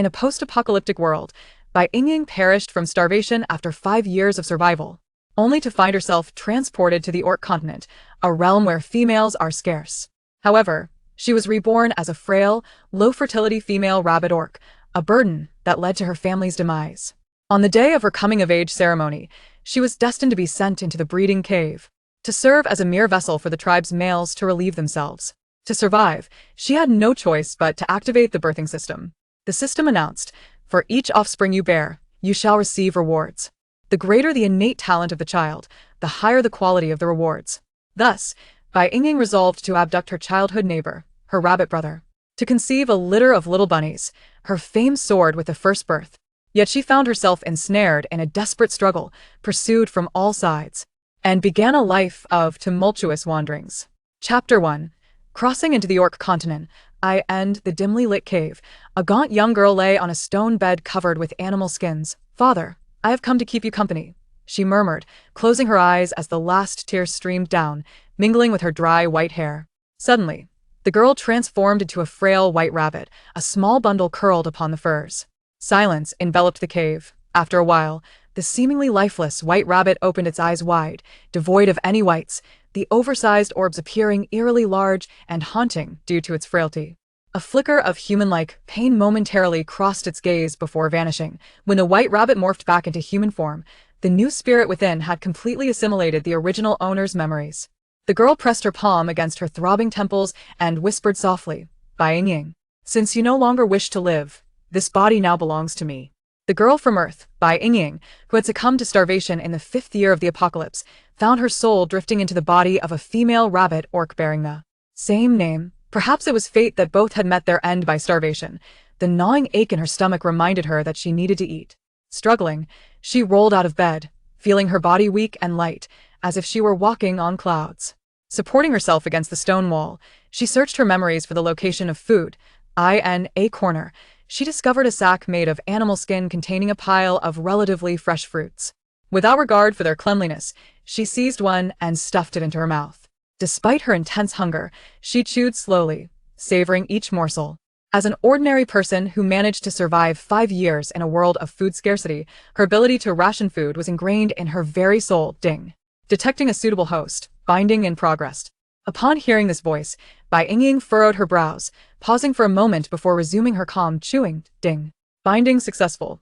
In a post-apocalyptic world, Bai Yingying perished from starvation after 5 years of survival, only to find herself transported to the Orc continent, a realm where females are scarce. However, she was reborn as a frail, low-fertility female rabbit orc, a burden that led to her family's demise. On the day of her coming-of-age ceremony, she was destined to be sent into the breeding cave, to serve as a mere vessel for the tribe's males to relieve themselves. To survive, she had no choice but to activate the birthing system. The system announced, "For each offspring you bear, you shall receive rewards." The greater the innate talent of the child, the higher the quality of the rewards. Thus, Bai Yingying resolved to abduct her childhood neighbor, her rabbit brother, to conceive a litter of little bunnies. Her fame soared with the first birth. Yet she found herself ensnared in a desperate struggle, pursued from all sides, and began a life of tumultuous wanderings. Chapter 1. Crossing into the Orc continent, the dimly lit cave, a gaunt young girl lay on a stone bed covered with animal skins. "Father, I have come to keep you company," she murmured, closing her eyes as the last tear streamed down, mingling with her dry white hair. Suddenly, the girl transformed into a frail white rabbit, a small bundle curled upon the furs. Silence enveloped the cave. After a while, the seemingly lifeless white rabbit opened its eyes wide, devoid of any whites, the oversized orbs appearing eerily large and haunting due to its frailty. A flicker of human-like pain momentarily crossed its gaze before vanishing. When the white rabbit morphed back into human form, the new spirit within had completely assimilated the original owner's memories. The girl pressed her palm against her throbbing temples and whispered softly, "Bai Yingying, since you no longer wish to live, this body now belongs to me." The girl from Earth, Bai Yingying, who had succumbed to starvation in the 5th year of the apocalypse, found her soul drifting into the body of a female rabbit orc bearing the same name. Perhaps it was fate that both had met their end by starvation. The gnawing ache in her stomach reminded her that she needed to eat. Struggling, she rolled out of bed, feeling her body weak and light, as if she were walking on clouds. Supporting herself against the stone wall, she searched her memories for the location of food. In a corner, she discovered a sack made of animal skin containing a pile of relatively fresh fruits. Without regard for their cleanliness, she seized one and stuffed it into her mouth. Despite her intense hunger, she chewed slowly, savoring each morsel. As an ordinary person who managed to survive 5 years in a world of food scarcity, her ability to ration food was ingrained in her very soul. Ding. Detecting a suitable host, binding in progress. Upon hearing this voice, Bai Yingying furrowed her brows, pausing for a moment before resuming her calm chewing. Ding. Binding successful.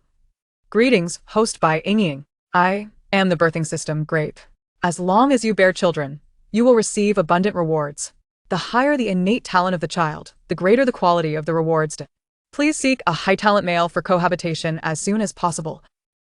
"Greetings, host Bai Yingying. I am the birthing system grape. As long as you bear children, you will receive abundant rewards. The higher the innate talent of the child, the greater the quality of the rewards. Please seek a high-talent male for cohabitation as soon as possible."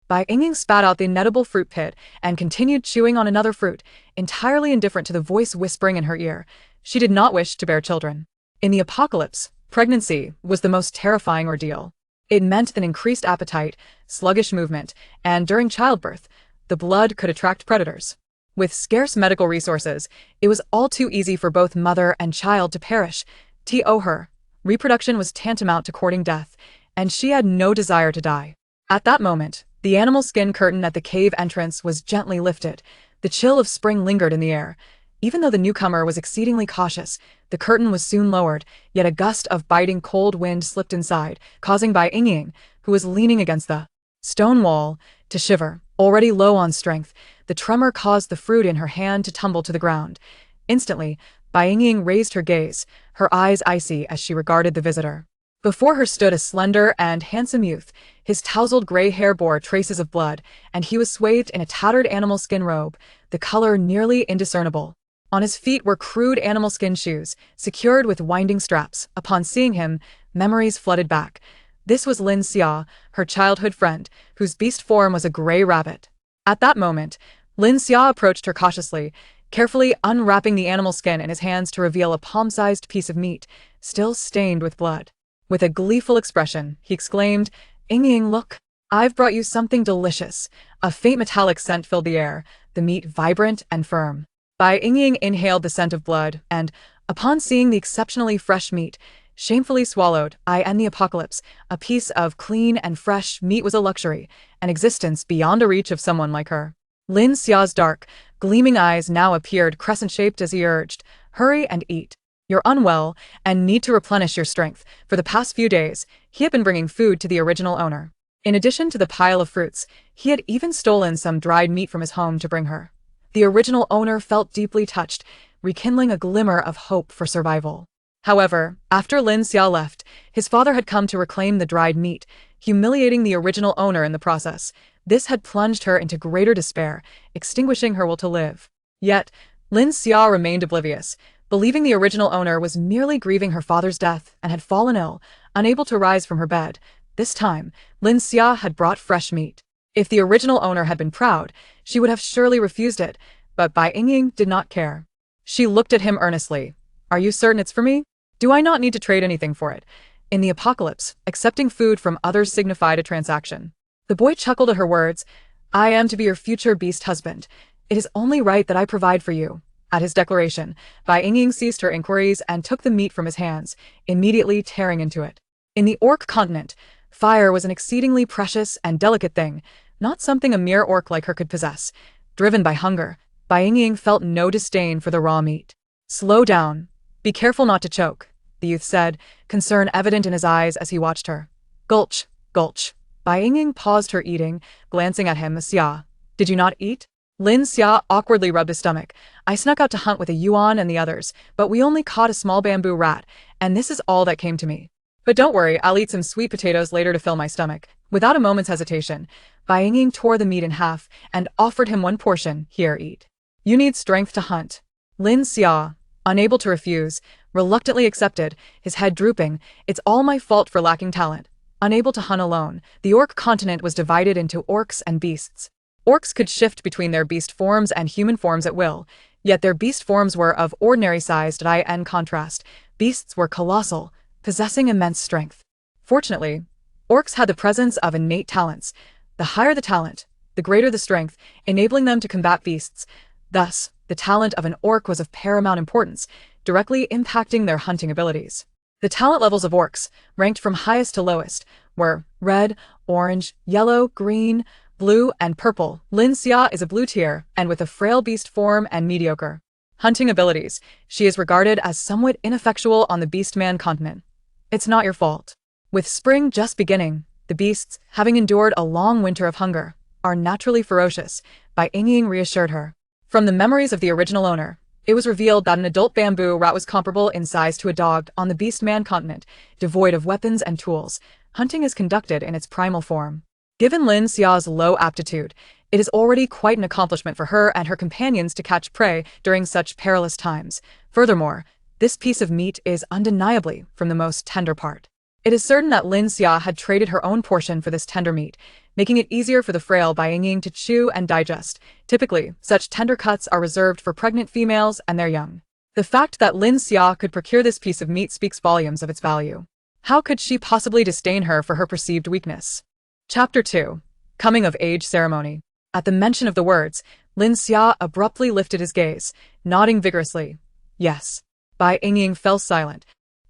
Bai Yingying spat out the inedible fruit pit and continued chewing on another fruit, entirely indifferent to the voice whispering in her ear. She did not wish to bear children. In the apocalypse, pregnancy was the most terrifying ordeal. It meant an increased appetite, sluggish movement, and during childbirth, the blood could attract predators. With scarce medical resources, it was all too easy for both mother and child to perish. To her, reproduction was tantamount to courting death, and she had no desire to die. At that moment, the animal skin curtain at the cave entrance was gently lifted. The chill of spring lingered in the air. Even though the newcomer was exceedingly cautious, the curtain was soon lowered, yet a gust of biting cold wind slipped inside, causing Bai Yingying, who was leaning against the stone wall, to shiver. Already low on strength, the tremor caused the fruit in her hand to tumble to the ground. Instantly, Bai Yingying raised her gaze, her eyes icy as she regarded the visitor. Before her stood a slender and handsome youth. His tousled gray hair bore traces of blood, and he was swathed in a tattered animal skin robe, the color nearly indiscernible. On his feet were crude animal skin shoes, secured with winding straps. Upon seeing him, memories flooded back. This was Lin Xia, her childhood friend, whose beast form was a gray rabbit. At that moment, Lin Xia approached her cautiously, carefully unwrapping the animal skin in his hands to reveal a palm-sized piece of meat, still stained with blood. With a gleeful expression, he exclaimed, "Yingying, look, I've brought you something delicious." A faint metallic scent filled the air, the meat vibrant and firm. Bai Yingying inhaled the scent of blood and, upon seeing the exceptionally fresh meat, shamefully swallowed. In the apocalypse, a piece of clean and fresh meat was a luxury, an existence beyond a reach of someone like her. Lin Xia's dark, gleaming eyes now appeared crescent-shaped as he urged, "Hurry and eat." You're unwell and need to replenish your strength. For the past few days, he had been bringing food to the original owner. In addition to the pile of fruits, he had even stolen some dried meat from his home to bring her. The original owner felt deeply touched, rekindling a glimmer of hope for survival. However, after Lin Xia left, his father had come to reclaim the dried meat, humiliating the original owner in the process. This had plunged her into greater despair, extinguishing her will to live. Yet, Lin Xia remained oblivious, believing the original owner was merely grieving her father's death and had fallen ill, unable to rise from her bed. This time, Lin Xia had brought fresh meat. If the original owner had been proud, she would have surely refused it, but Bai Yingying did not care. She looked at him earnestly. Are you certain it's for me? Do I not need to trade anything for it? In the apocalypse, accepting food from others signified a transaction. The boy chuckled at her words. I am to be your future beast husband. It is only right that I provide for you. At his declaration, Bai Yingying ceased her inquiries and took the meat from his hands, immediately tearing into it. In the orc continent, fire was an exceedingly precious and delicate thing, not something a mere orc like her could possess. Driven by hunger, Bai Yingying felt no disdain for the raw meat. Slow down. Be careful not to choke, the youth said, concern evident in his eyes as he watched her. Gulch, gulch. Bai Yingying paused her eating, glancing at him. Xia, did you not eat? Lin Xia awkwardly rubbed his stomach. I snuck out to hunt with a Yuan and the others, but we only caught a small bamboo rat, and this is all that came to me. But don't worry, I'll eat some sweet potatoes later to fill my stomach. Without a moment's hesitation, Bai Yingying tore the meat in half and offered him one portion. Here, eat. You need strength to hunt. Lin Xia, unable to refuse, reluctantly accepted, his head drooping. It's all my fault for lacking talent. Unable to hunt alone, the orc continent was divided into orcs and beasts. Orcs could shift between their beast forms and human forms at will, yet their beast forms were of ordinary size. In contrast, beasts were colossal, possessing immense strength. Fortunately, orcs had the presence of innate talents. The higher the talent, the greater the strength, enabling them to combat beasts. Thus, the talent of an orc was of paramount importance, directly impacting their hunting abilities. The talent levels of orcs, ranked from highest to lowest, were red, orange, yellow, green, blue, and purple. Lin Xia is a blue tier, and with a frail beast form and mediocre hunting abilities, she is regarded as somewhat ineffectual on the beastman continent. It's not your fault. With spring just beginning, the beasts, having endured a long winter of hunger, are naturally ferocious, Bai Yingying reassured her. From the memories of the original owner, it was revealed that an adult bamboo rat was comparable in size to a dog on the beastman continent, devoid of weapons and tools. Hunting is conducted in its primal form. Given Lin Xia's low aptitude, it is already quite an accomplishment for her and her companions to catch prey during such perilous times. Furthermore, this piece of meat is undeniably from the most tender part. It is certain that Lin Xia had traded her own portion for this tender meat, making it easier for the frail Bai Yingying to chew and digest. Typically, such tender cuts are reserved for pregnant females and their young. The fact that Lin Xia could procure this piece of meat speaks volumes of its value. How could she possibly disdain her for her perceived weakness? Chapter 2. Coming of Age Ceremony. At the mention of the words, Lin Xia abruptly lifted his gaze, nodding vigorously. Yes. Bai Yingying fell silent,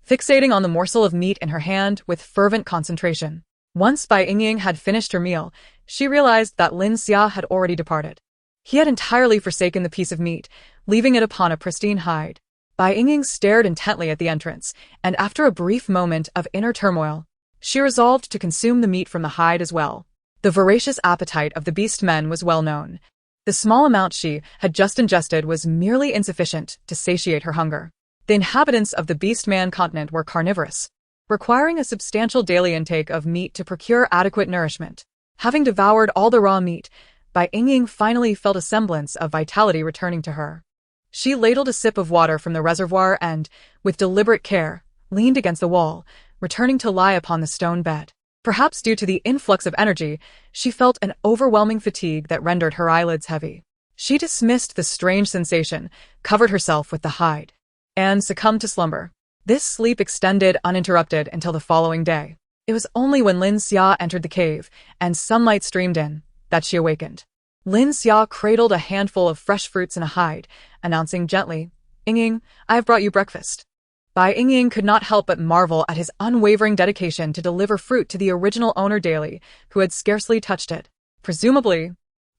fixating on the morsel of meat in her hand with fervent concentration. Once Bai Yingying had finished her meal, she realized that Lin Xia had already departed. He had entirely forsaken the piece of meat, leaving it upon a pristine hide. Bai Yingying stared intently at the entrance, and after a brief moment of inner turmoil, she resolved to consume the meat from the hide as well. The voracious appetite of the beastmen was well known. The small amount she had just ingested was merely insufficient to satiate her hunger. The inhabitants of the beastman continent were carnivorous, requiring a substantial daily intake of meat to procure adequate nourishment. Having devoured all the raw meat, Bai Yingying finally felt a semblance of vitality returning to her. She ladled a sip of water from the reservoir and, with deliberate care, leaned against the wall, returning to lie upon the stone bed. Perhaps due to the influx of energy, she felt an overwhelming fatigue that rendered her eyelids heavy. She dismissed the strange sensation, covered herself with the hide, and succumbed to slumber. This sleep extended uninterrupted until the following day. It was only when Lin Xia entered the cave, and sunlight streamed in, that she awakened. Lin Xia cradled a handful of fresh fruits in a hide, announcing gently, Yingying, I have brought you breakfast. Bai Yingying could not help but marvel at his unwavering dedication to deliver fruit to the original owner daily, who had scarcely touched it. Presumably,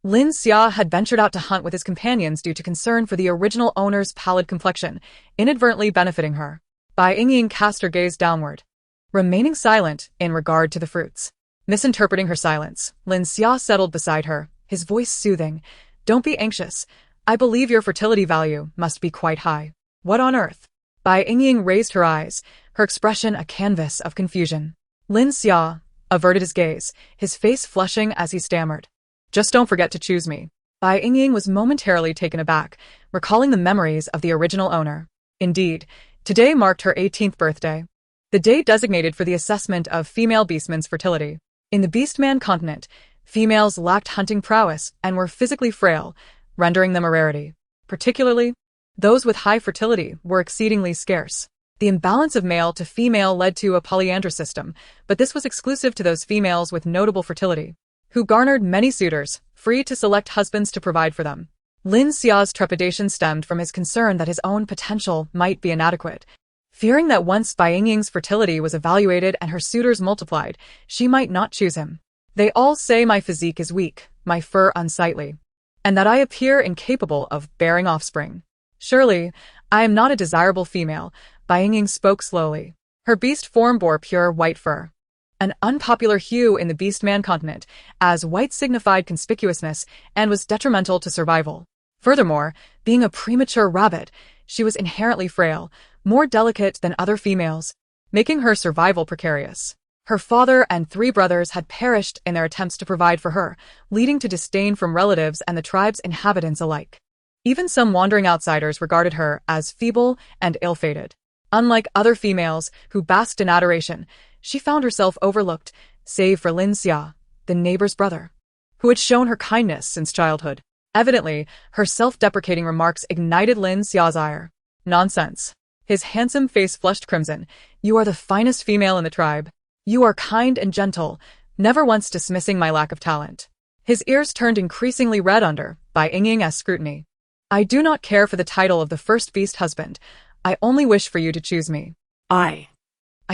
Lin Xia had ventured out to hunt with his companions due to concern for the original owner's pallid complexion, inadvertently benefiting her. Bai Yingying cast her gaze downward, remaining silent in regard to the fruits. Misinterpreting her silence, Lin Xia settled beside her, his voice soothing. Don't be anxious. I believe your fertility value must be quite high. What on earth? Bai Yingying raised her eyes, her expression a canvas of confusion. Lin Xia averted his gaze, his face flushing as he stammered. Just don't forget to choose me. Bai Yingying was momentarily taken aback, recalling the memories of the original owner. Indeed, today marked her 18th birthday, the day designated for the assessment of female beastman's fertility. In the beastman continent, females lacked hunting prowess and were physically frail, rendering them a rarity. Particularly, those with high fertility were exceedingly scarce. The imbalance of male to female led to a polyandrous system, but this was exclusive to those females with notable fertility, who garnered many suitors, free to select husbands to provide for them. Lin Xia's trepidation stemmed from his concern that his own potential might be inadequate. Fearing that once Bai Yingying's fertility was evaluated and her suitors multiplied, she might not choose him. They all say my physique is weak, my fur unsightly, and that I appear incapable of bearing offspring. Surely, I am not a desirable female. Bai Yingying spoke slowly. Her beast form bore pure white fur, an unpopular hue in the beastman continent, as white signified conspicuousness and was detrimental to survival. Furthermore, being a premature rabbit, she was inherently frail, more delicate than other females, making her survival precarious. Her father and 3 brothers had perished in their attempts to provide for her, leading to disdain from relatives and the tribe's inhabitants alike. Even some wandering outsiders regarded her as feeble and ill-fated. Unlike other females who basked in adoration, she found herself overlooked, save for Lin Xia, the neighbor's brother, who had shown her kindness since childhood. Evidently, her self-deprecating remarks ignited Lin Xia's ire. Nonsense. His handsome face flushed crimson. You are the finest female in the tribe. You are kind and gentle, never once dismissing my lack of talent. His ears turned increasingly red under Bai Yingying's scrutiny. I do not care for the title of the first beast husband. I only wish for you to choose me. I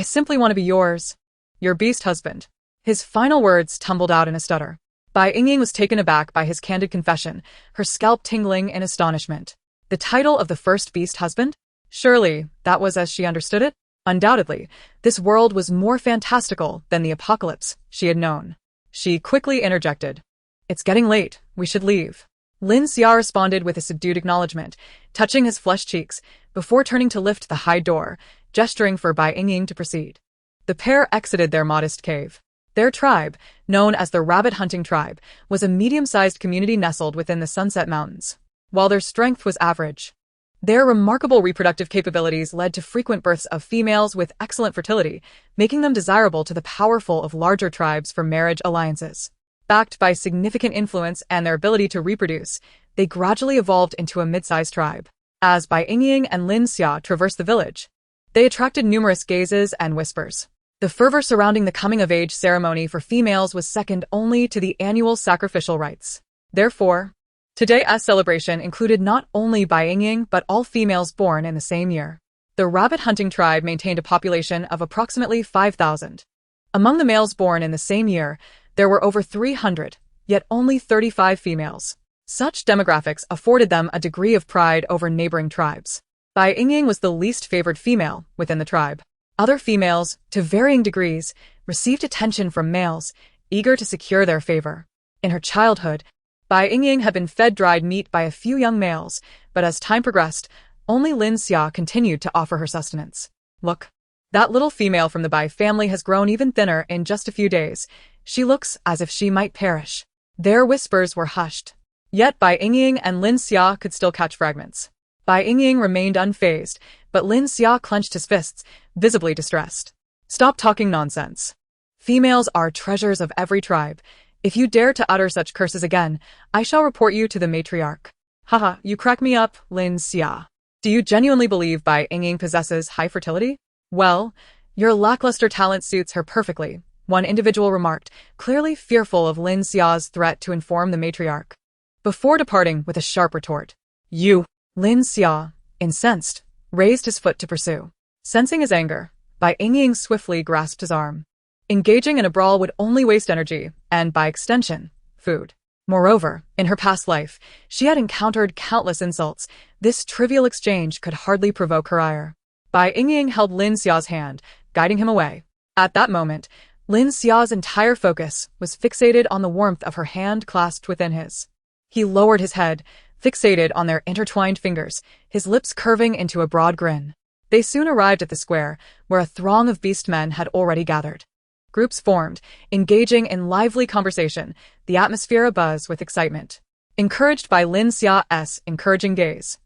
simply want to be yours. Your beast husband. His final words tumbled out in a stutter. Bai Yingying was taken aback by his candid confession, her scalp tingling in astonishment. The title of the first beast husband? Surely, that was as she understood it? Undoubtedly, this world was more fantastical than the apocalypse she had known. She quickly interjected. It's getting late, we should leave. Lin Xia responded with a subdued acknowledgement, touching his flushed cheeks, before turning to lift the high door, gesturing for Bai Yingying to proceed. The pair exited their modest cave. Their tribe, known as the Rabbit Hunting Tribe, was a medium-sized community nestled within the Sunset Mountains. While their strength was average, their remarkable reproductive capabilities led to frequent births of females with excellent fertility, making them desirable to the powerful of larger tribes for marriage alliances. Backed by significant influence and their ability to reproduce, they gradually evolved into a mid-sized tribe. As Bai Yingying and Lin Xia traversed the village, they attracted numerous gazes and whispers. The fervor surrounding the coming-of-age ceremony for females was second only to the annual sacrificial rites. Therefore, today's celebration included not only Bai Yingying but all females born in the same year. The rabbit hunting tribe maintained a population of approximately 5,000. Among the males born in the same year, there were over 300, yet only 35 females. Such demographics afforded them a degree of pride over neighboring tribes. Bai Yingying was the least favored female within the tribe. Other females, to varying degrees, received attention from males, eager to secure their favor. In her childhood, Bai Yingying had been fed dried meat by a few young males, but as time progressed, only Lin Xia continued to offer her sustenance. Look, that little female from the Bai family has grown even thinner in just a few days. She looks as if she might perish. Their whispers were hushed. Yet Bai Yingying and Lin Xia could still catch fragments. Bai Yingying remained unfazed, but Lin Xia clenched his fists, visibly distressed. Stop talking nonsense. Females are treasures of every tribe. If you dare to utter such curses again, I shall report you to the matriarch. Haha, you crack me up, Lin Xia. Do you genuinely believe Bai Yingying possesses high fertility? Well, your lackluster talent suits her perfectly, one individual remarked, clearly fearful of Lin Xia's threat to inform the matriarch. Before departing with a sharp retort, you, Lin Xia, incensed, raised his foot to pursue. Sensing his anger, Bai Yingying swiftly grasped his arm. Engaging in a brawl would only waste energy, and by extension, food. Moreover, in her past life, she had encountered countless insults. This trivial exchange could hardly provoke her ire. Bai Yingying held Lin Xia's hand, guiding him away. At that moment, Lin Xia's entire focus was fixated on the warmth of her hand clasped within his. He lowered his head, fixated on their intertwined fingers, his lips curving into a broad grin. They soon arrived at the square, where a throng of beastmen had already gathered. Groups formed, engaging in lively conversation, the atmosphere abuzz with excitement. Encouraged by Lin Xia's encouraging gaze,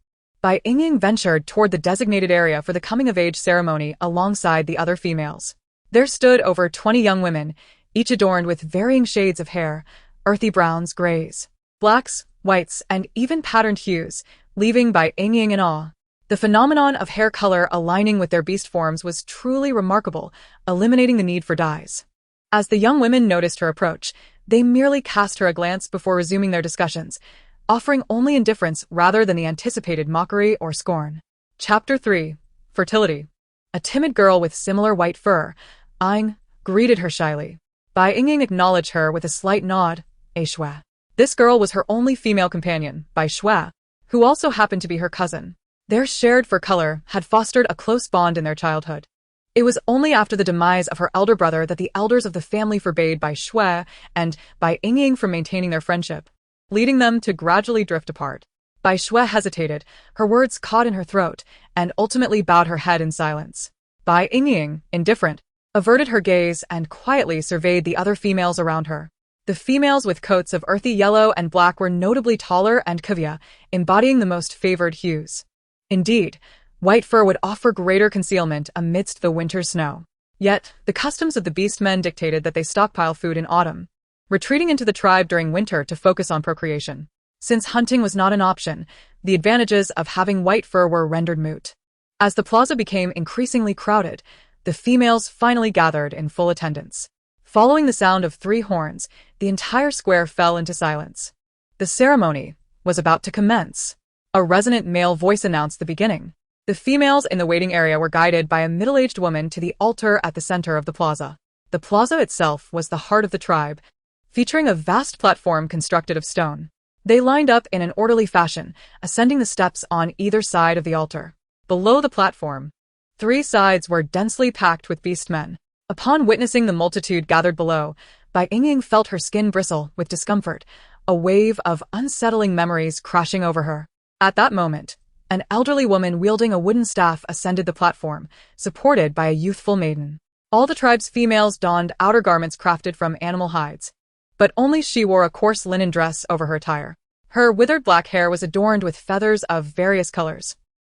Bai Yingying ventured toward the designated area for the coming-of-age ceremony alongside the other females. There stood over 20 young women, each adorned with varying shades of hair, earthy browns, grays, blacks, whites, and even patterned hues, leaving Bai Yingying in awe. The phenomenon of hair color aligning with their beast forms was truly remarkable, eliminating the need for dyes. As the young women noticed her approach, they merely cast her a glance before resuming their discussions, offering only indifference rather than the anticipated mockery or scorn. Chapter 3. Fertility. A timid girl with similar white fur, Ying, greeted her shyly. Bai Yingying acknowledged her with a slight nod, Shui. This girl was her only female companion, Bai Shui, who also happened to be her cousin. Their shared fur color had fostered a close bond in their childhood. It was only after the demise of her elder brother that the elders of the family forbade Bai Shui and Bai Yingying from maintaining their friendship, leading them to gradually drift apart. Bai Shui hesitated, her words caught in her throat, and ultimately bowed her head in silence. Bai Yingying, indifferent, averted her gaze and quietly surveyed the other females around her. The females with coats of earthy yellow and black were notably taller and curvier, embodying the most favored hues. Indeed, white fur would offer greater concealment amidst the winter snow. Yet, the customs of the beastmen dictated that they stockpile food in autumn, retreating into the tribe during winter to focus on procreation. Since hunting was not an option, the advantages of having white fur were rendered moot. As the plaza became increasingly crowded, the females finally gathered in full attendance. Following the sound of 3 horns, the entire square fell into silence. The ceremony was about to commence. A resonant male voice announced the beginning. The females in the waiting area were guided by a middle-aged woman to the altar at the center of the plaza. The plaza itself was the heart of the tribe, featuring a vast platform constructed of stone. They lined up in an orderly fashion, ascending the steps on either side of the altar. Below the platform, 3 sides were densely packed with beastmen. Upon witnessing the multitude gathered below, Bai Yingying felt her skin bristle with discomfort, a wave of unsettling memories crashing over her. At that moment, an elderly woman wielding a wooden staff ascended the platform, supported by a youthful maiden. All the tribe's females donned outer garments crafted from animal hides, but only she wore a coarse linen dress over her attire. Her withered black hair was adorned with feathers of various colors,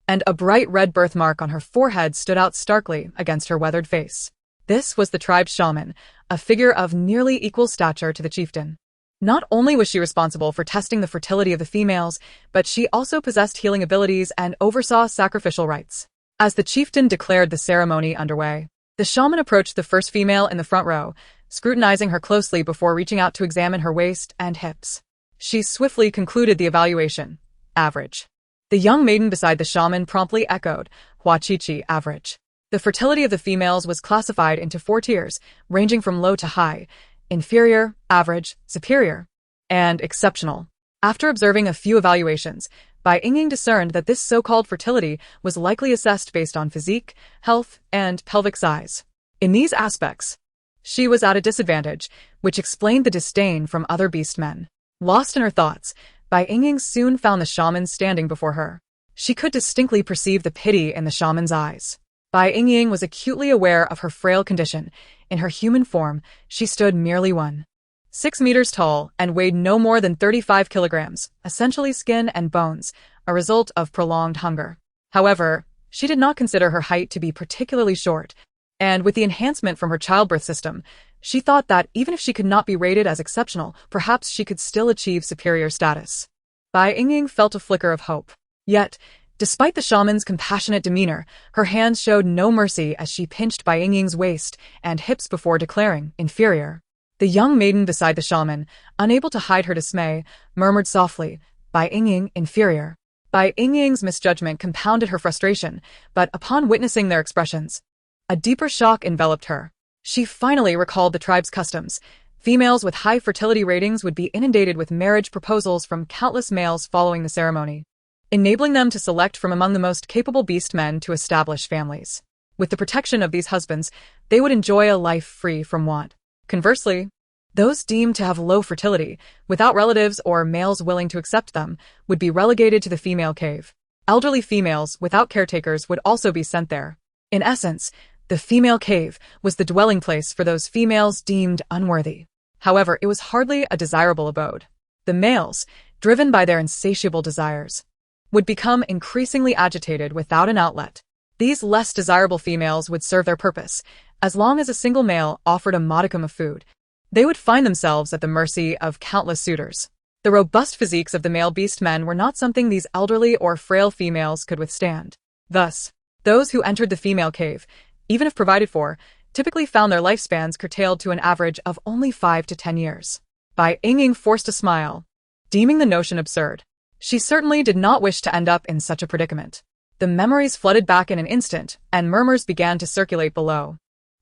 and a bright red birthmark on her forehead stood out starkly against her weathered face. This was the tribe's shaman, a figure of nearly equal stature to the chieftain. Not only was she responsible for testing the fertility of the females, but she also possessed healing abilities and oversaw sacrificial rites. As the chieftain declared the ceremony underway, the shaman approached the first female in the front row, scrutinizing her closely before reaching out to examine her waist and hips. She swiftly concluded the evaluation. Average. The young maiden beside the shaman promptly echoed, Huaqiqi, average. The fertility of the females was classified into 4 tiers, ranging from low to high: inferior, average, superior, and exceptional. After observing a few evaluations, Bai Yingying discerned that this so-called fertility was likely assessed based on physique, health, and pelvic size. In these aspects, she was at a disadvantage, which explained the disdain from other beastmen. Lost in her thoughts, Bai Yingying soon found the shaman standing before her. She could distinctly perceive the pity in the shaman's eyes. Bai Yingying was acutely aware of her frail condition. In her human form, she stood merely 1.6 meters tall and weighed no more than 35 kilograms, essentially skin and bones, a result of prolonged hunger. However, she did not consider her height to be particularly short, and with the enhancement from her childbirth system, she thought that even if she could not be rated as exceptional, perhaps she could still achieve superior status. Bai Yingying felt a flicker of hope. Yet, despite the shaman's compassionate demeanor, her hands showed no mercy as she pinched Bai Yingying's waist and hips before declaring, inferior. The young maiden beside the shaman, unable to hide her dismay, murmured softly, Bai Yingying, inferior. Bai Yingying's misjudgment compounded her frustration, but upon witnessing their expressions, a deeper shock enveloped her. She finally recalled the tribe's customs. Females with high fertility ratings would be inundated with marriage proposals from countless males following the ceremony, enabling them to select from among the most capable beastmen to establish families. With the protection of these husbands, they would enjoy a life free from want. Conversely, those deemed to have low fertility, without relatives or males willing to accept them, would be relegated to the female cave. Elderly females without caretakers would also be sent there. In essence, the female cave was the dwelling place for those females deemed unworthy. However, it was hardly a desirable abode. The males, driven by their insatiable desires, would become increasingly agitated without an outlet. These less desirable females would serve their purpose. As long as a single male offered a modicum of food, they would find themselves at the mercy of countless suitors. The robust physiques of the male beastmen were not something these elderly or frail females could withstand. Thus, those who entered the female cave, even if provided for, typically found their lifespans curtailed to an average of only 5 to 10 years. Bai Yingying forced a smile, deeming the notion absurd. She certainly did not wish to end up in such a predicament. The memories flooded back in an instant, and murmurs began to circulate below.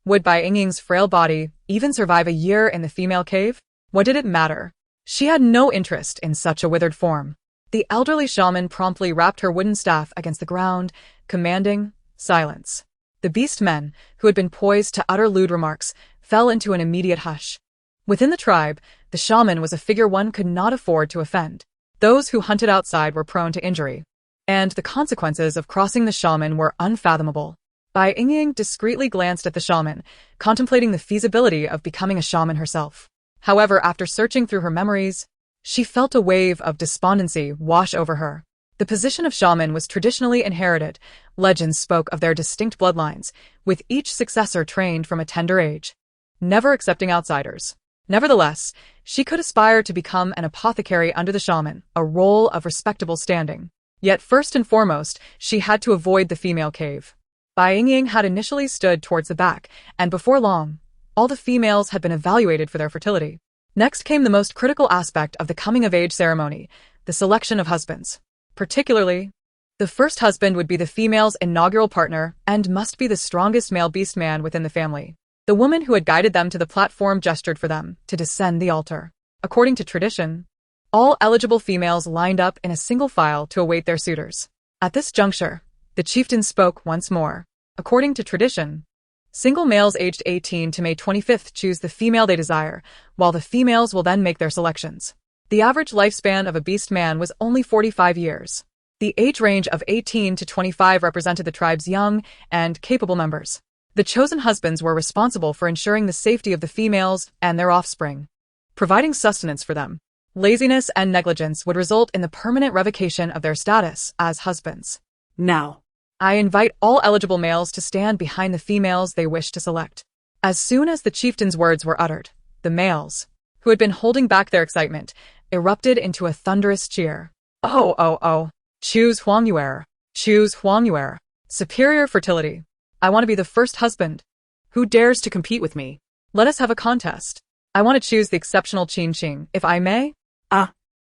Would Bai Yingying's frail body even survive a year in the female cave? What did it matter? She had no interest in such a withered form. The elderly shaman promptly rapped her wooden staff against the ground, commanding silence. The beastmen, who had been poised to utter lewd remarks, fell into an immediate hush. Within the tribe, the shaman was a figure one could not afford to offend. Those who hunted outside were prone to injury, and the consequences of crossing the shaman were unfathomable. Bai Yingying discreetly glanced at the shaman, contemplating the feasibility of becoming a shaman herself. However, after searching through her memories, she felt a wave of despondency wash over her. The position of shaman was traditionally inherited. Legends spoke of their distinct bloodlines, with each successor trained from a tender age, never accepting outsiders. Nevertheless, she could aspire to become an apothecary under the shaman, a role of respectable standing. Yet first and foremost, she had to avoid the female cave. Bai Yingying had initially stood towards the back, and before long, all the females had been evaluated for their fertility. Next came the most critical aspect of the coming-of-age ceremony, the selection of husbands. Particularly, the first husband would be the female's inaugural partner and must be the strongest male beastman within the family. The woman who had guided them to the platform gestured for them to descend the altar. According to tradition, all eligible females lined up in a single file to await their suitors. At this juncture, the chieftain spoke once more. According to tradition, single males aged 18 to May 25th choose the female they desire, while the females will then make their selections. The average lifespan of a beastman was only 45 years. The age range of 18 to 25 represented the tribe's young and capable members. The chosen husbands were responsible for ensuring the safety of the females and their offspring, providing sustenance for them. Laziness and negligence would result in the permanent revocation of their status as husbands. Now, I invite all eligible males to stand behind the females they wish to select. As soon as the chieftain's words were uttered, the males, who had been holding back their excitement, erupted into a thunderous cheer. Oh. Choose Huang Yuer. Choose Huang Yuer. Superior fertility. I want to be the first husband. Who dares to compete with me? Let us have a contest. I want to choose the exceptional Qin Qing, if I may.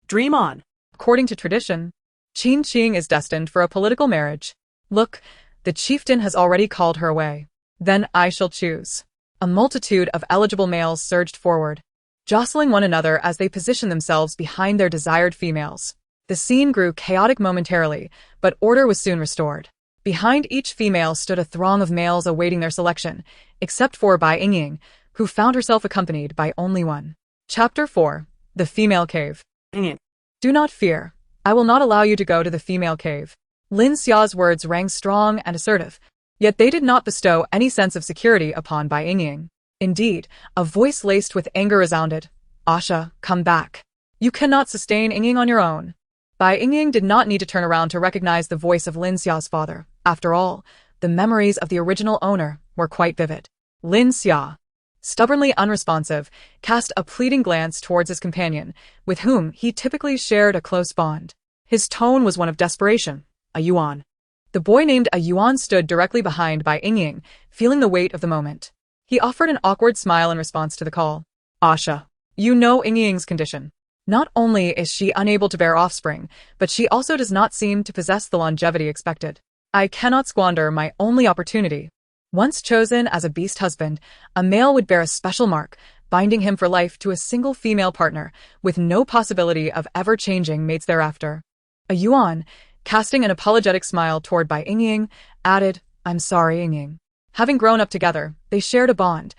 Dream on. According to tradition, Qin Qing is destined for a political marriage. Look, the chieftain has already called her away. Then I shall choose. A multitude of eligible males surged forward, jostling one another as they positioned themselves behind their desired females. The scene grew chaotic momentarily, but order was soon restored. Behind each female stood a throng of males awaiting their selection, except for Bai Yingying, who found herself accompanied by only one. Chapter 4. The Female Cave. Do not fear. I will not allow you to go to the female cave. Lin Xia's words rang strong and assertive, yet they did not bestow any sense of security upon Bai Yingying. Indeed, a voice laced with anger resounded. Asha, come back. You cannot sustain Yingying on your own. Bai Yingying did not need to turn around to recognize the voice of Lin Xia's father. After all, the memories of the original owner were quite vivid. Lin Xia, stubbornly unresponsive, cast a pleading glance towards his companion, with whom he typically shared a close bond. His tone was one of desperation. A Yuan. The boy named A Yuan stood directly behind Bai Yingying, feeling the weight of the moment. He offered an awkward smile in response to the call. Asha, you know Yingying's condition. Not only is she unable to bear offspring, but she also does not seem to possess the longevity expected. I cannot squander my only opportunity. Once chosen as a beast husband, a male would bear a special mark, binding him for life to a single female partner, with no possibility of ever changing mates thereafter. A Yuan, casting an apologetic smile toward Bai Yingying, added, "I'm sorry, Yingying." Having grown up together, they shared a bond.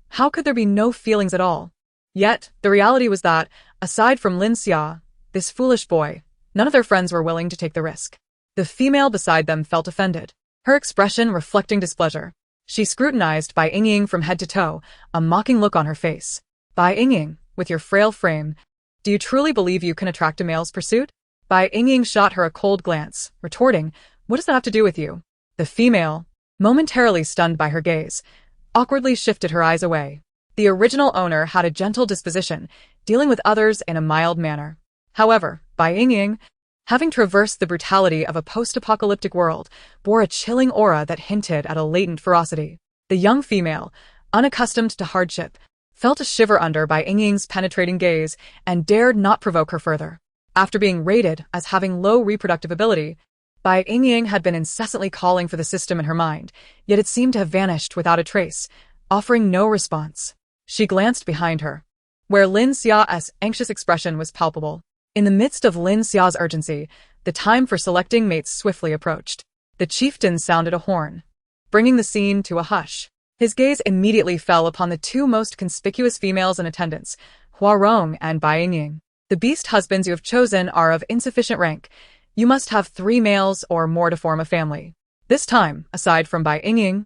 How could there be no feelings at all? Yet, the reality was that, aside from Lin Xia, this foolish boy, none of their friends were willing to take the risk. The female beside them felt offended, her expression reflecting displeasure. She scrutinized Bai Yingying from head to toe, a mocking look on her face. "Bai Yingying, with your frail frame, do you truly believe you can attract a male's pursuit?" Bai Yingying shot her a cold glance, retorting, "What does that have to do with you?" The female, momentarily stunned by her gaze, awkwardly shifted her eyes away. The original owner had a gentle disposition, dealing with others in a mild manner. However, Bai Yingying, having traversed the brutality of a post-apocalyptic world, bore a chilling aura that hinted at a latent ferocity. The young female, unaccustomed to hardship, felt a shiver under Bai Yingying's penetrating gaze and dared not provoke her further. After being rated as having low reproductive ability, Bai Yingying had been incessantly calling for the system in her mind, yet it seemed to have vanished without a trace, offering no response. She glanced behind her, where Lin Xia's anxious expression was palpable. In the midst of Lin Xia's urgency, the time for selecting mates swiftly approached. The chieftain sounded a horn, bringing the scene to a hush. His gaze immediately fell upon the two most conspicuous females in attendance, Huarong and Bai Yingying. "The beast husbands you have chosen are of insufficient rank. You must have 3 males or more to form a family." This time, aside from Bai Yingying,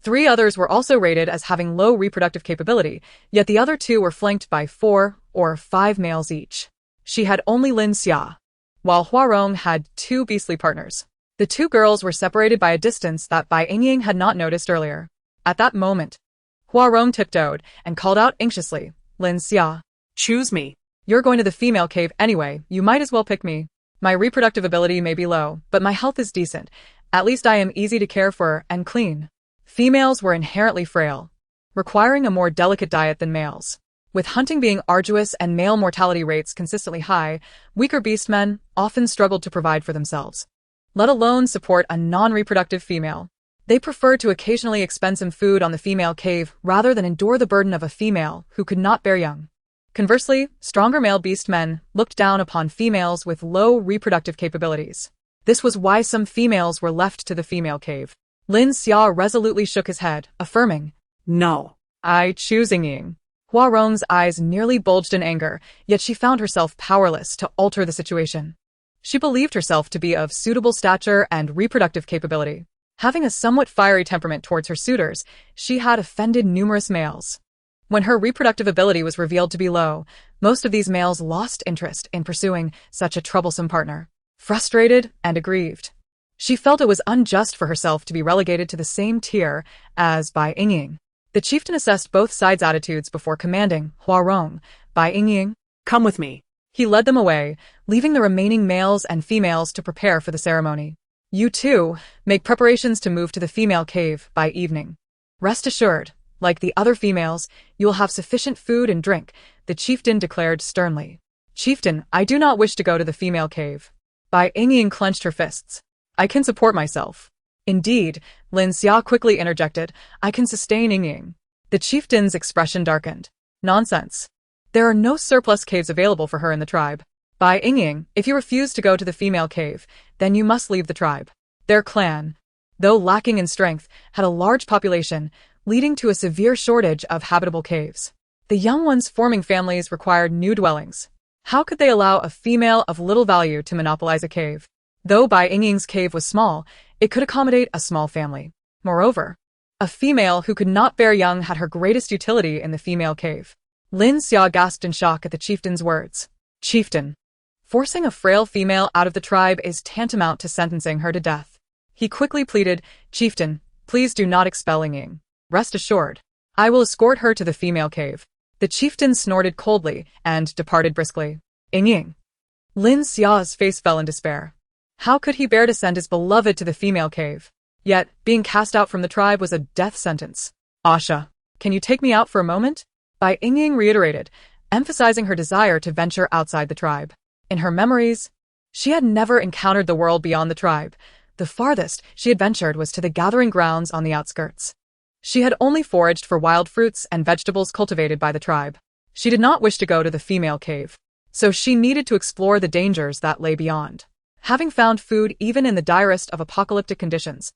3 others were also rated as having low reproductive capability, yet the other 2 were flanked by 4 or 5 males each. She had only Lin Xia, while Huarong had 2 beastly partners. The 2 girls were separated by a distance that Bai Yingying had not noticed earlier. At that moment, Huarong tiptoed and called out anxiously, "Lin Xia, Choose me. you're going to the female cave anyway, you might as well pick me. My reproductive ability may be low, but my health is decent. At least I am easy to care for and clean." Females were inherently frail, requiring a more delicate diet than males. With hunting being arduous and male mortality rates consistently high, weaker beastmen often struggled to provide for themselves, let alone support a non-reproductive female. They preferred to occasionally expend some food on the female cave rather than endure the burden of a female who could not bear young. Conversely, stronger male beastmen looked down upon females with low reproductive capabilities. This was why some females were left to the female cave. Lin Xia resolutely shook his head, affirming, No. "I choose Yingying." Huarong's eyes nearly bulged in anger, yet she found herself powerless to alter the situation. She believed herself to be of suitable stature and reproductive capability. Having a somewhat fiery temperament towards her suitors, she had offended numerous males. When her reproductive ability was revealed to be low, most of these males lost interest in pursuing such a troublesome partner. Frustrated and aggrieved, she felt it was unjust for herself to be relegated to the same tier as Bai Yingying. The chieftain assessed both sides' attitudes before commanding Huarong, "Bai Yingying, Come with me." He led them away, leaving the remaining males and females to prepare for the ceremony. "You too, make preparations to move to the female cave by evening. Rest assured, like the other females, you will have sufficient food and drink," the chieftain declared sternly. "Chieftain, I do not wish to go to the female cave." Bai Yingying clenched her fists. "I can support myself." "Indeed," Lin Xia quickly interjected, "I can sustain Yingying." The chieftain's expression darkened. "Nonsense. There are no surplus caves available for her in the tribe. Bai Yingying, if you refuse to go to the female cave, then you must leave the tribe." Their clan, though lacking in strength, had a large population, leading to a severe shortage of habitable caves. The young ones forming families required new dwellings. How could they allow a female of little value to monopolize a cave? Though Bai Yingying's cave was small, it could accommodate a small family. Moreover, a female who could not bear young had her greatest utility in the female cave. Lin Xia gasped in shock at the chieftain's words. "Chieftain, forcing a frail female out of the tribe is tantamount to sentencing her to death." He quickly pleaded, "Chieftain, please do not expel Yingying. Rest assured, I will escort her to the female cave." The chieftain snorted coldly and departed briskly. "Yingying." Lin Xia's face fell in despair. How could he bear to send his beloved to the female cave? Yet, being cast out from the tribe was a death sentence. "Asha, can you take me out for a moment?" Bai Yingying reiterated, emphasizing her desire to venture outside the tribe. In her memories, she had never encountered the world beyond the tribe. The farthest she had ventured was to the gathering grounds on the outskirts. She had only foraged for wild fruits and vegetables cultivated by the tribe. She did not wish to go to the female cave, so she needed to explore the dangers that lay beyond. Having found food even in the direst of apocalyptic conditions,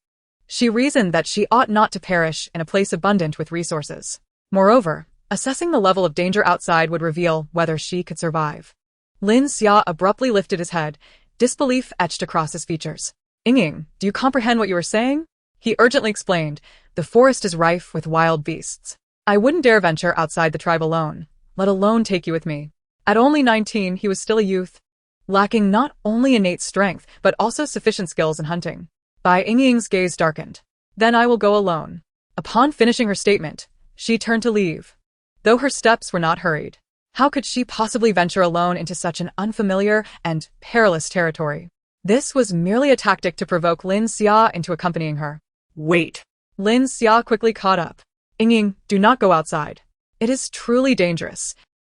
she reasoned that she ought not to perish in a place abundant with resources. Moreover, assessing the level of danger outside would reveal whether she could survive. Lin Xia abruptly lifted his head, disbelief etched across his features. Yingying, do you comprehend what you are saying? He urgently explained, the forest is rife with wild beasts. I wouldn't dare venture outside the tribe alone, let alone take you with me. At only 19, he was still a youth, lacking not only innate strength, but also sufficient skills in hunting. Bai Yingying's gaze darkened. Then I will go alone. Upon finishing her statement, she turned to leave. Though her steps were not hurried, how could she possibly venture alone into such an unfamiliar and perilous territory? This was merely a tactic to provoke Lin Xia into accompanying her. Wait. Lin Xia quickly caught up. Yingying, do not go outside. It is truly dangerous.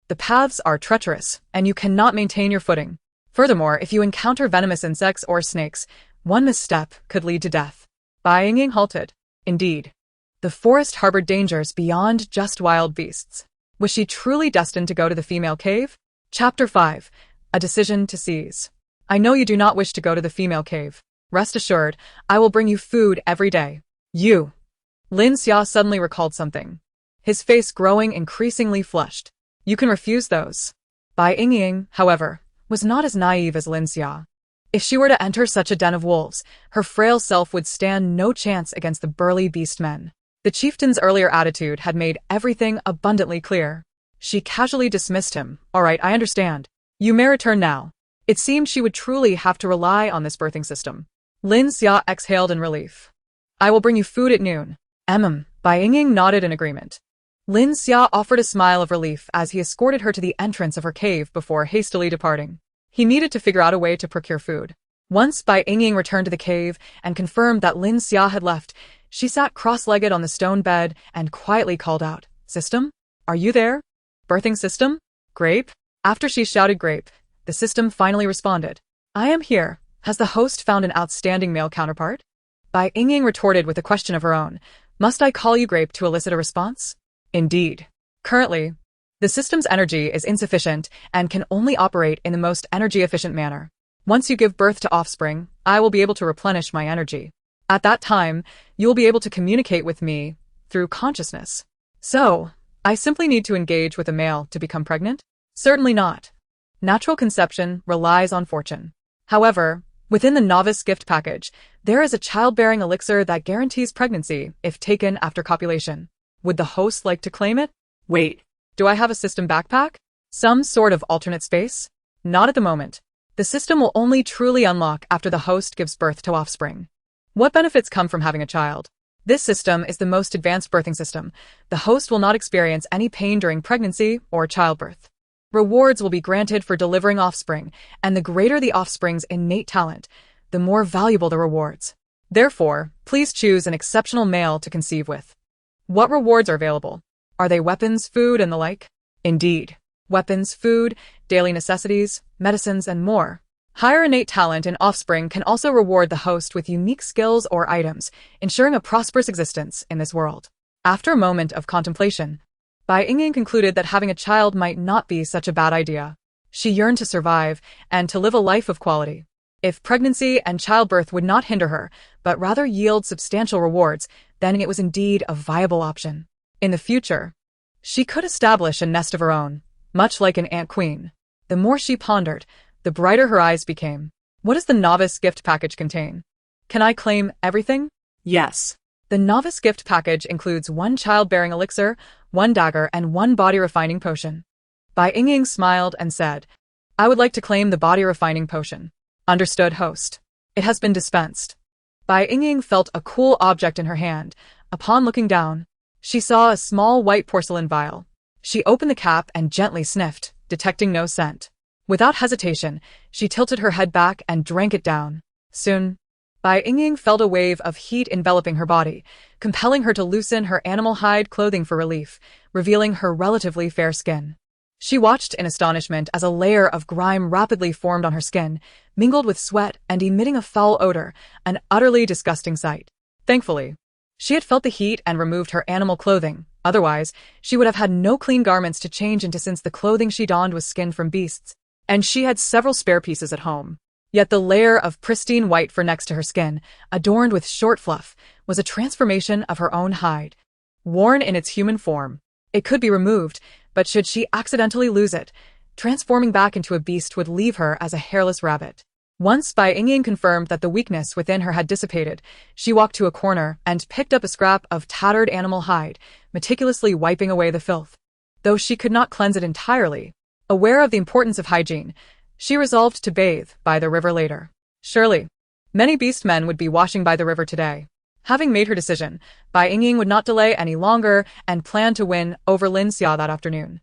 The paths are treacherous, and you cannot maintain your footing. Furthermore, if you encounter venomous insects or snakes, one misstep could lead to death. Bai Yingying halted. Indeed, the forest harbored dangers beyond just wild beasts. Was she truly destined to go to the female cave? Chapter 5. A Decision to Seize. I know you do not wish to go to the female cave. Rest assured, I will bring you food every day. You. Lin Xia suddenly recalled something, his face growing increasingly flushed. You can refuse those. Bai Yingying, however, was not as naive as Lin Xia. If she were to enter such a den of wolves, her frail self would stand no chance against the burly beastmen. The chieftain's earlier attitude had made everything abundantly clear. She casually dismissed him. All right, I understand. You may return now. It seemed she would truly have to rely on this birthing system. Lin Xia exhaled in relief. I will bring you food at noon. Bai Yingying nodded in agreement. Lin Xia offered a smile of relief as he escorted her to the entrance of her cave before hastily departing. He needed to figure out a way to procure food. Once Bai Yingying returned to the cave and confirmed that Lin Xia had left, she sat cross-legged on the stone bed and quietly called out, System? Are you there? Birthing system? Grape? After she shouted grape, the system finally responded. I am here. Has the host found an outstanding male counterpart? Bai Yingying retorted with a question of her own. Must I call you grape to elicit a response? Indeed. Currently, the system's energy is insufficient and can only operate in the most energy-efficient manner. Once you give birth to offspring, I will be able to replenish my energy. At that time, you will be able to communicate with me through consciousness. So, I simply need to engage with a male to become pregnant? Certainly not. Natural conception relies on fortune. However, within the novice gift package, there is a childbearing elixir that guarantees pregnancy if taken after copulation. Would the host like to claim it? Wait, do I have a system backpack? Some sort of alternate space? Not at the moment. The system will only truly unlock after the host gives birth to offspring. What benefits come from having a child? This system is the most advanced birthing system. The host will not experience any pain during pregnancy or childbirth. Rewards will be granted for delivering offspring, and the greater the offspring's innate talent, the more valuable the rewards. Therefore, please choose an exceptional male to conceive with. What rewards are available? Are they weapons, food, and the like? Indeed. Weapons, food, daily necessities, medicines, and more. Higher innate talent in offspring can also reward the host with unique skills or items, ensuring a prosperous existence in this world. After a moment of contemplation, Bai Yingying concluded that having a child might not be such a bad idea. She yearned to survive and to live a life of quality. If pregnancy and childbirth would not hinder her, but rather yield substantial rewards, then it was indeed a viable option. In the future, she could establish a nest of her own, much like an ant queen. The more she pondered, the brighter her eyes became. What does the novice gift package contain? Can I claim everything? Yes. The novice gift package includes 1 childbearing elixir, 1 dagger, and 1 body-refining potion. Bai Yingying smiled and said, I would like to claim the body-refining potion. Understood, host. It has been dispensed. Bai Yingying felt a cool object in her hand. Upon looking down, she saw a small white porcelain vial. She opened the cap and gently sniffed, detecting no scent. Without hesitation, she tilted her head back and drank it down. Soon, Bai Yingying felt a wave of heat enveloping her body, compelling her to loosen her animal hide clothing for relief, revealing her relatively fair skin. She watched in astonishment as a layer of grime rapidly formed on her skin, mingled with sweat and emitting a foul odor, an utterly disgusting sight. Thankfully, She had felt the heat and removed her animal clothing. Otherwise, she would have had no clean garments to change into since the clothing she donned was skinned from beasts, and she had several spare pieces at home. Yet the layer of pristine white fur next to her skin, adorned with short fluff, was a transformation of her own hide. Worn in its human form, it could be removed, but should she accidentally lose it, transforming back into a beast would leave her as a hairless rabbit. Once Bai Yingying confirmed that the weakness within her had dissipated, she walked to a corner and picked up a scrap of tattered animal hide, meticulously wiping away the filth. Though she could not cleanse it entirely, aware of the importance of hygiene, she resolved to bathe by the river later. Surely, many beastmen would be washing by the river today. Having made her decision, Bai Yingying would not delay any longer and planned to win over Lin Xia that afternoon.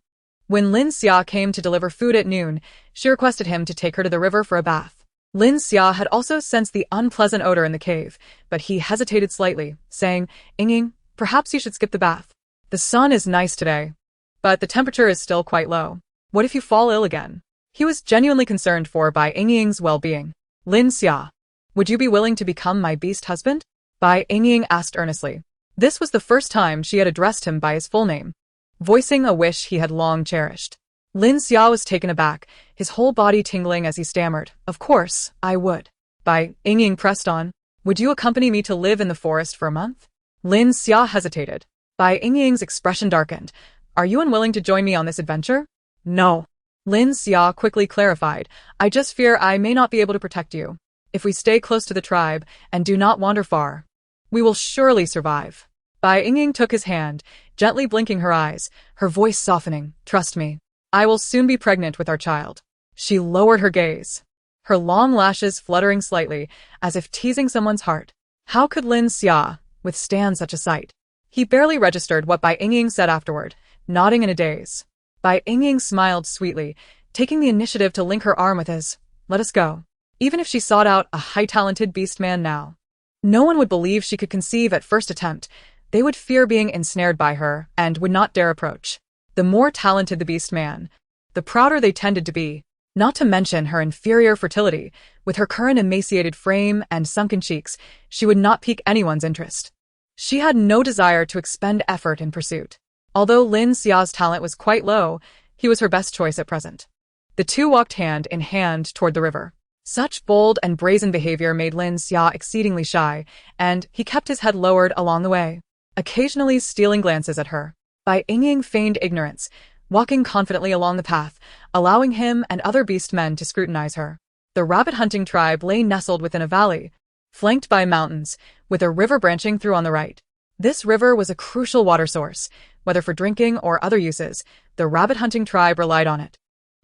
When Lin Xia came to deliver food at noon, she requested him to take her to the river for a bath. Lin Xia had also sensed the unpleasant odor in the cave, but he hesitated slightly, saying, "Yingying, perhaps you should skip the bath. The sun is nice today, but the temperature is still quite low. What if you fall ill again?" He was genuinely concerned for Bai Yingying's well-being. "Lin Xia, would you be willing to become my beast husband?" Bai Yingying asked earnestly. This was the first time she had addressed him by his full name, voicing a wish he had long cherished. Lin Xia was taken aback, his whole body tingling as he stammered, "Of course, I would." Bai Yingying pressed on, "Would you accompany me to live in the forest for a month?" Lin Xia hesitated. Bai Yingying's expression darkened. "Are you unwilling to join me on this adventure?" "No." Lin Xia quickly clarified, "I just fear I may not be able to protect you. If we stay close to the tribe and do not wander far, we will surely survive." Bai Yingying took his hand, gently blinking her eyes, her voice softening. "Trust me, I will soon be pregnant with our child." She lowered her gaze, her long lashes fluttering slightly, as if teasing someone's heart. How could Lin Xia withstand such a sight? He barely registered what Bai Yingying said afterward, nodding in a daze. Bai Yingying smiled sweetly, taking the initiative to link her arm with his. "Let us go." Even if she sought out a high-talented beastman now, no one would believe she could conceive at first attempt. They would fear being ensnared by her and would not dare approach. The more talented the beastman, the prouder they tended to be, not to mention her inferior fertility. With her current emaciated frame and sunken cheeks, she would not pique anyone's interest. She had no desire to expend effort in pursuit. Although Lin Xia's talent was quite low, he was her best choice at present. The two walked hand in hand toward the river. Such bold and brazen behavior made Lin Xia exceedingly shy, and he kept his head lowered along the way, occasionally stealing glances at her. Bai Yingying feigned ignorance, walking confidently along the path, allowing him and other beastmen to scrutinize her. The rabbit-hunting tribe lay nestled within a valley, flanked by mountains, with a river branching through on the right. This river was a crucial water source. Whether for drinking or other uses, the rabbit-hunting tribe relied on it.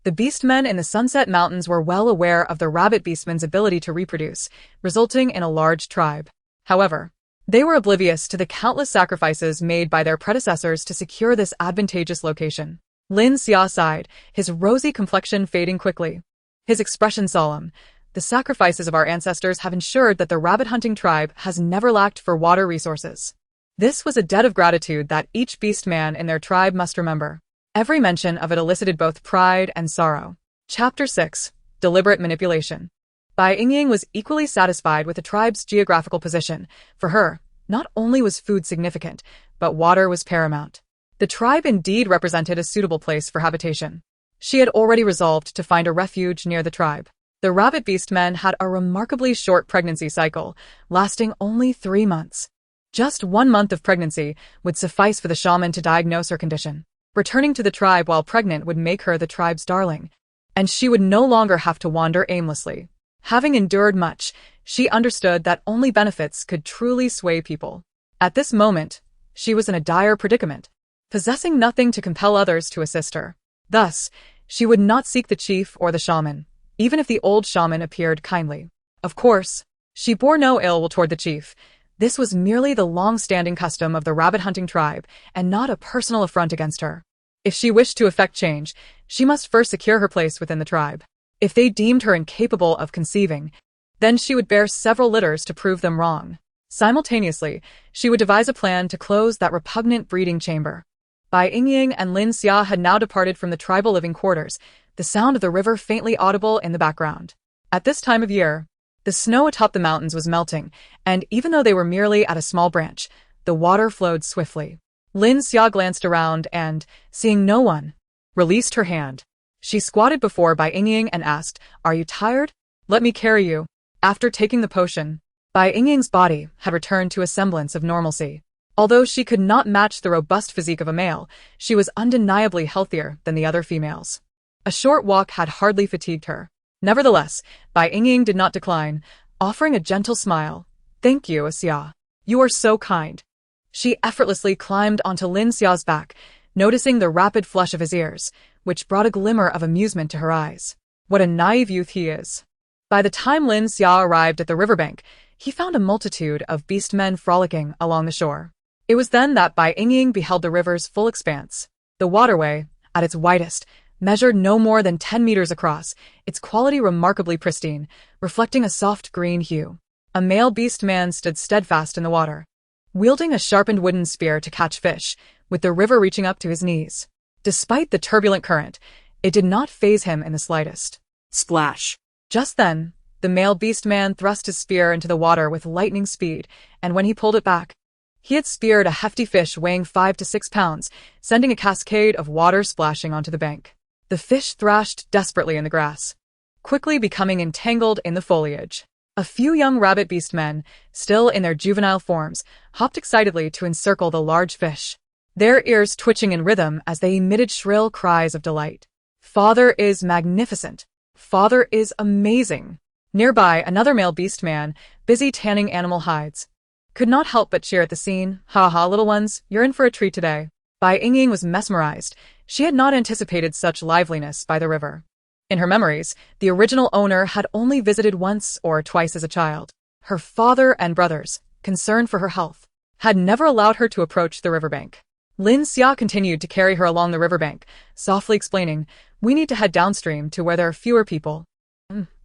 The beastmen in the Sunset Mountains were well aware of the rabbit beastman's ability to reproduce, resulting in a large tribe. However, they were oblivious to the countless sacrifices made by their predecessors to secure this advantageous location. Lin Xia sighed, his rosy complexion fading quickly. His expression solemn. "The sacrifices of our ancestors have ensured that the rabbit-hunting tribe has never lacked for water resources." This was a debt of gratitude that each beastman in their tribe must remember. Every mention of it elicited both pride and sorrow. Chapter 6. Deliberate Manipulation. Bai Yingying was equally satisfied with the tribe's geographical position. For her, not only was food significant, but water was paramount. The tribe indeed represented a suitable place for habitation. She had already resolved to find a refuge near the tribe. The rabbit beastmen had a remarkably short pregnancy cycle, lasting only 3 months. Just 1 month of pregnancy would suffice for the shaman to diagnose her condition. Returning to the tribe while pregnant would make her the tribe's darling, and she would no longer have to wander aimlessly. Having endured much, she understood that only benefits could truly sway people. At this moment, she was in a dire predicament, possessing nothing to compel others to assist her. Thus, she would not seek the chief or the shaman, even if the old shaman appeared kindly. Of course, she bore no ill will toward the chief. This was merely the long-standing custom of the rabbit-hunting tribe, and not a personal affront against her. If she wished to effect change, she must first secure her place within the tribe. If they deemed her incapable of conceiving, then she would bear several litters to prove them wrong. Simultaneously, she would devise a plan to close that repugnant breeding chamber. Bai Yingying and Lin Xia had now departed from the tribal living quarters, the sound of the river faintly audible in the background. At this time of year, the snow atop the mountains was melting, and even though they were merely at a small branch, the water flowed swiftly. Lin Xia glanced around and, seeing no one, released her hand. She squatted before Bai Yingying and asked, "Are you tired? Let me carry you." After taking the potion, Bai Yingying's body had returned to a semblance of normalcy. Although she could not match the robust physique of a male, she was undeniably healthier than the other females. A short walk had hardly fatigued her. Nevertheless, Bai Yingying did not decline, offering a gentle smile. "Thank you, Xia. You are so kind." She effortlessly climbed onto Lin Xia's back, noticing the rapid flush of his ears, which brought a glimmer of amusement to her eyes. What a naive youth he is. By the time Lin Xia arrived at the riverbank, he found a multitude of beastmen frolicking along the shore. It was then that Bai Yingying beheld the river's full expanse. The waterway, at its widest, measured no more than 10 meters across, its quality remarkably pristine, reflecting a soft green hue. A male beastman stood steadfast in the water, wielding a sharpened wooden spear to catch fish, with the river reaching up to his knees. Despite the turbulent current, it did not faze him in the slightest. Splash. Just then, the male beastman thrust his spear into the water with lightning speed, and when he pulled it back, he had speared a hefty fish weighing 5 to 6 pounds, sending a cascade of water splashing onto the bank. The fish thrashed desperately in the grass, quickly becoming entangled in the foliage. A few young rabbit beastmen, still in their juvenile forms, hopped excitedly to encircle the large fish, their ears twitching in rhythm as they emitted shrill cries of delight. "Father is magnificent. Father is amazing." Nearby, another male beastman, busy tanning animal hides, could not help but cheer at the scene. "Ha ha, little ones, you're in for a treat today." Bai Yingying was mesmerized. She had not anticipated such liveliness by the river. In her memories, the original owner had only visited once or twice as a child. Her father and brothers, concerned for her health, had never allowed her to approach the riverbank. Lin Xia continued to carry her along the riverbank, softly explaining, "We need to head downstream to where there are fewer people."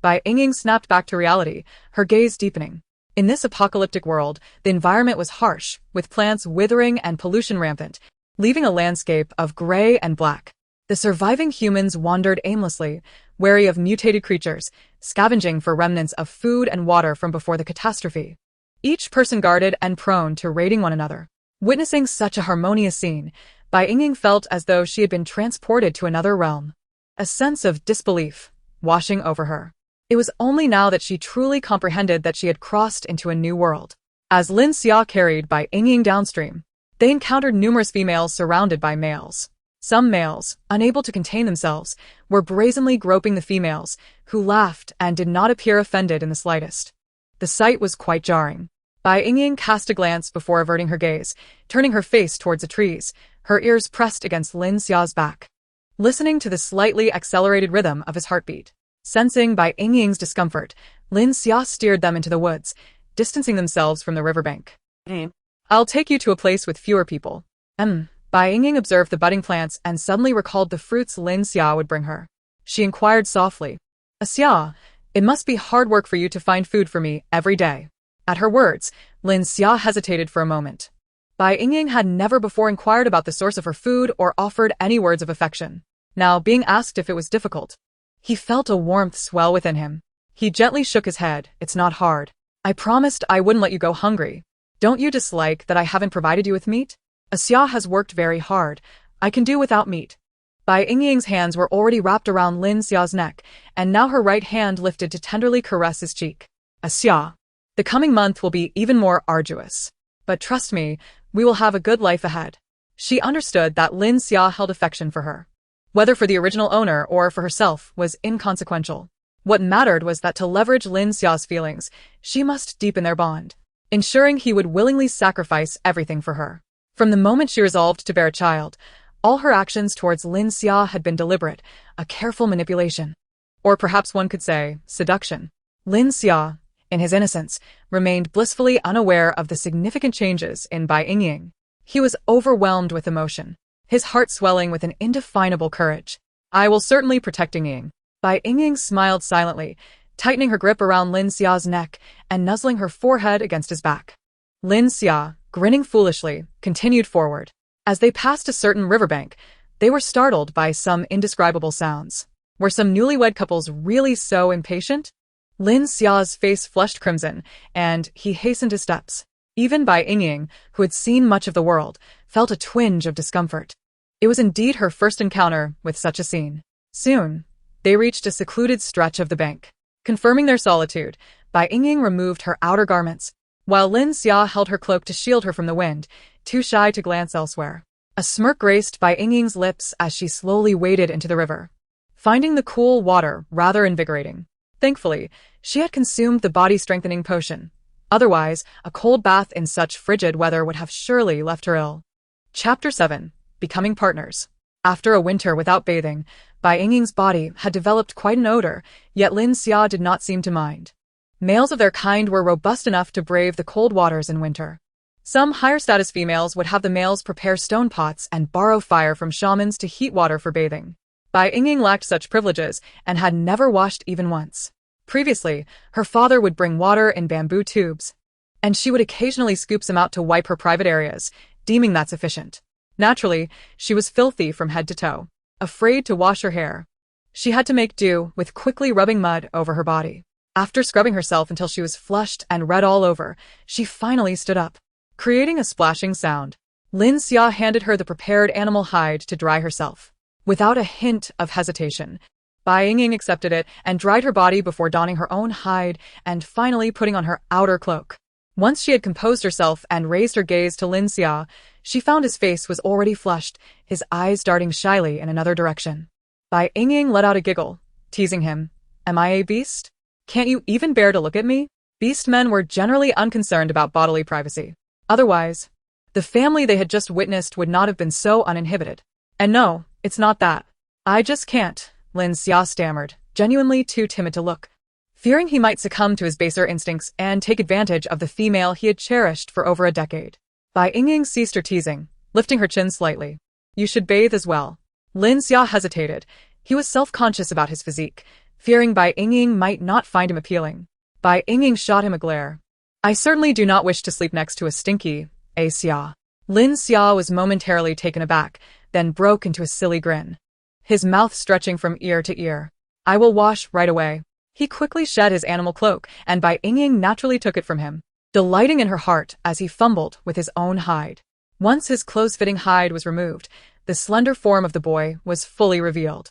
Bai Yingying snapped back to reality, her gaze deepening. In this apocalyptic world, the environment was harsh, with plants withering and pollution rampant, leaving a landscape of gray and black. The surviving humans wandered aimlessly, wary of mutated creatures, scavenging for remnants of food and water from before the catastrophe. Each person guarded and prone to raiding one another. Witnessing such a harmonious scene, Bai Yingying felt as though she had been transported to another realm. A sense of disbelief washing over her. It was only now that she truly comprehended that she had crossed into a new world. As Lin Xia carried Bai Yingying downstream, they encountered numerous females surrounded by males. Some males, unable to contain themselves, were brazenly groping the females, who laughed and did not appear offended in the slightest. The sight was quite jarring. Bai Yingying cast a glance before averting her gaze, turning her face towards the trees, her ears pressed against Lin Xia's back, listening to the slightly accelerated rhythm of his heartbeat. Sensing Bai Yingying's discomfort, Lin Xia steered them into the woods, distancing themselves from the riverbank. "I'll take you to a place with fewer people." Bai Yingying observed the budding plants and suddenly recalled the fruits Lin Xia would bring her. She inquired softly, "Xia, it must be hard work for you to find food for me every day." At her words, Lin Xia hesitated for a moment. Bai Yingying had never before inquired about the source of her food or offered any words of affection. Now, being asked if it was difficult, he felt a warmth swell within him. He gently shook his head. "It's not hard. I promised I wouldn't let you go hungry. Don't you dislike that I haven't provided you with meat? Xia has worked very hard. I can do without meat." Bai Yingying's hands were already wrapped around Lin Xia's neck, and now her right hand lifted to tenderly caress his cheek. "Xia, the coming month will be even more arduous. But trust me, we will have a good life ahead." She understood that Lin Xia held affection for her. Whether for the original owner or for herself was inconsequential. What mattered was that to leverage Lin Xia's feelings, she must deepen their bond, ensuring he would willingly sacrifice everything for her. From the moment she resolved to bear a child, all her actions towards Lin Xia had been deliberate, a careful manipulation. Or perhaps one could say, seduction. Lin Xia, in his innocence, remained blissfully unaware of the significant changes in Bai Yingying. He was overwhelmed with emotion, his heart swelling with an indefinable courage. "I will certainly protect Yingying." Bai Yingying smiled silently, tightening her grip around Lin Xia's neck and nuzzling her forehead against his back. Lin Xia, grinning foolishly, continued forward. As they passed a certain riverbank, they were startled by some indescribable sounds. Were some newlywed couples really so impatient? Lin Xia's face flushed crimson, and he hastened his steps. Even Bai Yingying, who had seen much of the world, felt a twinge of discomfort. It was indeed her first encounter with such a scene. Soon, they reached a secluded stretch of the bank. Confirming their solitude, Bai Yingying removed her outer garments, while Lin Xia held her cloak to shield her from the wind, too shy to glance elsewhere. A smirk graced Bai Yingying's lips as she slowly waded into the river, finding the cool water rather invigorating. Thankfully, she had consumed the body-strengthening potion. Otherwise, a cold bath in such frigid weather would have surely left her ill. Chapter 7. Becoming Partners. After a winter without bathing, Bai Yingying's body had developed quite an odor, yet Lin Xia did not seem to mind. Males of their kind were robust enough to brave the cold waters in winter. Some higher-status females would have the males prepare stone pots and borrow fire from shamans to heat water for bathing. Bai Yingying lacked such privileges and had never washed even once. Previously, her father would bring water in bamboo tubes, and she would occasionally scoop some out to wipe her private areas, deeming that sufficient. Naturally, she was filthy from head to toe, afraid to wash her hair. She had to make do with quickly rubbing mud over her body. After scrubbing herself until she was flushed and red all over, she finally stood up, creating a splashing sound. Lin Xia handed her the prepared animal hide to dry herself. Without a hint of hesitation, Bai Yingying accepted it and dried her body before donning her own hide and finally putting on her outer cloak. Once she had composed herself and raised her gaze to Lin Xia, she found his face was already flushed, his eyes darting shyly in another direction. Bai Yingying let out a giggle, teasing him. Am I a beast? Can't you even bear to look at me? Beastmen were generally unconcerned about bodily privacy. Otherwise, the family they had just witnessed would not have been so uninhibited. And no, it's not that. I just can't, Lin Xia stammered, genuinely too timid to look. Fearing he might succumb to his baser instincts and take advantage of the female he had cherished for over a decade. Bai Yingying ceased her teasing, lifting her chin slightly. You should bathe as well. Lin Xia hesitated. He was self-conscious about his physique, fearing Bai Yingying might not find him appealing. Bai Yingying shot him a glare. I certainly do not wish to sleep next to a stinky, Xia. Lin Xia was momentarily taken aback, then broke into a silly grin, his mouth stretching from ear to ear. I will wash right away. He quickly shed his animal cloak, and Bai Yingying naturally took it from him, delighting in her heart as he fumbled with his own hide. Once his close-fitting hide was removed, the slender form of the boy was fully revealed.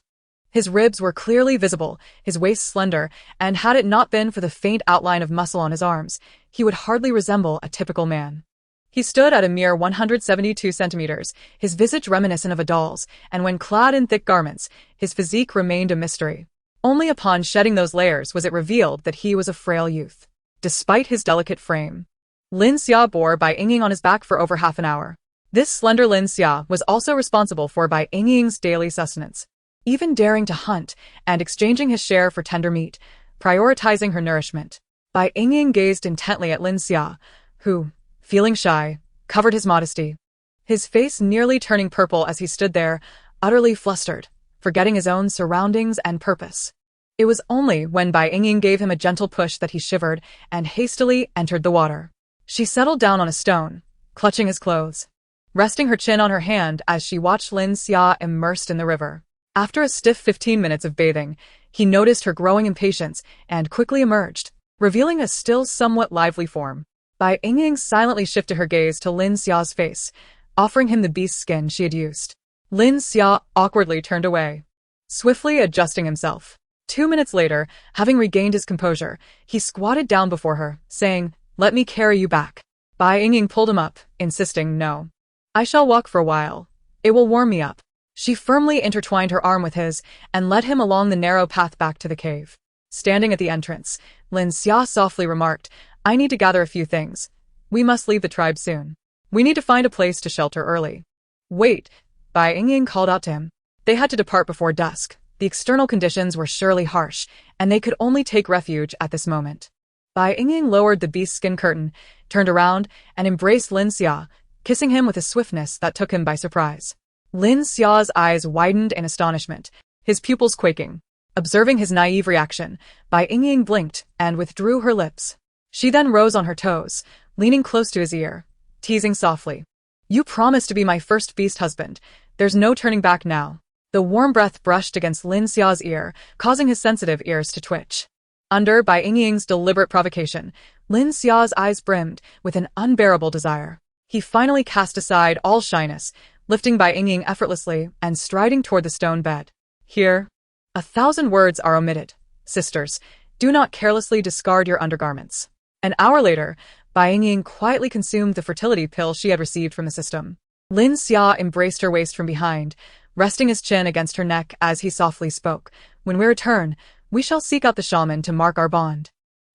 His ribs were clearly visible, his waist slender, and had it not been for the faint outline of muscle on his arms, he would hardly resemble a typical man. He stood at a mere 172 centimeters, his visage reminiscent of a doll's, and when clad in thick garments, his physique remained a mystery. Only upon shedding those layers was it revealed that he was a frail youth. Despite his delicate frame, Lin Xia bore Bai Yingying on his back for over half an hour. This slender Lin Xia was also responsible for Bai Yingying's daily sustenance, even daring to hunt and exchanging his share for tender meat, prioritizing her nourishment. Bai Yingying gazed intently at Lin Xia, who, feeling shy, covered his modesty, his face nearly turning purple as he stood there, utterly flustered, forgetting his own surroundings and purpose. It was only when Bai Yingying gave him a gentle push that he shivered and hastily entered the water. She settled down on a stone, clutching his clothes, resting her chin on her hand as she watched Lin Xia immersed in the river. After a stiff 15 minutes of bathing, he noticed her growing impatience and quickly emerged, revealing a still somewhat lively form. Bai Yingying silently shifted her gaze to Lin Xia's face, offering him the beast skin she had used. Lin Xia awkwardly turned away, swiftly adjusting himself. 2 minutes later, having regained his composure, he squatted down before her, saying, "Let me carry you back." Bai Yingying pulled him up, insisting, "No. I shall walk for a while. It will warm me up." She firmly intertwined her arm with his and led him along the narrow path back to the cave. Standing at the entrance, Lin Xia softly remarked, I need to gather a few things. We must leave the tribe soon. We need to find a place to shelter early. Wait, Bai Yingying called out to him. They had to depart before dusk. The external conditions were surely harsh, and they could only take refuge at this moment. Bai Yingying lowered the beast skin curtain, turned around, and embraced Lin Xia, kissing him with a swiftness that took him by surprise. Lin Xia's eyes widened in astonishment, his pupils quaking. Observing his naive reaction, Bai Yingying blinked and withdrew her lips. She then rose on her toes, leaning close to his ear, teasing softly. You promised to be my first beast husband. There's no turning back now. The warm breath brushed against Lin Xia's ear, causing his sensitive ears to twitch. Under Bai Yingying's deliberate provocation, Lin Xia's eyes brimmed with an unbearable desire. He finally cast aside all shyness, lifting Bai Yingying effortlessly and striding toward the stone bed. Here, 1,000 words are omitted. Sisters, do not carelessly discard your undergarments. An hour later, Bai Yingying quietly consumed the fertility pill she had received from the system. Lin Xia embraced her waist from behind, resting his chin against her neck as he softly spoke. When we return, we shall seek out the shaman to mark our bond.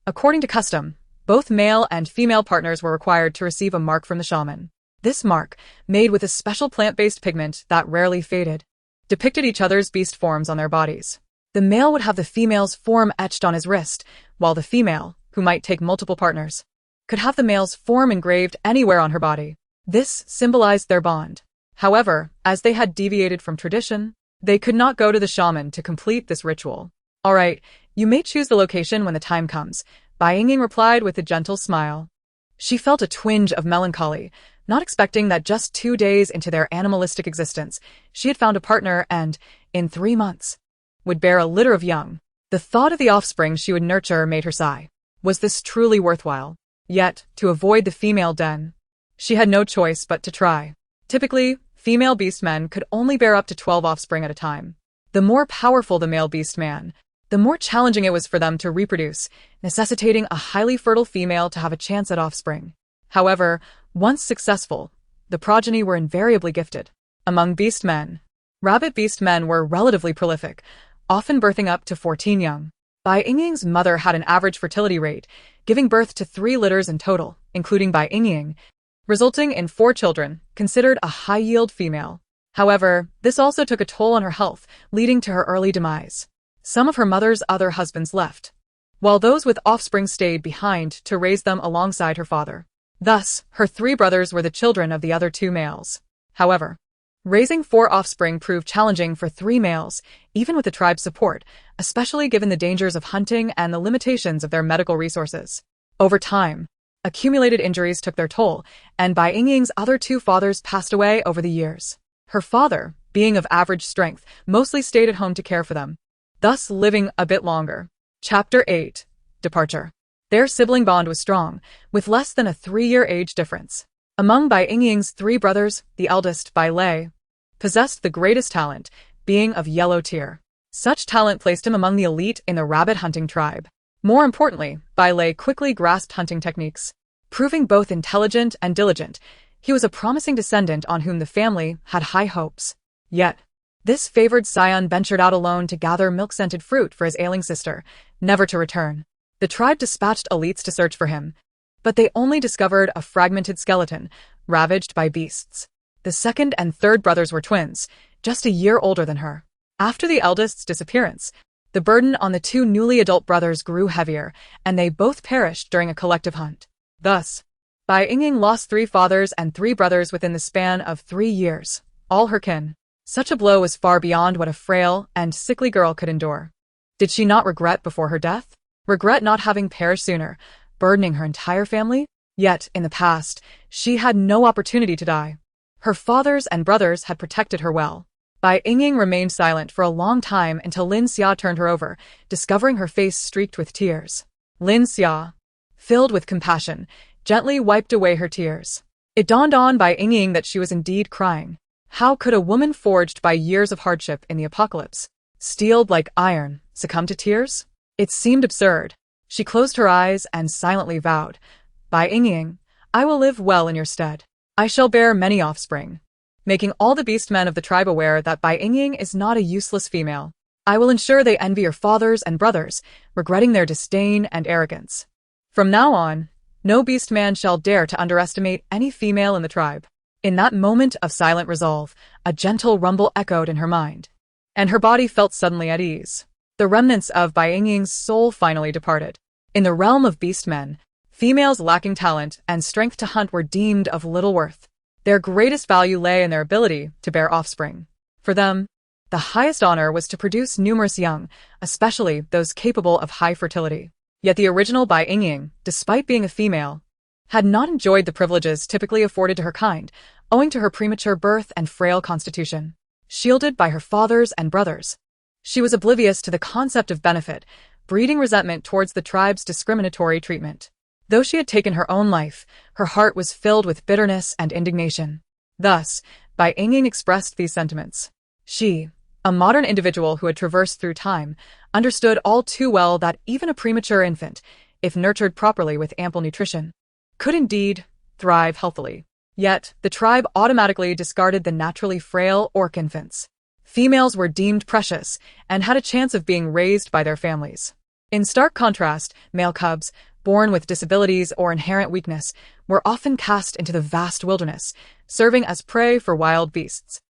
According to custom, both male and female partners were required to receive a mark from the shaman. This mark, made with a special plant-based pigment that rarely faded, depicted each other's beast forms on their bodies. The male would have the female's form etched on his wrist, while the female, who might take multiple partners, could have the male's form engraved anywhere on her body. This symbolized their bond. However, as they had deviated from tradition, they could not go to the shaman to complete this ritual. All right, you may choose the location when the time comes, Bai Yingying replied with a gentle smile. She felt a twinge of melancholy, not expecting that just 2 days into their animalistic existence, she had found a partner and, in 3 months, would bear a litter of young. The thought of the offspring she would nurture made her sigh. Was this truly worthwhile? Yet, to avoid the female den, she had no choice but to try. Typically, female beastmen could only bear up to 12 offspring at a time. The more powerful the male beastman, the more challenging it was for them to reproduce, necessitating a highly fertile female to have a chance at offspring. However, once successful, the progeny were invariably gifted. Among beastmen, rabbit beastmen were relatively prolific, often birthing up to 14 young. Bai Yingying's mother had an average fertility rate, giving birth to 3 litters in total, including Bai Yingying, resulting in 4 children, considered a high-yield female. However, this also took a toll on her health, leading to her early demise. Some of her mother's other husbands left, while those with offspring stayed behind to raise them alongside her father. Thus, her 3 brothers were the children of the other 2 males. However, raising 4 offspring proved challenging for 3 males, even with the tribe's support, especially given the dangers of hunting and the limitations of their medical resources. Over time, accumulated injuries took their toll, and Bai Yingying's other 2 fathers passed away over the years. Her father, being of average strength, mostly stayed at home to care for them, thus living a bit longer. Chapter 8. Departure. Their sibling bond was strong, with less than a 3-year age difference. Among Bai Yingying's 3 brothers, the eldest, Bai Lei, possessed the greatest talent, being of yellow tier. Such talent placed him among the elite in the rabbit hunting tribe. More importantly, Bai Lei quickly grasped hunting techniques. Proving both intelligent and diligent, he was a promising descendant on whom the family had high hopes. Yet, this favored scion ventured out alone to gather milk-scented fruit for his ailing sister, never to return. The tribe dispatched elites to search for him, but they only discovered a fragmented skeleton, ravaged by beasts. The second and third brothers were twins, just a year older than her. After the eldest's disappearance, the burden on the 2 newly adult brothers grew heavier, and they both perished during a collective hunt. Thus, Bai Yingying lost 3 fathers and 3 brothers within the span of 3 years, all her kin. Such a blow was far beyond what a frail and sickly girl could endure. Did she not regret before her death? Regret not having perished sooner, burdening her entire family? Yet, in the past, she had no opportunity to die. Her fathers and brothers had protected her well. Bai Yingying remained silent for a long time until Lin Xia turned her over, discovering her face streaked with tears. Lin Xia, filled with compassion, gently wiped away her tears. It dawned on Bai Yingying that she was indeed crying. How could a woman forged by years of hardship in the apocalypse, steeled like iron, succumb to tears? It seemed absurd. She closed her eyes and silently vowed, Bai Yingying, I will live well in your stead. I shall bear many offspring, making all the beastmen of the tribe aware that Bai Yingying is not a useless female. I will ensure they envy your fathers and brothers, regretting their disdain and arrogance. From now on, no beastman shall dare to underestimate any female in the tribe. In that moment of silent resolve, a gentle rumble echoed in her mind, and her body felt suddenly at ease. The remnants of Bai Yingying's soul finally departed. In the realm of beastmen, females lacking talent and strength to hunt were deemed of little worth. Their greatest value lay in their ability to bear offspring. For them, the highest honor was to produce numerous young, especially those capable of high fertility. Yet the original Bai Yingying, despite being a female, had not enjoyed the privileges typically afforded to her kind, owing to her premature birth and frail constitution. Shielded by her fathers and brothers, she was oblivious to the concept of benefit, breeding resentment towards the tribe's discriminatory treatment. Though she had taken her own life, her heart was filled with bitterness and indignation. Thus, Bai Yingying expressed these sentiments. She, a modern individual who had traversed through time, understood all too well that even a premature infant, if nurtured properly with ample nutrition, could indeed thrive healthily. Yet, the tribe automatically discarded the naturally frail orc infants. Females were deemed precious and had a chance of being raised by their families. In stark contrast, male cubs, born with disabilities or inherent weakness, were often cast into the vast wilderness, serving as prey for wild beasts.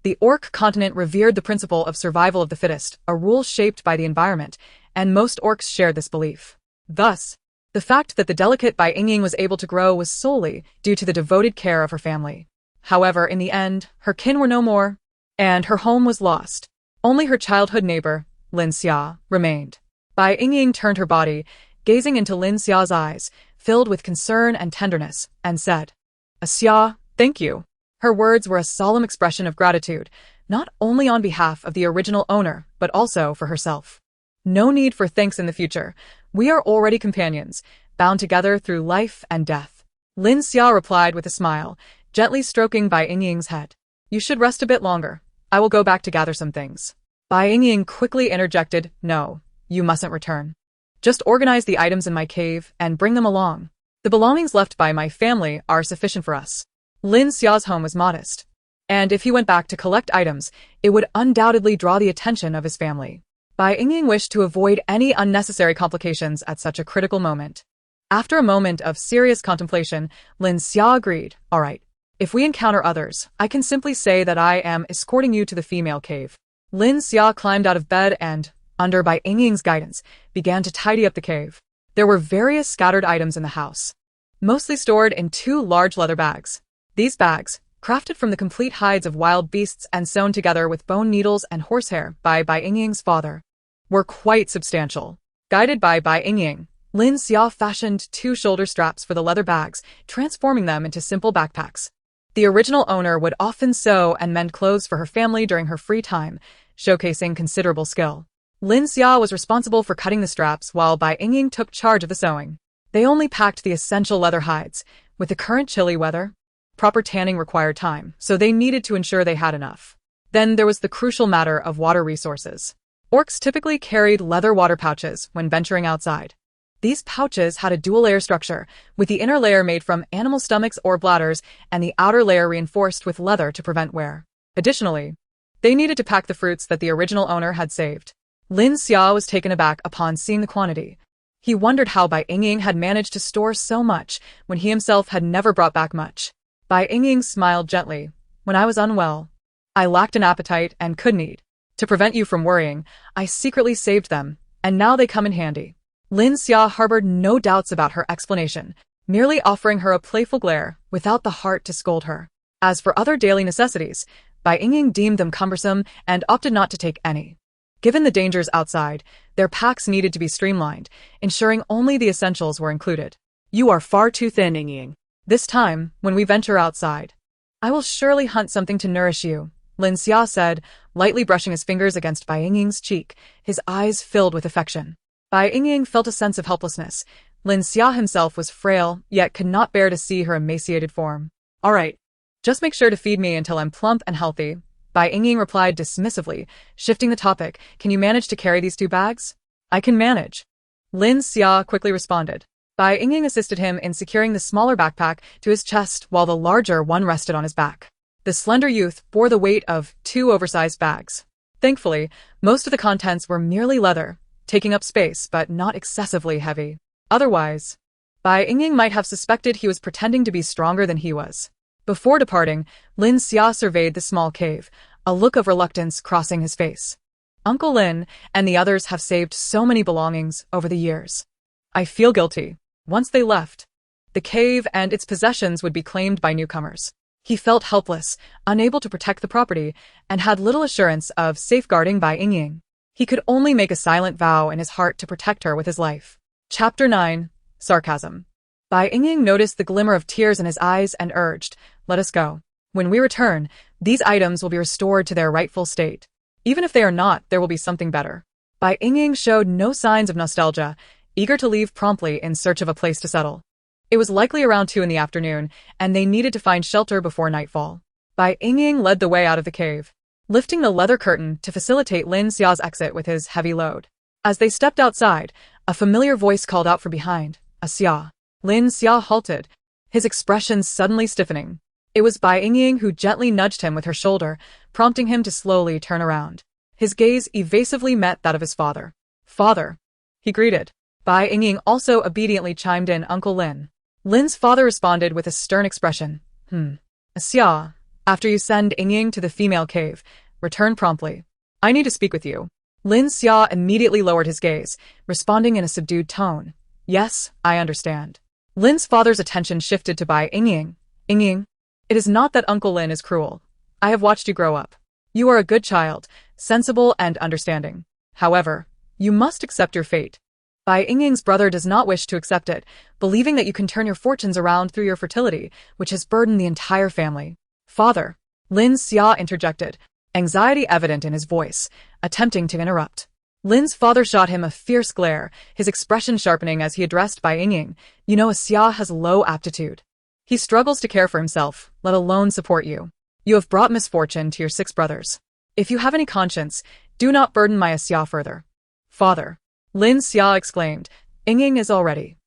The orc continent revered the principle of survival of the fittest, a rule shaped by the environment, and most orcs shared this belief. Thus, the fact that the delicate Bai Yingying was able to grow was solely due to the devoted care of her family. However, in the end, her kin were no more, and her home was lost. Only her childhood neighbor, Lin Xia, remained. Bai Yingying turned her body, gazing into Lin Xia's eyes, filled with concern and tenderness, and said, "Xia, thank you." Her words were a solemn expression of gratitude, not only on behalf of the original owner, but also for herself. No need for thanks in the future. We are already companions, bound together through life and death. Lin Xia replied with a smile, gently stroking Bai Yingying's head. "You should rest a bit longer. I will go back to gather some things." Bai Yingying quickly interjected, "No, you mustn't return. Just organize the items in my cave and bring them along. The belongings left by my family are sufficient for us." Lin Xia's home was modest, and if he went back to collect items, it would undoubtedly draw the attention of his family. Bai Yingying wished to avoid any unnecessary complications at such a critical moment. After a moment of serious contemplation, Lin Xia agreed, "All right. If we encounter others, I can simply say that I am escorting you to the female cave." Lin Xia climbed out of bed and, under Bai Yingying's guidance, began to tidy up the cave. There were various scattered items in the house, mostly stored in 2 large leather bags. These bags, crafted from the complete hides of wild beasts and sewn together with bone needles and horsehair by Bai Yingying's father, were quite substantial. Guided by Bai Yingying, Lin Xia fashioned 2 shoulder straps for the leather bags, transforming them into simple backpacks. The original owner would often sew and mend clothes for her family during her free time, showcasing considerable skill. Lin Xia was responsible for cutting the straps while Bai Yingying took charge of the sewing. They only packed the essential leather hides. With the current chilly weather, proper tanning required time, so they needed to ensure they had enough. Then there was the crucial matter of water resources. Orcs typically carried leather water pouches when venturing outside. These pouches had a dual-layer structure, with the inner layer made from animal stomachs or bladders and the outer layer reinforced with leather to prevent wear. Additionally, they needed to pack the fruits that the original owner had saved. Lin Xia was taken aback upon seeing the quantity. He wondered how Bai Yingying had managed to store so much when he himself had never brought back much. Bai Yingying smiled gently. "When I was unwell, I lacked an appetite and couldn't eat. To prevent you from worrying, I secretly saved them, and now they come in handy." Lin Xia harbored no doubts about her explanation, merely offering her a playful glare, without the heart to scold her. As for other daily necessities, Bai Yingying deemed them cumbersome and opted not to take any. Given the dangers outside, their packs needed to be streamlined, ensuring only the essentials were included. You are far too thin, Yingying. "This time, when we venture outside, I will surely hunt something to nourish you," Lin Xia said, lightly brushing his fingers against Bai Yingying's cheek, his eyes filled with affection. Bai Yingying felt a sense of helplessness. Lin Xia himself was frail, yet could not bear to see her emaciated form. "All right. Just make sure to feed me until I'm plump and healthy," Bai Yingying replied dismissively, shifting the topic. "Can you manage to carry these 2 bags?" "I can manage," Lin Xia quickly responded. Bai Yingying assisted him in securing the smaller backpack to his chest while the larger one rested on his back. The slender youth bore the weight of 2 oversized bags. Thankfully, most of the contents were merely leather, taking up space but not excessively heavy. Otherwise, Bai Yingying might have suspected he was pretending to be stronger than he was. Before departing, Lin Xia surveyed the small cave, a look of reluctance crossing his face. "Uncle Lin and the others have saved so many belongings over the years. I feel guilty." Once they left, the cave and its possessions would be claimed by newcomers. He felt helpless, unable to protect the property, and had little assurance of safeguarding Bai Yingying. He could only make a silent vow in his heart to protect her with his life. Chapter 9. Sarcasm. Bai Yingying noticed the glimmer of tears in his eyes and urged, "Let us go. When we return, these items will be restored to their rightful state. Even if they are not, there will be something better." Bai Yingying showed no signs of nostalgia, eager to leave promptly in search of a place to settle. It was likely around 2 in the afternoon, and they needed to find shelter before nightfall. Bai Yingying led the way out of the cave, lifting the leather curtain to facilitate Lin Xia's exit with his heavy load. As they stepped outside, a familiar voice called out from behind, "Xia." Lin Xia halted, his expression suddenly stiffening. It was Bai Yingying who gently nudged him with her shoulder, prompting him to slowly turn around. His gaze evasively met that of his father. "Father," he greeted. Bai Yingying also obediently chimed in, "Uncle Lin." Lin's father responded with a stern expression. "Xia, after you send Yingying to the female cave, return promptly. I need to speak with you." Lin Xia immediately lowered his gaze, responding in a subdued tone. "Yes, I understand." Lin's father's attention shifted to Bai Yingying. "Yingying, it is not that Uncle Lin is cruel. I have watched you grow up. You are a good child, sensible and understanding. However, you must accept your fate. Bai Yingying's brother does not wish to accept it, believing that you can turn your fortunes around through your fertility, which has burdened the entire family." "Father," Lin Xia interjected, anxiety evident in his voice, attempting to interrupt. Lin's father shot him a fierce glare, his expression sharpening as he addressed Bai Yingying. "You know Xia has low aptitude. He struggles to care for himself, let alone support you. You have brought misfortune to your 6 brothers. If you have any conscience, do not burden my Xia further." "Father," Lin Xia exclaimed, "Yingying is already."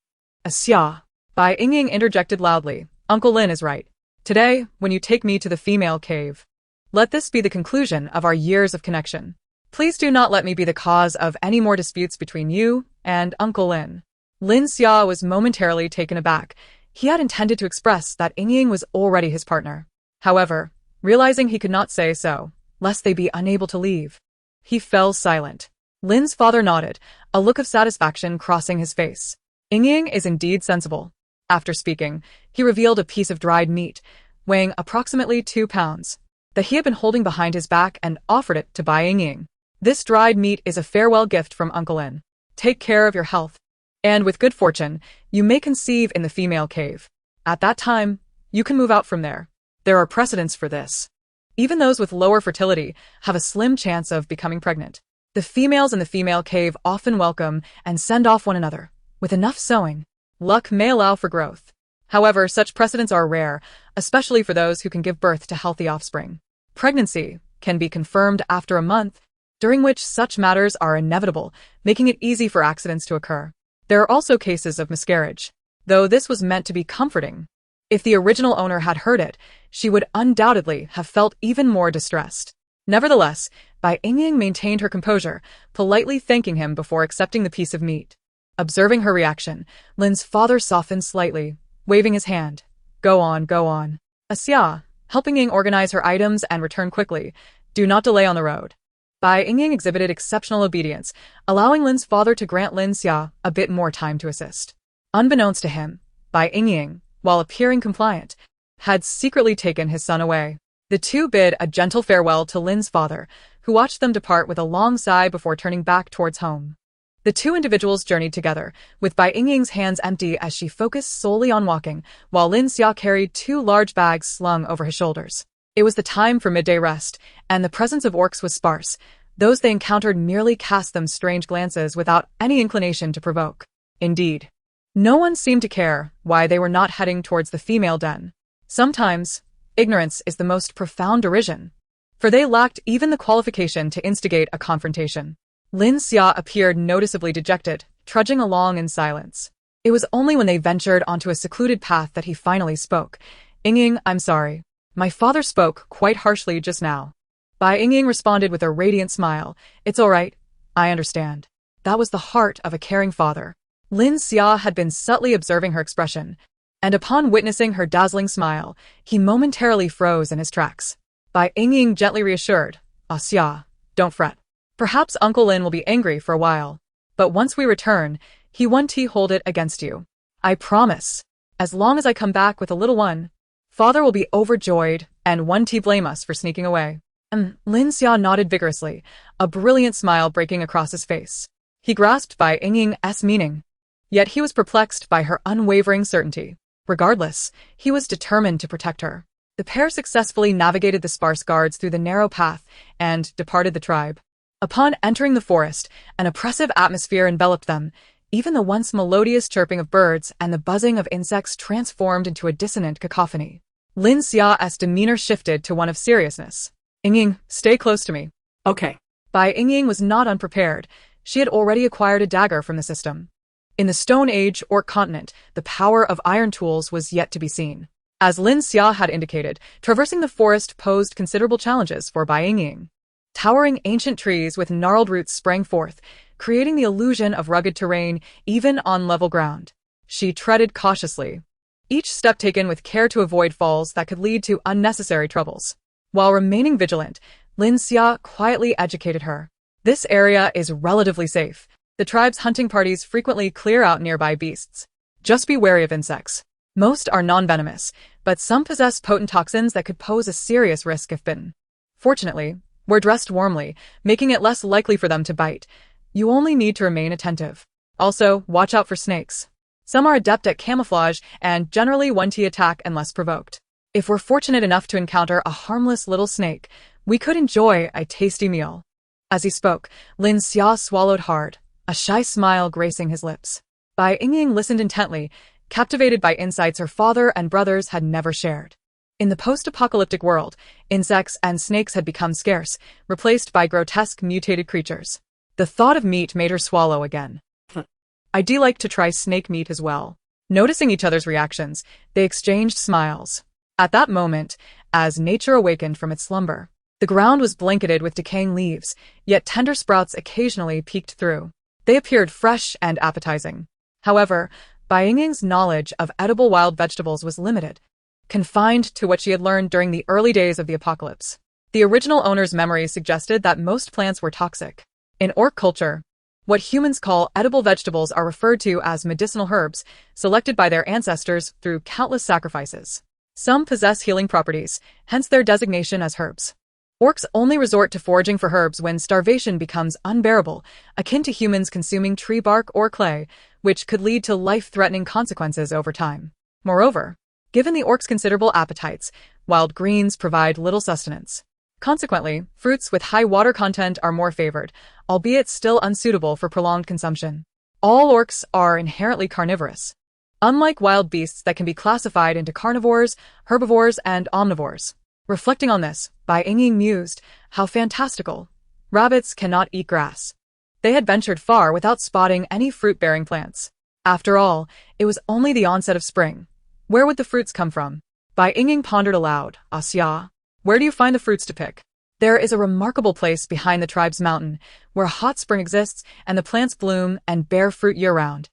"Xia," Bai Yingying interjected loudly, "Uncle Lin is right. Today, when you take me to the female cave, let this be the conclusion of our years of connection. Please do not let me be the cause of any more disputes between you and Uncle Lin." Lin Xia was momentarily taken aback. He had intended to express that Yingying was already his partner. However, realizing he could not say so, lest they be unable to leave, he fell silent. Lin's father nodded, a look of satisfaction crossing his face. Yingying is indeed sensible. After speaking, he revealed a piece of dried meat, weighing approximately 2 pounds, that he had been holding behind his back and offered it to Bai Yingying. "This dried meat is a farewell gift from Uncle Lin. Take care of your health, and with good fortune, you may conceive in the female cave. At that time, you can move out from there. There are precedents for this. Even those with lower fertility have a slim chance of becoming pregnant. The females in the female cave often welcome and send off one another. With enough sowing, luck may allow for growth. However, such precedents are rare, especially for those who can give birth to healthy offspring. Pregnancy can be confirmed after a month, during which such matters are inevitable, making it easy for accidents to occur. There are also cases of miscarriage, though this was meant to be comforting. If the original owner had heard it, she would undoubtedly have felt even more distressed. Nevertheless, Bai Yingying maintained her composure, politely thanking him before accepting the piece of meat. Observing her reaction, Lin's father softened slightly, waving his hand. Go on, go on." Xia, helping Ying organize her items and return quickly. "Do not delay on the road." Bai Yingying exhibited exceptional obedience, allowing Lin's father to grant Lin Xia a bit more time to assist. Unbeknownst to him, Bai Yingying, while appearing compliant, had secretly taken his son away. The two bid a gentle farewell to Lin's father, who watched them depart with a long sigh before turning back towards home. The two individuals journeyed together, with Bai Yingying's hands empty as she focused solely on walking, while Lin Xia carried 2 large bags slung over his shoulders. It was the time for midday rest, and the presence of orcs was sparse. Those they encountered merely cast them strange glances without any inclination to provoke. Indeed, no one seemed to care why they were not heading towards the female den. Sometimes, ignorance is the most profound derision, for they lacked even the qualification to instigate a confrontation. Lin Xia appeared noticeably dejected, trudging along in silence. It was only when they ventured onto a secluded path that he finally spoke. "Yingying, I'm sorry. My father spoke quite harshly just now." Bai Yingying responded with a radiant smile. "It's all right. I understand." That was the heart of a caring father. Lin Xia had been subtly observing her expression, and upon witnessing her dazzling smile, he momentarily froze in his tracks. Bai Yingying gently reassured, Xia, don't fret. Perhaps Uncle Lin will be angry for a while, but once we return, he won't hold it against you. I promise. As long as I come back with a little one, Father will be overjoyed and won't blame us for sneaking away." Lin Xia nodded vigorously, a brilliant smile breaking across his face. He grasped Bai Yingying's meaning, yet he was perplexed by her unwavering certainty. Regardless, he was determined to protect her. The pair successfully navigated the sparse guards through the narrow path and departed the tribe. Upon entering the forest, an oppressive atmosphere enveloped them. Even the once melodious chirping of birds and the buzzing of insects transformed into a dissonant cacophony. Lin Xia's demeanor shifted to one of seriousness. Yingying, stay close to me. Okay. Bai Yingying was not unprepared. She had already acquired a dagger from the system. In the Stone Age Orc continent, the power of iron tools was yet to be seen. As Lin Xia had indicated, traversing the forest posed considerable challenges for Bai Yingying. Towering ancient trees with gnarled roots sprang forth, creating the illusion of rugged terrain even on level ground. She treaded cautiously, each step taken with care to avoid falls that could lead to unnecessary troubles. While remaining vigilant, Lin Xia quietly educated her. This area is relatively safe. The tribe's hunting parties frequently clear out nearby beasts. Just be wary of insects. Most are non-venomous, but some possess potent toxins that could pose a serious risk if bitten. Fortunately, we're dressed warmly, making it less likely for them to bite. You only need to remain attentive. Also, watch out for snakes. Some are adept at camouflage and generally one-t attack unless provoked. If we're fortunate enough to encounter a harmless little snake, we could enjoy a tasty meal. As he spoke, Lin Xia swallowed hard, a shy smile gracing his lips. Bai Yingying listened intently, captivated by insights her father and brothers had never shared. In the post-apocalyptic world, insects and snakes had become scarce, replaced by grotesque mutated creatures. The thought of meat made her swallow again. I'd like to try snake meat as well. Noticing each other's reactions, they exchanged smiles. At that moment, as nature awakened from its slumber, the ground was blanketed with decaying leaves, yet tender sprouts occasionally peeked through. They appeared fresh and appetizing. However, Bai Yingying's knowledge of edible wild vegetables was limited, confined to what she had learned during the early days of the apocalypse. The original owner's memories suggested that most plants were toxic. In Orc culture, what humans call edible vegetables are referred to as medicinal herbs, selected by their ancestors through countless sacrifices. Some possess healing properties, hence their designation as herbs. Orcs only resort to foraging for herbs when starvation becomes unbearable, akin to humans consuming tree bark or clay, which could lead to life-threatening consequences over time. Moreover, given the orcs' considerable appetites, wild greens provide little sustenance. Consequently, fruits with high water content are more favored, albeit still unsuitable for prolonged consumption. All orcs are inherently carnivorous, unlike wild beasts that can be classified into carnivores, herbivores, and omnivores. Reflecting on this, Bai Yingying mused, how fantastical. Rabbits cannot eat grass. They had ventured far without spotting any fruit-bearing plants. After all, it was only the onset of spring. Where would the fruits come from? Bai Yingying pondered aloud. Xia, where do you find the fruits to pick? There is a remarkable place behind the tribe's mountain, where a hot spring exists and the plants bloom and bear fruit year-round.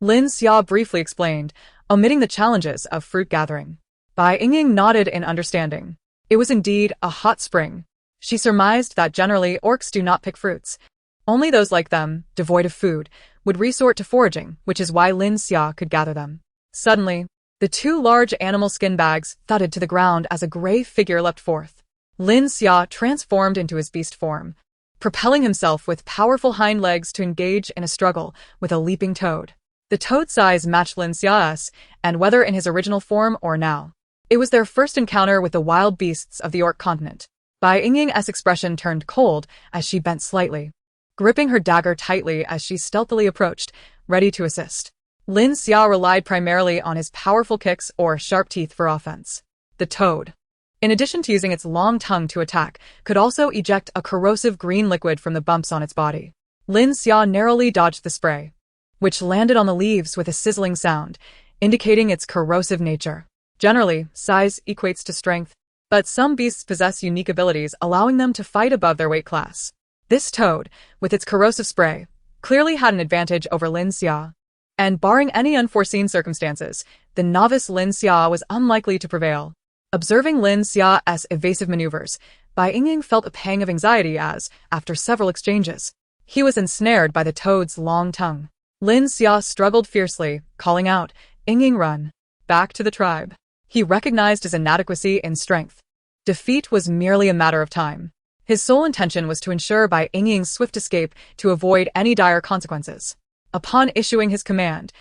Lin Xia briefly explained, omitting the challenges of fruit gathering. Bai Yingying nodded in understanding. It was indeed a hot spring. She surmised that generally orcs do not pick fruits. Only those like them, devoid of food, would resort to foraging, which is why Lin Xia could gather them. Suddenly, the two large animal skin bags thudded to the ground as a gray figure leapt forth. Lin Xia transformed into his beast form, propelling himself with powerful hind legs to engage in a struggle with a leaping toad. The toad size matched Lin Xia's, and whether in his original form or now, it was their first encounter with the wild beasts of the Orc continent. Bai Yingying's expression turned cold as she bent slightly, gripping her dagger tightly as she stealthily approached, ready to assist. Lin Xia relied primarily on his powerful kicks or sharp teeth for offense. The toad, in addition to using its long tongue to attack, could also eject a corrosive green liquid from the bumps on its body. Lin Xia narrowly dodged the spray, which landed on the leaves with a sizzling sound, indicating its corrosive nature. Generally, size equates to strength, but some beasts possess unique abilities allowing them to fight above their weight class. This toad, with its corrosive spray, clearly had an advantage over Lin Xia. And barring any unforeseen circumstances, the novice Lin Xia was unlikely to prevail. Observing Lin Xia's evasive maneuvers, Bai Yingying felt a pang of anxiety as, after several exchanges, he was ensnared by the toad's long tongue. Lin Xia struggled fiercely, calling out, "Yingying, run back to the tribe." He recognized his inadequacy in strength. Defeat was merely a matter of time. His sole intention was to ensure Bai Yingying's swift escape to avoid any dire consequences. Upon issuing his command,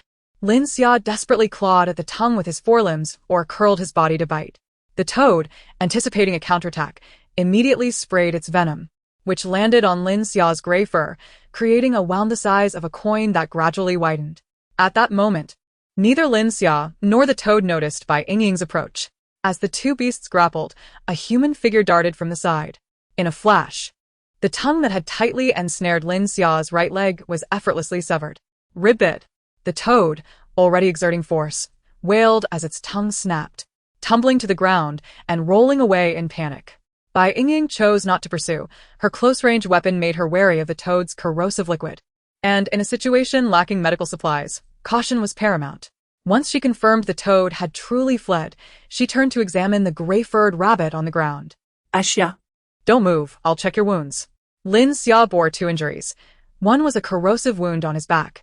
Lin Xia desperately clawed at the tongue with his forelimbs or curled his body to bite. The toad, anticipating a counterattack, immediately sprayed its venom. which landed on Lin Xia's gray fur, creating a wound the size of a coin that gradually widened. At that moment, neither Lin Xia nor the toad noticed Bai Yingying's approach. As the two beasts grappled, a human figure darted from the side. In a flash, the tongue that had tightly ensnared Lin Xia's right leg was effortlessly severed. Ribbit! The toad, already exerting force, wailed as its tongue snapped, tumbling to the ground and rolling away in panic. Bai Yingying chose not to pursue. Her close-range weapon made her wary of the toad's corrosive liquid. And in a situation lacking medical supplies, caution was paramount. Once she confirmed the toad had truly fled, she turned to examine the gray-furred rabbit on the ground. Asha. Don't move, I'll check your wounds. Lin Xia bore two injuries. One was a corrosive wound on his back,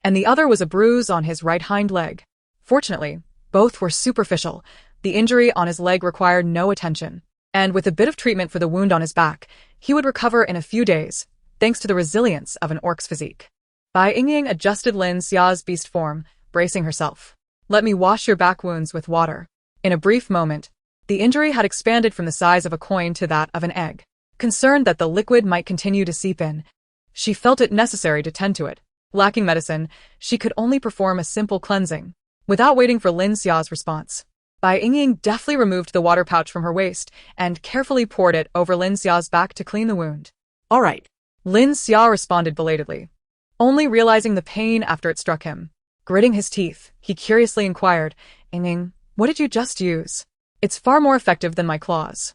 and the other was a bruise on his right hind leg. Fortunately, both were superficial. The injury on his leg required no attention, and with a bit of treatment for the wound on his back, he would recover in a few days, thanks to the resilience of an orc's physique. Bai Yingying adjusted Lin Xia's beast form, bracing herself. Let me wash your back wounds with water. In a brief moment, the injury had expanded from the size of a coin to that of an egg. Concerned that the liquid might continue to seep in, she felt it necessary to tend to it. Lacking medicine, she could only perform a simple cleansing. Without waiting for Lin Xia's response, Bai Yingying deftly removed the water pouch from her waist and carefully poured it over Lin Xia's back to clean the wound. All right. Lin Xia responded belatedly, only realizing the pain after it struck him. Gritting his teeth, he curiously inquired, Yingying, what did you just use? It's far more effective than my claws.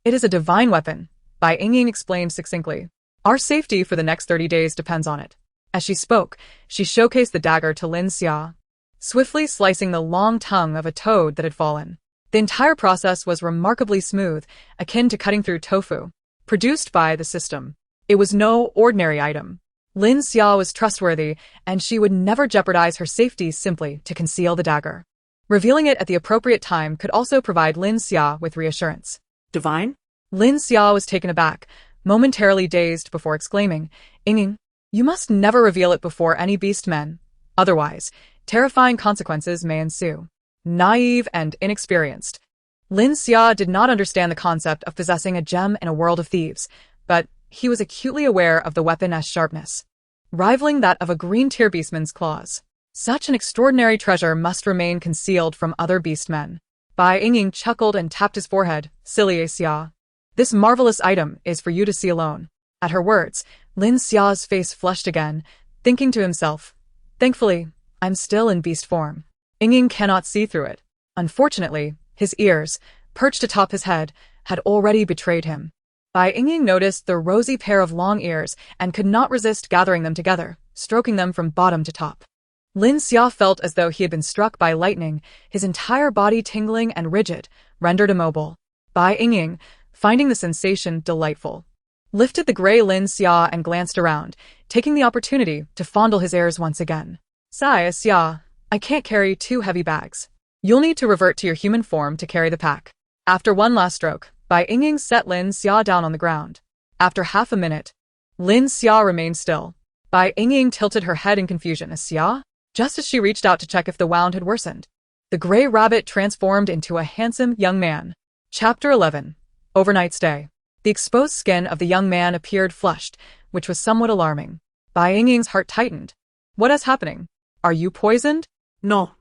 It is a divine weapon, Bai Yingying explained succinctly. Our safety for the next 30 days depends on it. As she spoke, she showcased the dagger to Lin Xia, swiftly slicing the long tongue of a toad that had fallen. The entire process was remarkably smooth, akin to cutting through tofu, produced by the system. It was no ordinary item. Lin Xia was trustworthy, and she would never jeopardize her safety simply to conceal the dagger. Revealing it at the appropriate time could also provide Lin Xia with reassurance. Divine? Lin Xia was taken aback, momentarily dazed before exclaiming, Yingying, you must never reveal it before any beastmen. Otherwise, terrifying consequences may ensue. Naive and inexperienced, Lin Xia did not understand the concept of possessing a gem in a world of thieves, but he was acutely aware of the weapon's sharpness, rivaling that of a green-tier beastman's claws. Such an extraordinary treasure must remain concealed from other beastmen. Bai Yingying chuckled and tapped his forehead. Silly Xia. This marvelous item is for you to see alone. At her words, Lin Xia's face flushed again, thinking to himself, thankfully, I'm still in beast form. Yingying cannot see through it. Unfortunately, his ears, perched atop his head, had already betrayed him. Bai Yingying noticed the rosy pair of long ears and could not resist gathering them together, stroking them from bottom to top. Lin Xia felt as though he had been struck by lightning, his entire body tingling and rigid, rendered immobile. Bai Yingying, finding the sensation delightful, lifted the gray Lin Xia and glanced around, taking the opportunity to fondle his ears once again. Sigh, Xia, I can't carry 2 heavy bags. You'll need to revert to your human form to carry the pack. After one last stroke, Bai Yingying set Lin Xia down on the ground. After half a minute, Lin Xia remained still. Bai Yingying tilted her head in confusion. Xia? Just as she reached out to check if the wound had worsened, the gray rabbit transformed into a handsome young man. Chapter 11. Overnight Stay. The exposed skin of the young man appeared flushed, which was somewhat alarming. Bai Yingying's heart tightened. What is happening? Are you poisoned? No.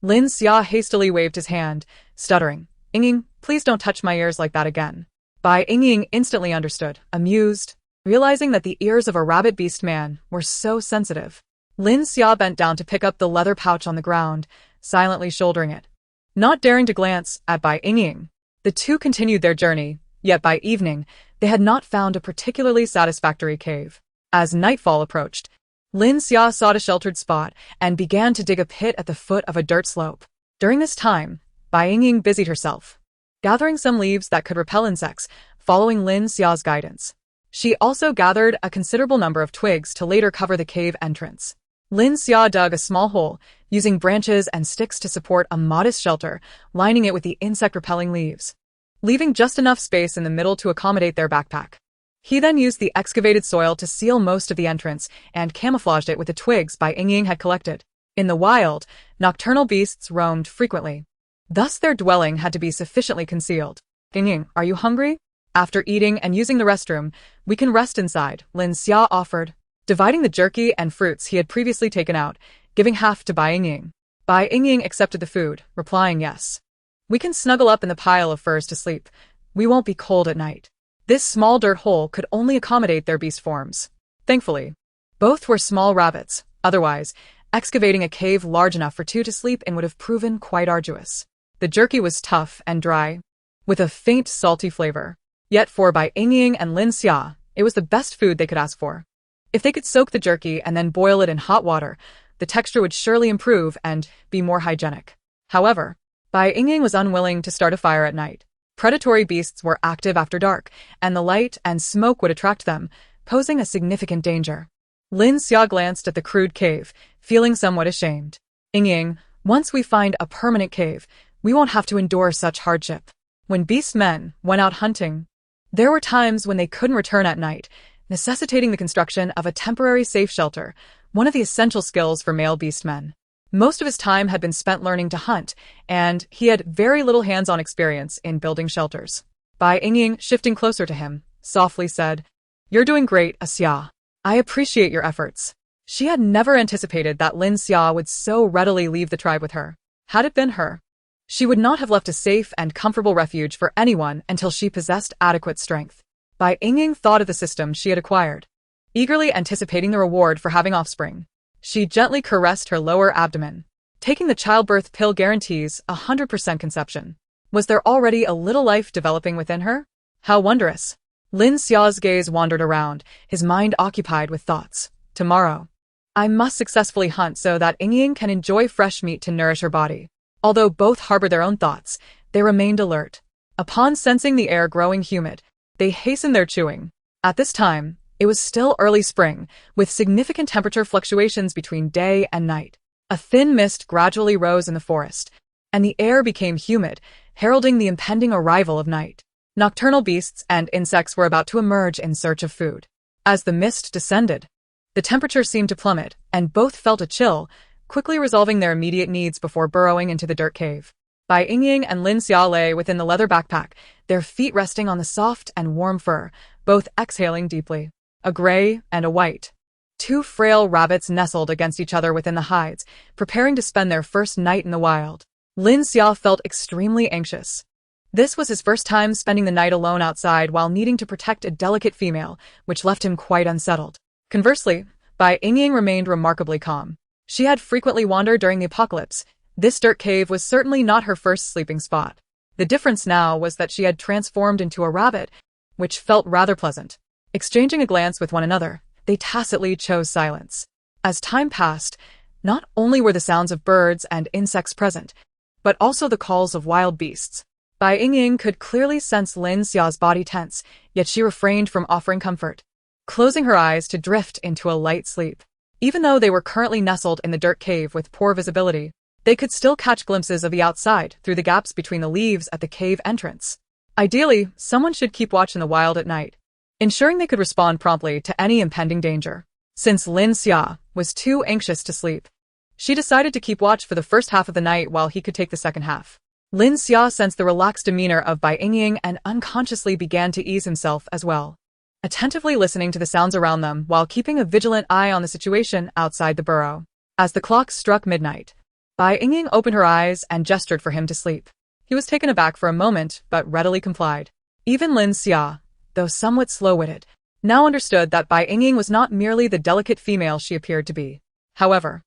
Lin Xia hastily waved his hand, stuttering. Yingying, please don't touch my ears like that again. Bai Yingying instantly understood, amused, realizing that the ears of a rabbit beast man were so sensitive. Lin Xia bent down to pick up the leather pouch on the ground, silently shouldering it. Not daring to glance at Bai Yingying, the two continued their journey, yet by evening, they had not found a particularly satisfactory cave. As nightfall approached, Lin Xia sought a sheltered spot and began to dig a pit at the foot of a dirt slope. During this time, Bai Yingying busied herself, gathering some leaves that could repel insects, following Lin Xia's guidance. She also gathered a considerable number of twigs to later cover the cave entrance. Lin Xia dug a small hole, using branches and sticks to support a modest shelter, lining it with the insect-repelling leaves, leaving just enough space in the middle to accommodate their backpack. He then used the excavated soil to seal most of the entrance and camouflaged it with the twigs Bai Yingying had collected. In the wild, nocturnal beasts roamed frequently. Thus their dwelling had to be sufficiently concealed. Yingying, are you hungry? After eating and using the restroom, we can rest inside, Lin Xia offered, dividing the jerky and fruits he had previously taken out, giving half to Bai Yingying. Bai Yingying accepted the food, replying yes. We can snuggle up in the pile of furs to sleep. We won't be cold at night. This small dirt hole could only accommodate their beast forms. Thankfully, both were small rabbits. Otherwise, excavating a cave large enough for two to sleep in would have proven quite arduous. The jerky was tough and dry, with a faint salty flavor. Yet for Bai Yingying and Lin Xia, it was the best food they could ask for. If they could soak the jerky and then boil it in hot water, the texture would surely improve and be more hygienic. However, Bai Yingying was unwilling to start a fire at night. Predatory beasts were active after dark, and the light and smoke would attract them, posing a significant danger. Lin Xia glanced at the crude cave, feeling somewhat ashamed. Yingying, once we find a permanent cave, we won't have to endure such hardship. When beastmen went out hunting, there were times when they couldn't return at night, necessitating the construction of a temporary safe shelter, one of the essential skills for male beastmen. Most of his time had been spent learning to hunt, and he had very little hands-on experience in building shelters. Bai Yingying, shifting closer to him, softly said, "You're doing great, Xia. I appreciate your efforts." She had never anticipated that Lin Xia would so readily leave the tribe with her. Had it been her, she would not have left a safe and comfortable refuge for anyone until she possessed adequate strength. Bai Yingying thought of the system she had acquired. Eagerly anticipating the reward for having offspring, she gently caressed her lower abdomen. Taking the childbirth pill guarantees 100% conception. Was there already a little life developing within her? How wondrous. Lin Xia's gaze wandered around, his mind occupied with thoughts. Tomorrow, I must successfully hunt so that Yingying can enjoy fresh meat to nourish her body. Although both harbored their own thoughts, they remained alert. Upon sensing the air growing humid, they hastened their chewing. At this time, it was still early spring, with significant temperature fluctuations between day and night. A thin mist gradually rose in the forest, and the air became humid, heralding the impending arrival of night. Nocturnal beasts and insects were about to emerge in search of food. As the mist descended, the temperature seemed to plummet, and both felt a chill, quickly resolving their immediate needs before burrowing into the dirt cave. Bai Yingying and Lin Xia lay within the leather backpack, their feet resting on the soft and warm fur, both exhaling deeply. A gray and a white. Two frail rabbits nestled against each other within the hides, preparing to spend their first night in the wild. Lin Xia felt extremely anxious. This was his first time spending the night alone outside while needing to protect a delicate female, which left him quite unsettled. Conversely, Bai Yingying remained remarkably calm. She had frequently wandered during the apocalypse. This dirt cave was certainly not her first sleeping spot. The difference now was that she had transformed into a rabbit, which felt rather pleasant. Exchanging a glance with one another, they tacitly chose silence. As time passed, not only were the sounds of birds and insects present, but also the calls of wild beasts. Bai Yingying could clearly sense Lin Xia's body tense, yet she refrained from offering comfort, closing her eyes to drift into a light sleep. Even though they were currently nestled in the dirt cave with poor visibility, they could still catch glimpses of the outside through the gaps between the leaves at the cave entrance. Ideally, someone should keep watch in the wild at night, ensuring they could respond promptly to any impending danger. Since Lin Xia was too anxious to sleep, she decided to keep watch for the first half of the night while he could take the second half. Lin Xia sensed the relaxed demeanor of Bai Yingying and unconsciously began to ease himself as well, attentively listening to the sounds around them while keeping a vigilant eye on the situation outside the burrow. As the clock struck midnight, Bai Yingying opened her eyes and gestured for him to sleep. He was taken aback for a moment, but readily complied. Even Lin Xia, though somewhat slow-witted, now understood that Bai Yingying was not merely the delicate female she appeared to be. However,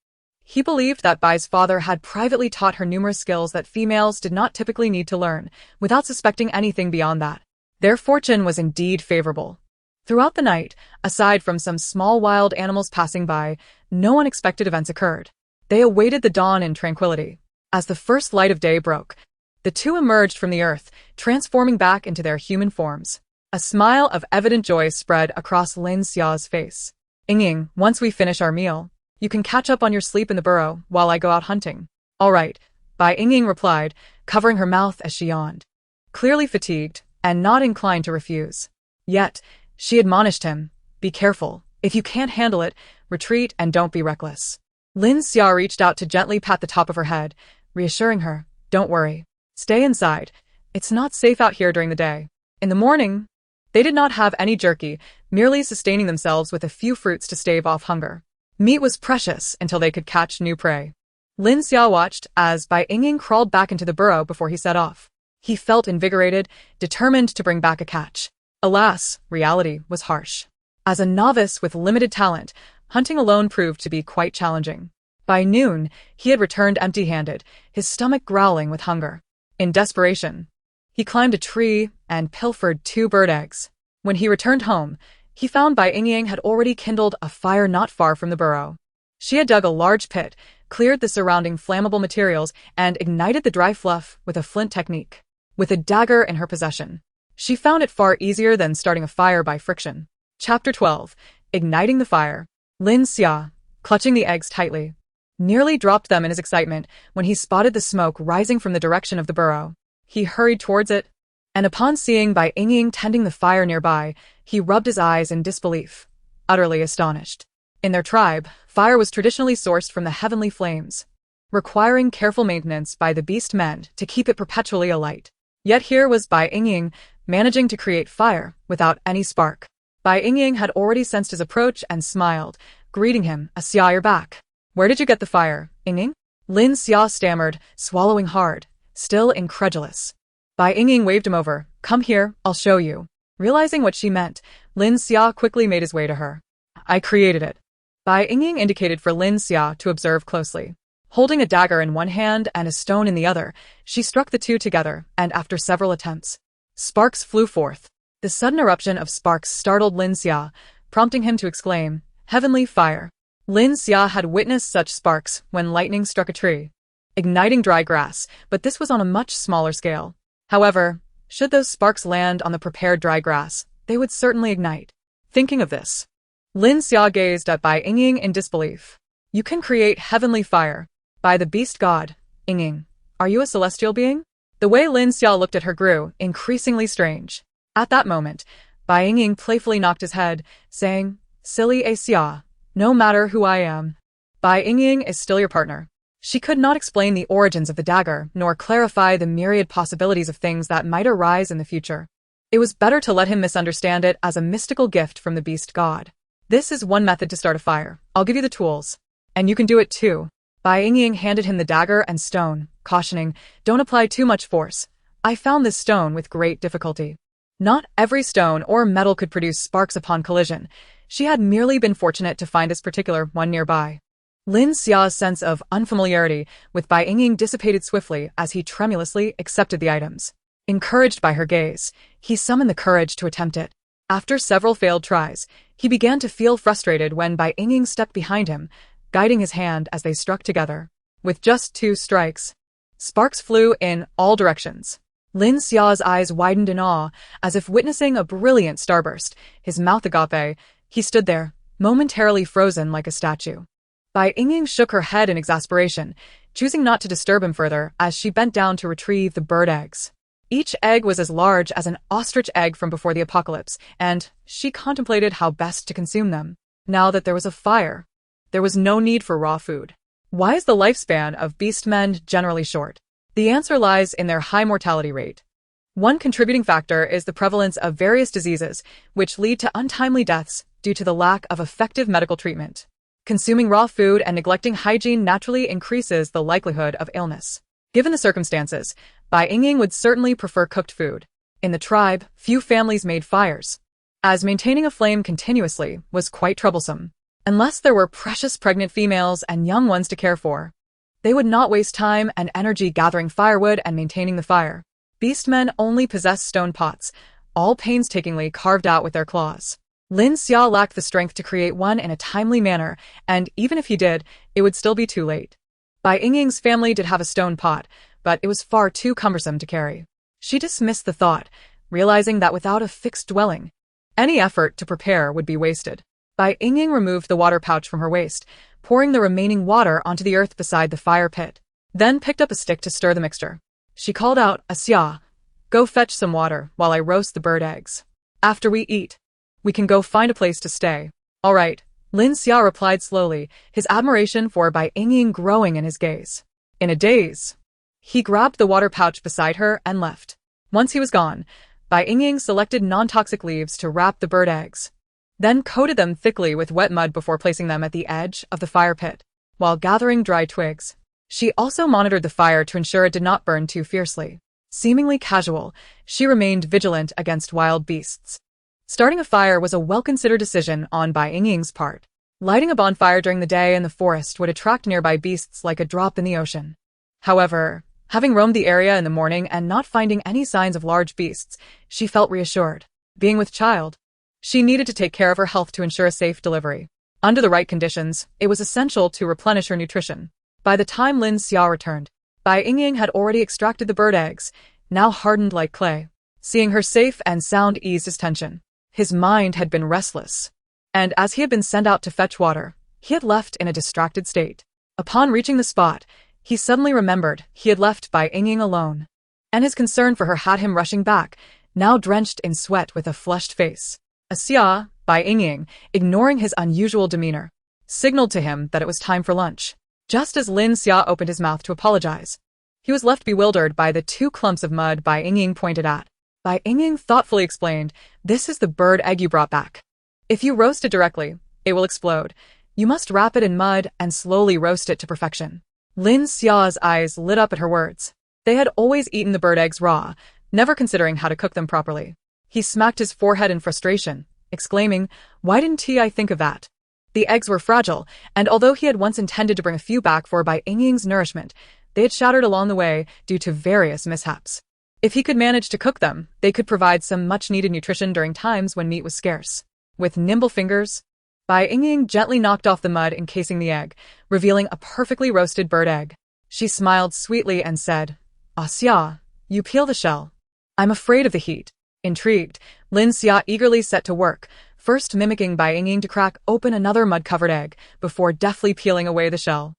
he believed that Bai's father had privately taught her numerous skills that females did not typically need to learn, without suspecting anything beyond that. Their fortune was indeed favorable. Throughout the night, aside from some small wild animals passing by, no unexpected events occurred. They awaited the dawn in tranquility. As the first light of day broke, the two emerged from the earth, transforming back into their human forms. A smile of evident joy spread across Lin Xia's face. "Yingying, once we finish our meal, you can catch up on your sleep in the burrow while I go out hunting." "All right," Bai Yingying replied, covering her mouth as she yawned. Clearly fatigued, and not inclined to refuse. Yet, she admonished him, "Be careful. If you can't handle it, retreat and don't be reckless." Lin Xia reached out to gently pat the top of her head, reassuring her, "Don't worry. Stay inside. It's not safe out here during the day. In the morning, They did not have any jerky, merely sustaining themselves with a few fruits to stave off hunger. Meat was precious until they could catch new prey. Lin Xia watched as Bai Yingying crawled back into the burrow before he set off. He felt invigorated, determined to bring back a catch. Alas, reality was harsh. As a novice with limited talent, hunting alone proved to be quite challenging. By noon, he had returned empty-handed, his stomach growling with hunger. In desperation, he climbed a tree and pilfered 2 bird eggs. When he returned home, he found Bai Yingying had already kindled a fire not far from the burrow. She had dug a large pit, cleared the surrounding flammable materials, and ignited the dry fluff with a flint technique. With a dagger in her possession, she found it far easier than starting a fire by friction. Chapter 12. Igniting the Fire. Lin Xia, clutching the eggs tightly, nearly dropped them in his excitement when he spotted the smoke rising from the direction of the burrow. He hurried towards it, and upon seeing Bai Yingying tending the fire nearby, he rubbed his eyes in disbelief, utterly astonished. In their tribe, fire was traditionally sourced from the heavenly flames, requiring careful maintenance by the beastmen to keep it perpetually alight. Yet here was Bai Yingying managing to create fire without any spark. Bai Yingying had already sensed his approach and smiled, greeting him, "Xia, you're back. Where did you get the fire, Yingying?" Lin Xia stammered, swallowing hard, still incredulous. Bai Yingying waved him over. "Come here, I'll show you." Realizing what she meant, Lin Xia quickly made his way to her. "I created it." Bai Yingying indicated for Lin Xia to observe closely. Holding a dagger in one hand and a stone in the other, she struck the two together, and after several attempts, sparks flew forth. The sudden eruption of sparks startled Lin Xia, prompting him to exclaim, "Heavenly fire." Lin Xia had witnessed such sparks when lightning struck a tree, igniting dry grass, but this was on a much smaller scale. However, should those sparks land on the prepared dry grass, they would certainly ignite. Thinking of this, Lin Xia gazed at Bai Yingying in disbelief. "You can create heavenly fire. By the beast god, Yingying, are you a celestial being?" The way Lin Xia looked at her grew increasingly strange. At that moment, Bai Yingying playfully knocked his head, saying, "Silly Xia, no matter who I am, Bai Yingying is still your partner." She could not explain the origins of the dagger, nor clarify the myriad possibilities of things that might arise in the future. It was better to let him misunderstand it as a mystical gift from the beast god. "This is one method to start a fire. I'll give you the tools. And you can do it too." Bai Yingying handed him the dagger and stone, cautioning, "Don't apply too much force. I found this stone with great difficulty." Not every stone or metal could produce sparks upon collision. She had merely been fortunate to find this particular one nearby. Lin Xia's sense of unfamiliarity with Bai Yingying dissipated swiftly as he tremulously accepted the items. Encouraged by her gaze, he summoned the courage to attempt it. After several failed tries, he began to feel frustrated when Bai Yingying stepped behind him, guiding his hand as they struck together. With just 2 strikes, sparks flew in all directions. Lin Xia's eyes widened in awe, as if witnessing a brilliant starburst. His mouth agape, he stood there, momentarily frozen like a statue. Bai Yingying shook her head in exasperation, choosing not to disturb him further as she bent down to retrieve the bird eggs. Each egg was as large as an ostrich egg from before the apocalypse, and she contemplated how best to consume them. Now that there was a fire, there was no need for raw food. Why is the lifespan of beastmen generally short? The answer lies in their high mortality rate. One contributing factor is the prevalence of various diseases, which lead to untimely deaths due to the lack of effective medical treatment. Consuming raw food and neglecting hygiene naturally increases the likelihood of illness. Given the circumstances, Bai Yingying would certainly prefer cooked food. In the tribe, few families made fires, as maintaining a flame continuously was quite troublesome. Unless there were precious pregnant females and young ones to care for, they would not waste time and energy gathering firewood and maintaining the fire. Beastmen only possessed stone pots, all painstakingly carved out with their claws. Lin Xia lacked the strength to create one in a timely manner, and even if he did, it would still be too late. Bai Yingying's family did have a stone pot, but it was far too cumbersome to carry. She dismissed the thought, realizing that without a fixed dwelling, any effort to prepare would be wasted. Bai Yingying removed the water pouch from her waist, pouring the remaining water onto the earth beside the fire pit, then picked up a stick to stir the mixture. She called out, "Xia, go fetch some water while I roast the bird eggs. After we eat, we can go find a place to stay." "All right," Lin Xia replied slowly, his admiration for Bai Yingying growing in his gaze. In a daze, he grabbed the water pouch beside her and left. Once he was gone, Bai Yingying selected non-toxic leaves to wrap the bird eggs, then coated them thickly with wet mud before placing them at the edge of the fire pit. While gathering dry twigs, she also monitored the fire to ensure it did not burn too fiercely. Seemingly casual, she remained vigilant against wild beasts. Starting a fire was a well-considered decision on Bai Yingying's part. Lighting a bonfire during the day in the forest would attract nearby beasts like a drop in the ocean. However, having roamed the area in the morning and not finding any signs of large beasts, she felt reassured. Being with child, she needed to take care of her health to ensure a safe delivery. Under the right conditions, it was essential to replenish her nutrition. By the time Lin Xia returned, Bai Yingying had already extracted the bird eggs, now hardened like clay. Seeing her safe and sound eased his tension. His mind had been restless, and as he had been sent out to fetch water, he had left in a distracted state. Upon reaching the spot, he suddenly remembered he had left Bai Yingying alone, and his concern for her had him rushing back, now drenched in sweat with a flushed face. Xia, Bai Yingying, ignoring his unusual demeanor, signaled to him that it was time for lunch. Just as Lin Xia opened his mouth to apologize, he was left bewildered by the 2 clumps of mud Bai Yingying pointed at. Bai Yingying thoughtfully explained, "This is the bird egg you brought back. If you roast it directly, it will explode. You must wrap it in mud and slowly roast it to perfection." Lin Xia's eyes lit up at her words. They had always eaten the bird eggs raw, never considering how to cook them properly. He smacked his forehead in frustration, exclaiming, "Why didn't I think of that?" The eggs were fragile, and although he had once intended to bring a few back for Bai Yingying's nourishment, they had shattered along the way due to various mishaps. If he could manage to cook them, they could provide some much-needed nutrition during times when meat was scarce. With nimble fingers, Bai Yingying gently knocked off the mud encasing the egg, revealing a perfectly roasted bird egg. She smiled sweetly and said, "Xia, you peel the shell." "I'm afraid of the heat." Intrigued, Lin Xia eagerly set to work, first mimicking Bai Yingying to crack open another mud-covered egg, before deftly peeling away the shell.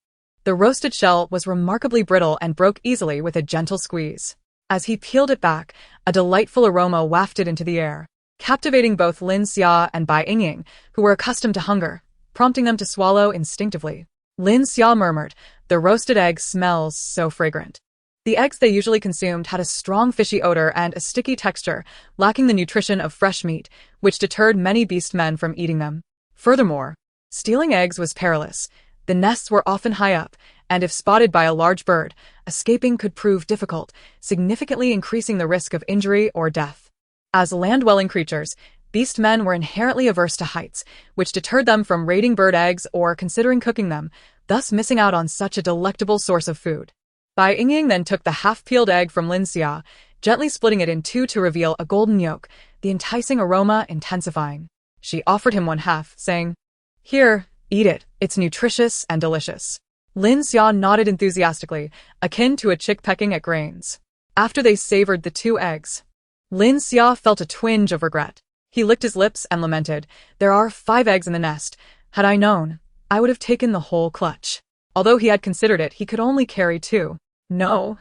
The roasted shell was remarkably brittle and broke easily with a gentle squeeze. As he peeled it back, a delightful aroma wafted into the air, captivating both Lin Xia and Bai Yingying, who were accustomed to hunger, prompting them to swallow instinctively. Lin Xia murmured, "The roasted egg smells so fragrant." The eggs they usually consumed had a strong fishy odor and a sticky texture, lacking the nutrition of fresh meat, which deterred many beastmen from eating them. Furthermore, stealing eggs was perilous. The nests were often high up, and if spotted by a large bird, escaping could prove difficult, significantly increasing the risk of injury or death. As land-dwelling creatures, beastmen were inherently averse to heights, which deterred them from raiding bird eggs or considering cooking them, thus missing out on such a delectable source of food. Bai Yingying then took the half-peeled egg from Lin Xia, gently splitting it in 2 to reveal a golden yolk, the enticing aroma intensifying. She offered him one half, saying, "Here, eat it, it's nutritious and delicious." Lin Xia nodded enthusiastically, akin to a chick pecking at grains. After they savored the 2 eggs, Lin Xia felt a twinge of regret. He licked his lips and lamented, "There are 5 eggs in the nest. Had I known, I would have taken the whole clutch." Although he had considered it, he could only carry 2. "No."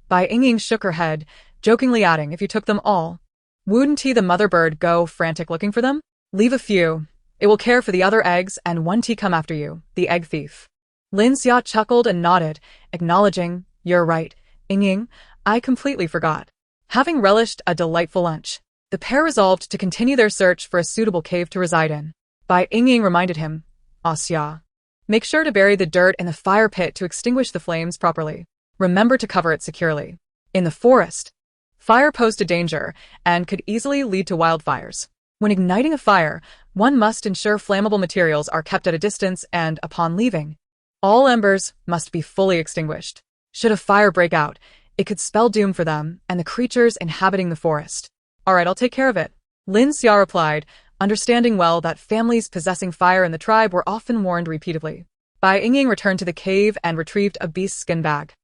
Bai Yingying shook her head, jokingly adding, "If you took them all, wouldn't the mother bird go frantic looking for them? Leave a few. It will care for the other eggs and one come after you, the egg thief." Lin Xia chuckled and nodded, acknowledging, "You're right, Yingying, I completely forgot." Having relished a delightful lunch, the pair resolved to continue their search for a suitable cave to reside in. Bai Yingying reminded him, "Xia, make sure to bury the dirt in the fire pit to extinguish the flames properly. Remember to cover it securely. In the forest, fire posed a danger and could easily lead to wildfires. When igniting a fire, one must ensure flammable materials are kept at a distance and, upon leaving, all embers must be fully extinguished. Should a fire break out, it could spell doom for them and the creatures inhabiting the forest." "All right, I'll take care of it," Lin Xia replied, understanding well that families possessing fire in the tribe were often warned repeatedly. Bai Yingying returned to the cave and retrieved a beast skin bag.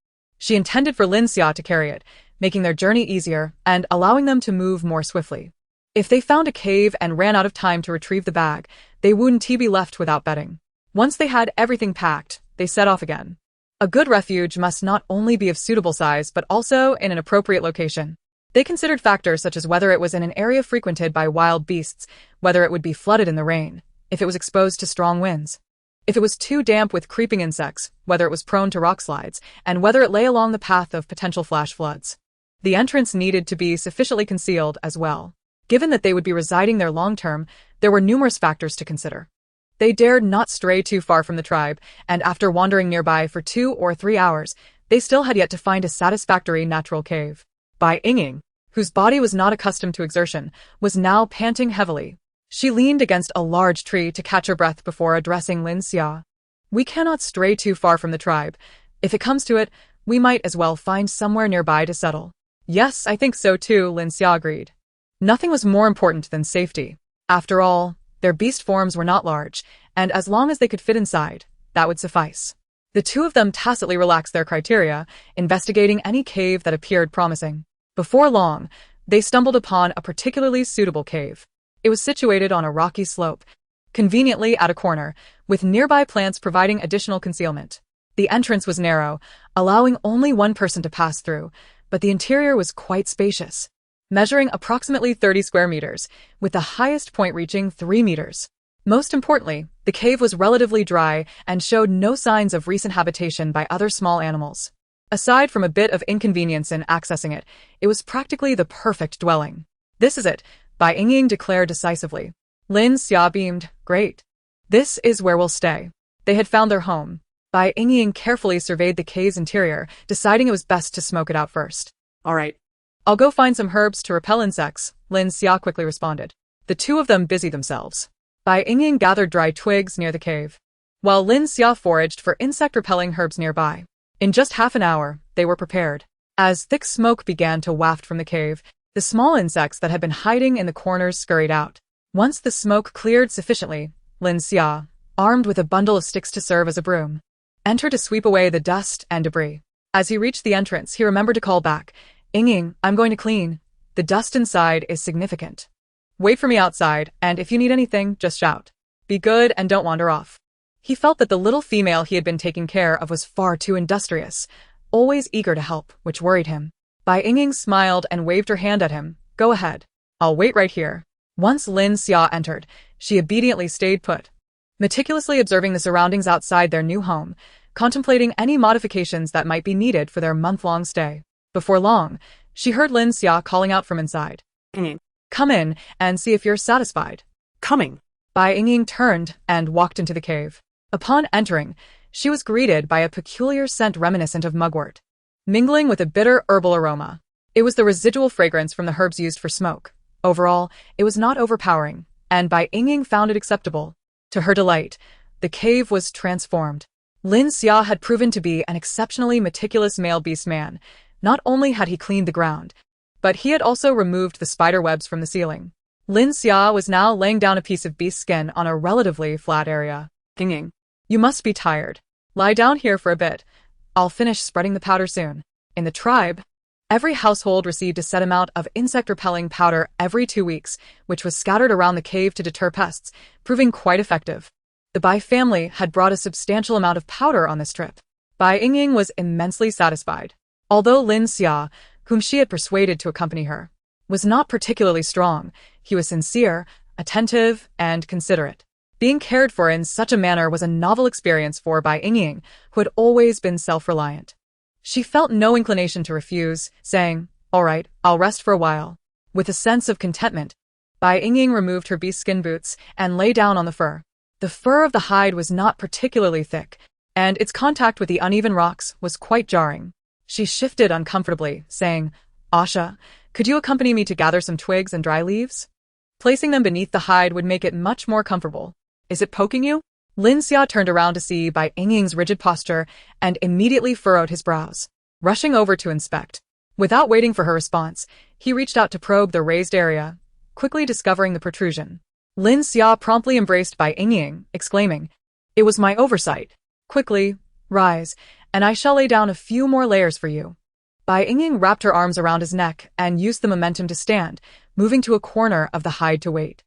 She intended for Lin Xia to carry it, making their journey easier and allowing them to move more swiftly. If they found a cave and ran out of time to retrieve the bag, they wouldn't be left without bedding. Once they had everything packed, they set off again. A good refuge must not only be of suitable size but also in an appropriate location. They considered factors such as whether it was in an area frequented by wild beasts, whether it would be flooded in the rain, if it was exposed to strong winds, if it was too damp with creeping insects, whether it was prone to rock slides, and whether it lay along the path of potential flash floods. The entrance needed to be sufficiently concealed as well. Given that they would be residing there long-term, there were numerous factors to consider. They dared not stray too far from the tribe, and after wandering nearby for 2 or 3 hours, they still had yet to find a satisfactory natural cave. Bai Yingying, whose body was not accustomed to exertion, was now panting heavily. She leaned against a large tree to catch her breath before addressing Lin Xia. We cannot stray too far from the tribe. If it comes to it, we might as well find somewhere nearby to settle. Yes, I think so too, Lin Xia agreed. Nothing was more important than safety. After all, their beast forms were not large, and as long as they could fit inside, that would suffice. The two of them tacitly relaxed their criteria, investigating any cave that appeared promising. Before long, they stumbled upon a particularly suitable cave. It was situated on a rocky slope, conveniently at a corner, with nearby plants providing additional concealment. The entrance was narrow, allowing only one person to pass through, but the interior was quite spacious, measuring approximately 30 square meters, with the highest point reaching 3 meters. Most importantly, the cave was relatively dry and showed no signs of recent habitation by other small animals. Aside from a bit of inconvenience in accessing it, it was practically the perfect dwelling. This is it, Bai Yingying declared decisively. Lin Xia beamed. Great. This is where we'll stay. They had found their home. Bai Yingying carefully surveyed the cave's interior, deciding it was best to smoke it out first. All right. I'll go find some herbs to repel insects, Lin Xia quickly responded. The two of them busied themselves. Bai Yingying gathered dry twigs near the cave, while Lin Xia foraged for insect-repelling herbs nearby. In just half an hour, they were prepared. As thick smoke began to waft from the cave, the small insects that had been hiding in the corners scurried out. Once the smoke cleared sufficiently, Lin Xia, armed with a bundle of sticks to serve as a broom, entered to sweep away the dust and debris. As he reached the entrance, he remembered to call back, Yingying, I'm going to clean. The dust inside is significant. Wait for me outside, and if you need anything, just shout. Be good and don't wander off. He felt that the little female he had been taking care of was far too industrious, always eager to help, which worried him. Bai Yingying smiled and waved her hand at him. Go ahead. I'll wait right here. Once Lin Xia entered, she obediently stayed put, meticulously observing the surroundings outside their new home, contemplating any modifications that might be needed for their month-long stay. Before long, she heard Lin Xia calling out from inside. Come in and see if you're satisfied. Coming. Bai Yingying turned and walked into the cave. Upon entering, she was greeted by a peculiar scent reminiscent of mugwort, mingling with a bitter herbal aroma. It was the residual fragrance from the herbs used for smoke. Overall, it was not overpowering, and Bai Yingying found it acceptable. To her delight, the cave was transformed. Lin Xia had proven to be an exceptionally meticulous male beastman. Not only had he cleaned the ground, but he had also removed the spider webs from the ceiling. Lin Xia was now laying down a piece of beast skin on a relatively flat area. Yingying, you must be tired. Lie down here for a bit. I'll finish spreading the powder soon. In the tribe, every household received a set amount of insect-repelling powder every 2 weeks, which was scattered around the cave to deter pests, proving quite effective. The Bai family had brought a substantial amount of powder on this trip. Bai Yingying was immensely satisfied. Although Lin Xia, whom she had persuaded to accompany her, was not particularly strong, he was sincere, attentive, and considerate. Being cared for in such a manner was a novel experience for Bai Yingying, who had always been self-reliant. She felt no inclination to refuse, saying, All right, I'll rest for a while. With a sense of contentment, Bai Yingying removed her beast skin boots and lay down on the fur. The fur of the hide was not particularly thick, and its contact with the uneven rocks was quite jarring. She shifted uncomfortably, saying, Asha, could you accompany me to gather some twigs and dry leaves? Placing them beneath the hide would make it much more comfortable. Is it poking you? Lin Xia turned around to see Bai Yingying's rigid posture and immediately furrowed his brows, rushing over to inspect. Without waiting for her response, he reached out to probe the raised area, quickly discovering the protrusion. Lin Xia promptly embraced Bai Yingying, exclaiming, It was my oversight. Quickly, rise, and I shall lay down a few more layers for you. Bai Yingying wrapped her arms around his neck and used the momentum to stand, moving to a corner of the hide to wait.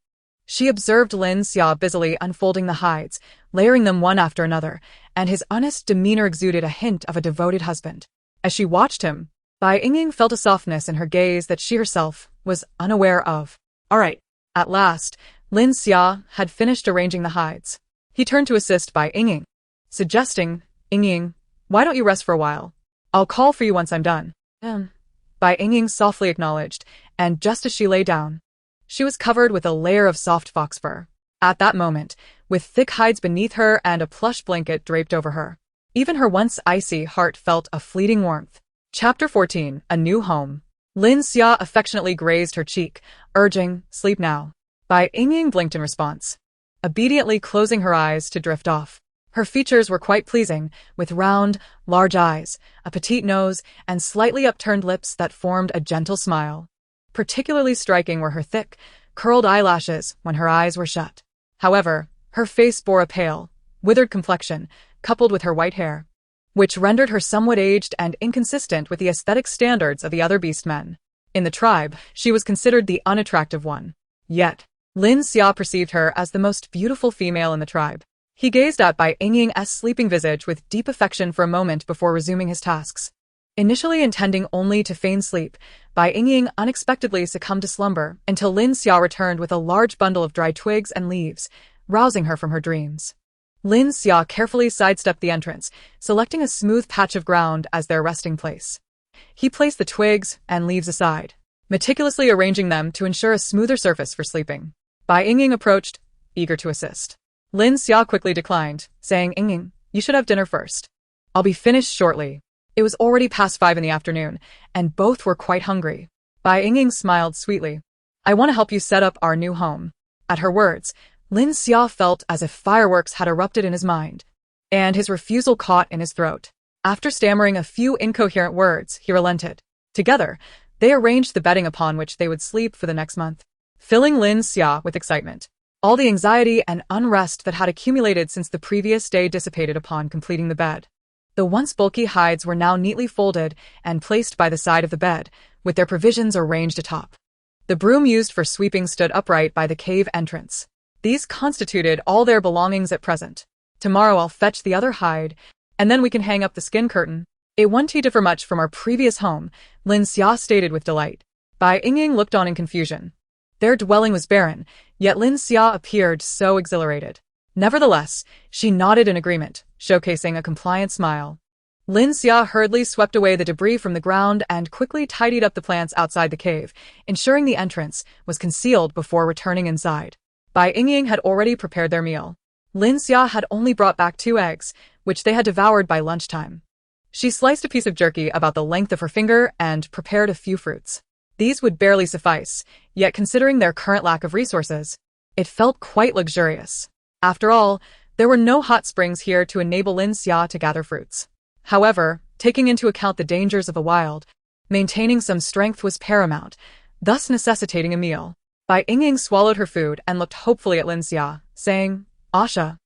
She observed Lin Xia busily unfolding the hides, layering them one after another, and his honest demeanor exuded a hint of a devoted husband. As she watched him, Bai Yingying felt a softness in her gaze that she herself was unaware of. All right. At last, Lin Xia had finished arranging the hides. He turned to assist Bai Yingying, suggesting, Yingying, why don't you rest for a while? I'll call for you once I'm done. Bai Bai Yingying softly acknowledged, and just as she lay down, she was covered with a layer of soft fox fur. At that moment, with thick hides beneath her and a plush blanket draped over her, even her once icy heart felt a fleeting warmth. Chapter 14, A New Home. Lin Xia affectionately grazed her cheek, urging, "Sleep now." Bai Yingying blinked in response, obediently closing her eyes to drift off. Her features were quite pleasing, with round, large eyes, a petite nose, and slightly upturned lips that formed a gentle smile. Particularly striking were her thick, curled eyelashes when her eyes were shut. However, her face bore a pale, withered complexion, coupled with her white hair, which rendered her somewhat aged and inconsistent with the aesthetic standards of the other beastmen. In the tribe, she was considered the unattractive one. Yet, Lin Xia perceived her as the most beautiful female in the tribe. He gazed at Bai Yingying's sleeping visage with deep affection for a moment before resuming his tasks. Initially intending only to feign sleep, Bai Yingying unexpectedly succumbed to slumber until Lin Xia returned with a large bundle of dry twigs and leaves, rousing her from her dreams. Lin Xia carefully sidestepped the entrance, selecting a smooth patch of ground as their resting place. He placed the twigs and leaves aside, meticulously arranging them to ensure a smoother surface for sleeping. Bai Yingying approached, eager to assist. Lin Xia quickly declined, saying, "Yingying, you should have dinner first. I'll be finished shortly." It was already past 5 in the afternoon, and both were quite hungry. Bai Yingying smiled sweetly. "I want to help you set up our new home." At her words, Lin Xia felt as if fireworks had erupted in his mind, and his refusal caught in his throat. After stammering a few incoherent words, he relented. Together, they arranged the bedding upon which they would sleep for the next month, filling Lin Xia with excitement. All the anxiety and unrest that had accumulated since the previous day dissipated upon completing the bed. The once bulky hides were now neatly folded and placed by the side of the bed, with their provisions arranged atop. The broom used for sweeping stood upright by the cave entrance. These constituted all their belongings at present. "Tomorrow I'll fetch the other hide, and then we can hang up the skin curtain. It won't differ much from our previous home," Lin Xia stated with delight. Bai Yingying looked on in confusion. Their dwelling was barren, yet Lin Xia appeared so exhilarated. Nevertheless, she nodded in agreement, showcasing a compliant smile. Lin Xia hurriedly swept away the debris from the ground and quickly tidied up the plants outside the cave, ensuring the entrance was concealed before returning inside. Bai Yingying had already prepared their meal. Lin Xia had only brought back 2 eggs, which they had devoured by lunchtime. She sliced a piece of jerky about the length of her finger and prepared a few fruits. These would barely suffice, yet considering their current lack of resources, it felt quite luxurious. After all, there were no hot springs here to enable Lin Xia to gather fruits. However, taking into account the dangers of the wild, maintaining some strength was paramount, thus necessitating a meal. Bai Yingying swallowed her food and looked hopefully at Lin Xia, saying, "Asha,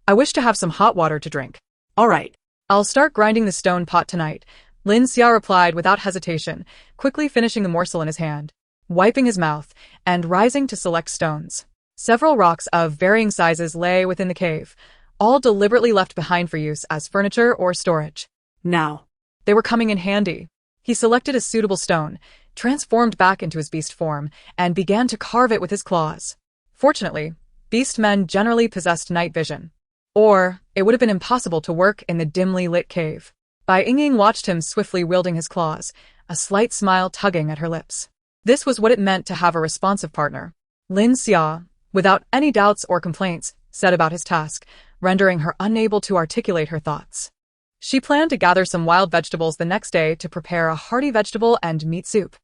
I wish to have some hot water to drink." All right. "I'll start grinding the stone pot tonight," Lin Xia replied without hesitation, quickly finishing the morsel in his hand, wiping his mouth, and rising to select stones. Several rocks of varying sizes lay within the cave, all deliberately left behind for use as furniture or storage. Now, They were coming in handy. He selected a suitable stone, transformed back into his beast form, and began to carve it with his claws. Fortunately, beastmen generally possessed night vision, or it would have been impossible to work in the dimly lit cave. Bai Yingying watched him swiftly wielding his claws, a slight smile tugging at her lips. This was what it meant to have a responsive partner. Lin Xia, without any doubts or complaints, set about his task, rendering her unable to articulate her thoughts. She planned to gather some wild vegetables the next day to prepare a hearty vegetable and meat soup,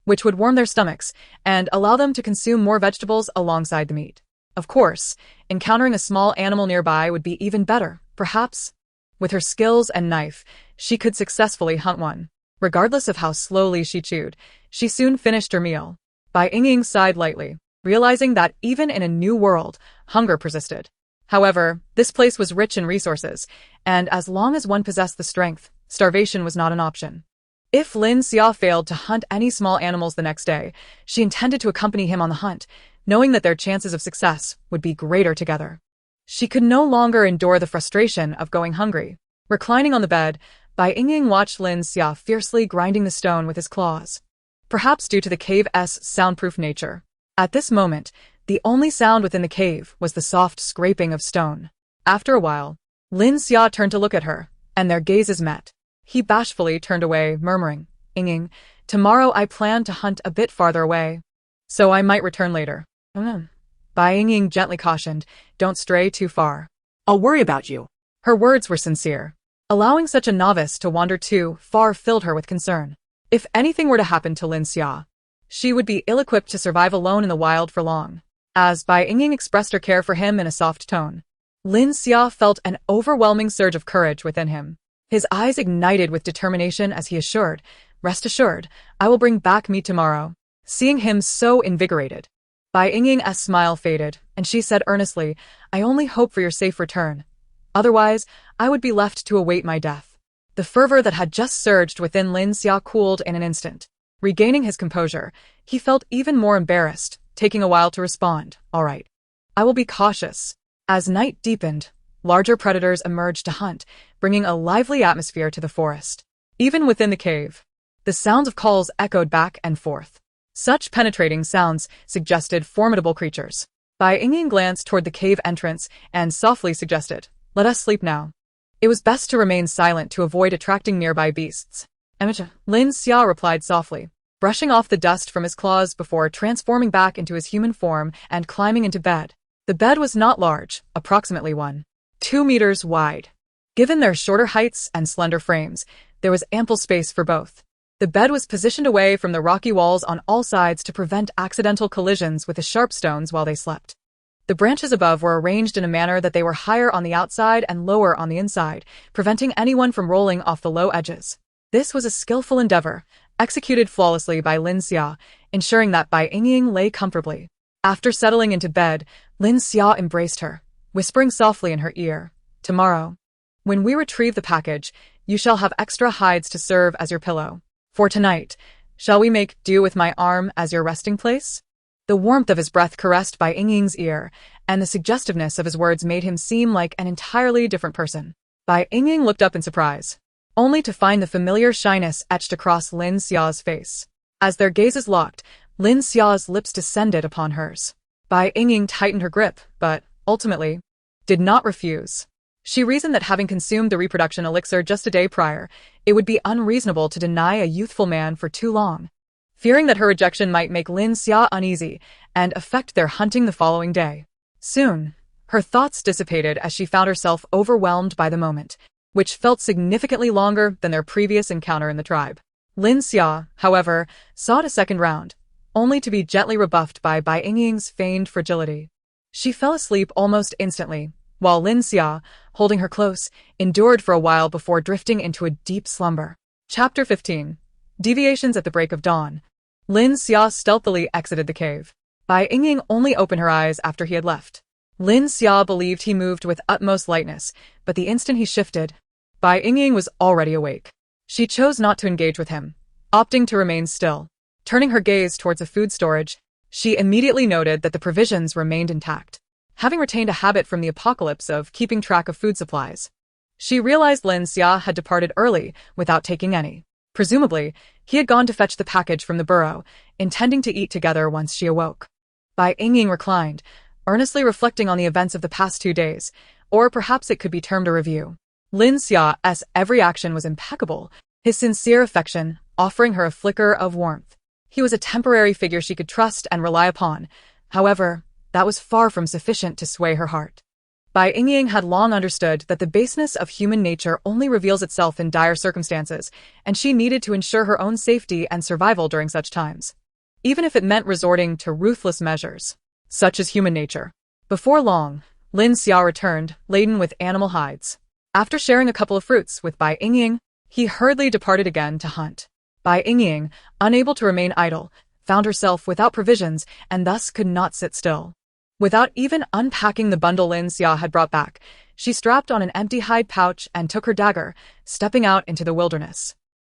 which would warm their stomachs and allow them to consume more vegetables alongside the meat. Of course, encountering a small animal nearby would be even better, perhaps. With her skills and knife, she could successfully hunt one. Regardless of how slowly she chewed, she soon finished her meal. Bai Yingying sighed lightly, realizing that even in a new world, hunger persisted. However, this place was rich in resources, and as long as one possessed the strength, starvation was not an option. If Lin Xia failed to hunt any small animals the next day, she intended to accompany him on the hunt, knowing that their chances of success would be greater together. She could no longer endure the frustration of going hungry. Reclining on the bed, Bai Yingying watched Lin Xia fiercely grinding the stone with his claws. Perhaps due to the cave's soundproof nature, at this moment, the only sound within the cave was the soft scraping of stone. After a while, Lin Xia turned to look at her, and their gazes met. He bashfully turned away, murmuring, "Yingying, Tomorrow I plan to hunt a bit farther away, so I might return later. Bai Yingying gently cautioned, don't stray too far. I'll worry about you. Her words were sincere. Allowing such a novice to wander too far filled her with concern. If anything were to happen to Lin Xia, she would be ill-equipped to survive alone in the wild for long. As Bai Yingying expressed her care for him in a soft tone, Lin Xia felt an overwhelming surge of courage within him. His eyes ignited with determination as he assured, rest assured, I will bring back meat tomorrow. Seeing him so invigorated, Bai Yingying's smile faded, and she said earnestly, I only hope for your safe return. Otherwise, I would be left to await my death. The fervor that had just surged within Lin Xia cooled in an instant. Regaining his composure, he felt even more embarrassed, taking a while to respond, all right. I will be cautious. As night deepened, larger predators emerged to hunt, bringing a lively atmosphere to the forest. Even within the cave, the sounds of calls echoed back and forth. Such penetrating sounds suggested formidable creatures. Bai Yingying glanced toward the cave entrance and softly suggested, let us sleep now. It was best to remain silent to avoid attracting nearby beasts. Lin Xia replied softly, brushing off the dust from his claws before transforming back into his human form and climbing into bed. The bed was not large, approximately 1.2 meters wide. Given their shorter heights and slender frames, there was ample space for both. The bed was positioned away from the rocky walls on all sides to prevent accidental collisions with the sharp stones while they slept. The branches above were arranged in a manner that they were higher on the outside and lower on the inside, preventing anyone from rolling off the low edges. This was a skillful endeavor, executed flawlessly by Lin Xia, ensuring that Bai Yingying lay comfortably. After settling into bed, Lin Xia embraced her, whispering softly in her ear, tomorrow, when we retrieve the package, you shall have extra hides to serve as your pillow. For tonight, shall we make do with my arm as your resting place? The warmth of his breath caressed Bai Yingying's ear, and the suggestiveness of his words made him seem like an entirely different person. Bai Yingying looked up in surprise, only to find the familiar shyness etched across Lin Xia's face. As their gazes locked, Lin Xia's lips descended upon hers. Bai Yingying tightened her grip, but, ultimately, did not refuse. She reasoned that having consumed the reproduction elixir just a day prior, it would be unreasonable to deny a youthful man for too long. Fearing that her rejection might make Lin Xia uneasy and affect their hunting the following day. Soon, her thoughts dissipated as she found herself overwhelmed by the moment, which felt significantly longer than their previous encounter in the tribe. Lin Xia, however, sought a second round, only to be gently rebuffed by Bai Yingying's feigned fragility. She fell asleep almost instantly, while Lin Xia, holding her close, endured for a while before drifting into a deep slumber. Chapter 15. Deviations at the break of dawn. Lin Xia stealthily exited the cave. Bai Yingying only opened her eyes after he had left. Lin Xia believed he moved with utmost lightness, but the instant he shifted, Bai Yingying was already awake. She chose not to engage with him, opting to remain still. Turning her gaze towards a food storage, she immediately noted that the provisions remained intact. Having retained a habit from the apocalypse of keeping track of food supplies, she realized Lin Xia had departed early without taking any. Presumably, he had gone to fetch the package from the burrow, intending to eat together once she awoke. Bai Yingying reclined, earnestly reflecting on the events of the past 2 days, or perhaps it could be termed a review. Lin Xia's every action was impeccable, his sincere affection offering her a flicker of warmth. He was a temporary figure she could trust and rely upon. However, that was far from sufficient to sway her heart. Bai Yingying had long understood that the baseness of human nature only reveals itself in dire circumstances, and she needed to ensure her own safety and survival during such times, even if it meant resorting to ruthless measures. Such is human nature. Before long, Lin Xia returned, laden with animal hides. After sharing a couple of fruits with Bai Yingying, he hurriedly departed again to hunt. Bai Yingying, unable to remain idle, found herself without provisions and thus could not sit still. Without even unpacking the bundle Lin Xia had brought back, she strapped on an empty hide pouch and took her dagger, stepping out into the wilderness.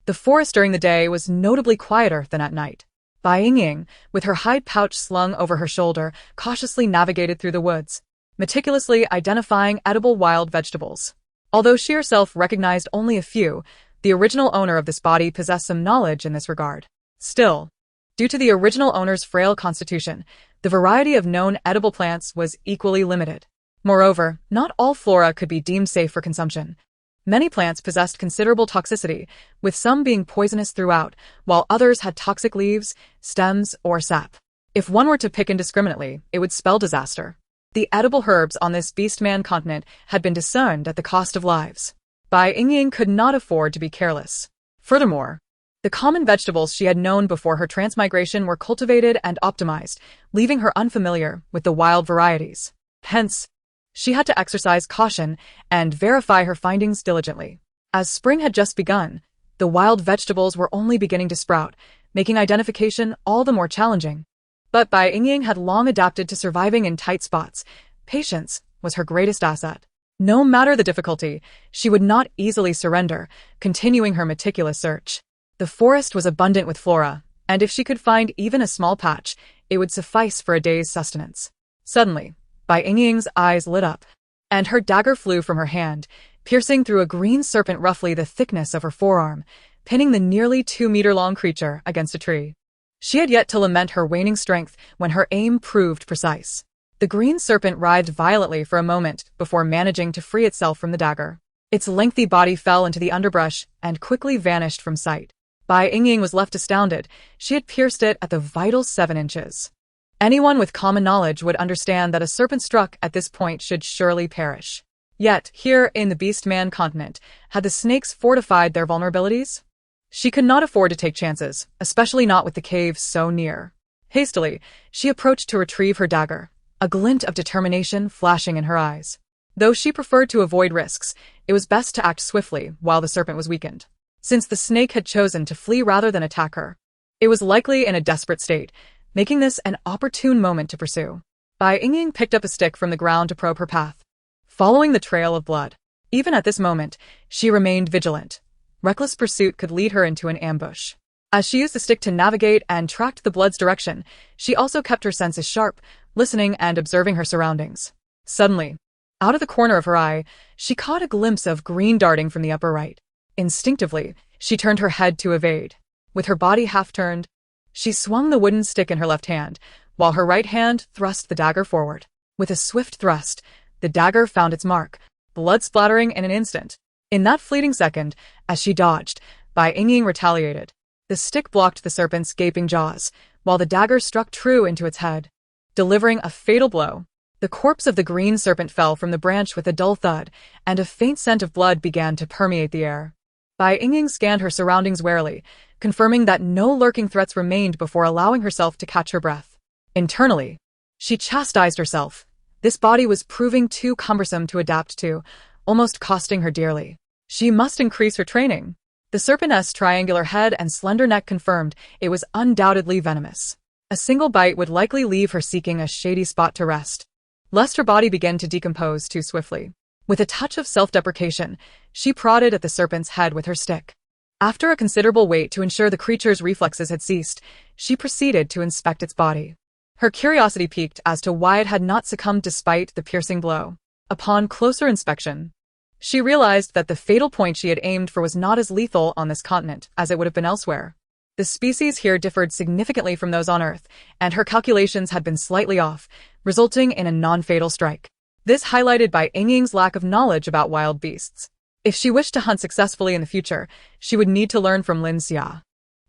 The forest during the day was notably quieter than at night. Bai Yingying, with her hide pouch slung over her shoulder, cautiously navigated through the woods, meticulously identifying edible wild vegetables. Although she herself recognized only a few, the original owner of this body possessed some knowledge in this regard. Still, due to the original owner's frail constitution, the variety of known edible plants was equally limited. Moreover, not all flora could be deemed safe for consumption. Many plants possessed considerable toxicity, with some being poisonous throughout, while others had toxic leaves, stems, or sap. If one were to pick indiscriminately, it would spell disaster. The edible herbs on this beastman continent had been discerned at the cost of lives. Bai Yingying could not afford to be careless. Furthermore, the common vegetables she had known before her transmigration were cultivated and optimized, leaving her unfamiliar with the wild varieties. Hence, she had to exercise caution and verify her findings diligently. As spring had just begun, the wild vegetables were only beginning to sprout, making identification all the more challenging. But Bai Yingying had long adapted to surviving in tight spots. Patience was her greatest asset. No matter the difficulty, she would not easily surrender, continuing her meticulous search. The forest was abundant with flora, and if she could find even a small patch, it would suffice for a day's sustenance. Suddenly, Bai Yingying's eyes lit up, and her dagger flew from her hand, piercing through a green serpent roughly the thickness of her forearm, pinning the nearly 2-meter-long creature against a tree. She had yet to lament her waning strength when her aim proved precise. The green serpent writhed violently for a moment before managing to free itself from the dagger. Its lengthy body fell into the underbrush and quickly vanished from sight. Bai Yingying was left astounded. She had pierced it at the vital 7 inches. Anyone with common knowledge would understand that a serpent struck at this point should surely perish. Yet, here in the beastman continent, had the snakes fortified their vulnerabilities? She could not afford to take chances, especially not with the cave so near. Hastily, she approached to retrieve her dagger, a glint of determination flashing in her eyes. Though she preferred to avoid risks, it was best to act swiftly while the serpent was weakened. Since the snake had chosen to flee rather than attack her, it was likely in a desperate state, making this an opportune moment to pursue. Bai Yingying picked up a stick from the ground to probe her path, following the trail of blood. Even at this moment, she remained vigilant. Reckless pursuit could lead her into an ambush. As she used the stick to navigate and tracked the blood's direction, she also kept her senses sharp, listening and observing her surroundings. Suddenly, out of the corner of her eye, she caught a glimpse of green darting from the upper right. Instinctively, she turned her head to evade. With her body half-turned, she swung the wooden stick in her left hand, while her right hand thrust the dagger forward. With a swift thrust, the dagger found its mark, blood splattering in an instant. In that fleeting second, as she dodged, Bai Yingying retaliated. The stick blocked the serpent's gaping jaws, while the dagger struck true into its head, delivering a fatal blow. The corpse of the green serpent fell from the branch with a dull thud, and a faint scent of blood began to permeate the air. Bai Yingying scanned her surroundings warily, confirming that no lurking threats remained before allowing herself to catch her breath. Internally, she chastised herself. This body was proving too cumbersome to adapt to, almost costing her dearly. She must increase her training. The serpent's triangular head and slender neck confirmed it was undoubtedly venomous. A single bite would likely leave her seeking a shady spot to rest, lest her body begin to decompose too swiftly. With a touch of self-deprecation, she prodded at the serpent's head with her stick. After a considerable wait to ensure the creature's reflexes had ceased, she proceeded to inspect its body. Her curiosity piqued as to why it had not succumbed despite the piercing blow. Upon closer inspection, she realized that the fatal point she had aimed for was not as lethal on this continent as it would have been elsewhere. The species here differed significantly from those on Earth, and her calculations had been slightly off, resulting in a non-fatal strike. This highlighted Bai Yingying's lack of knowledge about wild beasts. If she wished to hunt successfully in the future, she would need to learn from Lin Xia.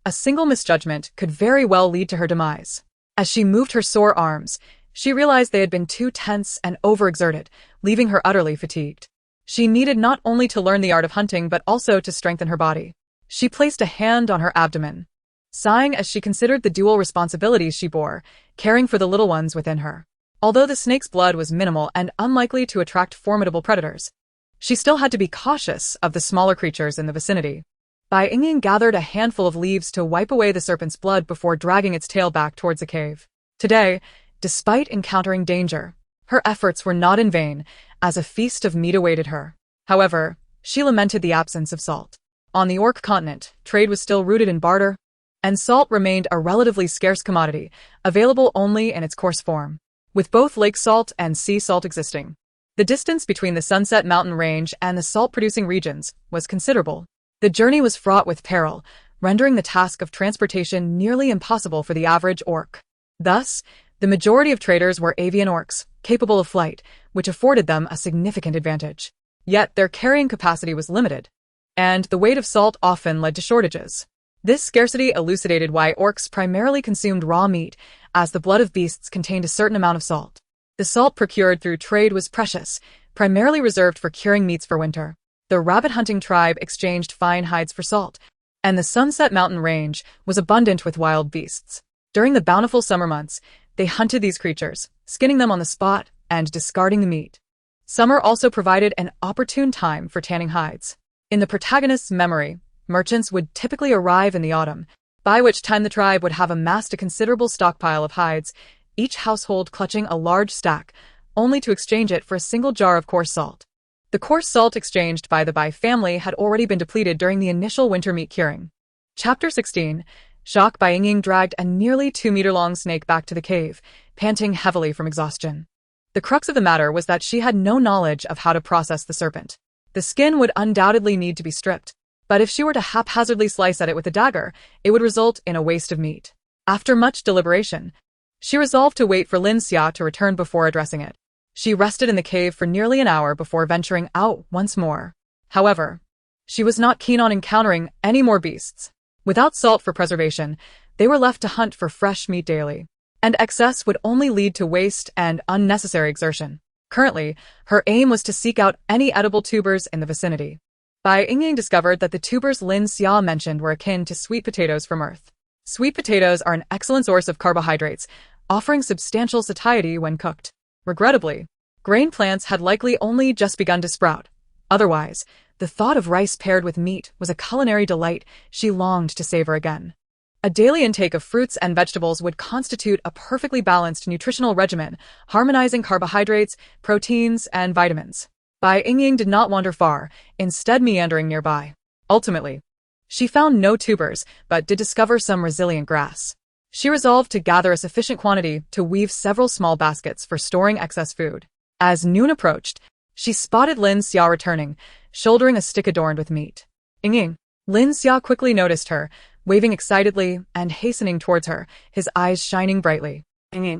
A single misjudgment could very well lead to her demise. As she moved her sore arms, she realized they had been too tense and overexerted, leaving her utterly fatigued. She needed not only to learn the art of hunting but also to strengthen her body. She placed a hand on her abdomen, sighing as she considered the dual responsibilities she bore, caring for the little ones within her. Although the snake's blood was minimal and unlikely to attract formidable predators, she still had to be cautious of the smaller creatures in the vicinity. Bai Yingying gathered a handful of leaves to wipe away the serpent's blood before dragging its tail back towards the cave. Today, despite encountering danger, her efforts were not in vain, as a feast of meat awaited her. However, she lamented the absence of salt. On the Orc continent, trade was still rooted in barter, and salt remained a relatively scarce commodity, available only in its coarse form. With both lake salt and sea salt existing, the distance between the Sunset Mountain Range and the salt-producing regions was considerable. The journey was fraught with peril, rendering the task of transportation nearly impossible for the average orc. Thus, the majority of traders were avian orcs, capable of flight, which afforded them a significant advantage. Yet their carrying capacity was limited, and the weight of salt often led to shortages. This scarcity elucidated why orcs primarily consumed raw meat, as the blood of beasts contained a certain amount of salt. The salt procured through trade was precious, primarily reserved for curing meats for winter. The rabbit-hunting tribe exchanged fine hides for salt, and the Sunset Mountain Range was abundant with wild beasts. During the bountiful summer months, they hunted these creatures, skinning them on the spot and discarding the meat. Summer also provided an opportune time for tanning hides. In the protagonist's memory, merchants would typically arrive in the autumn, by which time the tribe would have amassed a considerable stockpile of hides, each household clutching a large stack, only to exchange it for a single jar of coarse salt. The coarse salt exchanged by the Bai family had already been depleted during the initial winter meat curing. Chapter 16. Shock. Bai Yingying dragged a nearly 2-meter-long snake back to the cave, panting heavily from exhaustion. The crux of the matter was that she had no knowledge of how to process the serpent. The skin would undoubtedly need to be stripped, but if she were to haphazardly slice at it with a dagger, it would result in a waste of meat. After much deliberation, she resolved to wait for Lin Xia to return before addressing it. She rested in the cave for nearly an hour before venturing out once more. However, she was not keen on encountering any more beasts. Without salt for preservation, they were left to hunt for fresh meat daily, and excess would only lead to waste and unnecessary exertion. Currently, her aim was to seek out any edible tubers in the vicinity. Bai Yingying discovered that the tubers Lin Xia mentioned were akin to sweet potatoes from Earth. Sweet potatoes are an excellent source of carbohydrates, offering substantial satiety when cooked. Regrettably, grain plants had likely only just begun to sprout. Otherwise, the thought of rice paired with meat was a culinary delight she longed to savor again. A daily intake of fruits and vegetables would constitute a perfectly balanced nutritional regimen, harmonizing carbohydrates, proteins, and vitamins. Bai Yingying did not wander far, instead meandering nearby. Ultimately, she found no tubers, but did discover some resilient grass. She resolved to gather a sufficient quantity to weave several small baskets for storing excess food. As noon approached, she spotted Lin Xia returning, shouldering a stick adorned with meat. Yingying. Lin Xia quickly noticed her, waving excitedly and hastening towards her, his eyes shining brightly. Yingying.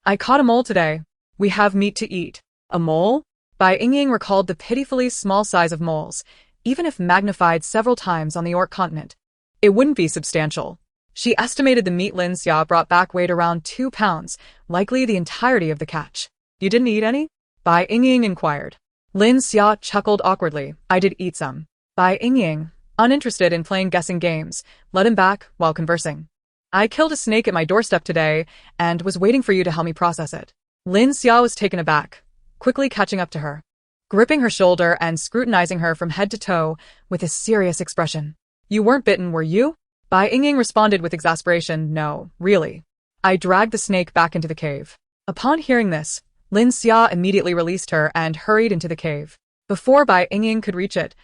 I caught a mole today. We have meat to eat. A mole? Bai Yingying recalled the pitifully small size of moles, even if magnified several times on the Orc continent. It wouldn't be substantial. She estimated the meat Lin Xia brought back weighed around 2 pounds, likely the entirety of the catch. You didn't eat any? Bai Yingying inquired. Lin Xia chuckled awkwardly. I did eat some. Bai Yingying, uninterested in playing guessing games, led him back while conversing. I killed a snake at my doorstep today and was waiting for you to help me process it. Lin Xia was taken aback, quickly catching up to her, gripping her shoulder and scrutinizing her from head to toe with a serious expression. You weren't bitten, were you? Bai Yingying responded with exasperation. No, really. I dragged the snake back into the cave. Upon hearing this, Lin Xia immediately released her and hurried into the cave. Before Bai Yingying could reach it,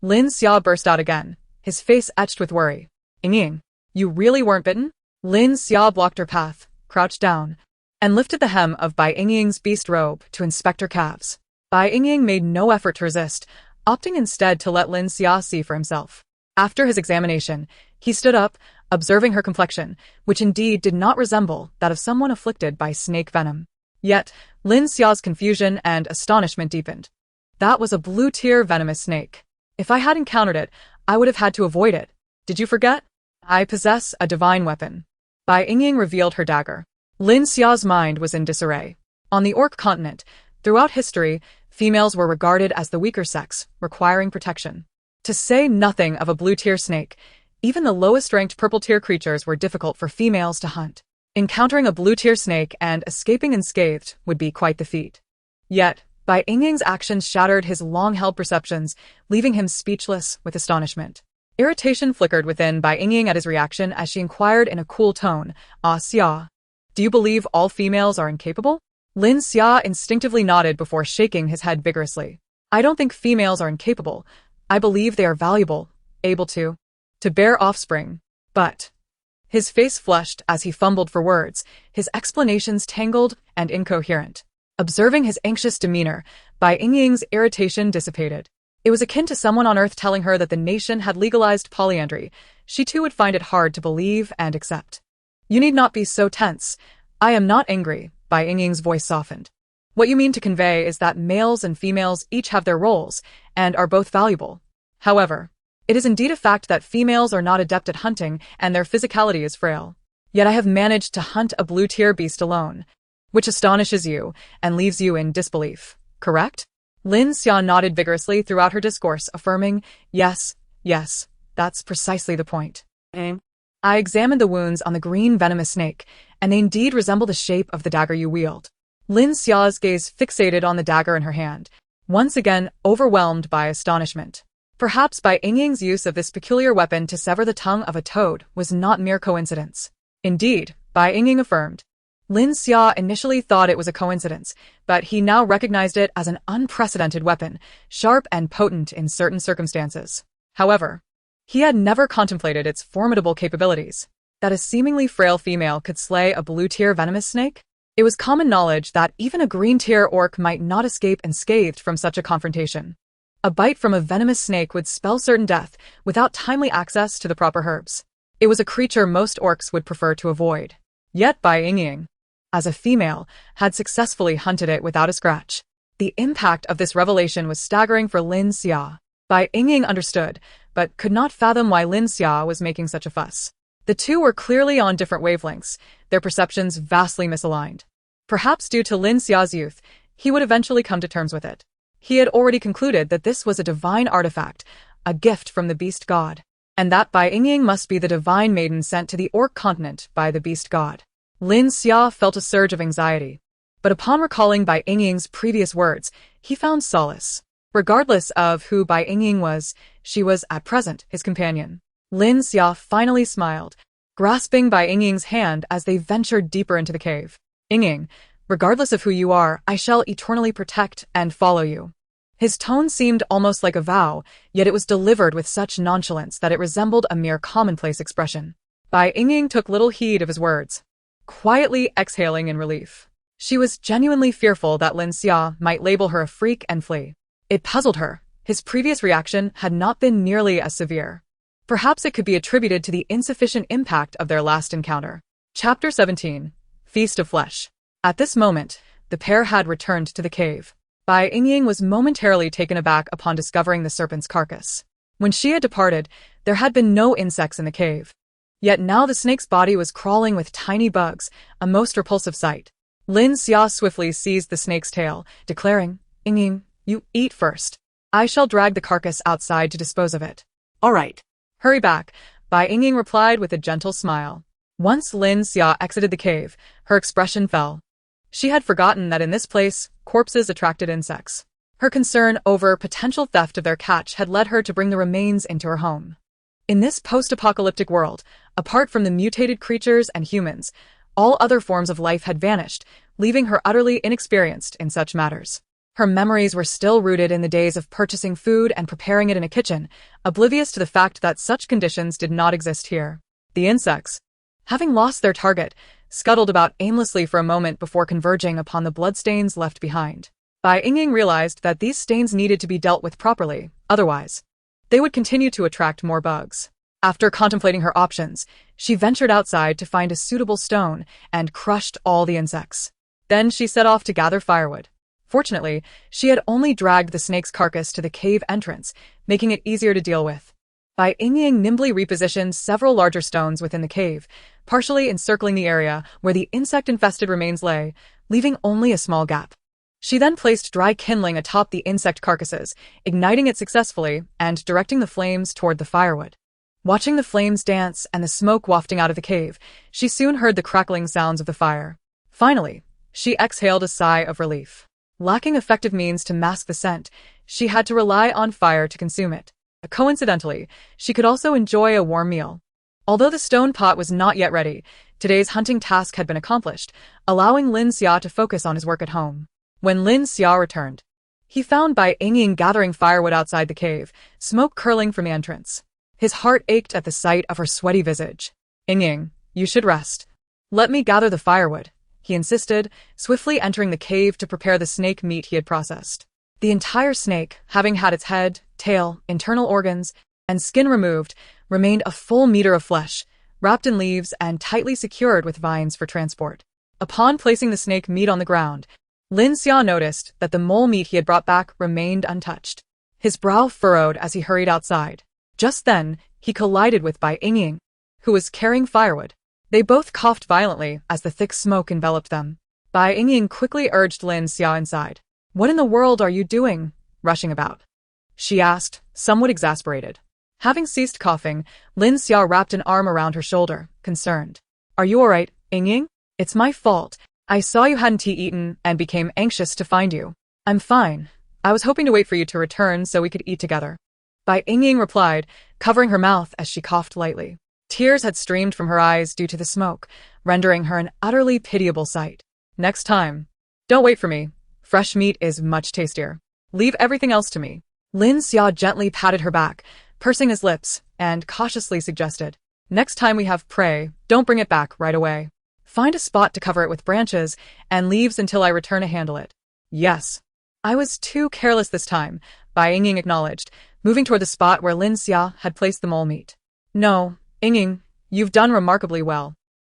Lin Xia burst out again, his face etched with worry. Yingying, you really weren't bitten? Lin Xia blocked her path, crouched down, and lifted the hem of Bai Yingying's beast robe to inspect her calves. Bai Yingying made no effort to resist, opting instead to let Lin Xia see for himself. After his examination, he stood up, observing her complexion, which indeed did not resemble that of someone afflicted by snake venom. Yet, Lin Xia's confusion and astonishment deepened. That was a blue-tier venomous snake. If I had encountered it, I would have had to avoid it. Did you forget? I possess a divine weapon. Bai Yingying revealed her dagger. Lin Xia's mind was in disarray. On the Orc continent, throughout history, females were regarded as the weaker sex, requiring protection. To say nothing of a blue-tier snake, even the lowest-ranked purple-tier creatures were difficult for females to hunt. Encountering a blue-tier snake and escaping unscathed would be quite the feat. Yet, Bai Yingying's actions shattered his long-held perceptions, leaving him speechless with astonishment. Irritation flickered within Bai Yingying at his reaction as she inquired in a cool tone, Ah Xia, do you believe all females are incapable? Lin Xia instinctively nodded before shaking his head vigorously. I don't think females are incapable. I believe they are valuable, able to bear offspring. But his face flushed as he fumbled for words, his explanations tangled and incoherent. Observing his anxious demeanor, Bai Yingying's irritation dissipated. It was akin to someone on Earth telling her that the nation had legalized polyandry. She too would find it hard to believe and accept. You need not be so tense. I am not angry, Bai Yingying's voice softened. What you mean to convey is that males and females each have their roles, and are both valuable. However, it is indeed a fact that females are not adept at hunting and their physicality is frail. Yet I have managed to hunt a blue-tier beast alone, which astonishes you and leaves you in disbelief, correct? Lin Xia nodded vigorously throughout her discourse, affirming, yes, that's precisely the point. I examined the wounds on the green venomous snake, and they indeed resemble the shape of the dagger you wield. Lin Xia's gaze fixated on the dagger in her hand, once again overwhelmed by astonishment. Perhaps Bai Yingying's use of this peculiar weapon to sever the tongue of a toad was not mere coincidence. Indeed, Bai Yingying affirmed. Lin Xia initially thought it was a coincidence, but he now recognized it as an unprecedented weapon, sharp and potent in certain circumstances. However, he had never contemplated its formidable capabilities. That a seemingly frail female could slay a blue-tier venomous snake? It was common knowledge that even a green-tier orc might not escape unscathed from such a confrontation. A bite from a venomous snake would spell certain death without timely access to the proper herbs. It was a creature most orcs would prefer to avoid. Yet Bai Yingying, as a female, had successfully hunted it without a scratch. The impact of this revelation was staggering for Lin Xia. Bai Yingying understood, but could not fathom why Lin Xia was making such a fuss. The two were clearly on different wavelengths, their perceptions vastly misaligned. Perhaps due to Lin Xia's youth, he would eventually come to terms with it. He had already concluded that this was a divine artifact, a gift from the beast god, and that Bai Yingying must be the divine maiden sent to the orc continent by the beast god. Lin Xia felt a surge of anxiety, but upon recalling Bai Yingying's previous words, he found solace. Regardless of who Bai Yingying was, she was, at present, his companion. Lin Xia finally smiled, grasping Bai Yingying's hand as they ventured deeper into the cave. Yingying, regardless of who you are, I shall eternally protect and follow you. His tone seemed almost like a vow, yet it was delivered with such nonchalance that it resembled a mere commonplace expression. Bai Yingying took little heed of his words, quietly exhaling in relief. She was genuinely fearful that Lin Xia might label her a freak and flee. It puzzled her. His previous reaction had not been nearly as severe. Perhaps it could be attributed to the insufficient impact of their last encounter. Chapter 17. Feast of Flesh. At this moment, the pair had returned to the cave. Bai Yingying was momentarily taken aback upon discovering the serpent's carcass. When she had departed, there had been no insects in the cave. Yet now the snake's body was crawling with tiny bugs, a most repulsive sight. Lin Xia swiftly seized the snake's tail, declaring, Yingying, you eat first. I shall drag the carcass outside to dispose of it. All right. Hurry back, Bai Yingying replied with a gentle smile. Once Lin Xia exited the cave, her expression fell. She had forgotten that in this place, corpses attracted insects. Her concern over potential theft of their catch had led her to bring the remains into her home. In this post-apocalyptic world, apart from the mutated creatures and humans, all other forms of life had vanished, leaving her utterly inexperienced in such matters. Her memories were still rooted in the days of purchasing food and preparing it in a kitchen, oblivious to the fact that such conditions did not exist here. The insects, having lost their target, scuttled about aimlessly for a moment before converging upon the bloodstains left behind. Bai Yingying realized that these stains needed to be dealt with properly, otherwise, they would continue to attract more bugs. After contemplating her options, she ventured outside to find a suitable stone and crushed all the insects. Then she set off to gather firewood. Fortunately, she had only dragged the snake's carcass to the cave entrance, making it easier to deal with. Bai Yingying nimbly repositioned several larger stones within the cave, partially encircling the area where the insect-infested remains lay, leaving only a small gap. She then placed dry kindling atop the insect carcasses, igniting it successfully and directing the flames toward the firewood. Watching the flames dance and the smoke wafting out of the cave, she soon heard the crackling sounds of the fire. Finally, she exhaled a sigh of relief. Lacking effective means to mask the scent, she had to rely on fire to consume it. Coincidentally, she could also enjoy a warm meal. Although the stone pot was not yet ready, today's hunting task had been accomplished, allowing Lin Xia to focus on his work at home. When Lin Xia returned, he found Bai Yingying gathering firewood outside the cave, smoke curling from the entrance. His heart ached at the sight of her sweaty visage. Yingying, you should rest. Let me gather the firewood, he insisted, swiftly entering the cave to prepare the snake meat he had processed. The entire snake, having had its head, tail, internal organs, and skin removed, remained a full meter of flesh, wrapped in leaves and tightly secured with vines for transport. Upon placing the snake meat on the ground, Lin Xia noticed that the mole meat he had brought back remained untouched. His brow furrowed as he hurried outside. Just then, he collided with Bai Yingying, who was carrying firewood. They both coughed violently as the thick smoke enveloped them. Bai Yingying quickly urged Lin Xia inside. "What in the world are you doing, rushing about?" she asked, somewhat exasperated. Having ceased coughing, Lin Xia wrapped an arm around her shoulder, concerned. "Are you all right, Yingying? It's my fault. I saw you hadn't eaten and became anxious to find you. I'm fine. I was hoping to wait for you to return so we could eat together." Bai Yingying replied, covering her mouth as she coughed lightly. Tears had streamed from her eyes due to the smoke, rendering her an utterly pitiable sight. "Next time. Don't wait for me. Fresh meat is much tastier. Leave everything else to me." Lin Xia gently patted her back, pursing his lips, and cautiously suggested, "Next time we have prey, don't bring it back right away. Find a spot to cover it with branches and leaves until I return to handle it." "Yes. I was too careless this time," Bai Yingying acknowledged, moving toward the spot where Lin Xia had placed the mole meat. "No, Yingying, you've done remarkably well,"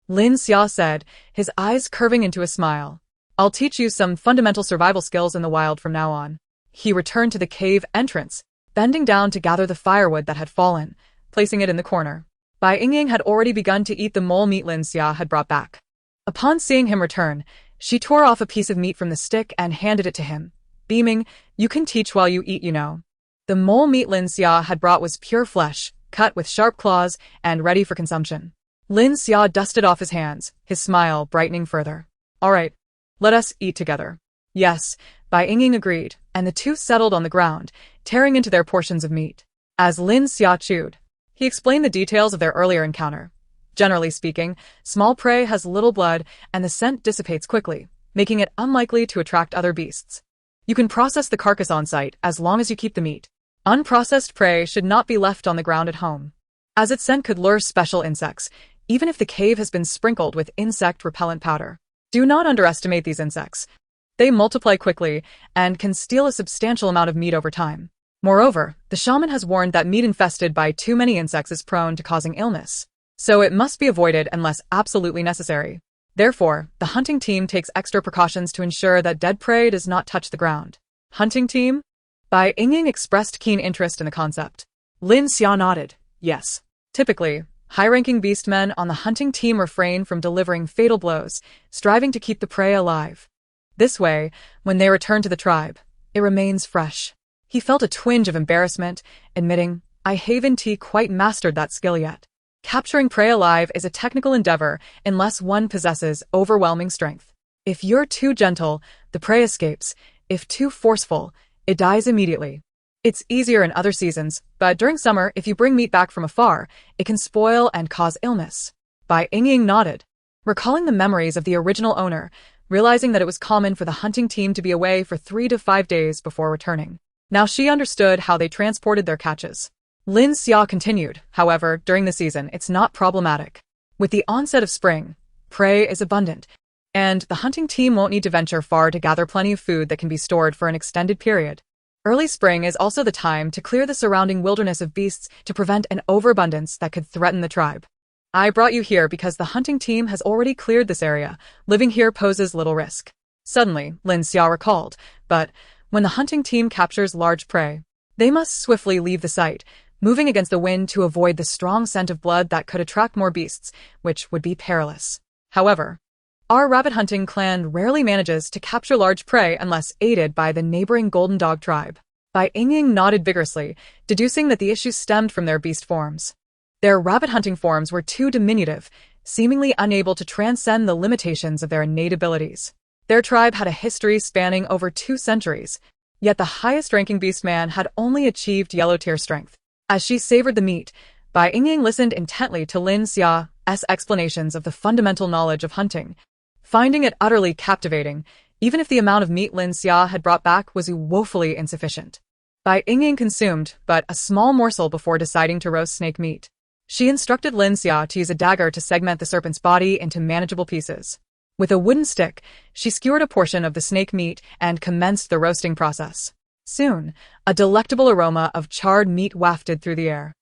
Lin Xia said, his eyes curving into a smile. "I'll teach you some fundamental survival skills in the wild from now on." He returned to the cave entrance, bending down to gather the firewood that had fallen, placing it in the corner. Bai Yingying had already begun to eat the mole meat Lin Xia had brought back. Upon seeing him return, she tore off a piece of meat from the stick and handed it to him, beaming, "You can teach while you eat, you know." The mole meat Lin Xia had brought was pure flesh, cut with sharp claws and ready for consumption. Lin Xia dusted off his hands, his smile brightening further. "All right, let us eat together." "Yes," Bai Yingying agreed, and the two settled on the ground, tearing into their portions of meat. As Lin Xia chewed, he explained the details of their earlier encounter. Generally speaking, small prey has little blood and the scent dissipates quickly, making it unlikely to attract other beasts. You can process the carcass on site as long as you keep the meat. Unprocessed prey should not be left on the ground at home, as its scent could lure special insects, even if the cave has been sprinkled with insect repellent powder. Do not underestimate these insects. They multiply quickly and can steal a substantial amount of meat over time. Moreover, the shaman has warned that meat infested by too many insects is prone to causing illness, so it must be avoided unless absolutely necessary. Therefore, the hunting team takes extra precautions to ensure that dead prey does not touch the ground. Hunting team? Bai Yingying expressed keen interest in the concept. Lin Xia nodded, yes. Typically, high-ranking beastmen on the hunting team refrain from delivering fatal blows, striving to keep the prey alive. This way, when they return to the tribe, it remains fresh. He felt a twinge of embarrassment, admitting, "I haven't quite mastered that skill yet." Capturing prey alive is a technical endeavor unless one possesses overwhelming strength. If you're too gentle, the prey escapes. If too forceful, it dies immediately. It's easier in other seasons, but during summer, if you bring meat back from afar, it can spoil and cause illness. Bai Yingying nodded, recalling the memories of the original owner, realizing that it was common for the hunting team to be away for 3 to 5 days before returning. Now she understood how they transported their catches. Lin Xia continued, however, during the season, it's not problematic. With the onset of spring, prey is abundant, and the hunting team won't need to venture far to gather plenty of food that can be stored for an extended period. Early spring is also the time to clear the surrounding wilderness of beasts to prevent an overabundance that could threaten the tribe. I brought you here because the hunting team has already cleared this area. Living here poses little risk. Suddenly, Lin Xia recalled, but when the hunting team captures large prey, they must swiftly leave the site, moving against the wind to avoid the strong scent of blood that could attract more beasts, which would be perilous. However, our rabbit hunting clan rarely manages to capture large prey unless aided by the neighboring golden dog tribe. Bai Yingying nodded vigorously, deducing that the issue stemmed from their beast forms. Their rabbit hunting forms were too diminutive, seemingly unable to transcend the limitations of their innate abilities. Their tribe had a history spanning over 2 centuries, yet the highest-ranking beastman had only achieved yellow-tier strength. As she savored the meat, Bai Yingying listened intently to Lin Xia's explanations of the fundamental knowledge of hunting, finding it utterly captivating, even if the amount of meat Lin Xia had brought back was woefully insufficient. Bai Yingying consumed but a small morsel before deciding to roast snake meat. She instructed Lin Xia to use a dagger to segment the serpent's body into manageable pieces. With a wooden stick, she skewered a portion of the snake meat and commenced the roasting process. Soon, a delectable aroma of charred meat wafted through the air.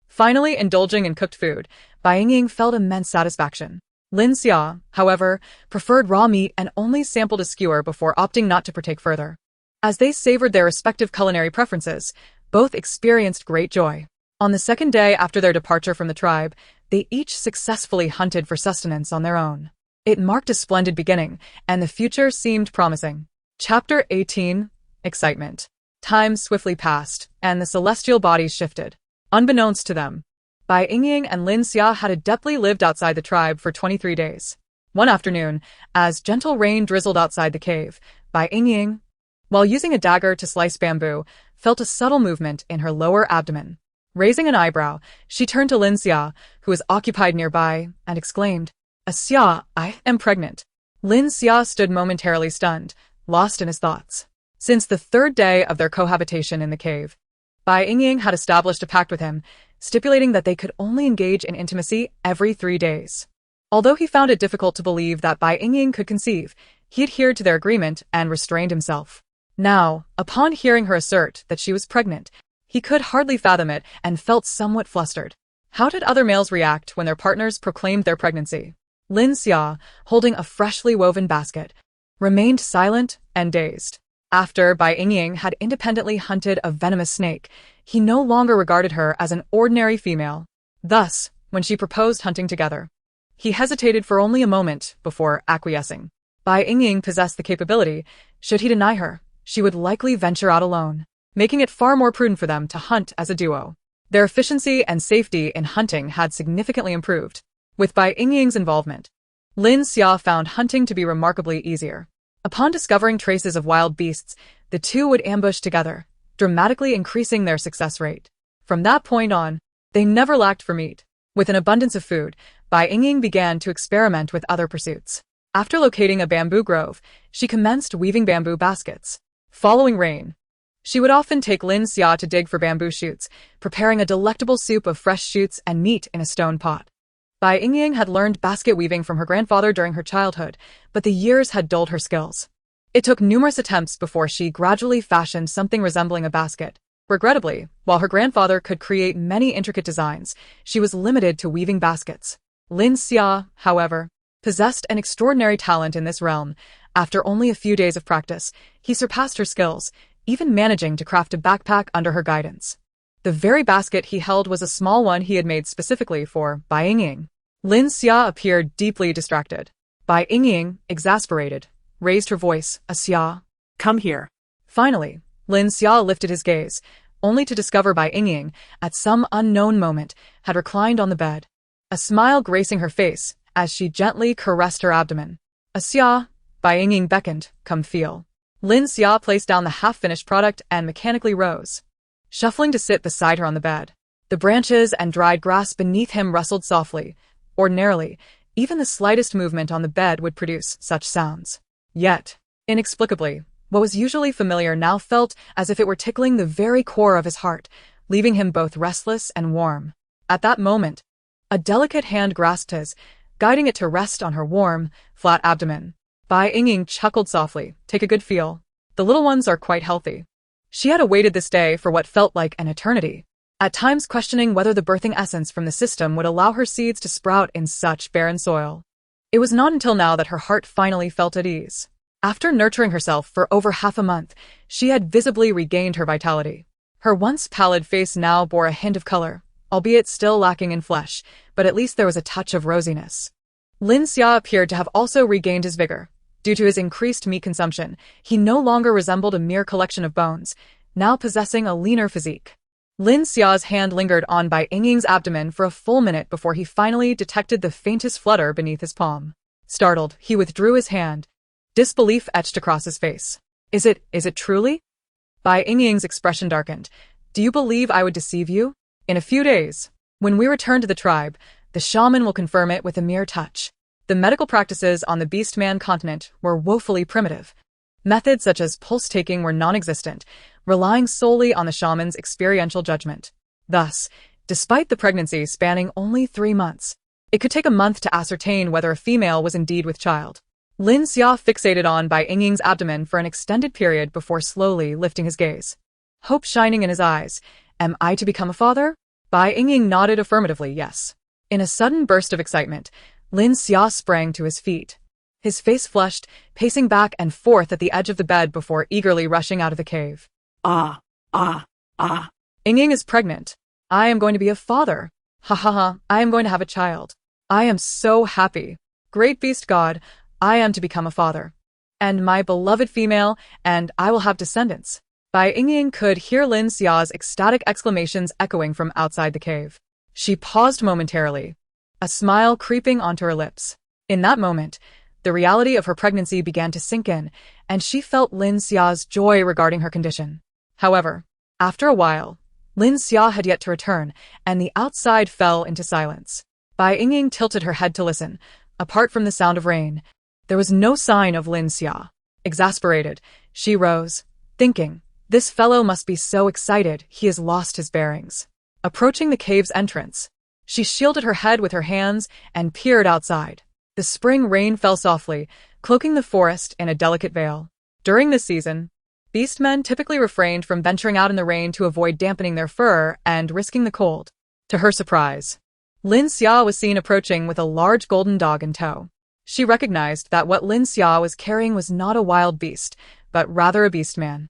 Finally indulging in cooked food, Bai Yingying felt immense satisfaction. Lin Xia, however, preferred raw meat and only sampled a skewer before opting not to partake further. As they savored their respective culinary preferences, Both experienced great joy. On the second day after their departure from the tribe, they each successfully hunted for sustenance on their own. It marked a splendid beginning, and the future seemed promising. Chapter 18. Excitement. Time swiftly passed, and the celestial bodies shifted. Unbeknownst to them, Bai Yingying and Lin Xia had adeptly lived outside the tribe for 23 days. One afternoon, as gentle rain drizzled outside the cave, Bai Yingying, while using a dagger to slice bamboo, felt a subtle movement in her lower abdomen. Raising an eyebrow, she turned to Lin Xia, who was occupied nearby, and exclaimed, "Xia, I am pregnant." Lin Xia stood momentarily stunned, lost in his thoughts. Since the third day of their cohabitation in the cave, Bai Yingying had established a pact with him, stipulating that they could only engage in intimacy every 3 days. Although he found it difficult to believe that Bai Yingying could conceive, he adhered to their agreement and restrained himself. Now, upon hearing her assert that she was pregnant, he could hardly fathom it and felt somewhat flustered. How did other males react when their partners proclaimed their pregnancy? Lin Xia, holding a freshly woven basket, remained silent and dazed. After Bai Yingying had independently hunted a venomous snake, he no longer regarded her as an ordinary female. Thus, when she proposed hunting together, he hesitated for only a moment before acquiescing. Bai Yingying possessed the capability, should he deny her, she would likely venture out alone, making it far more prudent for them to hunt as a duo. Their efficiency and safety in hunting had significantly improved. With Bai Yingying's involvement, Lin Xia found hunting to be remarkably easier. Upon discovering traces of wild beasts, the two would ambush together, dramatically increasing their success rate. From that point on, they never lacked for meat. With an abundance of food, Bai Yingying began to experiment with other pursuits. After locating a bamboo grove, she commenced weaving bamboo baskets. Following rain, she would often take Lin Xia to dig for bamboo shoots, preparing a delectable soup of fresh shoots and meat in a stone pot. Bai Yingying had learned basket weaving from her grandfather during her childhood, but the years had dulled her skills. It took numerous attempts before she gradually fashioned something resembling a basket. Regrettably, while her grandfather could create many intricate designs, she was limited to weaving baskets. Lin Xia, however, possessed an extraordinary talent in this realm. After only a few days of practice, he surpassed her skills, even managing to craft a backpack under her guidance. The very basket he held was a small one he had made specifically for Bai Yingying. Lin Xia appeared deeply distracted. Bai Yingying, exasperated, raised her voice, "Xia, Come here." finally, Lin Xia lifted his gaze, only to discover Bai Yingying, at some unknown moment, had reclined on the bed, a smile gracing her face as she gently caressed her abdomen. "Xia," Bai Yingying beckoned, "come feel." Lin Xia placed down the half-finished product and mechanically rose, shuffling to sit beside her on the bed. The branches and dried grass beneath him rustled softly. Ordinarily, even the slightest movement on the bed would produce such sounds. Yet, inexplicably, what was usually familiar now felt as if it were tickling the very core of his heart, leaving him both restless and warm. At that moment, a delicate hand grasped his, guiding it to rest on her warm, flat abdomen. Bai Yingying chuckled softly, "Take a good feel. The little ones are quite healthy." She had awaited this day for what felt like an eternity, at times questioning whether the birthing essence from the system would allow her seeds to sprout in such barren soil. It was not until now that her heart finally felt at ease. After nurturing herself for over half a month, she had visibly regained her vitality. Her once pallid face now bore a hint of color, albeit still lacking in flesh, but at least there was a touch of rosiness. Lin Xia appeared to have also regained his vigor. Due to his increased meat consumption, he no longer resembled a mere collection of bones, now possessing a leaner physique. Lin Xia's hand lingered on Bai Yingying's abdomen for a full minute before he finally detected the faintest flutter beneath his palm. Startled, he withdrew his hand. Disbelief etched across his face. Is it truly?" Bai Yingying's expression darkened. "Do you believe I would deceive you? In a few days, when we return to the tribe, the shaman will confirm it with a mere touch." The medical practices on the beastman continent were woefully primitive. Methods such as pulse-taking were non-existent, relying solely on the shaman's experiential judgment. Thus, despite the pregnancy spanning only 3 months, it could take a month to ascertain whether a female was indeed with child. Lin Xia fixated on Bai Yingying's abdomen for an extended period before slowly lifting his gaze, hope shining in his eyes. "Am I to become a father?" Bai Yingying nodded affirmatively, yes. In a sudden burst of excitement, Lin Xia sprang to his feet. His face flushed, pacing back and forth at the edge of the bed before eagerly rushing out of the cave. Ah, ah, ah. Yingying is pregnant. I am going to be a father. Ha ha ha, I am going to have a child. I am so happy. Great beast god, I am to become a father. And my beloved female, and I will have descendants. Bai Yingying could hear Lin Xia's ecstatic exclamations echoing from outside the cave. She paused momentarily, a smile creeping onto her lips. In that moment, the reality of her pregnancy began to sink in, and she felt Lin Xia's joy regarding her condition. However, after a while, Lin Xia had yet to return, and the outside fell into silence. Bai Yingying tilted her head to listen. Apart from the sound of rain, there was no sign of Lin Xia. Exasperated, she rose, thinking, this fellow must be so excited he has lost his bearings. Approaching the cave's entrance, she shielded her head with her hands and peered outside. The spring rain fell softly, cloaking the forest in a delicate veil. During this season, beastmen typically refrained from venturing out in the rain to avoid dampening their fur and risking the cold. To her surprise, Lin Xia was seen approaching with a large golden dog in tow. She recognized that what Lin Xia was carrying was not a wild beast, but rather a beastman.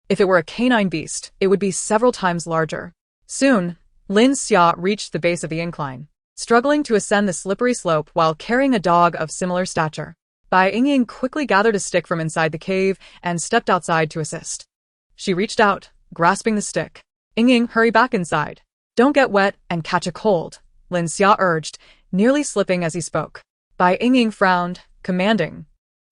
If it were a canine beast, it would be several times larger. Soon, Lin Xia reached the base of the incline, struggling to ascend the slippery slope while carrying a dog of similar stature. Bai Yingying quickly gathered a stick from inside the cave and stepped outside to assist. She reached out, grasping the stick. Yingying, hurry back inside. Don't get wet and catch a cold, Lin Xia urged, nearly slipping as he spoke. Bai Yingying frowned, commanding.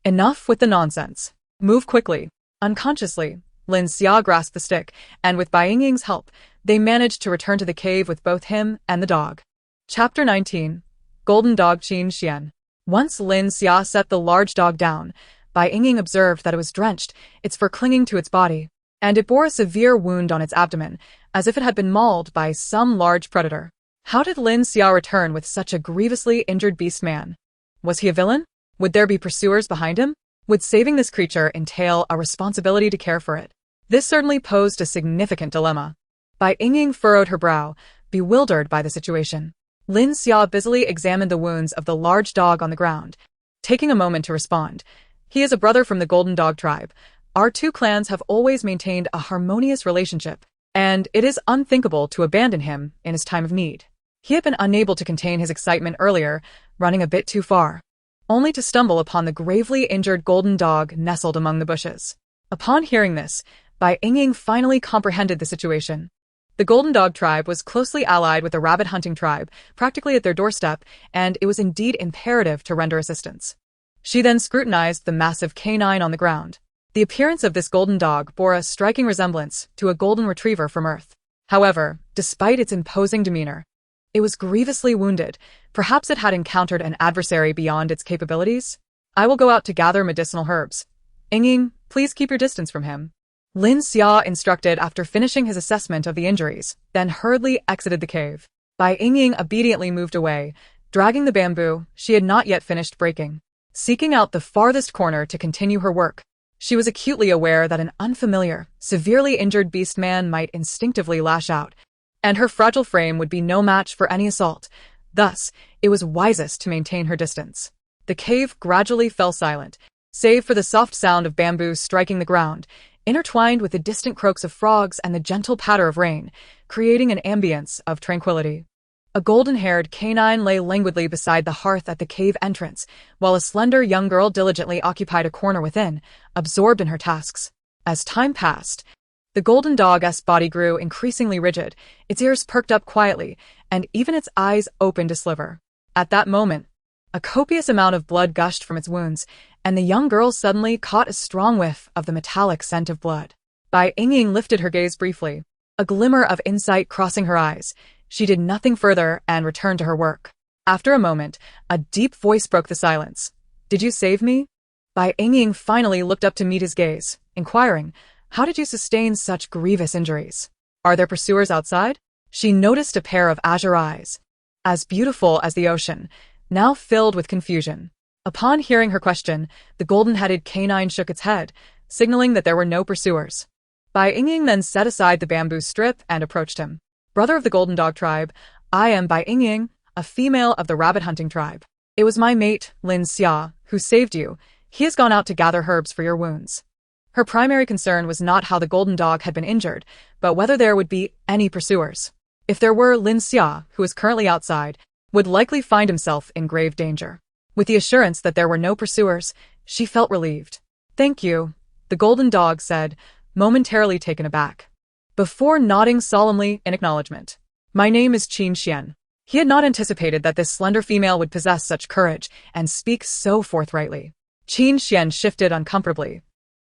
Enough with the nonsense. Move quickly. Unconsciously, Lin Xia grasped the stick, and with Bai Yingying's help, they managed to return to the cave with both him and the dog. Chapter 19. Golden Dog Qin Xian. Once Lin Xia set the large dog down, Bai Yingying observed that it was drenched, its fur clinging to its body, and it bore a severe wound on its abdomen, as if it had been mauled by some large predator. How did Lin Xia return with such a grievously injured beastman? Was he a villain? Would there be pursuers behind him? Would saving this creature entail a responsibility to care for it? This certainly posed a significant dilemma. Bai Yingying furrowed her brow, bewildered by the situation. Lin Xia busily examined the wounds of the large dog on the ground, taking a moment to respond. He is a brother from the Golden Dog tribe. Our two clans have always maintained a harmonious relationship, and it is unthinkable to abandon him in his time of need. He had been unable to contain his excitement earlier, running a bit too far, only to stumble upon the gravely injured golden dog nestled among the bushes. Upon hearing this, Bai Yingying finally comprehended the situation. The Golden Dog tribe was closely allied with the rabbit hunting tribe, practically at their doorstep, and it was indeed imperative to render assistance. She then scrutinized the massive canine on the ground. The appearance of this golden dog bore a striking resemblance to a golden retriever from Earth. However, despite its imposing demeanor, it was grievously wounded. Perhaps it had encountered an adversary beyond its capabilities? I will go out to gather medicinal herbs. Yingying, please keep your distance from him. Lin Xia instructed after finishing his assessment of the injuries, then hurriedly exited the cave. Bai Yingying obediently moved away, dragging the bamboo she had not yet finished breaking, seeking out the farthest corner to continue her work. She was acutely aware that an unfamiliar, severely injured beastman might instinctively lash out, and her fragile frame would be no match for any assault. Thus, it was wisest to maintain her distance. The cave gradually fell silent, save for the soft sound of bamboo striking the ground, intertwined with the distant croaks of frogs and the gentle patter of rain, creating an ambience of tranquility. A golden-haired canine lay languidly beside the hearth at the cave entrance, while a slender young girl diligently occupied a corner within, absorbed in her tasks. As time passed, the golden dog's body grew increasingly rigid, its ears perked up quietly, and even its eyes opened to sliver. At that moment, a copious amount of blood gushed from its wounds, and the young girl suddenly caught a strong whiff of the metallic scent of blood. Bai Yingying lifted her gaze briefly, a glimmer of insight crossing her eyes. She did nothing further and returned to her work. After a moment, a deep voice broke the silence. Did you save me? Bai Yingying finally looked up to meet his gaze, inquiring, how did you sustain such grievous injuries? Are there pursuers outside? She noticed a pair of azure eyes, as beautiful as the ocean, now filled with confusion. Upon hearing her question, the golden-headed canine shook its head, signaling that there were no pursuers. Bai Yingying then set aside the bamboo strip and approached him. Brother of the Golden Dog tribe, I am Bai Yingying, a female of the rabbit hunting tribe. It was my mate, Lin Xia, who saved you. He has gone out to gather herbs for your wounds. Her primary concern was not how the golden dog had been injured, but whether there would be any pursuers. If there were, Lin Xia, who was currently outside, would likely find himself in grave danger. With the assurance that there were no pursuers, she felt relieved. "Thank you," the golden dog said, momentarily taken aback, before nodding solemnly in acknowledgement. "My name is Qin Xian." He had not anticipated that this slender female would possess such courage and speak so forthrightly. Qin Xian shifted uncomfortably,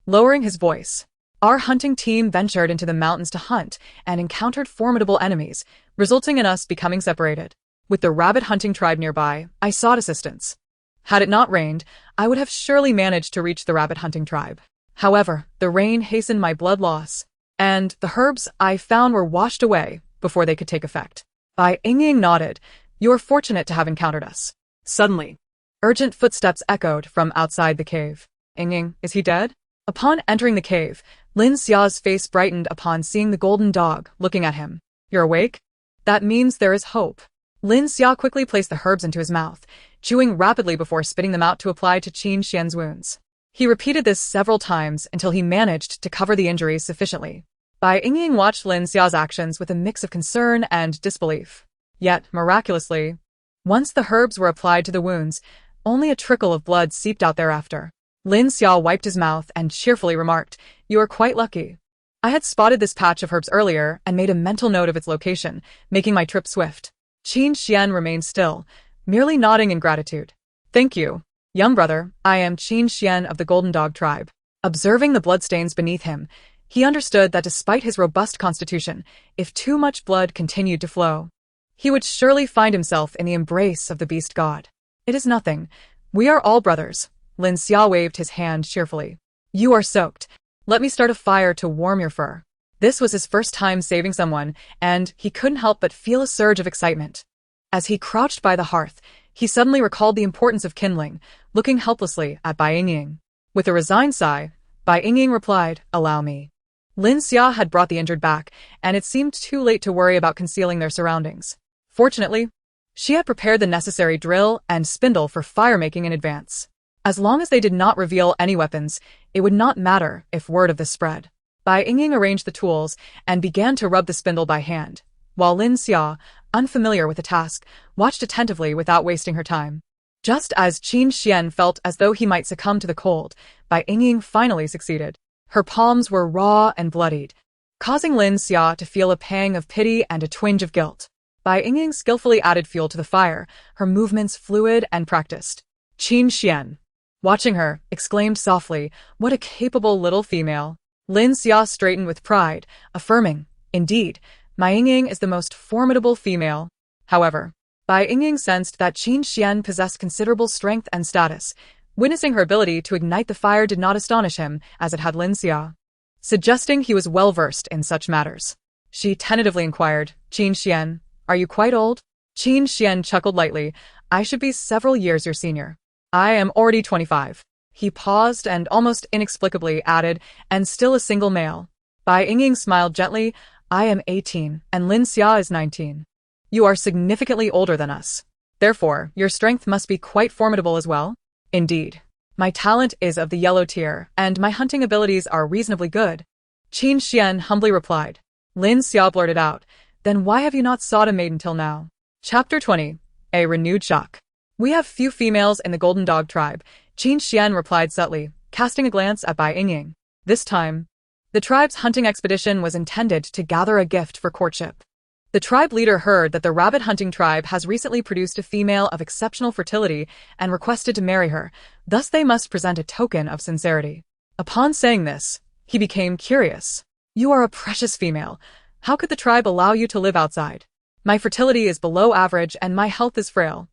lowering his voice. "Our hunting team ventured into the mountains to hunt and encountered formidable enemies, resulting in us becoming separated. With the rabbit hunting tribe nearby, I sought assistance. Had it not rained, I would have surely managed to reach the rabbit hunting tribe. However, the rain hastened my blood loss, and the herbs I found were washed away before they could take effect." Bai Yingying nodded. "You are fortunate to have encountered us." Suddenly, urgent footsteps echoed from outside the cave. "Yingying, is he dead?" Upon entering the cave, Lin Xia's face brightened upon seeing the golden dog looking at him. "You're awake? That means there is hope." Lin Xia quickly placed the herbs into his mouth, chewing rapidly before spitting them out to apply to Qin Xian's wounds. He repeated this several times until he managed to cover the injuries sufficiently. Bai Yingying watched Lin Xia's actions with a mix of concern and disbelief. Yet, miraculously, once the herbs were applied to the wounds, only a trickle of blood seeped out thereafter. Lin Xia wiped his mouth and cheerfully remarked, "You are quite lucky. I had spotted this patch of herbs earlier and made a mental note of its location, making my trip swift." Qin Xian remained still, merely nodding in gratitude. "Thank you, young brother. I am Qin Xian of the Golden Dog tribe." Observing the bloodstains beneath him, he understood that despite his robust constitution, if too much blood continued to flow, he would surely find himself in the embrace of the beast god. "It is nothing. We are all brothers." Lin Xia waved his hand cheerfully. "You are soaked. Let me start a fire to warm your fur." This was his first time saving someone, and he couldn't help but feel a surge of excitement. As he crouched by the hearth, he suddenly recalled the importance of kindling, looking helplessly at Bai Yingying. With a resigned sigh, Bai Yingying replied, "Allow me." Lin Xia had brought the injured back, and it seemed too late to worry about concealing their surroundings. Fortunately, she had prepared the necessary drill and spindle for fire-making in advance. As long as they did not reveal any weapons, it would not matter if word of this spread. Bai Yingying arranged the tools and began to rub the spindle by hand, while Lin Xia, unfamiliar with the task, watched attentively without wasting her time. Just as Qin Xian felt as though he might succumb to the cold, Bai Yingying finally succeeded. Her palms were raw and bloodied, causing Lin Xia to feel a pang of pity and a twinge of guilt. Bai Yingying skillfully added fuel to the fire, her movements fluid and practiced. Qin Xian, watching her, exclaimed softly, "What a capable little female." Lin Xia straightened with pride, affirming, "Indeed, Bai Yingying is the most formidable female." However, Bai Yingying sensed that Qin Xian possessed considerable strength and status. Witnessing her ability to ignite the fire did not astonish him, as it had Lin Xia, suggesting he was well-versed in such matters. She tentatively inquired, "Qin Xian, are you quite old?" Qin Xian chuckled lightly, "I should be several years your senior. I am already 25. He paused and almost inexplicably added, "And still a single male." Bai Yingying smiled gently, "I am 18, and Lin Xia is 19. You are significantly older than us. Therefore, your strength must be quite formidable as well." "Indeed. My talent is of the yellow tier, and my hunting abilities are reasonably good," Qin Xian humbly replied. Lin Xia blurted out, "Then why have you not sought a mate until now?" Chapter 20. A renewed shock. "We have few females in the Golden Dog tribe," Qin Xian replied subtly, casting a glance at Bai Yingying. This time, the tribe's hunting expedition was intended to gather a gift for courtship. The tribe leader heard that the rabbit hunting tribe has recently produced a female of exceptional fertility and requested to marry her, thus they must present a token of sincerity. Upon saying this, he became curious. "You are a precious female. How could the tribe allow you to live outside?" "My fertility is below average and my health is frail.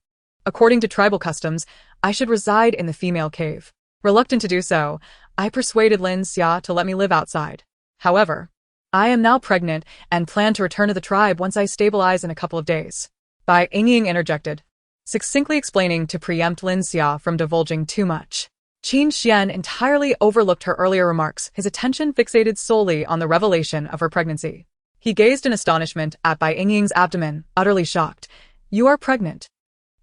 According to tribal customs, I should reside in the female cave." Reluctant to do so, I persuaded Lin Xia to let me live outside. However, I am now pregnant and plan to return to the tribe once I stabilize in a couple of days. Bai Yingying interjected, succinctly explaining to preempt Lin Xia from divulging too much. Qin Xian entirely overlooked her earlier remarks, his attention fixated solely on the revelation of her pregnancy. He gazed in astonishment at Bai Yingying's abdomen, utterly shocked. "You are pregnant?"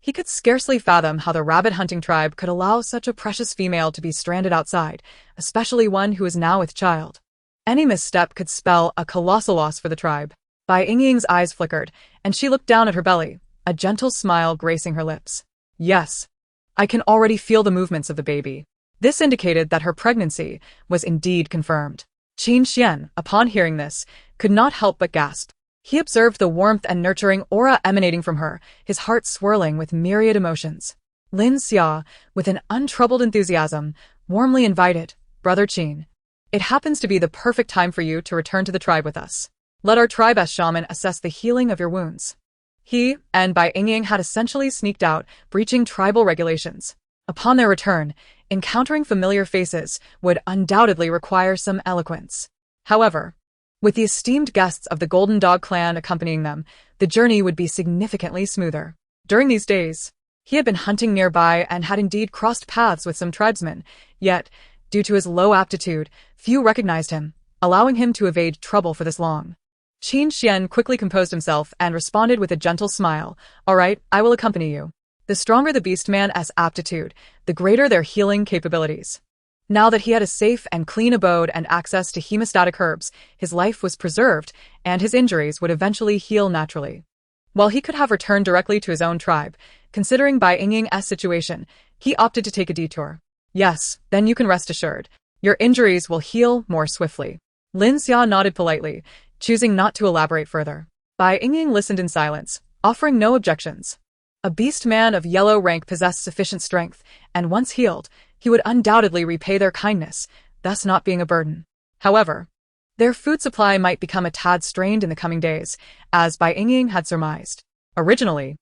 He could scarcely fathom how the rabbit-hunting tribe could allow such a precious female to be stranded outside, especially one who is now with child. Any misstep could spell a colossal loss for the tribe. Bai Yingying's eyes flickered, and she looked down at her belly, a gentle smile gracing her lips. Yes, I can already feel the movements of the baby. This indicated that her pregnancy was indeed confirmed. Qin Xian, upon hearing this, could not help but gasp. He observed the warmth and nurturing aura emanating from her, his heart swirling with myriad emotions. Lin Xia, with an untroubled enthusiasm, warmly invited, "Brother Qin, it happens to be the perfect time for you to return to the tribe with us. Let our tribe shaman assess the healing of your wounds." He and Bai Yingying had essentially sneaked out, breaching tribal regulations. Upon their return, encountering familiar faces would undoubtedly require some eloquence. However, with the esteemed guests of the Golden Dog clan accompanying them, the journey would be significantly smoother. During these days, he had been hunting nearby and had indeed crossed paths with some tribesmen, yet, due to his low aptitude, few recognized him, allowing him to evade trouble for this long. Qin Xian quickly composed himself and responded with a gentle smile, "All right, I will accompany you." The stronger the beastman's aptitude, the greater their healing capabilities. Now that he had a safe and clean abode and access to hemostatic herbs, his life was preserved, and his injuries would eventually heal naturally. While he could have returned directly to his own tribe, considering Bai Yingying's situation, he opted to take a detour. "Yes, then you can rest assured. Your injuries will heal more swiftly." Lin Xia nodded politely, choosing not to elaborate further. Bai Yingying listened in silence, offering no objections. A beastman of yellow rank possessed sufficient strength, and once healed, he would undoubtedly repay their kindness, thus not being a burden. However, their food supply might become a tad strained in the coming days, as Bai Yingying had surmised. Originally,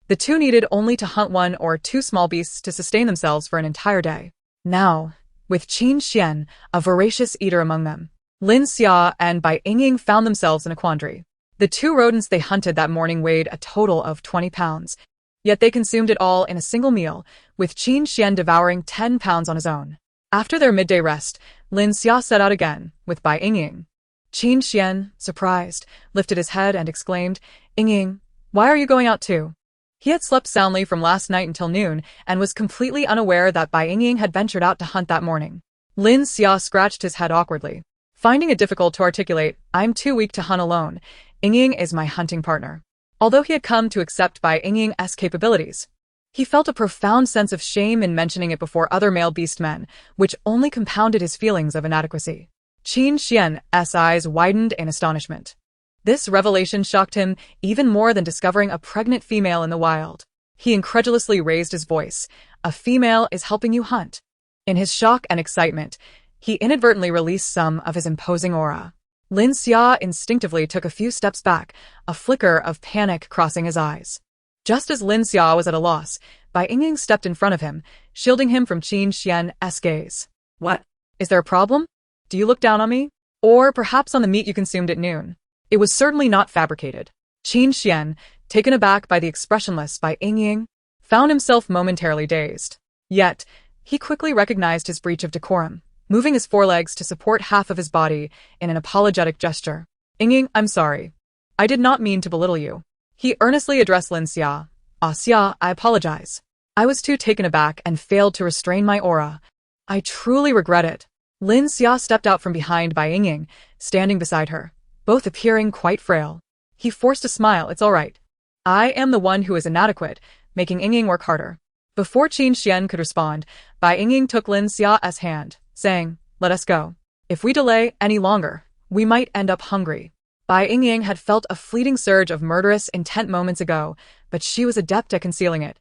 the two needed only to hunt one or two small beasts to sustain themselves for an entire day. Now, with Qin Xian, a voracious eater among them, Lin Xia and Bai Yingying found themselves in a quandary. The two rodents they hunted that morning weighed a total of 20 pounds, yet they consumed it all in a single meal, with Qin Xian devouring 10 pounds on his own. After their midday rest, Lin Xia set out again, with Bai Yingying. Qin Xian, surprised, lifted his head and exclaimed, "Yingying, why are you going out too?" He had slept soundly from last night until noon, and was completely unaware that Bai Yingying had ventured out to hunt that morning. Lin Xia scratched his head awkwardly. Finding it difficult to articulate, "I'm too weak to hunt alone. Yingying is my hunting partner." Although he had come to accept Bai Yingying's capabilities, he felt a profound sense of shame in mentioning it before other male beastmen, which only compounded his feelings of inadequacy. Qin Xian's eyes widened in astonishment. This revelation shocked him even more than discovering a pregnant female in the wild. He incredulously raised his voice, "A female is helping you hunt." In his shock and excitement, he inadvertently released some of his imposing aura. Lin Xia instinctively took a few steps back, a flicker of panic crossing his eyes. Just as Lin Xia was at a loss, Bai Yingying stepped in front of him, shielding him from Qin Xian's gaze. "What? Is there a problem? Do you look down on me? Or perhaps on the meat you consumed at noon?" It was certainly not fabricated. Qin Xian, taken aback by the expressionless Bai Yingying, found himself momentarily dazed. Yet, he quickly recognized his breach of decorum, moving his forelegs to support half of his body in an apologetic gesture. "Yingying, I'm sorry. I did not mean to belittle you." He earnestly addressed Lin Xia. "Ah Xia, I apologize. I was too taken aback and failed to restrain my aura. I truly regret it." Lin Xia stepped out from behind Bai Yingying, standing beside her, both appearing quite frail. He forced a smile. "It's all right. I am the one who is inadequate, making Yingying work harder." Before Qin Xian could respond, Bai Yingying took Lin Xia's hand, saying, "Let us go. If we delay any longer, we might end up hungry." Bai Yingying had felt a fleeting surge of murderous intent moments ago, but she was adept at concealing it,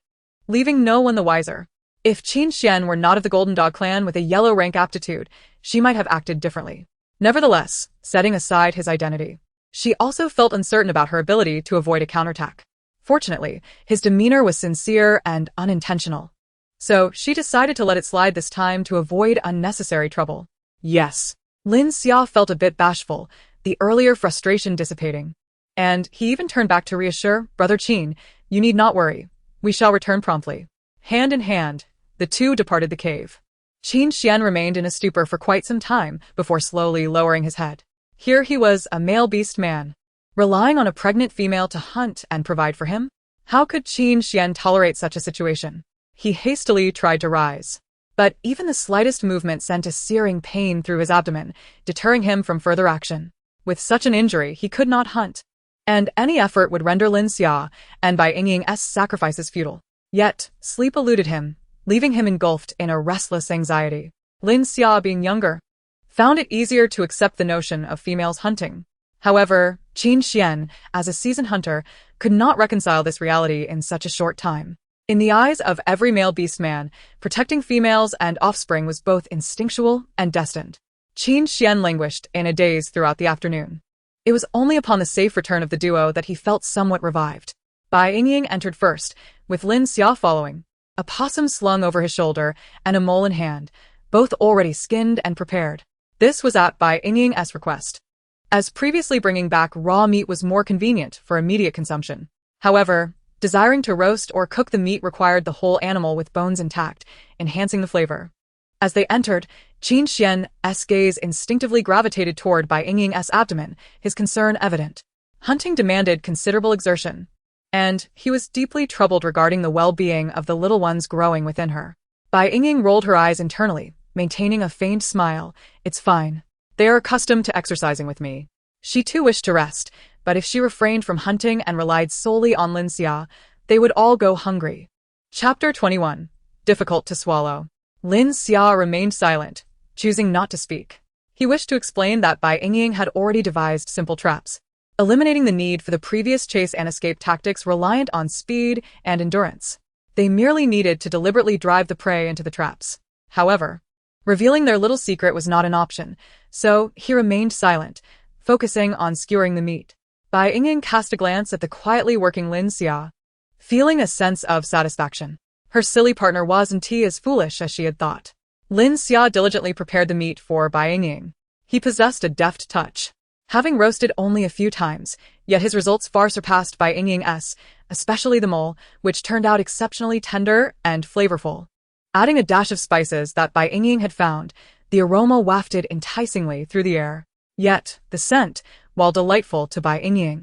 leaving no one the wiser. If Qin Xian were not of the Golden Dog clan with a yellow rank aptitude, she might have acted differently. Nevertheless, setting aside his identity, she also felt uncertain about her ability to avoid a counterattack. Fortunately, his demeanor was sincere and unintentional, so she decided to let it slide this time to avoid unnecessary trouble. Yes. Lin Xia felt a bit bashful, the earlier frustration dissipating. And he even turned back to reassure, "Brother Qin, you need not worry. We shall return promptly." Hand in hand, the two departed the cave. Qin Xian remained in a stupor for quite some time before slowly lowering his head. Here he was, a male beast man, relying on a pregnant female to hunt and provide for him? How could Qin Xian tolerate such a situation? He hastily tried to rise. But even the slightest movement sent a searing pain through his abdomen, deterring him from further action. With such an injury, he could not hunt. And any effort would render Lin Xia and Bai Yingying's sacrifices futile. Yet, sleep eluded him, leaving him engulfed in a restless anxiety. Lin Xia, being younger, found it easier to accept the notion of females hunting. However, Qin Xian, as a seasoned hunter, could not reconcile this reality in such a short time. In the eyes of every male beastman, protecting females and offspring was both instinctual and destined. Qin Xian languished in a daze throughout the afternoon. It was only upon the safe return of the duo that he felt somewhat revived. Bai Yingying entered first, with Lin Xia following, a possum slung over his shoulder and a mole in hand, both already skinned and prepared. This was at Bai Yingying's request, as previously bringing back raw meat was more convenient for immediate consumption. However, desiring to roast or cook the meat required the whole animal with bones intact, enhancing the flavor. As they entered, Qin Xian's gaze instinctively gravitated toward Bai Yingying's abdomen, his concern evident. Hunting demanded considerable exertion, and he was deeply troubled regarding the well-being of the little ones growing within her. Bai Yingying rolled her eyes internally, maintaining a faint smile. It's fine. They are accustomed to exercising with me. She too wished to rest, but if she refrained from hunting and relied solely on Lin Xia, they would all go hungry. Chapter 21. Difficult to swallow. Lin Xia remained silent, choosing not to speak. He wished to explain that Bai Yingying had already devised simple traps, eliminating the need for the previous chase and escape tactics reliant on speed and endurance. They merely needed to deliberately drive the prey into the traps. However, revealing their little secret was not an option, so he remained silent, focusing on skewering the meat. Bai Yingying cast a glance at the quietly working Lin Xia, feeling a sense of satisfaction. Her silly partner wasn't as foolish as she had thought. Lin Xia diligently prepared the meat for Bai Yingying. He possessed a deft touch, having roasted only a few times, yet his results far surpassed Bai Yingying's, especially the mole, which turned out exceptionally tender and flavorful. Adding a dash of spices that Bai Yingying had found, the aroma wafted enticingly through the air. Yet, the scent, while delightful to Bai Yingying,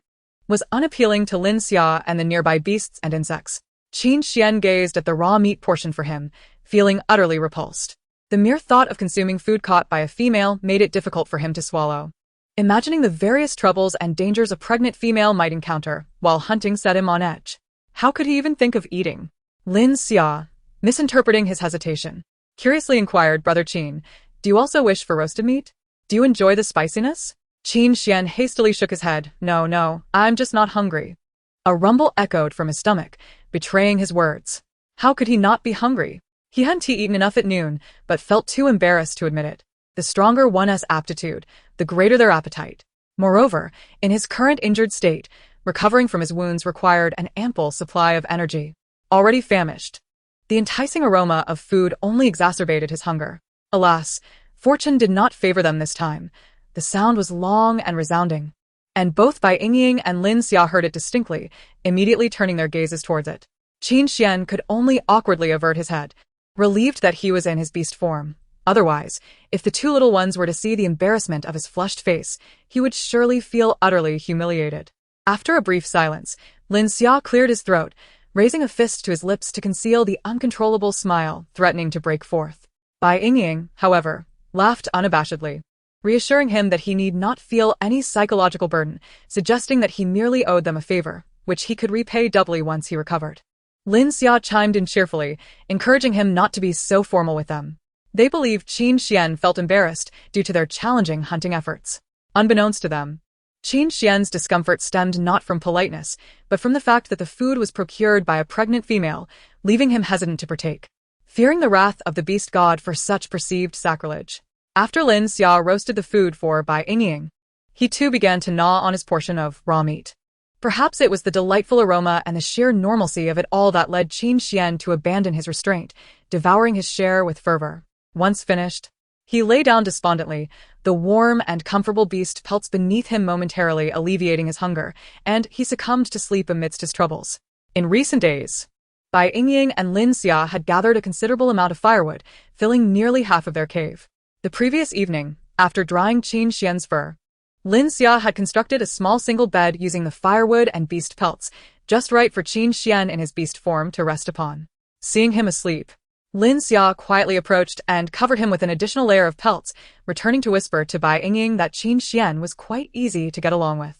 was unappealing to Lin Xia and the nearby beasts and insects. Qin Xian gazed at the raw meat portion for him, feeling utterly repulsed. The mere thought of consuming food caught by a female made it difficult for him to swallow. Imagining the various troubles and dangers a pregnant female might encounter while hunting set him on edge. How could he even think of eating? Lin Xia, misinterpreting his hesitation, curiously inquired, Brother Qin, do you also wish for roasted meat? Do you enjoy the spiciness? Qin Xian hastily shook his head. No, I'm just not hungry. A rumble echoed from his stomach, betraying his words. How could he not be hungry? He hadn't eaten enough at noon, but felt too embarrassed to admit it. The stronger one's aptitude, the greater their appetite. Moreover, in his current injured state, recovering from his wounds required an ample supply of energy. Already famished, the enticing aroma of food only exacerbated his hunger. Alas, fortune did not favor them this time. The sound was long and resounding, and both Bai Yingying and Lin Xia heard it distinctly, immediately turning their gazes towards it. Qin Xian could only awkwardly avert his head, relieved that he was in his beast form. Otherwise, if the two little ones were to see the embarrassment of his flushed face, he would surely feel utterly humiliated. After a brief silence, Lin Xia cleared his throat, raising a fist to his lips to conceal the uncontrollable smile threatening to break forth. Bai Yingying, however, laughed unabashedly, reassuring him that he need not feel any psychological burden, suggesting that he merely owed them a favor, which he could repay doubly once he recovered. Lin Xia chimed in cheerfully, encouraging him not to be so formal with them. They believed Qin Xian felt embarrassed due to their challenging hunting efforts. Unbeknownst to them, Qin Xian's discomfort stemmed not from politeness, but from the fact that the food was procured by a pregnant female, leaving him hesitant to partake, fearing the wrath of the beast god for such perceived sacrilege. After Lin Xia roasted the food for Bai Yingying, he too began to gnaw on his portion of raw meat. Perhaps it was the delightful aroma and the sheer normalcy of it all that led Qin Xian to abandon his restraint, devouring his share with fervor. Once finished, he lay down despondently, the warm and comfortable beast pelts beneath him momentarily alleviating his hunger, and he succumbed to sleep amidst his troubles. In recent days, Bai Yingying and Lin Xia had gathered a considerable amount of firewood, filling nearly half of their cave. The previous evening, after drying Qin Xian's fur, Lin Xia had constructed a small single bed using the firewood and beast pelts, just right for Qin Xian in his beast form to rest upon. Seeing him asleep, Lin Xia quietly approached and covered him with an additional layer of pelts, returning to whisper to Bai Yingying that Qin Xian was quite easy to get along with.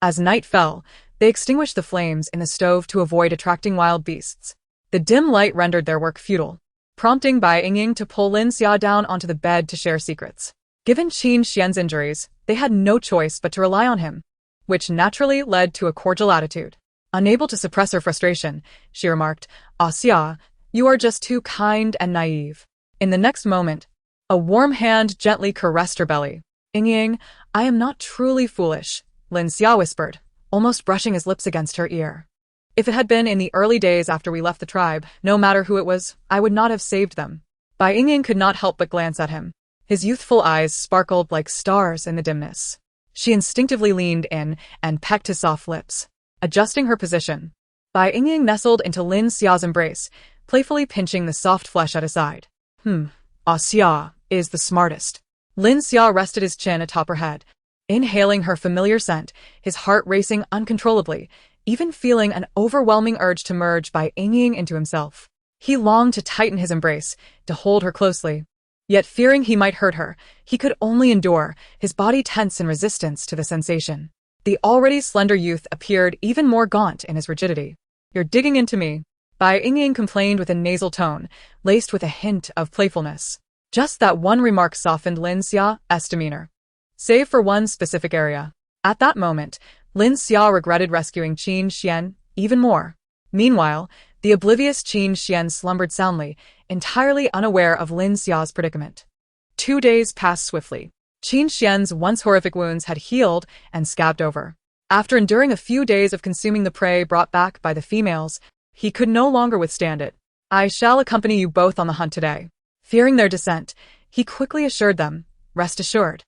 As night fell, they extinguished the flames in the stove to avoid attracting wild beasts. The dim light rendered their work futile, prompting Bai Yingying to pull Lin Xia down onto the bed to share secrets. Given Qin Xian's injuries, they had no choice but to rely on him, which naturally led to a cordial attitude. Unable to suppress her frustration, she remarked, "Ah, Xia, you are just too kind and naive." In the next moment, a warm hand gently caressed her belly. "Yingying, I am not truly foolish," Lin Xia whispered, almost brushing his lips against her ear. "If it had been in the early days after we left the tribe, no matter who it was, I would not have saved them." Bai Yingying could not help but glance at him. His youthful eyes sparkled like stars in the dimness. She instinctively leaned in and pecked his soft lips. Adjusting her position, Bai Yingying nestled into Lin Xia's embrace, playfully pinching the soft flesh at his side. Ah, Xia is the smartest." Lin Xia rested his chin atop her head, inhaling her familiar scent, his heart racing uncontrollably, even feeling an overwhelming urge to merge Bai Yingying into himself. He longed to tighten his embrace, to hold her closely. Yet fearing he might hurt her, he could only endure, his body tense in resistance to the sensation. The already slender youth appeared even more gaunt in his rigidity. "You're digging into me," Bai Yingying complained with a nasal tone, laced with a hint of playfulness. Just that one remark softened Lin Xia's demeanor, save for one specific area. At that moment, Lin Xia regretted rescuing Qin Xian even more. Meanwhile, the oblivious Qin Xian slumbered soundly, entirely unaware of Lin Xia's predicament. 2 days passed swiftly. Qin Xian's once horrific wounds had healed and scabbed over. After enduring a few days of consuming the prey brought back by the females, he could no longer withstand it. "I shall accompany you both on the hunt today." Fearing their dissent, he quickly assured them, "Rest assured,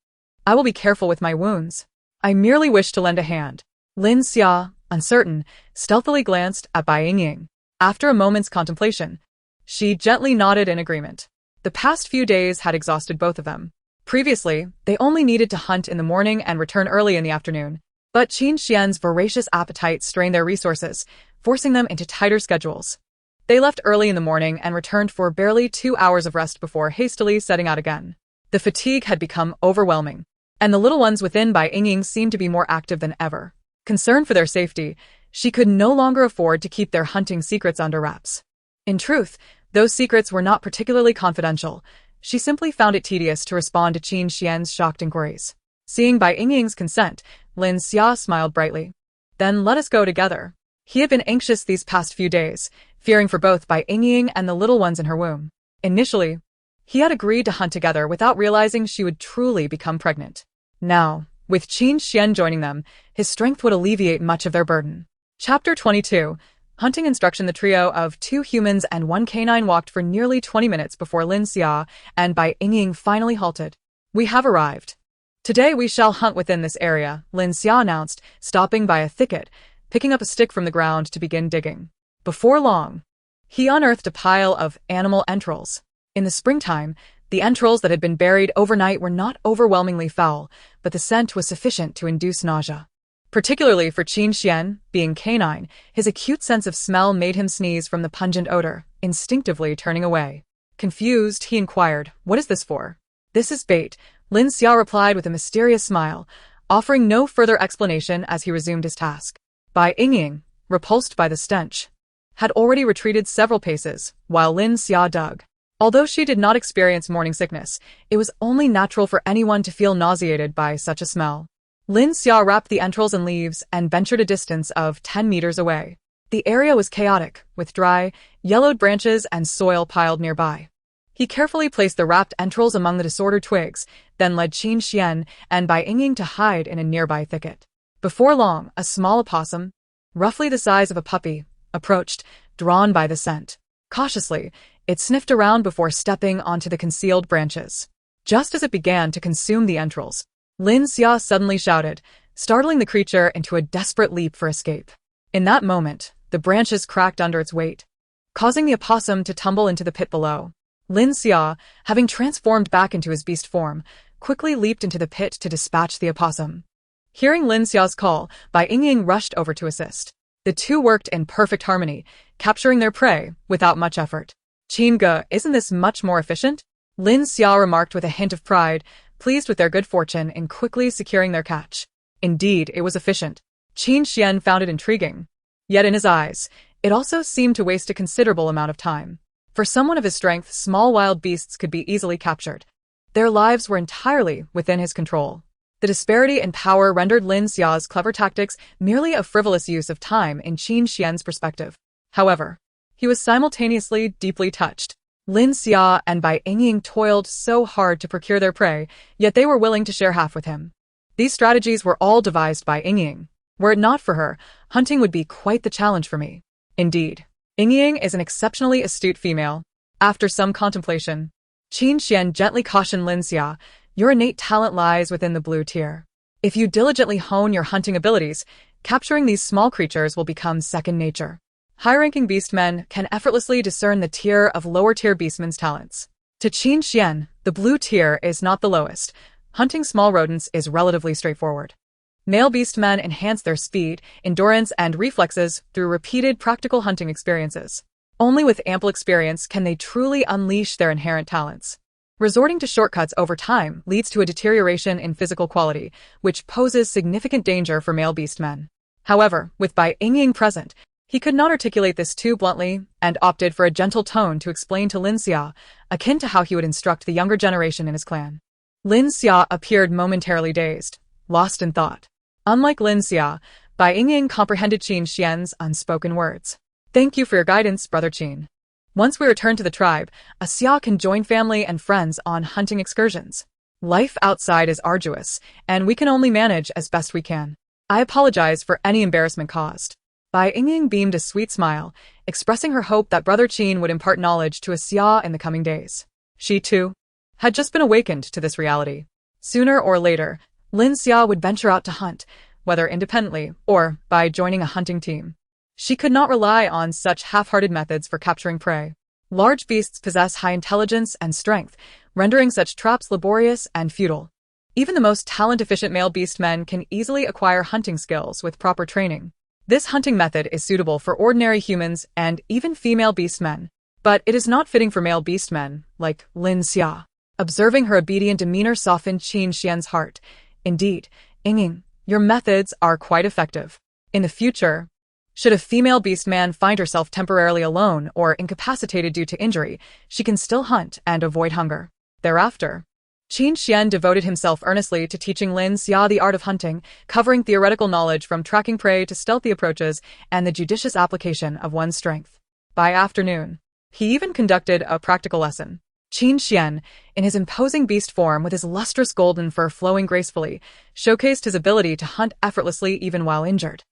I will be careful with my wounds. I merely wish to lend a hand." Lin Xia, uncertain, stealthily glanced at Bai Yingying. After a moment's contemplation, she gently nodded in agreement. The past few days had exhausted both of them. Previously, they only needed to hunt in the morning and return early in the afternoon, but Qin Xian's voracious appetite strained their resources, forcing them into tighter schedules. They left early in the morning and returned for barely 2 hours of rest before hastily setting out again. The fatigue had become overwhelming, and the little ones within Bai Yingying seemed to be more active than ever. Concerned for their safety, she could no longer afford to keep their hunting secrets under wraps. In truth, those secrets were not particularly confidential. She simply found it tedious to respond to Qin Xian's shocked inquiries. Seeing Bai Yingying's consent, Lin Xia smiled brightly. "Then let us go together." He had been anxious these past few days, fearing for both Bai Yingying and the little ones in her womb. Initially, he had agreed to hunt together without realizing she would truly become pregnant. Now, with Qin Xian joining them, his strength would alleviate much of their burden. Chapter 22. Hunting instruction. The trio of 2 humans and 1 canine walked for nearly 20 minutes before Lin Xia and Bai Yingying finally halted. "We have arrived. Today we shall hunt within this area," Lin Xia announced, stopping by a thicket, picking up a stick from the ground to begin digging. Before long, he unearthed a pile of animal entrails. In the springtime, the entrails that had been buried overnight were not overwhelmingly foul, but the scent was sufficient to induce nausea. Particularly for Qin Xian, being canine, his acute sense of smell made him sneeze from the pungent odor, instinctively turning away. Confused, he inquired, "What is this for?" "This is bait," Lin Xia replied with a mysterious smile, offering no further explanation as he resumed his task. Bai Yingying, repulsed by the stench, had already retreated several paces, while Lin Xia dug. Although she did not experience morning sickness, it was only natural for anyone to feel nauseated by such a smell. Lin Xia wrapped the entrails in leaves and ventured a distance of 10 meters away. The area was chaotic, with dry, yellowed branches and soil piled nearby. He carefully placed the wrapped entrails among the disordered twigs, then led Qin Xian and Bai Yingying to hide in a nearby thicket. Before long, a small opossum, roughly the size of a puppy, approached, drawn by the scent. Cautiously, it sniffed around before stepping onto the concealed branches. Just as it began to consume the entrails, Lin Xia suddenly shouted, startling the creature into a desperate leap for escape. In that moment, the branches cracked under its weight, causing the opossum to tumble into the pit below. Lin Xia, having transformed back into his beast form, quickly leaped into the pit to dispatch the opossum. Hearing Lin Xia's call, Bai Yingying rushed over to assist. The two worked in perfect harmony, capturing their prey without much effort. Qin, isn't this much more efficient? Lin Xia remarked with a hint of pride, pleased with their good fortune in quickly securing their catch. Indeed, it was efficient. Qin Xian found it intriguing. Yet in his eyes, it also seemed to waste a considerable amount of time. For someone of his strength, small wild beasts could be easily captured. Their lives were entirely within his control. The disparity in power rendered Lin Xia's clever tactics merely a frivolous use of time in Qin Xian's perspective. However, he was simultaneously deeply touched. Lin Xia and Bai Yingying toiled so hard to procure their prey, yet they were willing to share half with him. These strategies were all devised by Yingying. Were it not for her, hunting would be quite the challenge for me. Indeed, Yingying is an exceptionally astute female. After some contemplation, Qin Xian gently cautioned Lin Xia, your innate talent lies within the blue tier. If you diligently hone your hunting abilities, capturing these small creatures will become second nature. High-ranking beastmen can effortlessly discern the tier of lower-tier beastmen's talents. To Qin Xian, the blue tier is not the lowest. Hunting small rodents is relatively straightforward. Male beastmen enhance their speed, endurance, and reflexes through repeated practical hunting experiences. Only with ample experience can they truly unleash their inherent talents. Resorting to shortcuts over time leads to a deterioration in physical quality, which poses significant danger for male beastmen. However, with Bai Yingying present, he could not articulate this too bluntly and opted for a gentle tone to explain to Lin Xia, akin to how he would instruct the younger generation in his clan. Lin Xia appeared momentarily dazed, lost in thought. Unlike Lin Xia, Bai Yingying comprehended Qin Xian's unspoken words. Thank you for your guidance, Brother Qin. Once we return to the tribe, a Xia can join family and friends on hunting excursions. Life outside is arduous, and we can only manage as best we can. I apologize for any embarrassment caused. Bai Yingying beamed a sweet smile, expressing her hope that Brother Qin would impart knowledge to a Xia in the coming days. She, too, had just been awakened to this reality. Sooner or later, Lin Xia would venture out to hunt, whether independently or by joining a hunting team. She could not rely on such half-hearted methods for capturing prey. Large beasts possess high intelligence and strength, rendering such traps laborious and futile. Even the most talent-efficient male beastmen can easily acquire hunting skills with proper training. This hunting method is suitable for ordinary humans and even female beastmen, but it is not fitting for male beastmen, like Lin Xia. Observing her obedient demeanor softened Qin Xian's heart. Indeed, Yingying, your methods are quite effective. In the future, should a female beastman find herself temporarily alone or incapacitated due to injury, she can still hunt and avoid hunger. Thereafter, Qin Xian devoted himself earnestly to teaching Lin Xia the art of hunting, covering theoretical knowledge from tracking prey to stealthy approaches and the judicious application of one's strength. By afternoon, he even conducted a practical lesson. Qin Xian, in his imposing beast form with his lustrous golden fur flowing gracefully, showcased his ability to hunt effortlessly even while injured.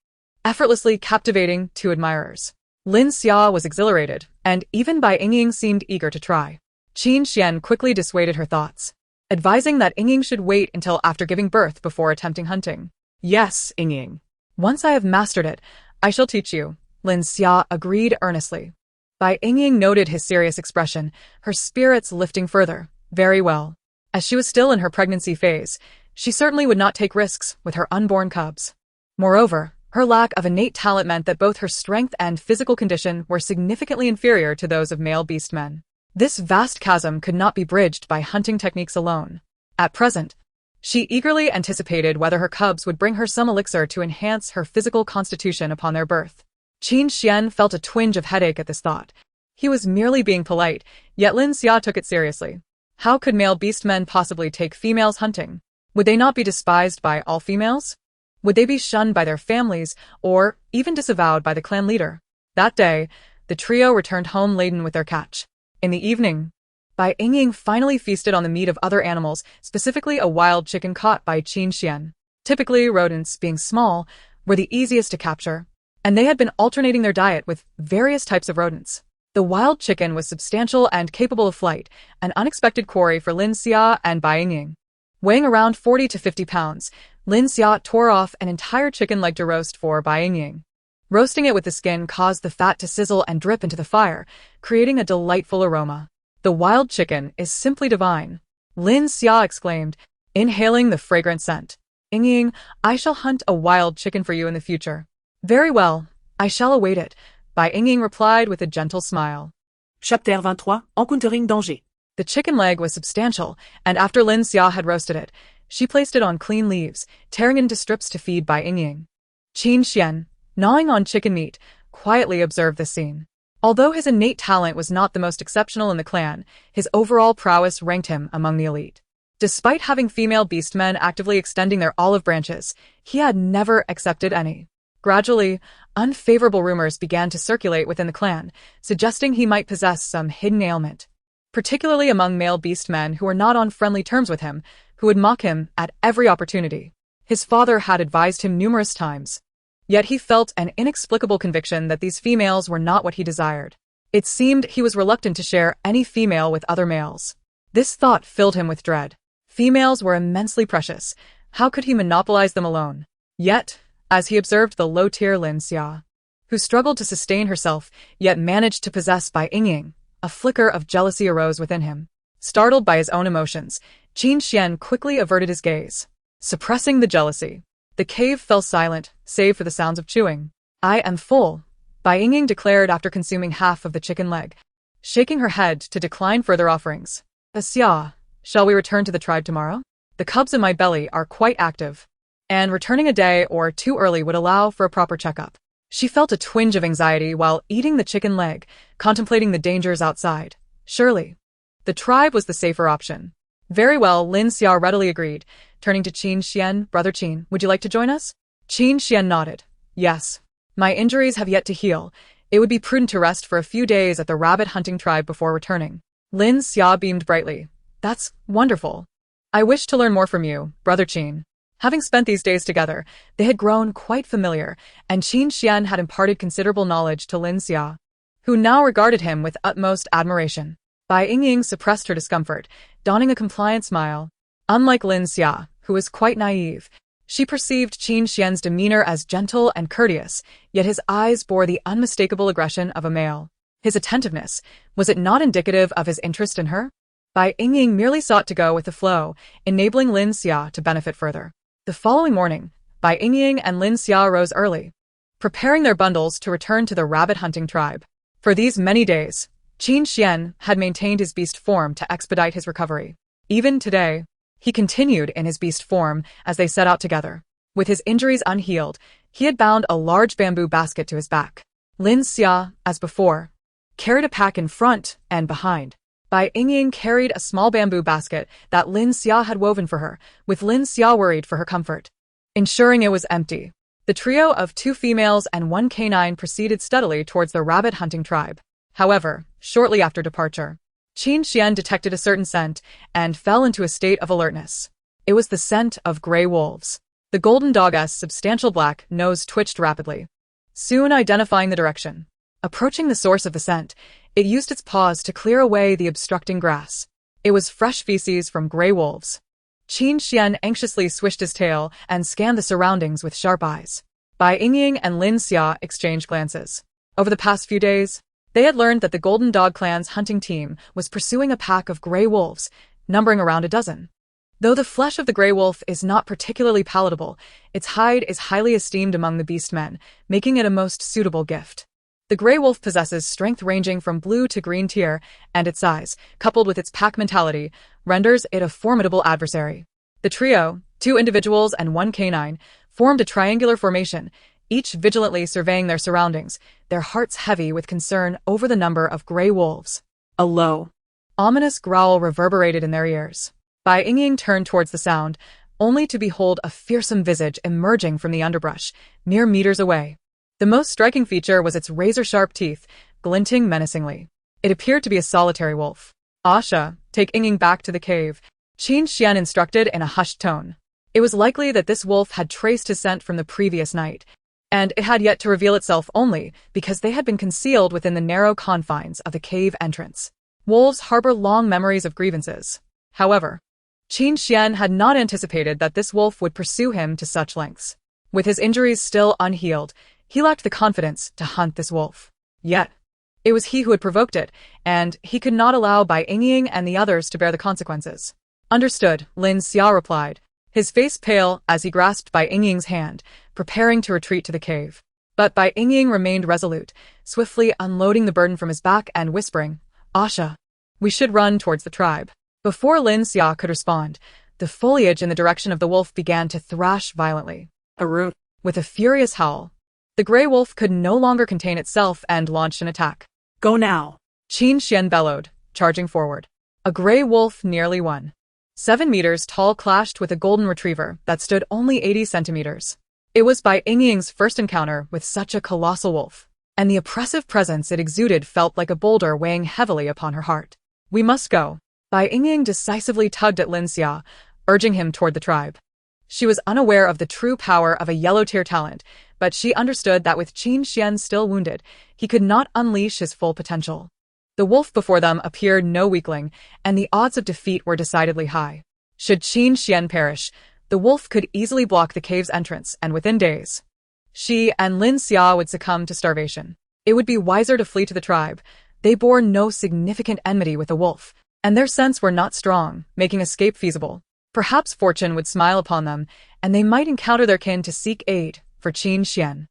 Effortlessly captivating to admirers. Lin Xia was exhilarated, and even Bai Yingying seemed eager to try. Qin Xian quickly dissuaded her thoughts, advising that Yingying should wait until after giving birth before attempting hunting. Yes, Yingying. Once I have mastered it, I shall teach you, Lin Xia agreed earnestly. Bai Yingying noted his serious expression, her spirits lifting further. Very well. As she was still in her pregnancy phase, she certainly would not take risks with her unborn cubs. Moreover, her lack of innate talent meant that both her strength and physical condition were significantly inferior to those of male beastmen. This vast chasm could not be bridged by hunting techniques alone. At present, she eagerly anticipated whether her cubs would bring her some elixir to enhance her physical constitution upon their birth. Qin Xian felt a twinge of headache at this thought. He was merely being polite, yet Lin Xia took it seriously. How could male beastmen possibly take females hunting? Would they not be despised by all females? Would they be shunned by their families, or even disavowed by the clan leader? That day, the trio returned home laden with their catch. In the evening, Bai Yingying finally feasted on the meat of other animals, specifically a wild chicken caught by Qin Xian. Typically, rodents, being small, were the easiest to capture, and they had been alternating their diet with various types of rodents. The wild chicken was substantial and capable of flight, an unexpected quarry for Lin Xia and Bai Yingying. Weighing around 40 to 50 pounds, Lin Xia tore off an entire chicken leg to roast for Bai Yingying. Roasting it with the skin caused the fat to sizzle and drip into the fire, creating a delightful aroma. The wild chicken is simply divine, Lin Xia exclaimed, inhaling the fragrant scent. Yingying, I shall hunt a wild chicken for you in the future. Very well, I shall await it, Bai Yingying replied with a gentle smile. Chapitre 23, Encountering danger. The chicken leg was substantial, and after Lin Xia had roasted it, she placed it on clean leaves, tearing it into strips to feed Bai Yingying. Qin Xian, gnawing on chicken meat, quietly observed this scene. Although his innate talent was not the most exceptional in the clan, his overall prowess ranked him among the elite. Despite having female beastmen actively extending their olive branches, he had never accepted any. Gradually, unfavorable rumors began to circulate within the clan, suggesting he might possess some hidden ailment, particularly among male beastmen who were not on friendly terms with him, who would mock him at every opportunity. His father had advised him numerous times. Yet he felt an inexplicable conviction that these females were not what he desired. It seemed he was reluctant to share any female with other males. This thought filled him with dread. Females were immensely precious. How could he monopolize them alone? Yet, as he observed the low-tier Lin Xia, who struggled to sustain herself yet managed to possess Bai Yingying, a flicker of jealousy arose within him. Startled by his own emotions, Qin Xian quickly averted his gaze, suppressing the jealousy. The cave fell silent, save for the sounds of chewing. I am full, Bai Yingying declared after consuming half of the chicken leg, shaking her head to decline further offerings. Xia, shall we return to the tribe tomorrow? The cubs in my belly are quite active, and returning a day or two early would allow for a proper checkup. She felt a twinge of anxiety while eating the chicken leg, contemplating the dangers outside. Surely, the tribe was the safer option. Very well, Lin Xia readily agreed, turning to Qin Xian. Brother Qin, would you like to join us? Qin Xian nodded. Yes. My injuries have yet to heal. It would be prudent to rest for a few days at the rabbit hunting tribe before returning. Lin Xia beamed brightly. That's wonderful. I wish to learn more from you, Brother Qin. Having spent these days together, they had grown quite familiar, and Qin Xian had imparted considerable knowledge to Lin Xia, who now regarded him with utmost admiration. Bai Yingying suppressed her discomfort, donning a compliant smile. Unlike Lin Xia, who was quite naive, she perceived Qin Xian's demeanor as gentle and courteous, yet his eyes bore the unmistakable aggression of a male. His attentiveness, was it not indicative of his interest in her? Bai Yingying merely sought to go with the flow, enabling Lin Xia to benefit further. The following morning, Bai Yingying and Lin Xia rose early, preparing their bundles to return to the rabbit hunting tribe. For these many days, Qin Xian had maintained his beast form to expedite his recovery. Even today, he continued in his beast form as they set out together. With his injuries unhealed, he had bound a large bamboo basket to his back. Lin Xia, as before, carried a pack in front and behind. Bai Yingying carried a small bamboo basket that Lin Xia had woven for her, with Lin Xia worried for her comfort, ensuring it was empty. The trio of 2 females and 1 canine proceeded steadily towards the rabbit hunting tribe. However, shortly after departure, Qin Xian detected a certain scent and fell into a state of alertness. It was the scent of gray wolves. The golden dog's substantial black nose twitched rapidly, soon identifying the direction. Approaching the source of the scent, it used its paws to clear away the obstructing grass. It was fresh feces from gray wolves. Qin Xian anxiously swished his tail and scanned the surroundings with sharp eyes. Bai Yingying and Lin Xia exchanged glances. Over the past few days, they had learned that the Golden Dog clan's hunting team was pursuing a pack of gray wolves, numbering around a dozen. Though the flesh of the gray wolf is not particularly palatable, its hide is highly esteemed among the beastmen, making it a most suitable gift. The gray wolf possesses strength ranging from blue to green tier, and its size, coupled with its pack mentality, renders it a formidable adversary. The trio, 2 individuals and 1 canine, formed a triangular formation, each vigilantly surveying their surroundings, their hearts heavy with concern over the number of gray wolves. A low, ominous growl reverberated in their ears. Bai Yingying turned towards the sound, only to behold a fearsome visage emerging from the underbrush, mere meters away. The most striking feature was its razor-sharp teeth, glinting menacingly. It appeared to be a solitary wolf. Asha, take Yingying back to the cave, Qin Xian instructed in a hushed tone. It was likely that this wolf had traced his scent from the previous night, and it had yet to reveal itself only because they had been concealed within the narrow confines of the cave entrance. Wolves harbor long memories of grievances. However, Qin Xian had not anticipated that this wolf would pursue him to such lengths. With his injuries still unhealed, he lacked the confidence to hunt this wolf. Yet, it was he who had provoked it, and he could not allow Bai Yingying and the others to bear the consequences. Understood, Lin Xia replied, his face pale as he grasped Bai Yingying's hand, preparing to retreat to the cave. But Bai Yingying remained resolute, swiftly unloading the burden from his back and whispering, "Asha, we should run towards the tribe." Before Lin Xia could respond, the foliage in the direction of the wolf began to thrash violently. Aroo. With a furious howl, the gray wolf could no longer contain itself and launched an attack. Go now. Qin Xian bellowed, charging forward. A gray wolf nearly won. 7 meters tall clashed with a golden retriever that stood only 80 centimeters. It was Bai Yingying's first encounter with such a colossal wolf, and the oppressive presence it exuded felt like a boulder weighing heavily upon her heart. "We must go." Bai Yingying decisively tugged at Lin Xia, urging him toward the tribe. She was unaware of the true power of a yellow-tier talent, but she understood that with Qin Xian still wounded, he could not unleash his full potential. The wolf before them appeared no weakling, and the odds of defeat were decidedly high. Should Qin Xian perish, the wolf could easily block the cave's entrance, and within days, she and Lin Xia would succumb to starvation. It would be wiser to flee to the tribe. They bore no significant enmity with the wolf, and their scents were not strong, making escape feasible. Perhaps fortune would smile upon them, and they might encounter their kin to seek aid for Qin Xian.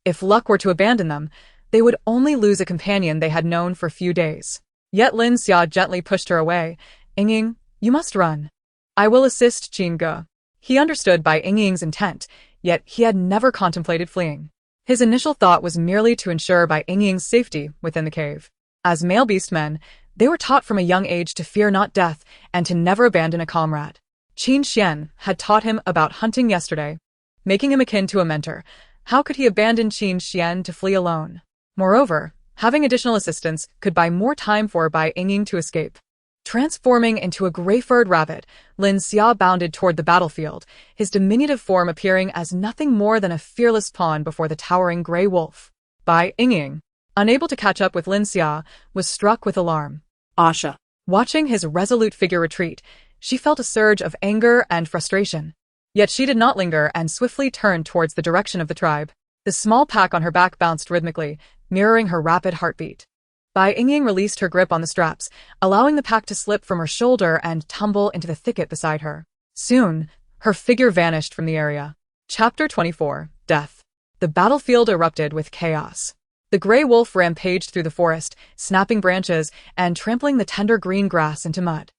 If luck were to abandon them, they would only lose a companion they had known for a few days. Yet Lin Xia gently pushed her away. "Yingying, you must run. I will assist Qin Ge." He understood Bai Yingying's intent, yet he had never contemplated fleeing. His initial thought was merely to ensure Bai Yingying's safety within the cave. As male beastmen, they were taught from a young age to fear not death and to never abandon a comrade. Qin Xian had taught him about hunting yesterday, making him akin to a mentor. How could he abandon Qin Xian to flee alone? Moreover, having additional assistance could buy more time for Bai Yingying to escape. Transforming into a gray-furred rabbit, Lin Xia bounded toward the battlefield, his diminutive form appearing as nothing more than a fearless pawn before the towering gray wolf. Bai Yingying, unable to catch up with Lin Xia, was struck with alarm. Asha. Watching his resolute figure retreat, she felt a surge of anger and frustration. Yet she did not linger and swiftly turned towards the direction of the tribe. The small pack on her back bounced rhythmically, mirroring her rapid heartbeat. Bai Yingying released her grip on the straps, allowing the pack to slip from her shoulder and tumble into the thicket beside her. Soon, her figure vanished from the area. Chapter 24, Death. The battlefield erupted with chaos. The gray wolf rampaged through the forest, snapping branches and trampling the tender green grass into mud.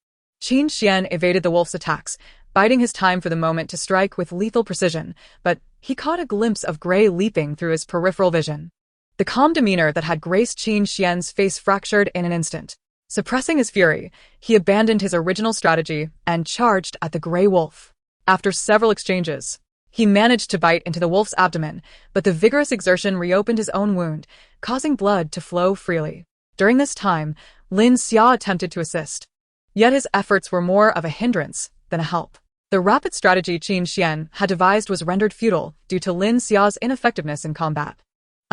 Qin Xian evaded the wolf's attacks, biding his time for the moment to strike with lethal precision, but he caught a glimpse of gray leaping through his peripheral vision. The calm demeanor that had graced Qin Xian's face fractured in an instant. Suppressing his fury, he abandoned his original strategy and charged at the gray wolf. After several exchanges, he managed to bite into the wolf's abdomen, but the vigorous exertion reopened his own wound, causing blood to flow freely. During this time, Lin Xia attempted to assist. Yet his efforts were more of a hindrance than a help. The rapid strategy Qin Xian had devised was rendered futile due to Lin Xia's ineffectiveness in combat.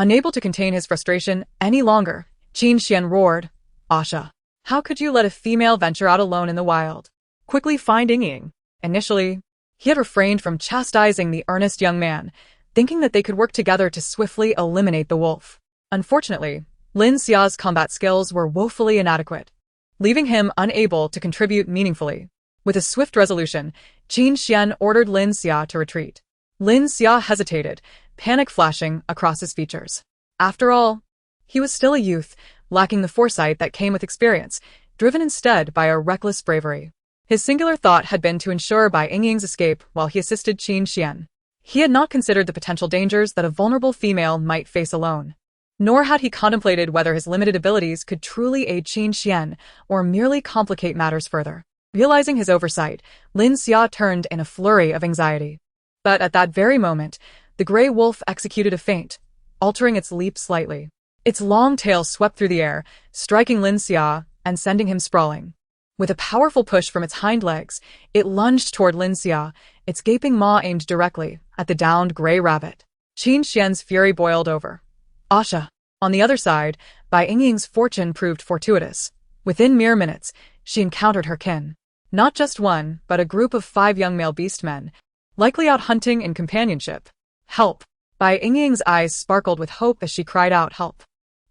Unable to contain his frustration any longer, Qin Xian roared, "Asha, how could you let a female venture out alone in the wild? Quickly find Yingying." Initially, he had refrained from chastising the earnest young man, thinking that they could work together to swiftly eliminate the wolf. Unfortunately, Lin Xia's combat skills were woefully inadequate, leaving him unable to contribute meaningfully. With a swift resolution, Qin Xian ordered Lin Xia to retreat. Lin Xia hesitated, panic flashing across his features. After all, he was still a youth, lacking the foresight that came with experience, driven instead by a reckless bravery. His singular thought had been to ensure Bai Yingying's escape while he assisted Qin Xian. He had not considered the potential dangers that a vulnerable female might face alone. Nor had he contemplated whether his limited abilities could truly aid Qin Xian or merely complicate matters further. Realizing his oversight, Lin Xia turned in a flurry of anxiety. But at that very moment, the gray wolf executed a feint, altering its leap slightly. Its long tail swept through the air, striking Lin Xia and sending him sprawling. With a powerful push from its hind legs, it lunged toward Lin Xia, its gaping maw aimed directly at the downed gray rabbit. Qin Xian's fury boiled over. Asha. On the other side, Bai Yingying's fortune proved fortuitous. Within mere minutes, she encountered her kin. Not just one, but a group of 5 young male beastmen, likely out hunting in companionship. Help! Bai Yingying's eyes sparkled with hope as she cried out, "Help!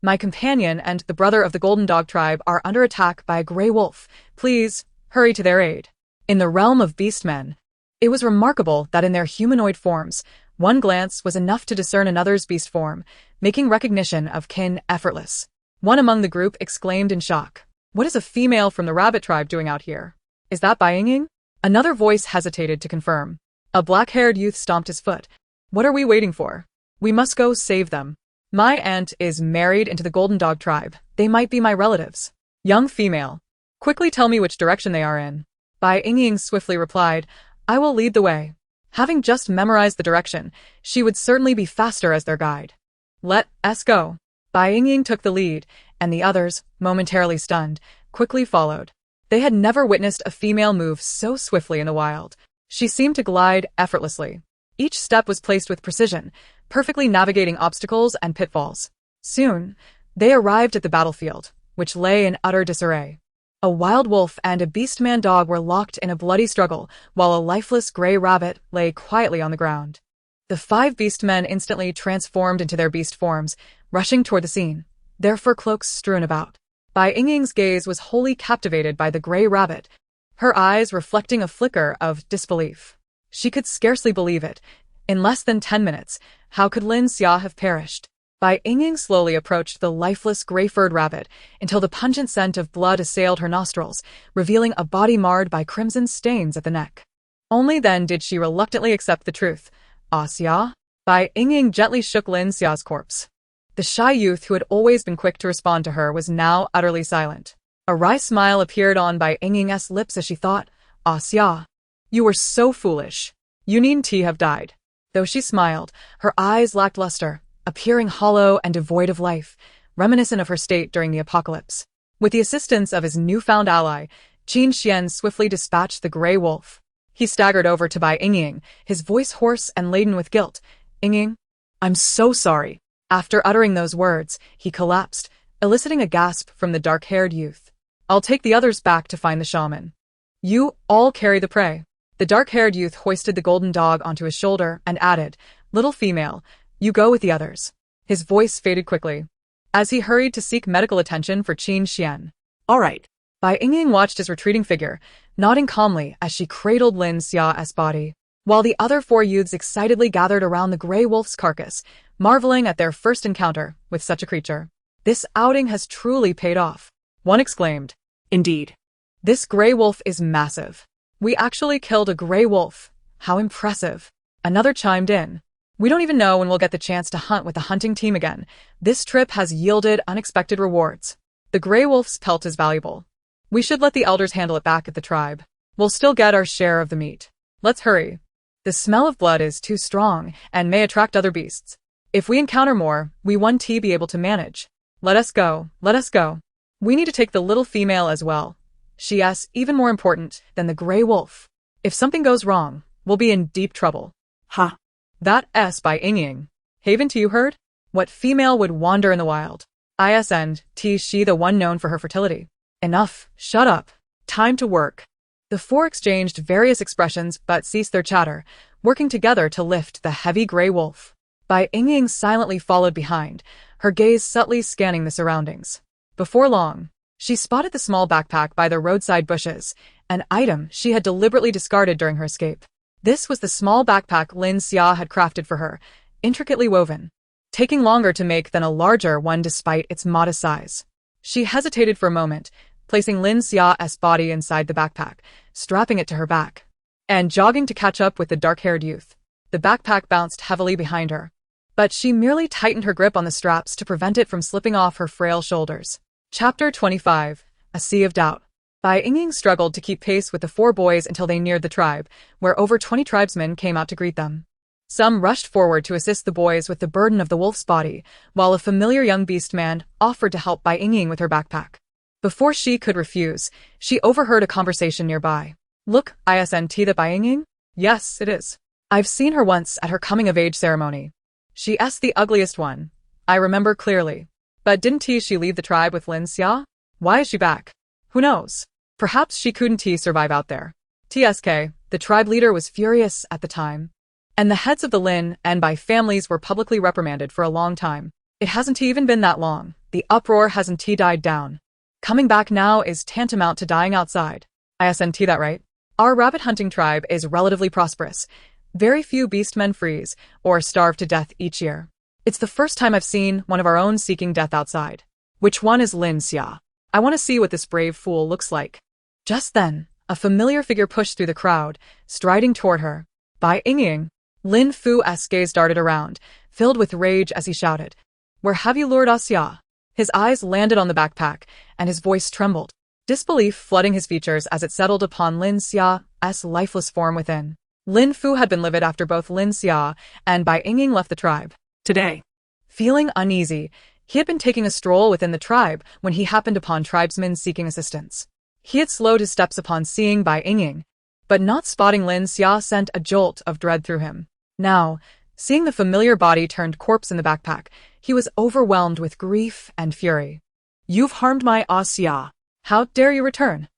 My companion and the brother of the Golden Dog tribe are under attack by a gray wolf. Please, hurry to their aid." In the realm of beastmen, it was remarkable that in their humanoid forms, One glance was enough to discern another's beast form, making recognition of kin effortless. One among the group exclaimed in shock. "What is a female from the rabbit tribe doing out here? Is that Bai Yingying?" Another voice hesitated to confirm. A black-haired youth stomped his foot. "What are we waiting for? We must go save them. My aunt is married into the Golden Dog tribe. They might be my relatives." Young female. "Quickly tell me which direction they are in." Bai Yingying swiftly replied, "I will lead the way." Having just memorized the direction, she would certainly be faster as their guide. "Let us go." Bai Yingying took the lead, and the others, momentarily stunned, quickly followed. They had never witnessed a female move so swiftly in the wild. She seemed to glide effortlessly. Each step was placed with precision, perfectly navigating obstacles and pitfalls. Soon, they arrived at the battlefield, which lay in utter disarray. A wild wolf and a beastman dog were locked in a bloody struggle, while a lifeless gray rabbit lay quietly on the ground. The 5 beastmen instantly transformed into their beast forms, rushing toward the scene, their fur cloaks strewn about. Bai Yingying's gaze was wholly captivated by the gray rabbit, her eyes reflecting a flicker of disbelief. She could scarcely believe it. In less than 10 minutes, how could Lin Xia have perished? Bai Yingying slowly approached the lifeless gray-furred rabbit until the pungent scent of blood assailed her nostrils, revealing a body marred by crimson stains at the neck. Only then did she reluctantly accept the truth. "Ah, Xia?" Bai Yingying gently shook Lin Xia's corpse. The shy youth who had always been quick to respond to her was now utterly silent. A wry smile appeared on Bai Yingying's lips as she thought, "Ah, Xia, you were so foolish. You needn't have died." Though she smiled, her eyes lacked luster, appearing hollow and devoid of life, reminiscent of her state during the apocalypse. With the assistance of his newfound ally, Qin Xian swiftly dispatched the gray wolf. He staggered over to Bai Yingying, his voice hoarse and laden with guilt. "Yingying, I'm so sorry." After uttering those words, he collapsed, eliciting a gasp from the dark-haired youth. "I'll take the others back to find the shaman. You all carry the prey." The dark-haired youth hoisted the golden dog onto his shoulder and added, "Little female, you go with the others." His voice faded quickly, as he hurried to seek medical attention for Qin Xian. All right. Bai Yingying watched his retreating figure, nodding calmly as she cradled Lin Xia's body, while the other 4 youths excitedly gathered around the gray wolf's carcass, marveling at their first encounter with such a creature. "This outing has truly paid off," one exclaimed. Indeed. "This gray wolf is massive. We actually killed a gray wolf. How impressive." Another chimed in. "We don't even know when we'll get the chance to hunt with the hunting team again. This trip has yielded unexpected rewards. The gray wolf's pelt is valuable. We should let the elders handle it back at the tribe. We'll still get our share of the meat. Let's hurry. The smell of blood is too strong and may attract other beasts. If we encounter more, we won't be able to manage. Let us go, let us go. We need to take the little female as well. She's even more important than the gray wolf. If something goes wrong, we'll be in deep trouble." Ha. That S by Yingying. Haven't you heard? What female would wander in the wild? Isn't she the one known for her fertility? Enough, shut up. Time to work. The 4 exchanged various expressions but ceased their chatter, working together to lift the heavy gray wolf. Bai Yingying silently followed behind, her gaze subtly scanning the surroundings. Before long, she spotted the small backpack by the roadside bushes, an item she had deliberately discarded during her escape. This was the small backpack Lin Xia had crafted for her, intricately woven, taking longer to make than a larger one despite its modest size. She hesitated for a moment, placing Lin Xia's body inside the backpack, strapping it to her back, and jogging to catch up with the dark-haired youth. The backpack bounced heavily behind her, but she merely tightened her grip on the straps to prevent it from slipping off her frail shoulders. Chapter 25. A Sea of Doubt. Bai Yingying struggled to keep pace with the 4 boys until they neared the tribe, where over 20 tribesmen came out to greet them. Some rushed forward to assist the boys with the burden of the wolf's body, while a familiar young beastman offered to help Bai Yingying with her backpack. Before she could refuse, she overheard a conversation nearby. "Look, isn't that Bai Yingying?" "Yes, it is. I've seen her once at her coming-of-age ceremony. She's the ugliest one. I remember clearly. But didn't she leave the tribe with Lin Xia? Why is she back? Who knows? Perhaps she couldn't survive out there." TSK, the tribe leader was furious at the time, and the heads of the Lin and Bai families were publicly reprimanded for a long time. It hasn't even been that long. The uproar hasn't died down. Coming back now is tantamount to dying outside. Isn't that right? Our rabbit hunting tribe is relatively prosperous. Very few beastmen freeze or starve to death each year. It's the first time I've seen one of our own seeking death outside. Which one is Lin Xia? I want to see what this brave fool looks like. Just then, a familiar figure pushed through the crowd, striding toward her. Bai Yingying. Lin Fu's gaze darted around, filled with rage as he shouted, "Where have you lured us, Xia?" His eyes landed on the backpack, and his voice trembled, disbelief flooding his features as it settled upon Lin Xia's lifeless form within. Lin Fu had been livid after both Lin Xia and Bai Yingying left the tribe. Today. Feeling uneasy, he had been taking a stroll within the tribe when he happened upon tribesmen seeking assistance. He had slowed his steps upon seeing Bai Yingying, but not spotting Lin Xia sent a jolt of dread through him. Now, seeing the familiar body turned corpse in the backpack, he was overwhelmed with grief and fury. "You've harmed my Xia. How dare you return?"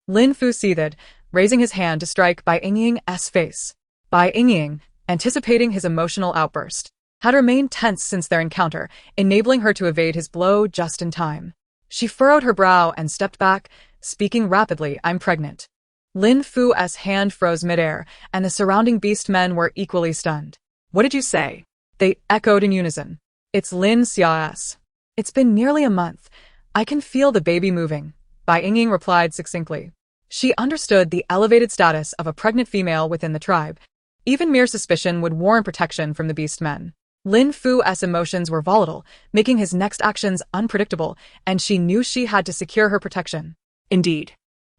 Lin Fu seethed, raising his hand to strike Bai Yingying's face. Bai Yingying, anticipating his emotional outburst, had remained tense since their encounter, enabling her to evade his blow just in time. She furrowed her brow and stepped back, speaking rapidly, "I'm pregnant." Lin Fu's hand froze midair, and the surrounding beastmen were equally stunned. "What did you say?" They echoed in unison. "It's Lin Xia's. It's been nearly a month. I can feel the baby moving," Bai Yingying replied succinctly. She understood the elevated status of a pregnant female within the tribe. Even mere suspicion would warrant protection from the beastmen. Lin Fu's emotions were volatile, making his next actions unpredictable, and she knew she had to secure her protection. Indeed.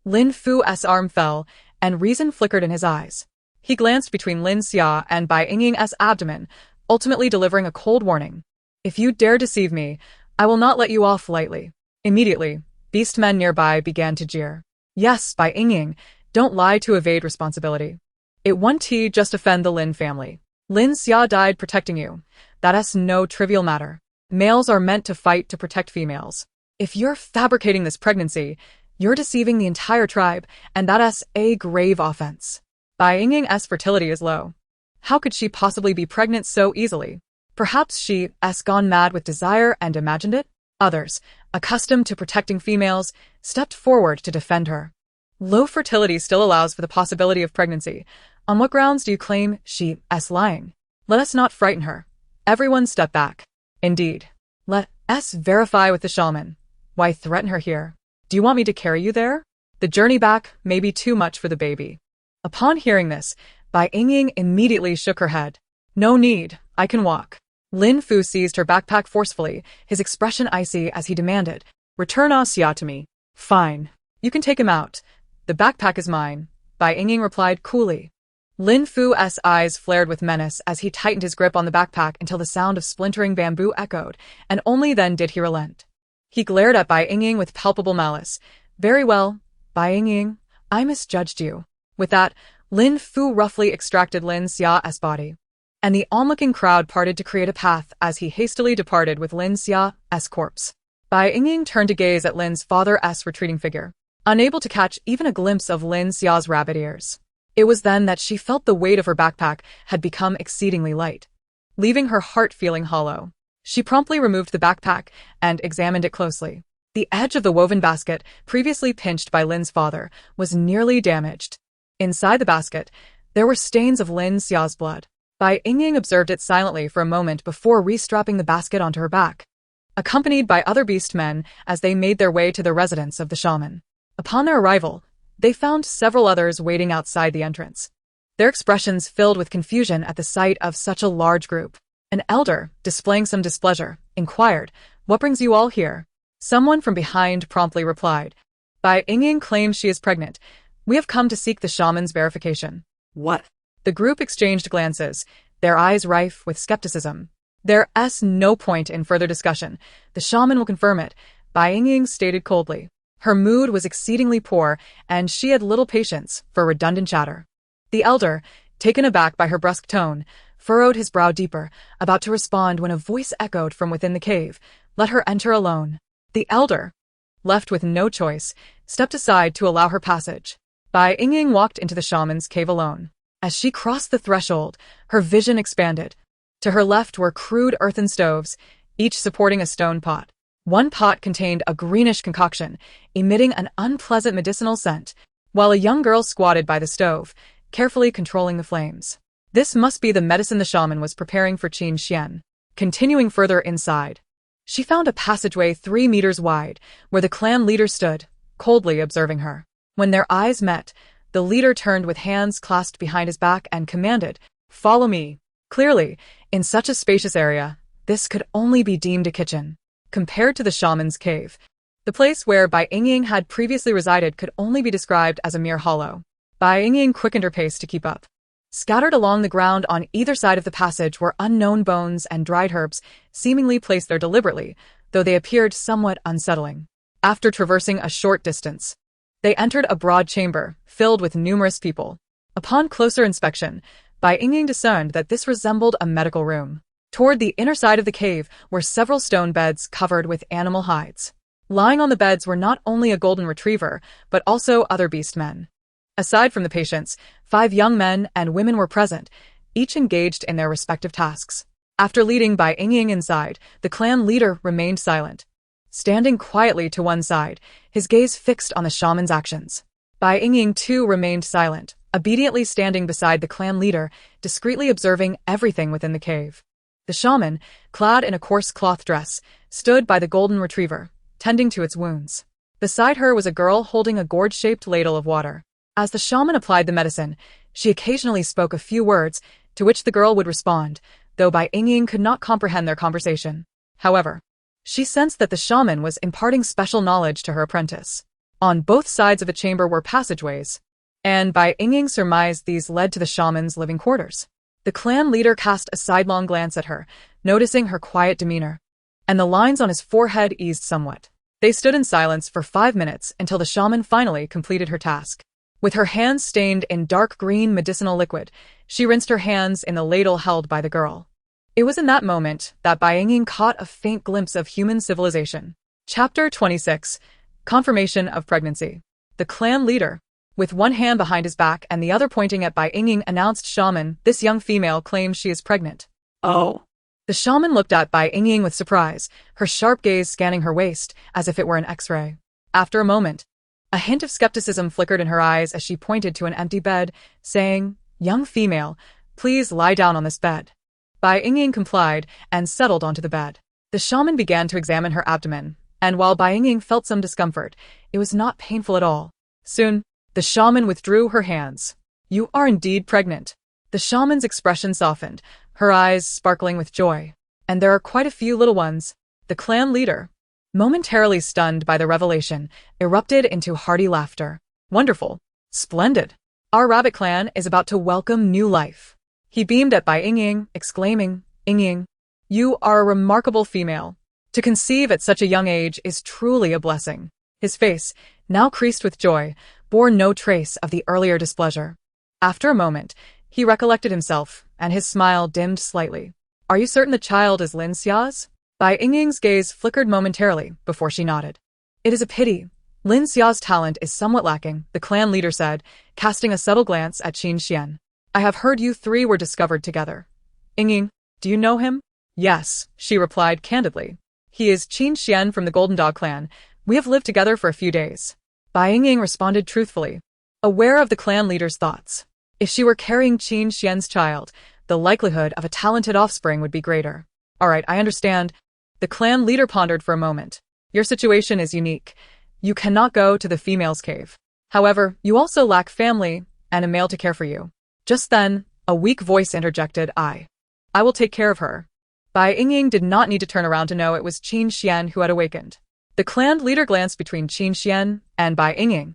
Lin Fu's arm fell, and reason flickered in his eyes. He glanced between Lin Xia and Bai Yingying's abdomen, ultimately delivering a cold warning. "If you dare deceive me, I will not let you off lightly." Immediately, beastmen nearby began to jeer. "Yes, Bai Yingying, don't lie to evade responsibility. It won't just offend the Lin family. Lin Xia died protecting you. That's no trivial matter. Males are meant to fight to protect females. If you're fabricating this pregnancy, you're deceiving the entire tribe, and that's a grave offense. Bai Yingying's fertility is low. How could she possibly be pregnant so easily? Perhaps she's gone mad with desire and imagined it?" Others, accustomed to protecting females, stepped forward to defend her. "Low fertility still allows for the possibility of pregnancy. On what grounds do you claim she's lying? Let us not frighten her." Everyone stepped back. "Indeed. Let us verify with the shaman. Why threaten her here? Do you want me to carry you there? The journey back may be too much for the baby." Upon hearing this, Bai Yingying immediately shook her head. "No need, I can walk." Lin Fu seized her backpack forcefully, his expression icy as he demanded, "Return Xia to me." "Fine. You can take him out. The backpack is mine," Bai Yingying replied coolly. Lin Fu's eyes flared with menace as he tightened his grip on the backpack until the sound of splintering bamboo echoed, and only then did he relent. He glared at Bai Yingying with palpable malice. "Very well, Bai Yingying, I misjudged you." With that, Lin Fu roughly extracted Lin Xia's body, and the onlooking crowd parted to create a path as he hastily departed with Lin Xia's corpse. Bai Yingying turned to gaze at Lin's father's retreating figure, unable to catch even a glimpse of Lin Xia's rabbit ears. It was then that she felt the weight of her backpack had become exceedingly light, leaving her heart feeling hollow. She promptly removed the backpack and examined it closely. The edge of the woven basket, previously pinched by Lin's father, was nearly damaged. Inside the basket, there were stains of Lin Xia's blood. Bai Yingying observed it silently for a moment before restrapping the basket onto her back, accompanied by other beastmen as they made their way to the residence of the shaman. Upon their arrival, they found several others waiting outside the entrance, their expressions filled with confusion at the sight of such a large group. An elder, displaying some displeasure, inquired, "What brings you all here?" Someone from behind promptly replied, "Bai Yingying claims she is pregnant. We have come to seek the shaman's verification." "What?" The group exchanged glances, their eyes rife with skepticism. "There's no point in further discussion. The shaman will confirm it," Bai Yingying stated coldly. Her mood was exceedingly poor, and she had little patience for redundant chatter. The elder, taken aback by her brusque tone, furrowed his brow deeper, about to respond when a voice echoed from within the cave, "Let her enter alone." The elder, left with no choice, stepped aside to allow her passage. Bai Yingying walked into the shaman's cave alone. As she crossed the threshold, her vision expanded. To her left were crude earthen stoves, each supporting a stone pot. One pot contained a greenish concoction, emitting an unpleasant medicinal scent, while a young girl squatted by the stove, carefully controlling the flames. This must be the medicine the shaman was preparing for Qin Xian. Continuing further inside, she found a passageway 3 meters wide, where the clan leader stood, coldly observing her. When their eyes met, the leader turned with hands clasped behind his back and commanded, "Follow me." Clearly, in such a spacious area, this could only be deemed a kitchen. Compared to the shaman's cave, the place where Bai Yingying had previously resided could only be described as a mere hollow. Bai Yingying quickened her pace to keep up. Scattered along the ground on either side of the passage were unknown bones and dried herbs, seemingly placed there deliberately, though they appeared somewhat unsettling. After traversing a short distance, they entered a broad chamber, filled with numerous people. Upon closer inspection, Bai Yingying discerned that this resembled a medical room. Toward the inner side of the cave were several stone beds covered with animal hides. Lying on the beds were not only a golden retriever, but also other beastmen. Aside from the patients, 5 young men and women were present, each engaged in their respective tasks. After leading Bai Yingying inside, the clan leader remained silent. Standing quietly to one side, his gaze fixed on the shaman's actions. Bai Yingying too remained silent, obediently standing beside the clan leader, discreetly observing everything within the cave. The shaman, clad in a coarse cloth dress, stood by the golden retriever, tending to its wounds. Beside her was a girl holding a gourd-shaped ladle of water. As the shaman applied the medicine, she occasionally spoke a few words, to which the girl would respond, though Bai Yingying could not comprehend their conversation. However, she sensed that the shaman was imparting special knowledge to her apprentice. On both sides of the chamber were passageways, and Bai Yingying surmised these led to the shaman's living quarters. The clan leader cast a sidelong glance at her, noticing her quiet demeanor, and the lines on his forehead eased somewhat. They stood in silence for 5 minutes until the shaman finally completed her task. With her hands stained in dark green medicinal liquid, she rinsed her hands in the ladle held by the girl. It was in that moment that Bai Yingying caught a faint glimpse of human civilization. Chapter 26. Confirmation of Pregnancy. The clan leader, with one hand behind his back and the other pointing at Bai Yingying, announced, "Shaman, this young female claims she is pregnant." Oh. The shaman looked at Bai Yingying with surprise, her sharp gaze scanning her waist as if it were an X-ray. After a moment, a hint of skepticism flickered in her eyes as she pointed to an empty bed, saying, "Young female, please lie down on this bed." Bai Yingying complied and settled onto the bed. The shaman began to examine her abdomen, and while Bai Yingying felt some discomfort, it was not painful at all. Soon, the shaman withdrew her hands. "You are indeed pregnant." The shaman's expression softened, her eyes sparkling with joy. "And there are quite a few little ones." The clan leader, momentarily stunned by the revelation, erupted into hearty laughter. "Wonderful. Splendid. Our rabbit clan is about to welcome new life." He beamed at Bai Yingying, exclaiming, "Yingying, you are a remarkable female. To conceive at such a young age is truly a blessing." His face, now creased with joy, bore no trace of the earlier displeasure. After a moment, he recollected himself, and his smile dimmed slightly. "Are you certain the child is Lin Xia's?" Bai Yingying's gaze flickered momentarily before she nodded. "It is a pity. Lin Xia's talent is somewhat lacking," the clan leader said, casting a subtle glance at Qin Xian. "I have heard you 3 were discovered together. Yingying, do you know him?" "Yes," she replied candidly. "He is Qin Xian from the Golden Dog clan. We have lived together for a few days." Bai Yingying responded truthfully, aware of the clan leader's thoughts. If she were carrying Qin Xian's child, the likelihood of a talented offspring would be greater. "All right, I understand." The clan leader pondered for a moment. "Your situation is unique. You cannot go to the female's cave. However, you also lack family and a male to care for you." Just then, a weak voice interjected, I will take care of her." Bai Yingying did not need to turn around to know it was Qin Xian who had awakened. The clan leader glanced between Qin Xian and Bai Yingying,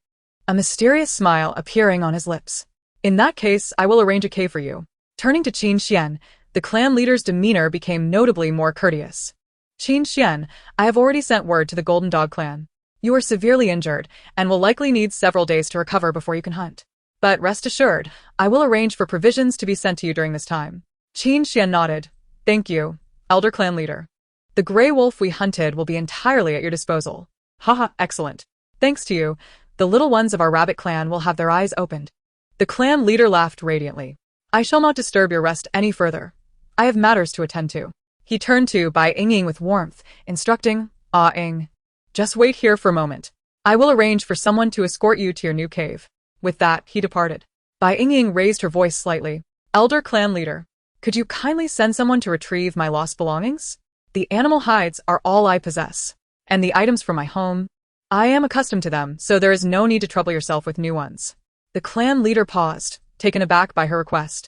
a mysterious smile appearing on his lips. "In that case, I will arrange a cave for you." Turning to Qin Xian, the clan leader's demeanor became notably more courteous. "Qin Xian, I have already sent word to the Golden Dog clan. You are severely injured and will likely need several days to recover before you can hunt. But rest assured, I will arrange for provisions to be sent to you during this time." Qin Xian nodded. "Thank you, elder clan leader. The gray wolf we hunted will be entirely at your disposal." "Haha, excellent. Thanks to you, the little ones of our rabbit clan will have their eyes opened." The clan leader laughed radiantly. "I shall not disturb your rest any further. I have matters to attend to." He turned to Bai Yingying with warmth, instructing, Ying, just wait here for a moment. I will arrange for someone to escort you to your new cave." With that, he departed. Bai Yingying raised her voice slightly. Elder clan leader, could you kindly send someone to retrieve my lost belongings? The animal hides are all I possess, and the items from my home. I am accustomed to them, so there is no need to trouble yourself with new ones. The clan leader paused, taken aback by her request.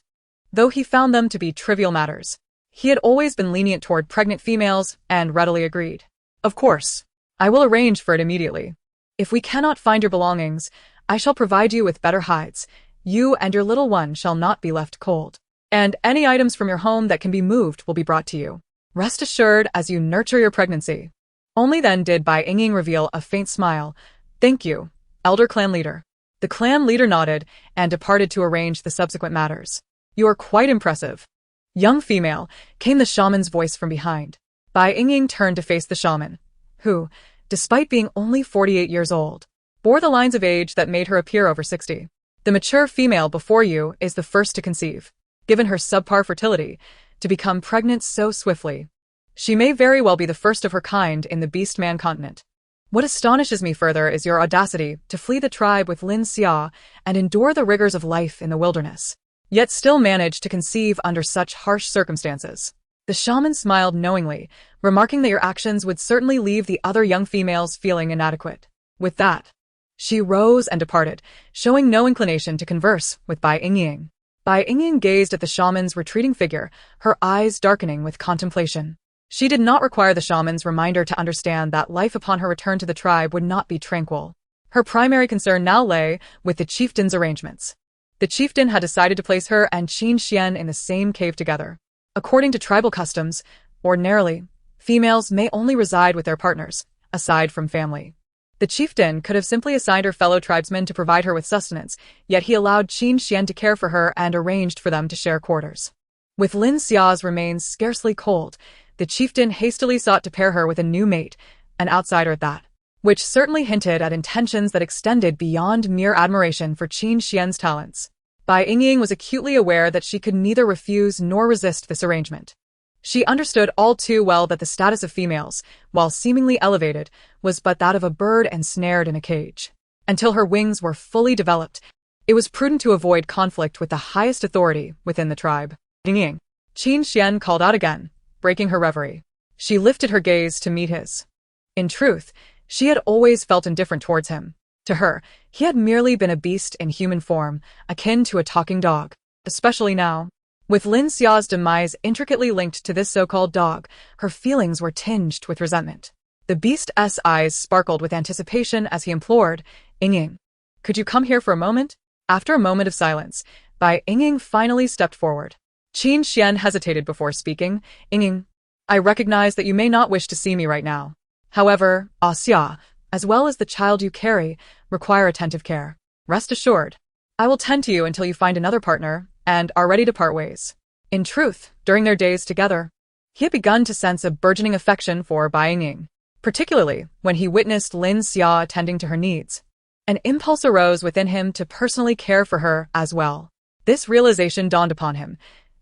Though he found them to be trivial matters, he had always been lenient toward pregnant females and readily agreed. Of course, I will arrange for it immediately. If we cannot find your belongings, I shall provide you with better hides. You and your little one shall not be left cold. And any items from your home that can be moved will be brought to you. Rest assured as you nurture your pregnancy. Only then did Bai Yingying reveal a faint smile. Thank you, elder clan leader. The clan leader nodded and departed to arrange the subsequent matters. You are quite impressive. Young female, came the shaman's voice from behind. Bai Yingying turned to face the shaman, who, despite being only 48 years old, bore the lines of age that made her appear over 60. The mature female before you is the first to conceive, given her subpar fertility, to become pregnant so swiftly. She may very well be the first of her kind in the beastman continent. What astonishes me further is your audacity to flee the tribe with Lin Xia and endure the rigors of life in the wilderness, yet still manage to conceive under such harsh circumstances. The shaman smiled knowingly, remarking that your actions would certainly leave the other young females feeling inadequate. With that, she rose and departed, showing no inclination to converse with Bai Yingying. Bai Yingying gazed at the shaman's retreating figure, her eyes darkening with contemplation. She did not require the shaman's reminder to understand that life upon her return to the tribe would not be tranquil. Her primary concern now lay with the chieftain's arrangements. The chieftain had decided to place her and Qin Xian in the same cave together. According to tribal customs, ordinarily, females may only reside with their partners, aside from family. The chieftain could have simply assigned her fellow tribesmen to provide her with sustenance, yet he allowed Qin Xian to care for her and arranged for them to share quarters. With Lin Xia's remains scarcely cold, the chieftain hastily sought to pair her with a new mate, an outsider at that, which certainly hinted at intentions that extended beyond mere admiration for Qin Xian's talents. Bai Yingying was acutely aware that she could neither refuse nor resist this arrangement. She understood all too well that the status of females, while seemingly elevated, was but that of a bird ensnared in a cage. Until her wings were fully developed, it was prudent to avoid conflict with the highest authority within the tribe. Yingying. Qin Xian called out again, breaking her reverie. She lifted her gaze to meet his. In truth, she had always felt indifferent towards him. To her, he had merely been a beast in human form, akin to a talking dog, especially now. With Lin Xia's demise intricately linked to this so-called dog, her feelings were tinged with resentment. The beast's eyes sparkled with anticipation as he implored, Yingying, could you come here for a moment? After a moment of silence, Bai Yingying finally stepped forward. Qin Xian hesitated before speaking. Yingying, I recognize that you may not wish to see me right now. However, Xia, as well as the child you carry, require attentive care. Rest assured, I will tend to you until you find another partner and are ready to part ways. In truth, during their days together, he had begun to sense a burgeoning affection for Bai Yingying, particularly when he witnessed Lin Xia attending to her needs. An impulse arose within him to personally care for her as well. This realization dawned upon him.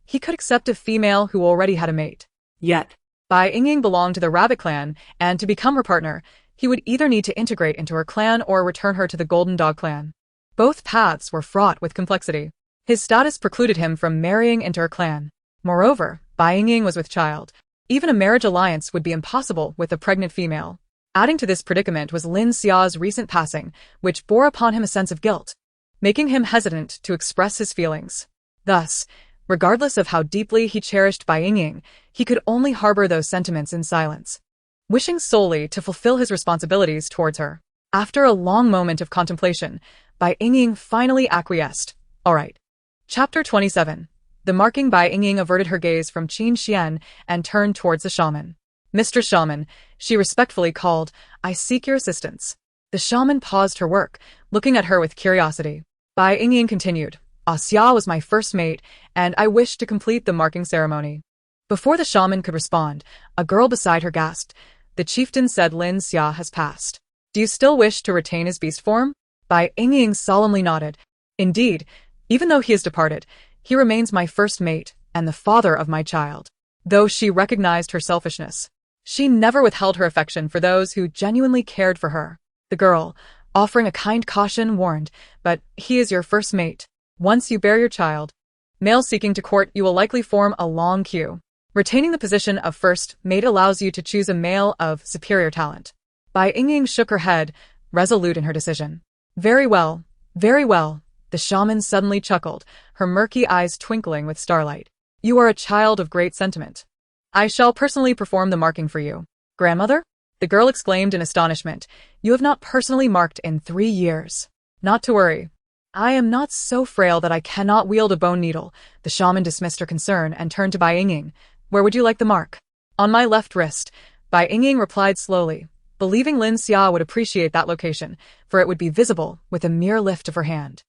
He could accept a female who already had a mate. Yet, Bai Yingying belonged to the rabbit clan, and to become her partner, he would either need to integrate into her clan or return her to the golden dog clan. Both paths were fraught with complexity. His status precluded him from marrying into her clan. Moreover, Bai Yingying was with child. Even a marriage alliance would be impossible with a pregnant female. Adding to this predicament was Lin Xia's recent passing, which bore upon him a sense of guilt, making him hesitant to express his feelings. Thus, regardless of how deeply he cherished Bai Yingying, he could only harbor those sentiments in silence, wishing solely to fulfill his responsibilities towards her. After a long moment of contemplation, Bai Yingying finally acquiesced. All right. Chapter 27. The marking. Bai Yingying averted her gaze from Qin Xian and turned towards the shaman. Mr. Shaman, she respectfully called, I seek your assistance. The shaman paused her work, looking at her with curiosity. Bai Yingying continued, Xia was my first mate, and I wished to complete the marking ceremony. Before the shaman could respond, a girl beside her gasped. The chieftain said Lin Xia has passed. Do you still wish to retain his beast form? Bai Yingying solemnly nodded. Indeed, even though he has departed, he remains my first mate and the father of my child. Though she recognized her selfishness, she never withheld her affection for those who genuinely cared for her. The girl, offering a kind caution, warned, but he is your first mate. Once you bear your child, Males seeking to court you will likely form a long queue. Retaining the position of first mate allows you to choose a male of superior talent. Bai Yingying shook her head, resolute in her decision. Very well, very well. The shaman suddenly chuckled, her murky eyes twinkling with starlight. You are a child of great sentiment. I shall personally perform the marking for you. Grandmother? The girl exclaimed in astonishment. You have not personally marked in 3 years. Not to worry. I am not so frail that I cannot wield a bone needle. The shaman dismissed her concern and turned to Bai Yingying. Where would you like the mark? On my left wrist. Bai Yingying replied slowly, believing Lin Xia would appreciate that location, for it would be visible with a mere lift of her hand.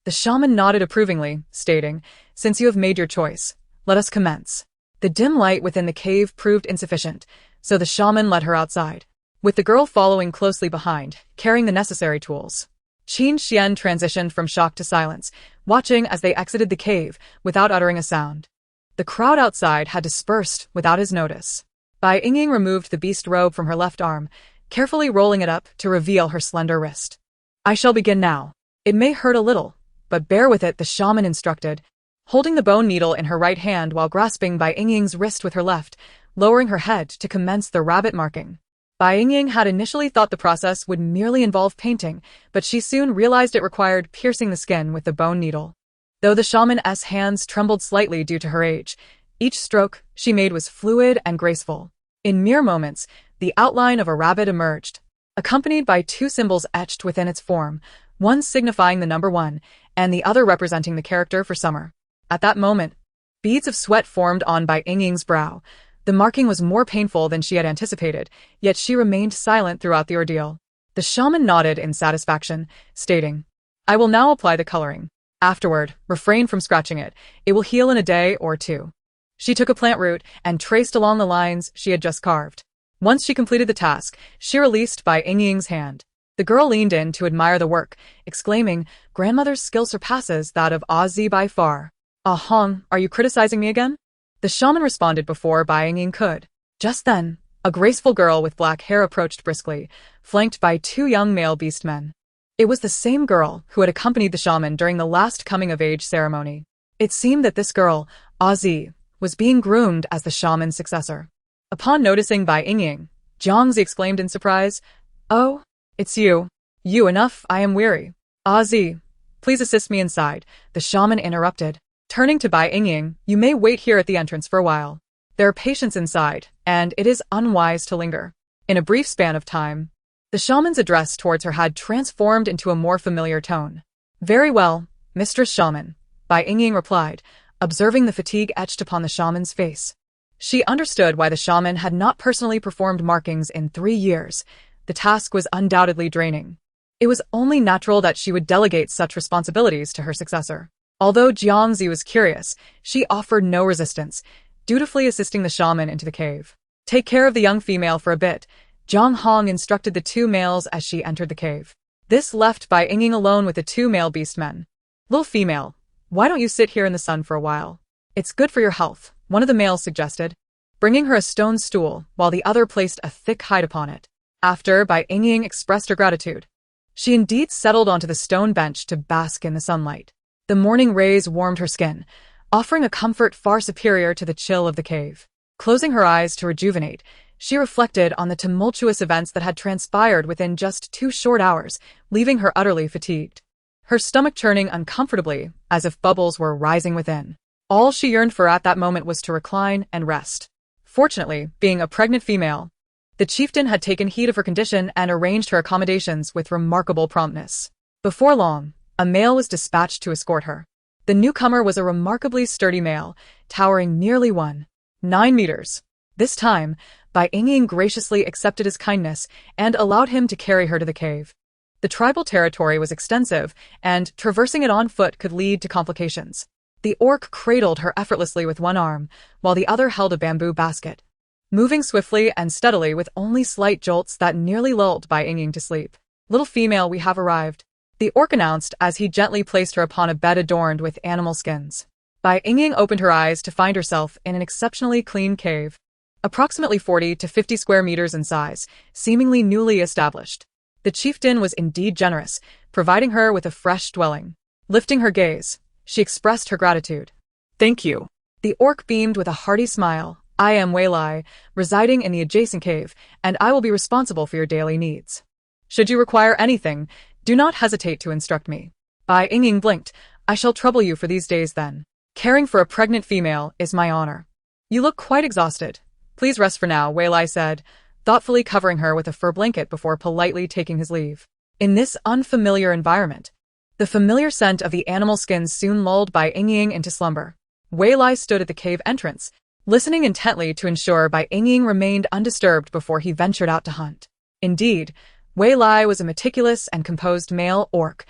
The shaman nodded approvingly, stating, Since you have made your choice, let us commence. The dim light within the cave proved insufficient, so the shaman led her outside, with the girl following closely behind, carrying the necessary tools. Qin Xian transitioned from shock to silence, watching as they exited the cave without uttering a sound. The crowd outside had dispersed without his notice. Bai Yingying removed the beast robe from her left arm, carefully rolling it up to reveal her slender wrist. I shall begin now. It may hurt a little, but bear with it, the shaman instructed, holding the bone needle in her right hand while grasping Bai Yingying's wrist with her left, lowering her head to commence the rabbit marking. Bai Yingying had initially thought the process would merely involve painting, but she soon realized it required piercing the skin with the bone needle. Though the shaman's hands trembled slightly due to her age, each stroke she made was fluid and graceful. In mere moments, the outline of a rabbit emerged, accompanied by 2 symbols etched within its form, one signifying the number 1, and the other representing the character for summer. At that moment, beads of sweat formed on Bai Yingying's brow. The marking was more painful than she had anticipated, yet she remained silent throughout the ordeal. The shaman nodded in satisfaction, stating, I will now apply the coloring. Afterward, refrain from scratching it. It will heal in a day or 2. She took a plant root and traced along the lines she had just carved. Once she completed the task, she released Bai Yingying's hand. The girl leaned in to admire the work, exclaiming, Grandmother's skill surpasses that of Ozzy by far. Ah Hong, are you criticizing me again? The shaman responded before Bai Yingying could. Just then, a graceful girl with black hair approached briskly, flanked by 2 young male beastmen. It was the same girl who had accompanied the shaman during the last coming-of-age ceremony. It seemed that this girl, Ozzy, was being groomed as the shaman's successor. Upon noticing Bai Yingying, Jiangzi exclaimed in surprise, Oh, it's you. You enough, I am weary. Ozzy, please assist me inside, the shaman interrupted. Turning to Bai Yingying, you may wait here at the entrance for a while. There are patients inside, and it is unwise to linger. In a brief span of time, the shaman's address towards her had transformed into a more familiar tone. Very well, Mistress Shaman, Bai Yingying replied, observing the fatigue etched upon the shaman's face. She understood why the shaman had not personally performed markings in 3 years. The task was undoubtedly draining. It was only natural that she would delegate such responsibilities to her successor. Although Jiangzi was curious, she offered no resistance, dutifully assisting the shaman into the cave. Take care of the young female for a bit, Zhang Hong instructed the 2 males as she entered the cave. This left Bai Yingying alone with the 2 male beastmen. Little female, why don't you sit here in the sun for a while? It's good for your health, one of the males suggested, bringing her a stone stool while the other placed a thick hide upon it. After Bai Yingying expressed her gratitude, she indeed settled onto the stone bench to bask in the sunlight. The morning rays warmed her skin, offering a comfort far superior to the chill of the cave. Closing her eyes to rejuvenate, she reflected on the tumultuous events that had transpired within just 2 short hours, leaving her utterly fatigued. Her stomach churning uncomfortably, as if bubbles were rising within. All she yearned for at that moment was to recline and rest. Fortunately, being a pregnant female, the chieftain had taken heed of her condition and arranged her accommodations with remarkable promptness. Before long, a male was dispatched to escort her. The newcomer was a remarkably sturdy male, towering nearly 9 meters. This time, Bai Yingying graciously accepted his kindness and allowed him to carry her to the cave. The tribal territory was extensive, and traversing it on foot could lead to complications. The orc cradled her effortlessly with one arm, while the other held a bamboo basket, moving swiftly and steadily with only slight jolts that nearly lulled Bai Yingying to sleep. Little female, we have arrived, the orc announced as he gently placed her upon a bed adorned with animal skins. Bai Yingying opened her eyes to find herself in an exceptionally clean cave, approximately 40 to 50 square meters in size, seemingly newly established. The chieftain was indeed generous, providing her with a fresh dwelling. Lifting her gaze, she expressed her gratitude. Thank you. The orc beamed with a hearty smile. I am Wei Lai, residing in the adjacent cave, and I will be responsible for your daily needs. Should you require anything, do not hesitate to instruct me. Bai Yingying blinked. I shall trouble you for these days then. Caring for a pregnant female is my honor. You look quite exhausted. Please rest for now, Wei Lai said, thoughtfully covering her with a fur blanket before politely taking his leave. In this unfamiliar environment, the familiar scent of the animal skins soon lulled Bai Yingying into slumber. Wei Lai stood at the cave entrance, listening intently to ensure Bai Yingying remained undisturbed before he ventured out to hunt. Indeed, Wei Lai was a meticulous and composed male orc,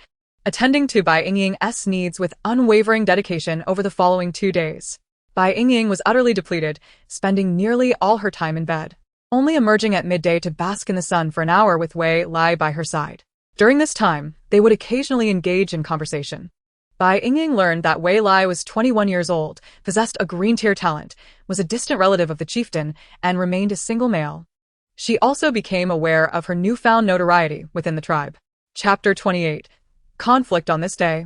attending to Bai Yingying's needs with unwavering dedication over the following 2 days. Bai Yingying was utterly depleted, spending nearly all her time in bed, only emerging at midday to bask in the sun for an hour with Wei Lai by her side. During this time, they would occasionally engage in conversation. Bai Yingying learned that Wei Lai was 21 years old, possessed a green-tier talent, was a distant relative of the chieftain, and remained a single male. She also became aware of her newfound notoriety within the tribe. Chapter 28. Conflict on this day.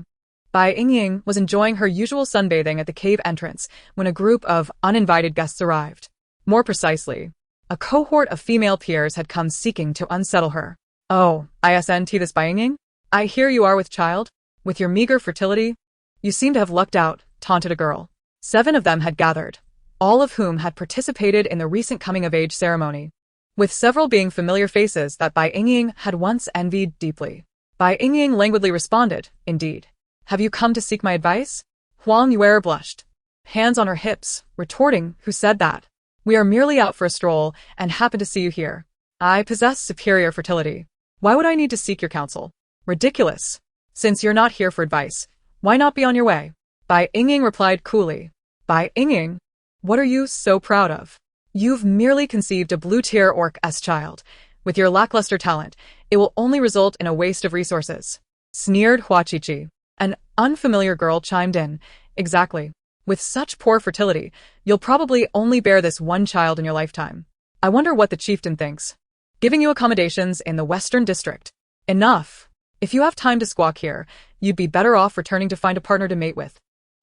Bai Yingying was enjoying her usual sunbathing at the cave entrance when a group of uninvited guests arrived. More precisely, a cohort of female peers had come seeking to unsettle her. Oh, isn't this Bai Yingying? I hear you are with child? With your meager fertility? You seem to have lucked out, taunted a girl. 7 of them had gathered, all of whom had participated in the recent coming-of-age ceremony, with several being familiar faces that Bai Yingying had once envied deeply. Bai Yingying languidly responded, Indeed. Have you come to seek my advice? Huang Yuer blushed, hands on her hips, retorting, Who said that? We are merely out for a stroll and happen to see you here. I possess superior fertility. Why would I need to seek your counsel? Ridiculous. Since you're not here for advice, why not be on your way? Bai Yingying replied coolly. Bai Yingying, what are you so proud of? You've merely conceived a blue-tier orc-esque child. With your lackluster talent, it will only result in a waste of resources. Sneered Huaqiqi. An unfamiliar girl chimed in. Exactly. With such poor fertility, you'll probably only bear this one child in your lifetime. I wonder what the chieftain thinks. Giving you accommodations in the Western District. Enough. If you have time to squawk here, you'd be better off returning to find a partner to mate with.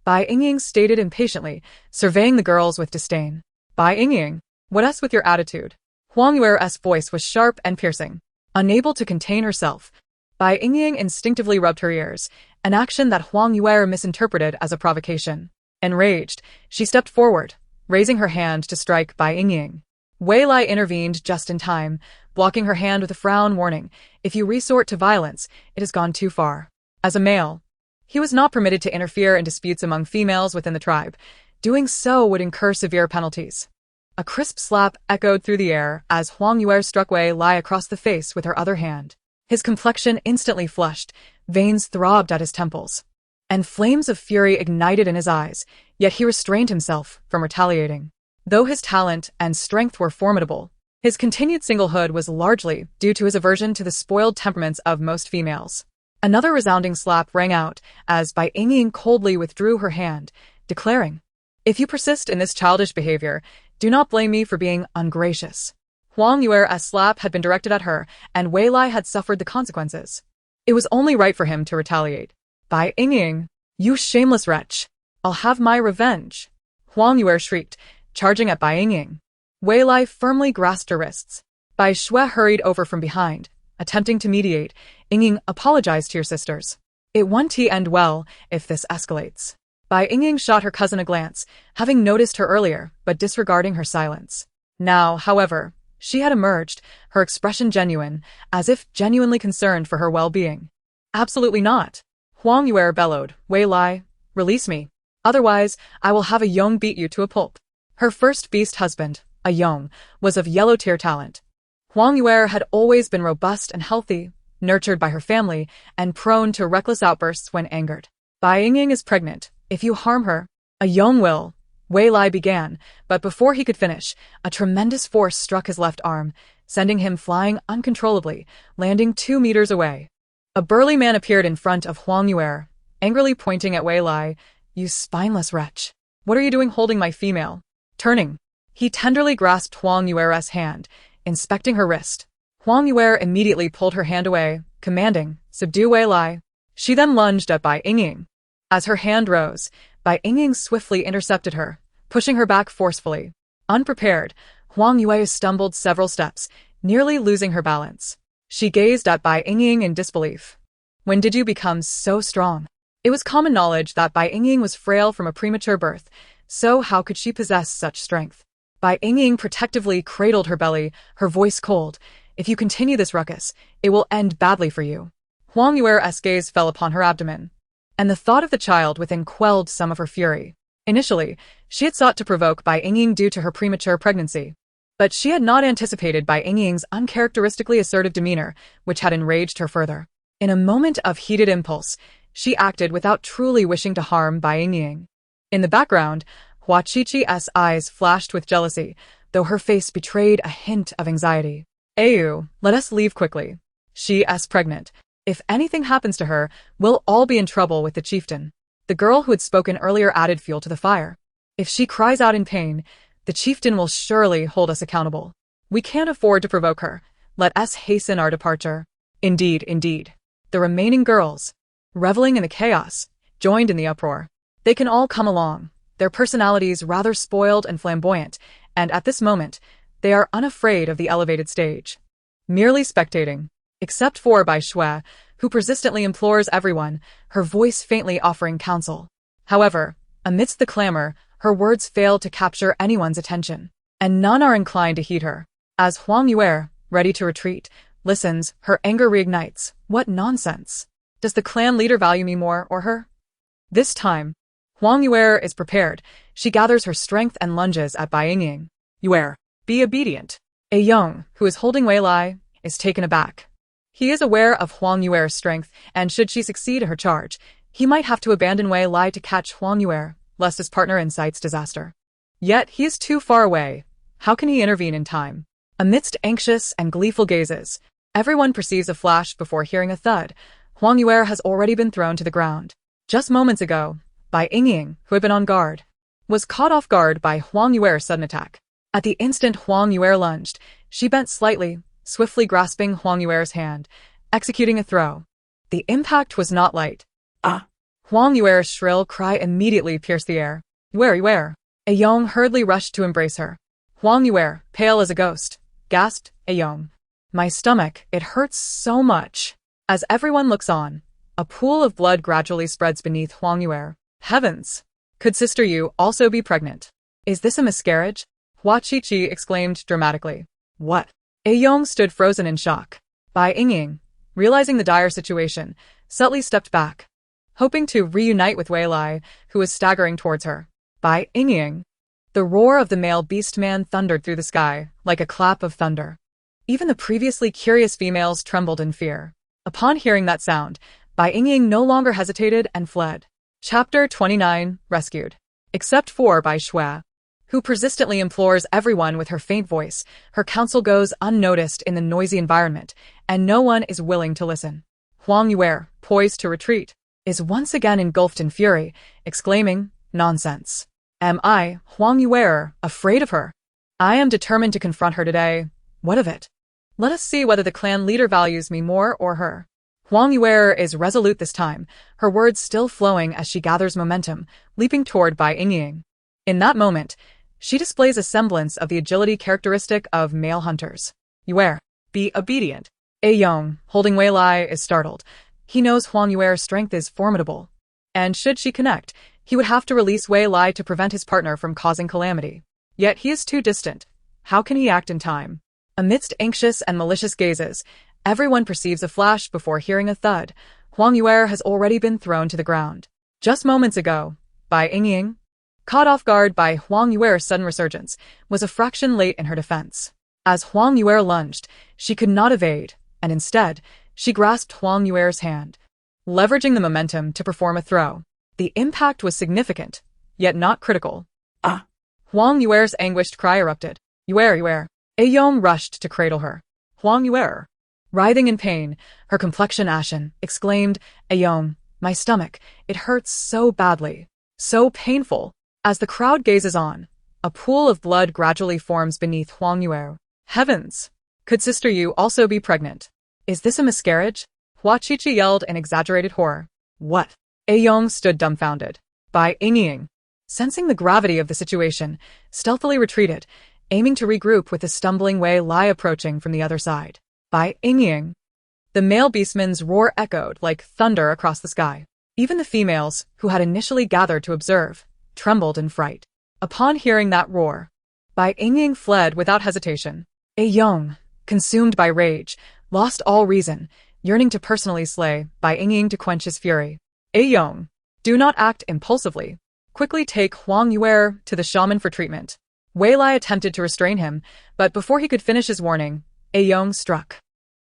Bai Yingying stated impatiently, surveying the girls with disdain. Bai Yingying, what's with your attitude? Huang Yuer's voice was sharp and piercing. Unable to contain herself, Bai Yingying instinctively rubbed her ears, an action that Huang Yuer misinterpreted as a provocation. Enraged, she stepped forward, raising her hand to strike Bai Yingying. Wei Lai intervened just in time, blocking her hand with a frown warning, If you resort to violence, it has gone too far. As a male, he was not permitted to interfere in disputes among females within the tribe. Doing so would incur severe penalties. A crisp slap echoed through the air as Huang Yuer struck Wei Lai across the face with her other hand. His complexion instantly flushed, veins throbbed at his temples, and flames of fury ignited in his eyes, yet he restrained himself from retaliating. Though his talent and strength were formidable, his continued singlehood was largely due to his aversion to the spoiled temperaments of most females. Another resounding slap rang out as Bai Yingying coldly withdrew her hand, declaring, If you persist in this childish behavior, do not blame me for being ungracious. Huang Yuer's slap had been directed at her, and Wei Lai had suffered the consequences. It was only right for him to retaliate. Bai Yingying, you shameless wretch! I'll have my revenge! Huang Yuer shrieked, charging at Bai Yingying. Wei Lai firmly grasped her wrists. Bai Shui hurried over from behind, attempting to mediate. Yingying, apologize to your sisters. It won't end well if this escalates. Bai Yingying shot her cousin a glance, having noticed her earlier, but disregarding her silence. Now, however, she had emerged, her expression genuine, as if genuinely concerned for her well-being. Absolutely not. Huang Yuer bellowed, Wei Lai, release me. Otherwise, I will have a Yong beat you to a pulp. Her first beast husband, a Yong, was of yellow-tier talent. Huang Yuer had always been robust and healthy, nurtured by her family, and prone to reckless outbursts when angered. Bai Yingying is pregnant. If you harm her, a Yong will. Wei Lai began, but before he could finish, a tremendous force struck his left arm, sending him flying uncontrollably, landing 2 meters away. A burly man appeared in front of Huang Yuer, angrily pointing at Wei Lai. You spineless wretch. What are you doing holding my female? Turning, he tenderly grasped Huang Yuer's hand, inspecting her wrist. Huang Yuer immediately pulled her hand away, commanding, Subdue Wei Lai. She then lunged at Bai Yingying. As her hand rose, Bai Yingying swiftly intercepted her, pushing her back forcefully. Unprepared, Huang Yue stumbled several steps, nearly losing her balance. She gazed at Bai Yingying in disbelief. When did you become so strong? It was common knowledge that Bai Yingying was frail from a premature birth, so how could she possess such strength? Bai Yingying protectively cradled her belly, her voice cold. If you continue this ruckus, it will end badly for you. Huang Yue's gaze fell upon her abdomen, and the thought of the child within quelled some of her fury. Initially, she had sought to provoke Bai Yingying due to her premature pregnancy, but she had not anticipated Bai Yingying's uncharacteristically assertive demeanor, which had enraged her further. In a moment of heated impulse, she acted without truly wishing to harm Bai Yingying. In the background, Hua Qiqi's eyes flashed with jealousy, though her face betrayed a hint of anxiety. Ayu, let us leave quickly. She's pregnant. If anything happens to her, we'll all be in trouble with the chieftain. The girl who had spoken earlier added fuel to the fire. If she cries out in pain, the chieftain will surely hold us accountable. We can't afford to provoke her. Let us hasten our departure. Indeed, indeed. The remaining girls, reveling in the chaos, joined in the uproar. They can all come along, their personalities rather spoiled and flamboyant, and at this moment, they are unafraid of the elevated stage. Merely spectating, except for Bai Shui, who persistently implores everyone, her voice faintly offering counsel. However, amidst the clamor, her words fail to capture anyone's attention, and none are inclined to heed her. As Huang Yue, ready to retreat, listens, her anger reignites. What nonsense! Does the clan leader value me more or her? This time, Huang Yue is prepared. She gathers her strength and lunges at Bai Yingying. Yue, be obedient. A Young, who is holding Wei Lai, is taken aback. He is aware of Huang Yue's strength, and should she succeed in her charge, he might have to abandon Wei Lai to catch Huang Yue, lest his partner incites disaster. Yet he is too far away. How can he intervene in time? Amidst anxious and gleeful gazes, everyone perceives a flash before hearing a thud. Huang Yue has already been thrown to the ground. Just moments ago, Bai Yingying, who had been on guard, was caught off guard by Huang Yue's sudden attack. At the instant Huang Yue lunged, she bent slightly, swiftly grasping Huang Yue's hand, executing a throw. The impact was not light. Ah! Huang Yue's shrill cry immediately pierced the air. Yue! A Yong hurriedly rushed to embrace her. Huang Yue, pale as a ghost, gasped, A Yong. My stomach, it hurts so much. As everyone looks on, a pool of blood gradually spreads beneath Huang Yue. Heavens! Could Sister Yu also be pregnant? Is this a miscarriage? Hua Qiqi exclaimed dramatically. What? A Yong stood frozen in shock. Bai Yingying, realizing the dire situation, subtly stepped back, hoping to reunite with Wei Lai, who was staggering towards her. Bai Yingying. The roar of the male beastman thundered through the sky, like a clap of thunder. Even the previously curious females trembled in fear. Upon hearing that sound, Bai Yingying no longer hesitated and fled. Chapter 29, Rescued. Except for Bai Shui, who persistently implores everyone with her faint voice, her counsel goes unnoticed in the noisy environment, and no one is willing to listen. Huang Yue, poised to retreat, is once again engulfed in fury, exclaiming, Nonsense. Am I, Huang Yue, afraid of her? I am determined to confront her today. What of it? Let us see whether the clan leader values me more or her. Huang Yue is resolute this time, her words still flowing as she gathers momentum, leaping toward Bai Yingying. In that moment, she displays a semblance of the agility characteristic of male hunters. Yue, be obedient. A Yong, holding Wei Lai, is startled. He knows Huang Yue's strength is formidable, and should she connect, he would have to release Wei Lai to prevent his partner from causing calamity. Yet he is too distant. How can he act in time? Amidst anxious and malicious gazes, everyone perceives a flash before hearing a thud. Huang Yue has already been thrown to the ground. Just moments ago, Bai Yingying, caught off guard by Huang Yue's sudden resurgence, was a fraction late in her defense. As Huang Yue lunged, she could not evade, and instead, she grasped Huang Yue's hand, leveraging the momentum to perform a throw. The impact was significant, yet not critical. Ah! Huang Yue's anguished cry erupted. Yue! A Yong rushed to cradle her. Huang Yue, writhing in pain, her complexion ashen, exclaimed, A Yong, my stomach, it hurts so badly, so painful. As the crowd gazes on, a pool of blood gradually forms beneath Huang Yue. Heavens! Could Sister Yu also be pregnant? Is this a miscarriage? Hua Qiqi yelled in exaggerated horror. What? A Yong stood dumbfounded. Bai Yingying, sensing the gravity of the situation, stealthily retreated, aiming to regroup with the stumbling Wei Lai approaching from the other side. Bai Yingying. The male beastman's roar echoed like thunder across the sky. Even the females, who had initially gathered to observe, trembled in fright. Upon hearing that roar, Bai Yingying fled without hesitation. Yong, consumed by rage, lost all reason, yearning to personally slay Bai Yingying to quench his fury. Yong, do not act impulsively. Quickly take Huang Yuer to the shaman for treatment. Wei Lai attempted to restrain him, but before he could finish his warning, Yong struck.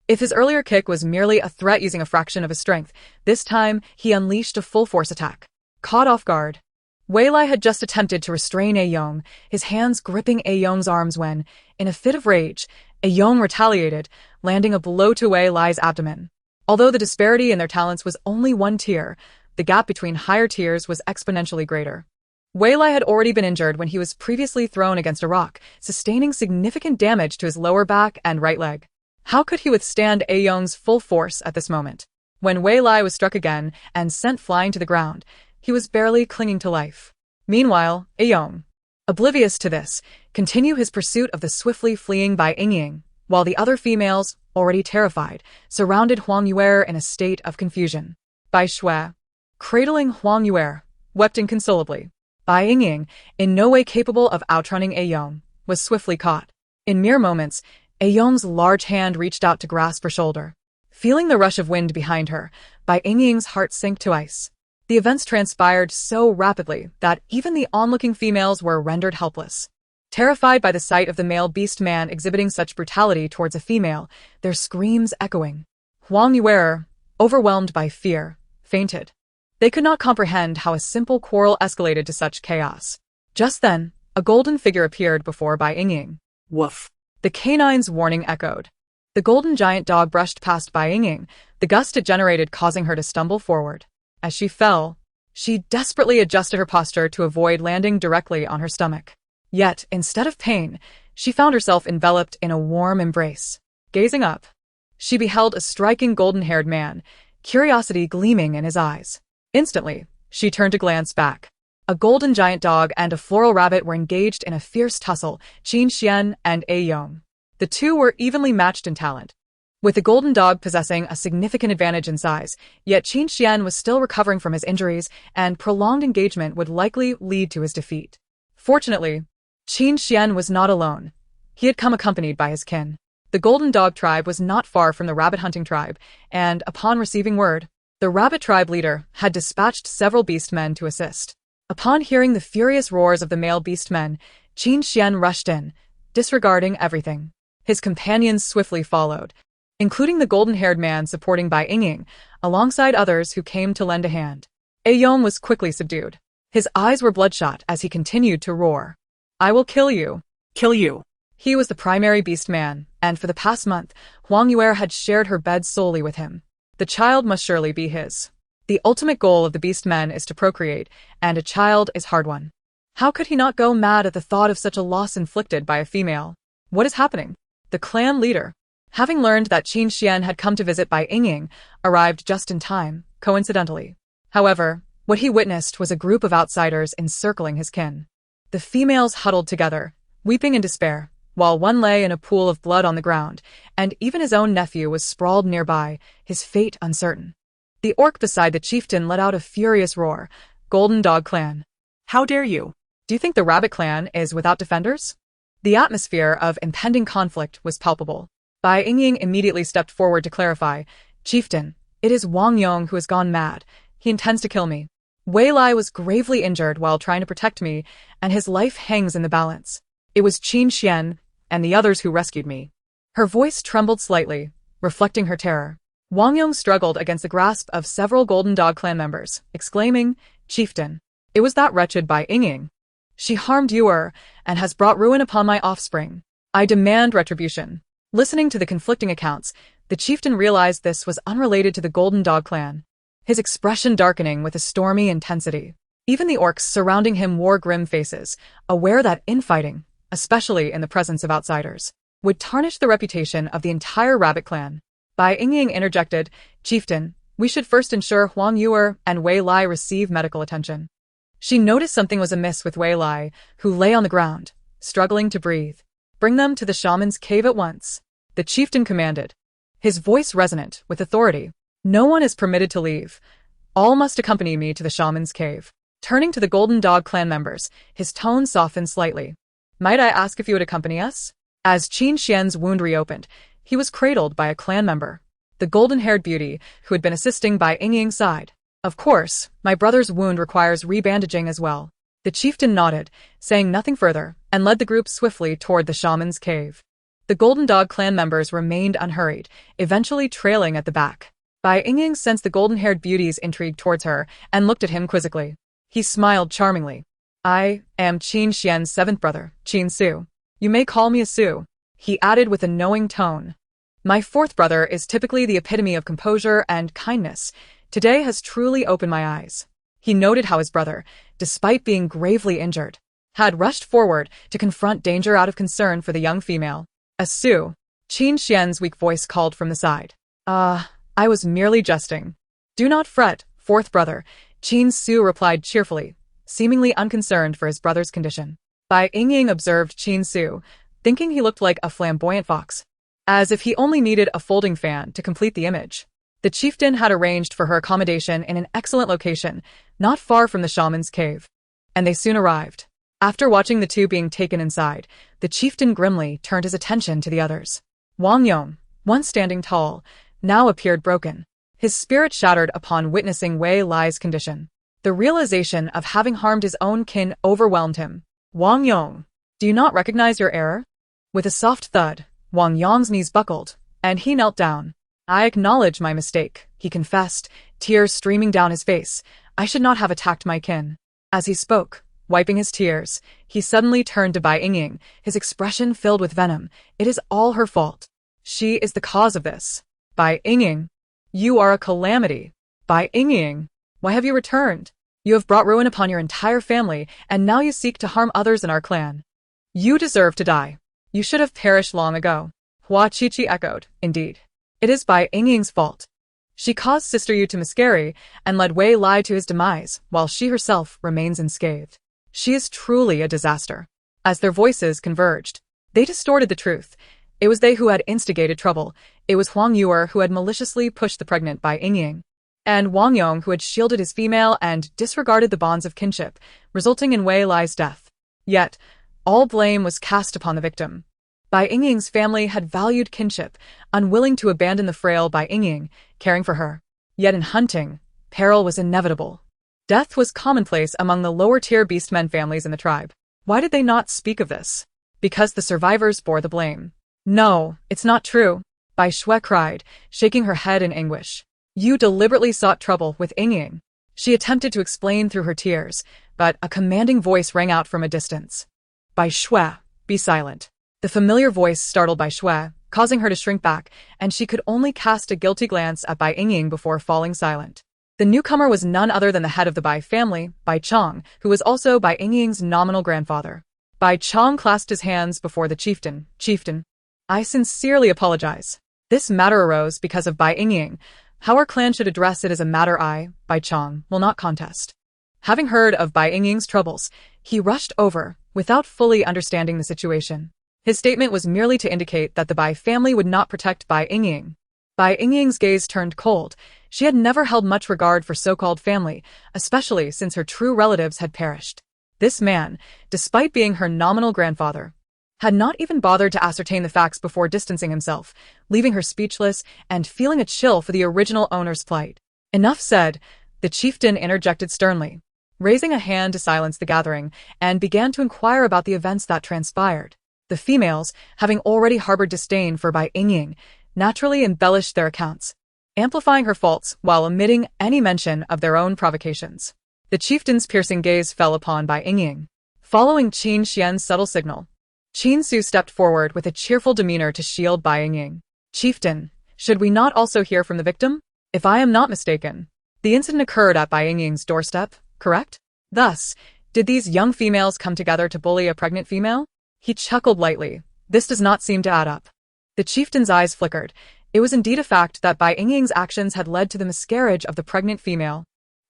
If his earlier kick was merely a threat using a fraction of his strength, this time he unleashed a full-force attack. Caught off guard, Wei Lai had just attempted to restrain Yong, his hands gripping Yong's arms when, in a fit of rage, Yong retaliated, landing a blow to Wei Lai's abdomen. Although the disparity in their talents was only one tier, the gap between higher tiers was exponentially greater. Wei Lai had already been injured when he was previously thrown against a rock, sustaining significant damage to his lower back and right leg. How could he withstand Yong's full force at this moment? When Wei Lai was struck again and sent flying to the ground, he was barely clinging to life. Meanwhile, Yong, oblivious to this, continued his pursuit of the swiftly fleeing Bai Yingying, while the other females, already terrified, surrounded Huang Yuer in a state of confusion. Bai Shui, cradling Huang Yuer, wept inconsolably. Bai Yingying, in no way capable of outrunning Yong, was swiftly caught. In mere moments, Yong's large hand reached out to grasp her shoulder. Feeling the rush of wind behind her, Bai Yingying's heart sank to ice. The events transpired so rapidly that even the onlooking females were rendered helpless. Terrified by the sight of the male beast man exhibiting such brutality towards a female, their screams echoing. Huang Yuer, overwhelmed by fear, fainted. They could not comprehend how a simple quarrel escalated to such chaos. Just then, a golden figure appeared before Bai Yingying. Woof. The canine's warning echoed. The golden giant dog brushed past Bai Yingying, the gust it generated causing her to stumble forward. As she fell, she desperately adjusted her posture to avoid landing directly on her stomach. Yet, instead of pain, she found herself enveloped in a warm embrace. Gazing up, she beheld a striking golden-haired man, curiosity gleaming in his eyes. Instantly, she turned to glance back. A golden giant dog and a floral rabbit were engaged in a fierce tussle, Qin Xian and Yong. The two were evenly matched in talent, with the golden dog possessing a significant advantage in size, yet Qin Xian was still recovering from his injuries, and prolonged engagement would likely lead to his defeat. Fortunately, Qin Xian was not alone. He had come accompanied by his kin. The golden dog tribe was not far from the rabbit hunting tribe, and, upon receiving word, the rabbit tribe leader had dispatched several beastmen to assist. Upon hearing the furious roars of the male beastmen, Qin Xian rushed in, disregarding everything. His companions swiftly followed, including the golden-haired man supporting Bai Yingying, alongside others who came to lend a hand. Yong was quickly subdued. His eyes were bloodshot as he continued to roar. "I will kill you." Kill you. He was the primary beastman, and for the past month, Huang Yuer had shared her bed solely with him. The child must surely be his. The ultimate goal of the beastmen is to procreate, and a child is hard won. How could he not go mad at the thought of such a loss inflicted by a female? What is happening? The clan leader, having learned that Qin Xian had come to visit Bai Yingying, arrived just in time, coincidentally. However, what he witnessed was a group of outsiders encircling his kin. The females huddled together, weeping in despair, while one lay in a pool of blood on the ground, and even his own nephew was sprawled nearby, his fate uncertain. The orc beside the chieftain let out a furious roar. "Golden Dog Clan. How dare you?" Do you think the Rabbit Clan is without defenders?" The atmosphere of impending conflict was palpable. Bai Yingying immediately stepped forward to clarify. "Chieftain, it is Wang Yong who has gone mad. He intends to kill me. Wei Lai was gravely injured while trying to protect me, and his life hangs in the balance. It was Qin Xian and the others who rescued me." Her voice trembled slightly, reflecting her terror. Wang Yong struggled against the grasp of several Golden Dog Clan members, exclaiming, "Chieftain, it was that wretched Bai Yingying. She harmed Yuer and has brought ruin upon my offspring. I demand retribution." Listening to the conflicting accounts, the chieftain realized this was unrelated to the Golden Dog Clan, his expression darkening with a stormy intensity. Even the orcs surrounding him wore grim faces, aware that infighting, especially in the presence of outsiders, would tarnish the reputation of the entire Rabbit Clan. Bai Yingying interjected, "Chieftain, we should first ensure Huang Yuer and Wei Lai receive medical attention." She noticed something was amiss with Wei Lai, who lay on the ground, struggling to breathe. Bring them to the shaman's cave at once, the chieftain commanded, his voice resonant with authority. No one is permitted to leave. All must accompany me to the shaman's cave. Turning to the Golden Dog clan members, his tone softened slightly. Might I ask if you would accompany us? As Qin Xian's wound reopened, he was cradled by a clan member, the golden-haired beauty who had been assisting Bai Yingying sighed. Of course, my brother's wound requires rebandaging as well. The chieftain nodded, saying nothing further, and led the group swiftly toward the shaman's cave. The Golden Dog clan members remained unhurried, eventually trailing at the back. Bai Yingying sensed the golden-haired beauty's intrigue towards her and looked at him quizzically. He smiled charmingly. I am Qin Xian's seventh brother, Qin Su. You may call me a Su, he added with a knowing tone. My fourth brother is typically the epitome of composure and kindness. Today has truly opened my eyes. He noted how his brother, despite being gravely injured, had rushed forward to confront danger out of concern for the young female. A Su, Qin Xian's weak voice called from the side. I was merely jesting. Do not fret, fourth brother, Qin Su replied cheerfully, seemingly unconcerned for his brother's condition. Bai Yingying observed Qin Su, thinking he looked like a flamboyant fox, as if he only needed a folding fan to complete the image. The chieftain had arranged for her accommodation in an excellent location, not far from the shaman's cave, and they soon arrived. After watching the two being taken inside, the chieftain grimly turned his attention to the others. Wang Yong, once standing tall, now appeared broken. His spirit shattered upon witnessing Wei Lai's condition. The realization of having harmed his own kin overwhelmed him. Wang Yong, do you not recognize your error? With a soft thud, Wang Yong's knees buckled, and he knelt down. I acknowledge my mistake, he confessed, tears streaming down his face. I should not have attacked my kin. As he spoke, wiping his tears, he suddenly turned to Bai Yingying, his expression filled with venom. It is all her fault. She is the cause of this. Bai Yingying, you are a calamity. Bai Yingying, why have you returned? You have brought ruin upon your entire family, and now you seek to harm others in our clan. You deserve to die. You should have perished long ago. Hua Qiqi echoed, indeed. It is Bai Yingying's fault. She caused Sister Yu to miscarry and led Wei Lai to his demise, while she herself remains unscathed. She is truly a disaster. As their voices converged, they distorted the truth. It was they who had instigated trouble. It was Huang Yuer who had maliciously pushed the pregnant Bai Yingying, and Wang Yong who had shielded his female and disregarded the bonds of kinship, resulting in Wei Lai's death. Yet, all blame was cast upon the victim. Bai Yingying's family had valued kinship, unwilling to abandon the frail Bai Yingying, caring for her. Yet in hunting, peril was inevitable. Death was commonplace among the lower-tier beastmen families in the tribe. Why did they not speak of this? Because the survivors bore the blame. No, it's not true, Bai Shui cried, shaking her head in anguish. You deliberately sought trouble with Yingying. She attempted to explain through her tears, but a commanding voice rang out from a distance. Bai Shui, be silent. The familiar voice startled Bai Shui, causing her to shrink back, and she could only cast a guilty glance at Bai Yingying before falling silent. The newcomer was none other than the head of the Bai family, Bai Chong, who was also Bai Yingying's nominal grandfather. Bai Chong clasped his hands before the chieftain. Chieftain, I sincerely apologize. This matter arose because of Bai Yingying. How our clan should address it is a matter I, Bai Chong, will not contest. Having heard of Bai Yingying's troubles, he rushed over, without fully understanding the situation. His statement was merely to indicate that the Bai family would not protect Bai Yingying. Bai Yingying's gaze turned cold. She had never held much regard for so-called family, especially since her true relatives had perished. This man, despite being her nominal grandfather, had not even bothered to ascertain the facts before distancing himself, leaving her speechless and feeling a chill for the original owner's plight. Enough said, the chieftain interjected sternly, raising a hand to silence the gathering, and began to inquire about the events that transpired. The females, having already harbored disdain for Bai Yingying, naturally embellished their accounts, amplifying her faults while omitting any mention of their own provocations. The chieftain's piercing gaze fell upon Bai Yingying. Following Qin Xian's subtle signal, Qin Su stepped forward with a cheerful demeanor to shield Bai Yingying. Chieftain, should we not also hear from the victim? If I am not mistaken, the incident occurred at Bai Yingying's doorstep, correct? Thus, did these young females come together to bully a pregnant female? He chuckled lightly. This does not seem to add up. The chieftain's eyes flickered. It was indeed a fact that Bai Yingying's actions had led to the miscarriage of the pregnant female,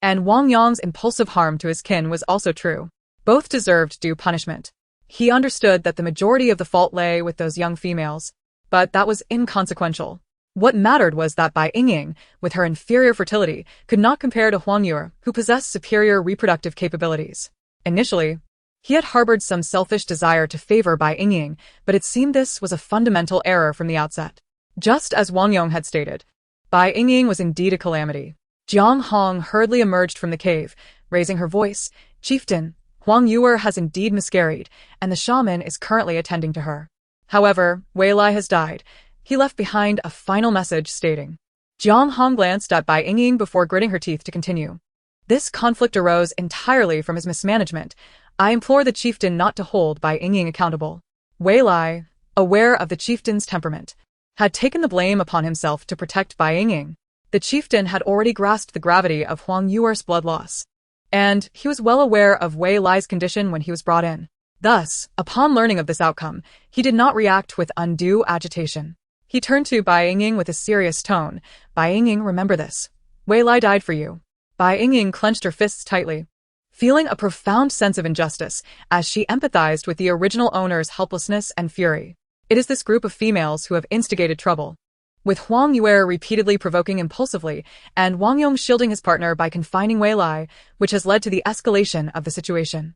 And Wang Yong's impulsive harm to his kin was also true. Both deserved due punishment. He understood that the majority of the fault lay with those young females, but that was inconsequential. What mattered was that Bai Yingying, with her inferior fertility, could not compare to Huang Yue, who possessed superior reproductive capabilities. Initially, he had harbored some selfish desire to favor Bai Yingying, but it seemed this was a fundamental error from the outset. Just as Wang Yong had stated, Bai Yingying was indeed a calamity. Jiang Hong hurriedly emerged from the cave, raising her voice. "Chieftain, Huang Yue has indeed miscarried, and the shaman is currently attending to her. However, Wei Lai has died." He left behind a final message stating. Jiang Hong glanced at Bai Yingying before gritting her teeth to continue. "This conflict arose entirely from his mismanagement. I implore the chieftain not to hold Bai Yingying accountable." Wei Lai, aware of the chieftain's temperament, had taken the blame upon himself to protect Bai Yingying. The chieftain had already grasped the gravity of Huang Yuer's blood loss, and he was well aware of Wei Lai's condition when he was brought in. Thus, upon learning of this outcome, he did not react with undue agitation. He turned to Bai Yingying with a serious tone. "Bai Yingying, remember this. Wei Lai died for you." Bai Yingying clenched her fists tightly, feeling a profound sense of injustice as she empathized with the original owner's helplessness and fury. It is this group of females who have instigated trouble, with Huang Yue repeatedly provoking impulsively and Wang Yong shielding his partner by confining Wei Lai, which has led to the escalation of the situation.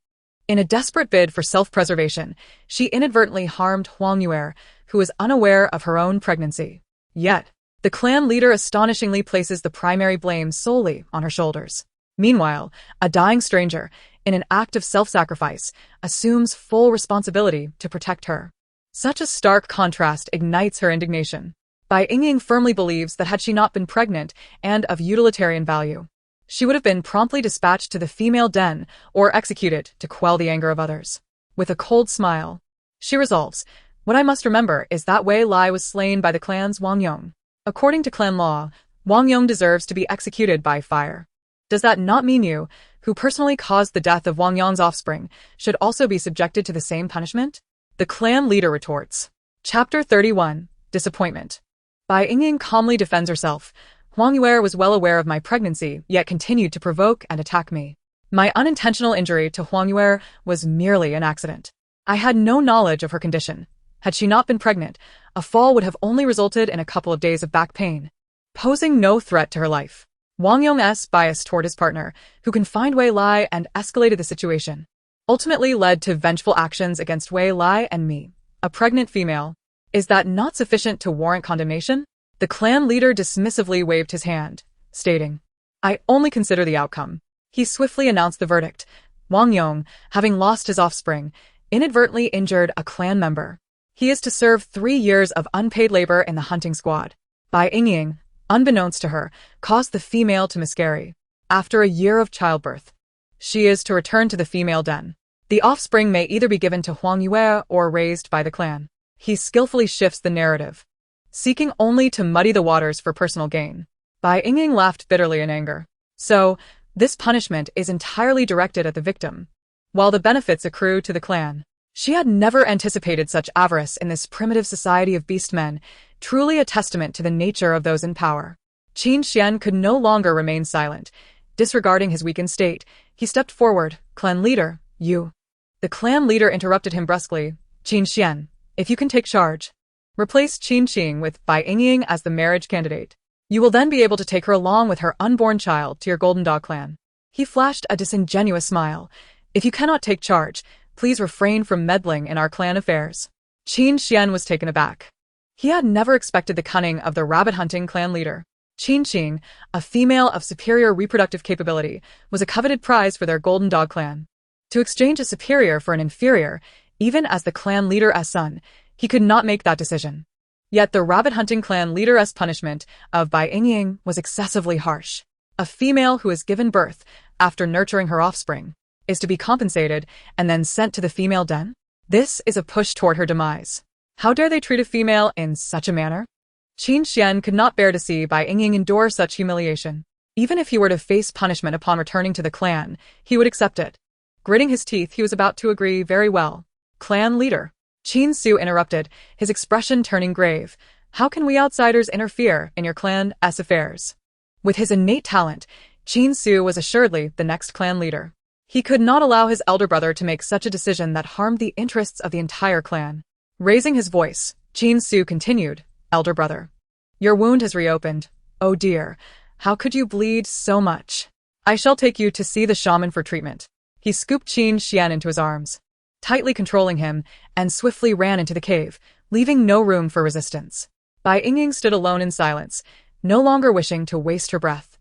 In a desperate bid for self-preservation, she inadvertently harmed Huang Yue, who was unaware of her own pregnancy. Yet, the clan leader astonishingly places the primary blame solely on her shoulders. Meanwhile, a dying stranger, in an act of self-sacrifice, assumes full responsibility to protect her. Such a stark contrast ignites her indignation. Bai Yingying firmly believes that had she not been pregnant and of utilitarian value, she would have been promptly dispatched to the female den or executed to quell the anger of others. With a cold smile, she resolves, "What I must remember is that Wei Lai was slain by the clan's Wang Yong. According to clan law, Wang Yong deserves to be executed by fire. Does that not mean you, who personally caused the death of Wang Yong's offspring, should also be subjected to the same punishment?" The clan leader retorts. Chapter 31. Disappointment. Bai Yingying calmly defends herself. "Huang Yue was well aware of my pregnancy, yet continued to provoke and attack me. My unintentional injury to Huang Yue was merely an accident. I had no knowledge of her condition. Had she not been pregnant, a fall would have only resulted in a couple of days of back pain, posing no threat to her life." Wang Yong's bias toward his partner, who confined Wei Lai and escalated the situation, ultimately led to vengeful actions against Wei Lai and me, a pregnant female. Is that not sufficient to warrant condemnation? The clan leader dismissively waved his hand, stating, "I only consider the outcome." He swiftly announced the verdict. Wang Yong, having lost his offspring, inadvertently injured a clan member. He is to serve 3 years of unpaid labor in the hunting squad. Bai Yingying, unbeknownst to her, caused the female to miscarry. After a year of childbirth, she is to return to the female den. The offspring may either be given to Huang Yue or raised by the clan. He skillfully shifts the narrative, seeking only to muddy the waters for personal gain. Bai Yingying laughed bitterly in anger. So, this punishment is entirely directed at the victim, while the benefits accrue to the clan. She had never anticipated such avarice in this primitive society of beastmen, truly a testament to the nature of those in power. Qin Xian could no longer remain silent. Disregarding his weakened state, he stepped forward. "Clan leader, you." The clan leader interrupted him brusquely. "Qin Xian, if you can take charge, replace Qin Qing with Bai Yingying as the marriage candidate. You will then be able to take her along with her unborn child to your Golden Dog clan." He flashed a disingenuous smile. "If you cannot take charge, please refrain from meddling in our clan affairs." Qin Xian was taken aback. He had never expected the cunning of the rabbit-hunting clan leader. Qin Qing, a female of superior reproductive capability, was a coveted prize for their Golden Dog clan. To exchange a superior for an inferior, even as the clan leader's son, he could not make that decision. Yet the rabbit-hunting clan leader's punishment of Bai Yingying was excessively harsh. A female who has given birth after nurturing her offspring is to be compensated and then sent to the female den? This is a push toward her demise. How dare they treat a female in such a manner? Qin Xian could not bear to see Bai Yingying endure such humiliation. Even if he were to face punishment upon returning to the clan, he would accept it. Gritting his teeth, he was about to agree. "Very well. Clan leader." Qin Su interrupted, his expression turning grave. "How can we outsiders interfere in your clan's affairs?" With his innate talent, Qin Su was assuredly the next clan leader. He could not allow his elder brother to make such a decision that harmed the interests of the entire clan. Raising his voice, Qin Su continued, "Elder brother, your wound has reopened. Oh dear, how could you bleed so much? I shall take you to see the shaman for treatment." He scooped Qin Xian into his arms, tightly controlling him, and swiftly ran into the cave, leaving no room for resistance. Bai Yingying stood alone in silence, no longer wishing to waste her breath.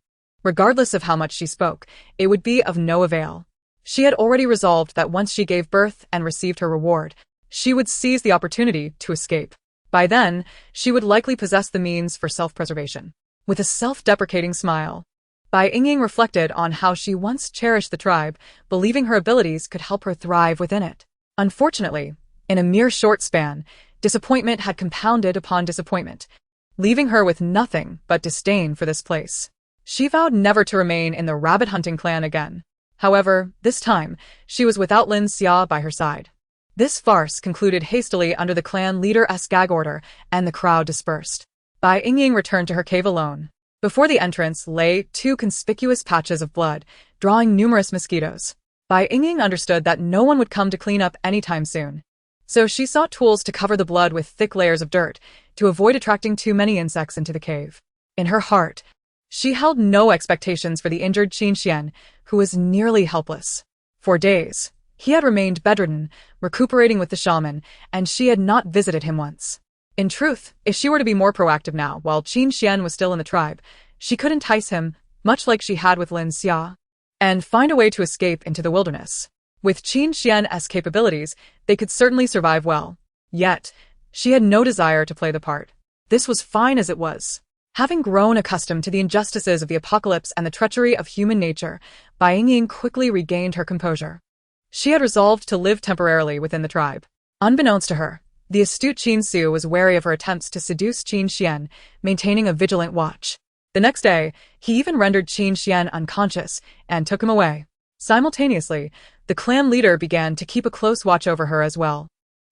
Regardless of how much she spoke, it would be of no avail. She had already resolved that once she gave birth and received her reward, she would seize the opportunity to escape. By then, she would likely possess the means for self-preservation. With a self-deprecating smile, Bai Yingying reflected on how she once cherished the tribe, believing her abilities could help her thrive within it. Unfortunately, in a mere short span, disappointment had compounded upon disappointment, leaving her with nothing but disdain for this place. She vowed never to remain in the rabbit-hunting clan again. However, this time, she was without Lin Xia by her side. This farce concluded hastily under the clan leader's gag order, and the crowd dispersed. Bai Yingying returned to her cave alone. Before the entrance lay two conspicuous patches of blood, drawing numerous mosquitoes. Bai Yingying understood that no one would come to clean up anytime soon. So she sought tools to cover the blood with thick layers of dirt, to avoid attracting too many insects into the cave. In her heart, she held no expectations for the injured Qin Xian, who was nearly helpless. For days, he had remained bedridden, recuperating with the shaman, and she had not visited him once. In truth, if she were to be more proactive now, while Qin Xian was still in the tribe, she could entice him, much like she had with Lin Xia, and find a way to escape into the wilderness. With Qin Xian's capabilities, they could certainly survive well. Yet, she had no desire to play the part. This was fine as it was. Having grown accustomed to the injustices of the apocalypse and the treachery of human nature, Bai Yingying quickly regained her composure. She had resolved to live temporarily within the tribe. Unbeknownst to her, the astute Qin Su was wary of her attempts to seduce Qin Xian, maintaining a vigilant watch. The next day, he even rendered Qin Xian unconscious and took him away. Simultaneously, the clan leader began to keep a close watch over her as well.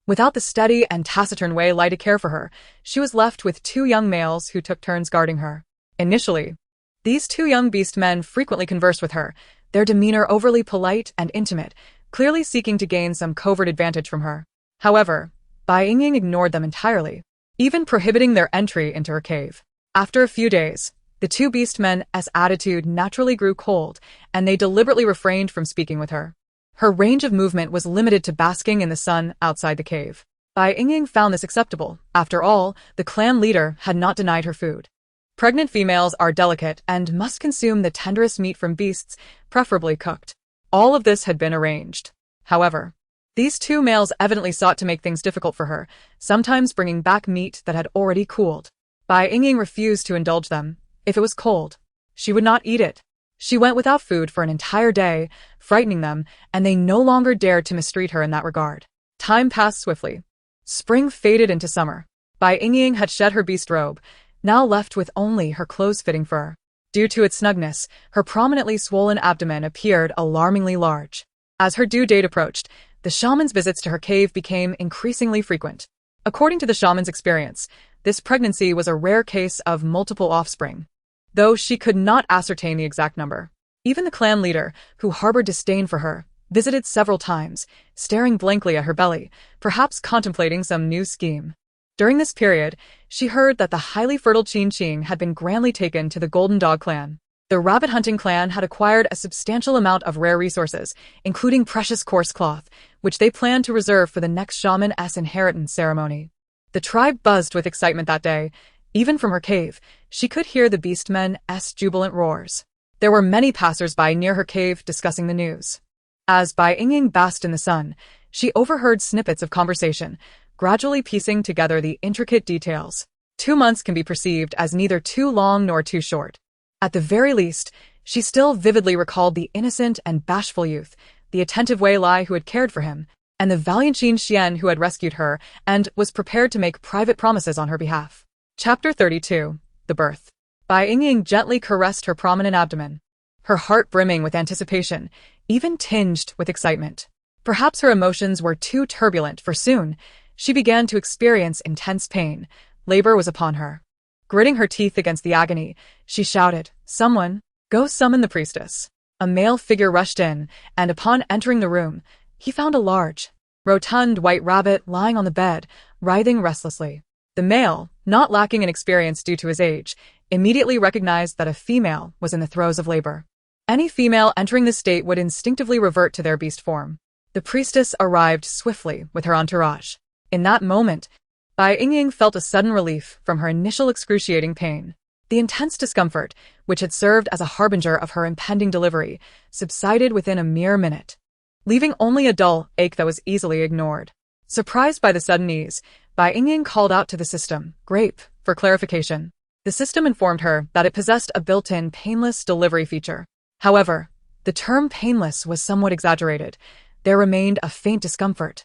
Without the steady and taciturn Wei Lai to care for her, she was left with two young males who took turns guarding her. Initially, these two young beastmen frequently conversed with her, their demeanor overly polite and intimate, clearly seeking to gain some covert advantage from her. However, Bai Yingying ignored them entirely, even prohibiting their entry into her cave. After a few days, the two beastmen's attitude naturally grew cold, and they deliberately refrained from speaking with her. Her range of movement was limited to basking in the sun outside the cave. Bai Yingying found this acceptable. After all, the clan leader had not denied her food. Pregnant females are delicate and must consume the tenderest meat from beasts, preferably cooked. All of this had been arranged. However, these two males evidently sought to make things difficult for her, sometimes bringing back meat that had already cooled. Bai Yingying refused to indulge them. If it was cold, she would not eat it. She went without food for an entire day, frightening them, and they no longer dared to mistreat her in that regard. Time passed swiftly. Spring faded into summer. Bai Yingying had shed her beast robe, now left with only her close-fitting fur. Due to its snugness, her prominently swollen abdomen appeared alarmingly large. As her due date approached, the shaman's visits to her cave became increasingly frequent. According to the shaman's experience, this pregnancy was a rare case of multiple offspring, though she could not ascertain the exact number. Even the clan leader, who harbored disdain for her, visited several times, staring blankly at her belly, perhaps contemplating some new scheme. During this period, she heard that the highly fertile Qin Qing had been grandly taken to the Golden Dog clan. The rabbit-hunting clan had acquired a substantial amount of rare resources, including precious coarse cloth, which they planned to reserve for the next shaman's inheritance ceremony. The tribe buzzed with excitement that day. Even from her cave, she could hear the beastmen's jubilant roars. There were many passers-by near her cave discussing the news. As Bai Yingying basked in the sun, she overheard snippets of conversation, gradually piecing together the intricate details. 2 months can be perceived as neither too long nor too short. At the very least, she still vividly recalled the innocent and bashful youth, the attentive Wei Lai who had cared for him, and the valiant Qin Xian who had rescued her and was prepared to make private promises on her behalf. Chapter 32. The Birth. Bai Yingying gently caressed her prominent abdomen, her heart brimming with anticipation, even tinged with excitement. Perhaps her emotions were too turbulent, for soon she began to experience intense pain. Labor was upon her. Gritting her teeth against the agony, she shouted, "Someone, Go summon the priestess. A male figure rushed in, and upon entering the room, he found a large, rotund white rabbit lying on the bed, writhing restlessly. The male, not lacking in experience due to his age, immediately recognized that a female was in the throes of labor. Any female entering this state would instinctively revert to their beast form. The priestess arrived swiftly with her entourage. In that moment, Bai Yingying felt a sudden relief from her initial excruciating pain. The intense discomfort, which had served as a harbinger of her impending delivery, subsided within a mere minute, leaving only a dull ache that was easily ignored. Surprised by the sudden ease, Bai Yingying called out to the system, Grape, for clarification. The system informed her that it possessed a built-in painless delivery feature. However, the term painless was somewhat exaggerated. There remained a faint discomfort.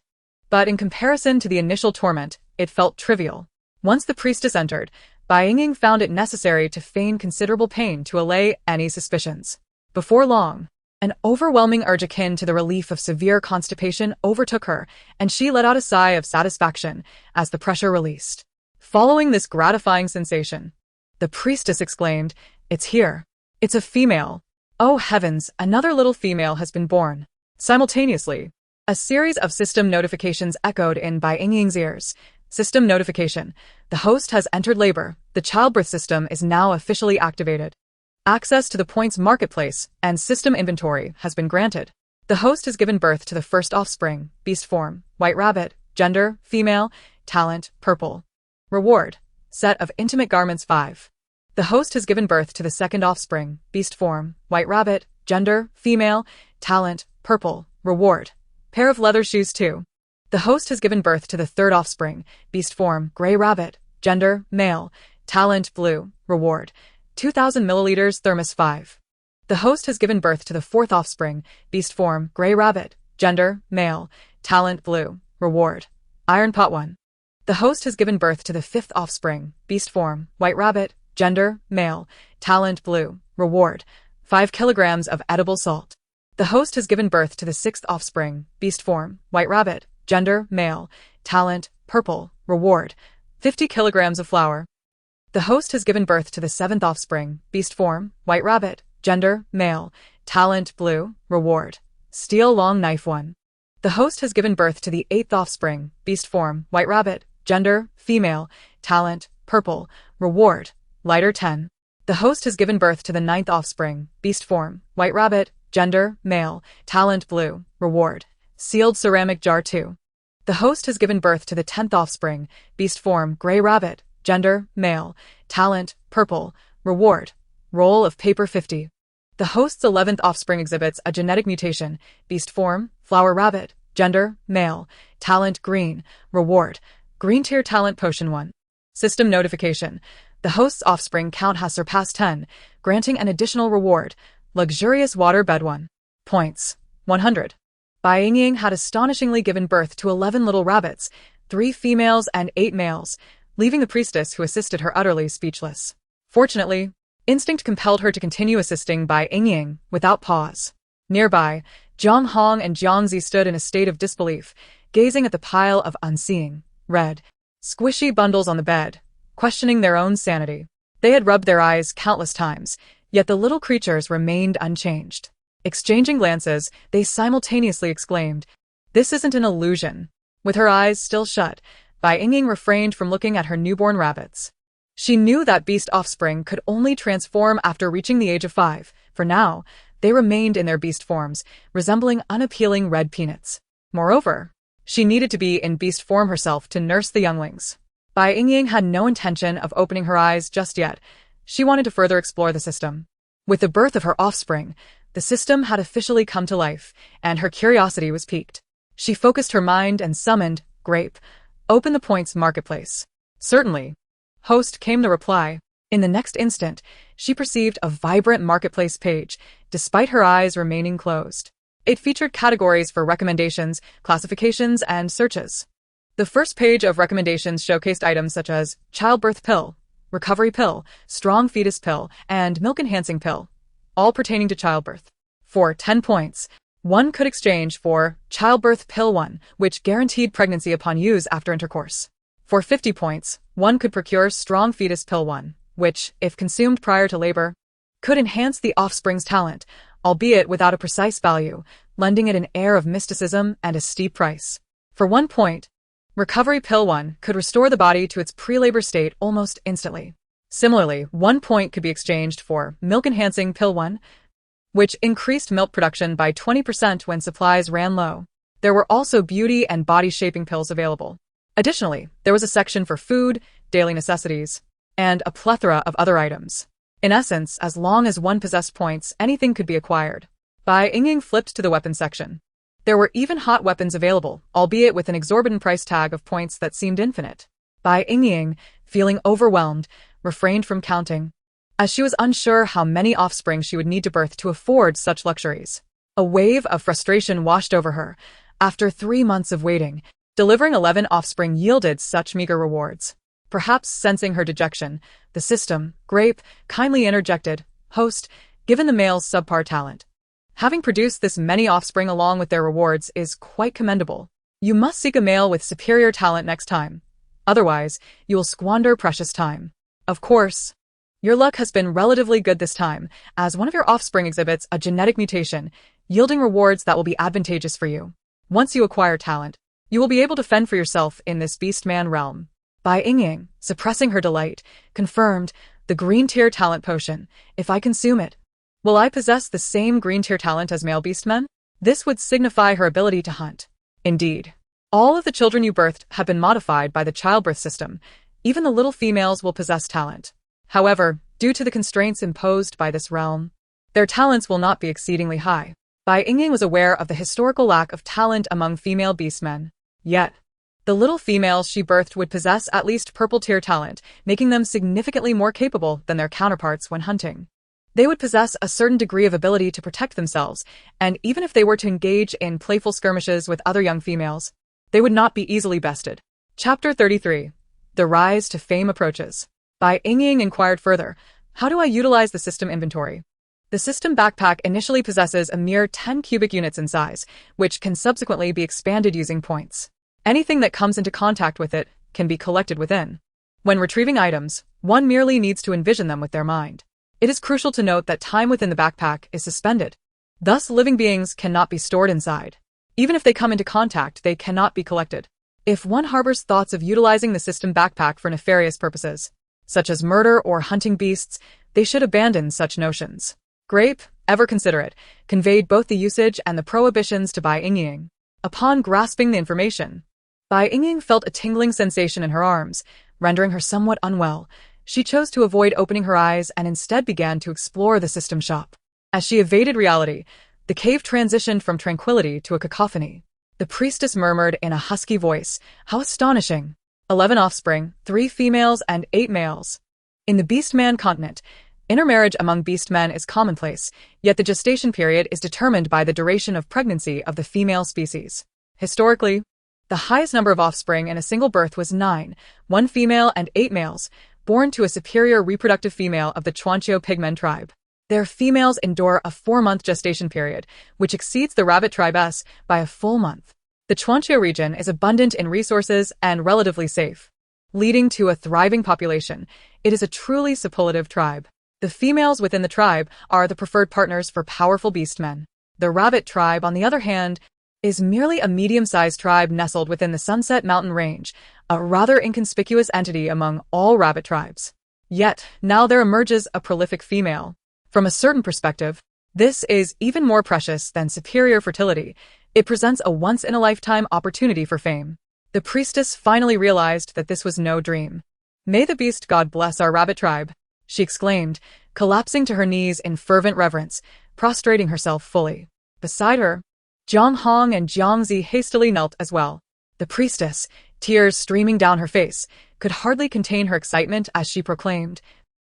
But in comparison to the initial torment, it felt trivial. Once the priestess entered, Bai Yingying found it necessary to feign considerable pain to allay any suspicions. Before long, an overwhelming urge akin to the relief of severe constipation overtook her, and she let out a sigh of satisfaction as the pressure released. Following this gratifying sensation, the priestess exclaimed, It's here. It's a female. Oh heavens, another little female has been born. Simultaneously, a series of system notifications echoed in Bai Yingying's ears. System notification. The host has entered labor. The childbirth system is now officially activated. Access to the points marketplace and system inventory has been granted. The host has given birth to the first offspring, beast form, white rabbit, gender, female, talent, purple. Reward. Set of intimate garments 5. The host has given birth to the second offspring, beast form, white rabbit, gender, female, talent, purple. Reward. Pair of leather shoes 2. The host has given birth to the third offspring, beast form, gray rabbit, gender, male, talent, blue. Reward. 2,000 milliliters thermos 5. The host has given birth to the fourth offspring, beast form, gray rabbit, gender, male, talent, blue. Reward. Iron pot 1. The host has given birth to the fifth offspring, beast form, white rabbit, gender, male, talent, blue. Reward. 5 kilograms of edible salt. The host has given birth to the sixth offspring, beast form, white rabbit, gender, male, talent, purple. Reward. 50 kilograms of flour. The host has given birth to the seventh offspring, beast form, white rabbit, gender, male, talent, blue. Reward. Steel long knife 1. The host has given birth to the eighth offspring, beast form, white rabbit, gender, female, talent, purple. Reward. Lighter 10. The host has given birth to the ninth offspring, beast form, white rabbit, gender, male, talent, blue. Reward. Sealed ceramic jar 2. The host has given birth to the 10th offspring, beast form, gray rabbit, gender, male, talent, purple. Reward. Roll of paper 50. The host's 11th offspring exhibits a genetic mutation, beast form, flower rabbit, gender, male, talent, green. Reward. Green tier talent potion 1. System notification. The host's offspring count has surpassed 10, granting an additional reward. Luxurious water bed 1. Points. 100. Bai Yingying had astonishingly given birth to 11 little rabbits, 3 females and 8 males, leaving the priestess who assisted her utterly speechless. Fortunately, instinct compelled her to continue assisting Bai Yingying without pause. Nearby, Jiang Hong and Jiang Zi stood in a state of disbelief, gazing at the pile of unseeing, red, squishy bundles on the bed, questioning their own sanity. They had rubbed their eyes countless times, yet the little creatures remained unchanged. Exchanging glances, they simultaneously exclaimed, "This isn't an illusion." With her eyes still shut, Bai Yingying refrained from looking at her newborn rabbits. She knew that beast offspring could only transform after reaching the age of 5. For now, they remained in their beast forms, resembling unappealing red peanuts. Moreover, she needed to be in beast form herself to nurse the younglings. Bai Yingying had no intention of opening her eyes just yet. She wanted to further explore the system. With the birth of her offspring, the system had officially come to life, and her curiosity was piqued. She focused her mind and summoned, Grape, open the points marketplace. Certainly. Host came the reply. In the next instant, she perceived a vibrant marketplace page, despite her eyes remaining closed. It featured categories for recommendations, classifications, and searches. The first page of recommendations showcased items such as childbirth pill, recovery pill, strong fetus pill, and milk-enhancing pill, all pertaining to childbirth. For 10 points, one could exchange for childbirth pill 1, which guaranteed pregnancy upon use after intercourse. For 50 points, one could procure strong fetus pill 1, which, if consumed prior to labor, could enhance the offspring's talent, albeit without a precise value, lending it an air of mysticism and a steep price. For 1 point, recovery pill 1 could restore the body to its pre-labor state almost instantly. Similarly, 1 point could be exchanged for milk-enhancing pill 1, which increased milk production by 20% when supplies ran low. There were also beauty and body-shaping pills available. Additionally, there was a section for food, daily necessities, and a plethora of other items. In essence, as long as one possessed points, anything could be acquired. Bai Yingying flipped to the weapons section. There were even hot weapons available, albeit with an exorbitant price tag of points that seemed infinite. Bai Yingying, feeling overwhelmed, refrained from counting, as she was unsure how many offspring she would need to birth to afford such luxuries. A wave of frustration washed over her. After 3 months of waiting, delivering 11 offspring yielded such meager rewards. Perhaps sensing her dejection, the system, Grape, kindly interjected, "Host, given the male's subpar talent, having produced this many offspring along with their rewards is quite commendable. You must seek a male with superior talent next time. Otherwise, you will squander precious time. Of course, your luck has been relatively good this time, as one of your offspring exhibits a genetic mutation, yielding rewards that will be advantageous for you. Once you acquire talent, you will be able to fend for yourself in this beastman realm." Bai Yingying, suppressing her delight, confirmed, "The green tier talent potion, if I consume it, will I possess the same green tier talent as male beastmen? This would signify her ability to hunt. Indeed, all of the children you birthed have been modified by the childbirth system. Even the little females will possess talent. However, due to the constraints imposed by this realm, their talents will not be exceedingly high." Bai Yingying was aware of the historical lack of talent among female beastmen. Yet, the little females she birthed would possess at least purple-tier talent, making them significantly more capable than their counterparts when hunting. They would possess a certain degree of ability to protect themselves, and even if they were to engage in playful skirmishes with other young females, they would not be easily bested. Chapter 33. The Rise to Fame Approaches. Bai Yingying inquired further, "How do I utilize the system inventory?" The system backpack initially possesses a mere 10 cubic units in size, which can subsequently be expanded using points. Anything that comes into contact with it can be collected within. When retrieving items, one merely needs to envision them with their mind. It is crucial to note that time within the backpack is suspended. Thus, living beings cannot be stored inside. Even if they come into contact, they cannot be collected. If one harbors thoughts of utilizing the system backpack for nefarious purposes, such as murder or hunting beasts, they should abandon such notions. Grape, ever considerate, conveyed both the usage and the prohibitions to Bai Yingying. Upon grasping the information, Bai Yingying felt a tingling sensation in her arms, rendering her somewhat unwell. She chose to avoid opening her eyes and instead began to explore the system shop. As she evaded reality, the cave transitioned from tranquility to a cacophony. The priestess murmured in a husky voice, "How astonishing! 11 offspring, 3 females and 8 males. In the beastman continent, intermarriage among beastmen is commonplace, yet the gestation period is determined by the duration of pregnancy of the female species. Historically, the highest number of offspring in a single birth was 9, 1 female and 8 males, born to a superior reproductive female of the Chuanqiu pigmen tribe. Their females endure a 4-month gestation period, which exceeds the rabbit tribe's by a full month. The Chuanqiu region is abundant in resources and relatively safe, leading to a thriving population. It is a truly superlative tribe. The females within the tribe are the preferred partners for powerful beastmen. The rabbit tribe, on the other hand, is merely a medium-sized tribe nestled within the Sunset Mountain Range, a rather inconspicuous entity among all rabbit tribes. Yet, now there emerges a prolific female. From a certain perspective, this is even more precious than superior fertility. It presents a once-in-a-lifetime opportunity for fame. The priestess finally realized that this was no dream. "May the beast god bless our rabbit tribe," she exclaimed, collapsing to her knees in fervent reverence, prostrating herself fully. Beside her, Jiang Hong and Jiang Zi hastily knelt as well. The priestess, tears streaming down her face, could hardly contain her excitement as she proclaimed,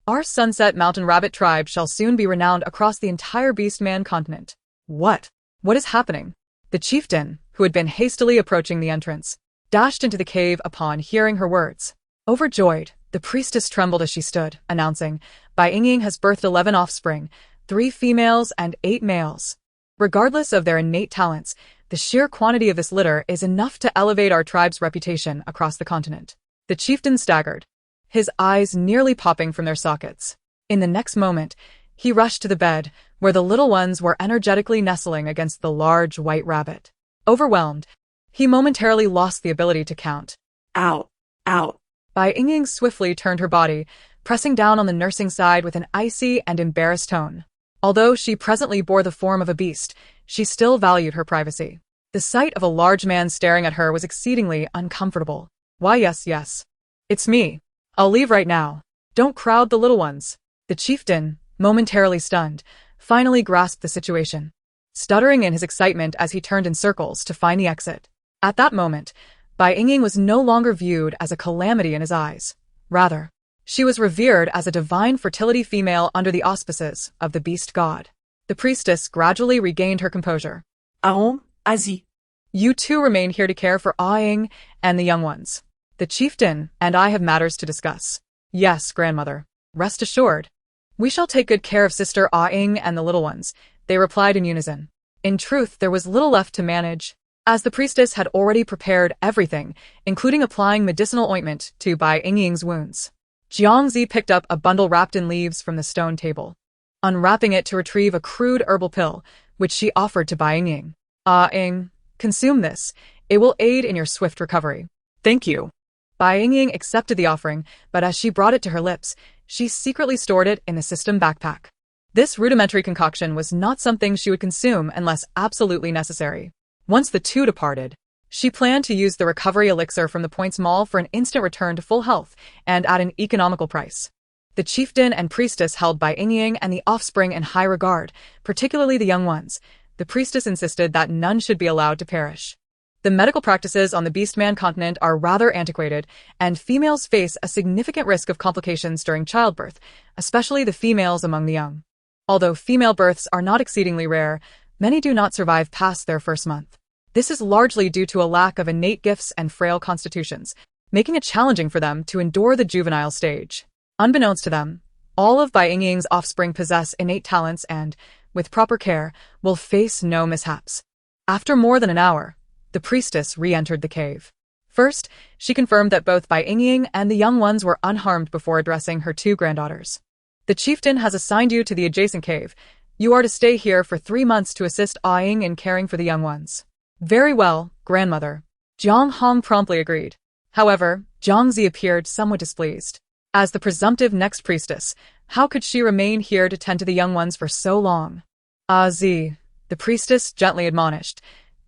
"Our Sunset Mountain Rabbit tribe shall soon be renowned across the entire Beastman continent." What is happening?" The chieftain, who had been hastily approaching the entrance, dashed into the cave upon hearing her words. Overjoyed, the priestess trembled as she stood, announcing, "Bai Yingying has birthed 11 offspring, 3 females and 8 males. Regardless of their innate talents, the sheer quantity of this litter is enough to elevate our tribe's reputation across the continent." The chieftain staggered, his eyes nearly popping from their sockets. In the next moment, He rushed to the bed, where the little ones were energetically nestling against the large white rabbit. Overwhelmed, he momentarily lost the ability to count. Ow. Ow. Bai Yingying swiftly turned her body, pressing down on the nursing side with an icy and embarrassed tone. Although she presently bore the form of a beast, she still valued her privacy. The sight of a large man staring at her was exceedingly uncomfortable. Why, yes. It's me. I'll leave right now. Don't crowd the little ones. The chieftain, momentarily stunned, finally grasped the situation, stuttering in his excitement as he turned in circles to find the exit. At that moment, Bai Yingying was no longer viewed as a calamity in his eyes. Rather, she was revered as a divine fertility female under the auspices of the beast god. The priestess gradually regained her composure. Aon, Asie. You two remain here to care for Ah Ying and the young ones. The chieftain and I have matters to discuss. Yes, grandmother. Rest assured. We shall take good care of Sister Ah Ying and the little ones, they replied in unison. In truth, there was little left to manage, as the priestess had already prepared everything, including applying medicinal ointment to Bai Yingying's wounds. Jiangzi picked up a bundle wrapped in leaves from the stone table, unwrapping it to retrieve a crude herbal pill, which she offered to Bai Yingying. Ah Ying, consume this. It will aid in your swift recovery. Thank you. Bai Yingying accepted the offering, but as she brought it to her lips, she secretly stored it in the system backpack. This rudimentary concoction was not something she would consume unless absolutely necessary. Once the two departed, she planned to use the recovery elixir from the Points Mall for an instant return to full health and at an economical price. The chieftain and priestess held Bai Yingying and the offspring in high regard, particularly the young ones. The priestess insisted that none should be allowed to perish. The medical practices on the beastman continent are rather antiquated, and females face a significant risk of complications during childbirth, especially the females among the young. Although female births are not exceedingly rare, many do not survive past their first month. This is largely due to a lack of innate gifts and frail constitutions, making it challenging for them to endure the juvenile stage. Unbeknownst to them, all of Bai Yingying's offspring possess innate talents and, with proper care, will face no mishaps. After more than an hour, the priestess re-entered the cave. First, she confirmed that both Bai Yingying and the young ones were unharmed before addressing her two granddaughters. The chieftain has assigned you to the adjacent cave. You are to stay here for 3 months to assist Ah Ying in caring for the young ones. Very well, grandmother. Jiang Hong promptly agreed. However, Jiangzi appeared somewhat displeased. As the presumptive next priestess, how could she remain here to tend to the young ones for so long? Ah Zi, the priestess gently admonished.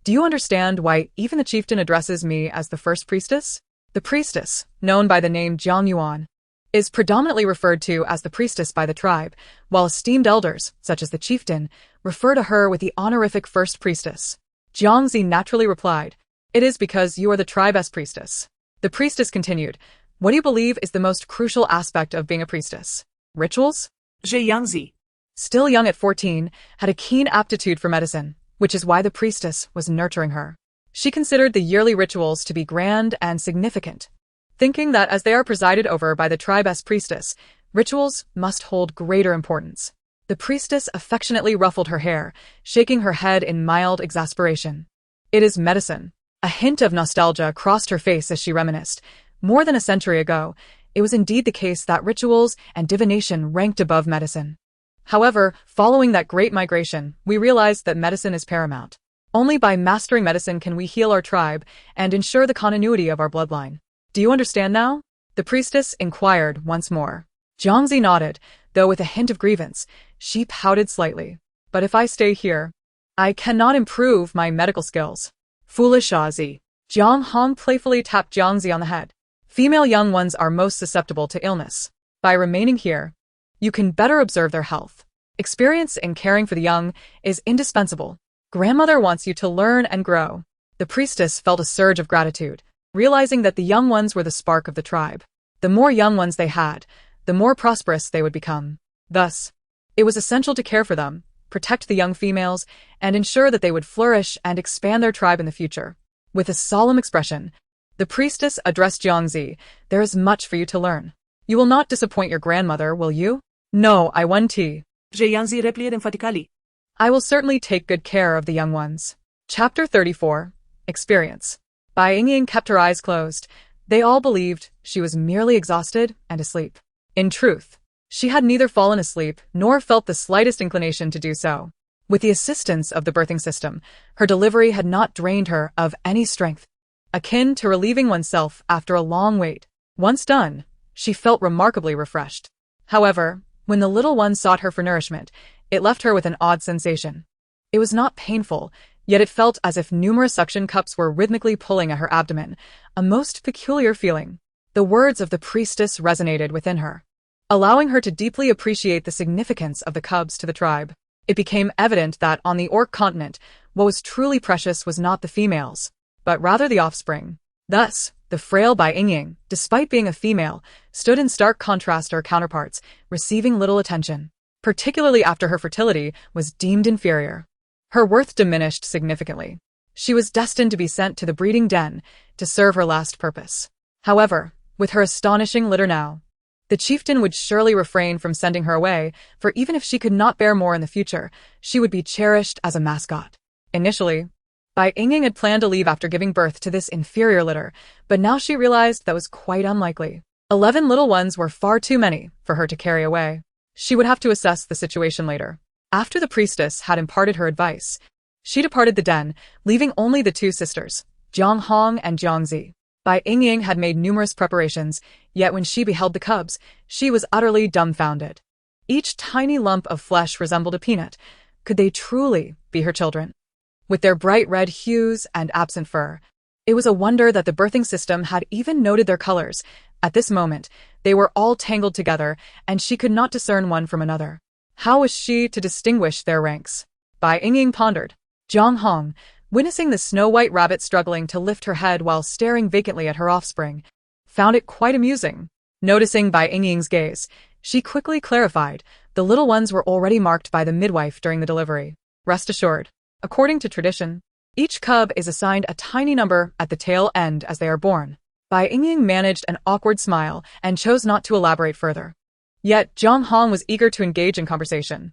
Do you understand why even the chieftain addresses me as the first priestess? The priestess, known by the name Jiang Yuan, is predominantly referred to as the priestess by the tribe, while esteemed elders, such as the chieftain, refer to her with the honorific first priestess. Jiangzi naturally replied, It is because you are the tribe's priestess. The priestess continued, What do you believe is the most crucial aspect of being a priestess? Rituals? Jiangzi, Still young at 14, had a keen aptitude for medicine, which is why the priestess was nurturing her. She considered the yearly rituals to be grand and significant, thinking that as they are presided over by the tribe's priestess, rituals must hold greater importance. The priestess affectionately ruffled her hair, shaking her head in mild exasperation. It is medicine. A hint of nostalgia crossed her face as she reminisced. More than a century ago, it was indeed the case that rituals and divination ranked above medicine. However, following that great migration, we realized that medicine is paramount. Only by mastering medicine can we heal our tribe and ensure the continuity of our bloodline. Do you understand now? The priestess inquired once more. Jiangzi nodded, though with a hint of grievance. She pouted slightly. But if I stay here, I cannot improve my medical skills. Foolish Ozzy. Jiang Hong playfully tapped Jiangzi on the head. Female young ones are most susceptible to illness. By remaining here, you can better observe their health. Experience in caring for the young is indispensable. Grandmother wants you to learn and grow. The priestess felt a surge of gratitude, realizing that the young ones were the spark of the tribe. The more young ones they had, the more prosperous they would become. Thus, it was essential to care for them, protect the young females, and ensure that they would flourish and expand their tribe in the future. With a solemn expression, the priestess addressed Jiangzi. There is much for you to learn. You will not disappoint your grandmother, will you? No, I won tea. Jiangzi replied emphatically. I will certainly take good care of the young ones. Chapter 34. Experience. Bai Yingying kept her eyes closed. They all believed she was merely exhausted and asleep. In truth, She had neither fallen asleep nor felt the slightest inclination to do so. With the assistance of the birthing system, her delivery had not drained her of any strength, akin to relieving oneself after a long wait. Once done, she felt remarkably refreshed. However, when the little one sought her for nourishment, it left her with an odd sensation. It was not painful, yet it felt as if numerous suction cups were rhythmically pulling at her abdomen, a most peculiar feeling. The words of the priestess resonated within her, allowing her to deeply appreciate the significance of the cubs to the tribe. It became evident that on the Orc continent, what was truly precious was not the females, but rather the offspring. Thus, the frail Bai Yingying, despite being a female, stood in stark contrast to her counterparts, receiving little attention, particularly after her fertility was deemed inferior. Her worth diminished significantly. She was destined to be sent to the breeding den to serve her last purpose. However, with her astonishing litter now, the chieftain would surely refrain from sending her away, for even if she could not bear more in the future, she would be cherished as a mascot. Initially, Bai Yingying had planned to leave after giving birth to this inferior litter, but now she realized that was quite unlikely. 11 little ones were far too many for her to carry away. She would have to assess the situation later. After the priestess had imparted her advice, she departed the den, leaving only the two sisters, Jiang Hong and Jiang Zi. Bai Yingying had made numerous preparations, yet when she beheld the cubs, she was utterly dumbfounded. Each tiny lump of flesh resembled a peanut. Could they truly be her children? With their bright red hues and absent fur, it was a wonder that the birthing system had even noted their colors. At this moment, they were all tangled together, and she could not discern one from another. How was she to distinguish their ranks? Bai Yingying pondered. Jiang Hong, witnessing the snow-white rabbit struggling to lift her head while staring vacantly at her offspring, found it quite amusing. Noticing Bai Yingying's gaze, she quickly clarified, the little ones were already marked by the midwife during the delivery. Rest assured, according to tradition, each cub is assigned a tiny number at the tail end as they are born. Bai Yingying managed an awkward smile and chose not to elaborate further. Yet Jiang Hong was eager to engage in conversation.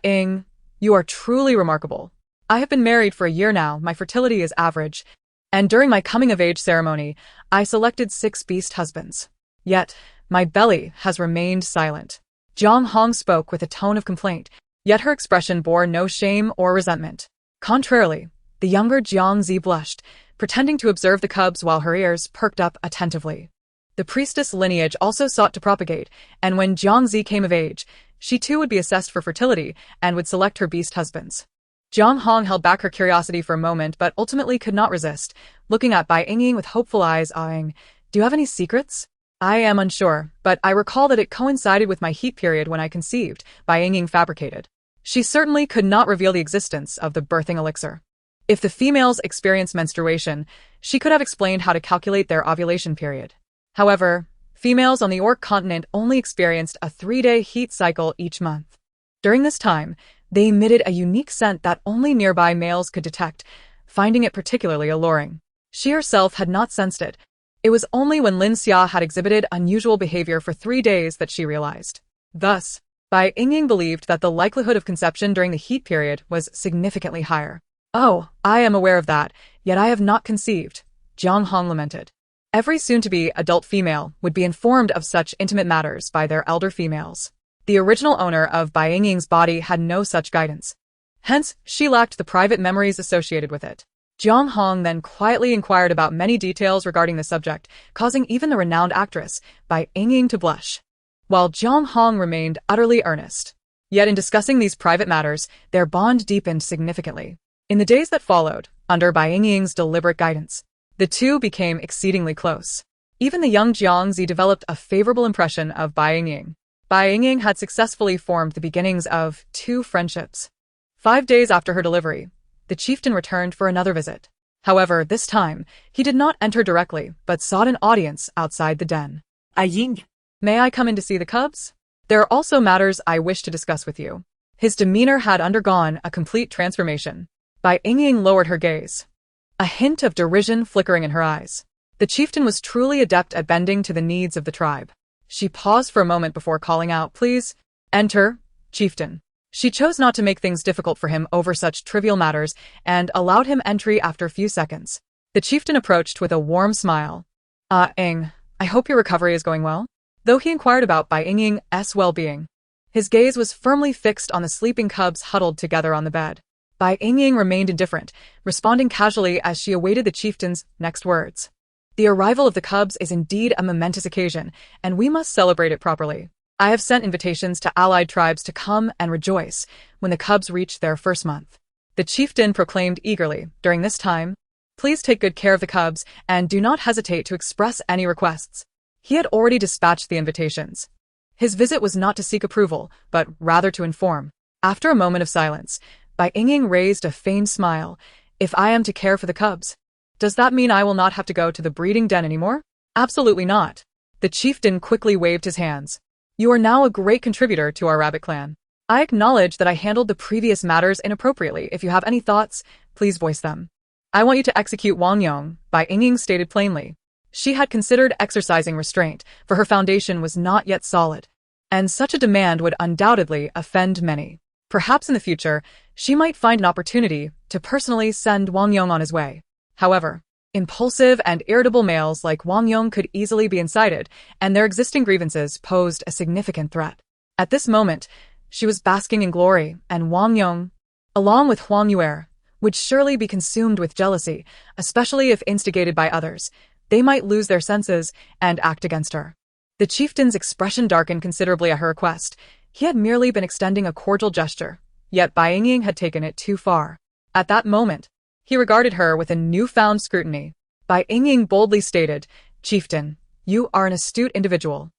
Ying, you are truly remarkable. I have been married for a year now, my fertility is average, and during my coming-of-age ceremony, I selected 6 beast husbands. Yet, my belly has remained silent. Jiang Hong spoke with a tone of complaint, yet her expression bore no shame or resentment. Contrarily, the younger Jiang Zi blushed, pretending to observe the cubs while her ears perked up attentively. The priestess lineage also sought to propagate, and when Jiang Zi came of age, she too would be assessed for fertility and would select her beast husbands. Jiang Hong held back her curiosity for a moment but ultimately could not resist, looking at Bai Yingying with hopeful eyes. Do you have any secrets? I am unsure, but I recall that it coincided with my heat period when I conceived, Bai Yingying fabricated. She certainly could not reveal the existence of the birthing elixir. If the females experienced menstruation, she could have explained how to calculate their ovulation period. However, females on the Orc continent only experienced a 3-day heat cycle each month. During this time, they emitted a unique scent that only nearby males could detect, finding it particularly alluring. She herself had not sensed it. It was only when Lin Xia had exhibited unusual behavior for 3 days that she realized. Thus, Bai Yingying believed that the likelihood of conception during the heat period was significantly higher. Oh, I am aware of that, yet I have not conceived, Jiang Hong lamented. Every soon-to-be adult female would be informed of such intimate matters by their elder females. The original owner of Bai Yingying's body had no such guidance. Hence, she lacked the private memories associated with it. Jiang Hong then quietly inquired about many details regarding the subject, causing even the renowned actress, Bai Yingying, to blush, while Jiang Hong remained utterly earnest. Yet in discussing these private matters, their bond deepened significantly. In the days that followed, under Bai Yingying's deliberate guidance, the two became exceedingly close. Even the young Jiang Zi developed a favorable impression of Bai Yingying. Bai Yingying had successfully formed the beginnings of 2 friendships. 5 days after her delivery, the chieftain returned for another visit. However, this time, he did not enter directly, but sought an audience outside the den. Ying. May I come in to see the cubs? There are also matters I wish to discuss with you. His demeanor had undergone a complete transformation. Bai Yingying lowered her gaze, a hint of derision flickering in her eyes. The chieftain was truly adept at bending to the needs of the tribe. She paused for a moment before calling out, "Please, enter, chieftain." She chose not to make things difficult for him over such trivial matters and allowed him entry after a few seconds. The chieftain approached with a warm smile. Ing, I hope your recovery is going well. though he inquired about Bai Yingying's well-being. His gaze was firmly fixed on the sleeping cubs huddled together on the bed. Bai Yingying remained indifferent, responding casually as she awaited the chieftain's next words. The arrival of the cubs is indeed a momentous occasion, and we must celebrate it properly. I have sent invitations to allied tribes to come and rejoice when the cubs reach their first month. The chieftain proclaimed eagerly. During this time, please take good care of the cubs and do not hesitate to express any requests. He had already dispatched the invitations. His visit was not to seek approval, but rather to inform. After a moment of silence, Bai Yingying raised a feigned smile. If I am to care for the cubs, does that mean I will not have to go to the breeding den anymore? Absolutely not. The chieftain quickly waved his hands. You are now a great contributor to our rabbit clan. I acknowledge that I handled the previous matters inappropriately. If you have any thoughts, please voice them. I want you to execute Wang Yong, Bai Yingying stated plainly. She had considered exercising restraint, for her foundation was not yet solid, and such a demand would undoubtedly offend many. Perhaps in the future, she might find an opportunity to personally send Wang Yong on his way. However, impulsive and irritable males like Wang Yong could easily be incited, and their existing grievances posed a significant threat. At this moment, she was basking in glory, and Wang Yong, along with Huang Yue, would surely be consumed with jealousy, especially if instigated by others. They might lose their senses and act against her. The chieftain's expression darkened considerably at her request. He had merely been extending a cordial gesture, yet Bai Yingying had taken it too far. At that moment, he regarded her with a newfound scrutiny. Bai Yingying boldly stated, Chieftain, you are an astute individual.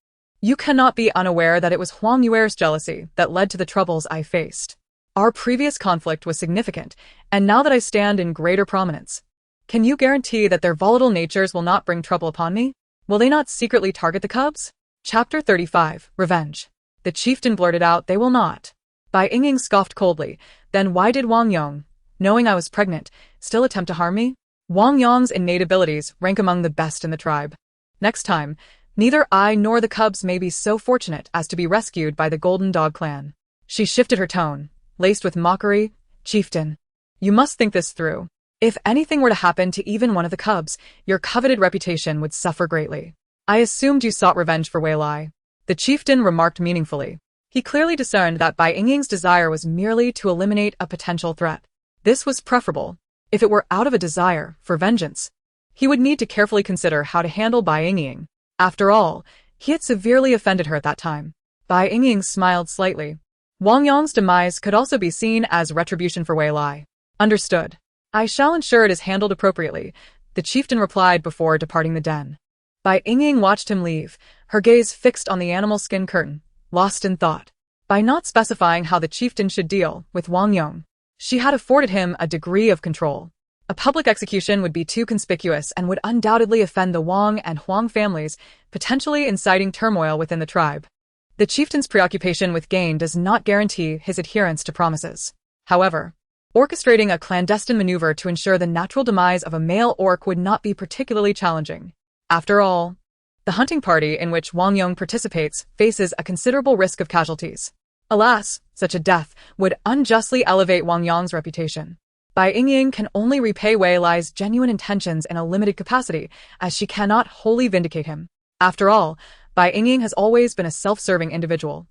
You cannot be unaware that it was Huang Yue's jealousy that led to the troubles I faced. Our previous conflict was significant, and now that I stand in greater prominence, can you guarantee that their volatile natures will not bring trouble upon me? Will they not secretly target the cubs? Chapter 35, Revenge. The chieftain blurted out, they will not. Bai Yingying scoffed coldly. Then why did Wang Yong, knowing I was pregnant, still attempt to harm me? Wang Yong's innate abilities rank among the best in the tribe. Next time, neither I nor the cubs may be so fortunate as to be rescued by the Golden Dog clan. She shifted her tone, laced with mockery. Chieftain, you must think this through. If anything were to happen to even one of the cubs, your coveted reputation would suffer greatly. I assumed you sought revenge for Wei Lai. The chieftain remarked meaningfully. He clearly discerned that Bai Yingying's desire was merely to eliminate a potential threat. This was preferable. If it were out of a desire for vengeance, he would need to carefully consider how to handle Bai Yingying. After all, he had severely offended her at that time. Bai Yingying smiled slightly. Wang Yong's demise could also be seen as retribution for Wei Lai. Understood. I shall ensure it is handled appropriately, the chieftain replied before departing the den. Bai Yingying watched him leave, her gaze fixed on the animal skin curtain, lost in thought. By not specifying how the chieftain should deal with Wang Yong, she had afforded him a degree of control. A public execution would be too conspicuous and would undoubtedly offend the Wang and Huang families, potentially inciting turmoil within the tribe. The chieftain's preoccupation with gain does not guarantee his adherence to promises. However, orchestrating a clandestine maneuver to ensure the natural demise of a male orc would not be particularly challenging. After all, the hunting party in which Wang Yong participates faces a considerable risk of casualties. Alas, such a death would unjustly elevate Wang Yong's reputation. Bai Yingying can only repay Wei Lai's genuine intentions in a limited capacity, as she cannot wholly vindicate him. After all, Bai Yingying has always been a self-serving individual,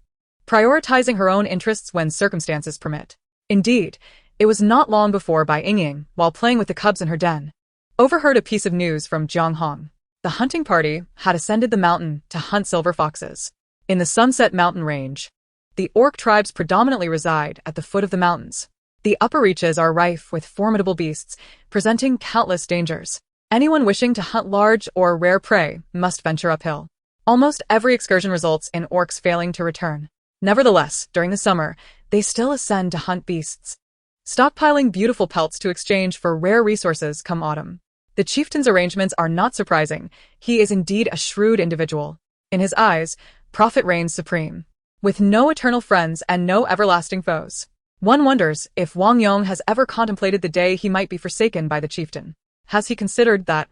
prioritizing her own interests when circumstances permit. Indeed, it was not long before Bai Yingying, while playing with the cubs in her den, overheard a piece of news from Jianghong. The hunting party had ascended the mountain to hunt silver foxes. In the Sunset Mountain Range, the orc tribes predominantly reside at the foot of the mountains. The upper reaches are rife with formidable beasts, presenting countless dangers. Anyone wishing to hunt large or rare prey must venture uphill. Almost every excursion results in orcs failing to return. Nevertheless, during the summer, they still ascend to hunt beasts, stockpiling beautiful pelts to exchange for rare resources come autumn. The chieftain's arrangements are not surprising. He is indeed a shrewd individual. In his eyes, profit reigns supreme. With no eternal friends and no everlasting foes, one wonders if Wang Yong has ever contemplated the day he might be forsaken by the chieftain. Has he considered that,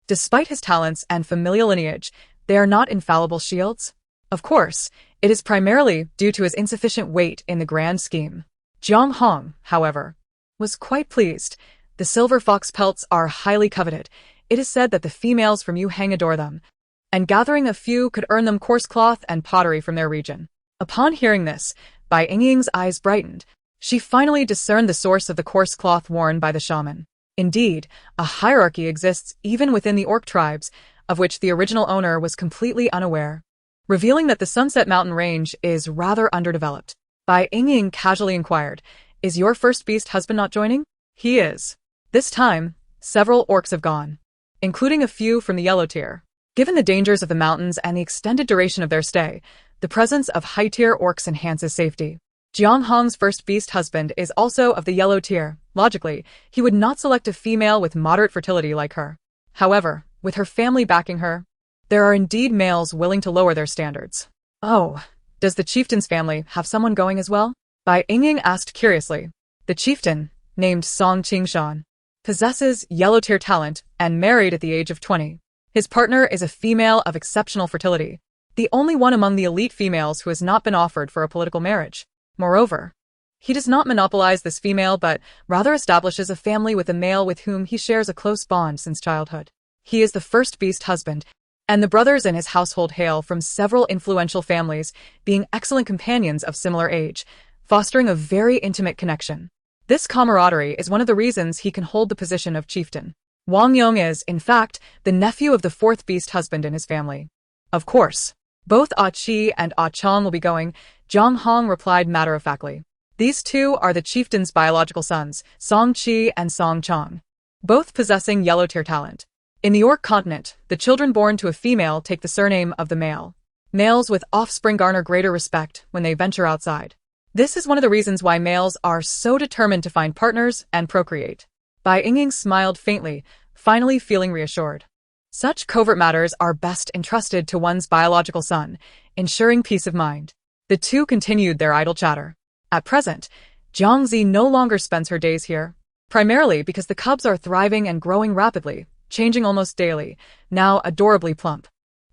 despite his talents and familial lineage, they are not infallible shields? Of course, it is primarily due to his insufficient weight in the grand scheme. Jiang Hong, however, was quite pleased. The silver fox pelts are highly coveted. It is said that the females from Yuhang adore them, and gathering a few could earn them coarse cloth and pottery from their region. Upon hearing this, Bai Yingying's eyes brightened. She finally discerned the source of the coarse cloth worn by the shaman. Indeed, a hierarchy exists even within the orc tribes, of which the original owner was completely unaware, revealing that the Sunset Mountain Range is rather underdeveloped. Bai Yingying casually inquired, "Is your first beast husband not joining?" "He is." This time, several orcs have gone, including a few from the yellow tier. Given the dangers of the mountains and the extended duration of their stay, the presence of high-tier orcs enhances safety. Jiang Hong's first beast husband is also of the yellow tier. Logically, he would not select a female with moderate fertility like her. However, with her family backing her, there are indeed males willing to lower their standards. "Oh, does the chieftain's family have someone going as well?" Bai Yingying asked curiously. The chieftain, named Song Qingshan, possesses yellow tier talent and married at the age of 20. His partner is a female of exceptional fertility, the only one among the elite females who has not been offered for a political marriage. Moreover, he does not monopolize this female but rather establishes a family with a male with whom he shares a close bond since childhood. He is the first beast husband, and the brothers in his household hail from several influential families, being excellent companions of similar age, fostering a very intimate connection. This camaraderie is one of the reasons he can hold the position of chieftain. Wang Yong is, in fact, the nephew of the fourth beast husband in his family. "Of course. Both Ah Chi and Ah Chong will be going," Jiang Hong replied matter-of-factly. These two are the chieftain's biological sons, Song Chi and Song Chong, both possessing yellow tier talent. In the Orc continent, the children born to a female take the surname of the male. Males with offspring garner greater respect when they venture outside. This is one of the reasons why males are so determined to find partners and procreate. Bai Yingying smiled faintly, finally feeling reassured. Such covert matters are best entrusted to one's biological son, ensuring peace of mind. The two continued their idle chatter. At present, Jiangzi no longer spends her days here, primarily because the cubs are thriving and growing rapidly, changing almost daily, now adorably plump.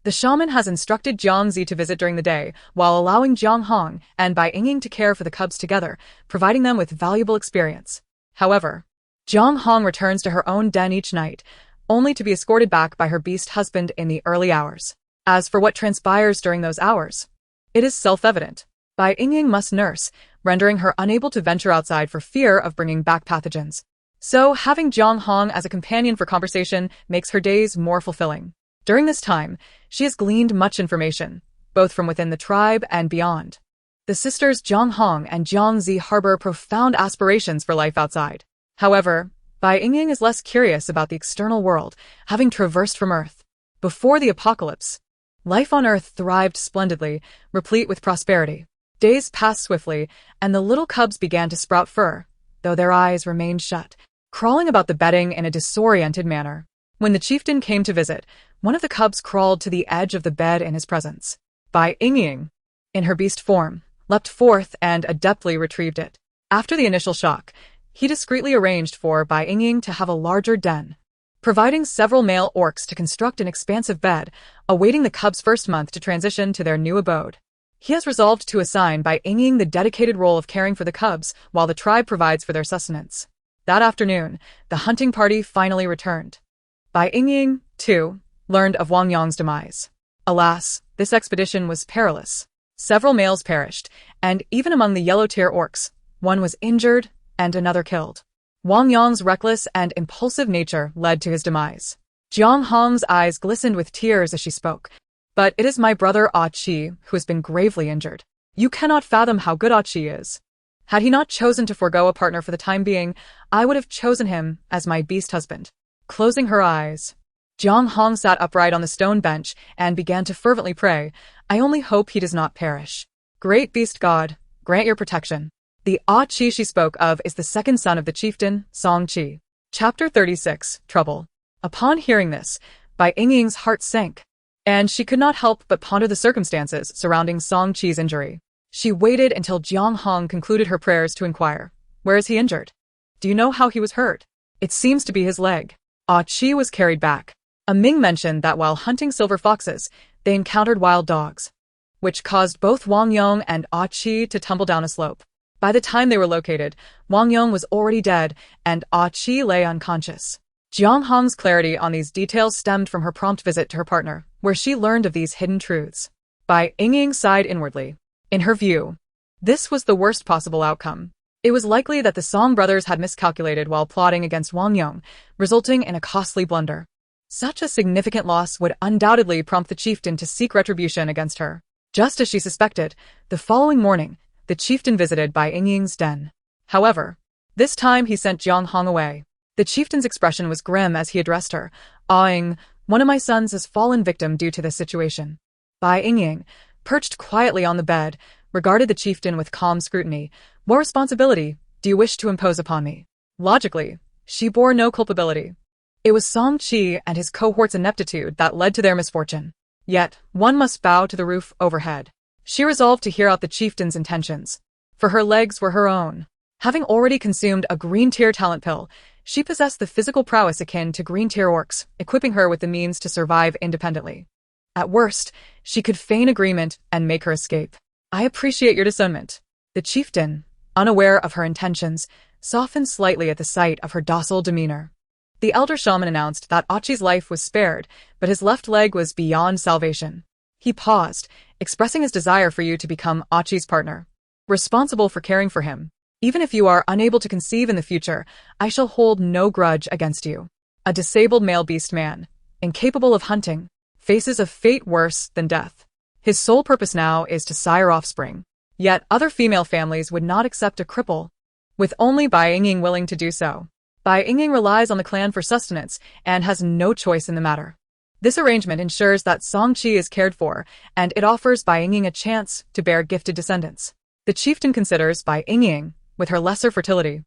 The shaman has instructed Jiangzi to visit during the day, while allowing Jiang Hong and Bai Yingying to care for the cubs together, providing them with valuable experience. However, Jiang Hong returns to her own den each night, only to be escorted back by her beast husband in the early hours. As for what transpires during those hours, it is self-evident. Bai Yingying must nurse, rendering her unable to venture outside for fear of bringing back pathogens. So having Jiang Hong as a companion for conversation makes her days more fulfilling. During this time, she has gleaned much information, both from within the tribe and beyond. The sisters Jiang Hong and Jiangzi harbor profound aspirations for life outside. However, Bai Yingying is less curious about the external world, having traversed from Earth. Before the apocalypse, life on Earth thrived splendidly, replete with prosperity. Days passed swiftly, and the little cubs began to sprout fur, though their eyes remained shut, crawling about the bedding in a disoriented manner. When the chieftain came to visit, one of the cubs crawled to the edge of the bed in his presence. Bai Yingying, in her beast form, leapt forth and adeptly retrieved it. After the initial shock, he discreetly arranged for Bai Yingying to have a larger den, providing several male orcs to construct an expansive bed, awaiting the cubs' first month to transition to their new abode. He has resolved to assign Bai Yingying the dedicated role of caring for the cubs while the tribe provides for their sustenance. That afternoon, the hunting party finally returned. Bai Yingying, too, learned of Wang Yong's demise. Alas, this expedition was perilous. Several males perished, and even among the yellow-tier orcs, one was injured and another killed. Wang Yong's reckless and impulsive nature led to his demise. Jiang Hong's eyes glistened with tears as she spoke. "But it is my brother Ah Chi who has been gravely injured. You cannot fathom how good Ah Chi is. Had he not chosen to forego a partner for the time being, I would have chosen him as my beast husband." Closing her eyes, Jiang Hong sat upright on the stone bench and began to fervently pray, "I only hope he does not perish. Great beast god, grant your protection." The Ah Chi she spoke of is the second son of the chieftain, Song Chi. Chapter 36, Trouble. Upon hearing this, Bai Yingying's heart sank, and she could not help but ponder the circumstances surrounding Song Chi's injury. She waited until Jiang Hong concluded her prayers to inquire, "Where is he injured? Do you know how he was hurt?" "It seems to be his leg." Ah Chi was carried back. A Ming mentioned that while hunting silver foxes, they encountered wild dogs, which caused both Wang Yong and Ah Chi to tumble down a slope. By the time they were located, Wang Yong was already dead, and Ah Chi lay unconscious. Jiang Hong's clarity on these details stemmed from her prompt visit to her partner, where she learned of these hidden truths. Bai Yingying sighed inwardly. In her view, this was the worst possible outcome. It was likely that the Song brothers had miscalculated while plotting against Wang Yong, resulting in a costly blunder. Such a significant loss would undoubtedly prompt the chieftain to seek retribution against her. Just as she suspected, the following morning, the chieftain visited Bai Yingying's den. However, this time he sent Jiang Hong away. The chieftain's expression was grim as he addressed her, awing, "One of my sons has fallen victim due to this situation." Bai Yingying, perched quietly on the bed, regarded the chieftain with calm scrutiny. "What responsibility do you wish to impose upon me?" Logically, she bore no culpability. It was Song Qi and his cohort's ineptitude that led to their misfortune. Yet, one must bow to the roof overhead. She resolved to hear out the chieftain's intentions. For her legs were her own. Having already consumed a green-tier talent pill, she possessed the physical prowess akin to green-tier orcs, equipping her with the means to survive independently. At worst, she could feign agreement and make her escape. "I appreciate your discernment." The chieftain, unaware of her intentions, softened slightly at the sight of her docile demeanor. The elder shaman announced that Achi's life was spared, but his left leg was beyond salvation. He paused, expressing his desire for you to become Achi's partner, responsible for caring for him. "Even if you are unable to conceive in the future, I shall hold no grudge against you." A disabled male beastman, incapable of hunting, faces a fate worse than death. His sole purpose now is to sire offspring. Yet other female families would not accept a cripple, with only Bai Yingying willing to do so. Bai Yingying relies on the clan for sustenance and has no choice in the matter. This arrangement ensures that Song Qi is cared for, and it offers Bai Yingying a chance to bear gifted descendants. The chieftain considers Bai Yingying, with her lesser fertility,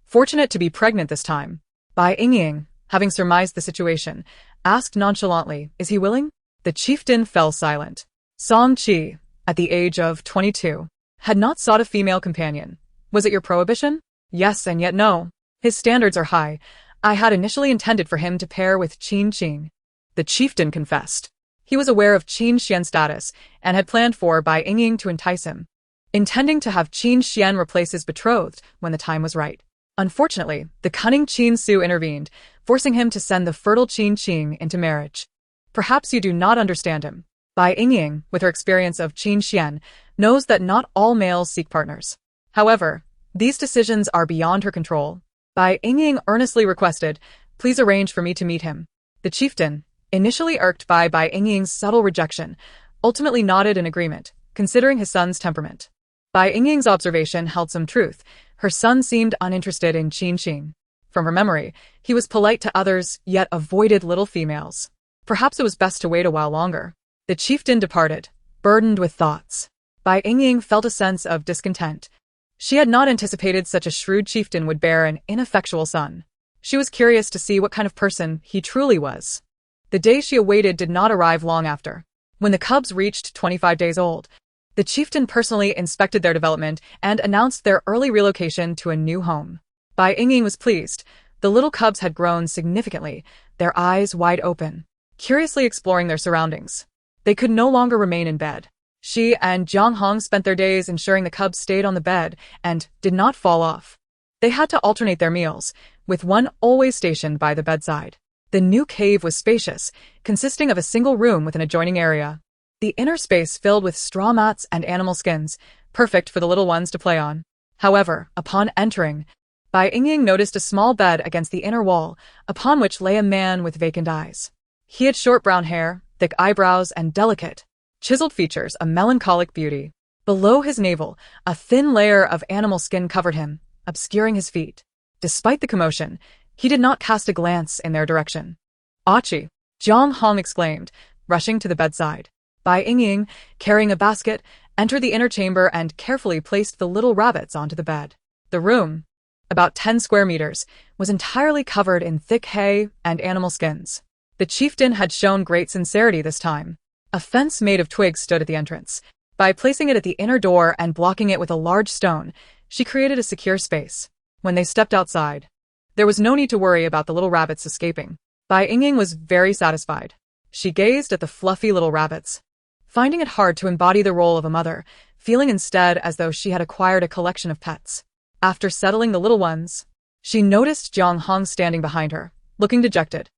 fortunate to be pregnant this time. Bai Yingying, having surmised the situation, asked nonchalantly, "Is he willing?" The chieftain fell silent. Song Qi, at the age of 22, had not sought a female companion. "Was it your prohibition?" "Yes, and yet no. His standards are high. I had initially intended for him to pair with Qin Qing." The chieftain confessed. He was aware of Qin Xian's status and had planned for Bai Yingying to entice him, intending to have Qin Xian replace his betrothed when the time was right. Unfortunately, the cunning Qin Su intervened, forcing him to send the fertile Qin Qing into marriage. Perhaps you do not understand him. Bai Yingying, with her experience of Qin Xian, knows that not all males seek partners. However, these decisions are beyond her control. Bai Yingying earnestly requested, "Please arrange for me to meet him." The chieftain, initially irked by Bai Yingying's subtle rejection, ultimately nodded in agreement, considering his son's temperament. Bai Yingying's observation held some truth. Her son seemed uninterested in Qin Qing. From her memory, he was polite to others, yet avoided little females. Perhaps it was best to wait a while longer. The chieftain departed, burdened with thoughts. Bai Yingying felt a sense of discontent. She had not anticipated such a shrewd chieftain would bear an ineffectual son. She was curious to see what kind of person he truly was. The day she awaited did not arrive long after. When the cubs reached 25 days old, the chieftain personally inspected their development and announced their early relocation to a new home. Bai Yingying was pleased. The little cubs had grown significantly, their eyes wide open, curiously exploring their surroundings. They could no longer remain in bed. She and Jiang Hong spent their days ensuring the cubs stayed on the bed and did not fall off. They had to alternate their meals, with one always stationed by the bedside. The new cave was spacious, consisting of a single room with an adjoining area. The inner space filled with straw mats and animal skins, perfect for the little ones to play on. However, upon entering, Bai Yingying noticed a small bed against the inner wall, upon which lay a man with vacant eyes. He had short brown hair, thick eyebrows, and delicate, chiseled features, a melancholic beauty. Below his navel, a thin layer of animal skin covered him, obscuring his feet. Despite the commotion, he did not cast a glance in their direction. "Achi!" Jiang Hong exclaimed, rushing to the bedside. Bai Yingying, carrying a basket, entered the inner chamber and carefully placed the little rabbits onto the bed. The room, about 10 square meters, was entirely covered in thick hay and animal skins. The chieftain had shown great sincerity this time. A fence made of twigs stood at the entrance. By placing it at the inner door and blocking it with a large stone, she created a secure space. When they stepped outside, there was no need to worry about the little rabbits escaping. Bai Yingying was very satisfied. She gazed at the fluffy little rabbits, finding it hard to embody the role of a mother, feeling instead as though she had acquired a collection of pets. After settling the little ones, she noticed Jiang Hong standing behind her, looking dejected.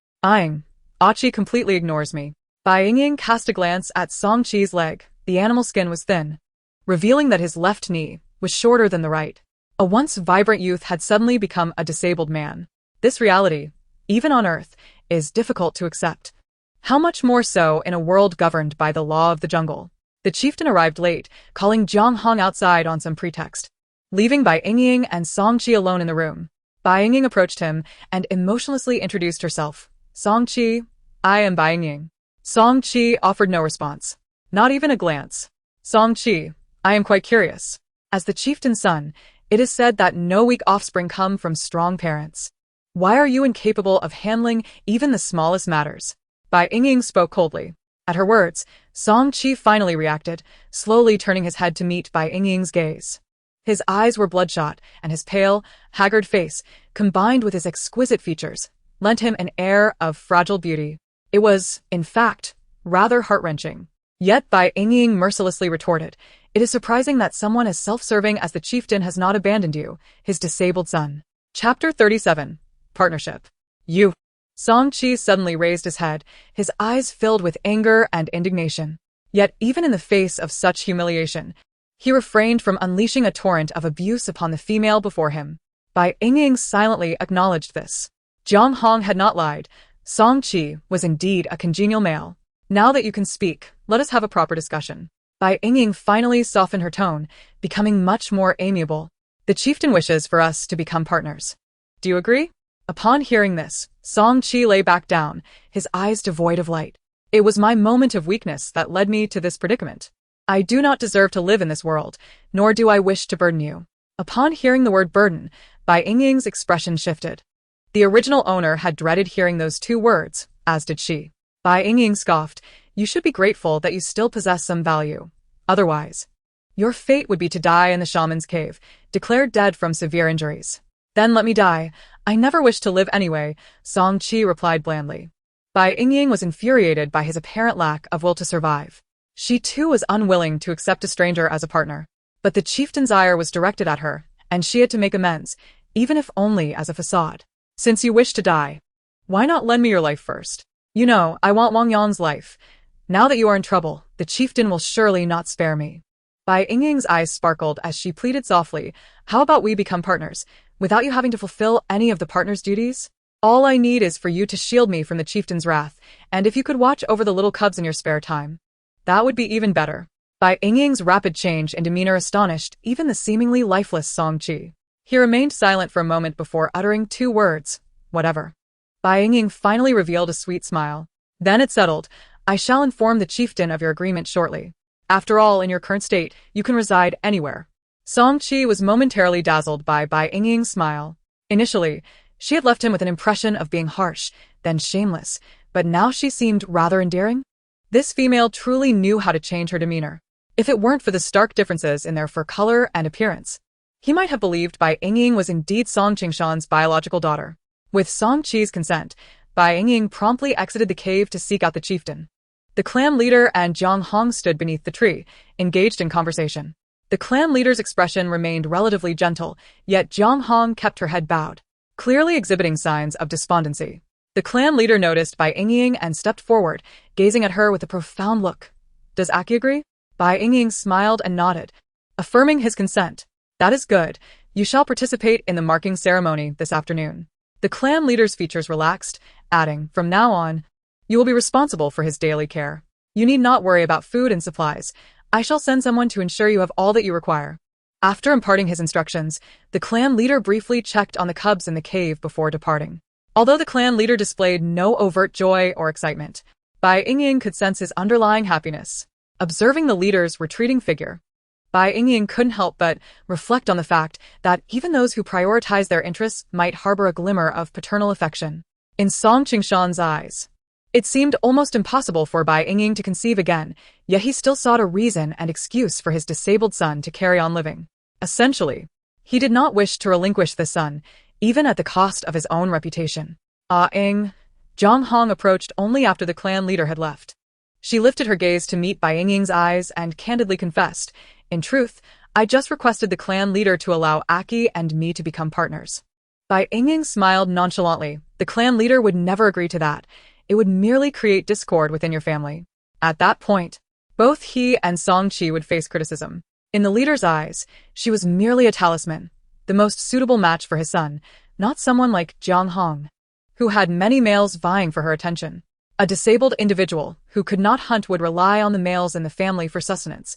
"Achi completely ignores me." Bai Yingying cast a glance at Song Chi's leg. The animal skin was thin, revealing that his left knee was shorter than the right. A once vibrant youth had suddenly become a disabled man. This reality, even on Earth, is difficult to accept. How much more so in a world governed by the law of the jungle? The chieftain arrived late, calling Jiang Hong outside on some pretext, leaving Bai Yingying and Song Chi alone in the room. Bai Yingying approached him and emotionlessly introduced herself. Song Chi, I am Bai Yingying. Song Chi offered no response, not even a glance. Song Chi, I am quite curious. As the chieftain's son, it is said that no weak offspring come from strong parents. Why are you incapable of handling even the smallest matters? Bai Yingying spoke coldly. At her words, Song Chi finally reacted, slowly turning his head to meet Bai Yingying's gaze. His eyes were bloodshot, and his pale, haggard face, combined with his exquisite features, lent him an air of fragile beauty. It was, in fact, rather heart-wrenching. Yet Bai Yingying mercilessly retorted, "It is surprising that someone as self-serving as the chieftain has not abandoned you, his disabled son." Chapter 37. Partnership. You. Song Chi suddenly raised his head, his eyes filled with anger and indignation. Yet even in the face of such humiliation, he refrained from unleashing a torrent of abuse upon the female before him. Bai Yingying silently acknowledged this. Jiang Hong had not lied. Song Chi was indeed a congenial male. Now that you can speak, let us have a proper discussion. Bai Yingying finally softened her tone, becoming much more amiable. The chieftain wishes for us to become partners. Do you agree? Upon hearing this, Song Chi lay back down, his eyes devoid of light. It was my moment of weakness that led me to this predicament. I do not deserve to live in this world, nor do I wish to burden you. Upon hearing the word burden, Bai Yingying's expression shifted. The original owner had dreaded hearing those two words, as did she. Bai Yingying scoffed, "You should be grateful that you still possess some value. Otherwise, your fate would be to die in the shaman's cave, declared dead from severe injuries." "Then let me die. I never wish to live anyway," Song Chi replied blandly. Bai Yingying was infuriated by his apparent lack of will to survive. She too was unwilling to accept a stranger as a partner. But the chieftain's ire was directed at her, and she had to make amends, even if only as a facade. "Since you wish to die, why not lend me your life first? You know, I want Wang Yang's life. Now that you are in trouble, the chieftain will surely not spare me." Bai Yingying's eyes sparkled as she pleaded softly, "How about we become partners, without you having to fulfill any of the partner's duties? All I need is for you to shield me from the chieftain's wrath, and if you could watch over the little cubs in your spare time, that would be even better." Bai Yingying's rapid change in demeanor astonished even the seemingly lifeless Song Chi. He remained silent for a moment before uttering two words, "Whatever." Bai Yingying finally revealed a sweet smile. Then it settled, "I shall inform the chieftain of your agreement shortly. After all, in your current state, you can reside anywhere." Song Chi was momentarily dazzled by Bai Yingying's smile. Initially, she had left him with an impression of being harsh, then shameless, but now she seemed rather endearing. This female truly knew how to change her demeanor. If it weren't for the stark differences in their fur color and appearance, he might have believed Bai Yingying was indeed Song Qingshan's biological daughter. With Song Chi's consent, Bai Yingying promptly exited the cave to seek out the chieftain. The clan leader and Jiang Hong stood beneath the tree, engaged in conversation. The clan leader's expression remained relatively gentle, yet Jiang Hong kept her head bowed, clearly exhibiting signs of despondency. The clan leader noticed Bai Yingying and stepped forward, gazing at her with a profound look. "Does Aki agree?" Bai Yingying smiled and nodded, affirming his consent. "That is good. You shall participate in the marking ceremony this afternoon." The clan leader's features relaxed, adding, "From now on, you will be responsible for his daily care. You need not worry about food and supplies. I shall send someone to ensure you have all that you require." After imparting his instructions, the clan leader briefly checked on the cubs in the cave before departing. Although the clan leader displayed no overt joy or excitement, Bai Yingying could sense his underlying happiness. Observing the leader's retreating figure, Bai Yingying couldn't help but reflect on the fact that even those who prioritize their interests might harbor a glimmer of paternal affection. In Song Qingshan's eyes, it seemed almost impossible for Bai Yingying to conceive again, yet he still sought a reason and excuse for his disabled son to carry on living. Essentially, he did not wish to relinquish the son, even at the cost of his own reputation. "Ah-ing." Jiang Hong approached only after the clan leader had left. She lifted her gaze to meet Bai Yingying's eyes and candidly confessed, "In truth, I just requested the clan leader to allow Aki and me to become partners." Bai Yingying smiled nonchalantly. The clan leader would never agree to that. it would merely create discord within your family. At that point, both he and Song-chi would face criticism. In the leader's eyes, she was merely a talisman, the most suitable match for his son, not someone like Jiang Hong, who had many males vying for her attention. A disabled individual who could not hunt would rely on the males in the family for sustenance.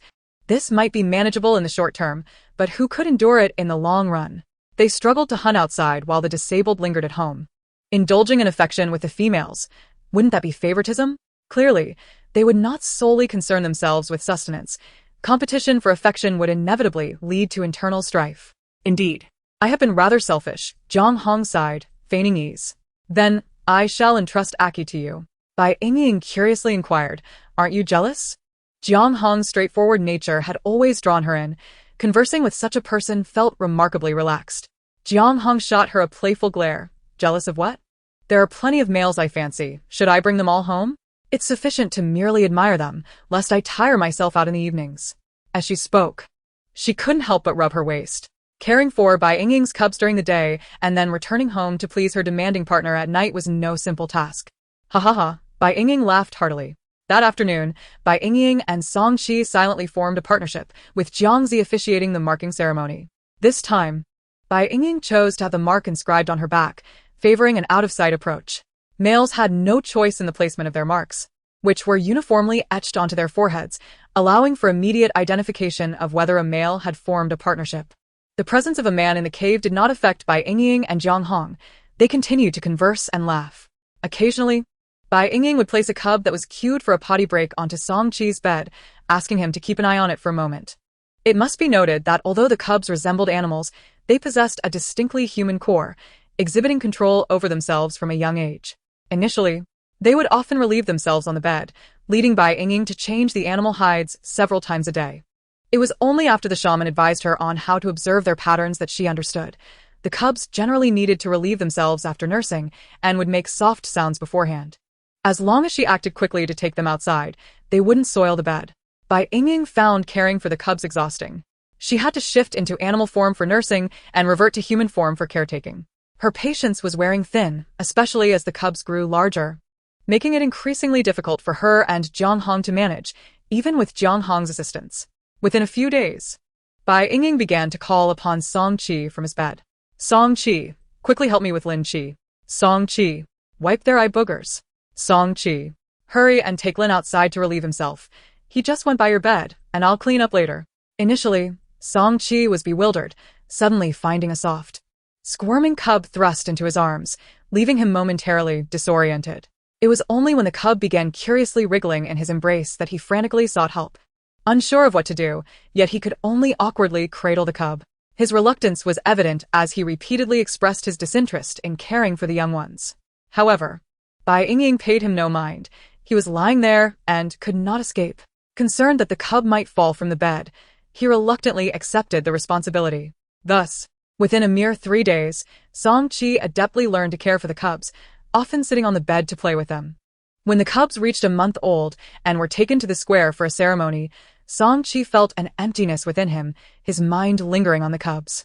This might be manageable in the short term, but who could endure it in the long run? They struggled to hunt outside while the disabled lingered at home. Indulging in affection with the females, wouldn't that be favoritism? Clearly, they would not solely concern themselves with sustenance. Competition for affection would inevitably lead to internal strife. Indeed. I have been rather selfish, Jiang Hong sighed, feigning ease. Then, I shall entrust Aki to you. Bai Yingying curiously inquired, aren't you jealous? Jiang Hong's straightforward nature had always drawn her in. Conversing with such a person felt remarkably relaxed. Jiang Hong shot her a playful glare. Jealous of what? There are plenty of males I fancy. Should I bring them all home? It's sufficient to merely admire them, lest I tire myself out in the evenings. As she spoke, she couldn't help but rub her waist. Caring for Bai Yingying's cubs during the day and then returning home to please her demanding partner at night was no simple task. Ha ha ha, Bai Yingying laughed heartily. That afternoon, Bai Yingying and Song-chi silently formed a partnership, with Jiangzi officiating the marking ceremony. This time, Bai Yingying chose to have the mark inscribed on her back, favoring an out-of-sight approach. Males had no choice in the placement of their marks, which were uniformly etched onto their foreheads, allowing for immediate identification of whether a male had formed a partnership. The presence of a man in the cave did not affect Bai Yingying and Jiang Hong. They continued to converse and laugh. Occasionally, Bai Yingying would place a cub that was cued for a potty break onto Song-chi's bed, asking him to keep an eye on it for a moment. It must be noted that although the cubs resembled animals, they possessed a distinctly human core, exhibiting control over themselves from a young age. Initially, they would often relieve themselves on the bed, leading Bai Yingying to change the animal hides several times a day. It was only after the shaman advised her on how to observe their patterns that she understood. The cubs generally needed to relieve themselves after nursing and would make soft sounds beforehand. As long as she acted quickly to take them outside, they wouldn't soil the bed. Bai Yingying found caring for the cubs exhausting. She had to shift into animal form for nursing and revert to human form for caretaking. Her patience was wearing thin, especially as the cubs grew larger, making it increasingly difficult for her and Jiang Hong to manage, even with Jiang Hong's assistance. Within a few days, Bai Yingying began to call upon Song-chi from his bed. Song-chi, quickly help me with Lin-chi. Song-chi, wipe their eye boogers. Song-chi, hurry and take Lin outside to relieve himself. He just went by your bed, and I'll clean up later. Initially, Song-chi was bewildered, suddenly finding a soft, squirming cub thrust into his arms, leaving him momentarily disoriented. It was only when the cub began curiously wriggling in his embrace that he frantically sought help. Unsure of what to do, yet he could only awkwardly cradle the cub. His reluctance was evident as he repeatedly expressed his disinterest in caring for the young ones. However, Bai Yingying paid him no mind. He was lying there and could not escape. Concerned that the cub might fall from the bed, he reluctantly accepted the responsibility. Thus, within a mere 3 days, Song-chi adeptly learned to care for the cubs, often sitting on the bed to play with them. When the cubs reached a month old and were taken to the square for a ceremony, Song-chi felt an emptiness within him, his mind lingering on the cubs.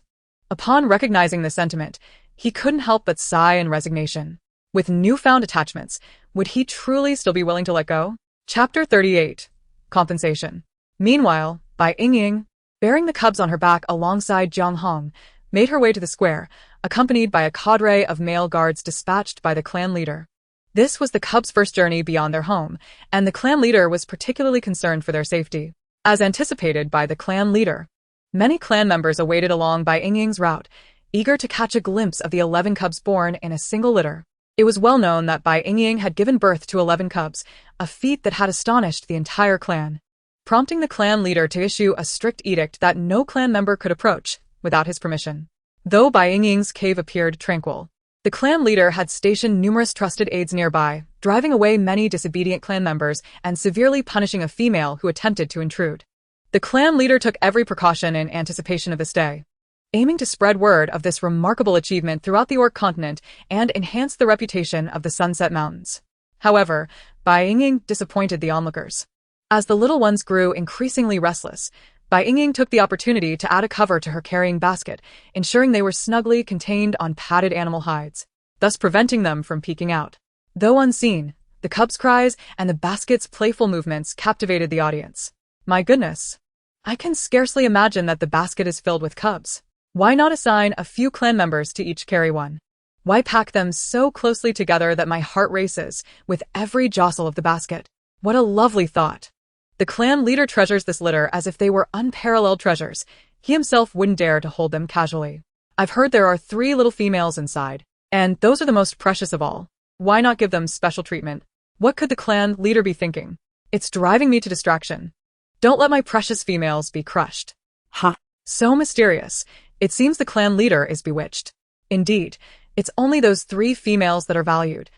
Upon recognizing the sentiment, he couldn't help but sigh in resignation. With newfound attachments, would he truly still be willing to let go? Chapter 38. Compensation. Meanwhile, Bai Yingying, bearing the cubs on her back alongside Jiang Hong, made her way to the square, accompanied by a cadre of male guards dispatched by the clan leader. This was the cubs' first journey beyond their home, and the clan leader was particularly concerned for their safety. As anticipated by the clan leader, many clan members awaited along Bai Yingying's route, eager to catch a glimpse of the 11 cubs born in a single litter. It was well known that Bai Yingying had given birth to 11 cubs, a feat that had astonished the entire clan, prompting the clan leader to issue a strict edict that no clan member could approach without his permission. Though Bai Yingying's cave appeared tranquil, the clan leader had stationed numerous trusted aides nearby, driving away many disobedient clan members and severely punishing a female who attempted to intrude. The clan leader took every precaution in anticipation of this day, aiming to spread word of this remarkable achievement throughout the Orc continent and enhance the reputation of the Sunset Mountains. However, Bai Yingying disappointed the onlookers. As the little ones grew increasingly restless, Bai Yingying took the opportunity to add a cover to her carrying basket, ensuring they were snugly contained on padded animal hides, thus preventing them from peeking out. Though unseen, The cubs' cries and the basket's playful movements captivated the audience. My goodness. I can scarcely imagine that the basket is filled with cubs. Why not assign a few clan members to each carry one? Why pack them so closely together that my heart races with every jostle of the basket? What a lovely thought. The clan leader treasures this litter as if they were unparalleled treasures. He himself wouldn't dare to hold them casually. I've heard there are 3 little females inside, and those are the most precious of all. Why not give them special treatment? What could the clan leader be thinking? It's driving me to distraction. Don't let my precious females be crushed. Ha. So mysterious. It seems the clan leader is bewitched. Indeed, it's only those 3 females that are valued.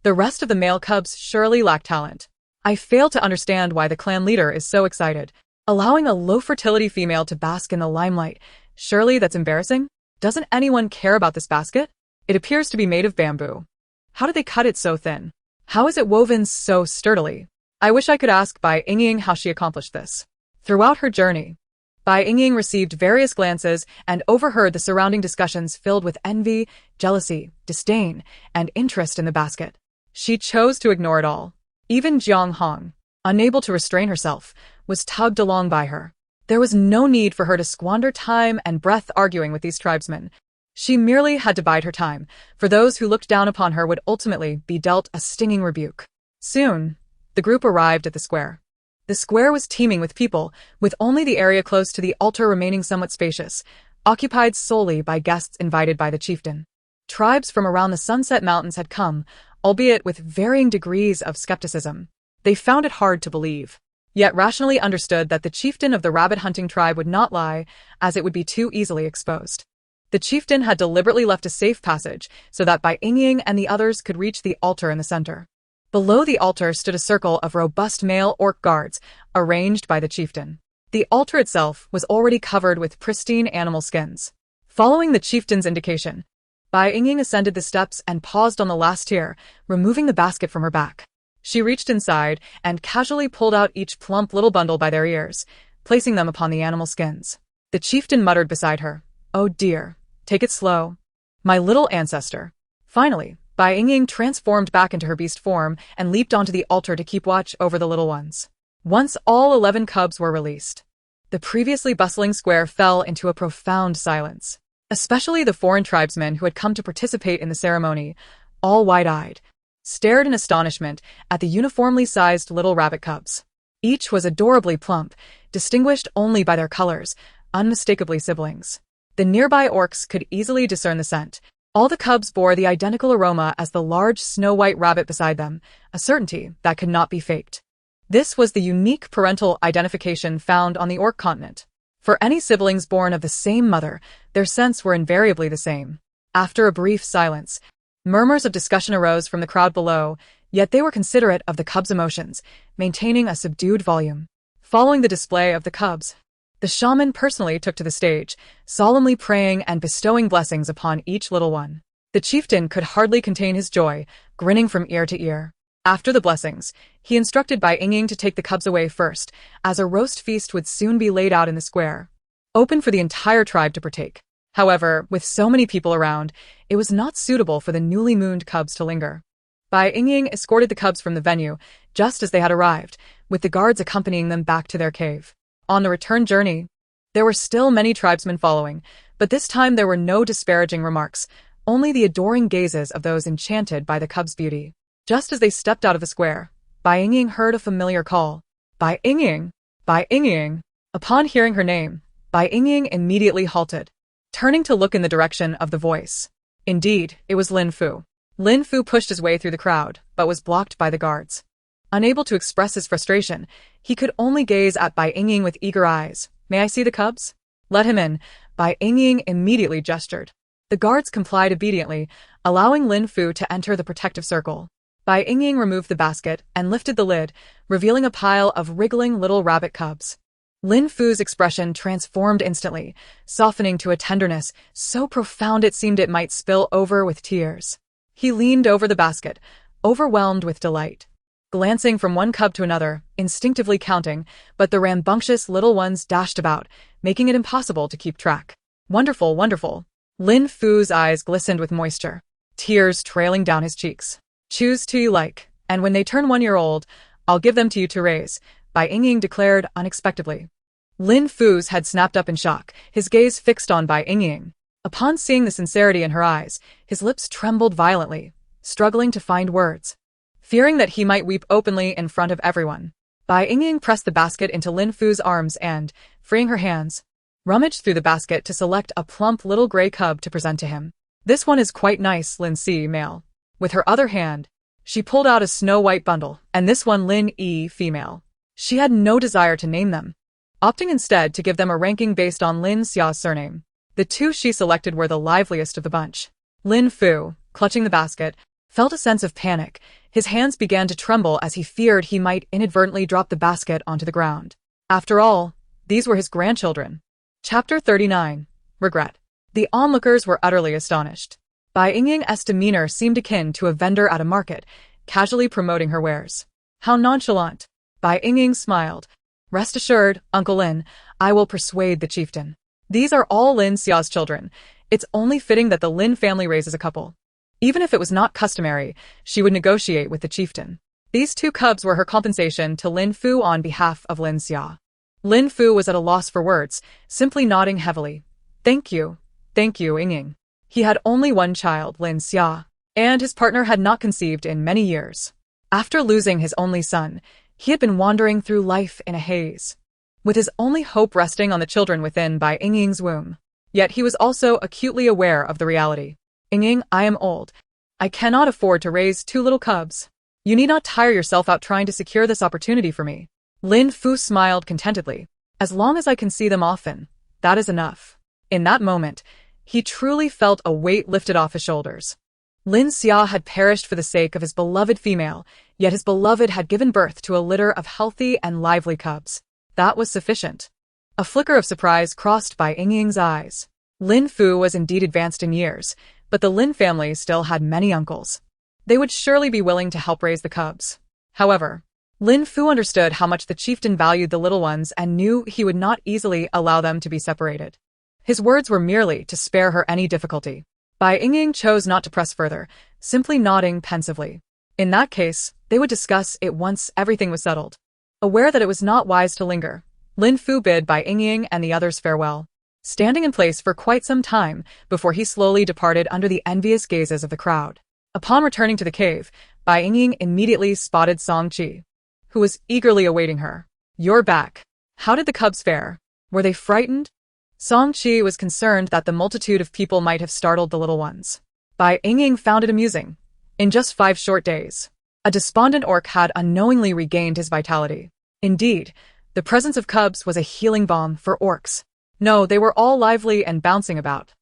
The rest of the male cubs surely lack talent. I fail to understand why the clan leader is so excited. Allowing a low-fertility female to bask in the limelight, surely that's embarrassing? Doesn't anyone care about this basket? It appears to be made of bamboo. How did they cut it so thin? How is it woven so sturdily? I wish I could ask Bai Yingying how she accomplished this. Throughout her journey, Bai Yingying received various glances and overheard the surrounding discussions filled with envy, jealousy, disdain, and interest in the basket. She chose to ignore it all. Even Jiang Hong, unable to restrain herself, was tugged along by her. There was no need for her to squander time and breath arguing with these tribesmen. She merely had to bide her time, for those who looked down upon her would ultimately be dealt a stinging rebuke. Soon, the group arrived at the square. The square was teeming with people, with only the area close to the altar remaining somewhat spacious, occupied solely by guests invited by the chieftain. Tribes from around the Sunset Mountains had come, albeit with varying degrees of skepticism. They found it hard to believe, yet rationally understood that the chieftain of the rabbit-hunting tribe would not lie, as it would be too easily exposed. The chieftain had deliberately left a safe passage so that Bai Yingying and the others could reach the altar in the center. Below the altar stood a circle of robust male orc guards, arranged by the chieftain. The altar itself was already covered with pristine animal skins. Following the chieftain's indication, Bai Yingying ascended the steps and paused on the last tier, removing the basket from her back. She reached inside and casually pulled out each plump little bundle by their ears, placing them upon the animal skins. The chieftain muttered beside her, "Oh dear, take it slow. My little ancestor." Finally, Bai Yingying transformed back into her beast form and leaped onto the altar to keep watch over the little ones. Once all 11 cubs were released, the previously bustling square fell into a profound silence. Especially the foreign tribesmen who had come to participate in the ceremony, all wide-eyed, stared in astonishment at the uniformly sized little rabbit cubs. Each was adorably plump, distinguished only by their colors, unmistakably siblings. The nearby orcs could easily discern the scent. All the cubs bore the identical aroma as the large snow-white rabbit beside them, a certainty that could not be faked. This was the unique parental identification found on the orc continent. For any siblings born of the same mother, their scents were invariably the same. After a brief silence, murmurs of discussion arose from the crowd below, yet they were considerate of the cubs' emotions, maintaining a subdued volume. Following the display of the cubs, the shaman personally took to the stage, solemnly praying and bestowing blessings upon each little one. The chieftain could hardly contain his joy, grinning from ear to ear. After the blessings, he instructed Bai Yingying to take the cubs away first, as a roast feast would soon be laid out in the square, open for the entire tribe to partake. However, with so many people around, it was not suitable for the newly mooned cubs to linger. Bai Yingying escorted the cubs from the venue, just as they had arrived, with the guards accompanying them back to their cave. On the return journey, there were still many tribesmen following, but this time there were no disparaging remarks, only the adoring gazes of those enchanted by the cubs' beauty. Just as they stepped out of the square, Bai Yingying heard a familiar call. "Bai Yingying! Bai Yingying!" Upon hearing her name, Bai Yingying immediately halted, turning to look in the direction of the voice. Indeed, it was Lin Fu. Lin Fu pushed his way through the crowd, but was blocked by the guards. Unable to express his frustration, he could only gaze at Bai Yingying with eager eyes. "May I see the cubs?" "Let him in," Bai Yingying immediately gestured. The guards complied obediently, allowing Lin Fu to enter the protective circle. Bai Yingying removed the basket and lifted the lid, revealing a pile of wriggling little rabbit cubs. Lin Fu's expression transformed instantly, softening to a tenderness so profound it seemed it might spill over with tears. He leaned over the basket, overwhelmed with delight, glancing from one cub to another, instinctively counting, but the rambunctious little ones dashed about, making it impossible to keep track. "Wonderful, wonderful." Lin Fu's eyes glistened with moisture, tears trailing down his cheeks. "Choose two you like, And when they turn 1 year old, I'll give them to you to raise, Bai Yingying declared unexpectedly. Lin Fu's had snapped up in shock, his gaze fixed on Bai Yingying. Upon seeing the sincerity in her eyes, his lips trembled violently, struggling to find words. Fearing that he might weep openly in front of everyone, Bai Yingying pressed the basket into Lin Fu's arms and, freeing her hands, rummaged through the basket to select a plump little gray cub to present to him. This one is quite nice, Lin C. male. With her other hand, she pulled out a snow-white bundle, and this one Lin E. female. She had no desire to name them, opting instead to give them a ranking based on Lin Xia's surname. The two she selected were the liveliest of the bunch. Lin Fu, clutching the basket, felt a sense of panic. His hands began to tremble as he feared he might inadvertently drop the basket onto the ground. After all, these were his grandchildren. Chapter 39. Regret. The onlookers were utterly astonished. Bai Yingying's demeanor seemed akin to a vendor at a market, casually promoting her wares. How nonchalant. Bai Yingying smiled. Rest assured, Uncle Lin, I will persuade the chieftain. These are all Lin Xia's children. It's only fitting that the Lin family raises a couple. Even if it was not customary, she would negotiate with the chieftain. These 2 cubs were her compensation to Lin Fu on behalf of Lin Xia. Lin Fu was at a loss for words, simply nodding heavily. Thank you, Yingying. He had only one child, Lin Xia, and his partner had not conceived in many years. After losing his only son, he had been wandering through life in a haze, with his only hope resting on the children within Bai Yingying's womb. Yet he was also acutely aware of the reality. Yingying, I am old. I cannot afford to raise 2 little cubs. You need not tire yourself out trying to secure this opportunity for me. Lin Fu smiled contentedly. As long as I can see them often, that is enough. In that moment, he truly felt a weight lifted off his shoulders. Lin Xia had perished for the sake of his beloved female, yet his beloved had given birth to a litter of healthy and lively cubs. That was sufficient. A flicker of surprise crossed Bai Yingying's eyes. Lin Fu was indeed advanced in years, but the Lin family still had many uncles. They would surely be willing to help raise the cubs. However, Lin Fu understood how much the chieftain valued the little ones and knew he would not easily allow them to be separated. His words were merely to spare her any difficulty. Bai Yingying chose not to press further, simply nodding pensively. In that case, they would discuss it once everything was settled. Aware that it was not wise to linger, Lin Fu bid Bai Yingying and the others farewell, standing in place for quite some time before he slowly departed under the envious gazes of the crowd. Upon returning to the cave, Bai Yingying immediately spotted Song Qi, who was eagerly awaiting her. You're back. How did the cubs fare? Were they frightened? Song Qi was concerned that the multitude of people might have startled the little ones. Bai Yingying found it amusing. In just 5 short days, a despondent orc had unknowingly regained his vitality. Indeed, the presence of cubs was a healing balm for orcs. No, they were all lively and bouncing about.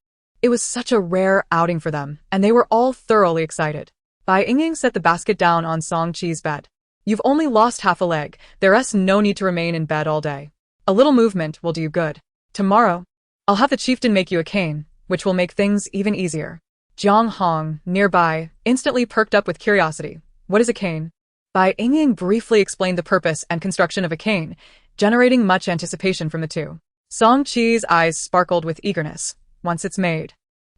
It was such a rare outing for them, and they were all thoroughly excited. Bai Yingying set the basket down on Song Qi's bed. You've only lost half a leg, there's no need to remain in bed all day. A little movement will do you good. Tomorrow, I'll have the chieftain make you a cane, which will make things even easier. Jiang Hong, nearby, instantly perked up with curiosity. What is a cane? Bai Yingying briefly explained the purpose and construction of a cane, generating much anticipation from the two. Song Qi's eyes sparkled with eagerness. Once it's made,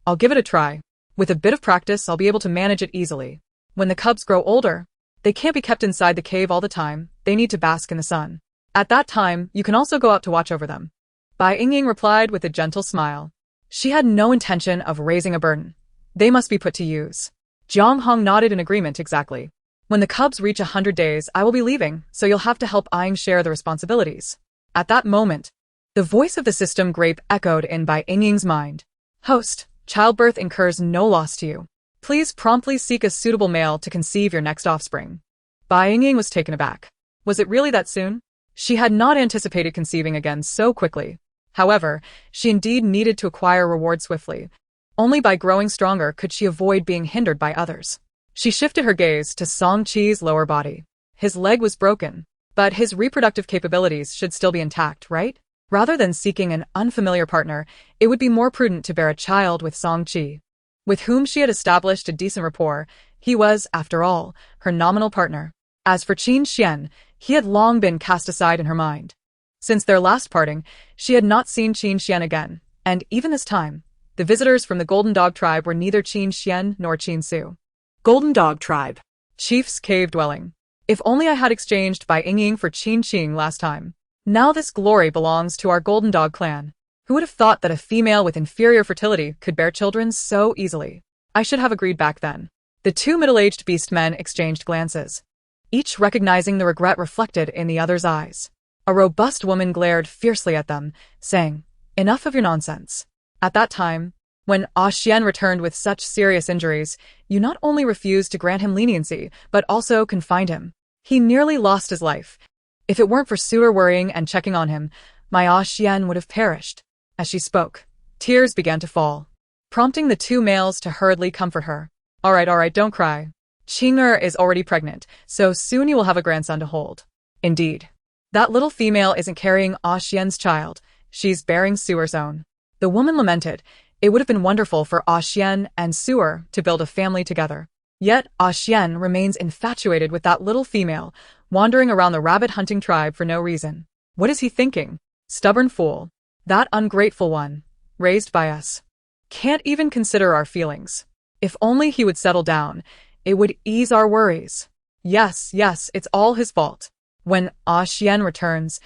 I'll give it a try. With a bit of practice, I'll be able to manage it easily. When the cubs grow older, they can't be kept inside the cave all the time, they need to bask in the sun. At that time, you can also go out to watch over them. Bai Yingying replied with a gentle smile. She had no intention of raising a burden. They must be put to use. Jiang Hong nodded in agreement exactly. When the cubs reach 100 days, I will be leaving, so you'll have to help Ying share the responsibilities. At that moment, the voice of the system grape echoed in Bai Yingying's mind. Host, childbirth incurs no loss to you. Please promptly seek a suitable male to conceive your next offspring. Bai Yingying was taken aback. Was it really that soon? She had not anticipated conceiving again so quickly. However, she indeed needed to acquire reward swiftly. Only by growing stronger could she avoid being hindered by others. She shifted her gaze to Song Qi's lower body. His leg was broken, but his reproductive capabilities should still be intact, right? Rather than seeking an unfamiliar partner, it would be more prudent to bear a child with Song Qi, with whom she had established a decent rapport. He was, after all, her nominal partner. As for Qin Xian, he had long been cast aside in her mind. Since their last parting, she had not seen Qin Xian again, and even this time, the visitors from the Golden Dog tribe were neither Qin Xian nor Qin Su. Golden Dog tribe. Chief's cave dwelling. If only I had exchanged Bai Yingying for Qin Qing last time. Now this glory belongs to our Golden Dog clan. Who would have thought that a female with inferior fertility could bear children so easily? I should have agreed back then. The two middle-aged beastmen exchanged glances, each recognizing the regret reflected in the other's eyes. A robust woman glared fiercely at them, saying, "Enough of your nonsense." At that time, when Xian returned with such serious injuries, you not only refused to grant him leniency, but also confined him. He nearly lost his life. If it weren't for suitor worrying and checking on him, my Xian would have perished. As she spoke, tears began to fall, prompting the two males to hurriedly comfort her. All right, don't cry. Qing'er is already pregnant, so soon you will have a grandson to hold. Indeed. That little female isn't carrying Xian's child, she's bearing Suer's own. The woman lamented. It would have been wonderful for Xian and Suer to build a family together. Yet Xian remains infatuated with that little female, wandering around the rabbit-hunting tribe for no reason. What is he thinking? Stubborn fool. That ungrateful one, raised by us. Can't even consider our feelings. If only he would settle down, it would ease our worries. Yes, it's all his fault. When Xian returns,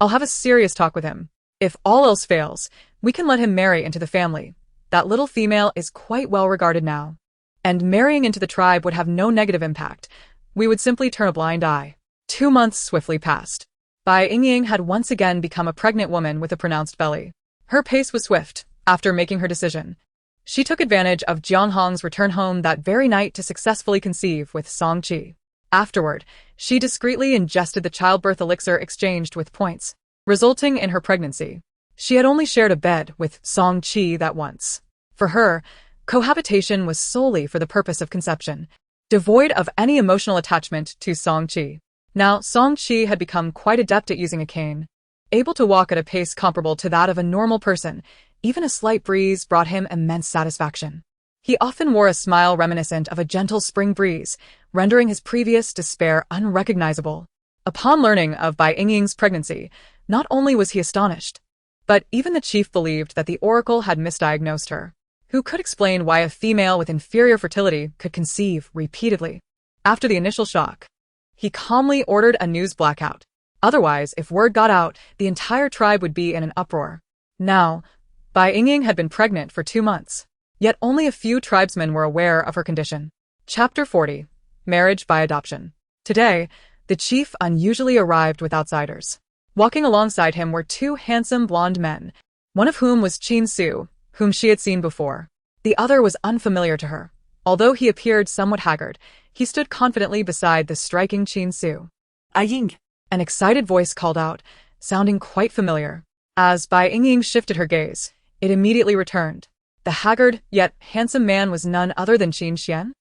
I'll have a serious talk with him. If all else fails, we can let him marry into the family. That little female is quite well regarded now. And marrying into the tribe would have no negative impact. We would simply turn a blind eye. 2 months swiftly passed. Bai Yingying had once again become a pregnant woman with a pronounced belly. Her pace was swift. After making her decision, she took advantage of Jianghong's return home that very night to successfully conceive with Song Qi. Afterward, she discreetly ingested the childbirth elixir exchanged with points, resulting in her pregnancy. She had only shared a bed with Song Qi that once. For her, cohabitation was solely for the purpose of conception, devoid of any emotional attachment to Song Qi. Now, Song Qi had become quite adept at using a cane. Able to walk at a pace comparable to that of a normal person, even a slight breeze brought him immense satisfaction. He often wore a smile reminiscent of a gentle spring breeze, rendering his previous despair unrecognizable. Upon learning of Bai Yingying's pregnancy, not only was he astonished, but even the chief believed that the oracle had misdiagnosed her. Who could explain why a female with inferior fertility could conceive repeatedly? After the initial shock, he calmly ordered a news blackout. Otherwise, if word got out, the entire tribe would be in an uproar. Now, Bai Yingying had been pregnant for 2 months, yet only a few tribesmen were aware of her condition. Chapter 40. Marriage by Adoption. Today, the chief unusually arrived with outsiders. Walking alongside him were 2 handsome blonde men, one of whom was Qin Su, whom she had seen before. The other was unfamiliar to her. Although he appeared somewhat haggard, he stood confidently beside the striking Qin Su. Ying. An excited voice called out, sounding quite familiar. As Bai Yingying shifted her gaze, it immediately returned. The haggard, yet handsome man was none other than Qin Xian.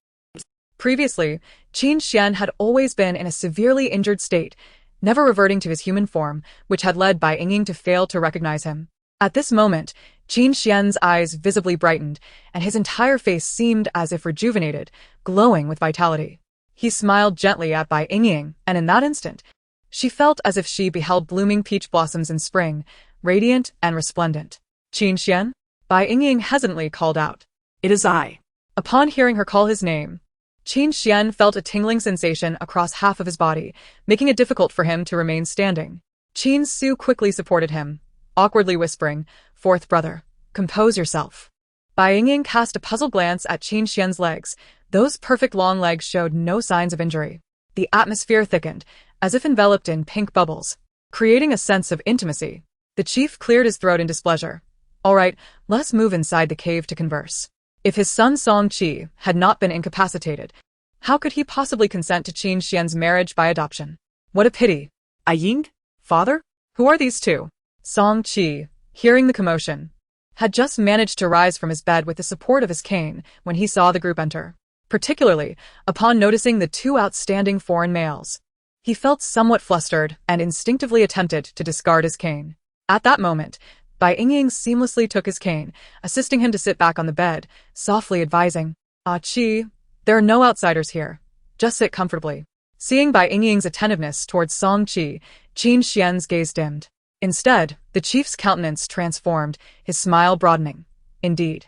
Previously, Qin Xian had always been in a severely injured state, never reverting to his human form, which had led Bai Yingying to fail to recognize him. At this moment, Qin Xian's eyes visibly brightened, and his entire face seemed as if rejuvenated, glowing with vitality. He smiled gently at Bai Yingying, and in that instant, she felt as if she beheld blooming peach blossoms in spring, radiant and resplendent. Qin Xian? Bai Yingying hesitantly called out. It is I. Upon hearing her call his name, Qin Xian felt a tingling sensation across half of his body, making it difficult for him to remain standing. Qin Su quickly supported him, awkwardly whispering, "Fourth brother, compose yourself." Bai Yingying cast a puzzled glance at Qin Xian's legs. Those perfect long legs showed no signs of injury. The atmosphere thickened, as if enveloped in pink bubbles, creating a sense of intimacy. The chief cleared his throat in displeasure. All right, let's move inside the cave to converse. If his son Song Qi had not been incapacitated, how could he possibly consent to Qin Xian's marriage by adoption? What a pity. Ying? Father? Who are these 2? Song Qi, hearing the commotion, had just managed to rise from his bed with the support of his cane when he saw the group enter. Particularly, upon noticing the 2 outstanding foreign males, he felt somewhat flustered and instinctively attempted to discard his cane. At that moment, Bai Yingying seamlessly took his cane, assisting him to sit back on the bed, softly advising, Qi, there are no outsiders here. Just sit comfortably. Seeing Bai Yingying's attentiveness towards Song Qi, Qin Xian's gaze dimmed. Instead, the chief's countenance transformed, his smile broadening. Indeed.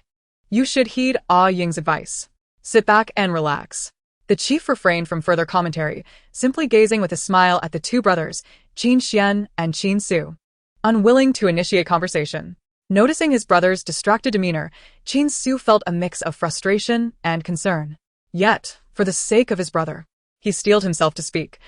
You should heed Ying's advice. Sit back and relax. The chief refrained from further commentary, simply gazing with a smile at the two brothers, Qin Xian and Qin Su, unwilling to initiate conversation. Noticing his brother's distracted demeanor, Qin Su felt a mix of frustration and concern. Yet, for the sake of his brother, he steeled himself to speak.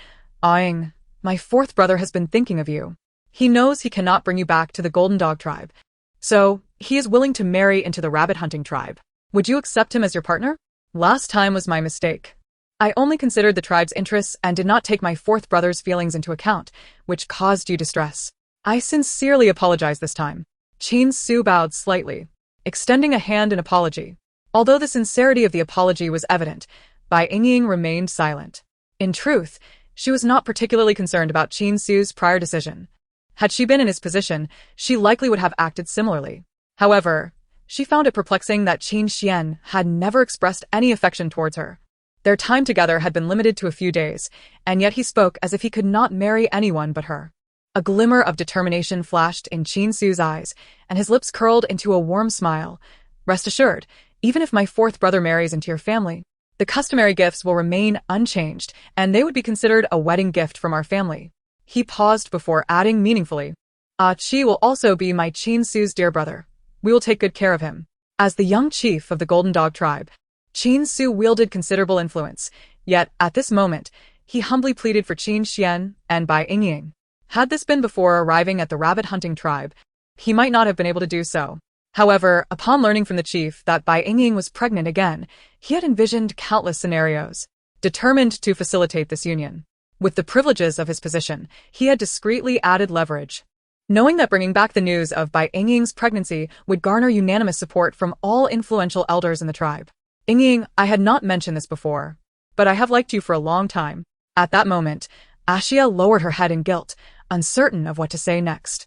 "Ying, my fourth brother has been thinking of you. He knows he cannot bring you back to the Golden Dog tribe, so he is willing to marry into the rabbit hunting tribe. Would you accept him as your partner? Last time was my mistake. I only considered the tribe's interests and did not take my fourth brother's feelings into account, which caused you distress. I sincerely apologize this time." Qin Su bowed slightly, extending a hand in apology. Although the sincerity of the apology was evident, Bai Yingying remained silent. In truth, she was not particularly concerned about Qin Su's prior decision. Had she been in his position, she likely would have acted similarly. However, she found it perplexing that Qin Xian had never expressed any affection towards her. Their time together had been limited to a few days, and yet he spoke as if he could not marry anyone but her. A glimmer of determination flashed in Qin Su's eyes, and his lips curled into a warm smile. "Rest assured, even if my fourth brother marries into your family, the customary gifts will remain unchanged, and they would be considered a wedding gift from our family." He paused before adding meaningfully, "Qi will also be my Qin Su's dear brother. We will take good care of him." As the young chief of the Golden Dog tribe, Qin Su wielded considerable influence, yet, at this moment, he humbly pleaded for Qin Xian and Bai Yingying. Had this been before arriving at the rabbit hunting tribe, he might not have been able to do so. However, upon learning from the chief that Bai Yingying was pregnant again, he had envisioned countless scenarios, determined to facilitate this union. With the privileges of his position, he had discreetly added leverage. Knowing that bringing back the news of Bai Yingying's pregnancy would garner unanimous support from all influential elders in the tribe. "Yingying, I had not mentioned this before, but I have liked you for a long time." At that moment, Ashia lowered her head in guilt, uncertain of what to say next.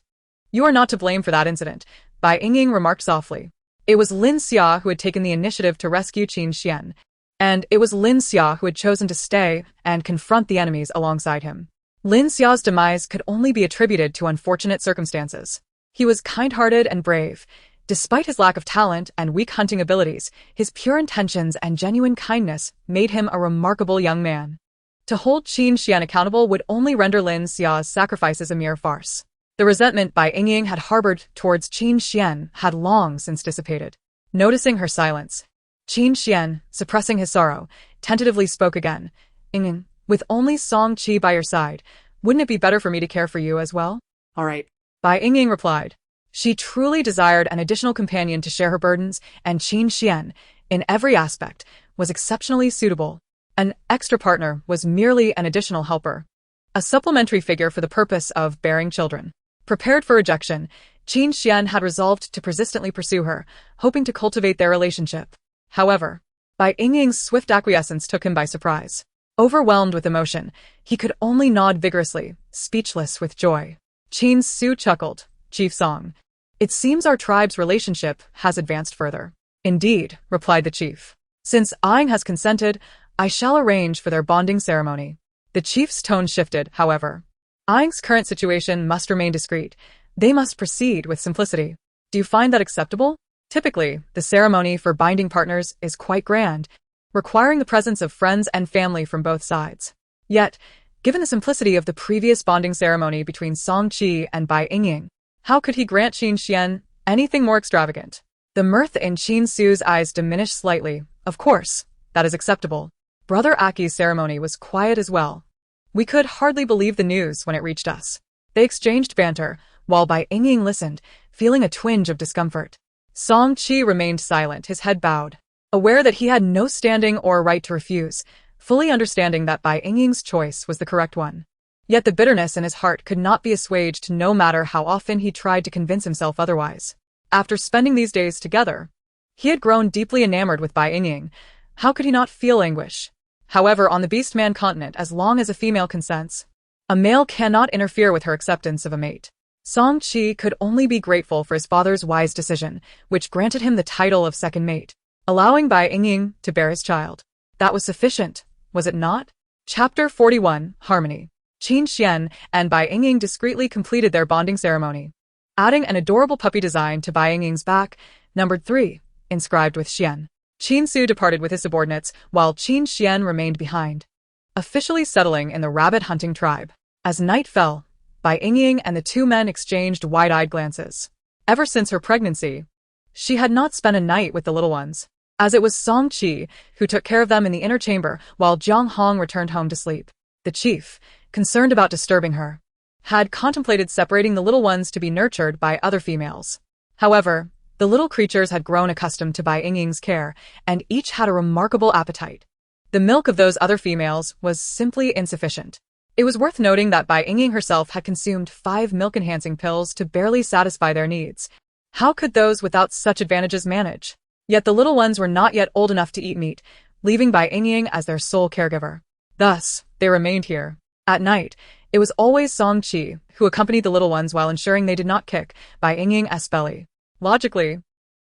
"You are not to blame for that incident," Bai Yingying remarked softly. It was Lin Xia who had taken the initiative to rescue Qin Xian, and it was Lin Xia who had chosen to stay and confront the enemies alongside him. Lin Xia's demise could only be attributed to unfortunate circumstances. He was kind-hearted and brave. Despite his lack of talent and weak hunting abilities, his pure intentions and genuine kindness made him a remarkable young man. To hold Qin Xian accountable would only render Lin Xia's sacrifices a mere farce. The resentment Bai Yingying had harbored towards Qin Xian had long since dissipated. Noticing her silence, Qin Xian, suppressing his sorrow, tentatively spoke again. "Yingying, with only Song Qi by your side, wouldn't it be better for me to care for you as well?" All right. Bai Yingying replied. She truly desired an additional companion to share her burdens, and Qin Xian, in every aspect, was exceptionally suitable. An extra partner was merely an additional helper, a supplementary figure for the purpose of bearing children. Prepared for rejection, Qin Xian had resolved to persistently pursue her, hoping to cultivate their relationship. However, Bai Yingying's swift acquiescence took him by surprise. Overwhelmed with emotion, he could only nod vigorously, speechless with joy. Qin Su chuckled. "Chief Song, it seems our tribe's relationship has advanced further." "Indeed," replied the chief. "Since Ying has consented, I shall arrange for their bonding ceremony." The chief's tone shifted, however. Ying's current situation must remain discreet. They must proceed with simplicity. Do you find that acceptable? Typically, the ceremony for binding partners is quite grand, requiring the presence of friends and family from both sides. Yet, given the simplicity of the previous bonding ceremony between Song Qi and Bai Yingying, how could he grant Qin Xian anything more extravagant? The mirth in Qin Su's eyes diminished slightly. "Of course, that is acceptable." Brother Aki's ceremony was quiet as well. We could hardly believe the news when it reached us. They exchanged banter, while Bai Yingying listened, feeling a twinge of discomfort. Song Qi remained silent, his head bowed, aware that he had no standing or right to refuse, fully understanding that Bai Yingying's choice was the correct one. Yet the bitterness in his heart could not be assuaged no matter how often he tried to convince himself otherwise. After spending these days together, he had grown deeply enamored with Bai Yingying. How could he not feel anguish? However, on the beastman continent, as long as a female consents, a male cannot interfere with her acceptance of a mate. Song Qi could only be grateful for his father's wise decision, which granted him the title of second mate, allowing Bai Yingying to bear his child. That was sufficient, was it not? Chapter 41, Harmony. Qin Xian and Bai Yingying discreetly completed their bonding ceremony, adding an adorable puppy design to Bai Yingying's back, numbered 3, inscribed with Xian. Qin Su departed with his subordinates, while Qin Xian remained behind, officially settling in the rabbit-hunting tribe. As night fell, Bai Yingying and the two men exchanged wide-eyed glances. Ever since her pregnancy, she had not spent a night with the little ones, as it was Song Qi who took care of them in the inner chamber while Jiang Hong returned home to sleep. The chief, concerned about disturbing her, had contemplated separating the little ones to be nurtured by other females. However, the little creatures had grown accustomed to Bai Yingying's care, and each had a remarkable appetite. The milk of those other females was simply insufficient. It was worth noting that Bai Yingying herself had consumed 5 milk-enhancing pills to barely satisfy their needs. How could those without such advantages manage? Yet the little ones were not yet old enough to eat meat, leaving Bai Yingying as their sole caregiver. Thus, they remained here. At night, it was always Song Qi who accompanied the little ones while ensuring they did not kick Bai Yingying's belly. Logically,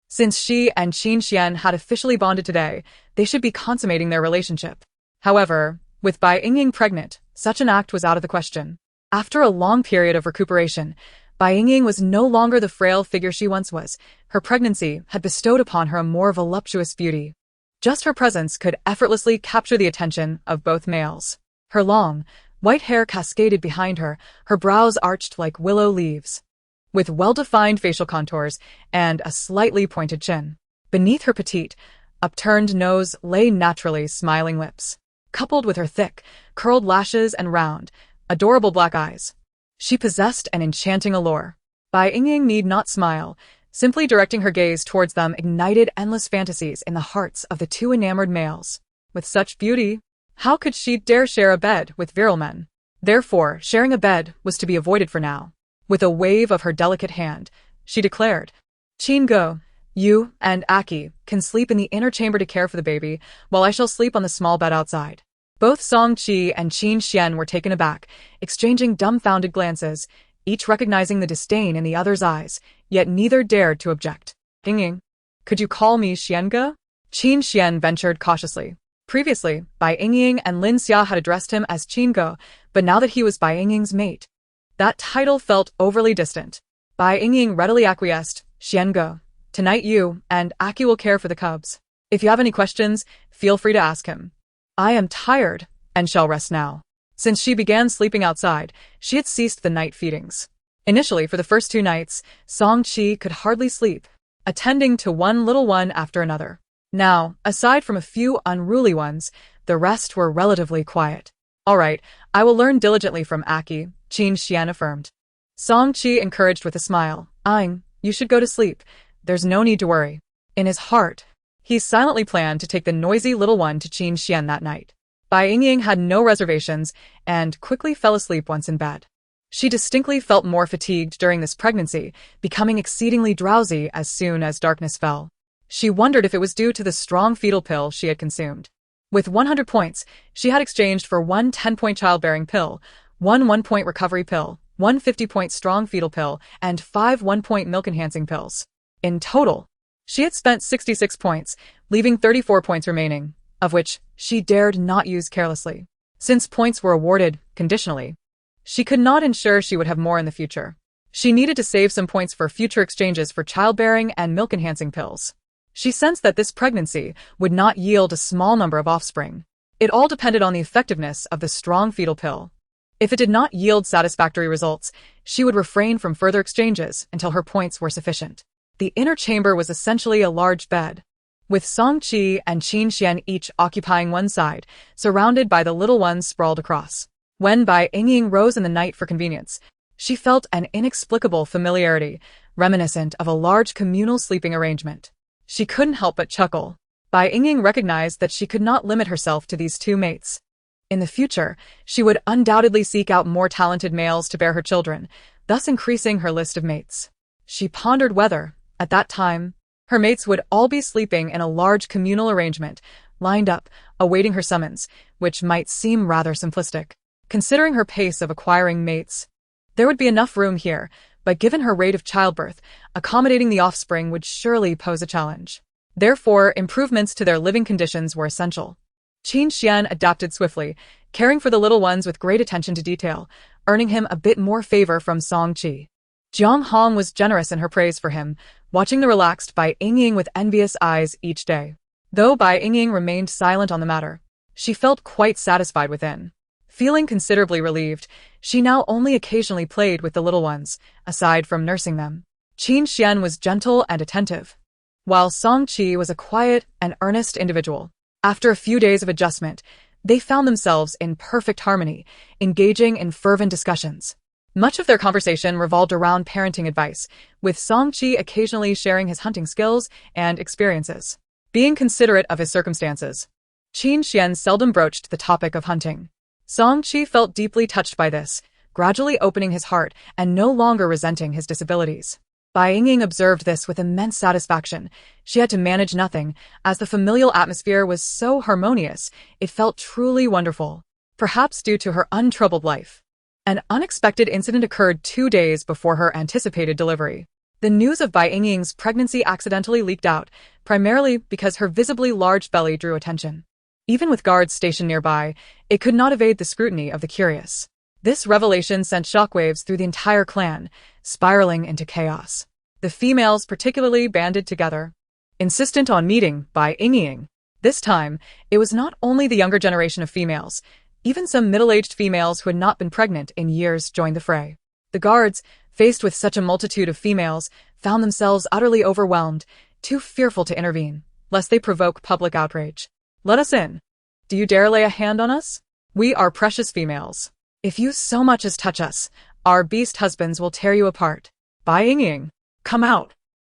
since she and Qin Xian had officially bonded today, they should be consummating their relationship. However, with Bai Yingying pregnant, such an act was out of the question. After a long period of recuperation, Bai Yingying was no longer the frail figure she once was. Her pregnancy had bestowed upon her a more voluptuous beauty. Just her presence could effortlessly capture the attention of both males. Her long, white hair cascaded behind her, her brows arched like willow leaves, with well-defined facial contours and a slightly pointed chin. Beneath her petite, upturned nose lay naturally smiling lips, coupled with her thick, curled lashes and round, adorable black eyes. She possessed an enchanting allure. Bai Yingying need not smile. Simply directing her gaze towards them ignited endless fantasies in the hearts of the two enamored males. With such beauty, how could she dare share a bed with virile men? Therefore, sharing a bed was to be avoided for now. With a wave of her delicate hand, she declared, "Qin Go, you and Aki can sleep in the inner chamber to care for the baby, while I shall sleep on the small bed outside." Both Song Qi and Qin Xian were taken aback, exchanging dumbfounded glances, each recognizing the disdain in the other's eyes, yet neither dared to object. "Yingying, could you call me Xianga?" Qin Xian ventured cautiously. Previously, Bai Yingying and Lin Xia had addressed him as Qin Go, but now that he was Bai Yingying's mate, that title felt overly distant. Bai Yingying readily acquiesced. "Xian Go, tonight you and Aki will care for the cubs. If you have any questions, feel free to ask him. I am tired and shall rest now." Since she began sleeping outside, she had ceased the night feedings. Initially, for the first 2 nights, Song Qi could hardly sleep, attending to one little one after another. Now, aside from a few unruly ones, the rest were relatively quiet. "All right, I will learn diligently from Aki," Qin Xian affirmed. Song Qi encouraged with a smile. You should go to sleep. There's no need to worry." In his heart, he silently planned to take the noisy little one to Qin Xian that night. Bai Yingying had no reservations and quickly fell asleep once in bed. She distinctly felt more fatigued during this pregnancy, becoming exceedingly drowsy as soon as darkness fell. She wondered if it was due to the strong fetal pill she had consumed. With 100 points, she had exchanged for 1 10-point childbearing pill, 1 1-point recovery pill, 1 50-point strong fetal pill, and 5 1-point milk-enhancing pills. In total, she had spent 66 points, leaving 34 points remaining, of which she dared not use carelessly. Since points were awarded conditionally, she could not ensure she would have more in the future. She needed to save some points for future exchanges for childbearing and milk-enhancing pills. She sensed that this pregnancy would not yield a small number of offspring. It all depended on the effectiveness of the strong fetal pill. If it did not yield satisfactory results, she would refrain from further exchanges until her points were sufficient. The inner chamber was essentially a large bed, with Song Qi and Qin Xian each occupying one side, surrounded by the little ones sprawled across. When Bai Yingying rose in the night for convenience, she felt an inexplicable familiarity, reminiscent of a large communal sleeping arrangement. She couldn't help but chuckle. Bai Yingying recognized that she could not limit herself to these 2 mates. In the future, she would undoubtedly seek out more talented males to bear her children, thus increasing her list of mates. She pondered whether, at that time, her mates would all be sleeping in a large communal arrangement, lined up, awaiting her summons, which might seem rather simplistic. Considering her pace of acquiring mates, there would be enough room here, but given her rate of childbirth, accommodating the offspring would surely pose a challenge. Therefore, improvements to their living conditions were essential. Qin Xian adapted swiftly, caring for the little ones with great attention to detail, earning him a bit more favor from Song Qi. Jiang Hong was generous in her praise for him, watching the relaxed Bai Yingying with envious eyes each day. Though Bai Yingying remained silent on the matter, she felt quite satisfied within. Feeling considerably relieved, she now only occasionally played with the little ones, aside from nursing them. Qin Xian was gentle and attentive, while Song Qi was a quiet and earnest individual. After a few days of adjustment, they found themselves in perfect harmony, engaging in fervent discussions. Much of their conversation revolved around parenting advice, with Song Qi occasionally sharing his hunting skills and experiences. Being considerate of his circumstances, Qin Xian seldom broached the topic of hunting. Song Qi felt deeply touched by this, gradually opening his heart and no longer resenting his disabilities. Bai Yingying observed this with immense satisfaction. She had to manage nothing, as the familial atmosphere was so harmonious, it felt truly wonderful. Perhaps due to her untroubled life, an unexpected incident occurred 2 days before her anticipated delivery. The news of Bai Yingying's pregnancy accidentally leaked out, primarily because her visibly large belly drew attention. Even with guards stationed nearby, it could not evade the scrutiny of the curious. This revelation sent shockwaves through the entire clan, spiraling into chaos. The females particularly banded together, insistent on meeting Bai Yingying. This time, it was not only the younger generation of females, even some middle-aged females who had not been pregnant in years joined the fray. The guards, faced with such a multitude of females, found themselves utterly overwhelmed, too fearful to intervene, lest they provoke public outrage. "Let us in. Do you dare lay a hand on us? We are precious females. If you so much as touch us, our beast husbands will tear you apart. Bai Yingying, come out.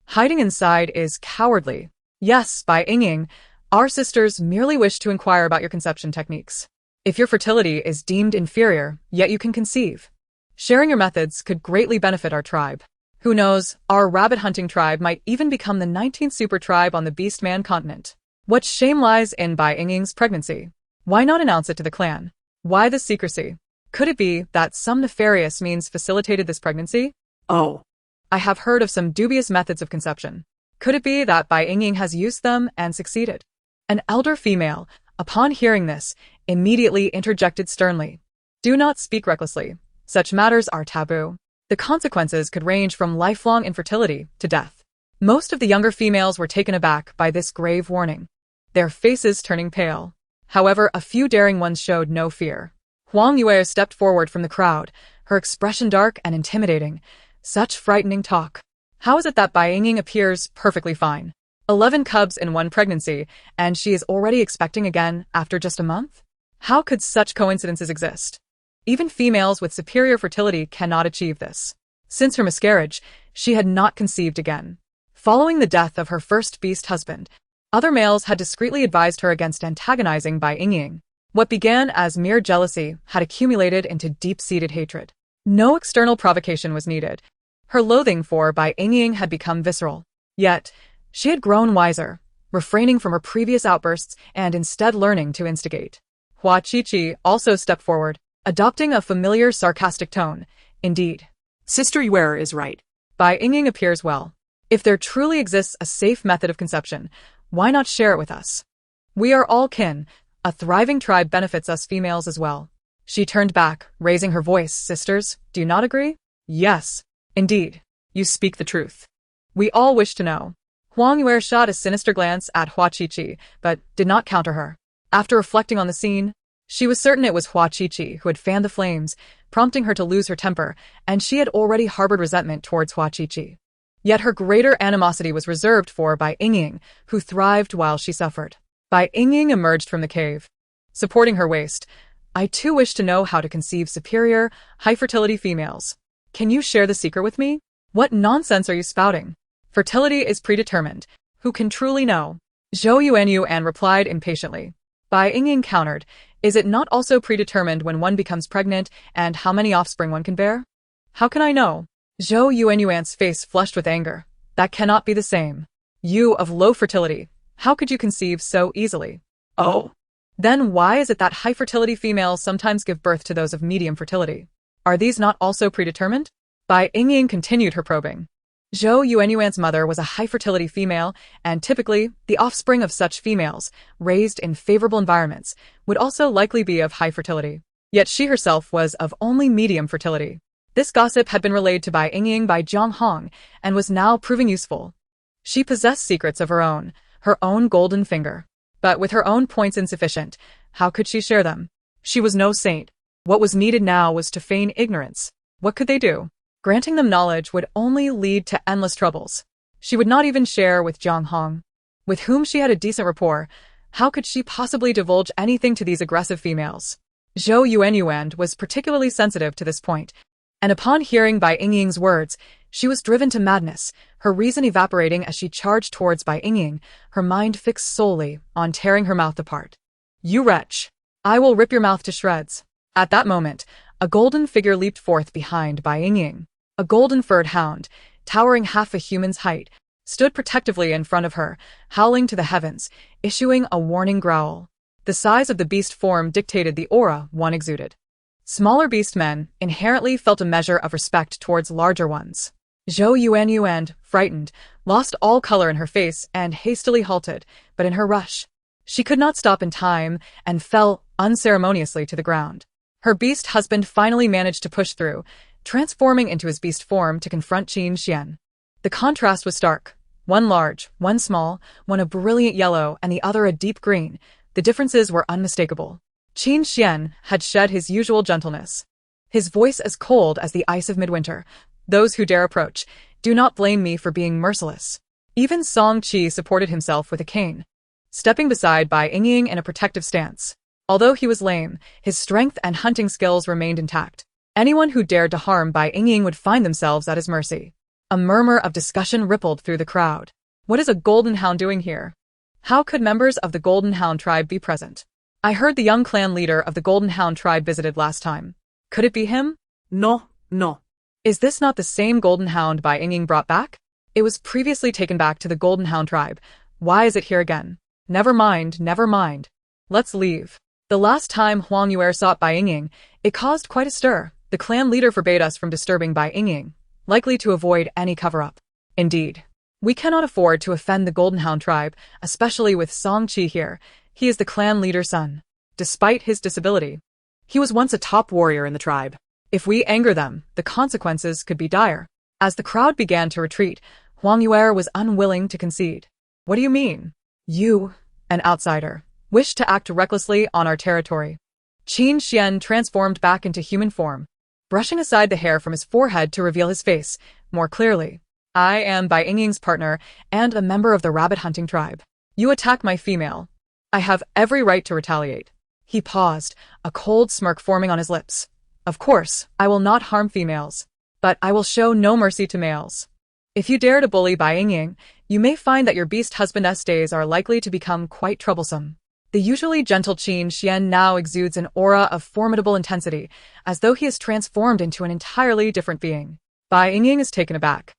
Hiding inside is cowardly." "Yes, Bai Yingying, our sisters merely wish to inquire about your conception techniques. If your fertility is deemed inferior, yet you can conceive, sharing your methods could greatly benefit our tribe. Who knows, our rabbit hunting tribe might even become the 19th super tribe on the beastman continent." What shame lies in Bai Yingying's pregnancy? Why not announce it to the clan? Why this secrecy? Could it be that some nefarious means facilitated this pregnancy? Oh, I have heard of some dubious methods of conception. Could it be that Bai Yingying has used them and succeeded? An elder female, upon hearing this, immediately interjected sternly. "Do not speak recklessly. Such matters are taboo. The consequences could range from lifelong infertility to death." Most of the younger females were taken aback by this grave warning, their faces turning pale. However, a few daring ones showed no fear. Huang Yue stepped forward from the crowd, her expression dark and intimidating. Such frightening talk. How is it that Bai Yingying appears perfectly fine? 11 cubs in one pregnancy, and she is already expecting again after just a month? How could such coincidences exist? Even females with superior fertility cannot achieve this. Since her miscarriage, she had not conceived again. Following the death of her first beast husband, other males had discreetly advised her against antagonizing Bai Yingying. What began as mere jealousy had accumulated into deep-seated hatred. No external provocation was needed. Her loathing for Bai Yingying had become visceral. Yet, she had grown wiser, refraining from her previous outbursts and instead learning to instigate. Hua Qiqi also stepped forward, adopting a familiar sarcastic tone. "Indeed, Sister Yue is right. Bai Yingying appears well. If there truly exists a safe method of conception, why not share it with us? We are all kin. A thriving tribe benefits us females as well." She turned back, raising her voice. "Sisters, do you not agree?" "Yes, indeed. You speak the truth. We all wish to know." Huang Yue shot a sinister glance at Hua Qiqi, but did not counter her. After reflecting on the scene, she was certain it was Hua Qiqi who had fanned the flames, prompting her to lose her temper, and she had already harbored resentment towards Hua Qiqi. Yet her greater animosity was reserved for Bai Yingying, who thrived while she suffered. Bai Yingying emerged from the cave, supporting her waist. "I too wish to know how to conceive superior, high-fertility females. Can you share the secret with me? What nonsense are you spouting? Fertility is predetermined. Who can truly know?" Zhou Yuanyuan replied impatiently. Bai Yingying countered. "Is it not also predetermined when one becomes pregnant and how many offspring one can bear?" "How can I know?" Zhou Yuanyuan's face flushed with anger. "That cannot be the same. You of low fertility, how could you conceive so easily?" Oh, "Then why is it that high-fertility females sometimes give birth to those of medium fertility? Are these not also predetermined?" Bai Yingying continued her probing. Zhou Yuanyuan's mother was a high-fertility female, and typically, the offspring of such females, raised in favorable environments, would also likely be of high fertility. Yet she herself was of only medium fertility. This gossip had been relayed to Bai Yingying by Jiang Hong, and was now proving useful. She possessed secrets of her own, her own golden finger. But with her own points insufficient, how could she share them? She was no saint. What was needed now was to feign ignorance. What could they do? Granting them knowledge would only lead to endless troubles. She would not even share with Jiang Hong, with whom she had a decent rapport. How could she possibly divulge anything to these aggressive females? Zhou Yuanyuan was particularly sensitive to this point, and upon hearing Bai Yingying's words, she was driven to madness, her reason evaporating as she charged towards Bai Yingying, her mind fixed solely on tearing her mouth apart. "You wretch! I will rip your mouth to shreds." At that moment, a golden figure leaped forth behind Bai Yingying. A golden-furred hound, towering half a human's height, stood protectively in front of her, howling to the heavens, issuing a warning growl. The size of the beast form dictated the aura one exuded. Smaller beastmen inherently felt a measure of respect towards larger ones. Zhou Yuanyuan, frightened, lost all color in her face and hastily halted, but in her rush, she could not stop in time and fell unceremoniously to the ground. Her beast husband finally managed to push through, transforming into his beast form to confront Qin Xian. The contrast was stark. One large, one small, one a brilliant yellow and the other a deep green. The differences were unmistakable. Qin Xian had shed his usual gentleness, his voice as cold as the ice of midwinter. "Those who dare approach, do not blame me for being merciless." Even Song Qi supported himself with a cane, stepping beside Bai Yingying in a protective stance. Although he was lame, his strength and hunting skills remained intact. Anyone who dared to harm Bai Yingying would find themselves at his mercy. A murmur of discussion rippled through the crowd. What is a golden hound doing here? How could members of the Golden Hound tribe be present? I heard the young clan leader of the Golden Hound tribe visited last time. Could it be him? No. Is this not the same Golden Hound Bai Yingying brought back? It was previously taken back to the Golden Hound tribe. Why is it here again? Never mind. Let's leave. The last time Huang Yue sought Bai Yingying, it caused quite a stir. The clan leader forbade us from disturbing Bai Yingying, likely to avoid any cover-up. Indeed, we cannot afford to offend the Golden Hound tribe, especially with Song Qi here. He is the clan leader's son. Despite his disability, he was once a top warrior in the tribe. If we anger them, the consequences could be dire. As the crowd began to retreat, Huang Yue was unwilling to concede. What do you mean? You, an outsider, wish to act recklessly on our territory. Qin Xian transformed back into human form, brushing aside the hair from his forehead to reveal his face more clearly. I am Bai Yingying's partner and a member of the rabbit hunting tribe. You attack my female. I have every right to retaliate. He paused, a cold smirk forming on his lips. Of course, I will not harm females, but I will show no mercy to males. If you dare to bully Bai Yingying, you may find that your beast husband's days are likely to become quite troublesome. The usually gentle Qin Xian now exudes an aura of formidable intensity, as though he is transformed into an entirely different being. Bai Yingying is taken aback.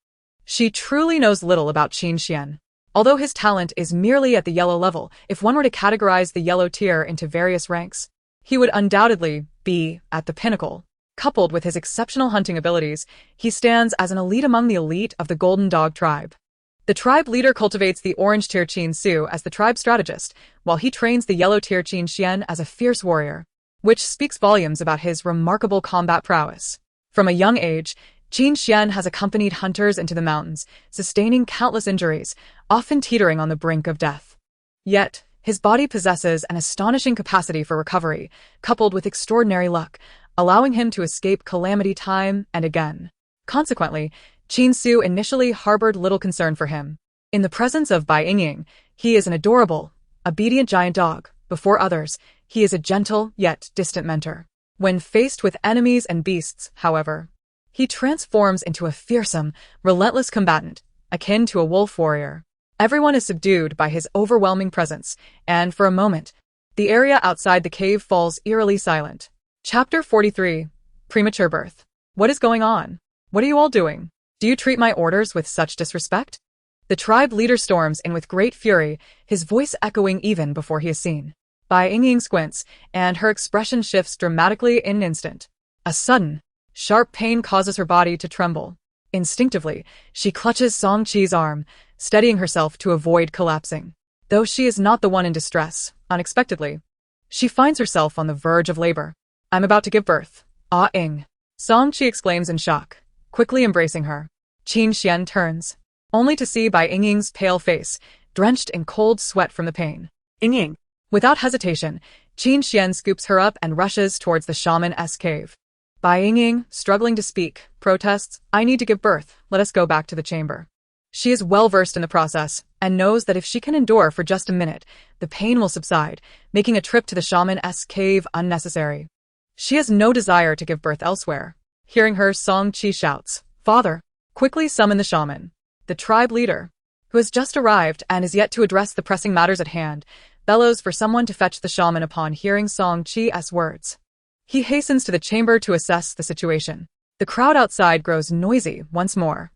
She truly knows little about Qin Xian. Although his talent is merely at the yellow level, if one were to categorize the yellow tier into various ranks, he would undoubtedly be at the pinnacle. Coupled with his exceptional hunting abilities, he stands as an elite among the elite of the Golden Dog tribe. The tribe leader cultivates the orange tier Qin Su as the tribe strategist, while he trains the yellow tier Qin Xian as a fierce warrior, which speaks volumes about his remarkable combat prowess. From a young age, Qin Xian has accompanied hunters into the mountains, sustaining countless injuries, often teetering on the brink of death. Yet, his body possesses an astonishing capacity for recovery, coupled with extraordinary luck, allowing him to escape calamity time and again. Consequently, Qin Su initially harbored little concern for him. In the presence of Bai Yingying, he is an adorable, obedient giant dog. Before others, he is a gentle yet distant mentor. When faced with enemies and beasts, however, he transforms into a fearsome, relentless combatant, akin to a wolf warrior. Everyone is subdued by his overwhelming presence, and for a moment, the area outside the cave falls eerily silent. Chapter 43. Premature Birth. What is going on? What are you all doing? Do you treat my orders with such disrespect? The tribe leader storms in with great fury, his voice echoing even before he is seen. Bai Yingying squints, and her expression shifts dramatically in an instant. A sudden, sharp pain causes her body to tremble. Instinctively, she clutches Song Qi's arm, steadying herself to avoid collapsing. Though she is not the one in distress, unexpectedly, she finds herself on the verge of labor. I'm about to give birth. Ah Ing. Song Qi exclaims in shock, quickly embracing her. Qin Xian turns, only to see Bai Yingying's pale face, drenched in cold sweat from the pain. Yingying. Without hesitation, Qin Xian scoops her up and rushes towards the shaman's cave. Bai Yingying, struggling to speak, protests, "I need to give birth, let us go back to the chamber." She is well versed in the process, and knows that if she can endure for just a minute, the pain will subside, making a trip to the shaman's cave unnecessary. She has no desire to give birth elsewhere. Hearing her, Song Qi shouts, "Father!" Quickly summon the shaman. The tribe leader, who has just arrived and is yet to address the pressing matters at hand, bellows for someone to fetch the shaman upon hearing Song Qi's words. He hastens to the chamber to assess the situation. The crowd outside grows noisy once more.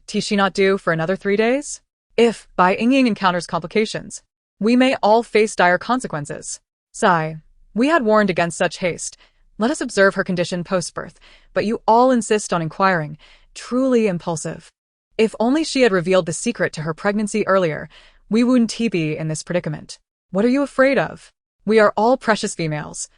She not due for another 3 days? If Bai Yingying encounters complications, we may all face dire consequences. Sigh. We had warned against such haste. Let us observe her condition post-birth, but you all insist on inquiring. Truly impulsive. If only she had revealed the secret to her pregnancy earlier, we wouldn't be in this predicament. What are you afraid of? We are all precious females.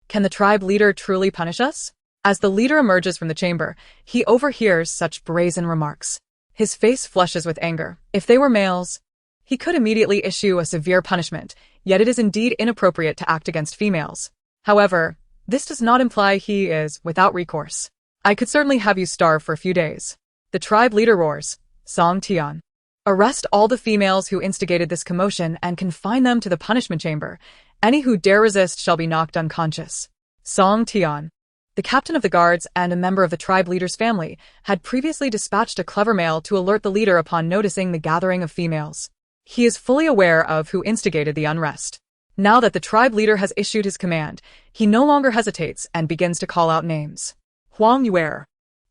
Can the tribe leader truly punish us? As the leader emerges from the chamber, he overhears such brazen remarks. His face flushes with anger. If they were males, he could immediately issue a severe punishment, yet it is indeed inappropriate to act against females. However, this does not imply he is without recourse. I could certainly have you starve for a few days. The tribe leader roars, Song Tian. Arrest all the females who instigated this commotion and confine them to the punishment chamber. Any who dare resist shall be knocked unconscious. Song Tian, the captain of the guards and a member of the tribe leader's family, had previously dispatched a clever male to alert the leader upon noticing the gathering of females. He is fully aware of who instigated the unrest. Now that the tribe leader has issued his command, he no longer hesitates and begins to call out names. Huang Yuer,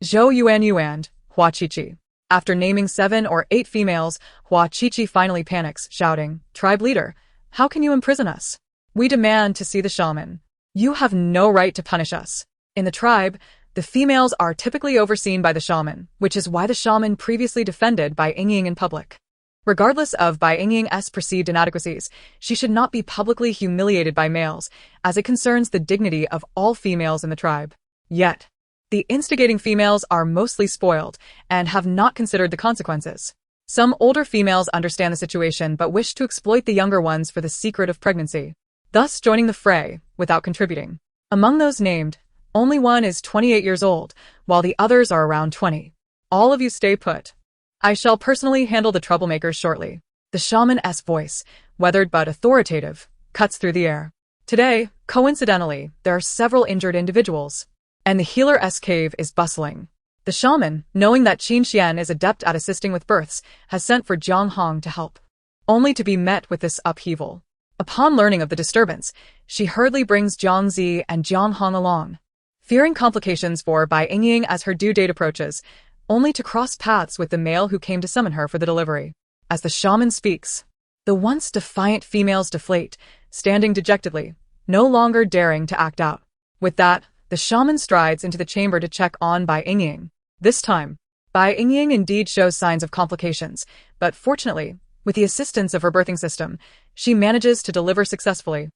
Zhou Yuan, Hua Qiqi. After naming 7 or 8 females, Hua Qiqi finally panics, shouting, "Tribe leader, how can you imprison us? We demand to see the shaman. You have no right to punish us." In the tribe, the females are typically overseen by the shaman, which is why the shaman previously defended Bai Yingying in public. Regardless of Bai Yingying's perceived inadequacies, she should not be publicly humiliated by males, as it concerns the dignity of all females in the tribe. Yet, the instigating females are mostly spoiled and have not considered the consequences. Some older females understand the situation but wish to exploit the younger ones for the secret of pregnancy, thus joining the fray without contributing. Among those named, only one is 28 years old, while the others are around 20. All of you stay put. I shall personally handle the troublemakers shortly. The shaman's voice, weathered but authoritative, cuts through the air. Today, coincidentally, there are several injured individuals, and the healer's cave is bustling. The shaman, knowing that Qin Xian is adept at assisting with births, has sent for Jiang Hong to help, only to be met with this upheaval. Upon learning of the disturbance, she hurriedly brings Jiang Zi and Jiang Hong along, fearing complications for Bai Yingying as her due date approaches, only to cross paths with the male who came to summon her for the delivery. As the shaman speaks, the once defiant females deflate, standing dejectedly, no longer daring to act out. With that, the shaman strides into the chamber to check on Bai Yingying. This time, Bai Yingying indeed shows signs of complications, but fortunately, with the assistance of her birthing system, she manages to deliver successfully.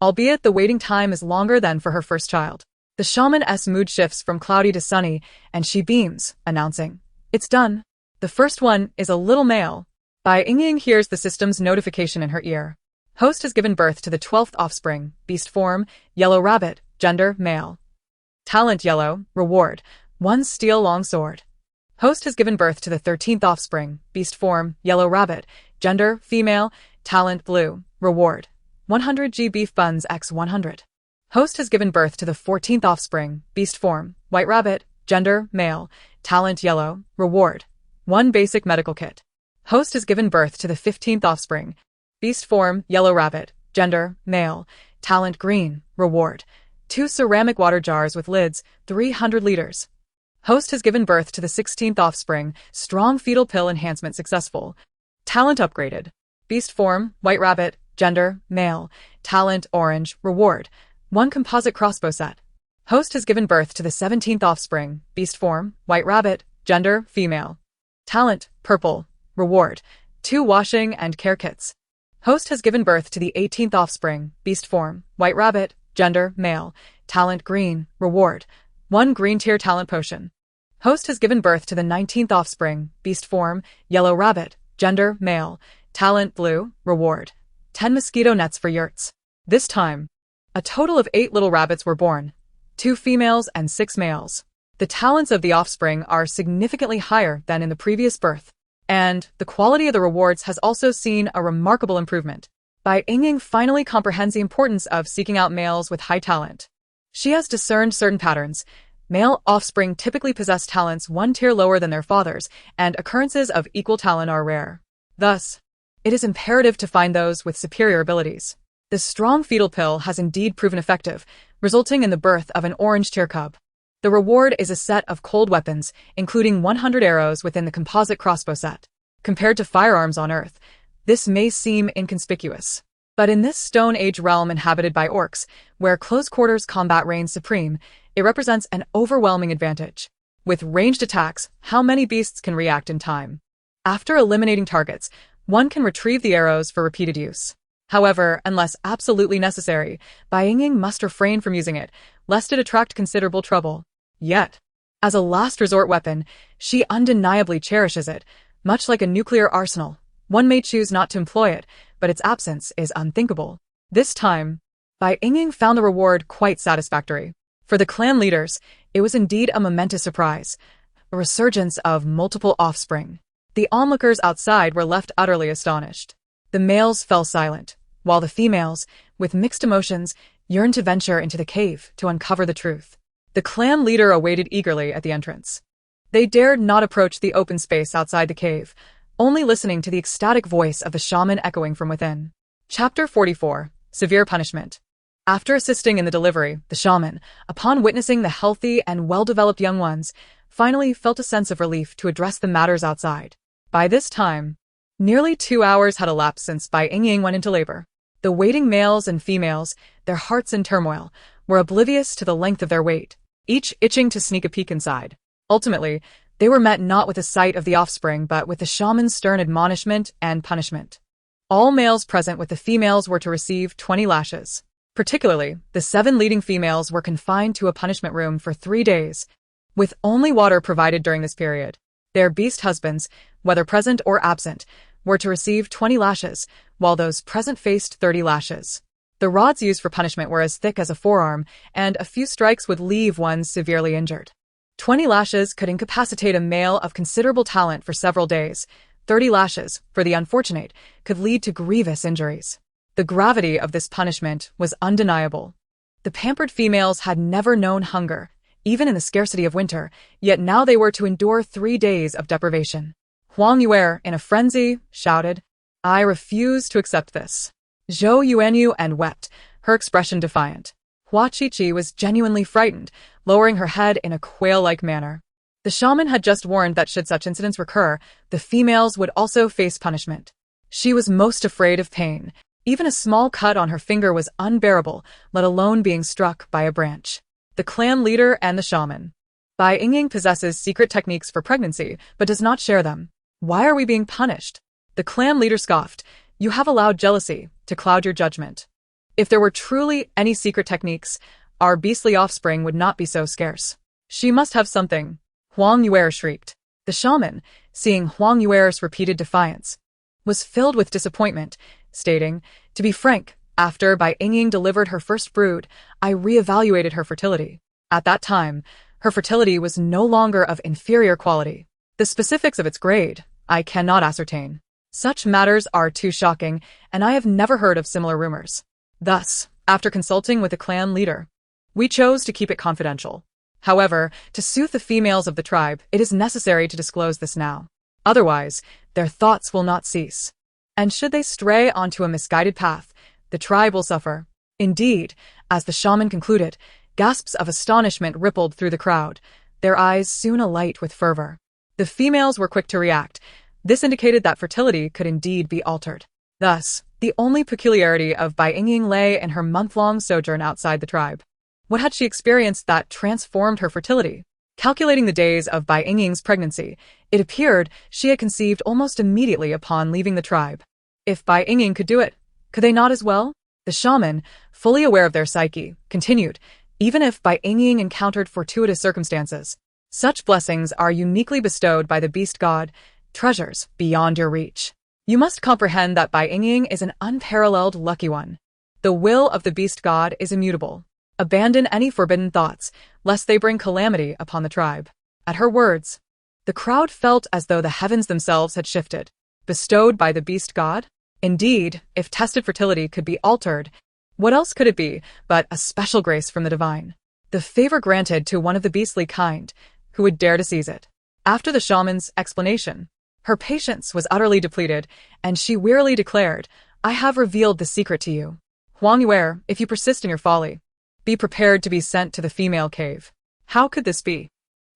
Albeit the waiting time is longer than for her first child. The shaman's mood shifts from cloudy to sunny, and she beams, announcing, "It's done. The first one is a little male." Bai Yingying hears the system's notification in her ear. Host has given birth to the 12th offspring, beast form, yellow rabbit, gender, male. Talent yellow, reward, 1 steel long sword. Host has given birth to the 13th offspring, beast form, yellow rabbit, gender, female, talent blue, reward, 100 g beef buns x 100. Host has given birth to the 14th offspring, beast form, white rabbit, gender, male, talent yellow, reward, 1 basic medical kit. Host has given birth to the 15th offspring, beast form, yellow rabbit, gender, male, talent green, reward, 2 ceramic water jars with lids, 300 liters. Host has given birth to the 16th offspring, strong fetal pill enhancement successful, talent upgraded, beast form, white rabbit, gender, male, talent orange, reward, 1 composite crossbow set. Host has given birth to the 17th offspring, beast form, white rabbit, gender, female. Talent, purple, reward, 2 washing and care kits. Host has given birth to the 18th offspring, beast form, white rabbit, gender, male, talent green, reward, 1 green tier talent potion. Host has given birth to the 19th offspring, beast form, yellow rabbit, gender, male, Talent blue, reward. 10 mosquito nets for yurts. This time, a total of 8 little rabbits were born, 2 females and 6 males. The talents of the offspring are significantly higher than in the previous birth, and the quality of the rewards has also seen a remarkable improvement. Bai Yingying finally comprehends the importance of seeking out males with high talent. She has discerned certain patterns. Male offspring typically possess talents one tier lower than their fathers, and occurrences of equal talent are rare. Thus, it is imperative to find those with superior abilities. The strong fetal pill has indeed proven effective, resulting in the birth of an orange tier cub. The reward is a set of cold weapons, including 100 arrows within the composite crossbow set. Compared to firearms on Earth, this may seem inconspicuous. But in this Stone Age realm inhabited by orcs, where close-quarters combat reigns supreme, it represents an overwhelming advantage. With ranged attacks, how many beasts can react in time? After eliminating targets, one can retrieve the arrows for repeated use. However, unless absolutely necessary, Bai Yingying must refrain from using it, lest it attract considerable trouble. Yet, as a last resort weapon, she undeniably cherishes it, much like a nuclear arsenal. One may choose not to employ it, but its absence is unthinkable. This time, Bai Yingying found the reward quite satisfactory. For the clan leaders, it was indeed a momentous surprise, a resurgence of multiple offspring. The onlookers outside were left utterly astonished. The males fell silent, while the females, with mixed emotions, yearned to venture into the cave to uncover the truth. The clan leader awaited eagerly at the entrance. They dared not approach the open space outside the cave, only listening to the ecstatic voice of the shaman echoing from within. Chapter 44. Severe Punishment. After assisting in the delivery, the shaman, upon witnessing the healthy and well-developed young ones, finally felt a sense of relief to address the matters outside. By this time, nearly 2 hours had elapsed since Bai Yingying went into labor. The waiting males and females, their hearts in turmoil, were oblivious to the length of their wait, each itching to sneak a peek inside. Ultimately, they were met not with the sight of the offspring but with the shaman's stern admonishment and punishment. All males present with the females were to receive 20 lashes. Particularly, the 7 leading females were confined to a punishment room for 3 days, with only water provided during this period. Their beast husbands, whether present or absent, were to receive 20 lashes, while those present faced 30 lashes. The rods used for punishment were as thick as a forearm, and a few strikes would leave one severely injured. 20 lashes could incapacitate a male of considerable talent for several days. 30 lashes, for the unfortunate, could lead to grievous injuries. The gravity of this punishment was undeniable. The pampered females had never known hunger, even in the scarcity of winter, yet now they were to endure 3 days of deprivation. Huang Yue, in a frenzy, shouted, "I refuse to accept this." Zhou Yuanyu and wept, her expression defiant. Hua Qiqi was genuinely frightened, lowering her head in a quail-like manner. The shaman had just warned that should such incidents recur, the females would also face punishment. She was most afraid of pain. Even a small cut on her finger was unbearable, let alone being struck by a branch. The clan leader and the shaman. Bai Yingying possesses secret techniques for pregnancy, but does not share them. Why are we being punished? The clan leader scoffed. You have allowed jealousy to cloud your judgment. If there were truly any secret techniques, our beastly offspring would not be so scarce. She must have something. Huang Yue shrieked. The shaman, seeing Huang Yue's repeated defiance, was filled with disappointment, stating, "To be frank, after Bai Yingying delivered her first brood, I re-evaluated her fertility. At that time, her fertility was no longer of inferior quality. The specifics of its grade, I cannot ascertain. Such matters are too shocking, and I have never heard of similar rumors. Thus, after consulting with the clan leader, we chose to keep it confidential. However, to soothe the females of the tribe, it is necessary to disclose this now. Otherwise, their thoughts will not cease. And should they stray onto a misguided path, the tribe will suffer." Indeed, as the shaman concluded, gasps of astonishment rippled through the crowd, their eyes soon alight with fervor. The females were quick to react. This indicated that fertility could indeed be altered. Thus, the only peculiarity of Bai Yingying lay in her month-long sojourn outside the tribe. What had she experienced that transformed her fertility? Calculating the days of Bai Yingying's pregnancy, it appeared she had conceived almost immediately upon leaving the tribe. If Bai Yingying could do it, could they not as well? The shaman, fully aware of their psyche, continued, "Even if Bai Yingying encountered fortuitous circumstances, such blessings are uniquely bestowed by the beast god, treasures beyond your reach. You must comprehend that Bai Yingying is an unparalleled lucky one. The will of the beast god is immutable. Abandon any forbidden thoughts, lest they bring calamity upon the tribe. At her words, the crowd felt as though the heavens themselves had shifted. Bestowed by the beast god? Indeed, if tested fertility could be altered, what else could it be but a special grace from the divine? The favor granted to one of the beastly kind, who would dare to seize it. After the shaman's explanation, her patience was utterly depleted, and she wearily declared, "I have revealed the secret to you. Huang Yue, if you persist in your folly, be prepared to be sent to the female cave." How could this be?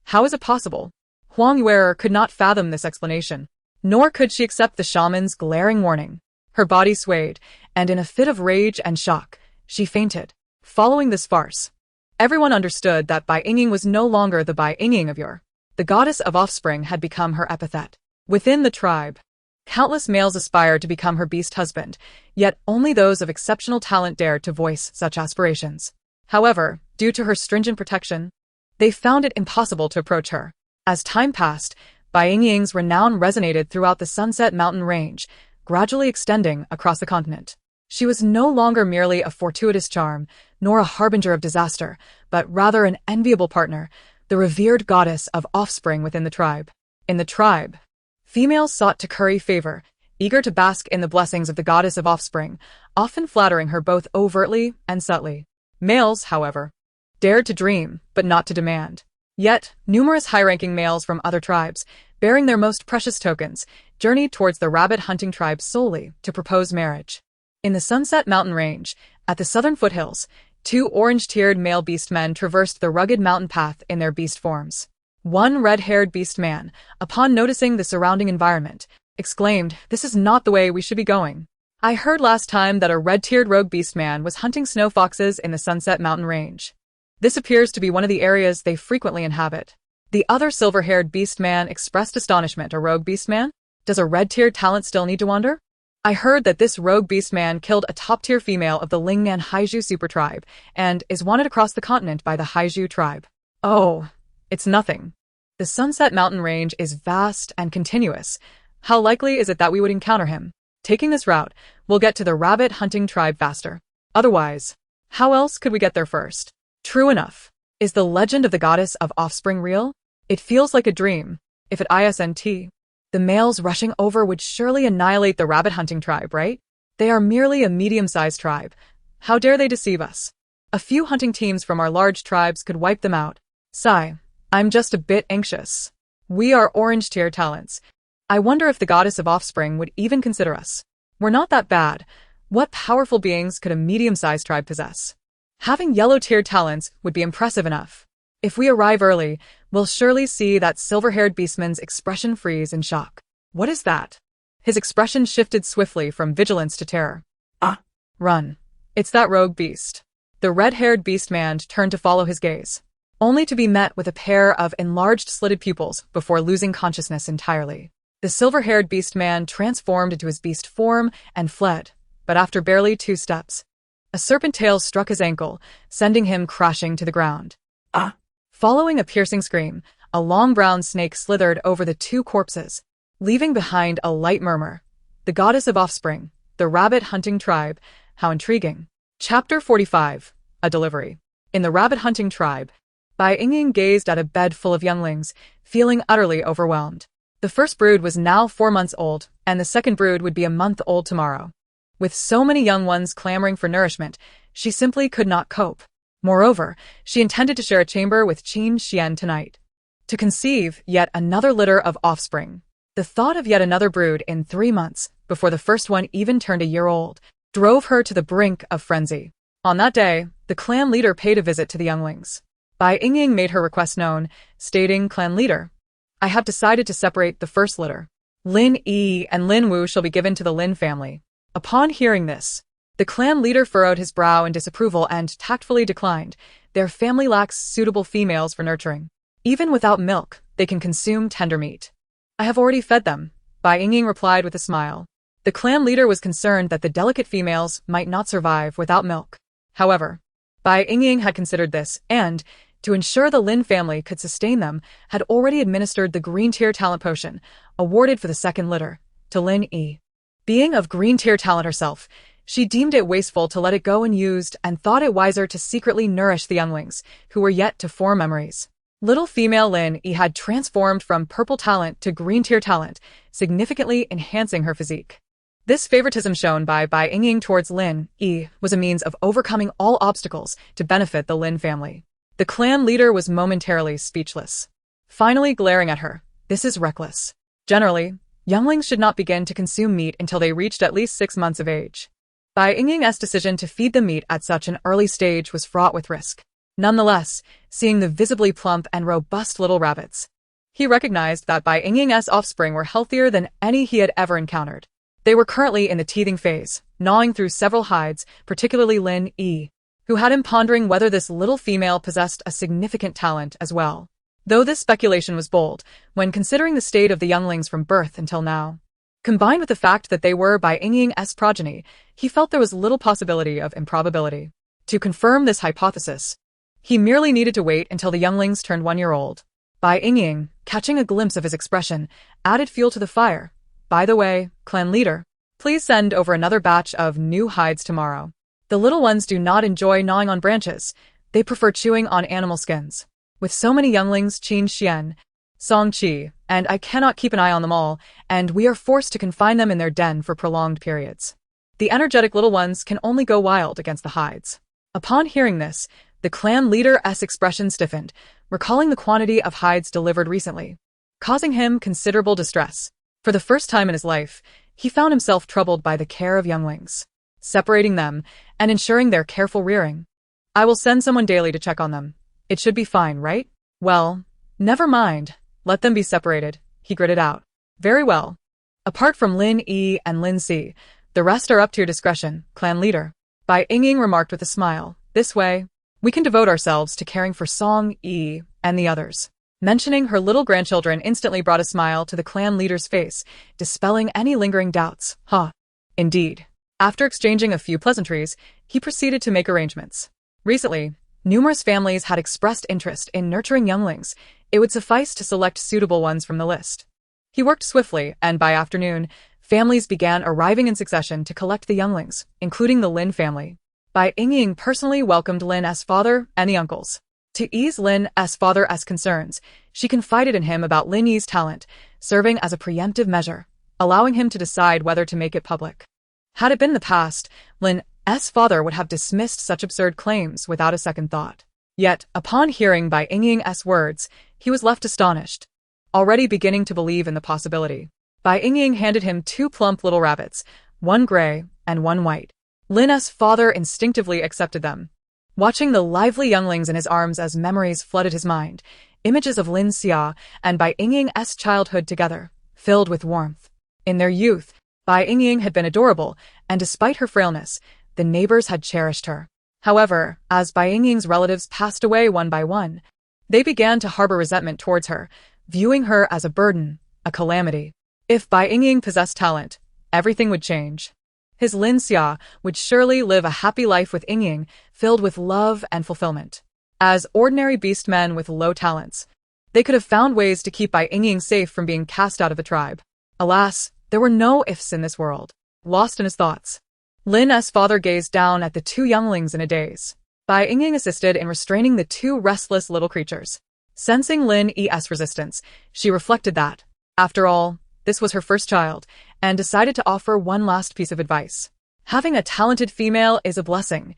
How is it possible? Huang Yue could not fathom this explanation, nor could she accept the shaman's glaring warning. Her body swayed, and in a fit of rage and shock, she fainted. Following this farce, everyone understood that Bai Yingying was no longer the Bai Yingying of yore. The goddess of offspring had become her epithet. Within the tribe, countless males aspired to become her beast husband, yet only those of exceptional talent dared to voice such aspirations. However, due to her stringent protection, they found it impossible to approach her. As time passed, Bai Yingying's renown resonated throughout the Sunset Mountain Range, gradually extending across the continent. She was no longer merely a fortuitous charm, nor a harbinger of disaster, but rather an enviable partner, the revered goddess of offspring within the tribe. In the tribe, females sought to curry favor, eager to bask in the blessings of the goddess of offspring, often flattering her both overtly and subtly. Males, however, dared to dream, but not to demand. Yet, numerous high-ranking males from other tribes, bearing their most precious tokens, journeyed towards the rabbit-hunting tribe solely to propose marriage. In the Sunset Mountain Range, at the southern foothills, two orange-tiered male beastmen traversed the rugged mountain path in their beast forms. One red-haired beastman, upon noticing the surrounding environment, exclaimed, "This is not the way we should be going. I heard last time that a red-tiered rogue beastman was hunting snow foxes in the Sunset Mountain Range. This appears to be one of the areas they frequently inhabit." The other silver-haired beastman expressed astonishment. "A rogue beastman? Does a red-tiered talent still need to wander? I heard that this rogue beastman killed a top-tier female of the Lingnan Haiju super tribe and is wanted across the continent by the Haiju tribe." "Oh, it's nothing. The Sunset Mountain Range is vast and continuous. How likely is it that we would encounter him? Taking this route, we'll get to the rabbit-hunting tribe faster. Otherwise, how else could we get there first?" True enough. Is the legend of the goddess of offspring real? It feels like a dream. If it isn't, the males rushing over would surely annihilate the rabbit-hunting tribe, right? They are merely a medium-sized tribe. How dare they deceive us? A few hunting teams from our large tribes could wipe them out. Sigh. I'm just a bit anxious. We are orange-tier talents. I wonder if the goddess of offspring would even consider us. We're not that bad. What powerful beings could a medium-sized tribe possess? Having yellow-tiered talents would be impressive enough. If we arrive early, we'll surely see that silver-haired beastman's expression freeze in shock. What is that? His expression shifted swiftly from vigilance to terror. Run. It's that rogue beast. The red-haired beastman turned to follow his gaze, only to be met with a pair of enlarged slitted pupils before losing consciousness entirely. The silver-haired beastman transformed into his beast form and fled, but after barely 2 steps, a serpent tail struck his ankle, sending him crashing to the ground. Following a piercing scream, a long brown snake slithered over the 2 corpses, leaving behind a light murmur. The goddess of offspring, the rabbit-hunting tribe, how intriguing. Chapter 45. A Delivery. In the rabbit-hunting tribe, Bai Yingying gazed at a bed full of younglings, feeling utterly overwhelmed. The first brood was now 4 months old, and the second brood would be a month old tomorrow. With so many young ones clamoring for nourishment, she simply could not cope. Moreover, she intended to share a chamber with Qin Xian tonight, to conceive yet another litter of offspring. The thought of yet another brood in 3 months, before the first one even turned a year old, drove her to the brink of frenzy. On that day, the clan leader paid a visit to the younglings. Bai Yingying made her request known, stating, "Clan leader, I have decided to separate the first litter. Lin Yi and Lin Wu shall be given to the Lin family." Upon hearing this, the clan leader furrowed his brow in disapproval and tactfully declined. Their family lacks suitable females for nurturing. Even without milk, they can consume tender meat. "I have already fed them," Bai Yingying replied with a smile. The clan leader was concerned that the delicate females might not survive without milk. However, Bai Yingying had considered this and, to ensure the Lin family could sustain them, had already administered the green tier talent potion, awarded for the second litter, to Lin Yi. Being of green-tier talent herself, she deemed it wasteful to let it go unused and thought it wiser to secretly nourish the younglings, who were yet to form memories. Little female Lin Yi had transformed from purple talent to green-tier talent, significantly enhancing her physique. This favoritism shown by Bai Yingying towards Lin Yi was a means of overcoming all obstacles to benefit the Lin family. The clan leader was momentarily speechless. Finally glaring at her, "This is reckless. Generally, younglings should not begin to consume meat until they reached at least 6 months of age." Bai Yingying's decision to feed the meat at such an early stage was fraught with risk. Nonetheless, seeing the visibly plump and robust little rabbits, he recognized that Bai Yingying's offspring were healthier than any he had ever encountered. They were currently in the teething phase, gnawing through several hides, particularly Lin Yi, who had him pondering whether this little female possessed a significant talent as well. Though this speculation was bold, when considering the state of the younglings from birth until now. Combined with the fact that they were Bai Yingying's progeny, he felt there was little possibility of improbability. To confirm this hypothesis, he merely needed to wait until the younglings turned 1 year old. Bai Yingying, catching a glimpse of his expression, added fuel to the fire. "By the way, clan leader, please send over another batch of new hides tomorrow. The little ones do not enjoy gnawing on branches. They prefer chewing on animal skins. With so many younglings, Qin Xian, Song Qi, and I cannot keep an eye on them all, and we are forced to confine them in their den for prolonged periods. The energetic little ones can only go wild against the hides." Upon hearing this, the clan leader's expression stiffened, recalling the quantity of hides delivered recently, causing him considerable distress. For the first time in his life, he found himself troubled by the care of younglings, separating them and ensuring their careful rearing. "I will send someone daily to check on them. It should be fine, right?" "Well, never mind. Let them be separated," he gritted out. "Very well. Apart from Lin Yi and Lin Si, the rest are up to your discretion, clan leader," Bai Yingying remarked with a smile. "This way, we can devote ourselves to caring for Song Yi and the others." Mentioning her little grandchildren instantly brought a smile to the clan leader's face, dispelling any lingering doubts. Indeed. After exchanging a few pleasantries, he proceeded to make arrangements. Recently, numerous families had expressed interest in nurturing younglings. It would suffice to select suitable ones from the list. He worked swiftly, and by afternoon, families began arriving in succession to collect the younglings, including the Lin family. Bai Yingying personally welcomed Lin's father and the uncles. To ease Lin's father's concerns, she confided in him about Lin Yi's talent, serving as a preemptive measure, allowing him to decide whether to make it public. Had it been the past, Lin's father would have dismissed such absurd claims without a second thought. Yet, upon hearing Bai Yingying's words, he was left astonished, already beginning to believe in the possibility. Bai Yingying handed him 2 plump little rabbits, 1 gray and 1 white. Lin's father instinctively accepted them. Watching the lively younglings in his arms as memories flooded his mind, images of Lin Xia and Bai Yingying's childhood together, filled with warmth. In their youth, Bai Yingying had been adorable, and despite her frailness, the neighbors had cherished her. However, as Bai Yingying's relatives passed away one by one, they began to harbor resentment towards her, viewing her as a burden, a calamity. If Bai Yingying possessed talent, everything would change. His Lin Xia would surely live a happy life with Yingying, filled with love and fulfillment. As ordinary beastmen with low talents, they could have found ways to keep Bai Yingying safe from being cast out of the tribe. Alas, there were no ifs in this world. Lost in his thoughts, Lin's father gazed down at the 2 younglings in a daze. Bai Yingying assisted in restraining the 2 restless little creatures. Sensing Lin Yi's resistance, she reflected that, after all, this was her first child, and decided to offer one last piece of advice. Having a talented female is a blessing.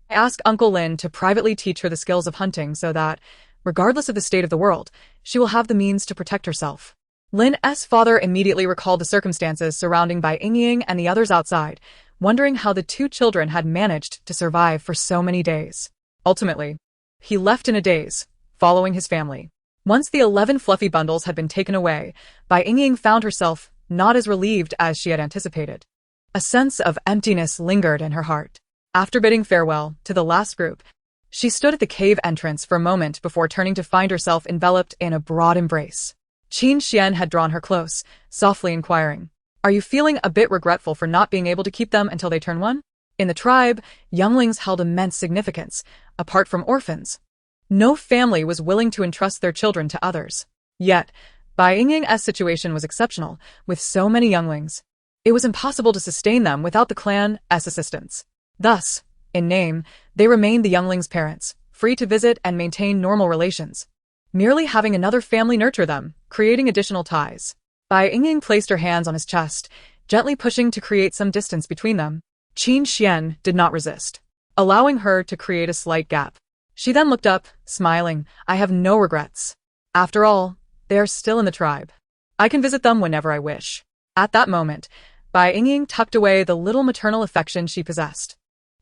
Ask Uncle Lin to privately teach her the skills of hunting so that, regardless of the state of the world, she will have the means to protect herself. Lin's father immediately recalled the circumstances surrounding Bai Yingying and the others outside, wondering how the 2 children had managed to survive for so many days. Ultimately, he left in a daze, following his family. Once the 11 fluffy bundles had been taken away, Bai Yingying found herself not as relieved as she had anticipated. A sense of emptiness lingered in her heart. After bidding farewell to the last group, she stood at the cave entrance for a moment before turning to find herself enveloped in a broad embrace. Qin Xian had drawn her close, softly inquiring, "Are you feeling a bit regretful for not being able to keep them until they turn 1? In the tribe, younglings held immense significance, apart from orphans. No family was willing to entrust their children to others. Yet, Bai Yingying's situation was exceptional, with so many younglings. It was impossible to sustain them without the clan's assistance. Thus, in name, they remained the younglings' parents, free to visit and maintain normal relations. Merely having another family nurture them, creating additional ties. Bai Yingying placed her hands on his chest, gently pushing to create some distance between them. Qin Xian did not resist, allowing her to create a slight gap. She then looked up, smiling. I have no regrets. After all, they are still in the tribe. I can visit them whenever I wish. At that moment, Bai Yingying tucked away the little maternal affection she possessed.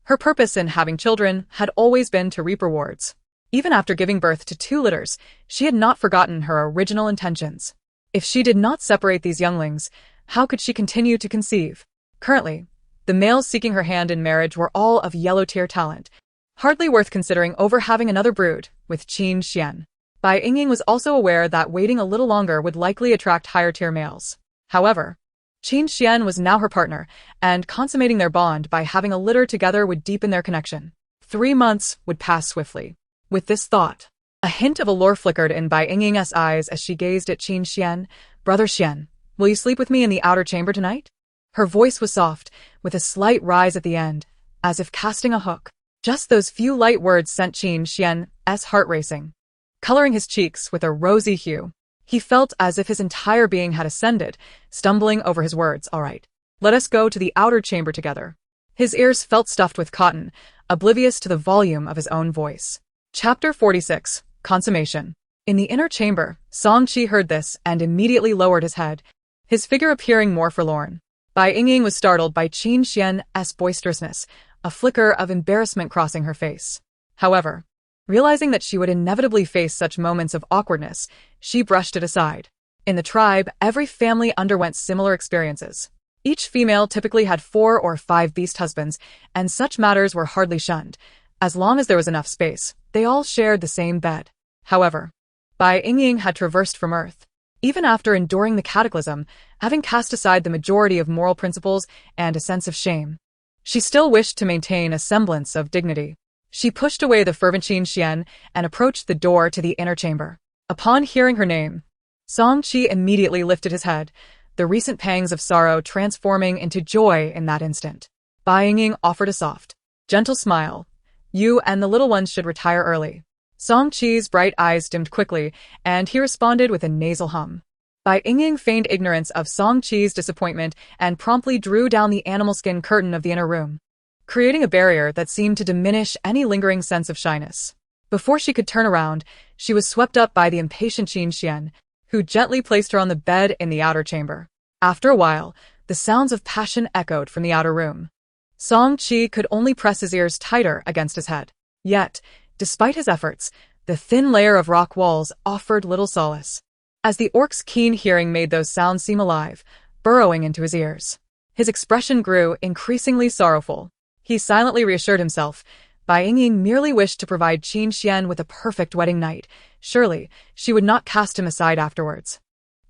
Her purpose in having children had always been to reap rewards. Even after giving birth to 2 litters, she had not forgotten her original intentions. If she did not separate these younglings, how could she continue to conceive? Currently, the males seeking her hand in marriage were all of yellow-tier talent, hardly worth considering over having another brood with Qin Xian. Bai Yingying was also aware that waiting a little longer would likely attract higher-tier males. However, Qin Xian was now her partner, and consummating their bond by having a litter together would deepen their connection. 3 months would pass swiftly. With this thought, a hint of allure flickered in Bai Yingying's eyes as she gazed at Qin Xian. Brother Xian, will you sleep with me in the outer chamber tonight? Her voice was soft, with a slight rise at the end, as if casting a hook. Just those few light words sent Qin Xian's heart racing, coloring his cheeks with a rosy hue. He felt as if his entire being had ascended, stumbling over his words. All right, let us go to the outer chamber together. His ears felt stuffed with cotton, oblivious to the volume of his own voice. Chapter 46, Consummation. In the inner chamber, Song Qi heard this and immediately lowered his head, his figure appearing more forlorn. Bai Yingying was startled by Qin Xian's boisterousness, a flicker of embarrassment crossing her face. However, realizing that she would inevitably face such moments of awkwardness, she brushed it aside. In the tribe, every family underwent similar experiences. Each female typically had 4 or 5 beast husbands, and such matters were hardly shunned. As long as there was enough space, they all shared the same bed. However, Bai Yingying had traversed from Earth. Even after enduring the cataclysm, having cast aside the majority of moral principles and a sense of shame, she still wished to maintain a semblance of dignity. She pushed away the fervent Qin Xian and approached the door to the inner chamber. Upon hearing her name, Song Qi immediately lifted his head, the recent pangs of sorrow transforming into joy in that instant. Bai Yingying offered a soft, gentle smile. You and the little ones should retire early. Song Qi's bright eyes dimmed quickly, and he responded with a nasal hum. Bai Yingying feigned ignorance of Song Qi's disappointment and promptly drew down the animal skin curtain of the inner room, creating a barrier that seemed to diminish any lingering sense of shyness. Before she could turn around, she was swept up by the impatient Qin Xian, who gently placed her on the bed in the outer chamber. After a while, the sounds of passion echoed from the outer room. Song Qi could only press his ears tighter against his head. Yet, despite his efforts, the thin layer of rock walls offered little solace, as the orc's keen hearing made those sounds seem alive, burrowing into his ears. His expression grew increasingly sorrowful. He silently reassured himself. Bai Yingying merely wished to provide Qin Xian with a perfect wedding night. Surely, she would not cast him aside afterwards.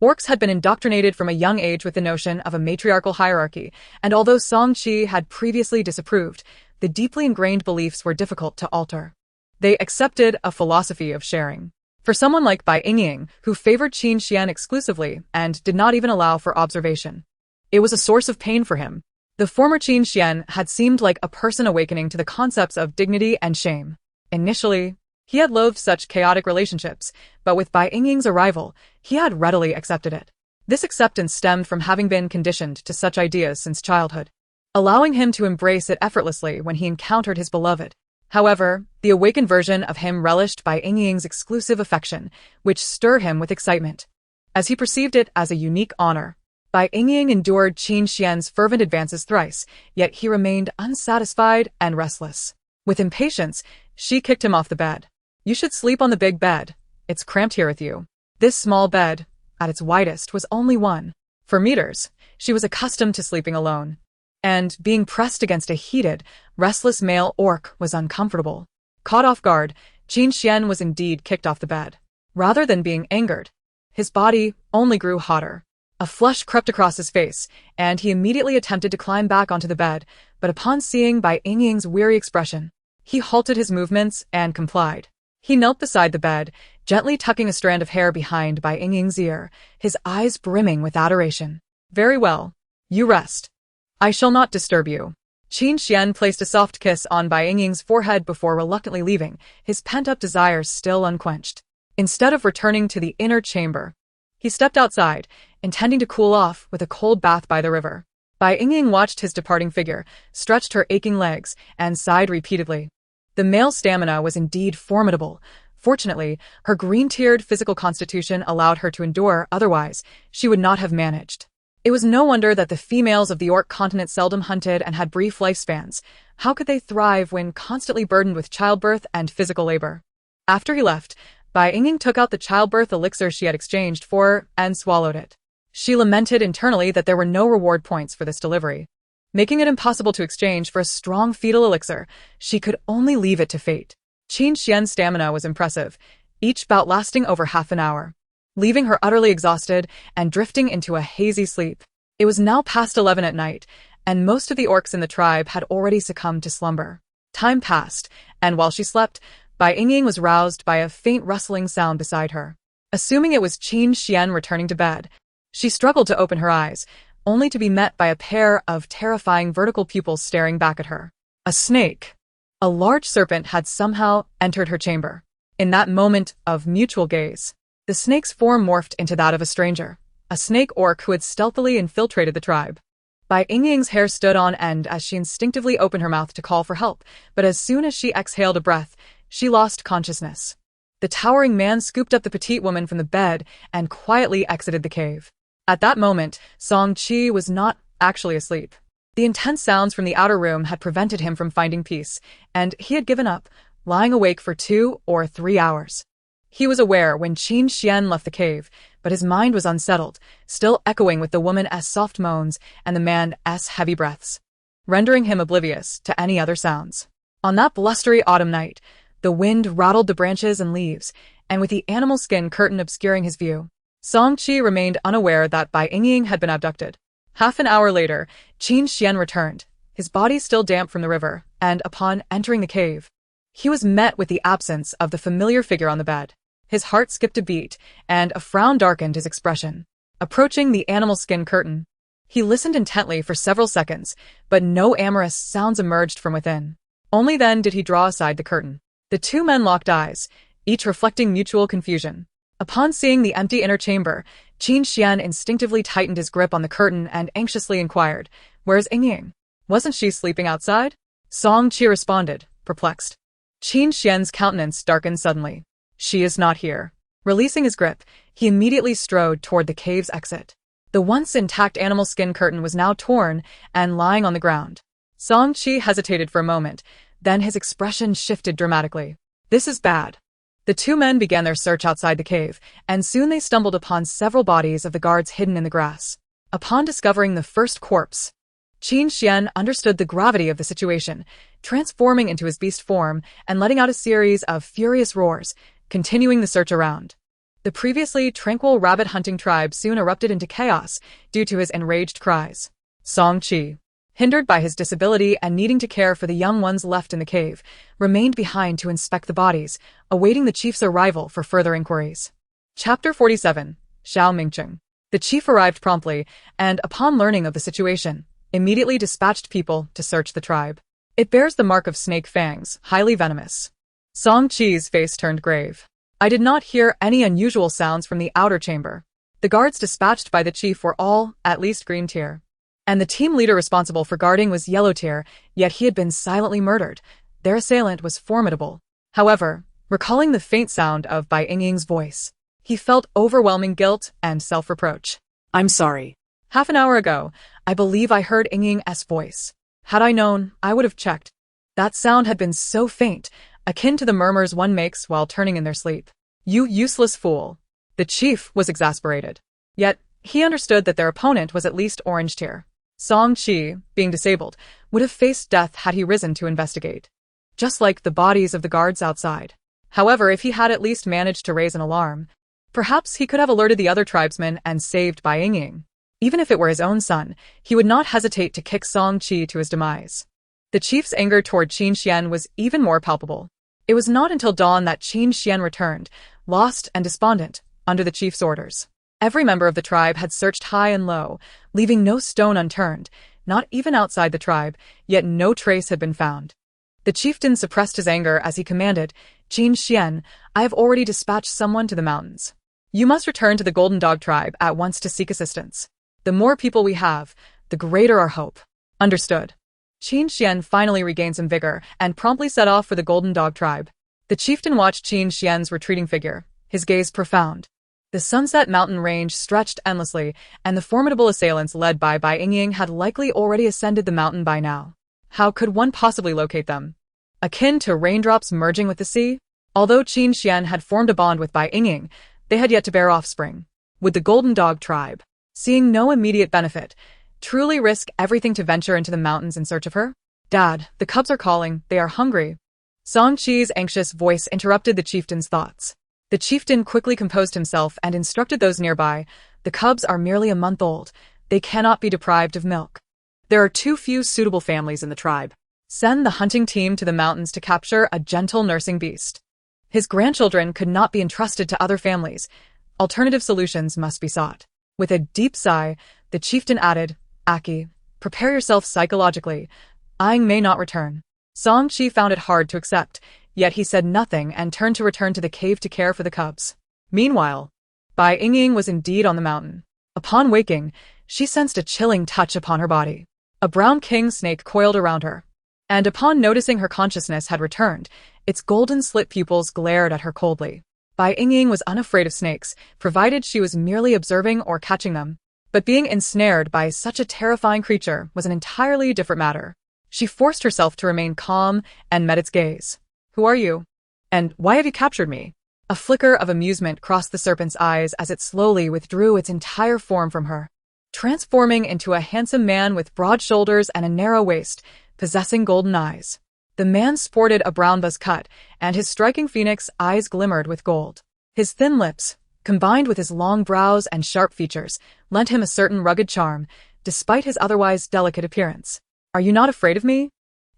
Orcs had been indoctrinated from a young age with the notion of a matriarchal hierarchy, and although Song Qi had previously disapproved, the deeply ingrained beliefs were difficult to alter. They accepted a philosophy of sharing. For someone like Bai Yingying, who favored Qin Xian exclusively and did not even allow for observation, it was a source of pain for him. The former Qin Xian had seemed like a person awakening to the concepts of dignity and shame. Initially, he had loathed such chaotic relationships, but with Bai Yingying's arrival, he had readily accepted it. This acceptance stemmed from having been conditioned to such ideas since childhood, allowing him to embrace it effortlessly when he encountered his beloved. However, the awakened version of him relished Bai Yingying's exclusive affection, which stirred him with excitement, as he perceived it as a unique honor. Bai Yingying endured Qin Xian's fervent advances thrice, yet he remained unsatisfied and restless. With impatience, she kicked him off the bed. You should sleep on the big bed. It's cramped here with you. This small bed, at its widest, was only 1 meters. She was accustomed to sleeping alone, and being pressed against a heated, restless male orc was uncomfortable. Caught off guard, Qin Xian was indeed kicked off the bed. Rather than being angered, his body only grew hotter. A flush crept across his face, and he immediately attempted to climb back onto the bed, but upon seeing Bai Yingying's weary expression, he halted his movements and complied. He knelt beside the bed, gently tucking a strand of hair behind Bai Yingying's ear, his eyes brimming with adoration. Very well. You rest. I shall not disturb you. Qin Xian placed a soft kiss on Bai Yingying's forehead before reluctantly leaving, his pent-up desires still unquenched. Instead of returning to the inner chamber, he stepped outside, intending to cool off with a cold bath by the river. Bai Yingying watched his departing figure, stretched her aching legs, and sighed repeatedly. The male stamina was indeed formidable. Fortunately, her green-tiered physical constitution allowed her to endure, otherwise, she would not have managed. It was no wonder that the females of the Orc continent seldom hunted and had brief lifespans. How could they thrive when constantly burdened with childbirth and physical labor? After he left, Bai Yingying took out the childbirth elixir she had exchanged for and swallowed it. She lamented internally that there were no reward points for this delivery. Making it impossible to exchange for a strong fetal elixir, she could only leave it to fate. Qin Xian's stamina was impressive, each bout lasting over half an hour, leaving her utterly exhausted and drifting into a hazy sleep. It was now past 11 at night, and most of the orcs in the tribe had already succumbed to slumber. Time passed, and while she slept, Bai Yingying was roused by a faint rustling sound beside her. Assuming it was Qin Xian returning to bed, she struggled to open her eyes, only to be met by a pair of terrifying vertical pupils staring back at her. A snake. A large serpent had somehow entered her chamber. In that moment of mutual gaze, the snake's form morphed into that of a stranger, a snake orc who had stealthily infiltrated the tribe. Bai Yingying's hair stood on end as she instinctively opened her mouth to call for help, but as soon as she exhaled a breath, she lost consciousness. The towering man scooped up the petite woman from the bed and quietly exited the cave. At that moment, Song Qi was not actually asleep. The intense sounds from the outer room had prevented him from finding peace, and he had given up, lying awake for 2 or 3 hours. He was aware when Qin Xian left the cave, but his mind was unsettled, still echoing with the woman's soft moans and the man's heavy breaths, rendering him oblivious to any other sounds. On that blustery autumn night, the wind rattled the branches and leaves, and with the animal skin curtain obscuring his view, Song Qi remained unaware that Bai Yingying had been abducted. Half an hour later, Qin Xian returned, his body still damp from the river, and upon entering the cave, he was met with the absence of the familiar figure on the bed. His heart skipped a beat, and a frown darkened his expression. Approaching the animal skin curtain, he listened intently for several seconds, but no amorous sounds emerged from within. Only then did he draw aside the curtain. The two men locked eyes, each reflecting mutual confusion. Upon seeing the empty inner chamber, Qin Xian instinctively tightened his grip on the curtain and anxiously inquired, "Where's Yingying? Wasn't she sleeping outside?" Song Qi responded, perplexed. Qin Xian's countenance darkened suddenly. "She is not here." Releasing his grip, he immediately strode toward the cave's exit. The once intact animal skin curtain was now torn and lying on the ground. Song Qi hesitated for a moment, then his expression shifted dramatically. "This is bad." The two men began their search outside the cave, and soon they stumbled upon several bodies of the guards hidden in the grass. Upon discovering the first corpse, Qin Xian understood the gravity of the situation, transforming into his beast form and letting out a series of furious roars, continuing the search around. The previously tranquil rabbit-hunting tribe soon erupted into chaos due to his enraged cries. Song Qi, hindered by his disability and needing to care for the young ones left in the cave, remained behind to inspect the bodies, awaiting the chief's arrival for further inquiries. Chapter 47. Xiao Mingcheng. The chief arrived promptly, and upon learning of the situation, immediately dispatched people to search the tribe. It bears the mark of snake fangs, highly venomous. Song Qi's face turned grave. "I did not hear any unusual sounds from the outer chamber. The guards dispatched by the chief were all, at least, green tier. And the team leader responsible for guarding was yellow tier, yet he had been silently murdered. Their assailant was formidable." However, recalling the faint sound of Bai Yingying's voice, he felt overwhelming guilt and self-reproach. I'm sorry. "Half an hour ago, I believe I heard Yingying's voice. Had I known, I would have checked. That sound had been so faint, akin to the murmurs one makes while turning in their sleep." "You useless fool." The chief was exasperated. Yet, he understood that their opponent was at least orange tier. Song Qi, being disabled, would have faced death had he risen to investigate, just like the bodies of the guards outside. However, if he had at least managed to raise an alarm, perhaps he could have alerted the other tribesmen and saved Bai Yingying. Even if it were his own son, he would not hesitate to kick Song Qi to his demise. The chief's anger toward Qin Xian was even more palpable. It was not until dawn that Qin Xian returned, lost and despondent, under the chief's orders. Every member of the tribe had searched high and low, leaving no stone unturned, not even outside the tribe, yet no trace had been found. The chieftain suppressed his anger as he commanded, "Qin Xian, I have already dispatched someone to the mountains. You must return to the Golden Dog tribe at once to seek assistance. The more people we have, the greater our hope." Understood. Qin Xian finally regained some vigor and promptly set off for the Golden Dog tribe. The chieftain watched Qin Xian's retreating figure, his gaze profound. The Sunset Mountain range stretched endlessly, and the formidable assailants led by Bai Yingying had likely already ascended the mountain by now. How could one possibly locate them? Akin to raindrops merging with the sea? Although Qin Xian had formed a bond with Bai Yingying, they had yet to bear offspring. Would the Golden Dog tribe, seeing no immediate benefit, truly risk everything to venture into the mountains in search of her? "Dad, the cubs are calling, they are hungry." Song Chi's anxious voice interrupted the chieftain's thoughts. The chieftain quickly composed himself and instructed those nearby, "The cubs are merely a month old. They cannot be deprived of milk. There are too few suitable families in the tribe. Send the hunting team to the mountains to capture a gentle nursing beast. His grandchildren could not be entrusted to other families. Alternative solutions must be sought." With a deep sigh, the chieftain added, "Aki, prepare yourself psychologically. Aang may not return." Song Chi found it hard to accept, yet he said nothing and turned to return to the cave to care for the cubs. Meanwhile, Bai Yingying was indeed on the mountain. Upon waking, she sensed a chilling touch upon her body. A brown king snake coiled around her, and upon noticing her consciousness had returned, its golden slit pupils glared at her coldly. Bai Yingying was unafraid of snakes, provided she was merely observing or catching them. But being ensnared by such a terrifying creature was an entirely different matter. She forced herself to remain calm and met its gaze. "Who are you? And why have you captured me?" A flicker of amusement crossed the serpent's eyes as it slowly withdrew its entire form from her, transforming into a handsome man with broad shoulders and a narrow waist, possessing golden eyes. The man sported a brown buzz cut, and his striking phoenix eyes glimmered with gold. His thin lips, combined with his long brows and sharp features, lent him a certain rugged charm, despite his otherwise delicate appearance. "Are you not afraid of me?"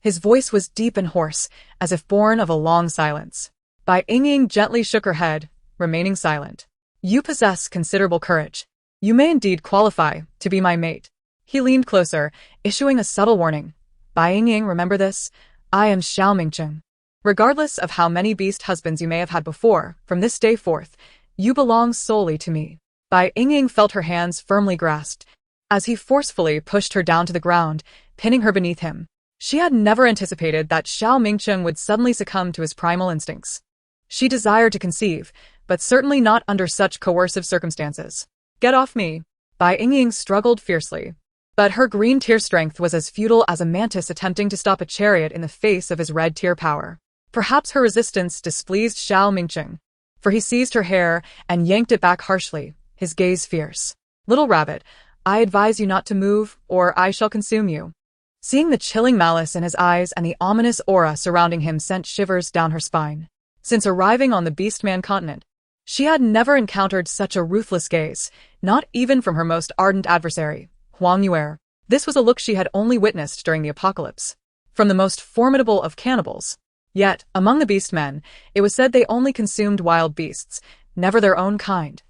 His voice was deep and hoarse, as if born of a long silence. Bai Yingying gently shook her head, remaining silent. "You possess considerable courage. You may indeed qualify to be my mate." He leaned closer, issuing a subtle warning. "Bai Yingying, remember this? I am Xiao Mingcheng. Regardless of how many beast husbands you may have had before, from this day forth, you belong solely to me." Bai Yingying felt her hands firmly grasped, as he forcefully pushed her down to the ground, pinning her beneath him. She had never anticipated that Xiao Mingcheng would suddenly succumb to his primal instincts. She desired to conceive, but certainly not under such coercive circumstances. "Get off me." Bai Yingying struggled fiercely. But her green tear strength was as futile as a mantis attempting to stop a chariot in the face of his red tear power. Perhaps her resistance displeased Xiao Mingcheng, for he seized her hair and yanked it back harshly, his gaze fierce. "Little rabbit, I advise you not to move, or I shall consume you." Seeing the chilling malice in his eyes and the ominous aura surrounding him sent shivers down her spine. Since arriving on the beastman continent, she had never encountered such a ruthless gaze, not even from her most ardent adversary, Huang Yuer. This was a look she had only witnessed during the apocalypse, from the most formidable of cannibals. Yet, among the beastmen, it was said they only consumed wild beasts, never their own kind.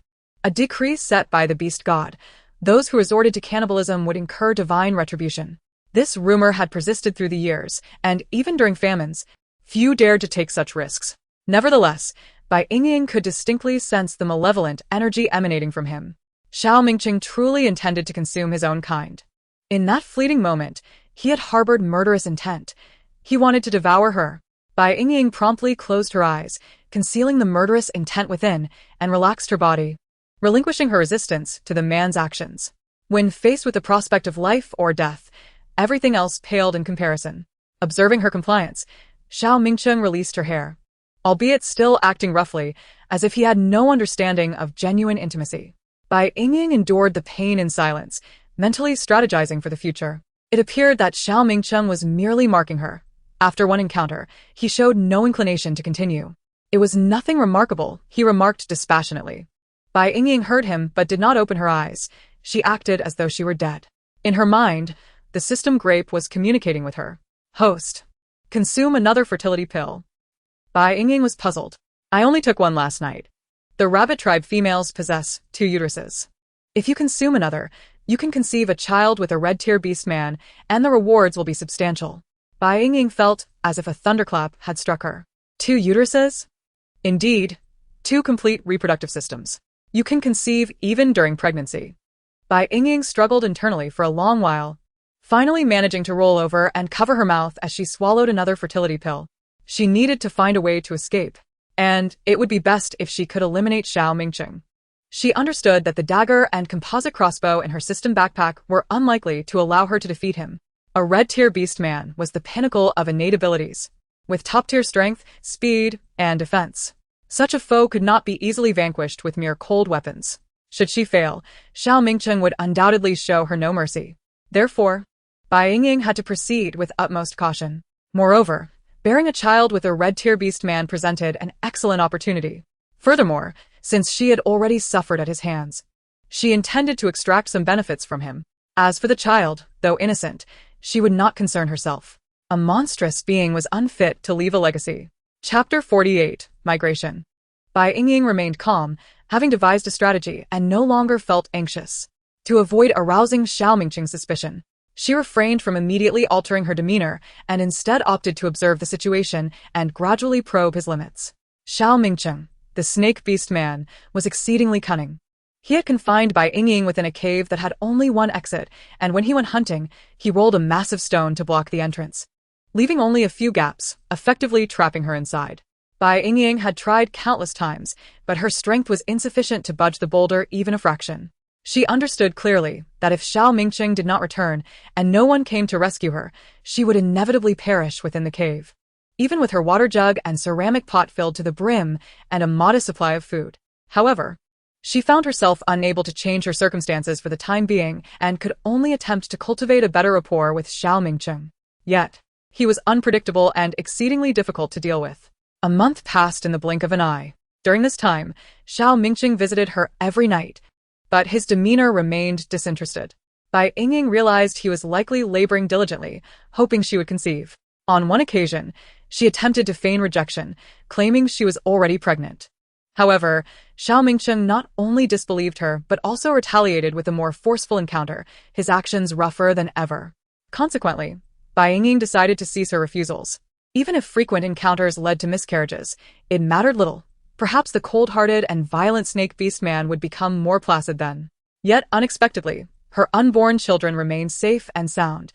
A decree set by the beast god. Those who resorted to cannibalism would incur divine retribution. This rumor had persisted through the years, and even during famines, few dared to take such risks. Nevertheless, Bai Yingying could distinctly sense the malevolent energy emanating from him. Xiao Mingcheng truly intended to consume his own kind. In that fleeting moment, he had harbored murderous intent. He wanted to devour her. Bai Yingying promptly closed her eyes, concealing the murderous intent within, and relaxed her body, relinquishing her resistance to the man's actions. When faced with the prospect of life or death, everything else paled in comparison. Observing her compliance, Xiao Mingcheng released her hair, albeit still acting roughly, as if he had no understanding of genuine intimacy. Bai Yingying endured the pain in silence, mentally strategizing for the future. It appeared that Xiao Mingcheng was merely marking her. After one encounter, he showed no inclination to continue. "It was nothing remarkable," he remarked dispassionately. Bai Yingying heard him but did not open her eyes. She acted as though she were dead. In her mind, the system grape was communicating with her. "Host, consume another fertility pill." Bai Yingying was puzzled. "I only took one last night." The rabbit tribe females possess 2 uteruses. If you consume another, you can conceive a child with a red-tier beastman, and the rewards will be substantial. Bai Yingying felt as if a thunderclap had struck her. 2 uteruses? Indeed, 2 complete reproductive systems. You can conceive even during pregnancy. Bai Yingying struggled internally for a long while, finally managing to roll over and cover her mouth as she swallowed another fertility pill. She needed to find a way to escape, and it would be best if she could eliminate Xiao Mingcheng. She understood that the dagger and composite crossbow in her system backpack were unlikely to allow her to defeat him. A red-tier beastman was the pinnacle of innate abilities, with top-tier strength, speed, and defense. Such a foe could not be easily vanquished with mere cold weapons. Should she fail, Xiao Mingcheng would undoubtedly show her no mercy. Therefore, Bai Yingying had to proceed with utmost caution. Moreover, bearing a child with a red-tier beastman presented an excellent opportunity. Furthermore, since she had already suffered at his hands, she intended to extract some benefits from him. As for the child, though innocent, she would not concern herself. A monstrous being was unfit to leave a legacy. Chapter 48, Migration. Bai Yingying remained calm, having devised a strategy and no longer felt anxious. To avoid arousing Xiao Mingcheng's suspicion, she refrained from immediately altering her demeanor and instead opted to observe the situation and gradually probe his limits. Xiao Mingcheng, the snake beast man, was exceedingly cunning. He had confined Bai Yingying within a cave that had only one exit, and when he went hunting, he rolled a massive stone to block the entrance, leaving only a few gaps, effectively trapping her inside. Bai Yingying had tried countless times, but her strength was insufficient to budge the boulder even a fraction. She understood clearly that if Xiao Mingcheng did not return and no one came to rescue her, she would inevitably perish within the cave. Even with her water jug and ceramic pot filled to the brim and a modest supply of food. However, she found herself unable to change her circumstances for the time being and could only attempt to cultivate a better rapport with Xiao Mingcheng. Yet, he was unpredictable and exceedingly difficult to deal with. A month passed in the blink of an eye. During this time, Xiao Mingcheng visited her every night, but his demeanor remained disinterested. Bai Yingying realized he was likely laboring diligently, hoping she would conceive. On one occasion, she attempted to feign rejection, claiming she was already pregnant. However, Xiao Mingcheng not only disbelieved her but also retaliated with a more forceful encounter, his actions rougher than ever. Consequently, Bai Yingying decided to cease her refusals. Even if frequent encounters led to miscarriages, it mattered little. Perhaps the cold-hearted and violent snake beast man would become more placid then. Yet, unexpectedly, her unborn children remained safe and sound,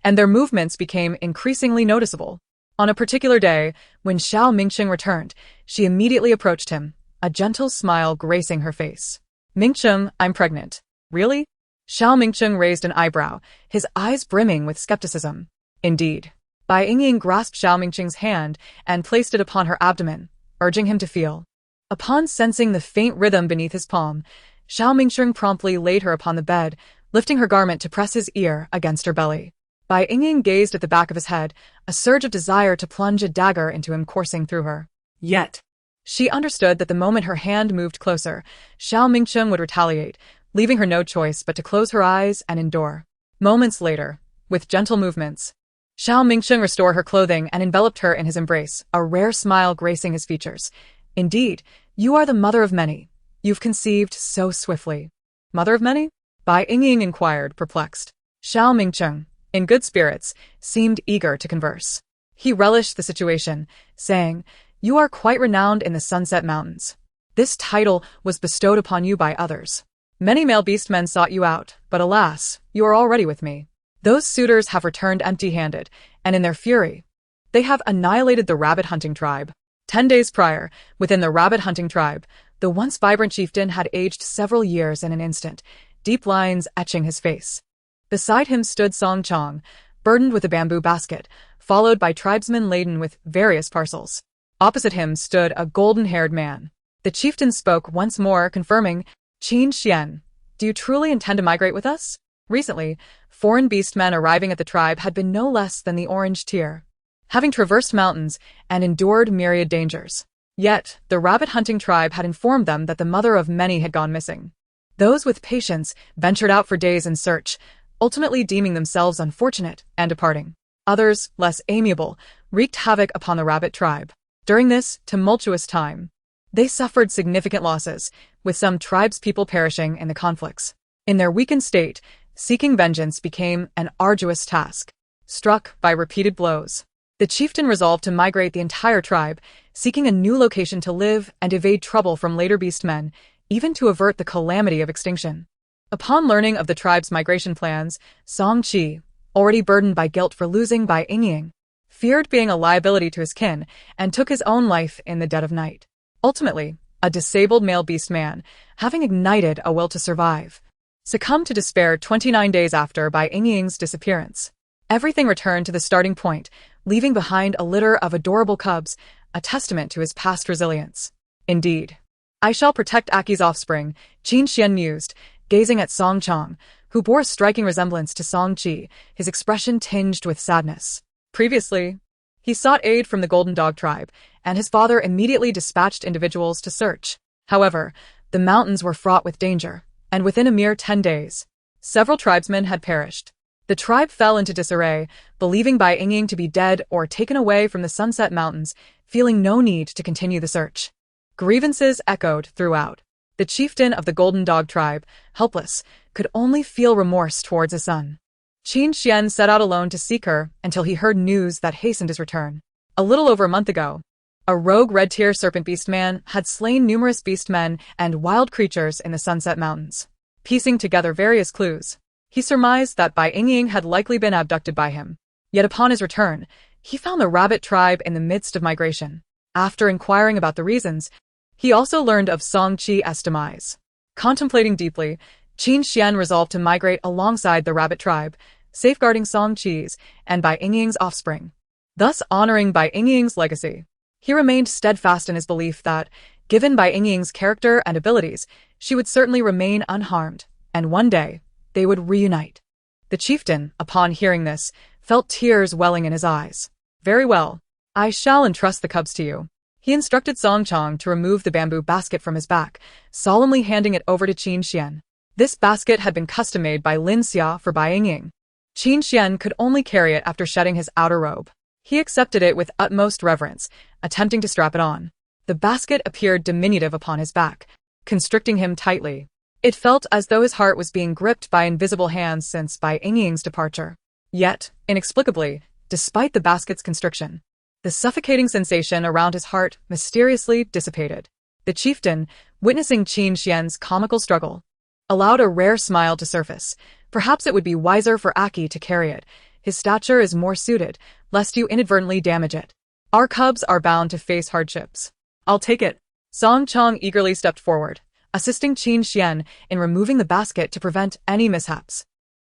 and their movements became increasingly noticeable. On a particular day, when Xiao Mingcheng returned, she immediately approached him, a gentle smile gracing her face. "Mingcheng, I'm pregnant." "Really?" Xiao Mingcheng raised an eyebrow, his eyes brimming with skepticism. "Indeed." Bai Yingying grasped Xiao Mingcheng's hand and placed it upon her abdomen, urging him to feel. Upon sensing the faint rhythm beneath his palm, Xiao Mingcheng promptly laid her upon the bed, lifting her garment to press his ear against her belly. Bai Yingying gazed at the back of his head, a surge of desire to plunge a dagger into him coursing through her. Yet, she understood that the moment her hand moved closer, Xiao Mingcheng would retaliate, leaving her no choice but to close her eyes and endure. Moments later, with gentle movements, Xiao Mingcheng restored her clothing and enveloped her in his embrace, a rare smile gracing his features. "Indeed, you are the mother of many. You've conceived so swiftly." "Mother of many?" Bai Yingying inquired, perplexed. Xiao Mingcheng, in good spirits, seemed eager to converse. He relished the situation, saying, "You are quite renowned in the Sunset Mountains. This title was bestowed upon you by others. Many male beastmen sought you out, but alas, you are already with me. Those suitors have returned empty-handed, and in their fury, they have annihilated the rabbit hunting tribe." 10 days prior, within the rabbit hunting tribe, the once vibrant chieftain had aged several years in an instant, deep lines etching his face. Beside him stood Song Chong, burdened with a bamboo basket, followed by tribesmen laden with various parcels. Opposite him stood a golden-haired man. The chieftain spoke once more, confirming, "Qin Xian, do you truly intend to migrate with us?" Recently, foreign beastmen arriving at the tribe had been no less than the Orange Tier, having traversed mountains and endured myriad dangers. Yet, the rabbit hunting tribe had informed them that the mother of many had gone missing. Those with patience ventured out for days in search, ultimately deeming themselves unfortunate and departing. Others, less amiable, wreaked havoc upon the rabbit tribe. During this tumultuous time, They suffered significant losses, with some tribespeople perishing in the conflicts. In their weakened state, seeking vengeance became an arduous task. Struck by repeated blows, the chieftain resolved to migrate the entire tribe, seeking a new location to live and evade trouble from later beastmen, even to avert the calamity of extinction. Upon learning of the tribe's migration plans, Song Qi, already burdened by guilt for losing Bai Yingying, feared being a liability to his kin and took his own life in the dead of night. Ultimately, a disabled male beastman, having ignited a will to survive, succumbed to despair 29 days after Bai Yingying's disappearance. Everything returned to the starting point, leaving behind a litter of adorable cubs, a testament to his past resilience. Indeed. I shall protect Aki's offspring, Qin Xian mused, gazing at Song Chong, who bore a striking resemblance to Song Qi, his expression tinged with sadness. Previously, he sought aid from the Golden Dog tribe, and his father immediately dispatched individuals to search. However, the mountains were fraught with danger, and within a mere 10 days, several tribesmen had perished. The tribe fell into disarray, believing Bai Yingying to be dead or taken away from the Sunset Mountains, feeling no need to continue the search. Grievances echoed throughout. The chieftain of the Golden Dog tribe, helpless, could only feel remorse towards his son. Qin Xian set out alone to seek her until he heard news that hastened his return. A little over a month ago, a rogue red-tier serpent beastman had slain numerous beastmen and wild creatures in the Sunset Mountains. Piecing together various clues, he surmised that Bai Yingying had likely been abducted by him. Yet upon his return, he found the rabbit tribe in the midst of migration. After inquiring about the reasons, he also learned of Song Qi's demise. Contemplating deeply, Qin Xian resolved to migrate alongside the rabbit tribe, safeguarding Song Qi's and Bai Yingying's offspring, thus honoring Bai Yingying's legacy. He remained steadfast in his belief that, given Bai Yingying's character and abilities, she would certainly remain unharmed, and one day, they would reunite. The chieftain, upon hearing this, felt tears welling in his eyes. Very well. I shall entrust the cubs to you. He instructed Song Chong to remove the bamboo basket from his back, solemnly handing it over to Qin Xian. This basket had been custom-made by Lin Xia for Bai Yingying. Qin Xian could only carry it after shedding his outer robe. He accepted it with utmost reverence, attempting to strap it on. The basket appeared diminutive upon his back, constricting him tightly. It felt as though his heart was being gripped by invisible hands since Bai Yingying's departure. Yet, inexplicably, despite the basket's constriction, the suffocating sensation around his heart mysteriously dissipated. The chieftain, witnessing Qin Xian's comical struggle, allowed a rare smile to surface. Perhaps it would be wiser for Aki to carry it. His stature is more suited, lest you inadvertently damage it. Our cubs are bound to face hardships. I'll take it. Song Chong eagerly stepped forward, assisting Qin Xian in removing the basket to prevent any mishaps.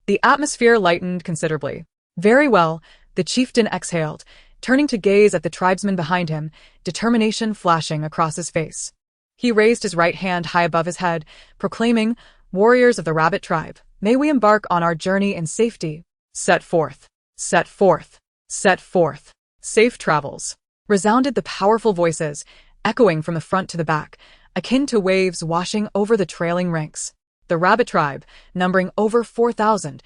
The atmosphere lightened considerably. Very well, the chieftain exhaled, turning to gaze at the tribesmen behind him, determination flashing across his face. He raised his right hand high above his head, proclaiming, "Warriors of the rabbit tribe, may we embark on our journey in safety. Set forth, set forth, set forth." Safe travels. Resounded the powerful voices, echoing from the front to the back, akin to waves washing over the trailing ranks. The rabbit tribe, numbering over 4,000,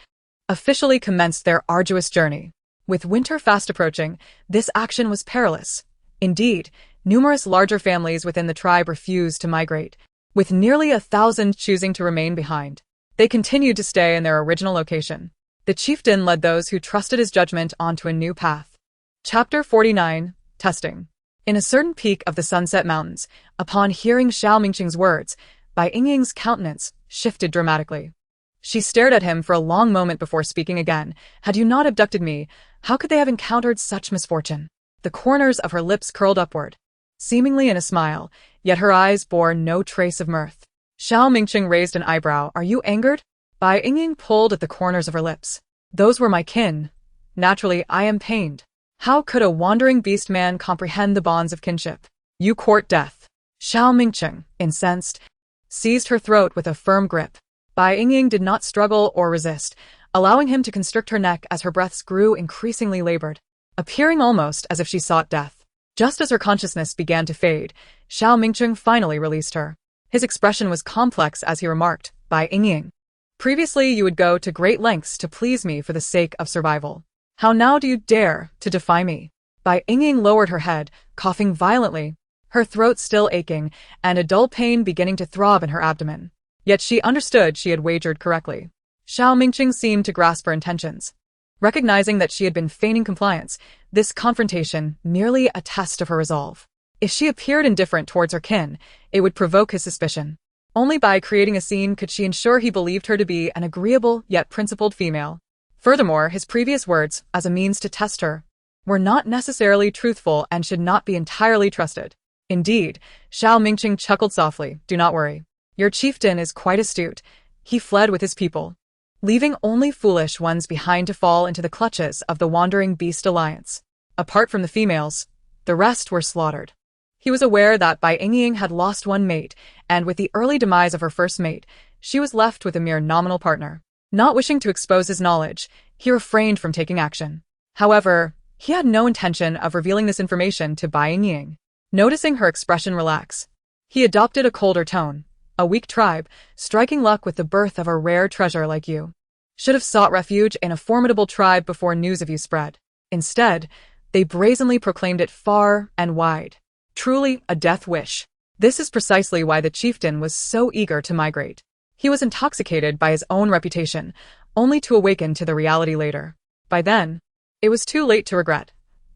officially commenced their arduous journey. With winter fast approaching, this action was perilous. Indeed, numerous larger families within the tribe refused to migrate, with nearly 1,000 choosing to remain behind. They continued to stay in their original location. The chieftain led those who trusted his judgment onto a new path. Chapter 49, Testing. In a certain peak of the Sunset Mountains, upon hearing Xiao Mingqing's words, Bai Yingying's countenance shifted dramatically. She stared at him for a long moment before speaking again. "Had you not abducted me, how could they have encountered such misfortune?" The corners of her lips curled upward, seemingly in a smile, yet her eyes bore no trace of mirth. Xiao Mingqing raised an eyebrow. "Are you angered?" Bai Yingying pulled at the corners of her lips. "Those were my kin. Naturally, I am pained. How could a wandering beast man comprehend the bonds of kinship? You court death." Xiao Mingqing, incensed, seized her throat with a firm grip. Bai Yingying did not struggle or resist, allowing him to constrict her neck as her breaths grew increasingly labored, appearing almost as if she sought death. Just as her consciousness began to fade, Xiao Mingqing finally released her. His expression was complex as he remarked, "Bai Yingying, previously you would go to great lengths to please me for the sake of survival. How now do you dare to defy me?" Bai Yingying lowered her head, coughing violently. her throat still aching and a dull pain beginning to throb in her abdomen. Yet she understood she had wagered correctly. Xiao Mingqing seemed to grasp her intentions. Recognizing that she had been feigning compliance, this confrontation merely a test of her resolve. If she appeared indifferent towards her kin, it would provoke his suspicion. Only by creating a scene could she ensure he believed her to be an agreeable yet principled female. Furthermore, his previous words, as a means to test her, were not necessarily truthful and should not be entirely trusted. Indeed, Xiao Mingqing chuckled softly. Do not worry. Your chieftain is quite astute. He fled with his people, leaving only foolish ones behind to fall into the clutches of the wandering beast alliance. Apart from the females, the rest were slaughtered. He was aware that Bai Yingying had lost one mate, and with the early demise of her first mate, she was left with a mere nominal partner. Not wishing to expose his knowledge, he refrained from taking action. However, he had no intention of revealing this information to Bai Yingying. Noticing her expression relax, he adopted a colder tone. A weak tribe, striking luck with the birth of a rare treasure like you, should have sought refuge in a formidable tribe before news of you spread. Instead, they brazenly proclaimed it far and wide. Truly a death wish. This is precisely why the chieftain was so eager to migrate. He was intoxicated by his own reputation, only to awaken to the reality later. By then, it was too late to regret.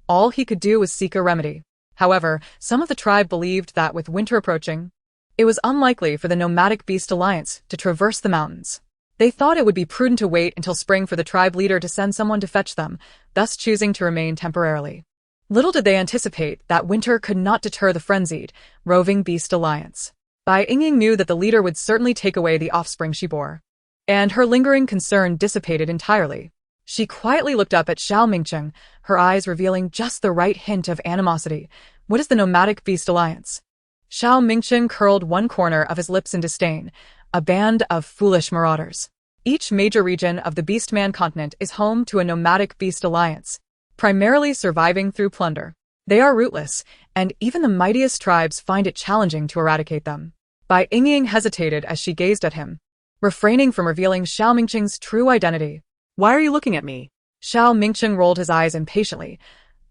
All he could do was seek a remedy. However, some of the tribe believed that with winter approaching, it was unlikely for the nomadic beast alliance to traverse the mountains. They thought it would be prudent to wait until spring for the tribe leader to send someone to fetch them, thus choosing to remain temporarily. Little did they anticipate that winter could not deter the frenzied, roving beast alliance. Bai Yingying knew that the leader would certainly take away the offspring she bore, and her lingering concern dissipated entirely. She quietly looked up at Xiao Mingqing, her eyes revealing just the right hint of animosity. What is the nomadic beast alliance? Xiao Mingqing curled one corner of his lips in disdain. A band of foolish marauders. Each major region of the beastman continent is home to a nomadic beast alliance, primarily surviving through plunder. They are rootless, and even the mightiest tribes find it challenging to eradicate them. Bai Yingying hesitated as she gazed at him, refraining from revealing Xiao Mingqing's true identity. Why are you looking at me? Xiao Mingqing rolled his eyes impatiently.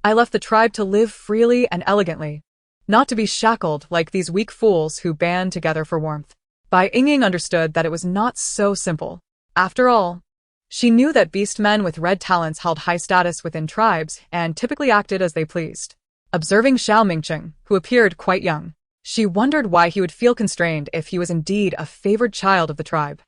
I left the tribe to live freely and elegantly, not to be shackled like these weak fools who band together for warmth. Bai Yingying understood that it was not so simple. After all, she knew that beastmen with red talents held high status within tribes and typically acted as they pleased. Observing Xiao Mingqing, who appeared quite young, she wondered why he would feel constrained if he was indeed a favored child of the tribe.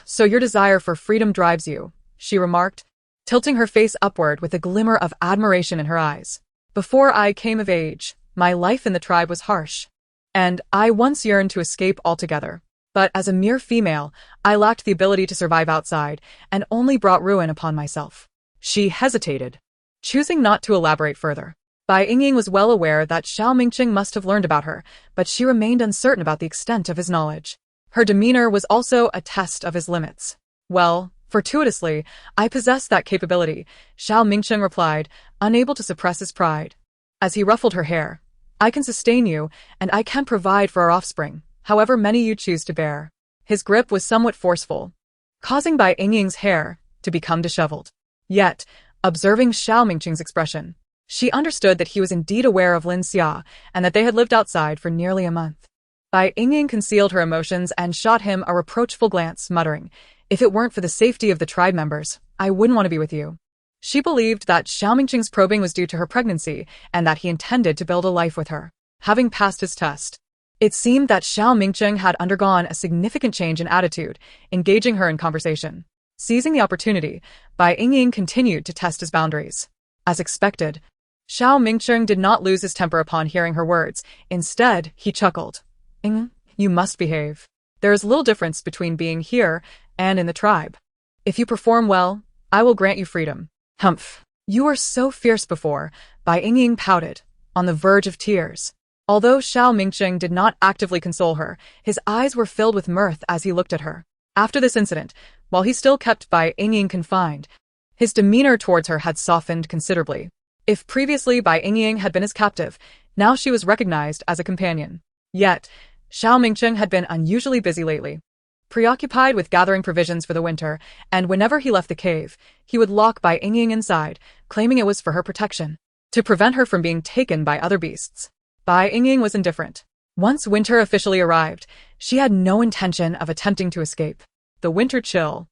So your desire for freedom drives you, she remarked, tilting her face upward with a glimmer of admiration in her eyes. Before I came of age, my life in the tribe was harsh, and I once yearned to escape altogether. But as a mere female, I lacked the ability to survive outside and only brought ruin upon myself. She hesitated, choosing not to elaborate further. Bai Yingying was well aware that Xiao Mingqing must have learned about her, but she remained uncertain about the extent of his knowledge. Her demeanor was also a test of his limits. Well, fortuitously, I possess that capability, Xiao Mingqing replied, unable to suppress his pride. As he ruffled her hair, I can sustain you, and I can provide for our offspring, however many you choose to bear. His grip was somewhat forceful, causing Bai Yingying's hair to become disheveled. Yet, observing Xiao Mingqing's expression, she understood that he was indeed aware of Lin Xia and that they had lived outside for nearly a month. Bai Yingying concealed her emotions and shot him a reproachful glance, muttering, if it weren't for the safety of the tribe members, I wouldn't want to be with you. She believed that Xiao Mingqing's probing was due to her pregnancy and that he intended to build a life with her. Having passed his test, it seemed that Xiao Mingqing had undergone a significant change in attitude, engaging her in conversation. Seizing the opportunity, Bai Yingying continued to test his boundaries. As expected, Xiao Mingqing did not lose his temper upon hearing her words. Instead, he chuckled. You must behave. There is little difference between being here and in the tribe. If you perform well, I will grant you freedom. Humph. You were so fierce before, Bai Yingying pouted, on the verge of tears. Although Xiao Mingqing did not actively console her, his eyes were filled with mirth as he looked at her. After this incident, while he still kept Bai Yingying confined, his demeanor towards her had softened considerably. If previously Bai Yingying had been his captive, now she was recognized as a companion. Yet, Xiao Mingqing had been unusually busy lately, preoccupied with gathering provisions for the winter, and whenever he left the cave, he would lock Bai Yingying inside, claiming it was for her protection, to prevent her from being taken by other beasts. Bai Yingying was indifferent. Once winter officially arrived, she had no intention of attempting to escape. The winter chill,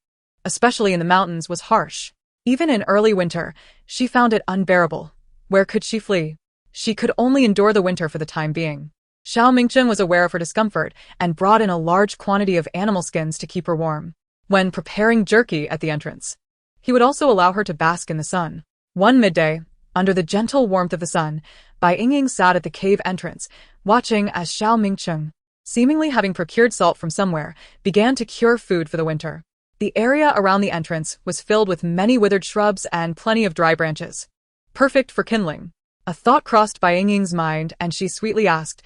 especially in the mountains, was harsh. Even in early winter, she found it unbearable. Where could she flee? She could only endure the winter for the time being. Xiao Mingcheng was aware of her discomfort and brought in a large quantity of animal skins to keep her warm. When preparing jerky at the entrance, he would also allow her to bask in the sun. One midday, under the gentle warmth of the sun, Bai Yingying sat at the cave entrance, watching as Xiao Mingcheng, seemingly having procured salt from somewhere, began to cure food for the winter. The area around the entrance was filled with many withered shrubs and plenty of dry branches, perfect for kindling. A thought crossed Bai Yingying's mind, and she sweetly asked,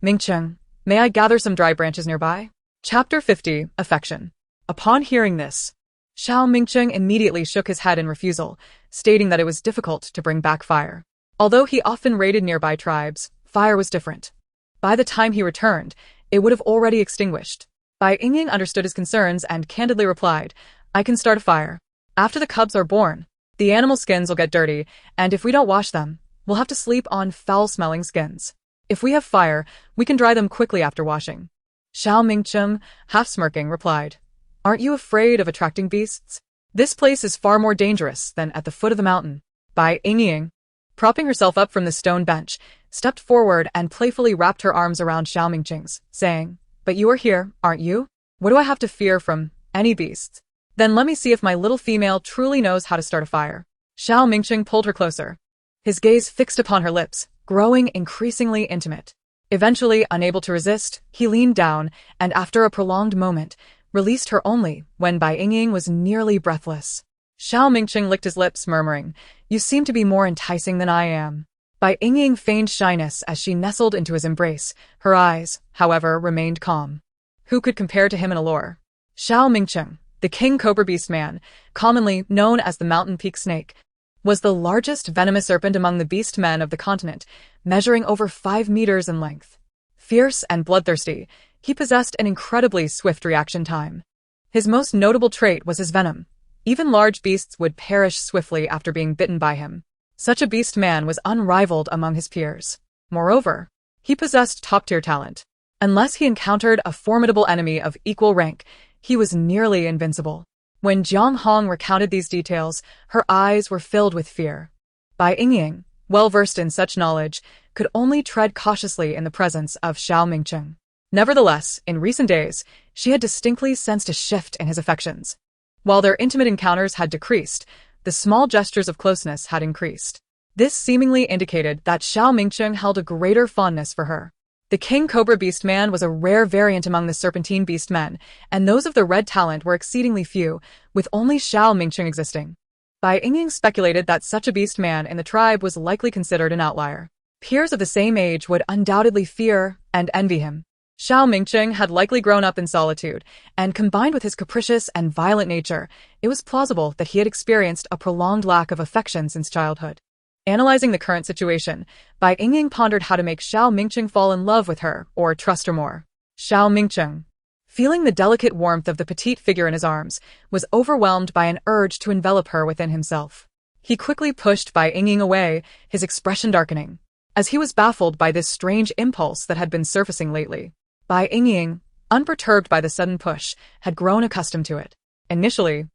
"Mingcheng, may I gather some dry branches nearby?" Chapter 50, Affection. Upon hearing this, Xiao Mingcheng immediately shook his head in refusal, stating that it was difficult to bring back fire. Although he often raided nearby tribes, fire was different. By the time he returned, it would have already extinguished. Bai Yingying understood his concerns and candidly replied, "I can start a fire. After the cubs are born, the animal skins will get dirty, and if we don't wash them, we'll have to sleep on foul-smelling skins. If we have fire, we can dry them quickly after washing." Xiao Mingcheng, half smirking, replied, "Aren't you afraid of attracting beasts? This place is far more dangerous than at the foot of the mountain." Bai Yingying, propping herself up from the stone bench, stepped forward and playfully wrapped her arms around Xiao Mingcheng's, saying, "But you are here, aren't you? What do I have to fear from any beasts? Then let me see if my little female truly knows how to start a fire." Xiao Mingcheng pulled her closer, his gaze fixed upon her lips, growing increasingly intimate. Eventually, unable to resist, he leaned down and, after a prolonged moment, released her only when Bai Yingying was nearly breathless. Xiao Mingcheng licked his lips, murmuring, "You seem to be more enticing than I am." Bai Yingying feigned shyness as she nestled into his embrace. Her eyes, however, remained calm. Who could compare to him in allure? Xiao Mingcheng, the king cobra beastman, commonly known as the mountain peak snake, was the largest venomous serpent among the beastmen of the continent, measuring over 5 meters in length. Fierce and bloodthirsty, he possessed an incredibly swift reaction time. His most notable trait was his venom. Even large beasts would perish swiftly after being bitten by him. Such a beastman was unrivaled among his peers. Moreover, he possessed top-tier talent. Unless he encountered a formidable enemy of equal rank, he was nearly invincible. When Jiang Hong recounted these details, her eyes were filled with fear. Bai Yingying, well-versed in such knowledge, could only tread cautiously in the presence of Xiao Mingcheng. Nevertheless, in recent days, she had distinctly sensed a shift in his affections. While their intimate encounters had decreased, the small gestures of closeness had increased. This seemingly indicated that Xiao Mingcheng held a greater fondness for her. The king cobra beastman was a rare variant among the serpentine beastmen, and those of the red talent were exceedingly few, with only Xiao Mingcheng existing. Bai Yingying speculated that such a beastman in the tribe was likely considered an outlier. Peers of the same age would undoubtedly fear and envy him. Xiao Mingcheng had likely grown up in solitude, and combined with his capricious and violent nature, it was plausible that he had experienced a prolonged lack of affection since childhood. Analyzing the current situation, Bai Yingying pondered how to make Xiao Mingcheng fall in love with her or trust her more. Xiao Mingcheng, feeling the delicate warmth of the petite figure in his arms, was overwhelmed by an urge to envelop her within himself. He quickly pushed Bai Yingying away, his expression darkening, as he was baffled by this strange impulse that had been surfacing lately. Bai Yingying, unperturbed by the sudden push, had grown accustomed to it. Initially,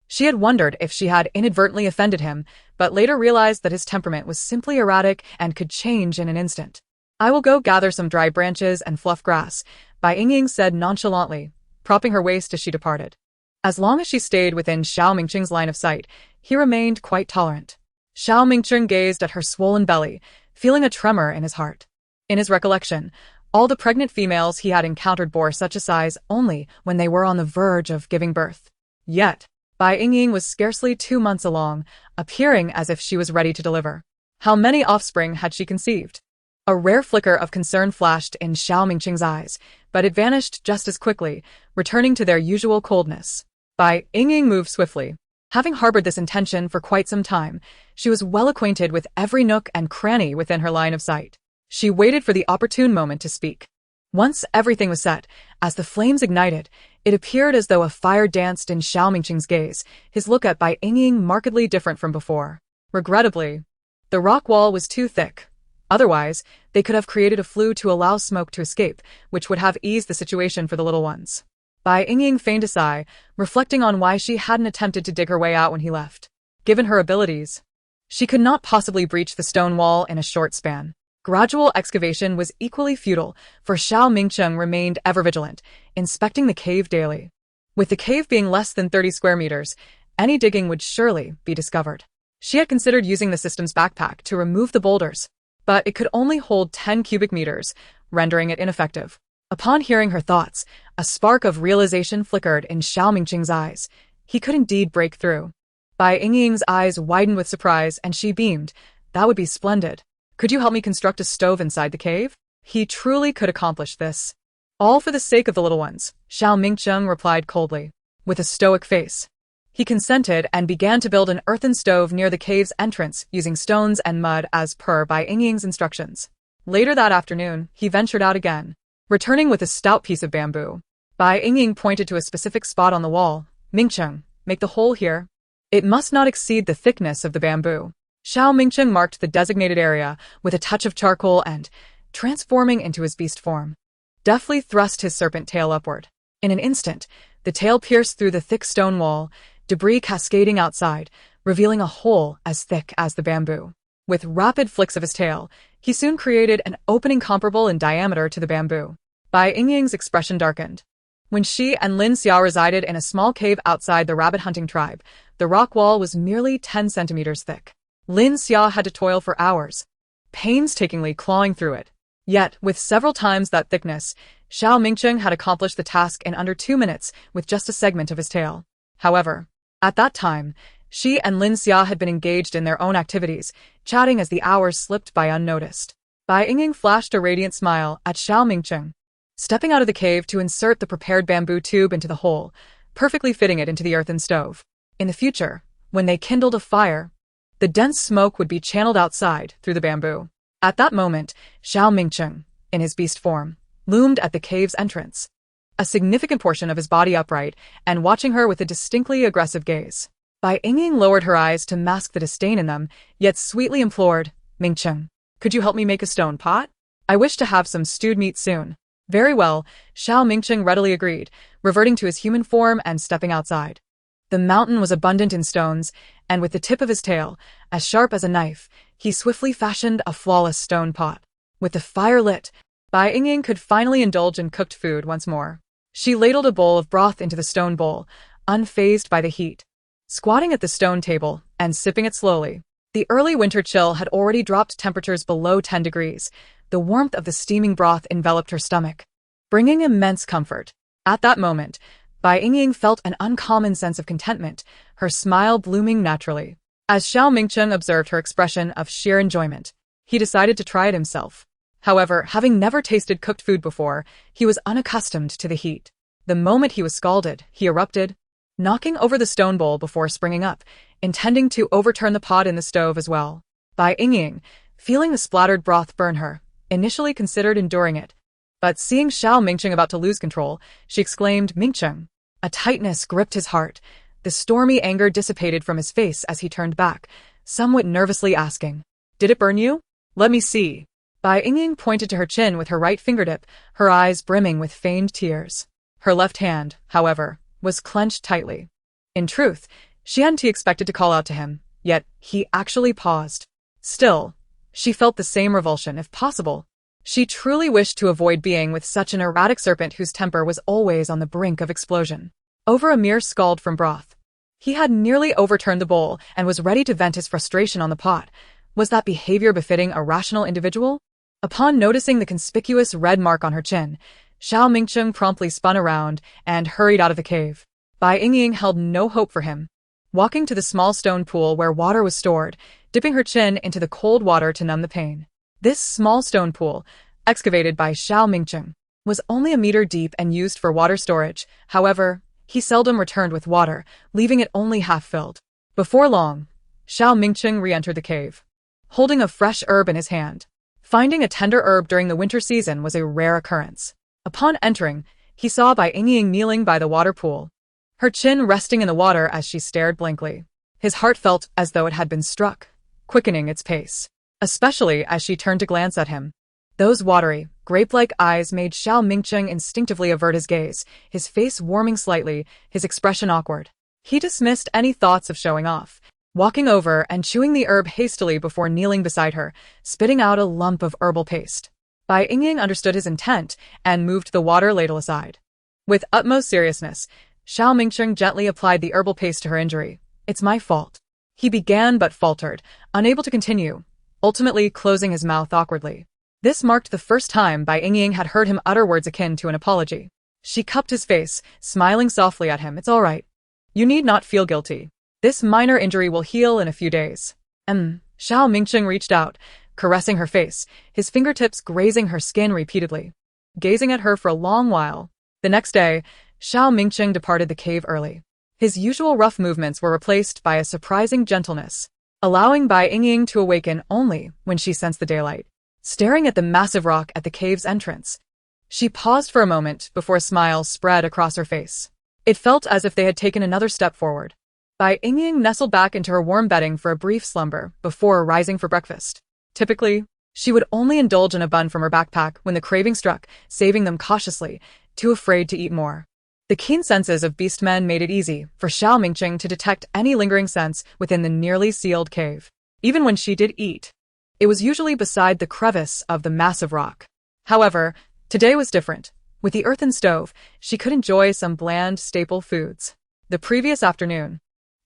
she had wondered if she had inadvertently offended him, but later realized that his temperament was simply erratic and could change in an instant. "I will go gather some dry branches and fluff grass," Bai Yingying said nonchalantly, propping her waist as she departed. As long as she stayed within Xiao Mingcheng's line of sight, he remained quite tolerant. Xiao Mingcheng gazed at her swollen belly, feeling a tremor in his heart. In his recollection, all the pregnant females he had encountered bore such a size only when they were on the verge of giving birth. Yet, Bai Yingying was scarcely 2 months along, appearing as if she was ready to deliver. How many offspring had she conceived? A rare flicker of concern flashed in Xiao Mingcheng's eyes, but it vanished just as quickly, returning to their usual coldness. Bai Yingying moved swiftly. Having harbored this intention for quite some time, she was well acquainted with every nook and cranny within her line of sight. She waited for the opportune moment to speak. Once everything was set, as the flames ignited, it appeared as though a fire danced in Xiao Mingcheng's gaze, his look at Bai Yingying markedly different from before. Regrettably, the rock wall was too thick. Otherwise, they could have created a flue to allow smoke to escape, which would have eased the situation for the little ones. Bai Yingying feigned a sigh, reflecting on why she hadn't attempted to dig her way out when he left. Given her abilities, she could not possibly breach the stone wall in a short span. Gradual excavation was equally futile, for Xiao Mingcheng remained ever vigilant, inspecting the cave daily. With the cave being less than 30 square meters, any digging would surely be discovered. She had considered using the system's backpack to remove the boulders, but it could only hold 10 cubic meters, rendering it ineffective. Upon hearing her thoughts, a spark of realization flickered in Xiao Mingcheng's eyes. He could indeed break through. Bai Yingying's eyes widened with surprise, and she beamed. That would be splendid. Could you help me construct a stove inside the cave? He truly could accomplish this. All for the sake of the little ones, Xiao Mingcheng replied coldly. With a stoic face, he consented and began to build an earthen stove near the cave's entrance using stones and mud as per Bai Yingying's instructions. Later that afternoon, he ventured out again, returning with a stout piece of bamboo. Bai Yingying pointed to a specific spot on the wall. Mingcheng, make the hole here. It must not exceed the thickness of the bamboo. Xiao Mingcheng marked the designated area with a touch of charcoal and, transforming into his beast form, deftly thrust his serpent tail upward. In an instant, the tail pierced through the thick stone wall, debris cascading outside, revealing a hole as thick as the bamboo. With rapid flicks of his tail, he soon created an opening comparable in diameter to the bamboo. Bai Yingying's expression darkened. When she and Lin Xiao resided in a small cave outside the rabbit hunting tribe, the rock wall was merely 10 centimeters thick. Lin Xiao had to toil for hours, painstakingly clawing through it. Yet, with several times that thickness, Xiao Mingcheng had accomplished the task in under 2 minutes with just a segment of his tail. However, at that time, she and Lin Xiao had been engaged in their own activities, chatting as the hours slipped by unnoticed. Bai Yingying flashed a radiant smile at Xiao Mingcheng, stepping out of the cave to insert the prepared bamboo tube into the hole, perfectly fitting it into the earthen stove. In the future, when they kindled a fire, the dense smoke would be channeled outside through the bamboo. At that moment, Xiao Mingcheng, in his beast form, loomed at the cave's entrance, a significant portion of his body upright and watching her with a distinctly aggressive gaze. Bai Yingying lowered her eyes to mask the disdain in them, yet sweetly implored, Mingcheng, could you help me make a stone pot? I wish to have some stewed meat soon. Very well, Xiao Mingcheng readily agreed, reverting to his human form and stepping outside. The mountain was abundant in stones, and with the tip of his tail, as sharp as a knife, he swiftly fashioned a flawless stone pot. With the fire lit, Bai Yingying could finally indulge in cooked food once more. She ladled a bowl of broth into the stone bowl, unfazed by the heat. Squatting at the stone table and sipping it slowly, the early winter chill had already dropped temperatures below 10 degrees. The warmth of the steaming broth enveloped her stomach, bringing immense comfort. At that moment, Bai Yingying felt an uncommon sense of contentment, her smile blooming naturally. As Xiao Mingcheng observed her expression of sheer enjoyment, he decided to try it himself. However, having never tasted cooked food before, he was unaccustomed to the heat. The moment he was scalded, he erupted, knocking over the stone bowl before springing up, intending to overturn the pot in the stove as well. Bai Yingying, feeling the splattered broth burn her, initially considered enduring it. But seeing Xiao Mingcheng about to lose control, she exclaimed, Mingcheng. A tightness gripped his heart. The stormy anger dissipated from his face as he turned back, somewhat nervously asking, Did it burn you? Let me see. Bai Yingying pointed to her chin with her right fingertip, her eyes brimming with feigned tears. Her left hand, however, was clenched tightly. In truth, she hadn't expected to call out to him, yet he actually paused. Still, she felt the same revulsion, if possible. She truly wished to avoid being with such an erratic serpent whose temper was always on the brink of explosion. Over a mere scald from broth, he had nearly overturned the bowl and was ready to vent his frustration on the pot. Was that behavior befitting a rational individual? Upon noticing the conspicuous red mark on her chin, Xiao Mingcheng promptly spun around and hurried out of the cave. Bai Yingying held no hope for him. Walking to the small stone pool where water was stored, dipping her chin into the cold water to numb the pain. This small stone pool, excavated by Xiao Mingcheng, was only a meter deep and used for water storage. However, he seldom returned with water, leaving it only half filled. Before long, Xiao Mingcheng re-entered the cave, holding a fresh herb in his hand. Finding a tender herb during the winter season was a rare occurrence. Upon entering, he saw Bai Yingying kneeling by the water pool, her chin resting in the water as she stared blankly. His heart felt as though it had been struck, quickening its pace. especially as she turned to glance at him. Those watery, grape-like eyes made Xiao Mingqing instinctively avert his gaze, his face warming slightly, his expression awkward. He dismissed any thoughts of showing off, walking over and chewing the herb hastily before kneeling beside her, spitting out a lump of herbal paste. Bai Yingying understood his intent and moved the water ladle aside. With utmost seriousness, Xiao Mingqing gently applied the herbal paste to her injury. "It's my fault." He began but faltered, unable to continue, ultimately closing his mouth awkwardly. This marked the first time Bai Yingying had heard him utter words akin to an apology. She cupped his face, smiling softly at him. "It's all right. You need not feel guilty. This minor injury will heal in a few days." Xiao Mingqing reached out, caressing her face, his fingertips grazing her skin repeatedly, gazing at her for a long while. The next day, Xiao Mingqing departed the cave early. His usual rough movements were replaced by a surprising gentleness, allowing Bai Yingying to awaken only when she sensed the daylight. Staring at the massive rock at the cave's entrance, she paused for a moment before a smile spread across her face. It felt as if they had taken another step forward. Bai Yingying nestled back into her warm bedding for a brief slumber before rising for breakfast. Typically, she would only indulge in a bun from her backpack when the craving struck, saving them cautiously, too afraid to eat more. The keen senses of beastmen made it easy for Xiao Mingqing to detect any lingering sense within the nearly sealed cave. Even when she did eat, it was usually beside the crevice of the massive rock. However, today was different. With the earthen stove, she could enjoy some bland, staple foods. The previous afternoon,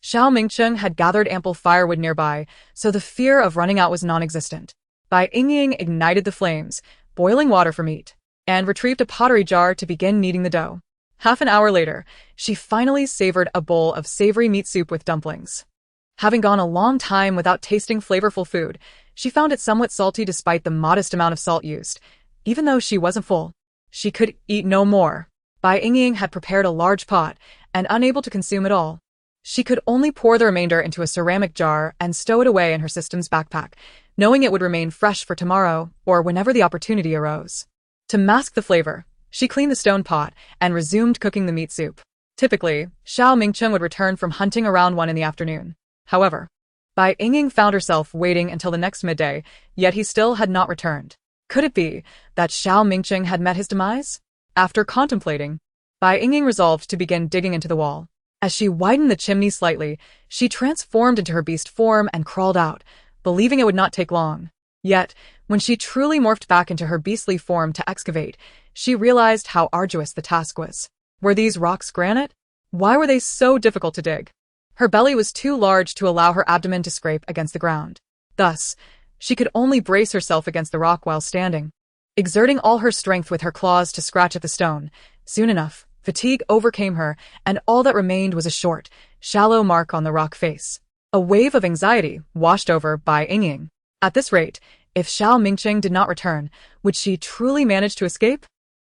Xiao Mingqing had gathered ample firewood nearby, so the fear of running out was non-existent. Bai Yingying ignited the flames, boiling water for meat, and retrieved a pottery jar to begin kneading the dough. Half an hour later, she finally savored a bowl of savory meat soup with dumplings. Having gone a long time without tasting flavorful food, she found it somewhat salty despite the modest amount of salt used. Even though she wasn't full, she could eat no more. Bai Yingying had prepared a large pot, and unable to consume it all, she could only pour the remainder into a ceramic jar and stow it away in her system's backpack, knowing it would remain fresh for tomorrow or whenever the opportunity arose. To mask the flavor, she cleaned the stone pot and resumed cooking the meat soup. Typically, Xiao Mingqing would return from hunting around 1 in the afternoon. However, Bai Yingying found herself waiting until the next midday, yet he still had not returned. Could it be that Xiao Mingqing had met his demise? After contemplating, Bai Yingying resolved to begin digging into the wall. As she widened the chimney slightly, she transformed into her beast form and crawled out, believing it would not take long. Yet, when she truly morphed back into her beastly form to excavate, she realized how arduous the task was. Were these rocks granite? Why were they so difficult to dig? Her belly was too large to allow her abdomen to scrape against the ground. Thus, she could only brace herself against the rock while standing, exerting all her strength with her claws to scratch at the stone. Soon enough, fatigue overcame her, and all that remained was a short, shallow mark on the rock face. A wave of anxiety washed over Bai Yingying. At this rate, if Xiao Mingqing did not return, would she truly manage to escape?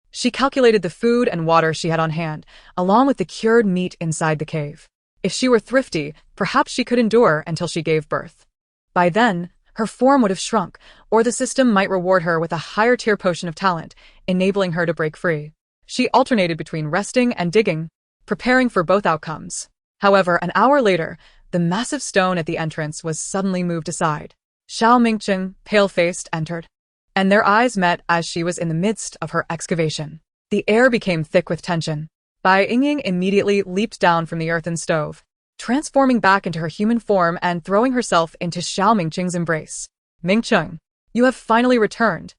She calculated the food and water she had on hand, along with the cured meat inside the cave. If she were thrifty, perhaps she could endure until she gave birth. By then, her form would have shrunk, or the system might reward her with a higher-tier potion of talent, enabling her to break free. She alternated between resting and digging, preparing for both outcomes. However, an hour later, the massive stone at the entrance was suddenly moved aside. Xiao Mingqing, pale-faced, entered, and their eyes met as she was in the midst of her excavation. The air became thick with tension. Bai Yingying immediately leaped down from the earthen stove, transforming back into her human form and throwing herself into Xiao Mingqing's embrace. "Mingqing, you have finally returned."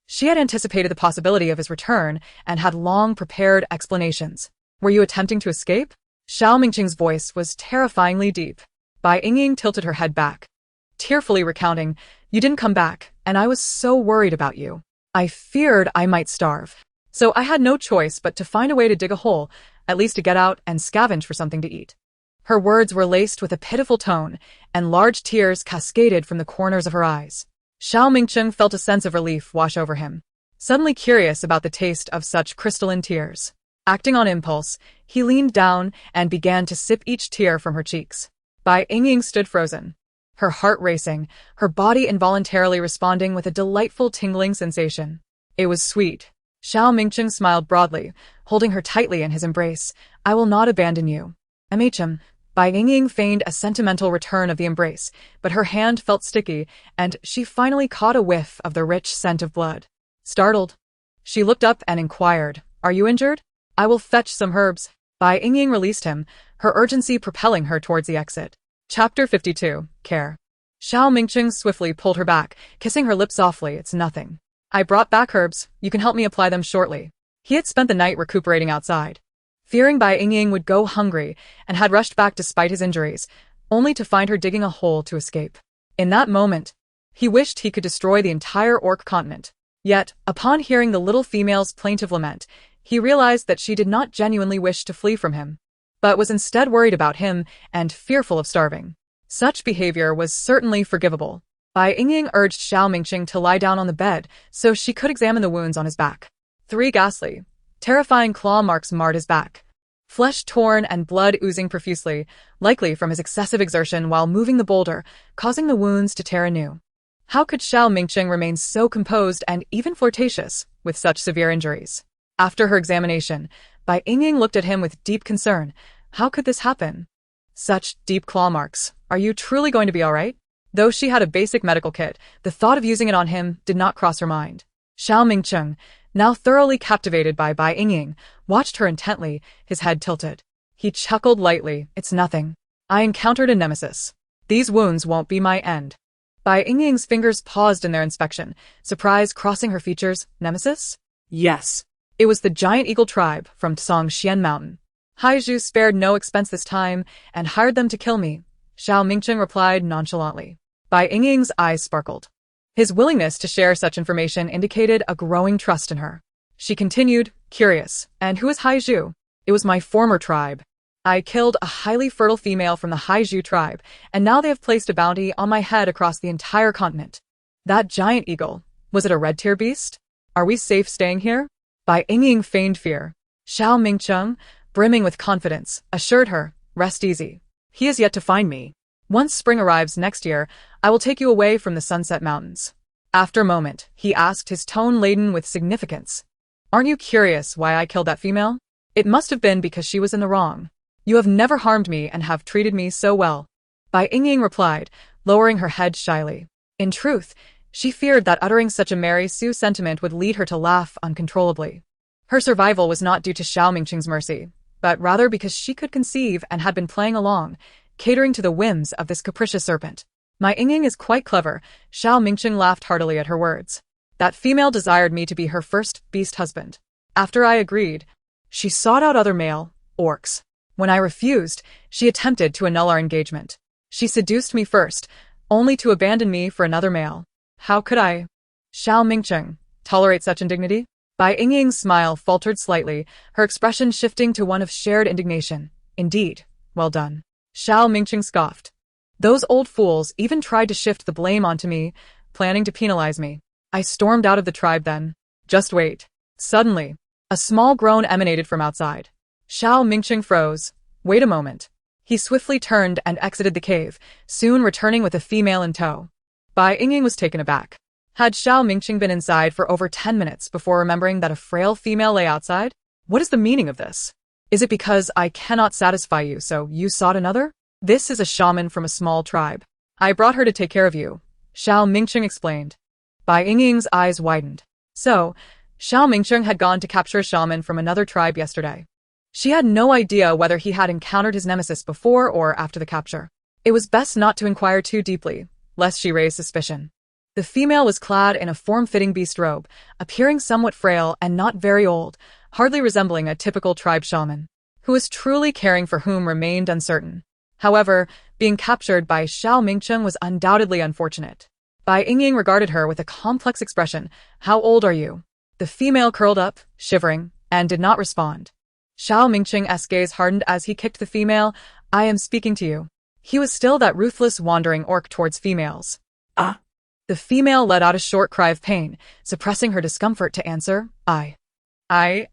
She had anticipated the possibility of his return and had long prepared explanations. "Were you attempting to escape?" Xiao Mingqing's voice was terrifyingly deep. Bai Yingying tilted her head back, tearfully recounting, "You didn't come back, and I was so worried about you. I feared I might starve. So I had no choice but to find a way to dig a hole, at least to get out and scavenge for something to eat." Her words were laced with a pitiful tone, and large tears cascaded from the corners of her eyes. Xiao Mingqing felt a sense of relief wash over him, suddenly curious about the taste of such crystalline tears. Acting on impulse, he leaned down and began to sip each tear from her cheeks. Bai Yingying stood frozen, her heart racing, her body involuntarily responding with a delightful tingling sensation. It was sweet. Xiao Mingqing smiled broadly, holding her tightly in his embrace. "I will not abandon you. Bai Yingying feigned a sentimental return of the embrace, but her hand felt sticky, and she finally caught a whiff of the rich scent of blood. Startled, she looked up and inquired, "Are you injured? I will fetch some herbs." Bai Yingying released him, her urgency propelling her towards the exit. Chapter 52. Care. Xiao Mingqing swiftly pulled her back, kissing her lips softly. "It's nothing. I brought back herbs. You can help me apply them shortly." He had spent the night recuperating outside, fearing Bai Yingying would go hungry, and had rushed back despite his injuries, only to find her digging a hole to escape. In that moment, he wished he could destroy the entire orc continent. Yet, upon hearing the little female's plaintive lament, he realized that she did not genuinely wish to flee from him, but was instead worried about him and fearful of starving. Such behavior was certainly forgivable. Bai Yingying urged Xiao Mingqing to lie down on the bed so she could examine the wounds on his back. 3 ghastly, terrifying claw marks marred his back, flesh torn and blood oozing profusely, likely from his excessive exertion while moving the boulder, causing the wounds to tear anew. How could Xiao Mingqing remain so composed and even flirtatious with such severe injuries? After her examination, Bai Yingying looked at him with deep concern. How could this happen? Such deep claw marks. Are you truly going to be all right? Though she had a basic medical kit, the thought of using it on him did not cross her mind. Xiao Mingqing, now thoroughly captivated by Bai Yingying, watched her intently, his head tilted. He chuckled lightly. "It's nothing. I encountered a nemesis. These wounds won't be my end." Bai Yingying's fingers paused in their inspection, surprise crossing her features. Nemesis? Yes. It was the giant eagle tribe from Xian Mountain. Haizhu spared no expense this time and hired them to kill me, Xiao Mingqing replied nonchalantly. Bai Yingying's eyes sparkled. His willingness to share such information indicated a growing trust in her. She continued, curious, "And who is Haizhu?" "It was my former tribe. I killed a highly fertile female from the Haizhu tribe, and now they have placed a bounty on my head across the entire continent." "That giant eagle, was it a red-tier beast? Are we safe staying here?" Bai Yingying feigned fear. Xiao Mingqing, brimming with confidence, assured her, "Rest easy. He is yet to find me. Once spring arrives next year, I will take you away from the Sunset Mountains." After a moment, he asked, his tone laden with significance, "Aren't you curious why I killed that female? It must have been because she was in the wrong. You have never harmed me and have treated me so well." Bai Yingying replied, lowering her head shyly. In truth, she feared that uttering such a Mary Sue sentiment would lead her to laugh uncontrollably. Her survival was not due to Xiao Mingqing's mercy, but rather because she could conceive and had been playing along, catering to the whims of this capricious serpent. "Bai Yingying is quite clever," Xiao Mingqing laughed heartily at her words. "That female desired me to be her first beast husband. After I agreed, she sought out other male orcs. When I refused, she attempted to annul our engagement. She seduced me first, only to abandon me for another male. How could I, Xiao Mingqing, tolerate such indignity?" Bai Yingying's smile faltered slightly, her expression shifting to one of shared indignation. "Indeed, well done." Xiao Mingqing scoffed. "Those old fools even tried to shift the blame onto me, planning to penalize me. I stormed out of the tribe then. Just wait." Suddenly, a small groan emanated from outside. Xiao Mingqing froze. "Wait a moment." He swiftly turned and exited the cave, soon returning with a female in tow. Bai Yingying was taken aback. Had Xiao Mingqing been inside for over 10 minutes before remembering that a frail female lay outside? What is the meaning of this? Is it because I cannot satisfy you, so you sought another? This is a shaman from a small tribe. I brought her to take care of you, Xiao Mingqing explained. Bai Yingying's eyes widened. So, Xiao Mingqing had gone to capture a shaman from another tribe yesterday. She had no idea whether he had encountered his nemesis before or after the capture. It was best not to inquire too deeply, lest she raise suspicion. The female was clad in a form-fitting beast robe, appearing somewhat frail and not very old, hardly resembling a typical tribe shaman. Who was truly caring for whom remained uncertain. However, being captured by Xiao Mingqing was undoubtedly unfortunate. Bai Yingying regarded her with a complex expression. "How old are you?" The female curled up, shivering, and did not respond. Xiao Mingqing's gaze hardened as he kicked the female. "I am speaking to you." He was still that ruthless wandering orc towards females. Ah. The female let out a short cry of pain, suppressing her discomfort to answer, I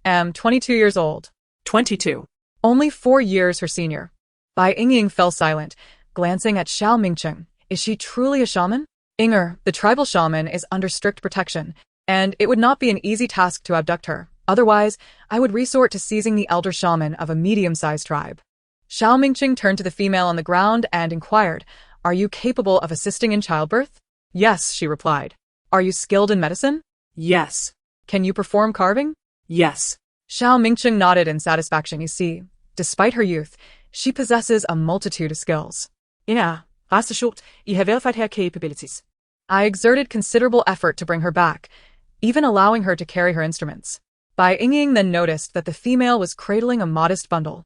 am 22 years old. 22. Only 4 years her senior. Bai Yingying fell silent, glancing at Xiao Mingqing. Is she truly a shaman? Inger, the tribal shaman, is under strict protection, and it would not be an easy task to abduct her. Otherwise, I would resort to seizing the elder shaman of a medium-sized tribe. Xiao Mingqing turned to the female on the ground and inquired, "Are you capable of assisting in childbirth?" Yes, she replied. "Are you skilled in medicine?" Yes. "Can you perform carving?" Yes. Xiao Mingqing nodded in satisfaction. You see, despite her youth, she possesses a multitude of skills. Rest assured, you have verified her capabilities. I exerted considerable effort to bring her back, even allowing her to carry her instruments. Bai Yingying then noticed that the female was cradling a modest bundle,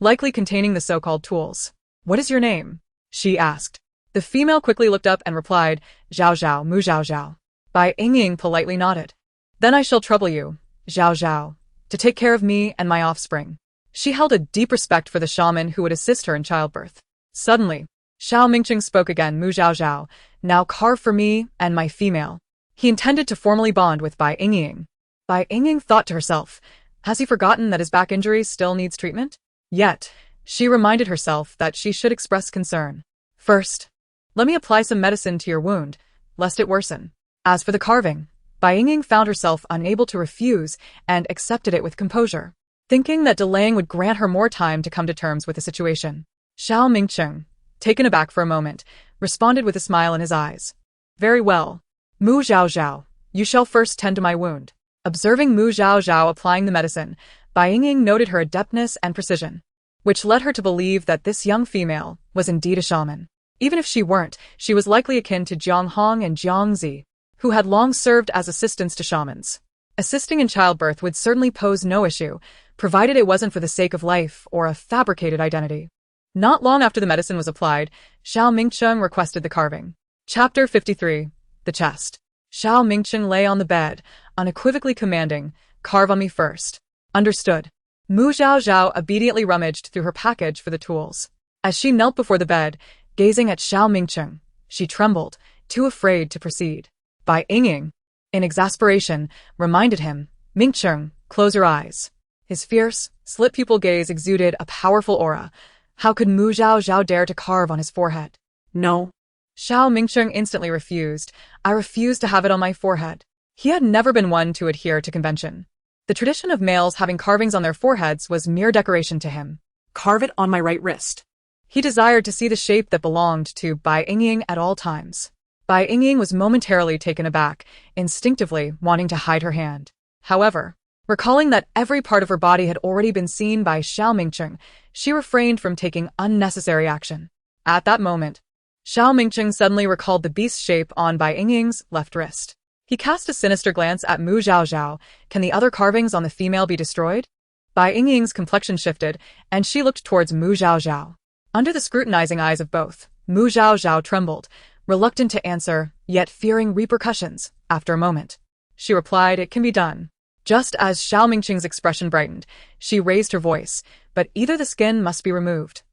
likely containing the so-called tools. "What is your name?" she asked. The female quickly looked up and replied, "Zhao Zhao, Mu Zhao Zhao." Bai Yingying politely nodded. "Then I shall trouble you, Zhao Zhao, to take care of me and my offspring." She held a deep respect for the shaman who would assist her in childbirth. Suddenly, Xiao Mingqing spoke again. "Mu Zhao Zhao, now carve for me and my female." He intended to formally bond with Bai Yingying. Bai Yingying thought to herself, has he forgotten that his back injury still needs treatment? Yet, she reminded herself that she should express concern. "First, let me apply some medicine to your wound, lest it worsen." As for the carving, Bai Yingying found herself unable to refuse and accepted it with composure, thinking that delaying would grant her more time to come to terms with the situation. Xiao Mingqing, taken aback for a moment, responded with a smile in his eyes. "Very well. Mu Zhao Zhao, you shall first tend to my wound." Observing Mu Zhao Zhao applying the medicine, Bai Yingying noted her adeptness and precision, which led her to believe that this young female was indeed a shaman. Even if she weren't, she was likely akin to Jiang Hong and Jiang Zi, who had long served as assistants to shamans. Assisting in childbirth would certainly pose no issue, provided it wasn't for the sake of life or a fabricated identity. Not long after the medicine was applied, Xiao Mingqing requested the carving. Chapter 53. The Chest. Xiao Mingqing lay on the bed, unequivocally commanding, "Carve on me first." "Understood." Mu Zhao Zhao obediently rummaged through her package for the tools. As she knelt before the bed, gazing at Xiao Mingqing, she trembled, too afraid to proceed. Bai Yingying, in exasperation, reminded him, "Mingqing, close your eyes." His fierce, slit-pupil gaze exuded a powerful aura. How could Mu Zhao Zhao dare to carve on his forehead? No. Xiao Mingqing instantly refused. "I refuse to have it on my forehead." He had never been one to adhere to convention. The tradition of males having carvings on their foreheads was mere decoration to him. "Carve it on my right wrist." He desired to see the shape that belonged to Bai Yingying at all times. Bai Yingying was momentarily taken aback, instinctively wanting to hide her hand. However, recalling that every part of her body had already been seen by Xiao Mingqing, she refrained from taking unnecessary action. At that moment, Xiao Mingqing suddenly recalled the beast shape on Bai Yingying's left wrist. He cast a sinister glance at Mu Zhao Zhao. "Can the other carvings on the female be destroyed?" Bai Yingying's complexion shifted, and she looked towards Mu Zhao Zhao. Under the scrutinizing eyes of both, Mu Zhao Zhao trembled, reluctant to answer, yet fearing repercussions. After a moment, she replied, "It can be done." Just as Xiao Mingqing's expression brightened, she raised her voice, "But either the skin must be removed,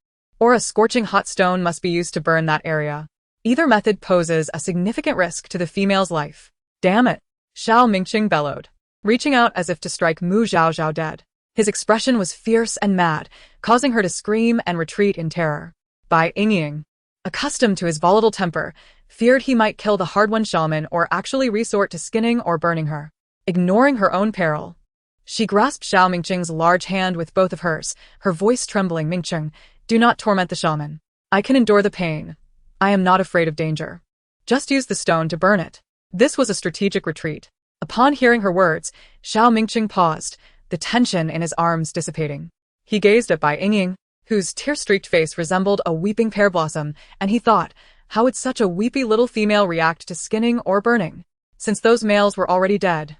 or a scorching hot stone must be used to burn that area. Either method poses a significant risk to the female's life." "Damn it!" Xiao Mingqing bellowed, reaching out as if to strike Mu Zhao Zhao dead. His expression was fierce and mad, causing her to scream and retreat in terror. Bai Yingying, accustomed to his volatile temper, feared he might kill the hard-won shaman or actually resort to skinning or burning her. Ignoring her own peril, she grasped Xiao Mingqing's large hand with both of hers, her voice trembling. "Mingqing, do not torment the shaman. I can endure the pain. I am not afraid of danger. Just use the stone to burn it." This was a strategic retreat. Upon hearing her words, Xiao Mingqing paused, the tension in his arms dissipating. He gazed at Bai Yingying, whose tear-streaked face resembled a weeping pear blossom, and he thought, how would such a weepy little female react to skinning or burning? Since those males were already dead,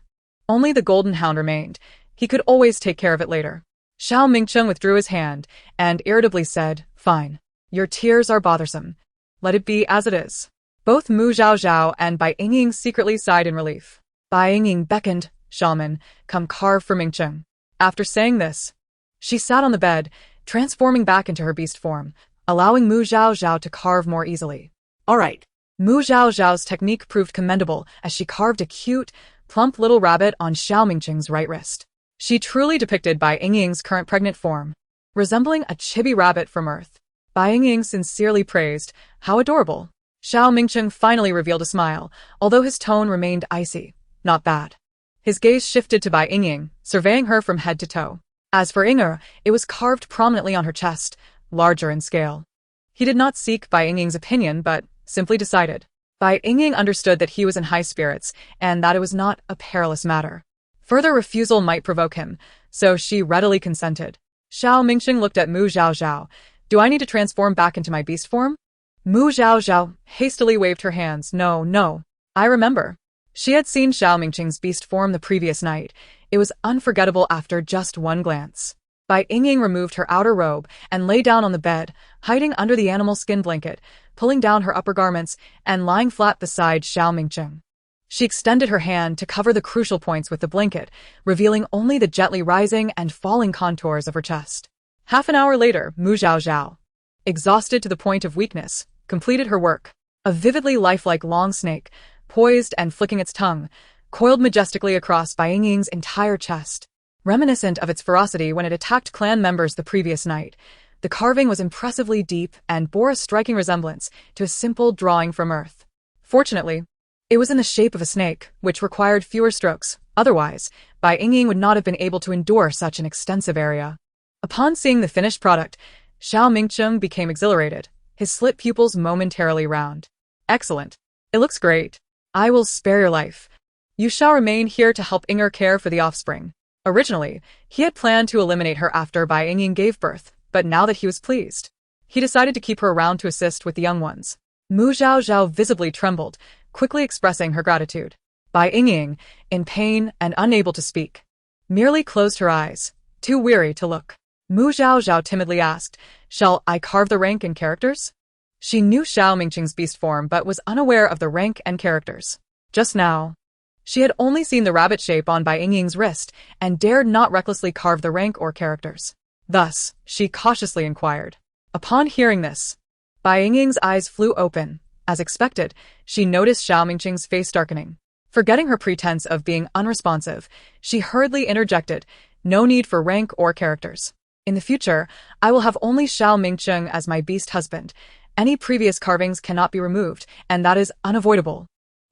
only the golden hound remained. He could always take care of it later. Xiao Mingqing withdrew his hand and irritably said, "Fine. Your tears are bothersome. Let it be as it is." Both Mu Zhao Zhao and Bai Yingying secretly sighed in relief. Bai Yingying beckoned, "Shaman, come carve for Mingqing." After saying this, she sat on the bed, transforming back into her beast form, allowing Mu Zhao Zhao to carve more easily. "All right." Mu Zhao Zhao's technique proved commendable as she carved a cute, plump little rabbit on Xiao Mingqing's right wrist. She truly depicted Bai Yingying's current pregnant form, resembling a chibi rabbit from Earth. Bai Yingying sincerely praised, "How adorable." Xiao Mingqing finally revealed a smile, although his tone remained icy. "Not bad." His gaze shifted to Bai Yingying, surveying her from head to toe. As for Inger, it was carved prominently on her chest, larger in scale. He did not seek Bai Yingying's opinion, but simply decided. Bai Yingying understood that he was in high spirits, and that it was not a perilous matter. Further refusal might provoke him, so she readily consented. Xiao Mingqing looked at Mu Zhaozhao. Do I need to transform back into my beast form? Mu Zhaozhao hastily waved her hands. No, no. I remember. She had seen Xiao Mingqing's beast form the previous night. It was unforgettable after just one glance. Bai Yingying removed her outer robe and lay down on the bed, hiding under the animal skin blanket, pulling down her upper garments, and lying flat beside Xiao Mingqing. She extended her hand to cover the crucial points with the blanket, revealing only the gently rising and falling contours of her chest. Half an hour later, Mu Zhaozhao, exhausted to the point of weakness, completed her work. A vividly lifelike long snake, poised and flicking its tongue, coiled majestically across Bai Yingying's entire chest. Reminiscent of its ferocity when it attacked clan members the previous night, the carving was impressively deep and bore a striking resemblance to a simple drawing from Earth. Fortunately, it was in the shape of a snake, which required fewer strokes. Otherwise, Bai Yingying would not have been able to endure such an extensive area. Upon seeing the finished product, Xiao Mingqing became exhilarated, his slit pupils momentarily round. Excellent. It looks great. I will spare your life. You shall remain here to help Inger care for the offspring. Originally, he had planned to eliminate her after Bai Yingying gave birth, but now that he was pleased, he decided to keep her around to assist with the young ones. Mu Zhaozhao visibly trembled, quickly expressing her gratitude. Bai Yingying, in pain and unable to speak, merely closed her eyes, too weary to look. Mu Zhaozhao timidly asked, "Shall I carve the rank and characters?" She knew Xiao Mingqing's beast form but was unaware of the rank and characters. Just now, she had only seen the rabbit shape on Bai Yingying's wrist and dared not recklessly carve the rank or characters. Thus, she cautiously inquired. Upon hearing this, Bai Yingying's eyes flew open. As expected, she noticed Xiao Mingqing's face darkening. Forgetting her pretense of being unresponsive, she hurriedly interjected, "No need for rank or characters. In the future, I will have only Xiao Mingqing as my beast husband. Any previous carvings cannot be removed, and that is unavoidable."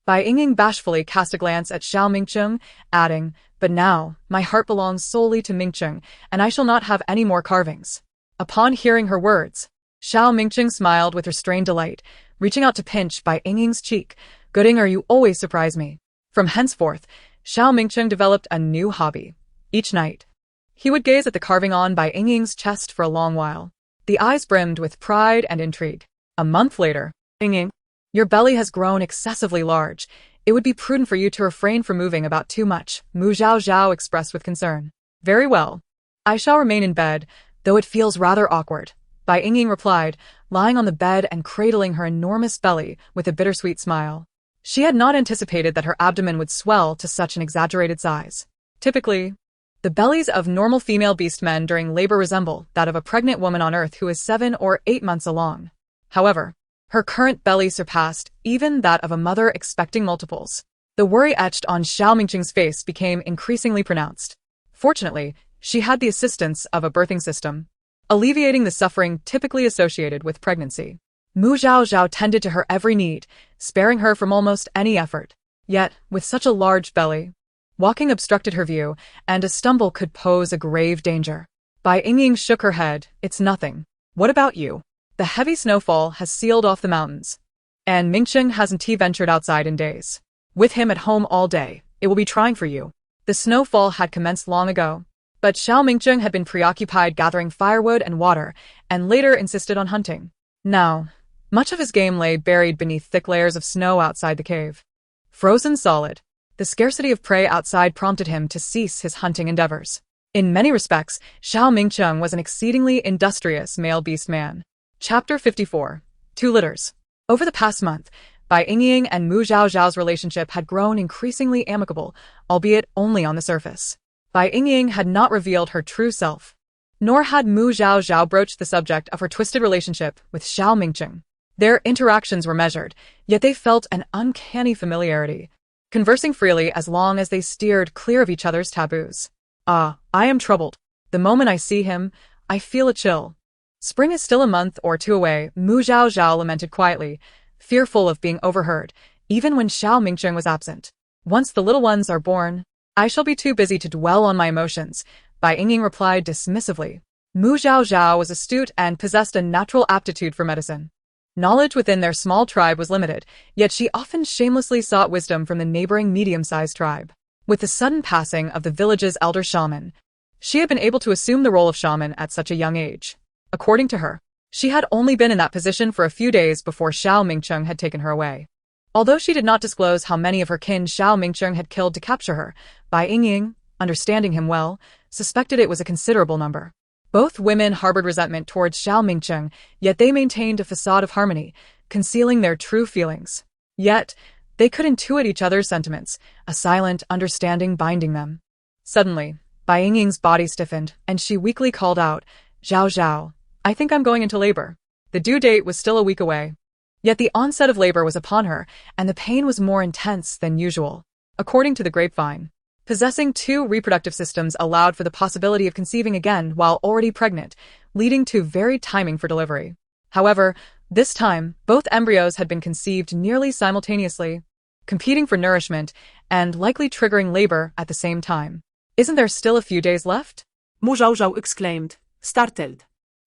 Bai Yingying bashfully cast a glance at Xiao Mingqing, adding, "But now, my heart belongs solely to Mingqing, and I shall not have any more carvings." Upon hearing her words, Xiao Mingqing smiled with restrained delight, reaching out to pinch Bai Yingying's cheek. "Good Inger, you always surprise me." From henceforth, Xiao Mingqing developed a new hobby. Each night, he would gaze at the carving on Bai Yingying's chest for a long while. The eyes brimmed with pride and intrigue. A month later, Yingying, your belly has grown excessively large. It would be prudent for you to refrain from moving about too much, Mu Zhaozhao expressed with concern. Very well. I shall remain in bed, though it feels rather awkward, Bai Yingying replied, lying on the bed and cradling her enormous belly with a bittersweet smile. She had not anticipated that her abdomen would swell to such an exaggerated size. Typically, the bellies of normal female beastmen during labor resemble that of a pregnant woman on Earth who is 7 or 8 months along. However, her current belly surpassed even that of a mother expecting multiples. The worry etched on Xiao Mingqing's face became increasingly pronounced. Fortunately, she had the assistance of a birthing system, alleviating the suffering typically associated with pregnancy. Mu Zhaozhao tended to her every need, sparing her from almost any effort. Yet, with such a large belly, walking obstructed her view, and a stumble could pose a grave danger. Bai Yingying shook her head. "It's nothing. What about you? The heavy snowfall has sealed off the mountains, and Mingqing hasn't ventured outside in days. With him at home all day, it will be trying for you." The snowfall had commenced long ago, but Xiao Mingqing had been preoccupied gathering firewood and water, and later insisted on hunting. Now, much of his game lay buried beneath thick layers of snow outside the cave. Frozen solid, the scarcity of prey outside prompted him to cease his hunting endeavors. In many respects, Xiao Mingqing was an exceedingly industrious male beast man. Chapter 54. 2 Litters. Over the past month, Bai Yingying and Mu Zhaozhao's relationship had grown increasingly amicable, albeit only on the surface. Bai Yingying had not revealed her true self, nor had Mu Zhaozhao broached the subject of her twisted relationship with Xiao Mingqing. Their interactions were measured, yet they felt an uncanny familiarity, conversing freely as long as they steered clear of each other's taboos. "Ah, I am troubled. The moment I see him, I feel a chill." "Spring is still a month or 2 away," Mu Zhaozhao lamented quietly, fearful of being overheard, even when Xiao Mingqing was absent. "Once the little ones are born, I shall be too busy to dwell on my emotions," Bai Yingying replied dismissively. Mu Zhao Zhao was astute and possessed a natural aptitude for medicine. Knowledge within their small tribe was limited, yet she often shamelessly sought wisdom from the neighboring medium-sized tribe. With the sudden passing of the village's elder shaman, she had been able to assume the role of shaman at such a young age. According to her, she had only been in that position for a few days before Xiao Mingcheng had taken her away. Although she did not disclose how many of her kin Xiao Mingcheng had killed to capture her, Bai Yingying, understanding him well, suspected it was a considerable number. Both women harbored resentment towards Xiao Mingcheng, yet they maintained a facade of harmony, concealing their true feelings. Yet, they could intuit each other's sentiments, a silent understanding binding them. Suddenly, Bai Yingying's body stiffened, and she weakly called out, "Zhao Zhao, I think I'm going into labor." The due date was still a week away. Yet the onset of labor was upon her, and the pain was more intense than usual. According to the grapevine, possessing two reproductive systems allowed for the possibility of conceiving again while already pregnant, leading to varied timing for delivery. However, this time, both embryos had been conceived nearly simultaneously, competing for nourishment and likely triggering labor at the same time. Isn't there still a few days left? Mu Zhao Zhao exclaimed, startled.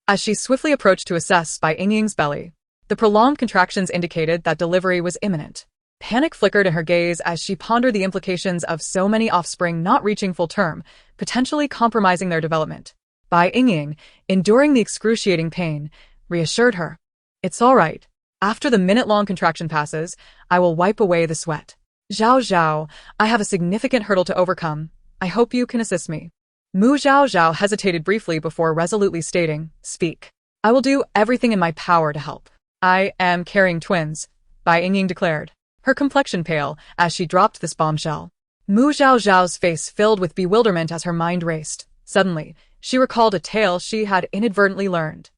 As she swiftly approached to assess Bai Yingying's belly, the prolonged contractions indicated that delivery was imminent. Panic flickered in her gaze as she pondered the implications of so many offspring not reaching full term, potentially compromising their development. Bai Yingying, enduring the excruciating pain, reassured her. "It's all right. After the minute-long contraction passes, I will wipe away the sweat. Zhao Zhao, I have a significant hurdle to overcome. I hope you can assist me." Mu Zhao Zhao hesitated briefly before resolutely stating, "Speak. I will do everything in my power to help." "I am carrying twins," Bai Yingying declared, her complexion pale as she dropped this bombshell. Mu Zhao Zhao's face filled with bewilderment as her mind raced. Suddenly, she recalled a tale she had inadvertently learned.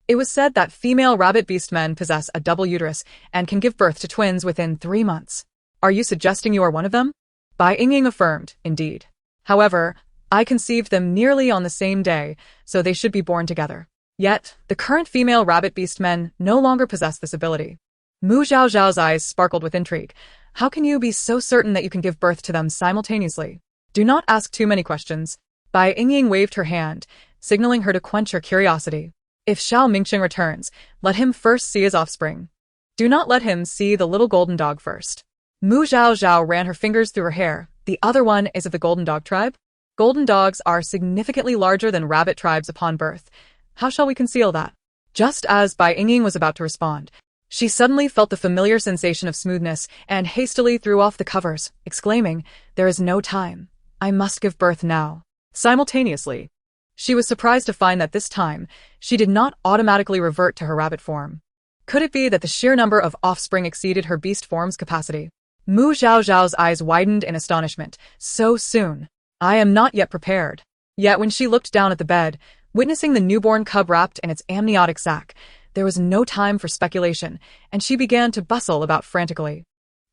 It was said that female rabbit beastmen possess a double uterus and can give birth to twins within 3 months. "Are you suggesting you are one of them?" Bai Yingying affirmed, "Indeed. However, I conceived them nearly on the same day, so they should be born together. Yet, the current female rabbit beastmen no longer possess this ability." Mu Zhao Zhao's eyes sparkled with intrigue. "How can you be so certain that you can give birth to them simultaneously?" "Do not ask too many questions." Bai Yingying waved her hand, signaling her to quench her curiosity. "If Xiao Mingcheng returns, let him first see his offspring. Do not let him see the little golden dog first." Mu Zhao Zhao ran her fingers through her hair. "The other one is of the golden dog tribe? Golden dogs are significantly larger than rabbit tribes upon birth. How shall we conceal that?" Just as Bai Yingying was about to respond, she suddenly felt the familiar sensation of smoothness and hastily threw off the covers, exclaiming, "There is no time. I must give birth now." Simultaneously, she was surprised to find that this time, she did not automatically revert to her rabbit form. Could it be that the sheer number of offspring exceeded her beast form's capacity? Mu Zhao Zhao's eyes widened in astonishment. "So soon? I am not yet prepared." Yet when she looked down at the bed, witnessing the newborn cub wrapped in its amniotic sac, there was no time for speculation, and she began to bustle about frantically.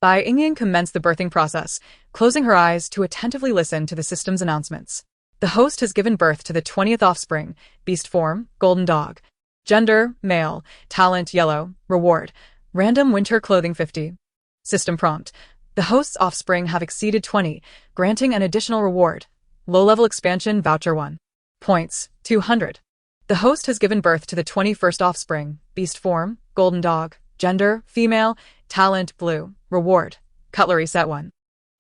Bai Yingying commenced the birthing process, closing her eyes to attentively listen to the system's announcements. The host has given birth to the 20th offspring, beast form, golden dog. Gender, male, talent, yellow, reward, random winter clothing 50. System prompt. The host's offspring have exceeded 20, granting an additional reward. Low-level expansion voucher 1. Points, 200. The host has given birth to the 21st offspring, beast form, golden dog, gender, female, talent, blue, reward, cutlery set 1.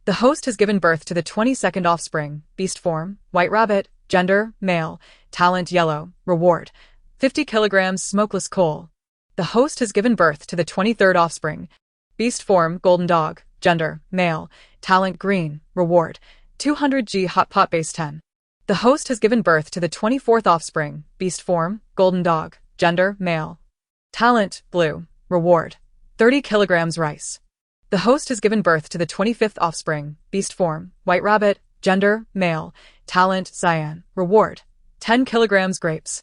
The host has given birth to the 22nd offspring, beast form, white rabbit, gender, male, talent, yellow, reward, 50 kilograms smokeless coal. The host has given birth to the 23rd offspring, beast form, golden dog, gender, male, talent, green, reward, 200 g hot pot base 10. The host has given birth to the 24th offspring, beast form, golden dog, gender, male, talent, blue, reward, 30 kilograms rice. The host has given birth to the 25th offspring, beast form, white rabbit, gender, male, talent, cyan, reward, 10 kilograms grapes.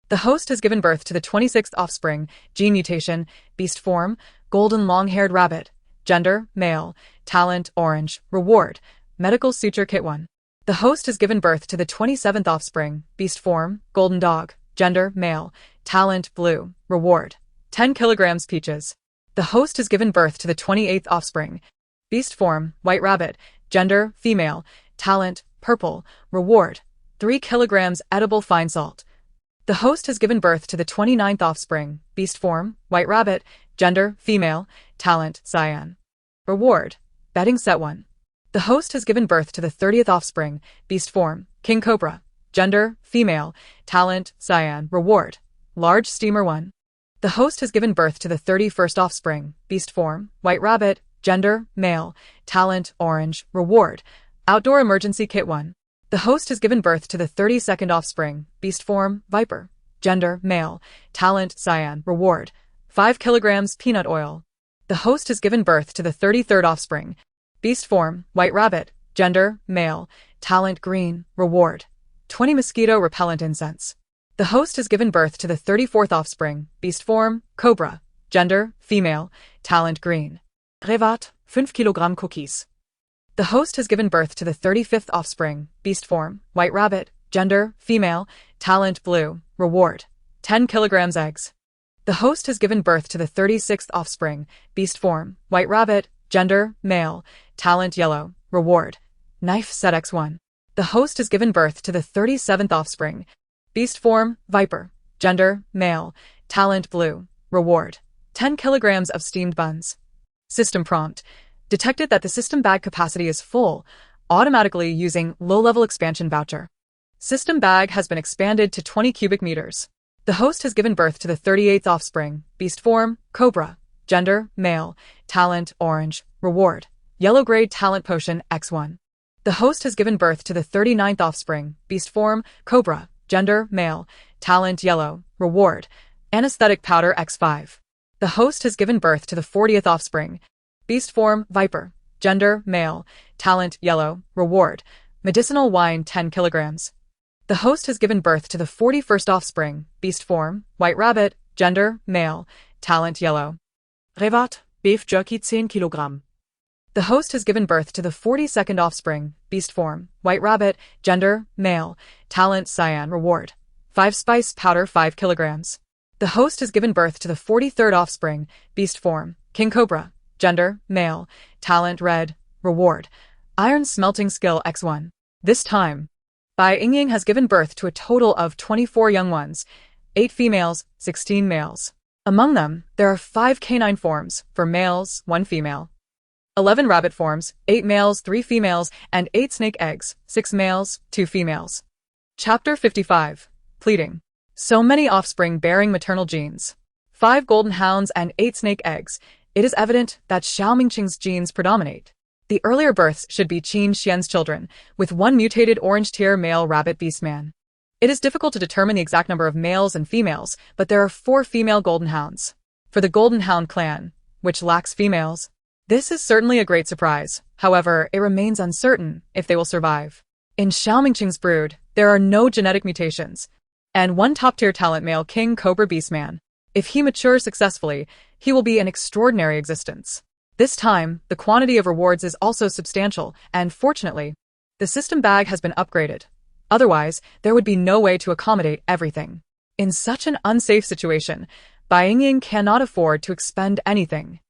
The host has given birth to the 26th offspring, gene mutation, beast form, golden long-haired rabbit, gender, male, talent, orange, reward, medical suture kit 1. The host has given birth to the 27th offspring, beast form, golden dog, gender, male, talent, blue, reward, 10 kilograms peaches. The host has given birth to the 28th offspring, beast form, white rabbit, gender, female, talent, purple, reward, 3 kilograms edible fine salt. The host has given birth to the 29th offspring, beast form, white rabbit, gender, female, talent, cyan. Reward, betting set 1. The host has given birth to the 30th offspring, beast form, king cobra, gender, female, talent, cyan. Reward, large steamer 1. The host has given birth to the 31st offspring, beast form, white rabbit, gender, male, talent, orange. Reward, outdoor emergency kit 1. The host has given birth to the 32nd offspring, beast form, viper, gender, male, talent, cyan. Reward, 5 kilograms peanut oil. The host has given birth to the 33rd offspring, beast form, white rabbit, gender, male, talent, green. Reward, 20 mosquito repellent incense. The host has given birth to the 34th offspring, beast form, cobra, gender, female, talent, green. Reward, 5 Kilogramm Cookies. The host has given birth to the 35th offspring, beast form, white rabbit, gender, female, talent, blue. Reward, 10 kilograms eggs. The host has given birth to the 36th offspring, beast form, white rabbit, gender, male, talent, yellow. Reward, knife set X1. The host has given birth to the 37th offspring, beast form, viper, gender, male, talent, blue. Reward, 10 kilograms of steamed buns. System prompt, detected that the system bag capacity is full, automatically using low-level expansion voucher. System bag has been expanded to 20 cubic meters. The host has given birth to the 38th offspring, beast form, cobra, gender, male, talent, orange. Reward, yellow grade talent potion X1. The host has given birth to the 39th offspring, beast form, cobra, gender, male, talent, yellow. Reward, anesthetic powder X5. The host has given birth to the 40th offspring, beast form, viper, gender, male, talent, yellow. Reward, medicinal wine 10 kilograms. The host has given birth to the 41st offspring, beast form, white rabbit, gender, male, talent, yellow. Reward, beef jerky 10 Kilogramm. The host has given birth to the 42nd offspring, beast form, white rabbit, gender, male, talent, cyan. Reward, 5 spice powder 5 kilograms. The host has given birth to the 43rd offspring, beast form, king cobra, gender, male, talent, red. Reward, iron smelting skill X1. This time, Bai Yingying has given birth to a total of 24 young ones, 8 females, 16 males. Among them, there are 5 canine forms, for males, 1 female. 11 rabbit forms, 8 males, 3 females, and 8 snake eggs, 6 males, 2 females. Chapter 55. Pleading. So many offspring bearing maternal genes. 5 golden hounds and 8 snake eggs. It is evident that Xiao Mingqing's genes predominate. The earlier births should be Qin Xian's children, with 1 mutated orange-tier male rabbit beastman. It is difficult to determine the exact number of males and females, but there are 4 female golden hounds. For the golden hound clan, which lacks females, this is certainly a great surprise. However, it remains uncertain if they will survive. In Xiao Mingqing's brood, there are no genetic mutations, and 1 top-tier talent male king cobra beastman. If he matures successfully, he will be an extraordinary existence. This time, the quantity of rewards is also substantial, and fortunately, the system bag has been upgraded. Otherwise, there would be no way to accommodate everything. In such an unsafe situation, Bai Yingying cannot afford to expend anything.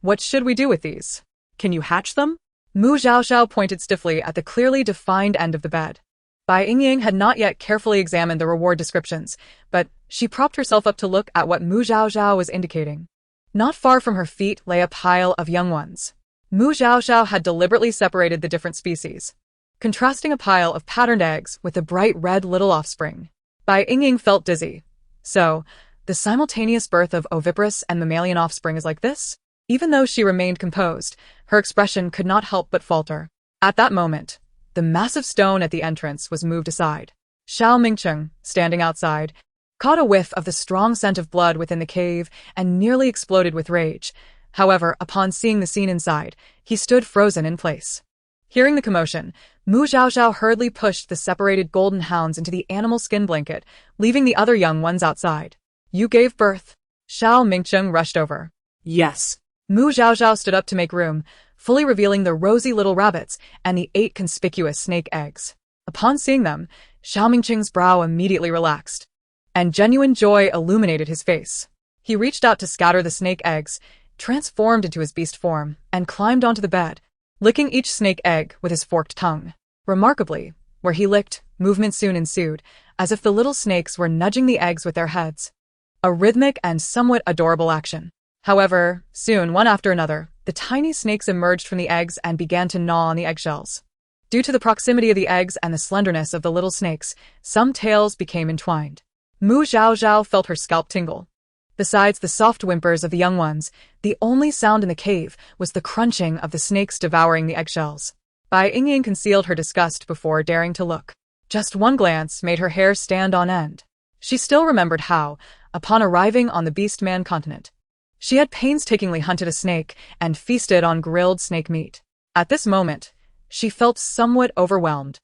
What should we do with these? Can you hatch them? Mu Zhaozhao pointed stiffly at the clearly defined end of the bed. Bai Yingying had not yet carefully examined the reward descriptions, but she propped herself up to look at what Mu Zhaozhao was indicating. Not far from her feet lay a pile of young ones. Mu Zhaozhao had deliberately separated the different species, contrasting a pile of patterned eggs with the bright red little offspring. Bai Yingying felt dizzy. So, the simultaneous birth of oviparous and mammalian offspring is like this? Even though she remained composed, her expression could not help but falter. At that moment, the massive stone at the entrance was moved aside. Xiao Mingqing, standing outside, caught a whiff of the strong scent of blood within the cave and nearly exploded with rage. However, upon seeing the scene inside, he stood frozen in place. Hearing the commotion, Mu Zhaozhao hurriedly pushed the separated golden hounds into the animal skin blanket, leaving the other young ones outside. You gave birth? Xiao Mingqing rushed over. Yes. Mu Zhaozhao stood up to make room, fully revealing the rosy little rabbits and the 8 conspicuous snake eggs. Upon seeing them, Xiao Mingqing's brow immediately relaxed, and genuine joy illuminated his face. He reached out to scatter the snake eggs, transformed into his beast form, and climbed onto the bed, licking each snake egg with his forked tongue. Remarkably, Where he licked, movement soon ensued, as if the little snakes were nudging the eggs with their heads. A rhythmic and somewhat adorable action. However, soon, one after another, the tiny snakes emerged from the eggs and began to gnaw on the eggshells. Due to the proximity of the eggs and the slenderness of the little snakes, some tails became entwined. Mu Zhao Zhao felt her scalp tingle. Besides the soft whimpers of the young ones, the only sound in the cave was the crunching of the snakes devouring the eggshells. Bai Yingying concealed her disgust before daring to look. Just one glance made her hair stand on end. She still remembered how, upon arriving on the beastman continent, she had painstakingly hunted a snake and feasted on grilled snake meat. At this moment, she felt somewhat overwhelmed.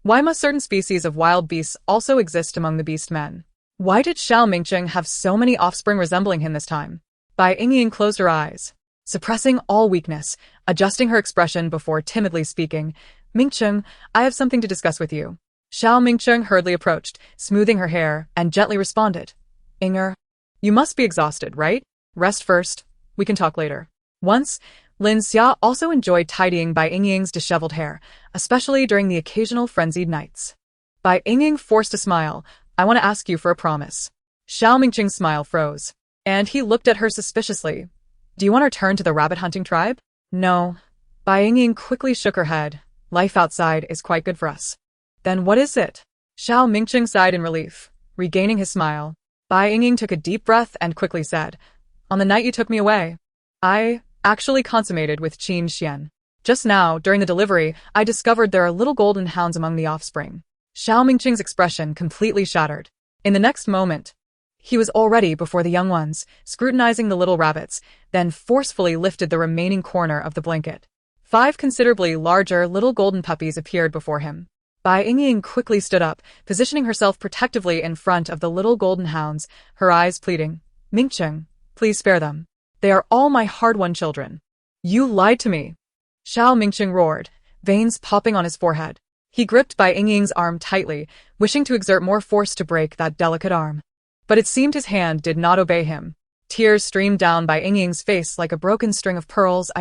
Why must certain species of wild beasts also exist among the beastmen? Why did Xiao Mingcheng have so many offspring resembling him this time? Bai Yingying closed her eyes, suppressing all weakness, adjusting her expression before timidly speaking. Mingcheng, I have something to discuss with you. Xiao Mingcheng hurriedly approached, smoothing her hair, and gently responded. Inger, you must be exhausted, right? Rest first. We can talk later. Once, Lin Xia also enjoyed tidying Bai Yingying's disheveled hair, especially during the occasional frenzied nights. Bai Yingying forced a smile. I want to ask you for a promise. Xiao Mingcheng's smile froze, and he looked at her suspiciously. Do you want to return to the rabbit-hunting tribe? No. Bai Yingying quickly shook her head. Life outside is quite good for us. Then what is it? Xiao Mingcheng sighed in relief, regaining his smile. Bai Yingying took a deep breath and quickly said, On the night you took me away, I actually consummated with Qin Xian. Just now, during the delivery, I discovered there are little golden hounds among the offspring. Xiao Mingcheng's expression completely shattered. In the next moment, he was already before the young ones, scrutinizing the little rabbits, then forcefully lifted the remaining corner of the blanket. 5 considerably larger little golden puppies appeared before him. Bai Yingying quickly stood up, positioning herself protectively in front of the little golden hounds, her eyes pleading. Mingcheng, please spare them. They are all my hard-won children. You lied to me. Xiao Mingcheng roared, veins popping on his forehead. He gripped Bai Yingying's arm tightly, wishing to exert more force to break that delicate arm. But it seemed his hand did not obey him. Tears streamed down Bai Yingying's face like a broken string of pearls.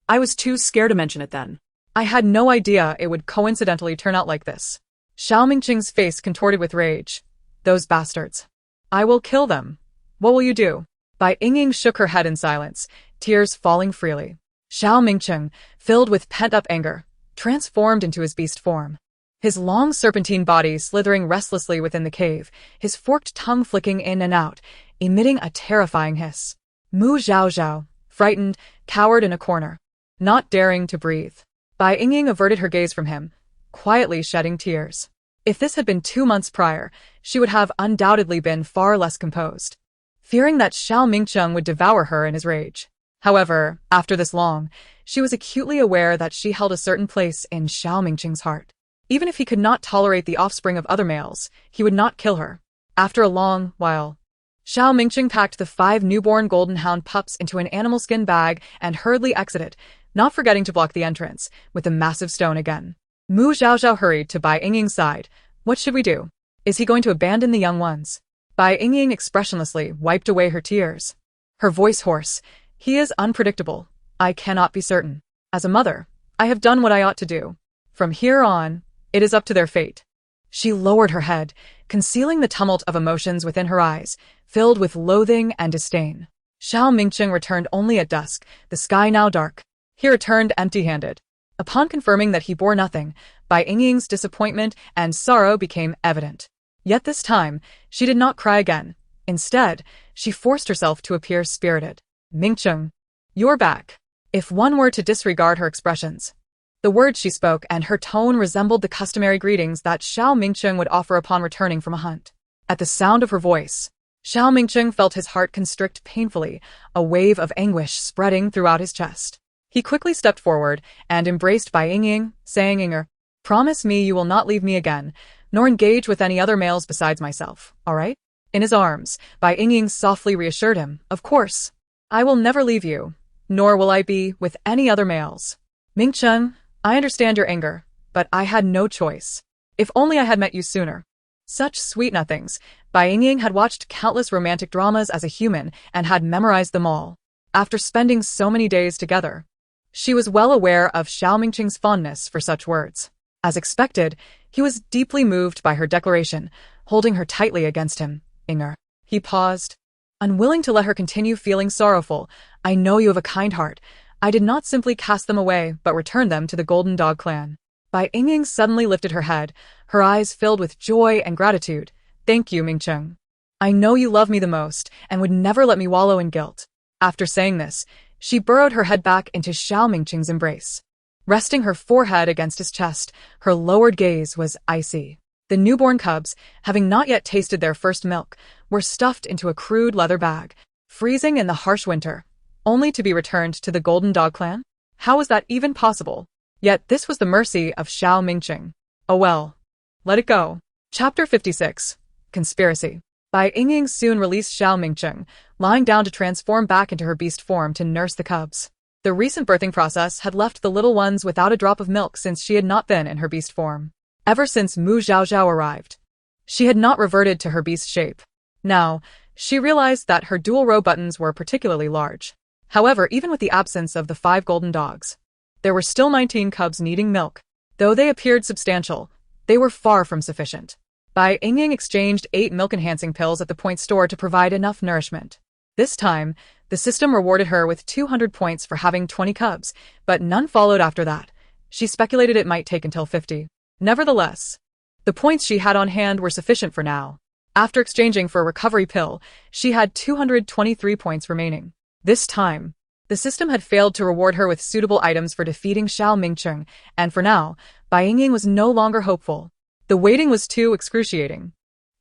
I was too scared to mention it then. I had no idea it would coincidentally turn out like this. Xiao Mingcheng's face contorted with rage. Those bastards. I will kill them. What will you do? Bai Yingying shook her head in silence, tears falling freely. Xiao Mingcheng, filled with pent-up anger, transformed into his beast form. His long serpentine body slithering restlessly within the cave, his forked tongue flicking in and out, emitting a terrifying hiss. Mu Zhao Zhao, frightened, cowered in a corner, not daring to breathe. Bai Yingying averted her gaze from him, quietly shedding tears. If this had been 2 months prior, she would have undoubtedly been far less composed, fearing that Xiao Mingcheng would devour her in his rage. However, after this long, she was acutely aware that she held a certain place in Xiao Mingcheng's heart. Even if he could not tolerate the offspring of other males, he would not kill her. After a long while, Xiao Mingcheng packed the 5 newborn golden hound pups into an animal skin bag and hurriedly exited, not forgetting to block the entrance with a massive stone again. Mu Zhaozhao hurried to Bai Yingying's side. What should we do? Is he going to abandon the young ones? Bai Yingying expressionlessly wiped away her tears. Her voice hoarse. He is unpredictable. I cannot be certain. As a mother, I have done what I ought to do. From here on, it is up to their fate. She lowered her head, concealing the tumult of emotions within her eyes, filled with loathing and disdain. Xiao Mingcheng returned only at dusk, the sky now dark. He returned empty-handed. Upon confirming that he bore nothing, Bai Yingying's disappointment and sorrow became evident. Yet this time, she did not cry again. Instead, she forced herself to appear spirited. Mingcheng, you're back. If one were to disregard her expressions, the words she spoke and her tone resembled the customary greetings that Xiao Mingcheng would offer upon returning from a hunt. At the sound of her voice, Xiao Mingcheng felt his heart constrict painfully, a wave of anguish spreading throughout his chest. He quickly stepped forward and embraced Bai Yingying, saying, Inger, promise me you will not leave me again, nor engage with any other males besides myself, all right? In his arms, Bai Yingying softly reassured him, Of course. I will never leave you, nor will I be with any other males. Mingcheng, I understand your anger, but I had no choice. If only I had met you sooner. Such sweet nothings. Bai Yingying had watched countless romantic dramas as a human and had memorized them all. After spending so many days together, she was well aware of Xiao Mingcheng's fondness for such words. As expected, He was deeply moved by her declaration, holding her tightly against him. Inger. He paused, unwilling to let her continue feeling sorrowful. I know you have a kind heart. I did not simply cast them away, but returned them to the Golden Dog clan. Bai Yingying suddenly lifted her head, her eyes filled with joy and gratitude. Thank you, Mingcheng. I know you love me the most, and would never let me wallow in guilt. After saying this, she burrowed her head back into Xiao Mingcheng's embrace. Resting her forehead against his chest, her lowered gaze was icy. The newborn cubs, having not yet tasted their first milk, were stuffed into a crude leather bag, freezing in the harsh winter, only to be returned to the Golden Dog clan? How was that even possible? Yet this was the mercy of Xiao Mingcheng. Oh well. Let it go. Chapter 56. Conspiracy. Bai Yingying soon released Xiao Mingcheng, lying down to transform back into her beast form to nurse the cubs. The recent birthing process had left the little ones without a drop of milk since she had not been in her beast form. Ever since Mu Zhaozhao arrived, she had not reverted to her beast shape. Now, she realized that her dual row buttons were particularly large. However, even with the absence of the 5 golden dogs, there were still 19 cubs needing milk. Though they appeared substantial, they were far from sufficient. Bai Yingying exchanged 8 milk-enhancing pills at the point store to provide enough nourishment. This time, the system rewarded her with 200 points for having 20 cubs, but none followed after that. She speculated it might take until 50. Nevertheless, the points she had on hand were sufficient for now. After exchanging for a recovery pill, she had 223 points remaining. This time, the system had failed to reward her with suitable items for defeating Xiao Mingcheng, and for now, Bai Yingying was no longer hopeful. The waiting was too excruciating.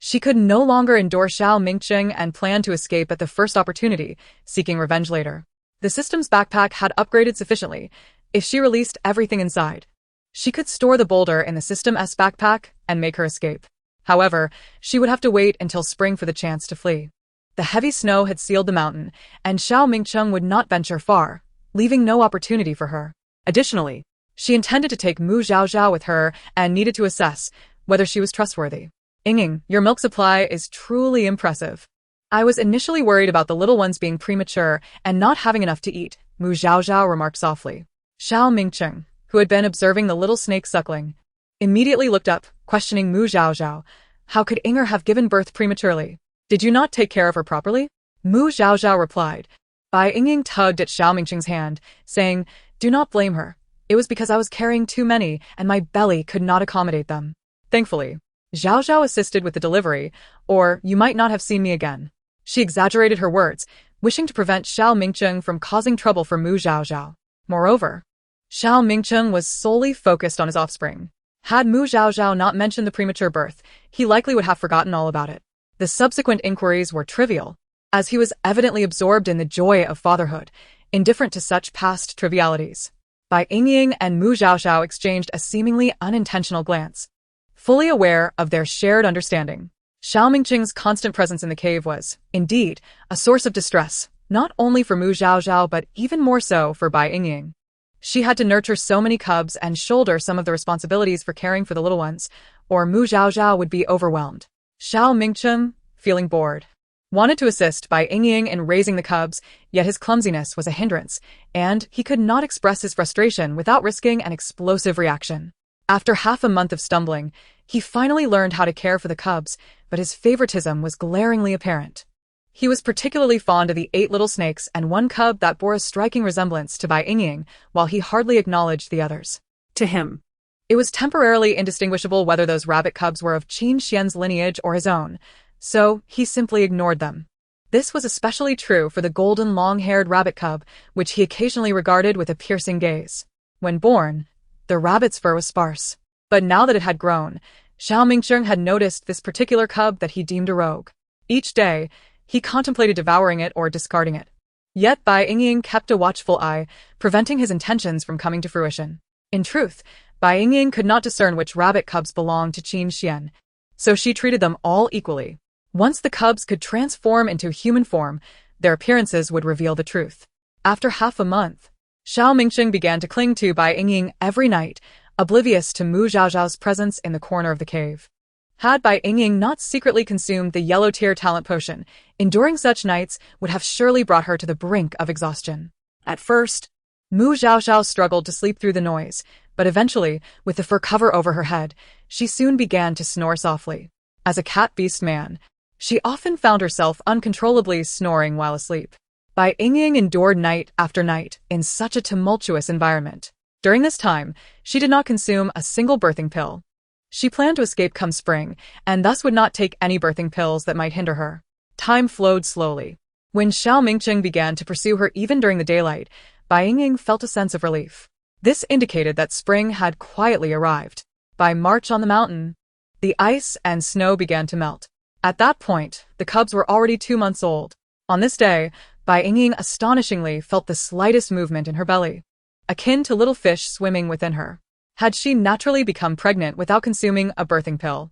She could no longer endure Xiao Mingcheng and planned to escape at the first opportunity, seeking revenge later. The system's backpack had upgraded sufficiently. If she released everything inside, she could store the boulder in the system's backpack and make her escape. However, she would have to wait until spring for the chance to flee. The heavy snow had sealed the mountain, and Xiao Mingcheng would not venture far, leaving no opportunity for her. Additionally, she intended to take Mu Zhaozhao with her and needed to assess whether she was trustworthy. Yingying, your milk supply is truly impressive. I was initially worried about the little ones being premature and not having enough to eat, Mu Zhaozhao remarked softly. Xiao Mingcheng, who had been observing the little snake suckling, immediately looked up, questioning Mu Zhaozhao. How could Inger have given birth prematurely? Did you not take care of her properly? Mu Zhaozhao replied. Bai Yingying tugged at Xiao Mingcheng's hand, saying, do not blame her. It was because I was carrying too many and my belly could not accommodate them. Thankfully, Zhaozhao assisted with the delivery, or you might not have seen me again. She exaggerated her words, wishing to prevent Xiao Mingcheng from causing trouble for Mu Zhaozhao. Moreover, Xiao Mingcheng was solely focused on his offspring. Had Mu Zhaozhao not mentioned the premature birth, he likely would have forgotten all about it. The subsequent inquiries were trivial, as he was evidently absorbed in the joy of fatherhood, indifferent to such past trivialities. Bai Yingying and Mu Zhaozhao exchanged a seemingly unintentional glance, fully aware of their shared understanding. Xiao Mingcheng's constant presence in the cave was, indeed, a source of distress, not only for Mu Zhaozhao but even more so for Bai Yingying. She had to nurture so many cubs and shoulder some of the responsibilities for caring for the little ones, or Mu Zhaozhao would be overwhelmed. Xiao Mingcheng, feeling bored, wanted to assist Bai Yingying in raising the cubs, yet his clumsiness was a hindrance, and he could not express his frustration without risking an explosive reaction. After half a month of stumbling, he finally learned how to care for the cubs, but his favoritism was glaringly apparent. He was particularly fond of the 8 little snakes and 1 cub that bore a striking resemblance to Bai Yingying, while he hardly acknowledged the others. To him, it was temporarily indistinguishable whether those rabbit cubs were of Qin Xian's lineage or his own, so he simply ignored them. This was especially true for the golden long-haired rabbit cub, which he occasionally regarded with a piercing gaze. When born, the rabbit's fur was sparse, but now that it had grown, Xiao Mingcheng had noticed this particular cub that he deemed a rogue. Each day, he contemplated devouring it or discarding it. Yet Bai Yingying kept a watchful eye, preventing his intentions from coming to fruition. In truth, Bai Yingying could not discern which rabbit cubs belonged to Qin Xian, so she treated them all equally. Once the cubs could transform into human form, their appearances would reveal the truth. After half a month, Xiao Mingcheng began to cling to Bai Yingying every night, oblivious to Mu Zhaozhao's presence in the corner of the cave. Had Bai Yingying not secretly consumed the yellow tear talent potion, enduring such nights would have surely brought her to the brink of exhaustion. At first, Mu Zhaozhao struggled to sleep through the noise, but eventually, with the fur cover over her head, she soon began to snore softly. As a cat beast man, she often found herself uncontrollably snoring while asleep. Bai Yingying endured night after night in such a tumultuous environment. During this time, she did not consume a single birthing pill. She planned to escape come spring, and thus would not take any birthing pills that might hinder her. Time flowed slowly. When Xiao Mingqing began to pursue her even during the daylight, Bai Yingying felt a sense of relief. This indicated that spring had quietly arrived. By March on the mountain, the ice and snow began to melt. At that point, the cubs were already 2 months old. On this day, Bai Yingying astonishingly felt the slightest movement in her belly, akin to little fish swimming within her. Had she naturally become pregnant without consuming a birthing pill?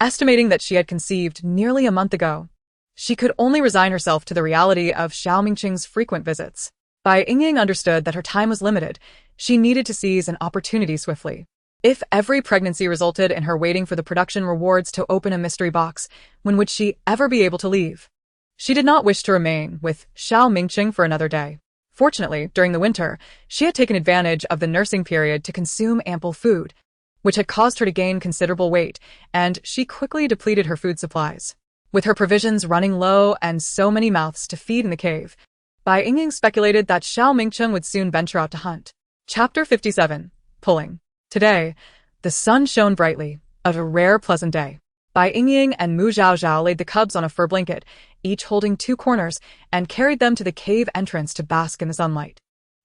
Estimating that she had conceived nearly a month ago, she could only resign herself to the reality of Xiao Mingqing's frequent visits. Bai Yingying understood that her time was limited. She needed to seize an opportunity swiftly. If every pregnancy resulted in her waiting for the production rewards to open a mystery box, when would she ever be able to leave? She did not wish to remain with Xiao Mingqing for another day. Fortunately, during the winter, she had taken advantage of the nursing period to consume ample food, which had caused her to gain considerable weight, and she quickly depleted her food supplies. With her provisions running low and so many mouths to feed in the cave, Bai Yingying speculated that Xiao Mingqing would soon venture out to hunt. Chapter 57. Pulling. Today, the sun shone brightly, a rare pleasant day. Bai Yingying and Mu Zhaozhao laid the cubs on a fur blanket, each holding 2 corners, and carried them to the cave entrance to bask in the sunlight.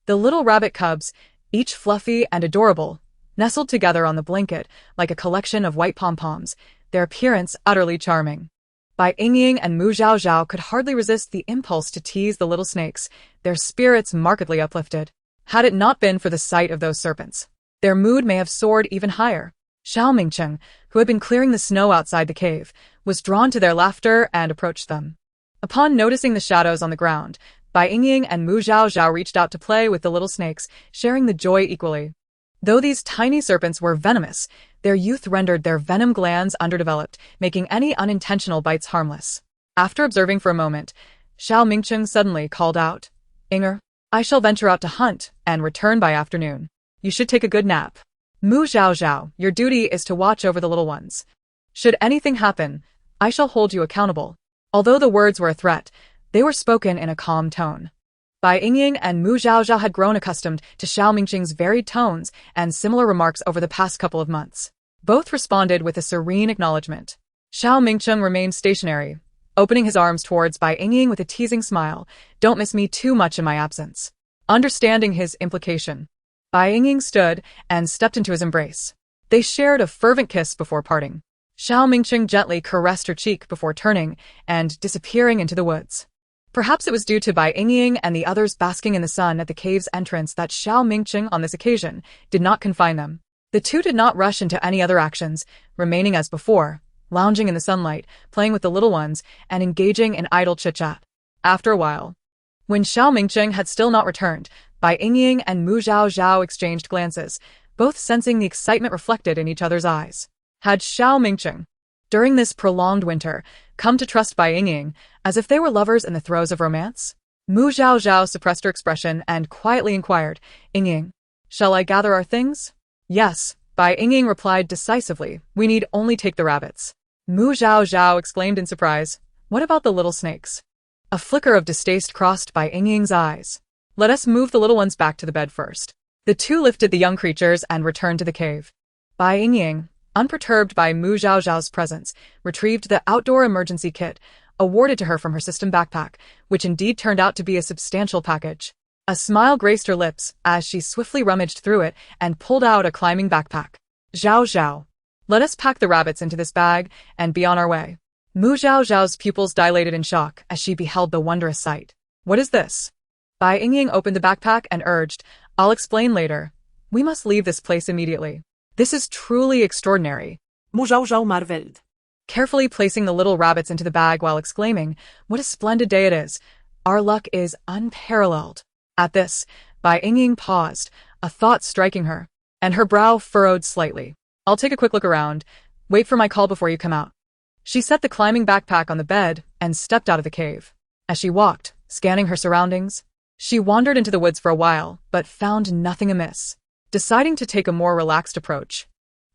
The little rabbit cubs, each fluffy and adorable, nestled together on the blanket like a collection of white pom-poms, their appearance utterly charming. Bai Yingying and Mu Zhaozhao could hardly resist the impulse to tease the little snakes, their spirits markedly uplifted. Had it not been for the sight of those serpents, their mood may have soared even higher. Xiao Mingqing, who had been clearing the snow outside the cave, was drawn to their laughter and approached them. Upon noticing the shadows on the ground, Bai Yingying and Mu Zhaozhao reached out to play with the little snakes, sharing the joy equally. Though these tiny serpents were venomous, their youth rendered their venom glands underdeveloped, making any unintentional bites harmless. After observing for a moment, Xiao Mingqing suddenly called out, "Inger, I shall venture out to hunt and return by afternoon. You should take a good nap. Mu Zhaozhao, your duty is to watch over the little ones. Should anything happen, I shall hold you accountable." Although the words were a threat, they were spoken in a calm tone. Bai Yingying and Mu Zhaozhao had grown accustomed to Xiao Mingqing's varied tones and similar remarks over the past couple of months. Both responded with a serene acknowledgement. Xiao Mingqing remained stationary, opening his arms towards Bai Yingying with a teasing smile. "Don't miss me too much in my absence." Understanding his implication, Bai Yingying stood and stepped into his embrace. They shared a fervent kiss before parting. Xiao Mingqing gently caressed her cheek before turning and disappearing into the woods. Perhaps it was due to Bai Yingying and the others basking in the sun at the cave's entrance that Xiao Mingqing on this occasion did not confine them. The two did not rush into any other actions, remaining as before, lounging in the sunlight, playing with the little ones, and engaging in idle chit-chat. After a while, when Xiao Mingqing had still not returned, Bai Yingying and Mu Zhaozhao exchanged glances, both sensing the excitement reflected in each other's eyes. Had Xiao Mingqing, during this prolonged winter, come to trust Bai Yingying, as if they were lovers in the throes of romance? Mu Zhaozhao suppressed her expression and quietly inquired, "Yingying, shall I gather our things?" "Yes," Bai Yingying replied decisively. "We need only take the rabbits." Mu Zhaozhao exclaimed in surprise, "What about the little snakes?" A flicker of distaste crossed Bai Yingying's eyes. "Let us move the little ones back to the bed first." The two lifted the young creatures and returned to the cave. Bai Yingying, unperturbed by Mu Zhaozhao's presence, retrieved the outdoor emergency kit, awarded to her from her system backpack, which indeed turned out to be a substantial package. A smile graced her lips as she swiftly rummaged through it and pulled out a climbing backpack. "Zhao, let us pack the rabbits into this bag and be on our way." Mu Zhaozhao's pupils dilated in shock as she beheld the wondrous sight. "What is this?" Bai Yingying opened the backpack and urged, "I'll explain later. We must leave this place immediately. This is truly extraordinary." Mu Zhaozhao marveled, carefully placing the little rabbits into the bag while exclaiming, "What a splendid day it is. Our luck is unparalleled." At this, Bai Yingying paused, a thought striking her, and her brow furrowed slightly. "I'll take a quick look around. Wait for my call before you come out." She set the climbing backpack on the bed and stepped out of the cave. As she walked, scanning her surroundings, She wandered into the woods for a while, but found nothing amiss. Deciding to take a more relaxed approach,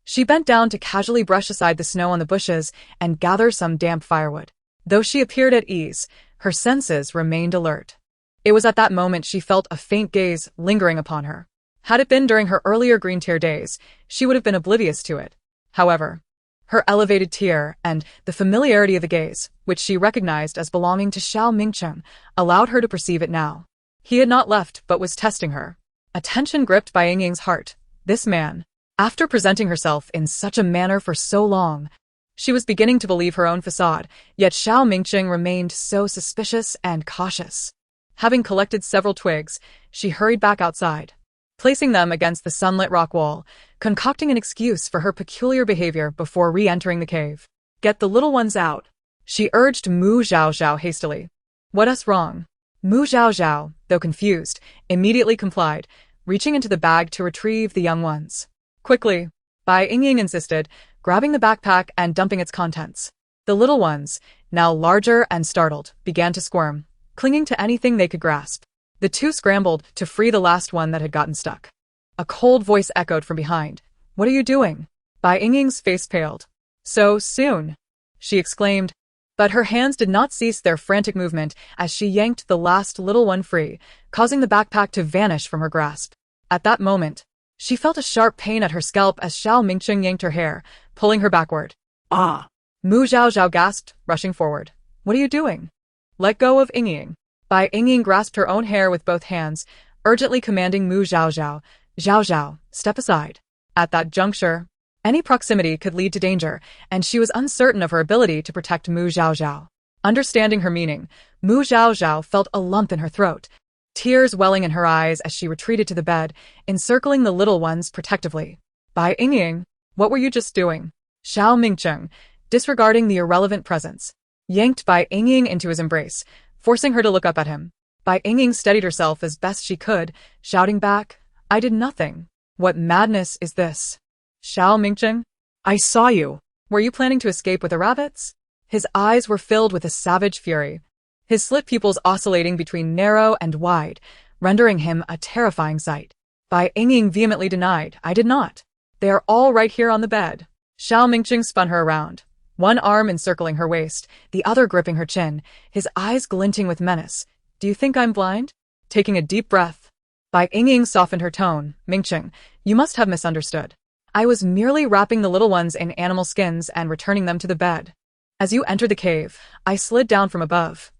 she bent down to casually brush aside the snow on the bushes and gather some damp firewood. Though she appeared at ease, her senses remained alert. It was at that moment she felt a faint gaze lingering upon her. Had it been during her earlier green tier days, she would have been oblivious to it. However, her elevated tier and the familiarity of the gaze, which she recognized as belonging to Xiao Mingcheng, allowed her to perceive it now. He had not left but was testing her. Attention gripped Bai Yingying's heart. This man, after presenting herself in such a manner for so long, she was beginning to believe her own facade, yet Xiao Mingcheng remained so suspicious and cautious. Having collected several twigs, she hurried back outside, placing them against the sunlit rock wall, concocting an excuse for her peculiar behavior before re-entering the cave. "Get the little ones out," she urged Mu Zhaozhao hastily. "What's wrong?" Mu Zhaozhao, though confused, immediately complied, reaching into the bag to retrieve the young ones. "Quickly," Bai Yingying insisted, grabbing the backpack and dumping its contents. The little ones, now larger and startled, began to squirm, clinging to anything they could grasp. The two scrambled to free the last one that had gotten stuck. A cold voice echoed from behind. "What are you doing?" Bai Yingying's face paled. "So soon," she exclaimed, but her hands did not cease their frantic movement as she yanked the last little one free, causing the backpack to vanish from her grasp. At that moment, she felt a sharp pain at her scalp as Xiao Mingcheng yanked her hair, pulling her backward. "Ah!" Mu Zhaozhao gasped, rushing forward. "What are you doing?" "Let go of Yingying." Bai Yingying grasped her own hair with both hands, urgently commanding Mu Zhaozhao, "Zhaozhao, step aside." At that juncture, any proximity could lead to danger, and she was uncertain of her ability to protect Mu Zhaozhao. Understanding her meaning, Mu Zhaozhao felt a lump in her throat, tears welling in her eyes as she retreated to the bed, encircling the little ones protectively. "Bai Yingying, what were you just doing?" Xiao Mingcheng, disregarding the irrelevant presence, yanked Bai Yingying into his embrace, forcing her to look up at him. Bai Yingying steadied herself as best she could, shouting back, "I did nothing. What madness is this?" "Xiao Mingcheng, I saw you. Were you planning to escape with the rabbits?" His eyes were filled with a savage fury, his slit pupils oscillating between narrow and wide, rendering him a terrifying sight. Bai Yingying vehemently denied, "I did not. They are all right here on the bed." Xiao Mingcheng spun her around, one arm encircling her waist, the other gripping her chin, his eyes glinting with menace. "Do you think I'm blind?" Taking a deep breath, Bai Yingying softened her tone. "Mingcheng, you must have misunderstood. I was merely wrapping the little ones in animal skins and returning them to the bed. As you entered the cave, I slid down from above.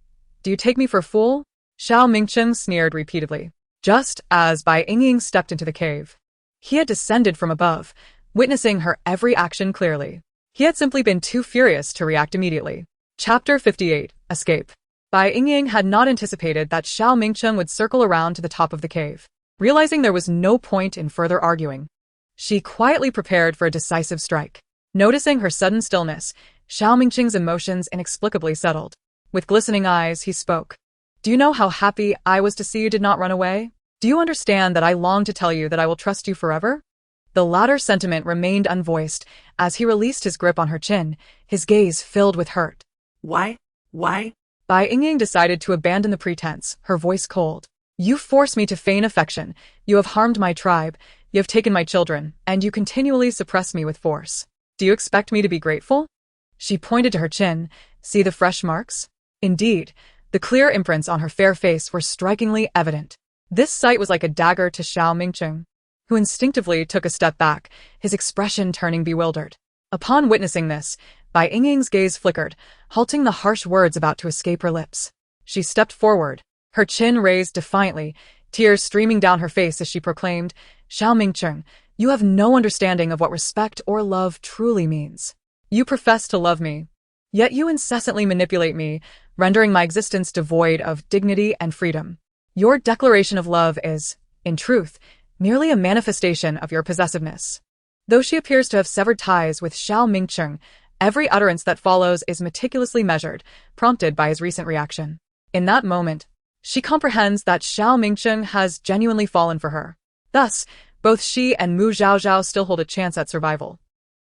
Do you take me for a fool?" Xiao Mingcheng sneered repeatedly. Just as Bai Yingying stepped into the cave, he had descended from above, witnessing her every action clearly. He had simply been too furious to react immediately. Chapter 58, Escape. Bai Yingying had not anticipated that Xiao Mingcheng would circle around to the top of the cave. Realizing there was no point in further arguing, she quietly prepared for a decisive strike. Noticing her sudden stillness, Xiao Mingcheng's emotions inexplicably settled. With glistening eyes, he spoke. "Do you know how happy I was to see you did not run away? Do you understand that I long to tell you that I will trust you forever?" The latter sentiment remained unvoiced as he released his grip on her chin, his gaze filled with hurt. Why? Bai Yingying decided to abandon the pretense, her voice cold. "You force me to feign affection. You have harmed my tribe. You have taken my children, and you continually suppress me with force. Do you expect me to be grateful?" She pointed to her chin. "See the fresh marks?" Indeed, the clear imprints on her fair face were strikingly evident. This sight was like a dagger to Xiao Mingcheng, who instinctively took a step back, his expression turning bewildered. Upon witnessing this, Bai Yingying's gaze flickered, halting the harsh words about to escape her lips. She stepped forward, her chin raised defiantly, tears streaming down her face as she proclaimed, "Xiao Mingcheng, you have no understanding of what respect or love truly means. You profess to love me, yet you incessantly manipulate me, rendering my existence devoid of dignity and freedom. Your declaration of love is, in truth, merely a manifestation of your possessiveness." Though she appears to have severed ties with Xiao Mingcheng, every utterance that follows is meticulously measured, prompted by his recent reaction. In that moment, she comprehends that Xiao Mingcheng has genuinely fallen for her. Thus, both she and Mu Zhaozhao still hold a chance at survival.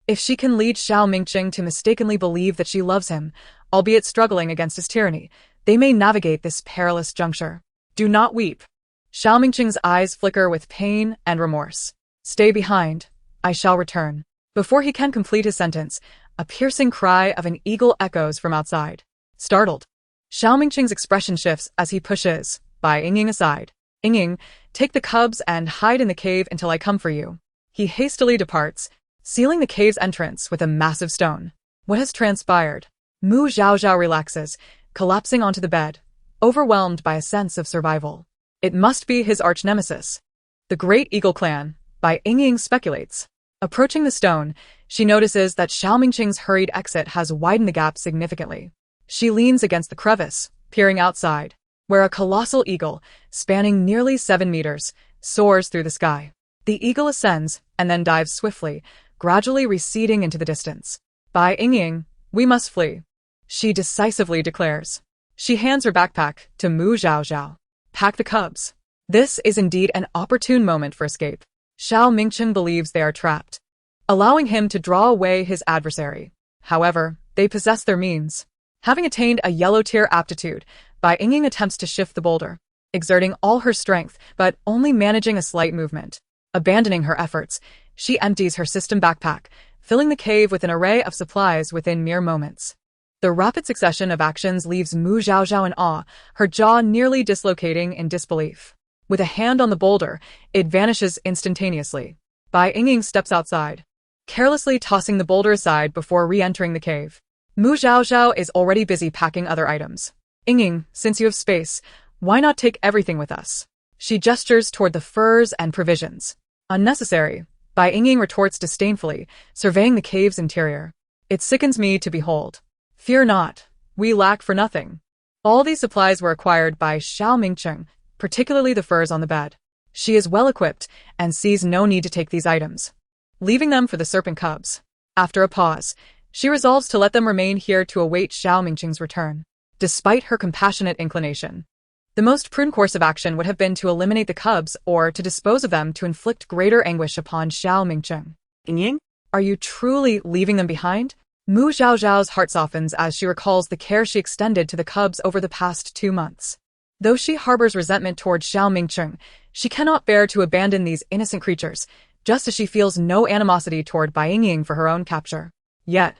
If she can lead Xiao Mingcheng to mistakenly believe that she loves him, albeit struggling against his tyranny, they may navigate this perilous juncture. Do not weep. Xiao Mingqing's eyes flicker with pain and remorse. Stay behind. I shall return. Before he can complete his sentence, a piercing cry of an eagle echoes from outside. Startled, Xiao Mingqing's expression shifts as he pushes Bai Yingying aside. Yingying, take the cubs and hide in the cave until I come for you. He hastily departs, sealing the cave's entrance with a massive stone. What has transpired? Mu Zhaozhao relaxes, collapsing onto the bed, overwhelmed by a sense of survival. It must be his arch-nemesis, the Great Eagle Clan, Bai Yingying speculates. Approaching the stone, she notices that Xiao Mingqing's hurried exit has widened the gap significantly. She leans against the crevice, peering outside, where a colossal eagle, spanning nearly 7 meters, soars through the sky. The eagle ascends and then dives swiftly, gradually receding into the distance. Bai Yingying, we must flee, she decisively declares. She hands her backpack to Mu Zhaozhao. Pack the cubs. This is indeed an opportune moment for escape. Xiao Mingqing believes they are trapped, allowing him to draw away his adversary. However, they possess their means. Having attained a yellow tier aptitude, Bai Yingying attempts to shift the boulder, exerting all her strength but only managing a slight movement. Abandoning her efforts, she empties her system backpack, filling the cave with an array of supplies within mere moments. The rapid succession of actions leaves Mu Zhaozhao in awe, her jaw nearly dislocating in disbelief. With a hand on the boulder, it vanishes instantaneously. Bai Yingying steps outside, carelessly tossing the boulder aside before re-entering the cave. Mu Zhaozhao is already busy packing other items. Yingying, since you have space, why not take everything with us? She gestures toward the furs and provisions. Unnecessary, Bai Yingying retorts disdainfully, surveying the cave's interior. It sickens me to behold. Fear not, we lack for nothing. All these supplies were acquired by Xiao Mingqing, particularly the furs on the bed. She is well equipped and sees no need to take these items, leaving them for the serpent cubs. After a pause, she resolves to let them remain here to await Xiao Mingqing's return. Despite her compassionate inclination, the most prudent course of action would have been to eliminate the cubs or to dispose of them to inflict greater anguish upon Xiao Mingqing. Yingying? Are you truly leaving them behind? Mu Zhaozhao's heart softens as she recalls the care she extended to the cubs over the past 2 months. Though she harbors resentment toward Xiao Mingqing, she cannot bear to abandon these innocent creatures, just as she feels no animosity toward Bai Yingying for her own capture. Yet,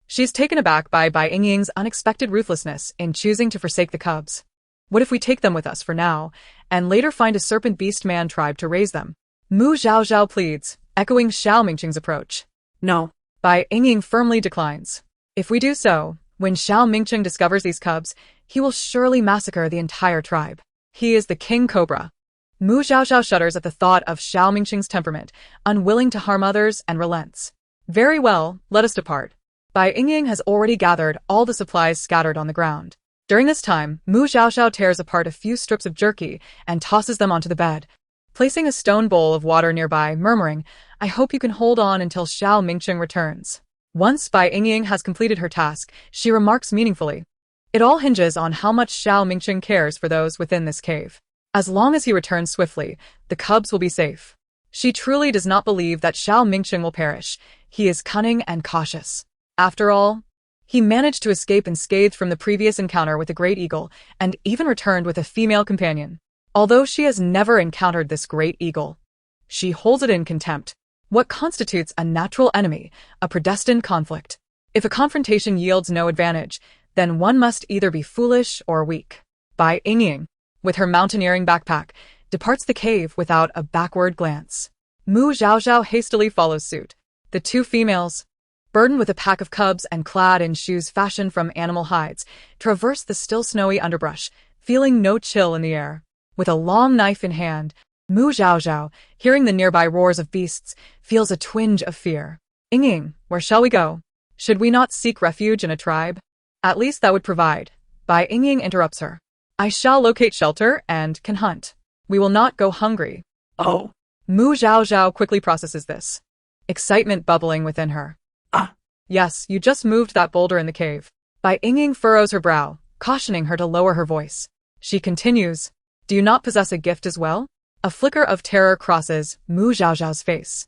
she is taken aback by Bai Yingying's unexpected ruthlessness in choosing to forsake the cubs. What if we take them with us for now, and later find a serpent beastman tribe to raise them? Mu Zhaozhao pleads, echoing Xiao Mingqing's approach. No. Bai Yingying firmly declines. If we do so, when Xiao Mingqing discovers these cubs, he will surely massacre the entire tribe. He is the king cobra. Mu Zhaozhao shudders at the thought of Xiao Mingqing's temperament, unwilling to harm others, and relents. Very well, let us depart. Bai Yingying has already gathered all the supplies scattered on the ground. During this time, Mu Zhaozhao tears apart a few strips of jerky and tosses them onto the bed, placing a stone bowl of water nearby, murmuring, I hope you can hold on until Xiao Mingqing returns. Once Bai Yingying has completed her task, she remarks meaningfully, it all hinges on how much Xiao Mingqing cares for those within this cave. As long as he returns swiftly, the cubs will be safe. She truly does not believe that Xiao Mingqing will perish. He is cunning and cautious. After all, he managed to escape unscathed from the previous encounter with the Great Eagle, and even returned with a female companion. Although she has never encountered this Great Eagle, she holds it in contempt. What constitutes a natural enemy, a predestined conflict? If a confrontation yields no advantage, then one must either be foolish or weak. Bai Yingying, with her mountaineering backpack, departs the cave without a backward glance. Mu Zhaozhao hastily follows suit. The two females, burdened with a pack of cubs and clad in shoes fashioned from animal hides, traverse the still snowy underbrush, feeling no chill in the air. With a long knife in hand, Mu Zhaozhao, hearing the nearby roars of beasts, feels a twinge of fear. Yingying, where shall we go? Should we not seek refuge in a tribe? At least that would provide. Bai Yingying interrupts her. I shall locate shelter and can hunt. We will not go hungry. Oh. Mu Zhaozhao quickly processes this, excitement bubbling within her. Yes, you just moved that boulder in the cave. Bai Yingying furrows her brow, cautioning her to lower her voice. She continues, do you not possess a gift as well? A flicker of terror crosses Mu Zhaozhao's face.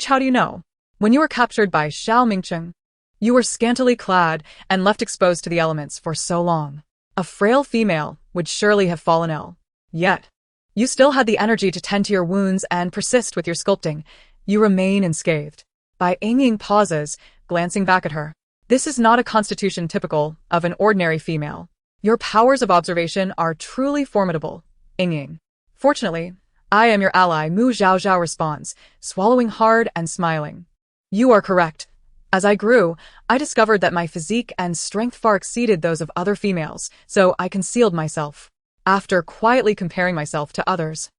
How do you know? When you were captured by Xiao Mingqing, you were scantily clad and left exposed to the elements for so long. A frail female would surely have fallen ill. Yet, you still had the energy to tend to your wounds and persist with your sculpting. You remain unscathed. Bai Yingying pauses, glancing back at her. This is not a constitution typical of an ordinary female. Your powers of observation are truly formidable, Yingying. Fortunately, I am your ally, Mu Zhaozhao responds, swallowing hard and smiling. You are correct. As I grew, I discovered that my physique and strength far exceeded those of other females, so I concealed myself. After quietly comparing myself to others,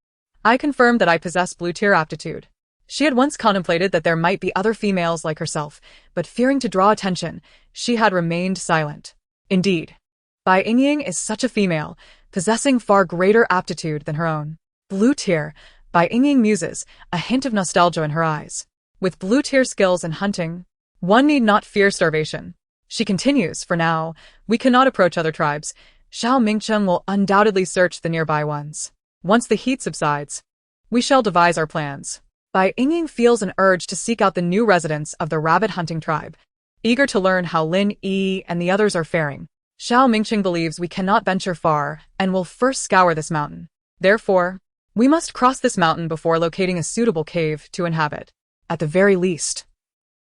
I confirmed that I possess blue-tier aptitude. She had once contemplated that there might be other females like herself, but fearing to draw attention, she had remained silent. Indeed, Bai Yingying is such a female, possessing far greater aptitude than her own. Blue-tier, Bai Yingying muses, a hint of nostalgia in her eyes. With blue-tier skills in hunting, one need not fear starvation. She continues, for now, we cannot approach other tribes. Xiao Mingcheng will undoubtedly search the nearby ones. Once the heat subsides, we shall devise our plans. Bai Yingying feels an urge to seek out the new residents of the rabbit hunting tribe, eager to learn how Lin Yi and the others are faring. Xiao Mingcheng believes we cannot venture far and will first scour this mountain. Therefore, we must cross this mountain before locating a suitable cave to inhabit. At the very least.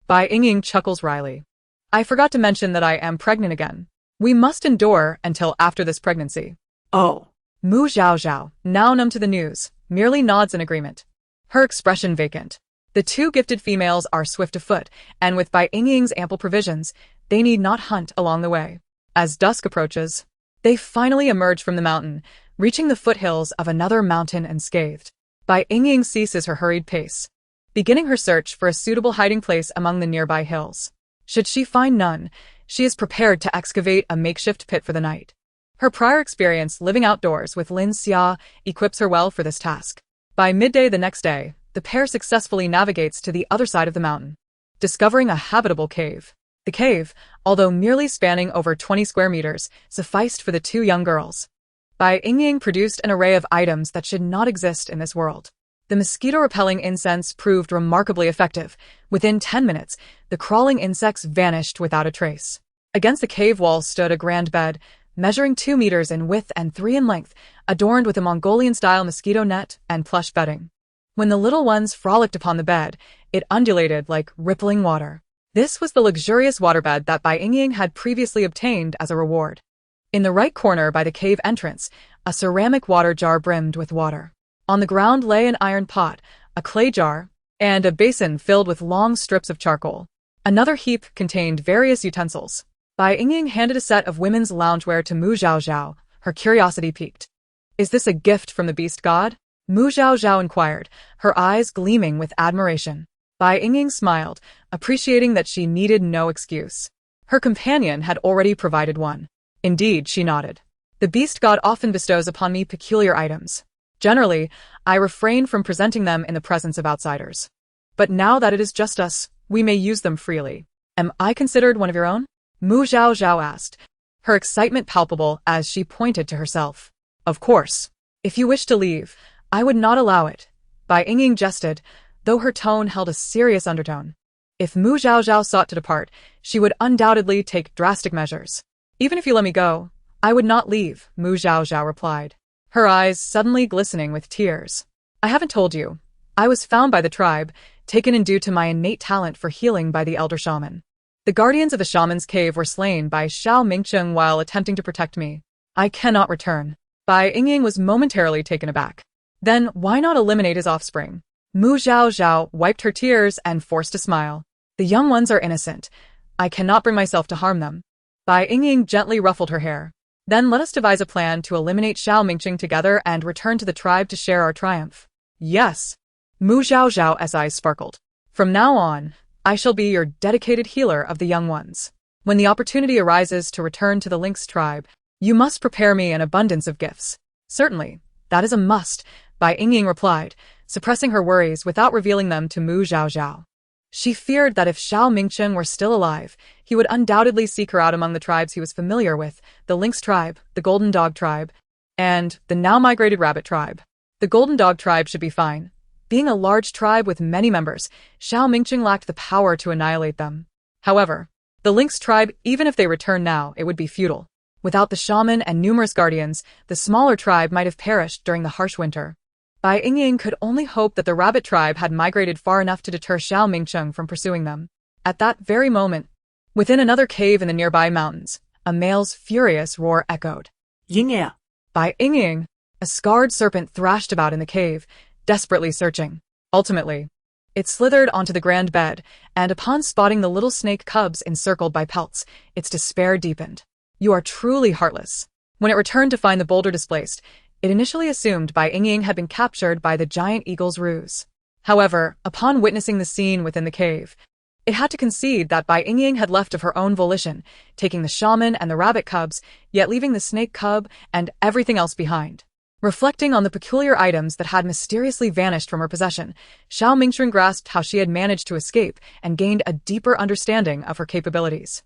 Bai Yingying chuckles wryly. I forgot to mention that I am pregnant again. We must endure until after this pregnancy. Oh. Mu Zhaozhao, now numb to the news, merely nods in agreement. Her expression vacant. The two gifted females are swift of foot, and with Bai Yingying's ample provisions, they need not hunt along the way. As dusk approaches, they finally emerge from the mountain, reaching the foothills of another mountain unscathed. Bai Yingying ceases her hurried pace, beginning her search for a suitable hiding place among the nearby hills. Should she find none, she is prepared to excavate a makeshift pit for the night. Her prior experience living outdoors with Lin Xia equips her well for this task. By midday the next day, the pair successfully navigates to the other side of the mountain, discovering a habitable cave. The cave, although merely spanning over 20 square meters, sufficed for the two young girls. Bai Yingying produced an array of items that should not exist in this world. The mosquito-repelling incense proved remarkably effective. Within 10 minutes, the crawling insects vanished without a trace. Against the cave wall stood a grand bed, measuring 2 meters in width and 3 in length, adorned with a Mongolian-style mosquito net and plush bedding. When the little ones frolicked upon the bed, it undulated like rippling water. This was the luxurious waterbed that Bai Yingying had previously obtained as a reward. In the right corner by the cave entrance, a ceramic water jar brimmed with water. On the ground lay an iron pot, a clay jar, and a basin filled with long strips of charcoal. Another heap contained various utensils. Bai Yingying handed a set of women's loungewear to Mu Zhaozhao, her curiosity piqued. Is this a gift from the beast god? Mu Zhaozhao inquired, her eyes gleaming with admiration. Bai Yingying smiled, appreciating that she needed no excuse. Her companion had already provided one. Indeed, she nodded. The beast god often bestows upon me peculiar items. Generally, I refrain from presenting them in the presence of outsiders. But now that it is just us, we may use them freely. Am I considered one of your own? Mu Zhaozhao asked, her excitement palpable as she pointed to herself. Of course. If you wish to leave, I would not allow it. Bai Yingying jested, though her tone held a serious undertone. If Mu Zhaozhao sought to depart, she would undoubtedly take drastic measures. Even if you let me go, I would not leave, Mu Zhaozhao replied, her eyes suddenly glistening with tears. I haven't told you. I was found by the tribe, taken in due to my innate talent for healing by the elder shaman. The guardians of the shaman's cave were slain by Xiao Mingcheng while attempting to protect me. I cannot return. Bai Yingying was momentarily taken aback. Then why not eliminate his offspring? Mu Zhaozhao wiped her tears and forced a smile. The young ones are innocent. I cannot bring myself to harm them. Bai Yingying gently ruffled her hair. Then let us devise a plan to eliminate Xiao Mingcheng together and return to the tribe to share our triumph. Yes. Mu Zhaozhao's eyes sparkled. From now on, I shall be your dedicated healer of the young ones. When the opportunity arises to return to the lynx tribe, you must prepare me an abundance of gifts. Certainly, that is a must, Bai Yingying replied, suppressing her worries without revealing them to Mu Zhaozhao. She feared that if Xiao Mingcheng were still alive, he would undoubtedly seek her out among the tribes he was familiar with, the lynx tribe, the golden dog tribe, and the now-migrated rabbit tribe. The golden dog tribe should be fine. Being a large tribe with many members, Xiao Mingcheng lacked the power to annihilate them. However, the lynx tribe, even if they return now, it would be futile. Without the shaman and numerous guardians, the smaller tribe might have perished during the harsh winter. Bai Yingying could only hope that the rabbit tribe had migrated far enough to deter Xiao Mingcheng from pursuing them. At that very moment, within another cave in the nearby mountains, a male's furious roar echoed. Yingying. Bai Yingying, a scarred serpent thrashed about in the cave, desperately searching. Ultimately, it slithered onto the grand bed, and upon spotting the little snake cubs encircled by pelts, its despair deepened. You are truly heartless. When it returned to find the boulder displaced, it initially assumed Bai Yingying had been captured by the giant eagle's ruse. However, upon witnessing the scene within the cave, it had to concede that Bai Yingying had left of her own volition, taking the shaman and the rabbit cubs, yet leaving the snake cub and everything else behind. Reflecting on the peculiar items that had mysteriously vanished from her possession, Xiao Mingcheng grasped how she had managed to escape and gained a deeper understanding of her capabilities.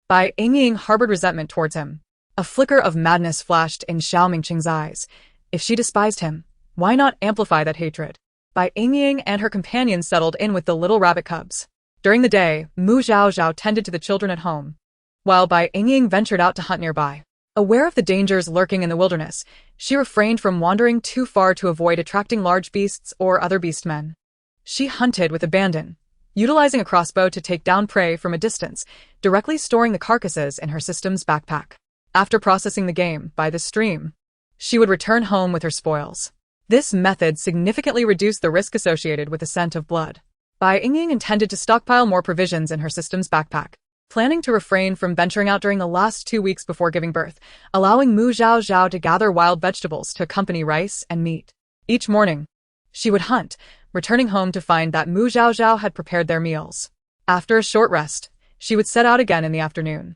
Bai Yingying harbored resentment towards him. A flicker of madness flashed in Xiao Mingcheng's eyes. If she despised him, why not amplify that hatred? Bai Yingying and her companions settled in with the little rabbit cubs. During the day, Mu Zhaozhao tended to the children at home, while Bai Yingying ventured out to hunt nearby. Aware of the dangers lurking in the wilderness, she refrained from wandering too far to avoid attracting large beasts or other beastmen. She hunted with abandon, utilizing a crossbow to take down prey from a distance, directly storing the carcasses in her system's backpack. After processing the game by the stream, she would return home with her spoils. This method significantly reduced the risk associated with the scent of blood. Bai Yingying intended to stockpile more provisions in her system's backpack, planning to refrain from venturing out during the last 2 weeks before giving birth, allowing Mu Zhaozhao to gather wild vegetables to accompany rice and meat. Each morning, she would hunt, returning home to find that Mu Zhaozhao had prepared their meals. After a short rest, she would set out again in the afternoon.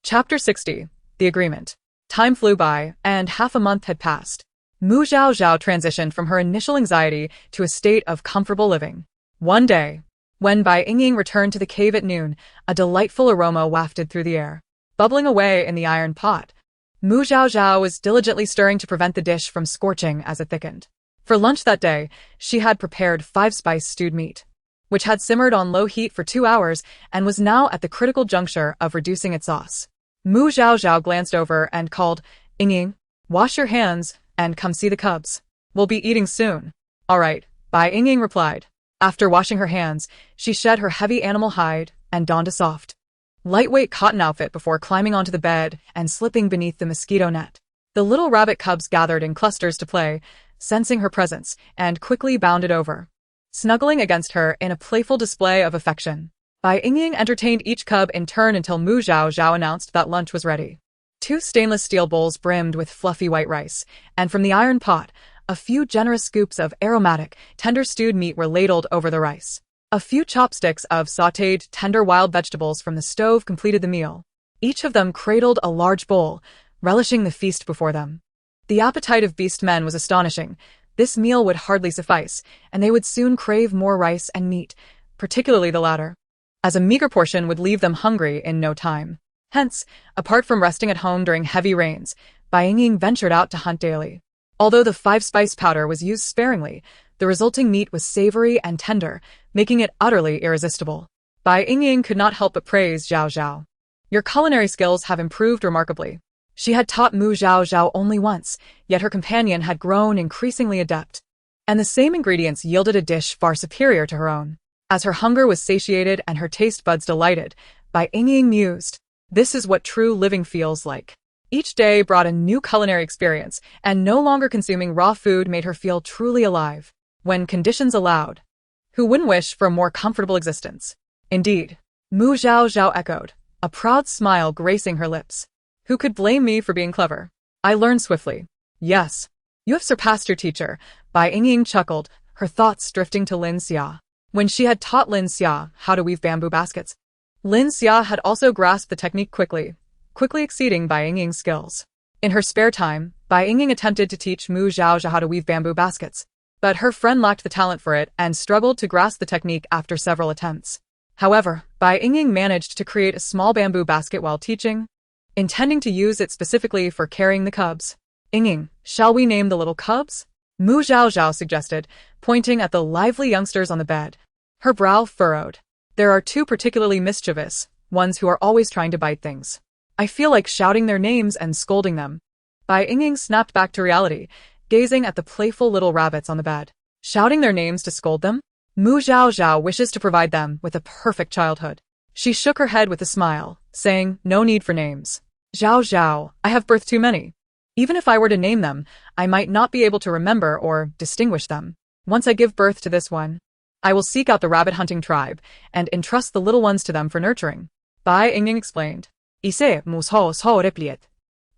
Chapter 60. The Agreement. Time flew by, and half a month had passed. Mu Zhaozhao transitioned from her initial anxiety to a state of comfortable living. One day, when Bai Yingying returned to the cave at noon, a delightful aroma wafted through the air. Bubbling away in the iron pot, Mu Zhaozhao was diligently stirring to prevent the dish from scorching as it thickened. For lunch that day, she had prepared 5-spice stewed meat, which had simmered on low heat for 2 hours and was now at the critical juncture of reducing its sauce. Mu Zhaozhao glanced over and called, "Yingying, wash your hands and come see the cubs. We'll be eating soon." "All right," Bai Yingying replied. After washing her hands, she shed her heavy animal hide and donned a soft, lightweight cotton outfit before climbing onto the bed and slipping beneath the mosquito net. The little rabbit cubs gathered in clusters to play, sensing her presence, and quickly bounded over, snuggling against her in a playful display of affection. Bai Yingying entertained each cub in turn until Mu Zhaozhao announced that lunch was ready. 2 stainless steel bowls brimmed with fluffy white rice, and from the iron pot, a few generous scoops of aromatic, tender stewed meat were ladled over the rice. A few chopsticks of sautéed, tender wild vegetables from the stove completed the meal. Each of them cradled a large bowl, relishing the feast before them. The appetite of beastmen was astonishing. This meal would hardly suffice, and they would soon crave more rice and meat, particularly the latter, as a meager portion would leave them hungry in no time. Hence, apart from resting at home during heavy rains, Bai Yingying ventured out to hunt daily. Although the 5-spice powder was used sparingly, the resulting meat was savory and tender, making it utterly irresistible. Bai Yingying could not help but praise Zhaozhao. "Your culinary skills have improved remarkably." She had taught Mu Zhaozhao only once, yet her companion had grown increasingly adept, and the same ingredients yielded a dish far superior to her own. As her hunger was satiated and her taste buds delighted, Bai Yingying mused, "This is what true living feels like." Each day brought a new culinary experience, and no longer consuming raw food made her feel truly alive. When conditions allowed, who wouldn't wish for a more comfortable existence? Indeed, Mu Zhaozhao echoed, a proud smile gracing her lips. "Who could blame me for being clever? I learned swiftly." "Yes, you have surpassed your teacher," Bai Yingying chuckled, her thoughts drifting to Lin Xia. When she had taught Lin Xia how to weave bamboo baskets, Lin Xia had also grasped the technique quickly exceeding Bai Yingying's skills. In her spare time, Bai Yingying attempted to teach Mu Zhaozhao how to weave bamboo baskets, but her friend lacked the talent for it and struggled to grasp the technique after several attempts. However, Bai Yingying managed to create a small bamboo basket while teaching, intending to use it specifically for carrying the cubs. "Yingying, shall we name the little cubs?" Mu Zhaozhao suggested, pointing at the lively youngsters on the bed. Her brow furrowed. "There are 2 particularly mischievous ones who are always trying to bite things. I feel like shouting their names and scolding them. Bai Yingying snapped back to reality, gazing at the playful little rabbits on the bed. Shouting their names to scold them? Mu Zhao Zhao wishes to provide them with a perfect childhood. She shook her head with a smile, saying, no need for names. Zhao Zhao, I have birthed too many. Even if I were to name them, I might not be able to remember or distinguish them. Once I give birth to this one, I will seek out the rabbit-hunting tribe and entrust the little ones to them for nurturing. Bai Yingying explained. Ise musho so repliet.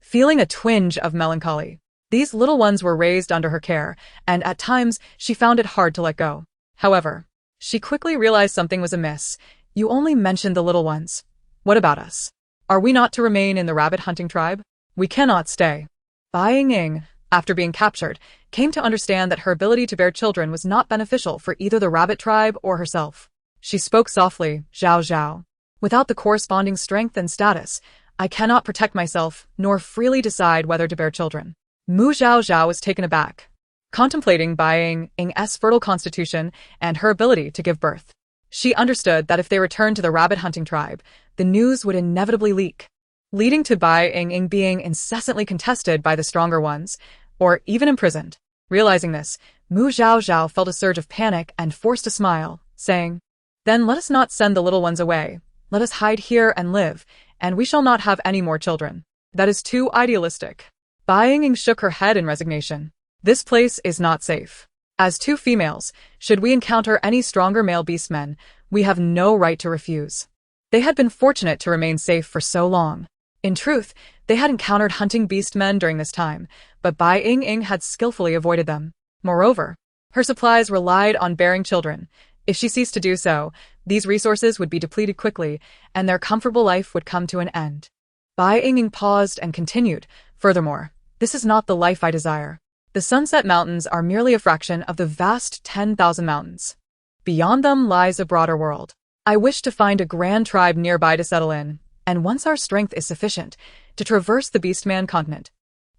Feeling a twinge of melancholy. These little ones were raised under her care, and at times she found it hard to let go. However, she quickly realized something was amiss. You only mentioned the little ones. What about us? Are we not to remain in the rabbit-hunting tribe? We cannot stay. Bai Yingying, after being captured, came to understand that her ability to bear children was not beneficial for either the rabbit tribe or herself. She spoke softly, Zhao Zhao. Without the corresponding strength and status, I cannot protect myself nor freely decide whether to bear children. Mu Zhao Zhao was taken aback, contemplating Bai Yingying's fertile constitution and her ability to give birth. She understood that if they returned to the rabbit-hunting tribe, the news would inevitably leak, leading to Bai Yingying being incessantly contested by the stronger ones, or even imprisoned. Realizing this, Mu Zhao Zhao felt a surge of panic and forced a smile, saying, then let us not send the little ones away. Let us hide here and live, and we shall not have any more children. That is too idealistic. Bai Yingying shook her head in resignation. This place is not safe. As two females, should we encounter any stronger male beastmen, we have no right to refuse. They had been fortunate to remain safe for so long. In truth, they had encountered hunting beastmen during this time, but Bai Yingying had skillfully avoided them. Moreover, her supplies relied on bearing children. If she ceased to do so, these resources would be depleted quickly, and their comfortable life would come to an end. Bai Yingying paused and continued, furthermore, this is not the life I desire. The Sunset Mountains are merely a fraction of the vast 10,000 mountains. Beyond them lies a broader world. I wish to find a grand tribe nearby to settle in, and once our strength is sufficient, to traverse the Beastman continent,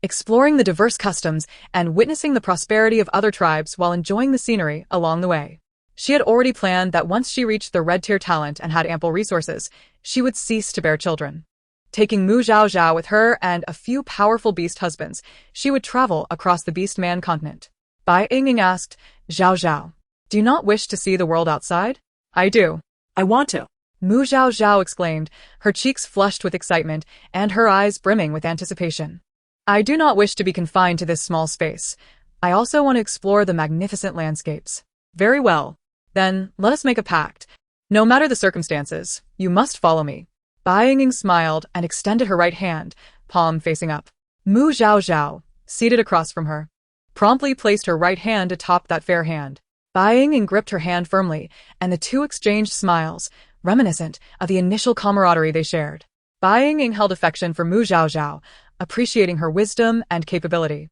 exploring the diverse customs and witnessing the prosperity of other tribes while enjoying the scenery along the way. She had already planned that once she reached the red-tier talent and had ample resources, she would cease to bear children. Taking Mu Zhao Zhao with her and a few powerful beast husbands, she would travel across the Beastman continent. Bai Yingying asked, Zhao Zhao, do you not wish to see the world outside? I do. I want to. Mu Zhao Zhao exclaimed, her cheeks flushed with excitement and her eyes brimming with anticipation. I do not wish to be confined to this small space. I also want to explore the magnificent landscapes. Very well. Then, let us make a pact. No matter the circumstances, you must follow me. Bai Yingying smiled and extended her right hand, palm facing up. Mu Zhao Zhao, seated across from her, promptly placed her right hand atop that fair hand. Bai Yingying gripped her hand firmly, and the two exchanged smiles, reminiscent of the initial camaraderie they shared. Bai Yingying held affection for Mu Zhao Zhao, appreciating her wisdom and capability.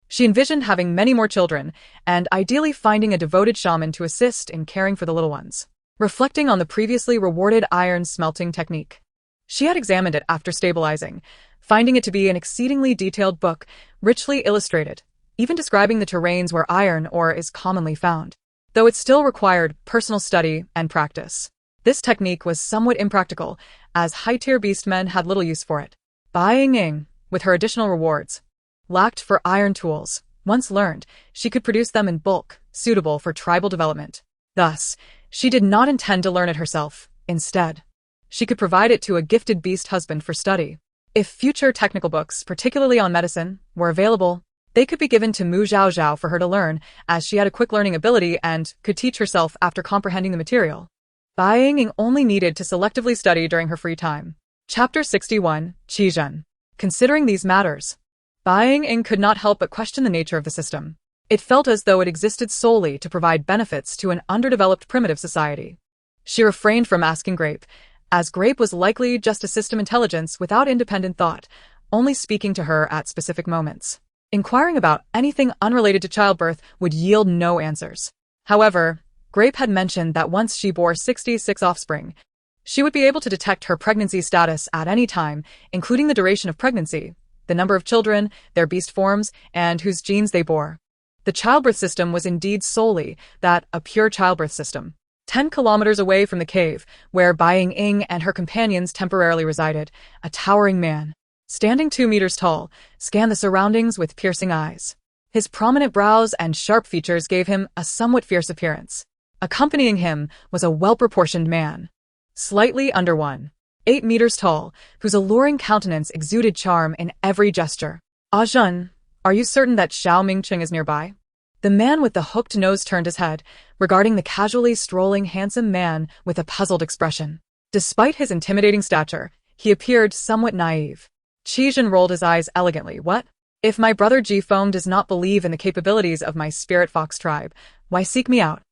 She envisioned having many more children, and ideally finding a devoted shaman to assist in caring for the little ones. Reflecting on the previously rewarded iron smelting technique, she had examined it after stabilizing, finding it to be an exceedingly detailed book, richly illustrated, even describing the terrains where iron ore is commonly found. Though it still required personal study and practice, this technique was somewhat impractical, as high-tier beastmen had little use for it. Bai Yingying, with her additional rewards, lacked for iron tools. Once learned, she could produce them in bulk, suitable for tribal development. Thus, she did not intend to learn it herself. Instead, she could provide it to a gifted beast husband for study. If future technical books, particularly on medicine, were available, they could be given to Mu Zhao Zhao for her to learn, as she had a quick learning ability and could teach herself after comprehending the material. Bai Yingying only needed to selectively study during her free time. Chapter 61, Qizhen. Considering these matters, Bai Yingying could not help but question the nature of the system. It felt as though it existed solely to provide benefits to an underdeveloped primitive society. She refrained from asking Grape, as Grape was likely just a system intelligence without independent thought, only speaking to her at specific moments. Inquiring about anything unrelated to childbirth would yield no answers. However, Grape had mentioned that once she bore 66 offspring, she would be able to detect her pregnancy status at any time, including the duration of pregnancy, the number of children, their beast forms, and whose genes they bore. The childbirth system was indeed solely that, a pure childbirth system. 10 kilometers away from the cave, where Bai Yingying and her companions temporarily resided, a towering man, standing 2 meters tall, scanned the surroundings with piercing eyes. His prominent brows and sharp features gave him a somewhat fierce appearance. Accompanying him was a well-proportioned man, slightly under 1.8 meters tall, whose alluring countenance exuded charm in every gesture. "Ah Zhen, are you certain that Xiao Mingqing is nearby?" The man with the hooked nose turned his head, regarding the casually strolling handsome man with a puzzled expression. Despite his intimidating stature, he appeared somewhat naive. Qi Zhen rolled his eyes elegantly. "What? If my brother Ji Feng does not believe in the capabilities of my spirit fox tribe, why seek me out?"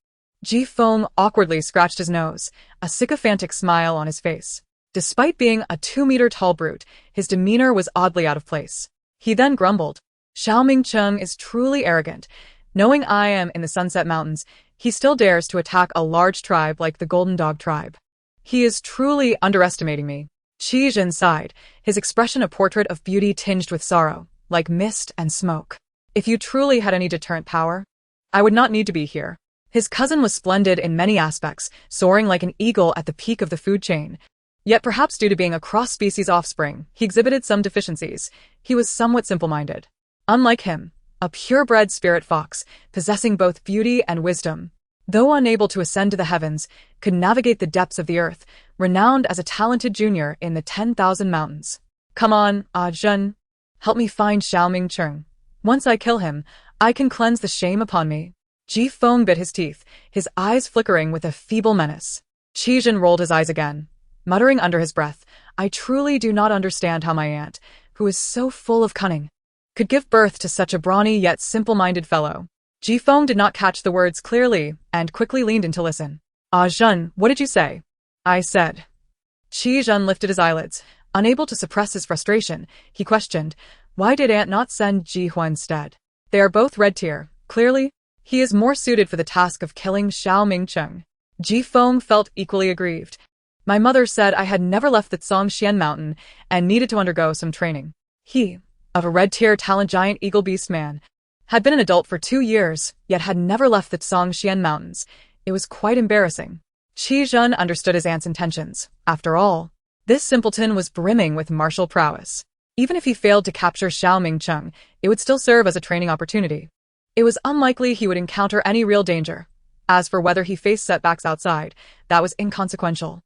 Ji Feng awkwardly scratched his nose, a sycophantic smile on his face. Despite being a 2-meter-tall brute, his demeanor was oddly out of place. He then grumbled, "Xiao Mingqing is truly arrogant. Knowing I am in the Sunset Mountains, he still dares to attack a large tribe like the Golden Dog tribe. He is truly underestimating me." Qi Zhen sighed, his expression a portrait of beauty tinged with sorrow, like mist and smoke. "If you truly had any deterrent power, I would not need to be here." His cousin was splendid in many aspects, soaring like an eagle at the peak of the food chain. Yet perhaps due to being a cross-species offspring, he exhibited some deficiencies. He was somewhat simple-minded. Unlike him, a purebred spirit fox, possessing both beauty and wisdom, though unable to ascend to the heavens, could navigate the depths of the earth, renowned as a talented junior in the 10,000 mountains. "Come on, Ah Zhen. Help me find Xiao Mingqing. Once I kill him, I can cleanse the shame upon me." Ji Feng bit his teeth, his eyes flickering with a feeble menace. Qi Zhen rolled his eyes again, muttering under his breath, "I truly do not understand how my aunt, who is so full of cunning, could give birth to such a brawny yet simple-minded fellow." Ji Feng did not catch the words clearly and quickly leaned in to listen. "Ah Zhen, what did you say?" "I said." Qi Zhen lifted his eyelids. Unable to suppress his frustration, he questioned, "Why did aunt not send Ji Huan instead? They are both red tier, clearly. He is more suited for the task of killing Xiao Mingqing." Ji Feng felt equally aggrieved. "My mother said I had never left the Zhongshan mountain and needed to undergo some training." He, of a red-tier talent giant eagle beastman, had been an adult for 2 years, yet had never left the Zhongshan mountains. It was quite embarrassing. Qi Zhen understood his aunt's intentions. After all, this simpleton was brimming with martial prowess. Even if he failed to capture Xiao Mingqing, it would still serve as a training opportunity. It was unlikely he would encounter any real danger. As for whether he faced setbacks outside, that was inconsequential.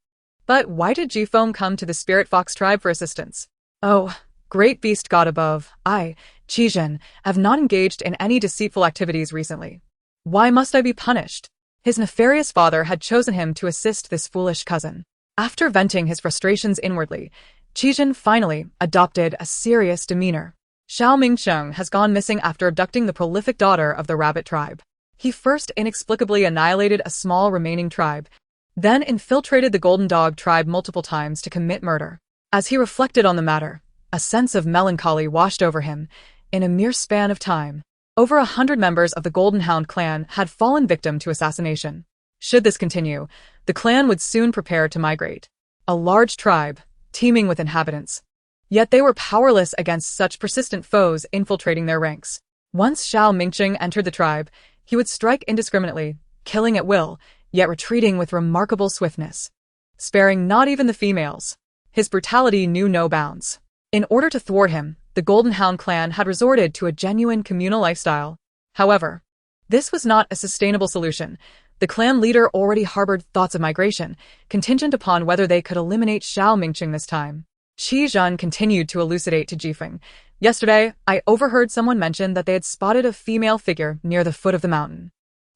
But why did Ji Feng come to the Spirit Fox tribe for assistance? "Oh, great beast god above, I, Qi Zhen, have not engaged in any deceitful activities recently. Why must I be punished?" His nefarious father had chosen him to assist this foolish cousin. After venting his frustrations inwardly, Qi Zhen finally adopted a serious demeanor. "Xiao Mingqing has gone missing after abducting the prolific daughter of the rabbit tribe. He first inexplicably annihilated a small remaining tribe, then infiltrated the Golden Dog tribe multiple times to commit murder." As he reflected on the matter, a sense of melancholy washed over him. In a mere span of time, over 100 members of the Golden Hound clan had fallen victim to assassination. Should this continue, the clan would soon prepare to migrate. A large tribe, teeming with inhabitants. Yet they were powerless against such persistent foes infiltrating their ranks. Once Xiao Mingqing entered the tribe, he would strike indiscriminately, killing at will, yet retreating with remarkable swiftness, sparing not even the females. His brutality knew no bounds. In order to thwart him, the Golden Hound clan had resorted to a genuine communal lifestyle. However, this was not a sustainable solution. The clan leader already harbored thoughts of migration, contingent upon whether they could eliminate Xiao Mingqing this time. Qi Zhen continued to elucidate to Ji Feng. "Yesterday, I overheard someone mention that they had spotted a female figure near the foot of the mountain.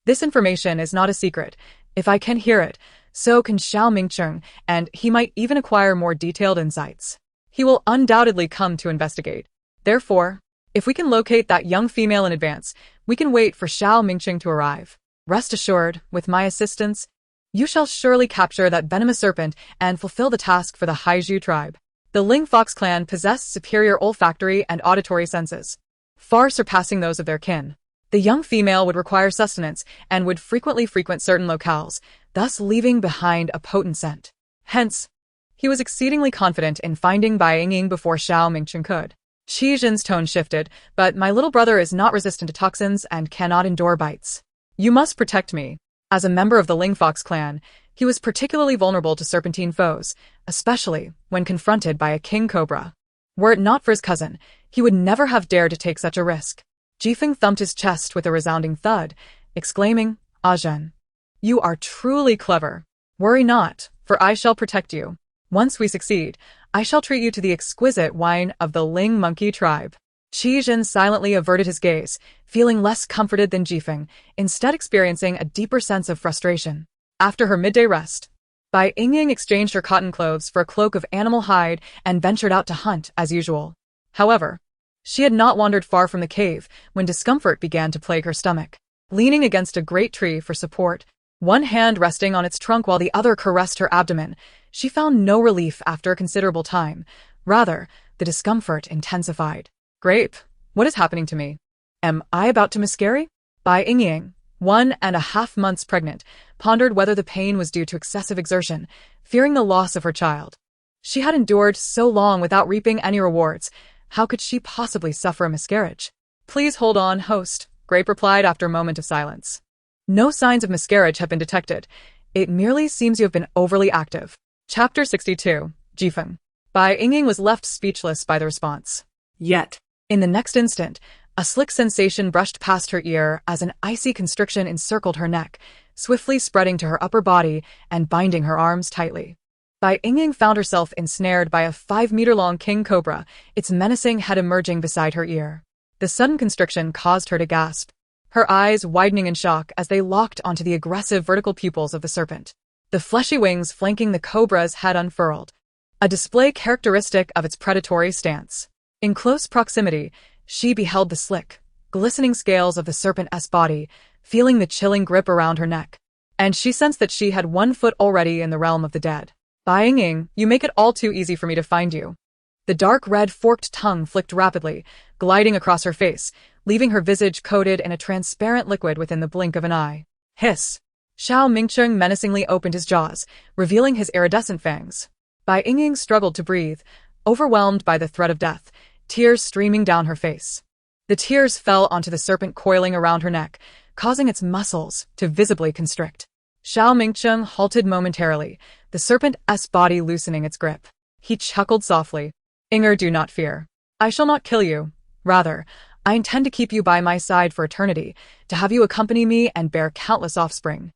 This information is not a secret. If I can hear it, so can Xiao Mingqing, and he might even acquire more detailed insights. He will undoubtedly come to investigate. Therefore, if we can locate that young female in advance, we can wait for Xiao Mingqing to arrive. Rest assured, with my assistance, you shall surely capture that venomous serpent and fulfill the task for the Haizhu tribe." The Ling Fox clan possessed superior olfactory and auditory senses, far surpassing those of their kin. The young female would require sustenance and would frequently frequent certain locales, thus leaving behind a potent scent. Hence, he was exceedingly confident in finding Bai Yingying before Xiao Mingqing could. Qi Zhen's tone shifted, "But my little brother is not resistant to toxins and cannot endure bites. You must protect me. As a member of the Lingfox clan, he was particularly vulnerable to serpentine foes, especially when confronted by a king cobra. Were it not for his cousin, he would never have dared to take such a risk. Jifeng thumped his chest with a resounding thud, exclaiming, "Ajahn, you are truly clever. Worry not, for I shall protect you. Once we succeed, I shall treat you to the exquisite wine of the Ling monkey tribe." Qi Zhen silently averted his gaze, feeling less comforted than Jifeng, instead experiencing a deeper sense of frustration. After her midday rest, Bai Yingying exchanged her cotton clothes for a cloak of animal hide and ventured out to hunt as usual. However, she had not wandered far from the cave when discomfort began to plague her stomach. Leaning against a great tree for support, one hand resting on its trunk while the other caressed her abdomen, she found no relief after a considerable time. Rather, the discomfort intensified. "Grape, what is happening to me? Am I about to miscarry?" Bai Yingying, 1.5 months pregnant, pondered whether the pain was due to excessive exertion, fearing the loss of her child. She had endured so long without reaping any rewards. How could she possibly suffer a miscarriage? "Please hold on, host," Grape replied after a moment of silence. "No signs of miscarriage have been detected. It merely seems you have been overly active." Chapter 62, Jifeng. Bai Yingying was left speechless by the response. Yet. In the next instant, a slick sensation brushed past her ear as an icy constriction encircled her neck, swiftly spreading to her upper body and binding her arms tightly. Bai Yingying found herself ensnared by a 5-meter-long king cobra, its menacing head emerging beside her ear. The sudden constriction caused her to gasp, her eyes widening in shock as they locked onto the aggressive vertical pupils of the serpent. The fleshy wings flanking the cobra's head unfurled, a display characteristic of its predatory stance. In close proximity, she beheld the slick, glistening scales of the serpent's body, feeling the chilling grip around her neck. And she sensed that she had one foot already in the realm of the dead. "Bai Yingying, you make it all too easy for me to find you." The dark red forked tongue flicked rapidly, gliding across her face, leaving her visage coated in a transparent liquid within the blink of an eye. Hiss! Xiao Mingcheng menacingly opened his jaws, revealing his iridescent fangs. Bai Yingying struggled to breathe, overwhelmed by the threat of death, tears streaming down her face. The tears fell onto the serpent coiling around her neck, causing its muscles to visibly constrict. Xiao Mingcheng halted momentarily, the serpent's body loosening its grip. He chuckled softly. "Inger, do not fear. I shall not kill you. Rather, I intend to keep you by my side for eternity, to have you accompany me and bear countless offspring."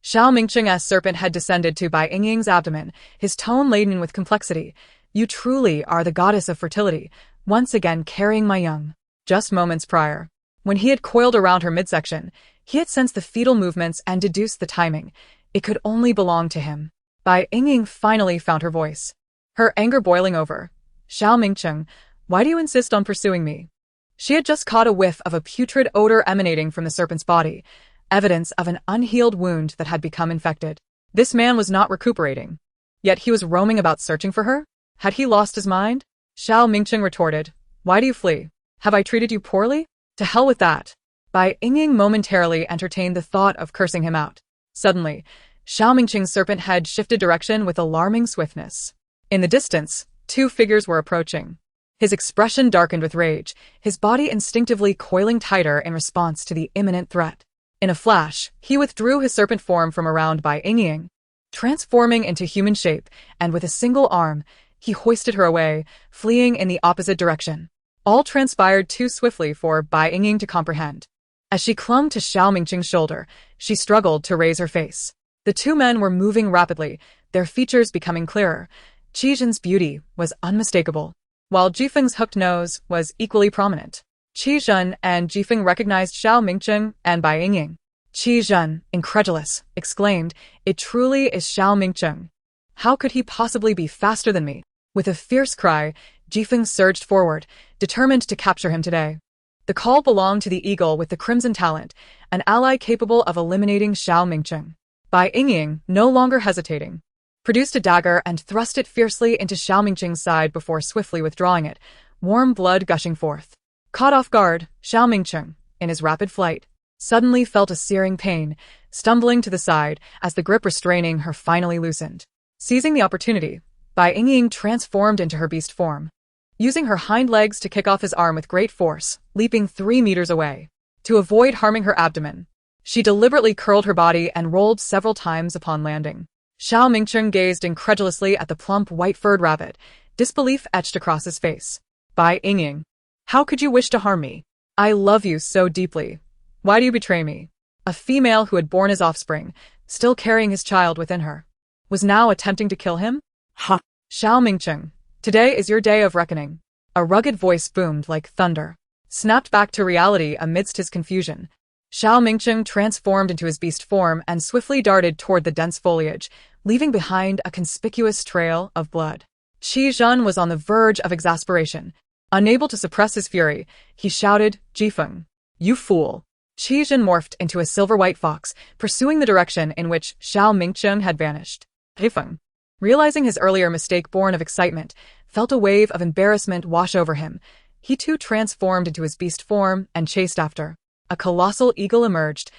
Xiao Mingcheng's serpent had descended to Bai Yingying's abdomen, his tone laden with complexity. "You truly are the goddess of fertility, once again carrying my young." Just moments prior, when he had coiled around her midsection, he had sensed the fetal movements and deduced the timing. It could only belong to him. Bai Yingying finally found her voice, her anger boiling over. "Xiao Mingcheng, why do you insist on pursuing me?" She had just caught a whiff of a putrid odor emanating from the serpent's body, evidence of an unhealed wound that had become infected. This man was not recuperating. Yet he was roaming about searching for her? Had he lost his mind? Xiao Mingcheng retorted, "Why do you flee? Have I treated you poorly? To hell with that." Bai Yingying momentarily entertained the thought of cursing him out. Suddenly, Xiao Mingcheng's serpent head shifted direction with alarming swiftness. In the distance, 2 figures were approaching. His expression darkened with rage, his body instinctively coiling tighter in response to the imminent threat. In a flash, he withdrew his serpent form from around Bai Yingying, transforming into human shape, and with a single arm, he hoisted her away, fleeing in the opposite direction. All transpired too swiftly for Bai Yingying to comprehend. As she clung to Xiao Mingcheng's shoulder, she struggled to raise her face. The 2 men were moving rapidly, their features becoming clearer. Qi Zhen's beauty was unmistakable, while Jifeng's hooked nose was equally prominent. Qi Zhen and Jifeng recognized Xiao Mingcheng and Bai Yingying. Qi Zhen, incredulous, exclaimed, "It truly is Xiao Mingcheng. How could he possibly be faster than me?" With a fierce cry, Jifeng surged forward, determined to capture him today. The call belonged to the eagle with the crimson talent, an ally capable of eliminating Xiao Mingcheng. Bai Yingying, no longer hesitating, produced a dagger and thrust it fiercely into Xiao Mingcheng's side before swiftly withdrawing it, warm blood gushing forth. Caught off guard, Xiao Mingcheng, in his rapid flight, suddenly felt a searing pain, stumbling to the side as the grip restraining her finally loosened. Seizing the opportunity, Bai Yingying transformed into her beast form, using her hind legs to kick off his arm with great force, leaping 3 meters away. To avoid harming her abdomen, She deliberately curled her body and rolled several times upon landing. Xiao Mingcheng gazed incredulously at the plump, white-furred rabbit, disbelief etched across his face. Bai Yingying. How could you wish to harm me? I love you so deeply. Why do you betray me? A female who had borne his offspring, still carrying his child within her, was now attempting to kill him? Ha! Xiao Mingcheng, today is your day of reckoning. A rugged voice boomed like thunder. Snapped back to reality amidst his confusion, Xiao Mingcheng transformed into his beast form and swiftly darted toward the dense foliage, leaving behind a conspicuous trail of blood. Qi Zhen was on the verge of exasperation. Unable to suppress his fury, he shouted, Jifeng, you fool. Qi Zhen morphed into a silver-white fox, pursuing the direction in which Xiao Mingcheng had vanished. Jifeng, realizing his earlier mistake born of excitement, felt a wave of embarrassment wash over him. He too transformed into his beast form and chased after. A colossal eagle emerged,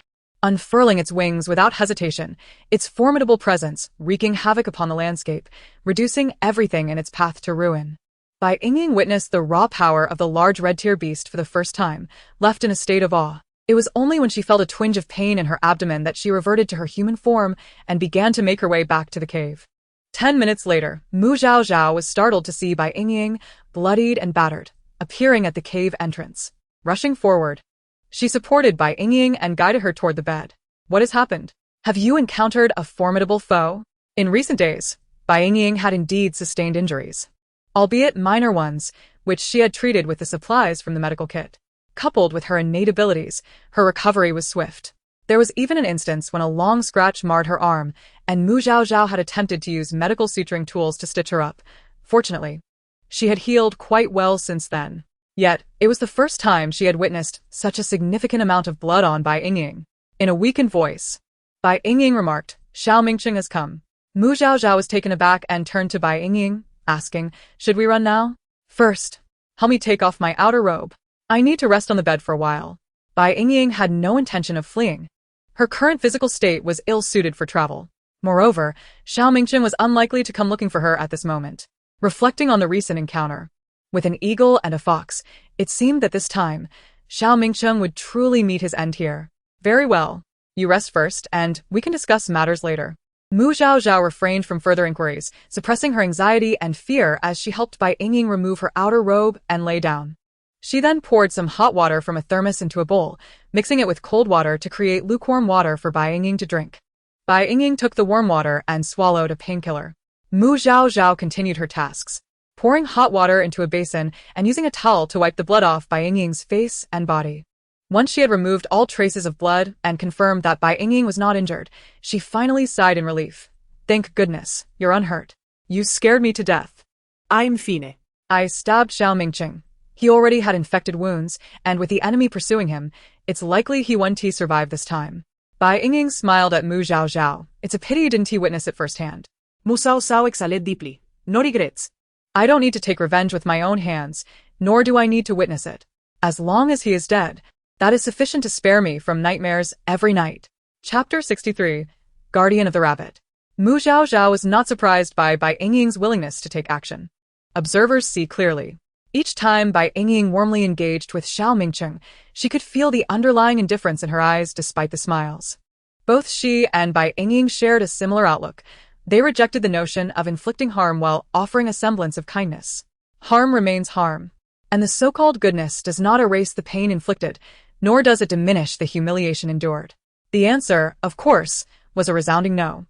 unfurling its wings without hesitation, its formidable presence wreaking havoc upon the landscape, reducing everything in its path to ruin. Bai Yingying witnessed the raw power of the large red-tear beast for the first time, left in a state of awe. It was only when she felt a twinge of pain in her abdomen that she reverted to her human form and began to make her way back to the cave. 10 minutes later, Mu Zhao Zhao was startled to see Bai Yingying, bloodied and battered, appearing at the cave entrance. Rushing forward, she supported Bai Yingying and guided her toward the bed. What has happened? Have you encountered a formidable foe? In recent days, Bai Yingying had indeed sustained injuries, albeit minor ones, which she had treated with the supplies from the medical kit. Coupled with her innate abilities, her recovery was swift. There was even an instance when a long scratch marred her arm, and Mu Zhao Zhao had attempted to use medical suturing tools to stitch her up. Fortunately, she had healed quite well since then. Yet, it was the first time she had witnessed such a significant amount of blood on Bai Yingying. In a weakened voice, Bai Yingying remarked, Xiao Mingcheng has come. Mu Zhao Zhao was taken aback and turned to Bai Yingying, asking, should we run now? First, help me take off my outer robe. I need to rest on the bed for a while. Bai Yingying had no intention of fleeing. Her current physical state was ill-suited for travel. Moreover, Xiao Mingcheng was unlikely to come looking for her at this moment. Reflecting on the recent encounter with an eagle and a fox, it seemed that this time, Xiao Mingcheng would truly meet his end here. Very well. You rest first, and we can discuss matters later. Mu Zhao Zhao refrained from further inquiries, suppressing her anxiety and fear as she helped Bai Yingying remove her outer robe and lay down. She then poured some hot water from a thermos into a bowl, mixing it with cold water to create lukewarm water for Bai Yingying to drink. Bai Yingying took the warm water and swallowed a painkiller. Mu Zhao Zhao continued her tasks, pouring hot water into a basin and using a towel to wipe the blood off Bai Yingying's face and body. Once she had removed all traces of blood and confirmed that Bai Yingying was not injured, she finally sighed in relief. Thank goodness, you're unhurt. You scared me to death. I'm fine. I stabbed Xiao Mingcheng. He already had infected wounds, and with the enemy pursuing him, it's likely he won't survive this time. Bai Yingying smiled at Mu Zhao Zhao. It's a pity didn't he witness it firsthand. Mu Zhao Zhao exhaled deeply. No regrets. I don't need to take revenge with my own hands, nor do I need to witness it. As long as he is dead, that is sufficient to spare me from nightmares every night. Chapter 63, Guardian of the Rabbit. Mu Zhao Zhao was not surprised by Bai Yingying's willingness to take action. Observers see clearly. Each time Bai Yingying warmly engaged with Xiao Mingcheng, she could feel the underlying indifference in her eyes despite the smiles. Both she and Bai Yingying shared a similar outlook. They rejected the notion of inflicting harm while offering a semblance of kindness. Harm remains harm, and the so-called goodness does not erase the pain inflicted, nor does it diminish the humiliation endured. The answer, of course, was a resounding no.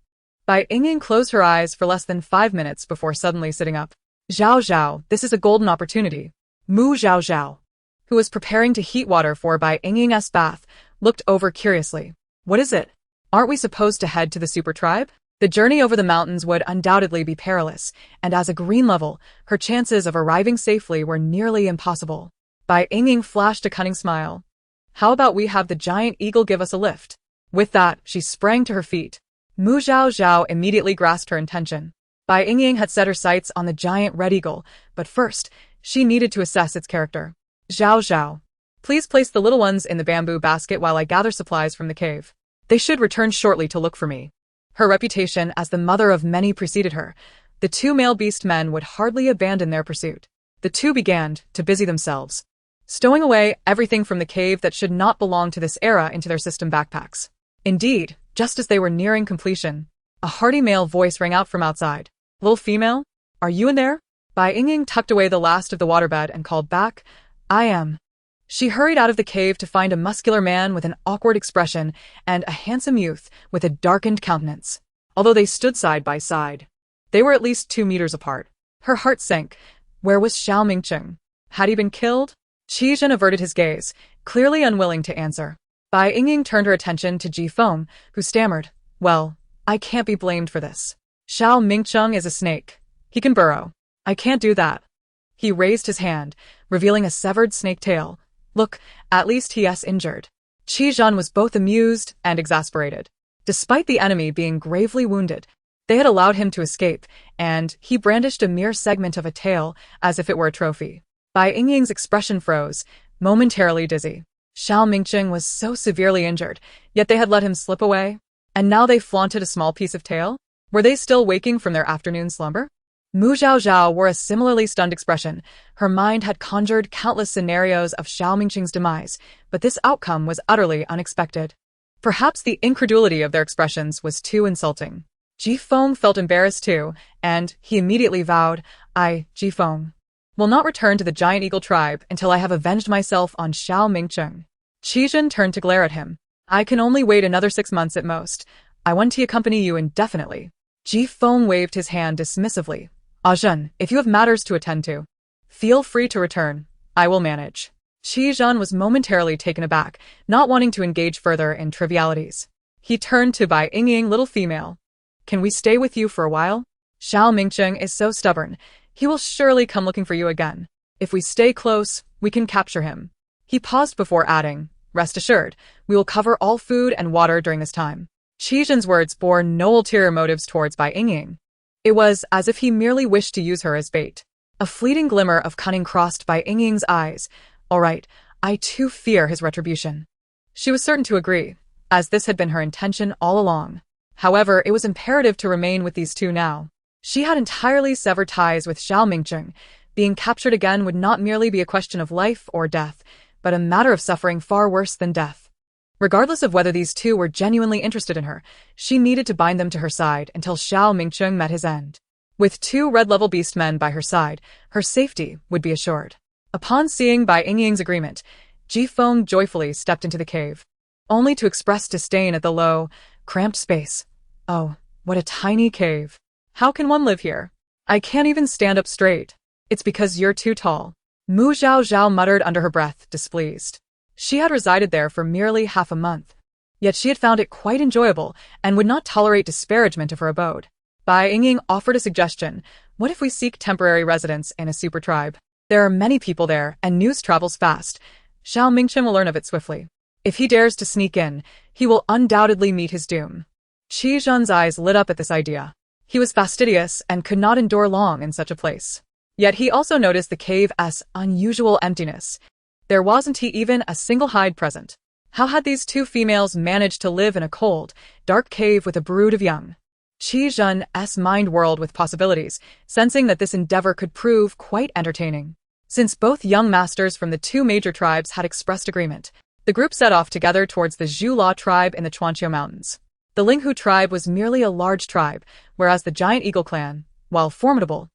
Bai Yingying closed her eyes for less than 5 minutes before suddenly sitting up. Zhao Zhao, this is a golden opportunity. Mu Zhao Zhao, who was preparing to heat water for Bai Yingying's bath, looked over curiously. What is it? Aren't we supposed to head to the super tribe? The journey over the mountains would undoubtedly be perilous, and as a green level, her chances of arriving safely were nearly impossible. Bai Yingying flashed a cunning smile. How about we have the giant eagle give us a lift? With that, she sprang to her feet. Mu Zhao Zhao immediately grasped her intention. Bai Yingying had set her sights on the giant red eagle, but first, she needed to assess its character. Zhao Zhao, please place the little ones in the bamboo basket while I gather supplies from the cave. They should return shortly to look for me. Her reputation as the mother of many preceded her. The two male beast men would hardly abandon their pursuit. The two began to busy themselves. stowing away everything from the cave that should not belong to this era into their system backpacks. Indeed, just as they were nearing completion, a hearty male voice rang out from outside. "Little female, are you in there?" Bai Yingying tucked away the last of the waterbed and called back, "I am." She hurried out of the cave to find a muscular man with an awkward expression and a handsome youth with a darkened countenance. Although they stood side by side, they were at least 2 meters apart. Her heart sank. Where was Xiao Mingcheng? Had he been killed? Qi Zhen averted his gaze, clearly unwilling to answer. Bai Yingying turned her attention to Ji Feng, who stammered, "Well, I can't be blamed for this. Xiao Mingcheng is a snake. He can burrow. I can't do that." He raised his hand, revealing a severed snake tail. "Look, at least he is injured." Qi Zhen was both amused and exasperated. Despite the enemy being gravely wounded, they had allowed him to escape, and he brandished a mere segment of a tail as if it were a trophy. Bai Yingying's expression froze, momentarily dizzy. Xiao Mingcheng was so severely injured, yet they had let him slip away, and now they flaunted a small piece of tail? Were they still waking from their afternoon slumber? Mu Zhaozhao wore a similarly stunned expression. Her mind had conjured countless scenarios of Xiao Mingcheng's demise, but this outcome was utterly unexpected. Perhaps the incredulity of their expressions was too insulting. Ji Feng felt embarrassed too, and he immediately vowed, Ji Feng, will not return to the giant eagle tribe until I have avenged myself on Xiao Mingcheng." Qi Zhen turned to glare at him. "I can only wait another 6 months at most. I want to accompany you indefinitely." Ji Feng waved his hand dismissively. "Zhen, if you have matters to attend to, feel free to return. I will manage." Qi Zhen was momentarily taken aback, not wanting to engage further in trivialities. He turned to Bai Yingying, "Little female, can we stay with you for a while? Xiao Mingcheng is so stubborn. He will surely come looking for you again. If we stay close, we can capture him." He paused before adding, "Rest assured, we will cover all food and water during this time." Qi Zhen's words bore no ulterior motives towards Bai Yingying. It was as if he merely wished to use her as bait. A fleeting glimmer of cunning crossed Bai Yingying's eyes. "All right, I too fear his retribution." She was certain to agree, as this had been her intention all along. However, it was imperative to remain with these two now. She had entirely severed ties with Xiao Mingcheng. Being captured again would not merely be a question of life or death, but a matter of suffering far worse than death. Regardless of whether these two were genuinely interested in her, she needed to bind them to her side until Xiao Mingcheng met his end. With 2 red-level beastmen by her side, her safety would be assured. Upon seeing Bai Yingying's agreement, Ji Feng joyfully stepped into the cave, only to express disdain at the low, cramped space. "Oh, what a tiny cave. How can one live here? I can't even stand up straight." "It's because you're too tall," Mu Zhaozhao muttered under her breath, displeased. She had resided there for merely half a month, yet she had found it quite enjoyable and would not tolerate disparagement of her abode. Bai Yingying offered a suggestion. "What if we seek temporary residence in a super tribe? There are many people there, and news travels fast. Xiao Mingcheng will learn of it swiftly. If he dares to sneak in, he will undoubtedly meet his doom." Qi Zhen's eyes lit up at this idea. He was fastidious and could not endure long in such a place. Yet he also noticed the cave's unusual emptiness. There wasn't even a single hide present. How had these 2 females managed to live in a cold, dark cave with a brood of young? Qi Zhen's mind whirled with possibilities, sensing that this endeavor could prove quite entertaining. Since both young masters from the 2 major tribes had expressed agreement, the group set off together towards the Zhula tribe in the Chuanqiu Mountains. The Linghu tribe was merely a large tribe, whereas the Giant Eagle clan, while formidable,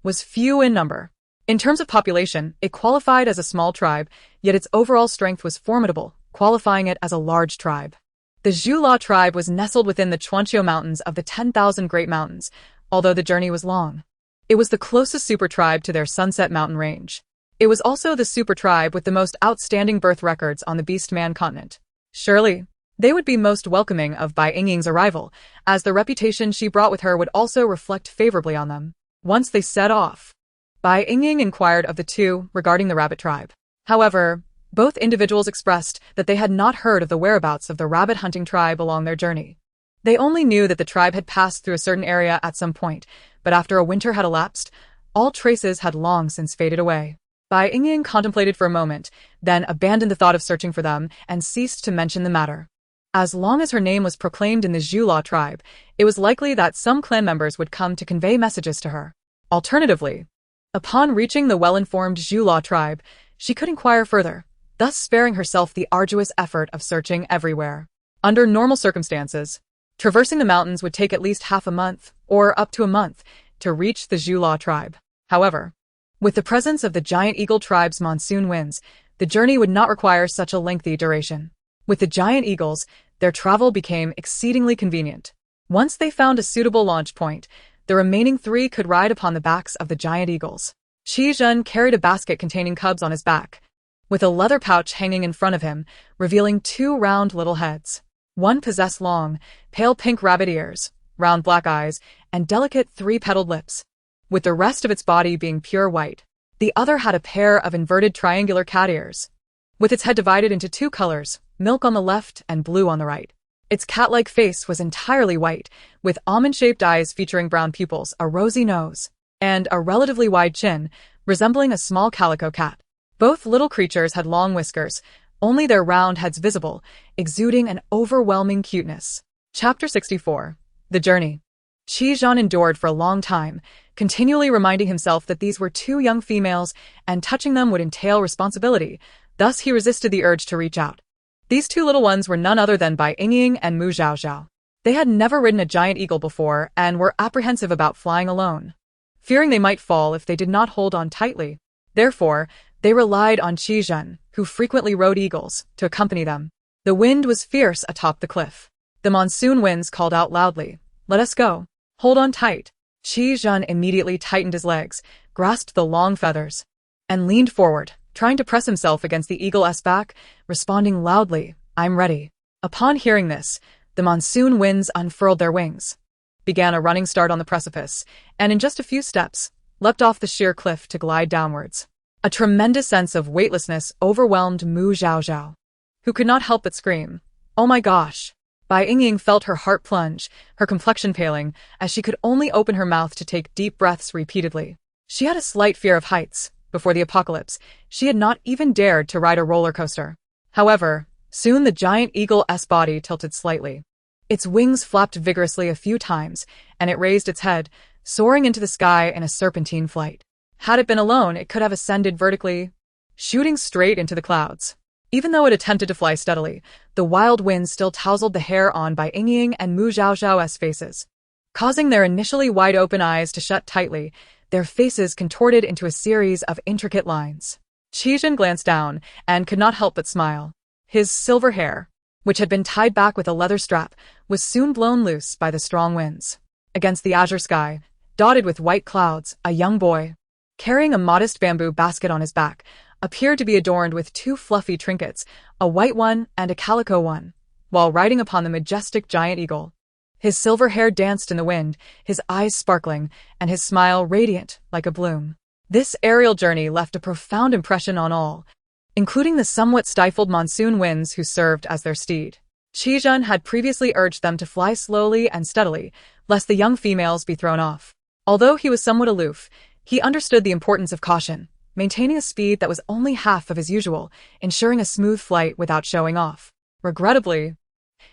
was few in number. In terms of population, it qualified as a small tribe, yet its overall strength was formidable, qualifying it as a large tribe. The Zhula tribe was nestled within the Chuanqiu Mountains of the 10,000 Great Mountains, although the journey was long. It was the closest super tribe to their Sunset Mountain range. It was also the super tribe with the most outstanding birth records on the beastman continent. Surely, they would be most welcoming of Bai Yingying's arrival, as the reputation she brought with her would also reflect favorably on them. Once they set off, Bai Yingying inquired of the 2 regarding the rabbit tribe. However, both individuals expressed that they had not heard of the whereabouts of the rabbit hunting tribe along their journey. They only knew that the tribe had passed through a certain area at some point, but after a winter had elapsed, all traces had long since faded away. Bai Yingying contemplated for a moment, then abandoned the thought of searching for them and ceased to mention the matter. As long as her name was proclaimed in the Zhula tribe, it was likely that some clan members would come to convey messages to her. Alternatively, upon reaching the well-informed Zhula tribe, she could inquire further, thus sparing herself the arduous effort of searching everywhere. Under normal circumstances, traversing the mountains would take at least half a month, or up to a month, to reach the Zhula tribe. However, with the presence of the giant eagle tribe's monsoon winds, the journey would not require such a lengthy duration. With the giant eagles, their travel became exceedingly convenient. Once they found a suitable launch point, the remaining three could ride upon the backs of the giant eagles. Qi Zhen carried a basket containing cubs on his back, with a leather pouch hanging in front of him, revealing two round little heads. One possessed long, pale pink rabbit ears, round black eyes, and delicate three-petaled lips, with the rest of its body being pure white. The other had a pair of inverted triangular cat ears, with its head divided into two colors, milk on the left and blue on the right. Its cat-like face was entirely white, with almond-shaped eyes featuring brown pupils, a rosy nose, and a relatively wide chin, resembling a small calico cat. Both little creatures had long whiskers, only their round heads visible, exuding an overwhelming cuteness. Chapter 64. The Journey. Qi Zhen endured for a long time, continually reminding himself that these were two young females and touching them would entail responsibility. Thus he resisted the urge to reach out. These two little ones were none other than Bai Yingying and Mu Zhaozhao. They had never ridden a giant eagle before and were apprehensive about flying alone, fearing they might fall if they did not hold on tightly. Therefore, they relied on Qi Zhen, who frequently rode eagles, to accompany them. The wind was fierce atop the cliff. The monsoon winds called out loudly, "Let us go. Hold on tight." Qi Zhen immediately tightened his legs, grasped the long feathers, and leaned forward, trying to press himself against the eagle's back, responding loudly, "I'm ready." Upon hearing this, the monsoon winds unfurled their wings, began a running start on the precipice, and in just a few steps, leapt off the sheer cliff to glide downwards. A tremendous sense of weightlessness overwhelmed Mu Zhaozhao, who could not help but scream, "Oh my gosh!" Bai Yingying felt her heart plunge, her complexion paling, as she could only open her mouth to take deep breaths repeatedly. She had a slight fear of heights. Before the apocalypse, she had not even dared to ride a roller coaster. However, soon the giant eagle's body tilted slightly. Its wings flapped vigorously a few times, and it raised its head, soaring into the sky in a serpentine flight. Had it been alone, it could have ascended vertically, shooting straight into the clouds. Even though it attempted to fly steadily, the wild winds still tousled the hair on Bai Yingying and Mu Zhaozhao's faces, causing their initially wide-open eyes to shut tightly, their faces contorted into a series of intricate lines. Qi Zhen glanced down and could not help but smile. His silver hair, which had been tied back with a leather strap, was soon blown loose by the strong winds. Against the azure sky, dotted with white clouds, a young boy, carrying a modest bamboo basket on his back, appeared to be adorned with two fluffy trinkets, a white one and a calico one, while riding upon the majestic giant eagle. His silver hair danced in the wind, his eyes sparkling, and his smile radiant like a bloom. This aerial journey left a profound impression on all, including the somewhat stifled monsoon winds who served as their steed. Qi Zhen had previously urged them to fly slowly and steadily, lest the young females be thrown off. Although he was somewhat aloof, he understood the importance of caution, maintaining a speed that was only half of his usual, ensuring a smooth flight without showing off. Regrettably,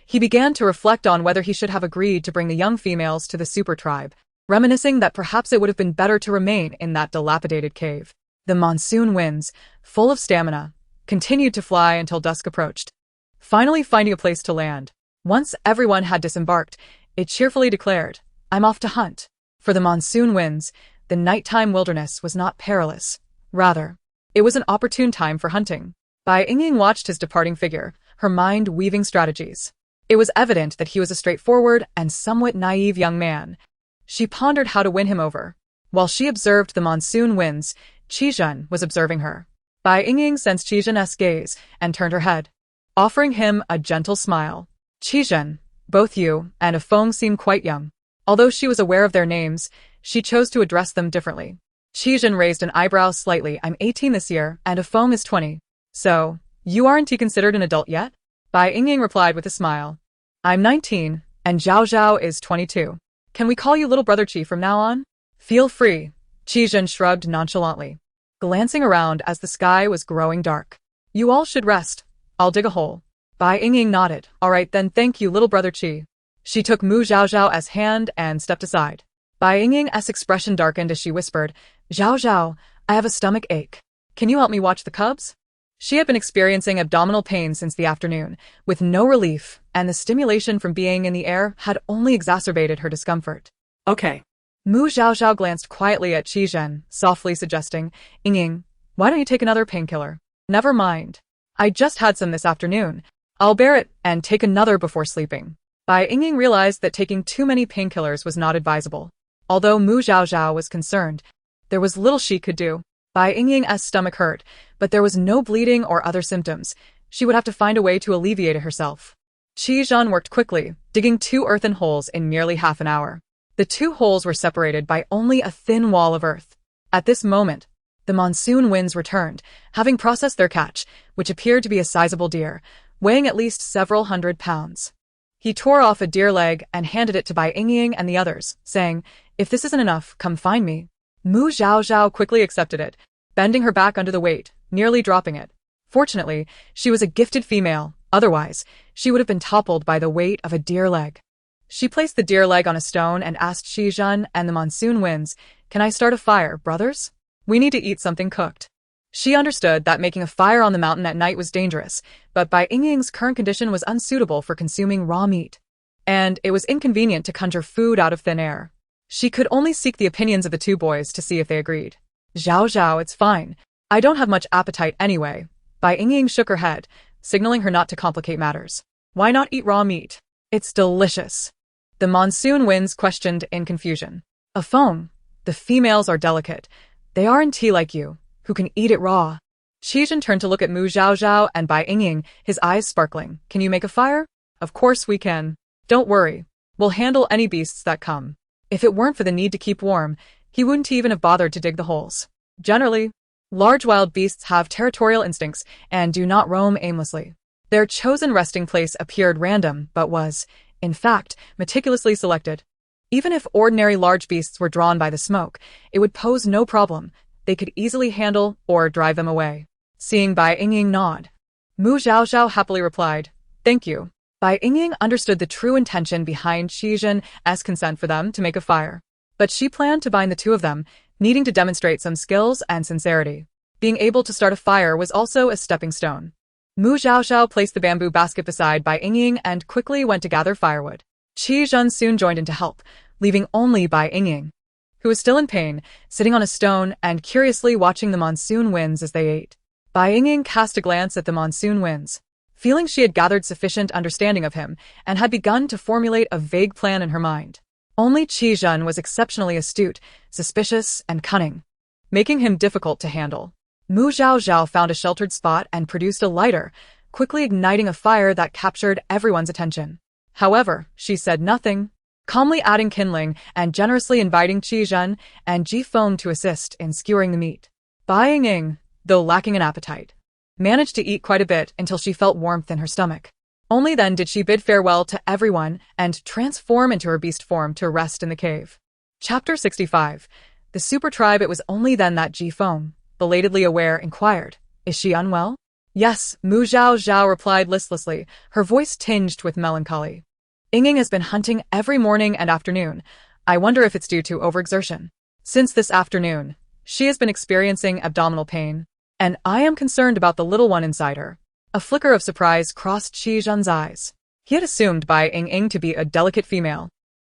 he began to reflect on whether he should have agreed to bring the young females to the super tribe, reminiscing that perhaps it would have been better to remain in that dilapidated cave. The monsoon winds, full of stamina, continued to fly until dusk approached. Finally finding a place to land, once everyone had disembarked, it cheerfully declared, "I'm off to hunt." For the monsoon winds, the nighttime wilderness was not perilous. Rather, it was an opportune time for hunting. Bai Yingying watched his departing figure, her mind weaving strategies. It was evident that he was a straightforward and somewhat naive young man. She pondered how to win him over. While she observed the monsoon winds, Qi Zhen was observing her. Bai Yingying sensed Qi Zhen's gaze and turned her head, offering him a gentle smile. "Qi Zhen, both you and Afeng seem quite young." Although she was aware of their names, she chose to address them differently. Qi Zhen raised an eyebrow slightly. "I'm 18 this year, and Afeng is 20. So, you aren't considered an adult yet?" Bai Yingying replied with a smile. "I'm 19, and Zhao Zhao is 22. Can we call you little brother Qi from now on?" "Feel free," Qi Zhen shrugged nonchalantly, glancing around as the sky was growing dark. "You all should rest. I'll dig a hole." Bai Yingying nodded. "All right then, thank you little brother Qi." She took Mu Zhaozhao's hand and stepped aside. Bai Yingying's expression darkened as she whispered, "Zhao Zhao, I have a stomach ache." Can you help me watch the cubs? She had been experiencing abdominal pain since the afternoon, with no relief, and the stimulation from being in the air had only exacerbated her discomfort. Okay. Mu Zhaozhao glanced quietly at Qi Zhen, softly suggesting, Yingying, why don't you take another painkiller? Never mind. I just had some this afternoon. I'll bear it and take another before sleeping. Bai Yingying realized that taking too many painkillers was not advisable. Although Mu Zhaozhao was concerned, there was little she could do. Bai Yingying's stomach hurt, but there was no bleeding or other symptoms. She would have to find a way to alleviate it herself. Qi Zhen worked quickly, digging 2 earthen holes in merely half an hour. The 2 holes were separated by only a thin wall of earth. At this moment, the monsoon winds returned, having processed their catch, which appeared to be a sizable deer, weighing at least several hundred pounds. He tore off a deer leg and handed it to Bai Yingying and the others, saying, if this isn't enough, come find me. Mu Zhaozhao quickly accepted it, bending her back under the weight, nearly dropping it. Fortunately, she was a gifted female, otherwise, she would have been toppled by the weight of a deer leg. She placed the deer leg on a stone and asked Qi Zhen and the monsoon winds, can I start a fire, brothers? We need to eat something cooked. She understood that making a fire on the mountain at night was dangerous, but Bai Yingying's current condition was unsuitable for consuming raw meat. And it was inconvenient to conjure food out of thin air. She could only seek the opinions of the 2 boys to see if they agreed. Zhao, it's fine. I don't have much appetite anyway. Bai Yingying shook her head, signaling her not to complicate matters. Why not eat raw meat? It's delicious. The monsoon winds questioned in confusion. Afong, the females are delicate. They aren't like you, who can eat it raw. Qi Zhen turned to look at Mu Zhaozhao and Bai Yingying, his eyes sparkling. Can you make a fire? Of course we can. Don't worry. We'll handle any beasts that come. If it weren't for the need to keep warm, he wouldn't even have bothered to dig the holes. Generally, large wild beasts have territorial instincts and do not roam aimlessly. Their chosen resting place appeared random, but was, in fact, meticulously selected. Even if ordinary large beasts were drawn by the smoke, it would pose no problem. They could easily handle or drive them away. Seeing Bai Yingying nod, Mu Zhaozhao happily replied, thank you. Bai Yingying understood the true intention behind Qi Zhen's consent for them to make a fire. But she planned to bind the 2 of them, needing to demonstrate some skills and sincerity. Being able to start a fire was also a stepping stone. Mu Zhaozhao placed the bamboo basket beside Bai Yingying and quickly went to gather firewood. Qi Zhen soon joined in to help, leaving only Bai Yingying, who was still in pain, sitting on a stone and curiously watching the monsoon winds as they ate. Bai Yingying cast a glance at the monsoon winds, feeling she had gathered sufficient understanding of him and had begun to formulate a vague plan in her mind. Only Qi Zhen was exceptionally astute, suspicious, and cunning, making him difficult to handle. Mu Zhaozhao found a sheltered spot and produced a lighter, quickly igniting a fire that captured everyone's attention. However, she said nothing, calmly adding kindling and generously inviting Qi Zhen and Ji Feng to assist in skewering the meat. Bai Yingying, though lacking an appetite, managed to eat quite a bit until she felt warmth in her stomach. Only then did she bid farewell to everyone and transform into her beast form to rest in the cave. Chapter 65. The super tribe. It was only then that Ji Feng, belatedly aware, inquired, is she unwell? Yes, Mu Zhaozhao replied listlessly, her voice tinged with melancholy. Yingying has been hunting every morning and afternoon. I wonder if it's due to overexertion. Since this afternoon, she has been experiencing abdominal pain, and I am concerned about the little one inside her. A flicker of surprise crossed Qi Zhen's eyes. He had assumed Bai Yingying to be a delicate female,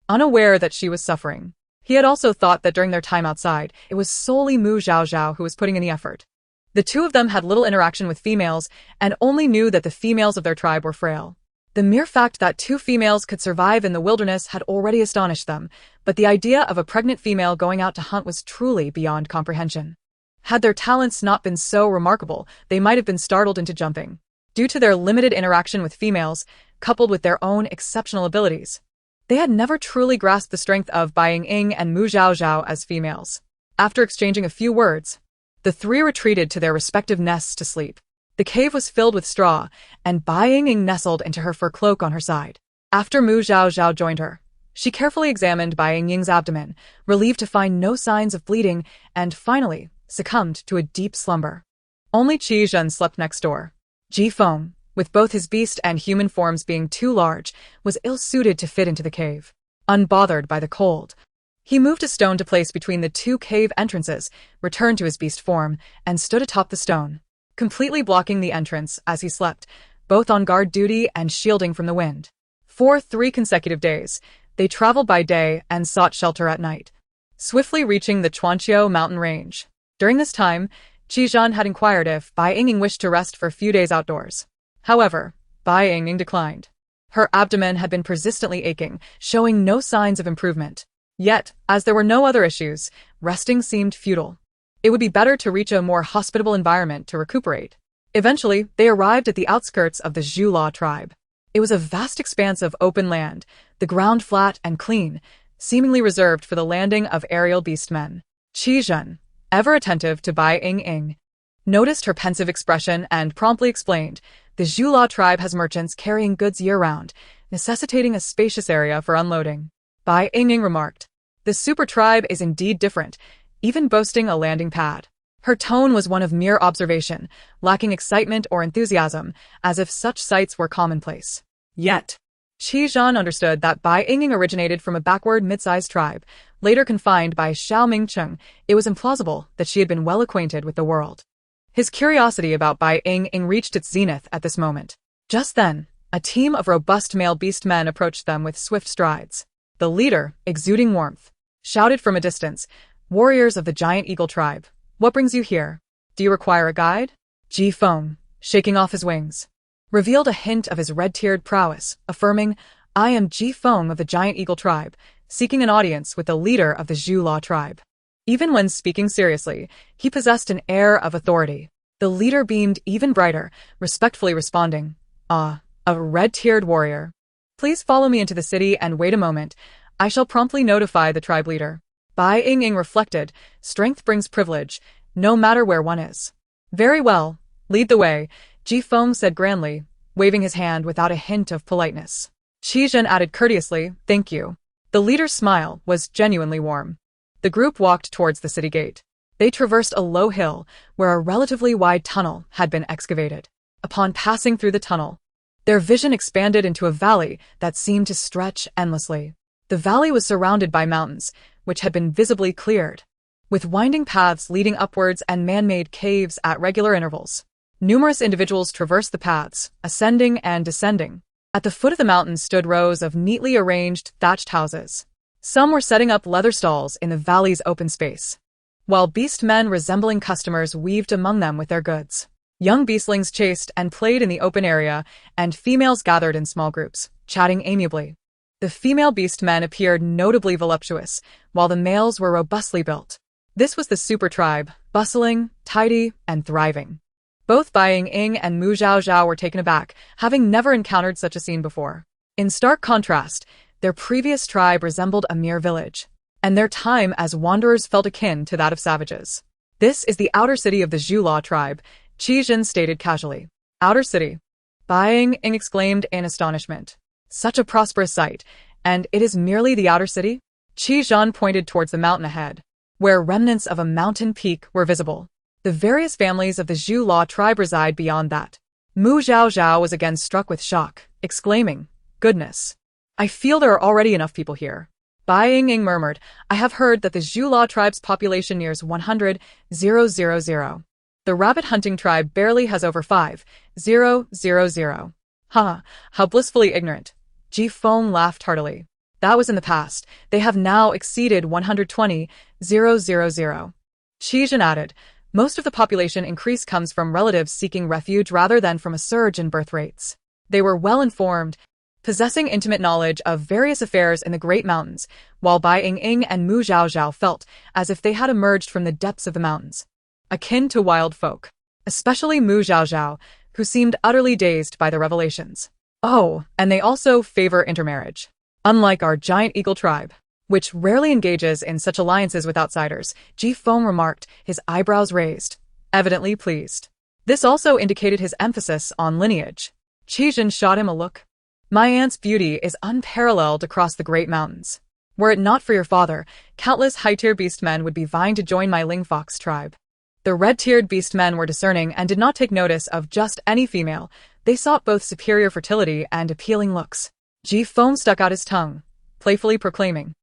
unaware that she was suffering. He had also thought that during their time outside, it was solely Mu Zhaozhao who was putting in the effort. The 2 of them had little interaction with females and only knew that the females of their tribe were frail. The mere fact that 2 females could survive in the wilderness had already astonished them, but the idea of a pregnant female going out to hunt was truly beyond comprehension. Had their talents not been so remarkable, they might have been startled into jumping, due to their limited interaction with females, coupled with their own exceptional abilities. They had never truly grasped the strength of Bai Yingying and Mu Zhaozhao as females. After exchanging a few words, the 3 retreated to their respective nests to sleep. The cave was filled with straw, and Bai Yingying nestled into her fur cloak on her side. After Mu Zhaozhao joined her, she carefully examined Bai Yingying's abdomen, relieved to find no signs of bleeding, and finally succumbed to a deep slumber. Only Qi Zhen slept next door. Ji Feng, with both his beast and human forms being too large, was ill-suited to fit into the cave. Unbothered by the cold, He moved a stone to place between the two cave entrances, returned to his beast form, and stood atop the stone, completely blocking the entrance as he slept, both on guard duty and shielding from the wind. For 3 consecutive days, they traveled by day and sought shelter at night, swiftly reaching the Chuanqiu mountain range. During this time, Qizhan had inquired if Bai Yingying wished to rest for a few days outdoors. However, Bai Yingying declined. Her abdomen had been persistently aching, showing no signs of improvement. Yet, as there were no other issues, resting seemed futile. It would be better to reach a more hospitable environment to recuperate. Eventually, they arrived at the outskirts of the Zhula tribe. It was a vast expanse of open land, the ground flat and clean, seemingly reserved for the landing of aerial beastmen. Qizhan, ever attentive to Bai Yingying, noticed her pensive expression and promptly explained, the Zhula tribe has merchants carrying goods year-round, necessitating a spacious area for unloading. Bai Yingying remarked, the super tribe is indeed different, even boasting a landing pad. Her tone was one of mere observation, lacking excitement or enthusiasm, as if such sights were commonplace. Yet, Qizhan understood that Bai Yingying originated from a backward mid-sized tribe, later confined by Xiao Mingcheng. It was implausible that she had been well acquainted with the world. His curiosity about Bai Yingying reached its zenith at this moment. Just then, a team of robust male beastmen approached them with swift strides. The leader, exuding warmth, shouted from a distance, warriors of the giant eagle tribe, what brings you here? Do you require a guide? Ji Feng, shaking off his wings, revealed a hint of his red-tiered prowess, affirming, I am Ji Feng of the giant eagle tribe, seeking an audience with the leader of the Zhula tribe. Even when speaking seriously, he possessed an air of authority. The leader beamed even brighter, respectfully responding, a red-tiered warrior. Please follow me into the city and wait a moment. I shall promptly notify the tribe leader. Bai Yingying reflected, strength brings privilege, no matter where one is. Very well, lead the way, Ji Feng said grandly, waving his hand without a hint of politeness. Qizhan added courteously, thank you. The leader's smile was genuinely warm. The group walked towards the city gate. They traversed a low hill where a relatively wide tunnel had been excavated. Upon passing through the tunnel, their vision expanded into a valley that seemed to stretch endlessly. The valley was surrounded by mountains, which had been visibly cleared, with winding paths leading upwards and man-made caves at regular intervals. Numerous individuals traversed the paths, ascending and descending. At the foot of the mountain stood rows of neatly arranged thatched houses. Some were setting up leather stalls in the valley's open space, while beastmen resembling customers weaved among them with their goods. Young beastlings chased and played in the open area, and females gathered in small groups, chatting amiably. The female beastmen appeared notably voluptuous, while the males were robustly built. This was the super tribe, bustling, tidy, and thriving. Both Bai Yingying and Mu Zhaozhao were taken aback, having never encountered such a scene before. In stark contrast, their previous tribe resembled a mere village, and their time as wanderers felt akin to that of savages. This is the outer city of the Zhula tribe, Qizhan stated casually. Outer city? Bai Yingying exclaimed in astonishment. Such a prosperous sight, and it is merely the outer city? Qizhan pointed towards the mountain ahead, where remnants of a mountain peak were visible. The various families of the Zhula tribe reside beyond that. Mu Zhaozhao was again struck with shock, exclaiming, goodness. I feel there are already enough people here. Bai Yingying murmured, I have heard that the Zhula tribe's population nears 100,000. The rabbit hunting tribe barely has over 5,000. Ha, how blissfully ignorant. Ji Feng laughed heartily. That was in the past. They have now exceeded 120,000. Qizhan added, most of the population increase comes from relatives seeking refuge rather than from a surge in birth rates. They were well informed, possessing intimate knowledge of various affairs in the Great Mountains, while Bai Yingying and Mu Zhaozhao felt as if they had emerged from the depths of the mountains, akin to wild folk, especially Mu Zhaozhao, who seemed utterly dazed by the revelations. Oh, and they also favor intermarriage. Unlike our giant eagle tribe, which rarely engages in such alliances with outsiders, Ji Feng remarked, his eyebrows raised, evidently pleased. This also indicated his emphasis on lineage. Qizhan shot him a look. My aunt's beauty is unparalleled across the Great Mountains. Were it not for your father, countless high-tier beastmen would be vying to join my Lingfox tribe. The red-tiered beastmen were discerning and did not take notice of just any female. They sought both superior fertility and appealing looks. Ji Feng stuck out his tongue, playfully proclaiming,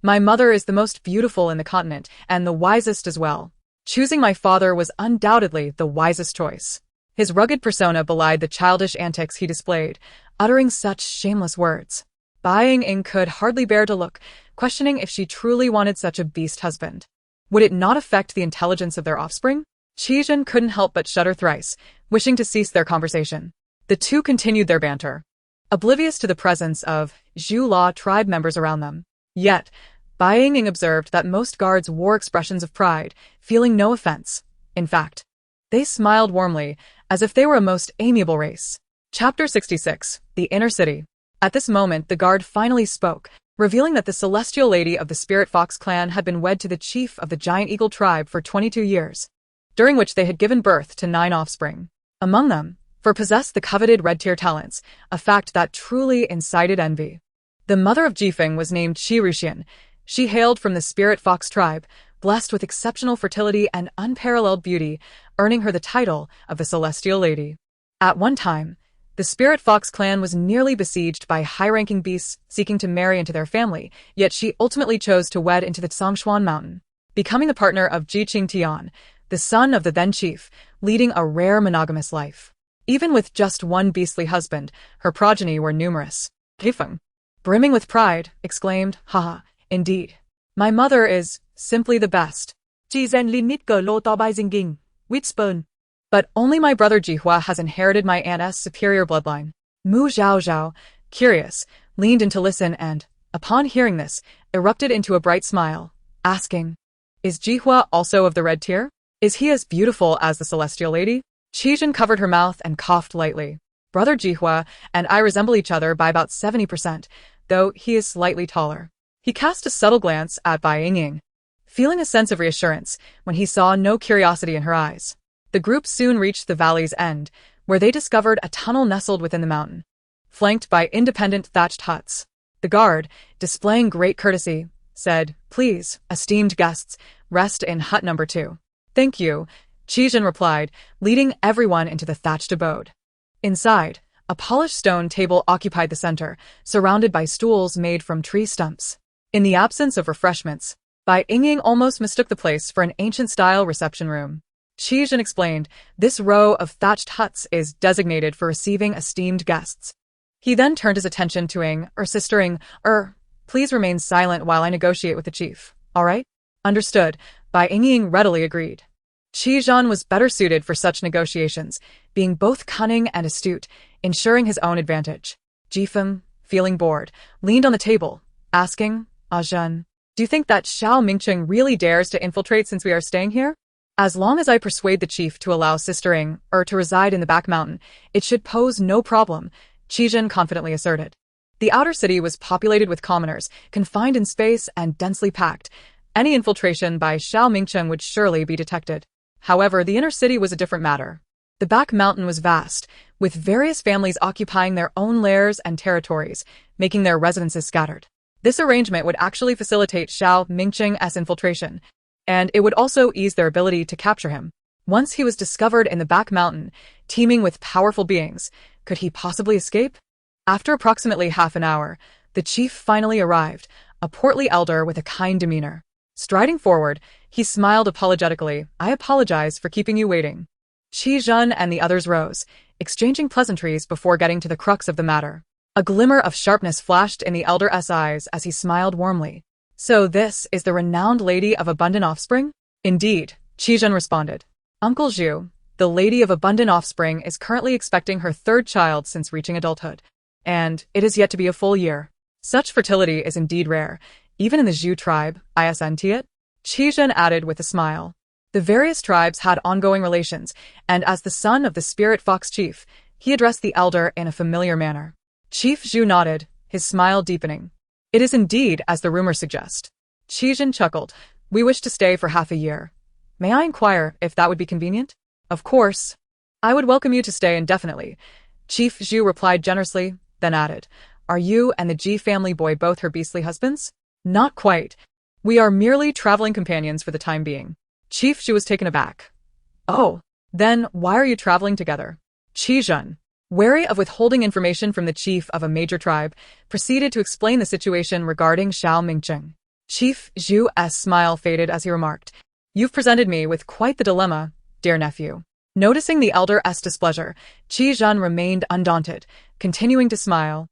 My mother is the most beautiful in the continent, and the wisest as well. Choosing my father was undoubtedly the wisest choice. His rugged persona belied the childish antics he displayed, uttering such shameless words. Bai Yingying could hardly bear to look, questioning if she truly wanted such a beast husband. Would it not affect the intelligence of their offspring? Qizhen couldn't help but shudder thrice, wishing to cease their conversation. The two continued their banter, oblivious to the presence of Zhu La tribe members around them. Yet, Bai Yingying observed that most guards wore expressions of pride, feeling no offense. In fact, they smiled warmly, as if they were a most amiable race. Chapter 66, The Inner City. At this moment the guard finally spoke, revealing that the celestial lady of the Spirit Fox clan had been wed to the chief of the Giant Eagle tribe for 22 years, during which they had given birth to 9 offspring. Among them, possessed the coveted red-tier talents, a fact that truly incited envy. The mother of Jifeng was named Shiruxian. She hailed from the Spirit Fox tribe, blessed with exceptional fertility and unparalleled beauty, earning her the title of the Celestial Lady. At one time, the Spirit Fox clan was nearly besieged by high-ranking beasts seeking to marry into their family, yet she ultimately chose to wed into the Zhongshuan mountain, becoming the partner of Ji Qingtian, the son of the then chief, leading a rare monogamous life. Even with just one beastly husband, her progeny were numerous. Jifeng, brimming with pride, exclaimed, "Haha, indeed. My mother is simply the best." But only my brother Jihua has inherited my aunt's superior bloodline. Mu Zhaozhao, curious, leaned in to listen and, upon hearing this, erupted into a bright smile, asking, "Is Jihua also of the red tier? Is he as beautiful as the Celestial Lady?" Qizhen covered her mouth and coughed lightly. Brother Jihua and I resemble each other by about 70%, though he is slightly taller. He cast a subtle glance at Bai Yingying, feeling a sense of reassurance when he saw no curiosity in her eyes. The group soon reached the valley's end, where they discovered a tunnel nestled within the mountain, flanked by independent thatched huts. The guard, displaying great courtesy, said, "Please, esteemed guests, rest in hut number 2. "Thank you," Qizhen replied, leading everyone into the thatched abode. Inside, a polished stone table occupied the center, surrounded by stools made from tree stumps. In the absence of refreshments, Bai Yingying almost mistook the place for an ancient-style reception room. Qizhen explained, "This row of thatched huts is designated for receiving esteemed guests." He then turned his attention to Sister Ying, "Please remain silent while I negotiate with the chief, all right?" "Understood," Bai Yingying readily agreed. Qizhen was better suited for such negotiations, being both cunning and astute, ensuring his own advantage. Jifeng, feeling bored, leaned on the table, asking, "Zhen, do you think that Xiao Mingcheng really dares to infiltrate since we are staying here?" "As long as I persuade the chief to allow Sister Ying to reside in the back mountain, it should pose no problem," Qizhen confidently asserted. The outer city was populated with commoners, confined in space and densely packed. Any infiltration by Xiao Mingcheng would surely be detected. However, the inner city was a different matter. The back mountain was vast, with various families occupying their own lairs and territories, making their residences scattered. This arrangement would actually facilitate Xiao Mingcheng's infiltration, and it would also ease their ability to capture him. Once he was discovered in the back mountain, teeming with powerful beings, could he possibly escape? After approximately half an hour, the chief finally arrived, a portly elder with a kind demeanor. Striding forward, he smiled apologetically. "I apologize for keeping you waiting." Qizhen and the others rose, exchanging pleasantries before getting to the crux of the matter. A glimmer of sharpness flashed in the elder's eyes as he smiled warmly. "So this is the renowned lady of abundant offspring?" "Indeed," Qizhen responded. "Uncle Zhu, the lady of abundant offspring, is currently expecting her 3rd child since reaching adulthood, and it is yet to be a full year. Such fertility is indeed rare, even in the Zhu tribe, isn't it?" Qizhen added with a smile. The various tribes had ongoing relations, and as the son of the Spirit Fox chief, he addressed the elder in a familiar manner. Chief Zhu nodded, his smile deepening. "It is indeed as the rumors suggest." Qizhen chuckled. "We wish to stay for half a year. May I inquire if that would be convenient?" "Of course. I would welcome you to stay indefinitely," Chief Zhu replied generously, then added, "Are you and the Ji family boy both her beastly husbands?" "Not quite. We are merely traveling companions for the time being." Chief Zhu was taken aback. "Oh, then why are you traveling together?" Qizhen, wary of withholding information from the chief of a major tribe, proceeded to explain the situation regarding Xiao Mingcheng. Chief Zhu's smile faded as he remarked, "You've presented me with quite the dilemma, dear nephew." Noticing the elder's displeasure, Qi Zhen remained undaunted, continuing to smile.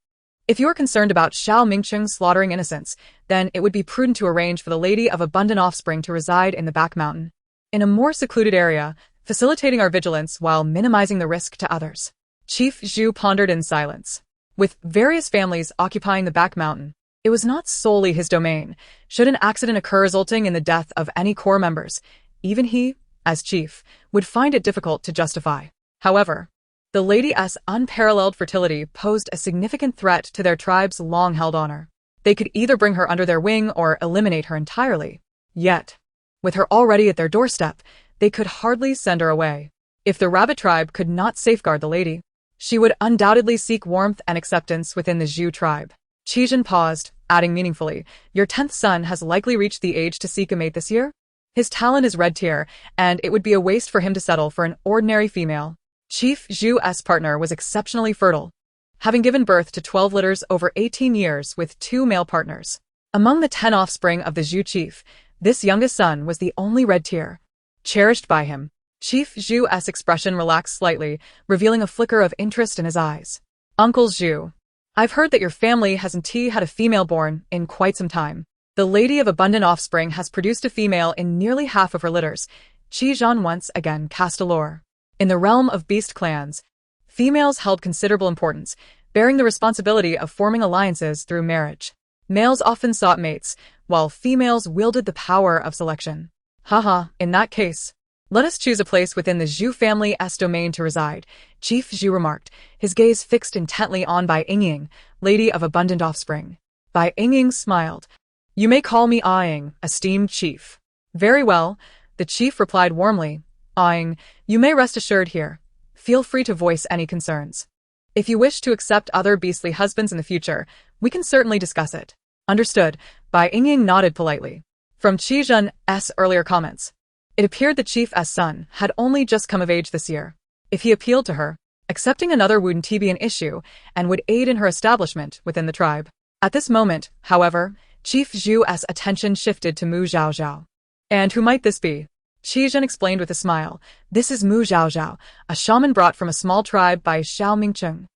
"If you are concerned about Xiao Mingcheng slaughtering innocents, then it would be prudent to arrange for the lady of abundant offspring to reside in the back mountain, in a more secluded area, facilitating our vigilance while minimizing the risk to others." Chief Zhu pondered in silence. With various families occupying the back mountain, it was not solely his domain. Should an accident occur resulting in the death of any core members, even he, as chief, would find it difficult to justify. However, the lady's unparalleled fertility posed a significant threat to their tribe's long-held honor. They could either bring her under their wing or eliminate her entirely. Yet, with her already at their doorstep, they could hardly send her away. If the rabbit tribe could not safeguard the lady, she would undoubtedly seek warmth and acceptance within the Zhu tribe. Qi Zhen paused, adding meaningfully, "Your 10th son has likely reached the age to seek a mate this year? His talent is red tier, and it would be a waste for him to settle for an ordinary female." Chief Zhu's partner was exceptionally fertile, having given birth to 12 litters over 18 years with 2 male partners. Among the 10 offspring of the Zhu chief, this youngest son was the only red tier, cherished by him. Chief Zhu's expression relaxed slightly, revealing a flicker of interest in his eyes. "Uncle Zhu, I've heard that your family hasn't had a female born in quite some time. The lady of abundant offspring has produced a female in nearly half of her litters." Qi Zhen once again cast a lore. In the realm of beast clans, females held considerable importance, bearing the responsibility of forming alliances through marriage. Males often sought mates, while females wielded the power of selection. "Haha, in that case, let us choose a place within the Zhu family's domain to reside," Chief Zhu remarked, his gaze fixed intently on Bai Yingying, lady of abundant offspring. Bai Yingying smiled. "You may call me Ying, esteemed chief." "Very well," the chief replied warmly. "Ying, you may rest assured here. Feel free to voice any concerns. If you wish to accept other beastly husbands in the future, we can certainly discuss it." "Understood," Bai Yingying nodded politely. From Qi Zhen's earlier comments, it appeared the chief's son had only just come of age this year. If he appealed to her, accepting another wouldn't be an issue and would aid in her establishment within the tribe. At this moment, however, Chief Zhu's attention shifted to Mu Zhaozhao. "And who might this be?" Qi Zhen explained with a smile. "This is Mu Zhaozhao, a shaman brought from a small tribe by Xiao Mingcheng,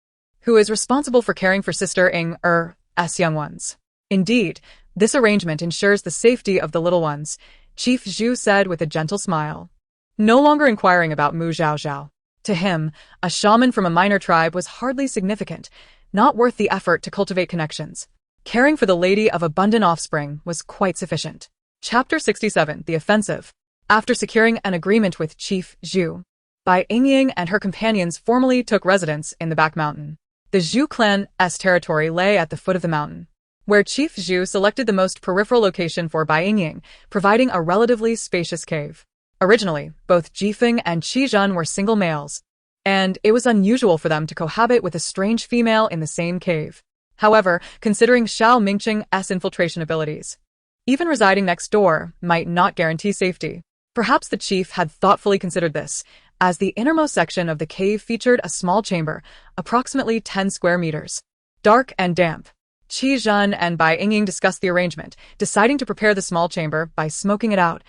who is responsible for caring for Sister Ying's young ones." "Indeed, this arrangement ensures the safety of the little ones," Chief Zhu said with a gentle smile, no longer inquiring about Mu Zhaozhao. To him, a shaman from a minor tribe was hardly significant, not worth the effort to cultivate connections. Caring for the lady of abundant offspring was quite sufficient. Chapter 67, The Offensive. After securing an agreement with Chief Zhu, Bai Yingying and her companions formally took residence in the back mountain. The Zhu clan's territory lay at the foot of the mountain, where Chief Zhu selected the most peripheral location for Bai Yingying, providing a relatively spacious cave. Originally, both Jifeng and Qi Zhen were single males, and it was unusual for them to cohabit with a strange female in the same cave. However, considering Xiao Mingcheng's infiltration abilities, even residing next door might not guarantee safety. Perhaps the chief had thoughtfully considered this, as the innermost section of the cave featured a small chamber, approximately 10 square meters, dark and damp. Qi Zhen and Bai Yingying discussed the arrangement, deciding to prepare the small chamber by smoking it out,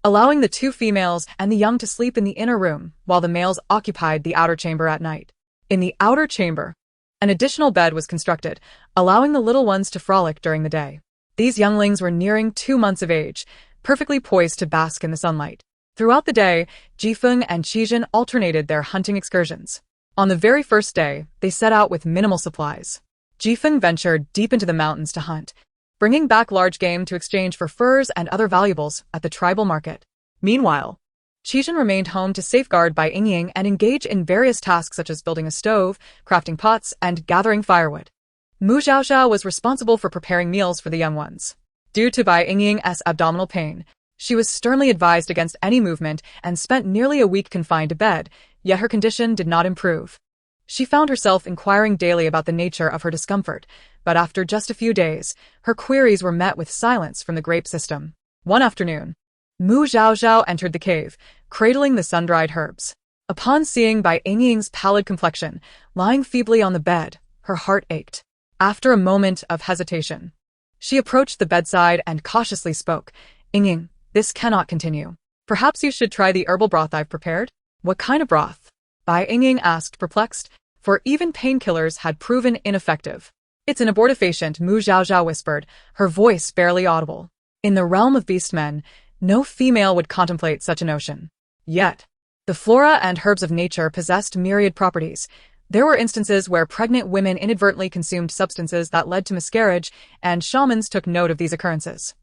allowing the 2 females and the young to sleep in the inner room, while the males occupied the outer chamber at night. In the outer chamber, an additional bed was constructed, allowing the little ones to frolic during the day. These younglings were nearing 2 months of age, perfectly poised to bask in the sunlight. Throughout the day, Jifeng and Qi Zhen alternated their hunting excursions. On the very first day, they set out with minimal supplies. Jifeng ventured deep into the mountains to hunt, bringing back large game to exchange for furs and other valuables at the tribal market. Meanwhile, Qi Zhen remained home to safeguard Bai Yingying and engage in various tasks such as building a stove, crafting pots, and gathering firewood. Mu Zhaozhao was responsible for preparing meals for the young ones. Due to Bai Yingying's abdominal pain, she was sternly advised against any movement and spent nearly a week confined to bed, yet her condition did not improve. She found herself inquiring daily about the nature of her discomfort, but after just a few days, her queries were met with silence from the grape system. One afternoon, Mu Zhaozhao entered the cave, cradling the sun-dried herbs. Upon seeing Bai Yingying's pallid complexion, lying feebly on the bed, her heart ached. After a moment of hesitation, She approached the bedside and cautiously spoke. Yingying, this cannot continue. Perhaps you should try the herbal broth I've prepared? What kind of broth? Bai Yingying asked, perplexed, for even painkillers had proven ineffective. It's an abortifacient, Mu Zhaozhao whispered, her voice barely audible. In the realm of beastmen, no female would contemplate such a notion. Yet, the flora and herbs of nature possessed myriad properties. There were instances where pregnant women inadvertently consumed substances that led to miscarriage, and shamans took note of these occurrences.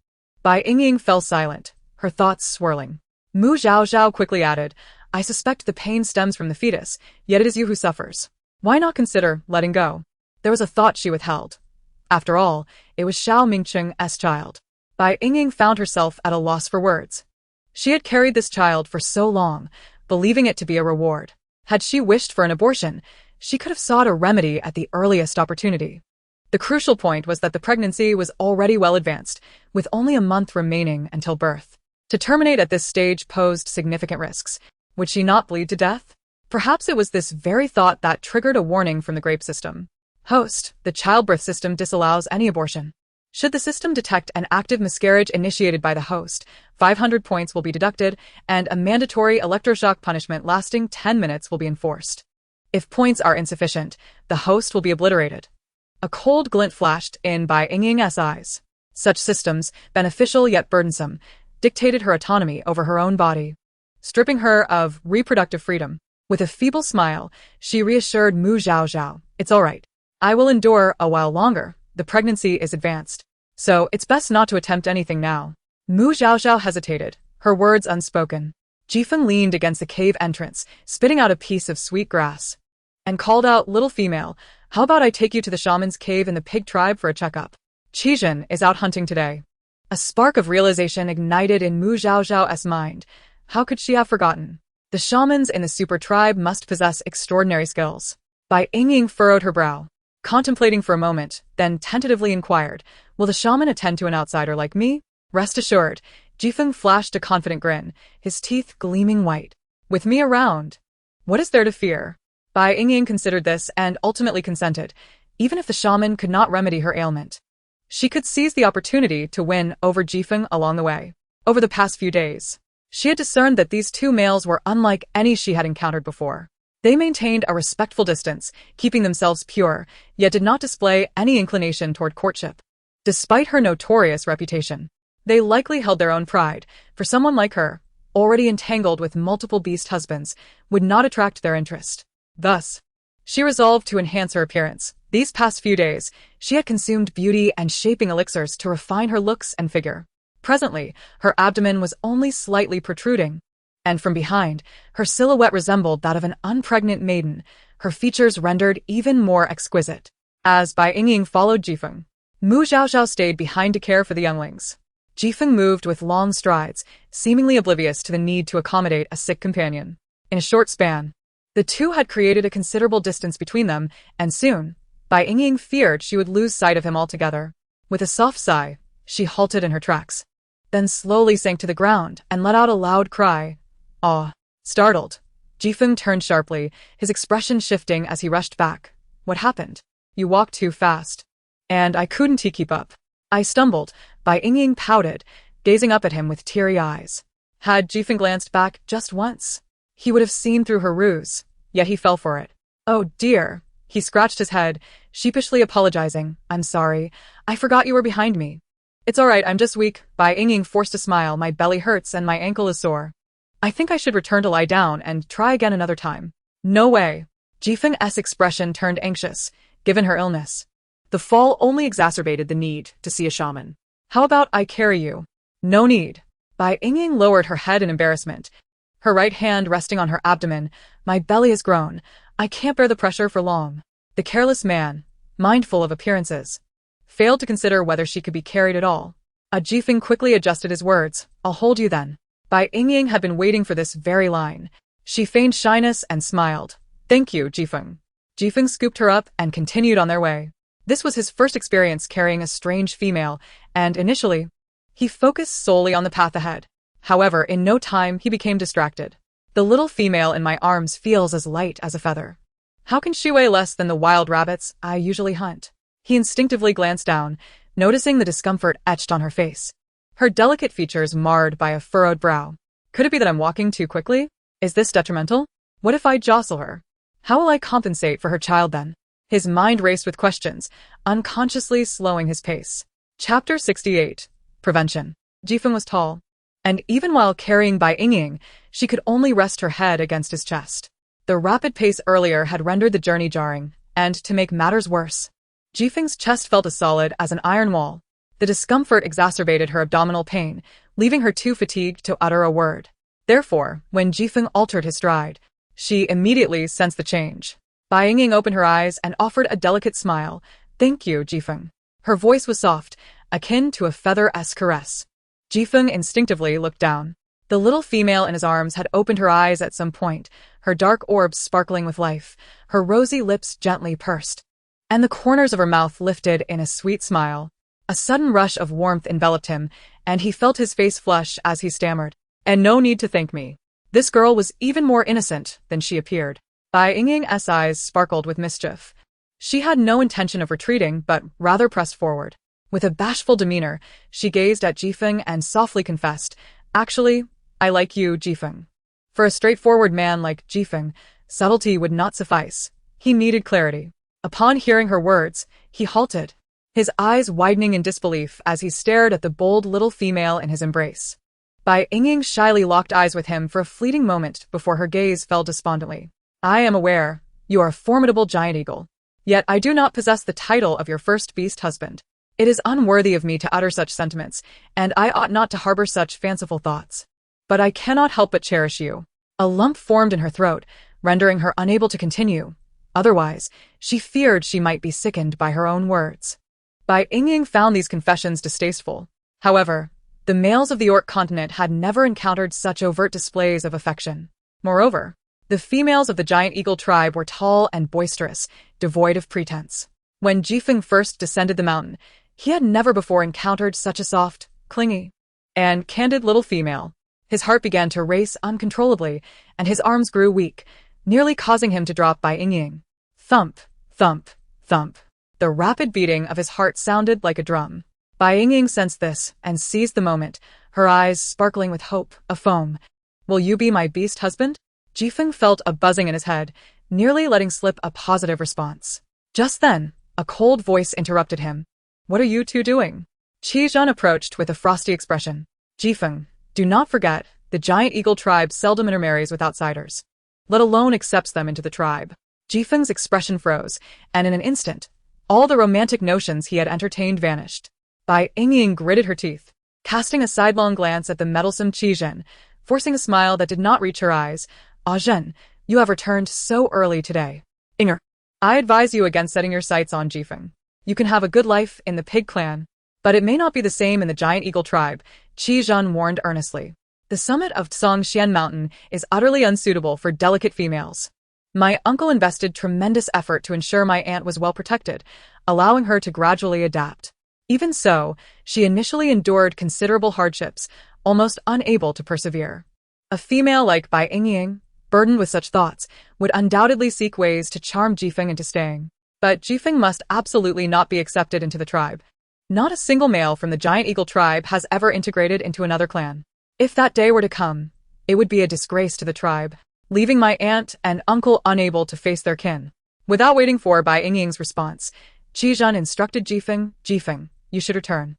Bai Yingying fell silent, her thoughts swirling. Mu Zhaozhao quickly added, I suspect the pain stems from the fetus, yet it is you who suffers. Why not consider letting go? There was a thought she withheld. After all, it was Xiao Mingcheng's child. Bai Yingying found herself at a loss for words. She had carried this child for so long, believing it to be a reward. Had she wished for an abortion, she could have sought a remedy at the earliest opportunity. The crucial point was that the pregnancy was already well advanced, with only a month remaining until birth. To terminate at this stage posed significant risks. Would she not bleed to death? Perhaps it was this very thought that triggered a warning from the grape system. Host, the childbirth system disallows any abortion. Should the system detect an active miscarriage initiated by the host, 500 points will be deducted, and a mandatory electroshock punishment lasting 10 minutes will be enforced. If points are insufficient, the host will be obliterated. A cold glint flashed in Bai Yingying's eyes. Such systems, beneficial yet burdensome, dictated her autonomy over her own body, stripping her of reproductive freedom. With a feeble smile, she reassured Mu Zhaozhao, it's all right. I will endure a while longer. The pregnancy is advanced, so it's best not to attempt anything now. Mu Zhaozhao hesitated, her words unspoken. Jifeng leaned against the cave entrance, spitting out a piece of sweet grass, and called out, little female, how about I take you to the shaman's cave in the pig tribe for a checkup? Qizhen is out hunting today. A spark of realization ignited in Mu Zhaozhao's mind. How could she have forgotten? The shamans in the super tribe must possess extraordinary skills. Bai Yingying furrowed her brow, contemplating for a moment, then tentatively inquired, will the shaman attend to an outsider like me? Rest assured, Jifeng flashed a confident grin, his teeth gleaming white. With me around, what is there to fear? Bai Yingying considered this and ultimately consented, even if the shaman could not remedy her ailment. She could seize the opportunity to win over Jifeng along the way. Over the past few days, she had discerned that these two males were unlike any she had encountered before. They maintained a respectful distance, keeping themselves pure, yet did not display any inclination toward courtship. Despite her notorious reputation, they likely held their own pride, for someone like her, already entangled with multiple beast husbands, would not attract their interest. Thus, she resolved to enhance her appearance. These past few days, she had consumed beauty and shaping elixirs to refine her looks and figure. Presently, her abdomen was only slightly protruding, and from behind, her silhouette resembled that of an unpregnant maiden, her features rendered even more exquisite. As Bai Yingying followed Jifeng, Mu Zhaozhao stayed behind to care for the younglings. Jifeng moved with long strides, seemingly oblivious to the need to accommodate a sick companion. In a short span, the two had created a considerable distance between them, and soon, Bai Yingying feared she would lose sight of him altogether. With a soft sigh, she halted in her tracks, then slowly sank to the ground and let out a loud cry. Awe. Startled, Jifeng turned sharply, his expression shifting as he rushed back. What happened? You walked too fast. And I couldn't keep up. I stumbled. Bai Yingying pouted, gazing up at him with teary eyes. Had Jifeng glanced back just once, he would have seen through her ruse, yet he fell for it. Oh dear. He scratched his head, sheepishly apologizing. I'm sorry. I forgot you were behind me. It's all right, I'm just weak. Bai Yingying forced a smile. My belly hurts and my ankle is sore. I think I should return to lie down and try again another time. No way. Jifeng's expression turned anxious, given her illness. The fall only exacerbated the need to see a shaman. How about I carry you? No need. Bai Yingying lowered her head in embarrassment, her right hand resting on her abdomen. My belly has grown. I can't bear the pressure for long. The careless man, mindful of appearances, failed to consider whether she could be carried at all. Jifeng quickly adjusted his words. I'll hold you then. Bai Yingying had been waiting for this very line. She feigned shyness and smiled. Thank you, Jifeng. Jifeng scooped her up and continued on their way. This was his first experience carrying a strange female, and initially, he focused solely on the path ahead. However, in no time he became distracted. The little female in my arms feels as light as a feather. How can she weigh less than the wild rabbits I usually hunt? He instinctively glanced down, noticing the discomfort etched on her face. Her delicate features marred by a furrowed brow. Could it be that I'm walking too quickly? Is this detrimental? What if I jostle her? How will I compensate for her child then? His mind raced with questions, unconsciously slowing his pace. Chapter 68. Prevention. Jifeng was tall, and even while carrying Bai Yingying, she could only rest her head against his chest. The rapid pace earlier had rendered the journey jarring, and to make matters worse, Jifeng's chest felt as solid as an iron wall. The discomfort exacerbated her abdominal pain, leaving her too fatigued to utter a word. Therefore, when Jifeng altered his stride, she immediately sensed the change. Bai Yingying opened her eyes and offered a delicate smile. "Thank you, Jifeng." Her voice was soft, akin to a feather-esque caress. Jifeng instinctively looked down. The little female in his arms had opened her eyes at some point, her dark orbs sparkling with life, her rosy lips gently pursed, and the corners of her mouth lifted in a sweet smile. A sudden rush of warmth enveloped him, and he felt his face flush as he stammered. "And no need to thank me." This girl was even more innocent than she appeared. Bai Yingying's eyes sparkled with mischief. She had no intention of retreating, but rather pressed forward. With a bashful demeanor, she gazed at Jifeng and softly confessed, "Actually, I like you, Jifeng." For a straightforward man like Jifeng, subtlety would not suffice. He needed clarity. Upon hearing her words, he halted, his eyes widening in disbelief as he stared at the bold little female in his embrace. Bai Yingying shyly locked eyes with him for a fleeting moment before her gaze fell despondently. "I am aware, you are a formidable giant eagle. Yet I do not possess the title of your first beast husband. It is unworthy of me to utter such sentiments, and I ought not to harbor such fanciful thoughts. But I cannot help but cherish you." A lump formed in her throat, rendering her unable to continue. Otherwise, she feared she might be sickened by her own words. Bai Yingying found these confessions distasteful. However, the males of the Orc continent had never encountered such overt displays of affection. Moreover, the females of the giant eagle tribe were tall and boisterous, devoid of pretense. When Jifeng first descended the mountain, he had never before encountered such a soft, clingy, and candid little female. His heart began to race uncontrollably, and his arms grew weak, nearly causing him to drop Bai Yingying. Thump, thump, thump. The rapid beating of his heart sounded like a drum. Bai Yingying sensed this and seized the moment, her eyes sparkling with hope, afoam. "Will you be my beast husband?" Jifeng felt a buzzing in his head, nearly letting slip a positive response. Just then, a cold voice interrupted him. "What are you two doing?" Qizhan approached with a frosty expression. "Jifeng, do not forget, the giant eagle tribe seldom intermarries with outsiders, let alone accepts them into the tribe." Jifeng's expression froze, and in an instant, all the romantic notions he had entertained vanished. Bai Yingying gritted her teeth, casting a sidelong glance at the meddlesome Qizhan, forcing a smile that did not reach her eyes. "Ah Zhen, you have returned so early today. Inger, I advise you against setting your sights on Jifeng. You can have a good life in the pig clan, but it may not be the same in the giant eagle tribe," Qizhan warned earnestly. "The summit of Tsongxian Mountain is utterly unsuitable for delicate females. My uncle invested tremendous effort to ensure my aunt was well protected, allowing her to gradually adapt. Even so, she initially endured considerable hardships, almost unable to persevere. A female like Bai Yingying, burdened with such thoughts, would undoubtedly seek ways to charm Jifeng into staying. But Jifeng must absolutely not be accepted into the tribe. Not a single male from the giant eagle tribe has ever integrated into another clan. If that day were to come, it would be a disgrace to the tribe, leaving my aunt and uncle unable to face their kin." Without waiting for Bai Yingying's response, Qizhan instructed Jifeng, "Jifeng, you should return.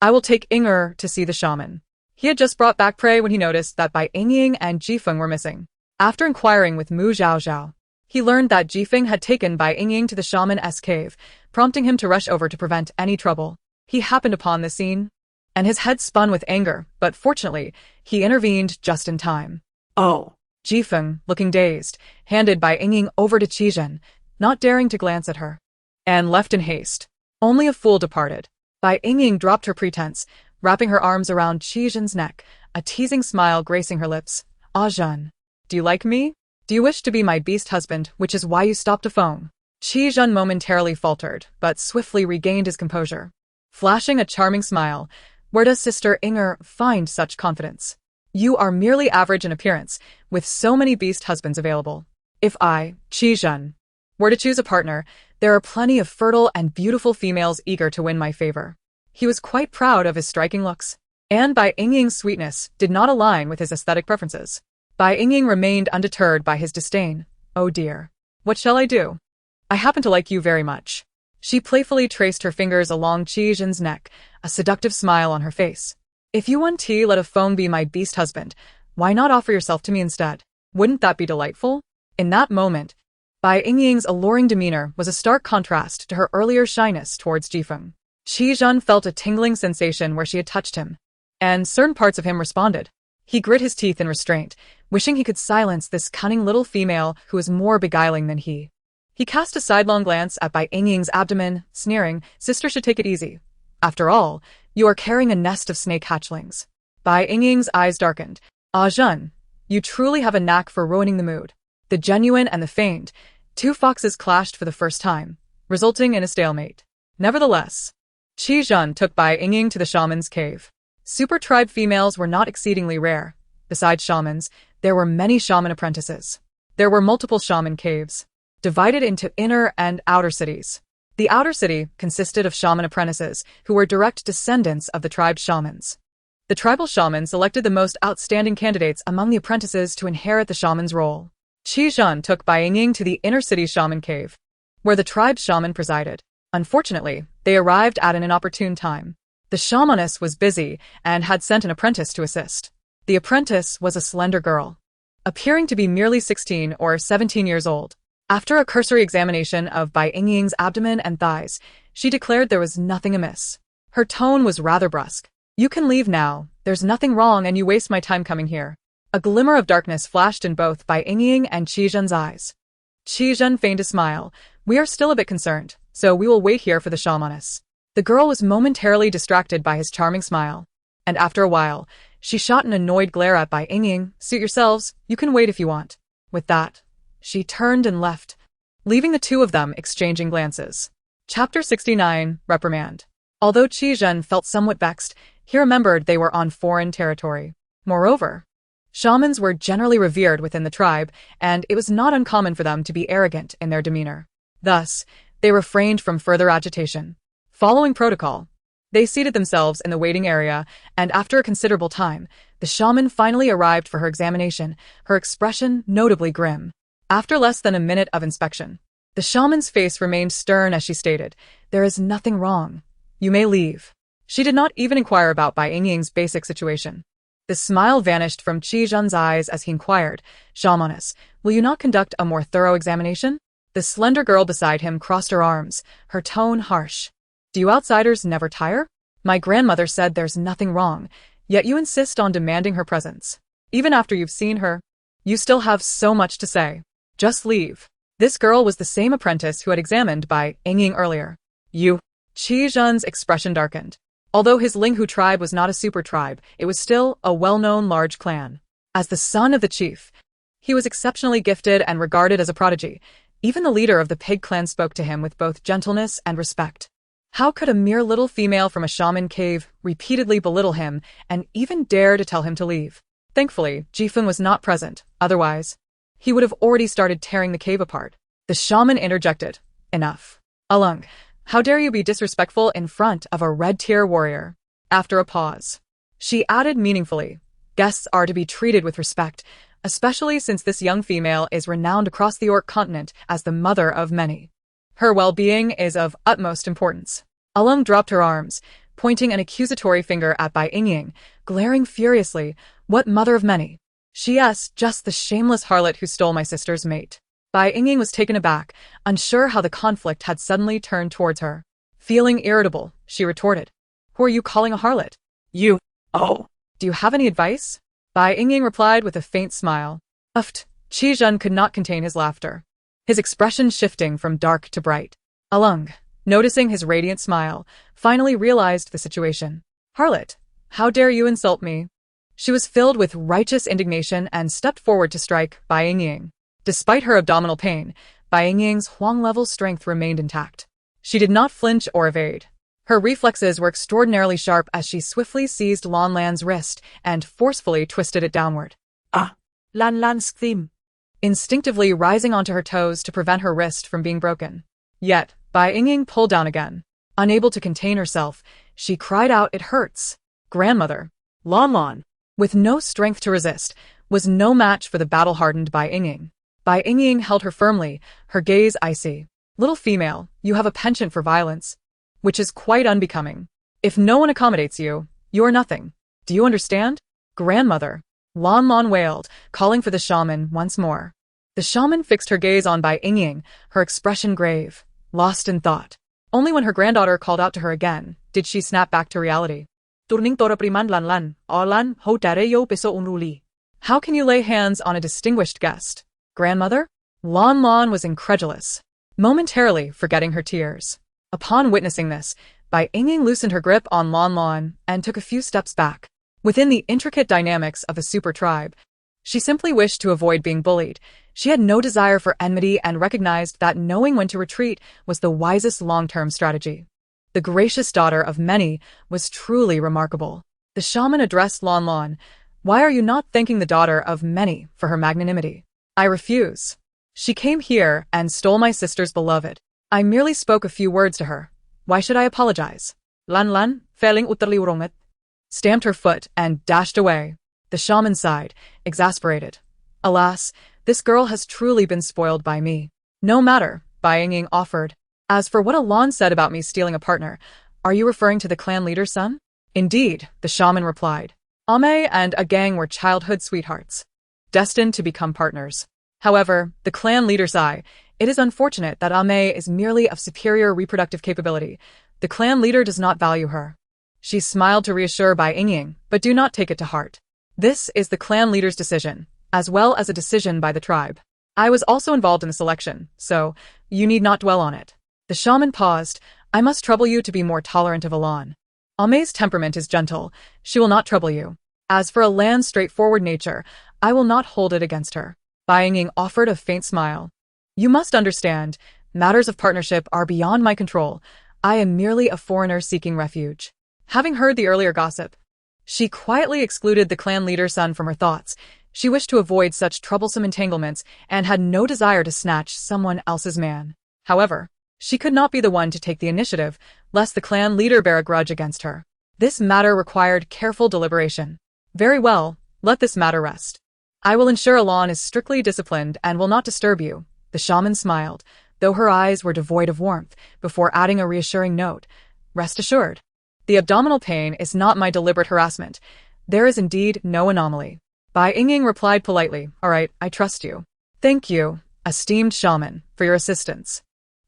I will take Inger to see the shaman." He had just brought back prey when he noticed that Bai Yingying and Jifeng were missing. After inquiring with Mu Zhaozhao, he learned that Jifeng had taken Bai Yingying to the shaman's cave, prompting him to rush over to prevent any trouble. He happened upon the scene, and his head spun with anger, but fortunately, he intervened just in time. "Oh." Jifeng, looking dazed, handed Bai Yingying over to Qizhan, not daring to glance at her, and left in haste. Only a fool departed. Bai Yingying dropped her pretense, wrapping her arms around Qizhan's neck, a teasing smile gracing her lips. "Ah Zhen, do you like me? Do you wish to be my beast husband, which is why you stopped to foam?" Qizhan momentarily faltered, but swiftly regained his composure. Flashing a charming smile, "Where does Sister Inger find such confidence? You are merely average in appearance, with so many beast husbands available. If I, Qizhan, were to choose a partner, there are plenty of fertile and beautiful females eager to win my favor. He was quite proud of his striking looks. And Bai Yingying's sweetness did not align with his aesthetic preferences. Bai Yingying remained undeterred by his disdain. Oh dear. What shall I do? I happen to like you very much. She playfully traced her fingers along Qi Zhen's neck, a seductive smile on her face. If you want tea, let a phone be my beast husband. Why not offer yourself to me instead? Wouldn't that be delightful? In that moment, Bai Yingying's alluring demeanor was a stark contrast to her earlier shyness towards Jifeng. Qi Zhen felt a tingling sensation where she had touched him, and certain parts of him responded. He grit his teeth in restraint, wishing he could silence this cunning little female who was more beguiling than he. He cast a sidelong glance at Bai Yingying's abdomen, sneering, "Sister should take it easy. After all, you are carrying a nest of snake hatchlings." Bai Yingying's eyes darkened. "Ah Zhen, you truly have a knack for ruining the mood." The genuine and the feigned, two foxes clashed for the first time, resulting in a stalemate. Nevertheless, Qi Zhen took Bai Yingying to the shaman's cave. Super tribe females were not exceedingly rare. Besides shamans, there were many shaman apprentices. There were multiple shaman caves, divided into inner and outer cities. The outer city consisted of shaman apprentices who were direct descendants of the tribe's shamans. The tribal shaman selected the most outstanding candidates among the apprentices to inherit the shaman's role. Qi Zhen took Bai Yingying to the inner city shaman cave, where the tribe's shaman presided. Unfortunately, they arrived at an inopportune time. The shamaness was busy and had sent an apprentice to assist. The apprentice was a slender girl, appearing to be merely 16 or 17 years old. After a cursory examination of Bai Yingying's abdomen and thighs, she declared there was nothing amiss. Her tone was rather brusque. "You can leave now, there's nothing wrong and you waste my time coming here." A glimmer of darkness flashed in both Bai Yingying and Qi Zhen's eyes. Qi Zhen feigned a smile. "We are still a bit concerned, so we will wait here for the shamaness." The girl was momentarily distracted by his charming smile, and after a while, she shot an annoyed glare at Bai Yingying. "Suit yourselves, you can wait if you want." With that, she turned and left, leaving the two of them exchanging glances. Chapter 69, Reprimand. Although Qi Zhen felt somewhat vexed, he remembered they were on foreign territory. Moreover, shamans were generally revered within the tribe, and it was not uncommon for them to be arrogant in their demeanor. Thus, they refrained from further agitation. Following protocol, they seated themselves in the waiting area, and after a considerable time, the shaman finally arrived for her examination, her expression notably grim. After less than a minute of inspection, the shaman's face remained stern as she stated, "There is nothing wrong. You may leave." She did not even inquire about Bai Yingying's basic situation. The smile vanished from Qi Zhen's eyes as he inquired, "Shamaness, will you not conduct a more thorough examination?" The slender girl beside him crossed her arms, her tone harsh. "Do you outsiders never tire? My grandmother said there's nothing wrong, yet you insist on demanding her presence. Even after you've seen her, you still have so much to say. Just leave." This girl was the same apprentice who had examined Bai Yingying earlier. "You?" Qi Zhen's expression darkened. Although his Linghu tribe was not a super tribe, it was still a well-known large clan. As the son of the chief, he was exceptionally gifted and regarded as a prodigy. Even the leader of the pig clan spoke to him with both gentleness and respect. How could a mere little female from a shaman cave repeatedly belittle him and even dare to tell him to leave? Thankfully, Jifeng was not present, otherwise, he would have already started tearing the cave apart. The shaman interjected, "Enough. Alung, how dare you be disrespectful in front of a red-tier warrior?" After a pause, she added meaningfully, "Guests are to be treated with respect, especially since this young female is renowned across the Orc continent as the mother of many. Her well-being is of utmost importance." Alung dropped her arms, pointing an accusatory finger at Bai Yingying, glaring furiously. "What mother of many?" "She's just the shameless harlot who stole my sister's mate." Bai Yingying was taken aback, unsure how the conflict had suddenly turned towards her. Feeling irritable, she retorted, "Who are you calling a harlot?" "You." "Oh. Do you have any advice?" Bai Yingying replied with a faint smile. "Uft." Qi Zhen could not contain his laughter, his expression shifting from dark to bright. Alung, noticing his radiant smile, finally realized the situation. "Harlot, how dare you insult me?" She was filled with righteous indignation and stepped forward to strike Bai Yingying. Despite her abdominal pain, Bai Yingying's Huang-level strength remained intact. She did not flinch or evade. Her reflexes were extraordinarily sharp as she swiftly seized Lan Lan's wrist and forcefully twisted it downward. "Ah!" Lan Lan screamed, instinctively rising onto her toes to prevent her wrist from being broken. Yet, Bai Yingying pulled down again. Unable to contain herself, she cried out, "It hurts." Grandmother, Lon Lon, with no strength to resist, was no match for the battle-hardened Bai Yingying. Bai Yingying held her firmly, her gaze icy. "Little female, you have a penchant for violence, which is quite unbecoming. If no one accommodates you, you are nothing. Do you understand?" Grandmother, Lon Lon wailed, calling for the shaman once more. The shaman fixed her gaze on Bai Yingying, her expression grave, lost in thought. Only when her granddaughter called out to her again did she snap back to reality. Turning tora priman lan lan, lan ho tare yo peso unruli. "How can you lay hands on a distinguished guest?" Grandmother? Lon Lon was incredulous, momentarily forgetting her tears. Upon witnessing this, Bai Yingying loosened her grip on Lon Lon and took a few steps back. Within the intricate dynamics of the super tribe, she simply wished to avoid being bullied. She had no desire for enmity and recognized that knowing when to retreat was the wisest long-term strategy. The gracious daughter of many was truly remarkable. The shaman addressed Lon Lon. "Why are you not thanking the daughter of many for her magnanimity?" "I refuse. She came here and stole my sister's beloved. I merely spoke a few words to her. Why should I apologize?" Lan lan, feling uterli uronget. Stamped her foot and dashed away. The shaman sighed, exasperated. "Alas, this girl has truly been spoiled by me." "No matter," Bai Yingying offered. "As for what Alon said about me stealing a partner, are you referring to the clan leader's son?" "Indeed," the shaman replied. "Ame and a gang were childhood sweethearts, destined to become partners. However, the clan leader's it is unfortunate that Ame is merely of superior reproductive capability. The clan leader does not value her." She smiled to reassure Bai Yingying, "But do not take it to heart. This is the clan leader's decision, as well as a decision by the tribe. I was also involved in the selection, so you need not dwell on it." The shaman paused. "I must trouble you to be more tolerant of Alon. Ame's temperament is gentle. She will not trouble you. As for Alan's straightforward nature, I will not hold it against her." Bai Yingying offered a faint smile. "You must understand, matters of partnership are beyond my control. I am merely a foreigner seeking refuge." Having heard the earlier gossip, she quietly excluded the clan leader's son from her thoughts. She wished to avoid such troublesome entanglements and had no desire to snatch someone else's man. However, she could not be the one to take the initiative, lest the clan leader bear a grudge against her. This matter required careful deliberation. "Very well, let this matter rest. I will ensure Alon is strictly disciplined and will not disturb you." The shaman smiled, though her eyes were devoid of warmth, before adding a reassuring note. "Rest assured. The abdominal pain is not my deliberate harassment. There is indeed no anomaly." Bai Yingying replied politely, "All right, I trust you." "Thank you, esteemed shaman, for your assistance.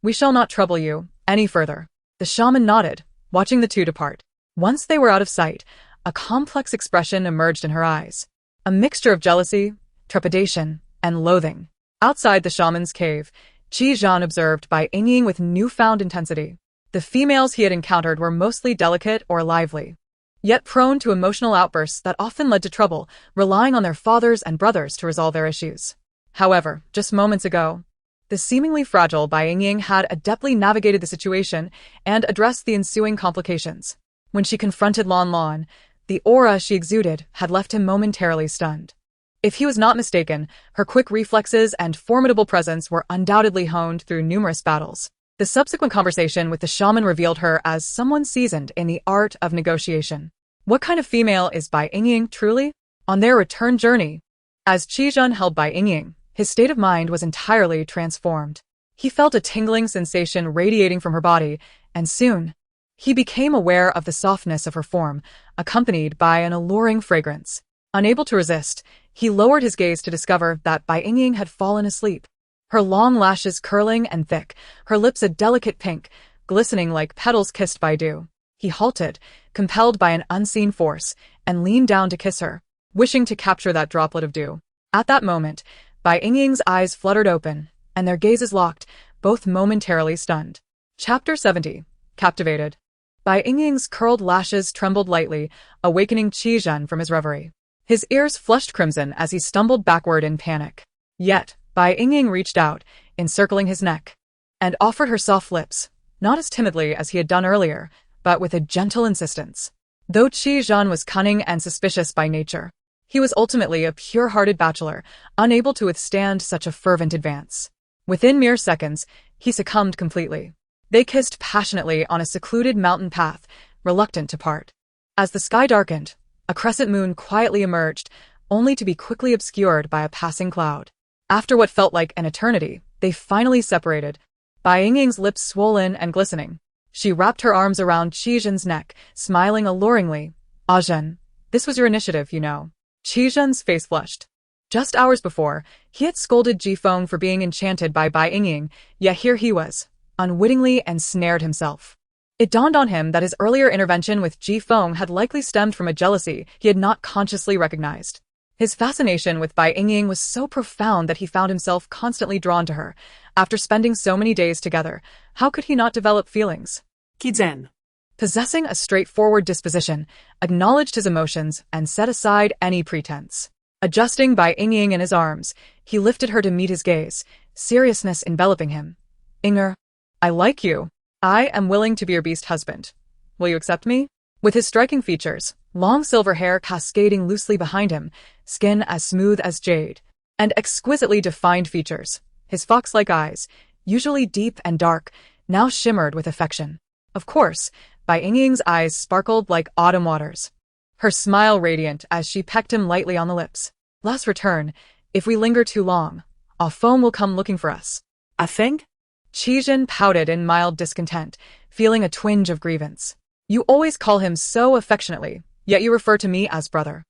We shall not trouble you any further." The shaman nodded, watching the two depart. Once they were out of sight, a complex expression emerged in her eyes. A mixture of jealousy, trepidation, and loathing. Outside the shaman's cave, Qi Zhan observed Bai Yingying with newfound intensity. The females he had encountered were mostly delicate or lively, yet prone to emotional outbursts that often led to trouble, relying on their fathers and brothers to resolve their issues. However, just moments ago, the seemingly fragile Bai Yingying had adeptly navigated the situation and addressed the ensuing complications. When she confronted Lon Lon, the aura she exuded had left him momentarily stunned. If he was not mistaken, her quick reflexes and formidable presence were undoubtedly honed through numerous battles. The subsequent conversation with the shaman revealed her as someone seasoned in the art of negotiation. What kind of female is Bai Yingying truly? On their return journey, as Qi Zhan held Bai Yingying, his state of mind was entirely transformed. He felt a tingling sensation radiating from her body, and soon, he became aware of the softness of her form, accompanied by an alluring fragrance. Unable to resist, he lowered his gaze to discover that Bai Yingying had fallen asleep. Her long lashes curling and thick, her lips a delicate pink, glistening like petals kissed by dew. He halted, compelled by an unseen force, and leaned down to kiss her, wishing to capture that droplet of dew. At that moment, Bai Yingying's eyes fluttered open, and their gazes locked, both momentarily stunned. Chapter 70. Captivated. Bai Yingying's curled lashes trembled lightly, awakening Qi Zhan from his reverie. His ears flushed crimson as he stumbled backward in panic. Yet, Bai Yingying reached out, encircling his neck, and offered her soft lips, not as timidly as he had done earlier, but with a gentle insistence. Though Qi Zhan was cunning and suspicious by nature, he was ultimately a pure-hearted bachelor, unable to withstand such a fervent advance. Within mere seconds, he succumbed completely. They kissed passionately on a secluded mountain path, reluctant to part. As the sky darkened, a crescent moon quietly emerged, only to be quickly obscured by a passing cloud. After what felt like an eternity, they finally separated, Bai Yingying's lips swollen and glistening. She wrapped her arms around Qizhen's neck, smiling alluringly. "Zhen, this was your initiative, you know." Qizhen's face flushed. Just hours before, he had scolded Jifeng for being enchanted by Bai Yingying, yet here he was, unwittingly ensnared himself. It dawned on him that his earlier intervention with Jifeng had likely stemmed from a jealousy he had not consciously recognized. His fascination with Bai Yingying was so profound that he found himself constantly drawn to her. After spending so many days together, how could he not develop feelings? Qizhen. Possessing a straightforward disposition, acknowledged his emotions and set aside any pretense. Adjusting Bai Yingying in his arms, he lifted her to meet his gaze, seriousness enveloping him. "Inger, I like you. I am willing to be your beast husband. Will you accept me?" With his striking features, long silver hair cascading loosely behind him, skin as smooth as jade, and exquisitely defined features, his fox-like eyes, usually deep and dark, now shimmered with affection. Of course, Bai Yingying's eyes sparkled like autumn waters. Her smile radiant as she pecked him lightly on the lips. "Let's return. If we linger too long, offspring will come looking for us." "I think?" Qizhen pouted in mild discontent, feeling a twinge of grievance. "You always call him so affectionately, yet you refer to me as brother."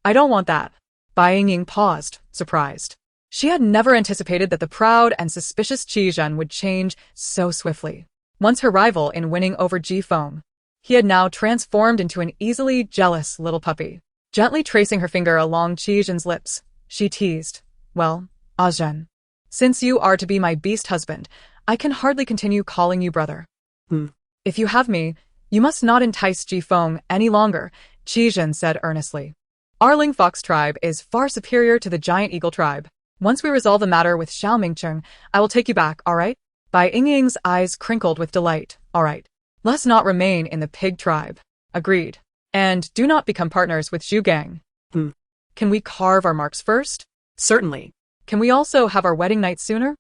"I don't want that." Bai Yingying paused, surprised. She had never anticipated that the proud and suspicious Qizhen would change so swiftly. Once her rival in winning over Jifeng, he had now transformed into an easily jealous little puppy. Gently tracing her finger along Qizhen's lips, she teased, "Well, Zhen, since you are to be my beast husband, I can hardly continue calling you brother." "If you have me, you must not entice Jifeng any longer," Qizhen said earnestly. "Our Ling Fox tribe is far superior to the giant eagle tribe. Once we resolve the matter with Xiao Mingcheng, I will take you back, all right?" Bai Yingying's eyes crinkled with delight. "All right. Let's not remain in the pig tribe." "Agreed. And do not become partners with Zhu Gang." "Can we carve our marks first?" "Certainly." "Can we also have our wedding night sooner?"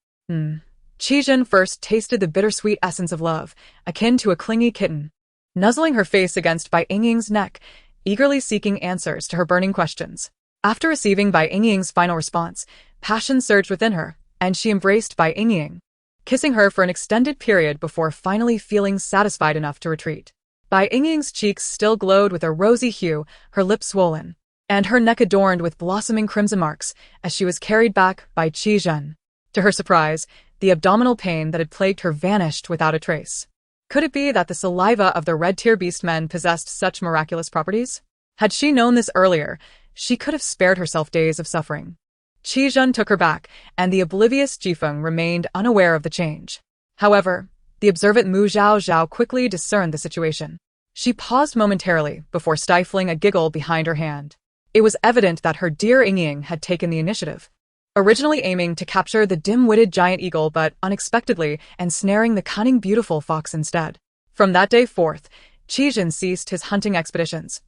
Qizhen first tasted the bittersweet essence of love, akin to a clingy kitten. Nuzzling her face against Bai Yingying's neck, eagerly seeking answers to her burning questions. After receiving Bai Yingying's final response, passion surged within her, and she embraced Bai Yingying, kissing her for an extended period before finally feeling satisfied enough to retreat. Bai Yingying's cheeks still glowed with a rosy hue, her lips swollen, and her neck adorned with blossoming crimson marks as she was carried back by Qizhen. To her surprise, the abdominal pain that had plagued her vanished without a trace. Could it be that the saliva of the red-tier beastmen possessed such miraculous properties? Had she known this earlier, she could have spared herself days of suffering. Qizhen took her back, and the oblivious Jifeng remained unaware of the change. However, the observant Mu Zhao quickly discerned the situation. She paused momentarily before stifling a giggle behind her hand. It was evident that her dear Yingying had taken the initiative, originally aiming to capture the dim-witted giant eagle but unexpectedly ensnaring the cunning beautiful fox instead. From that day forth, Qizhen ceased his hunting expeditions,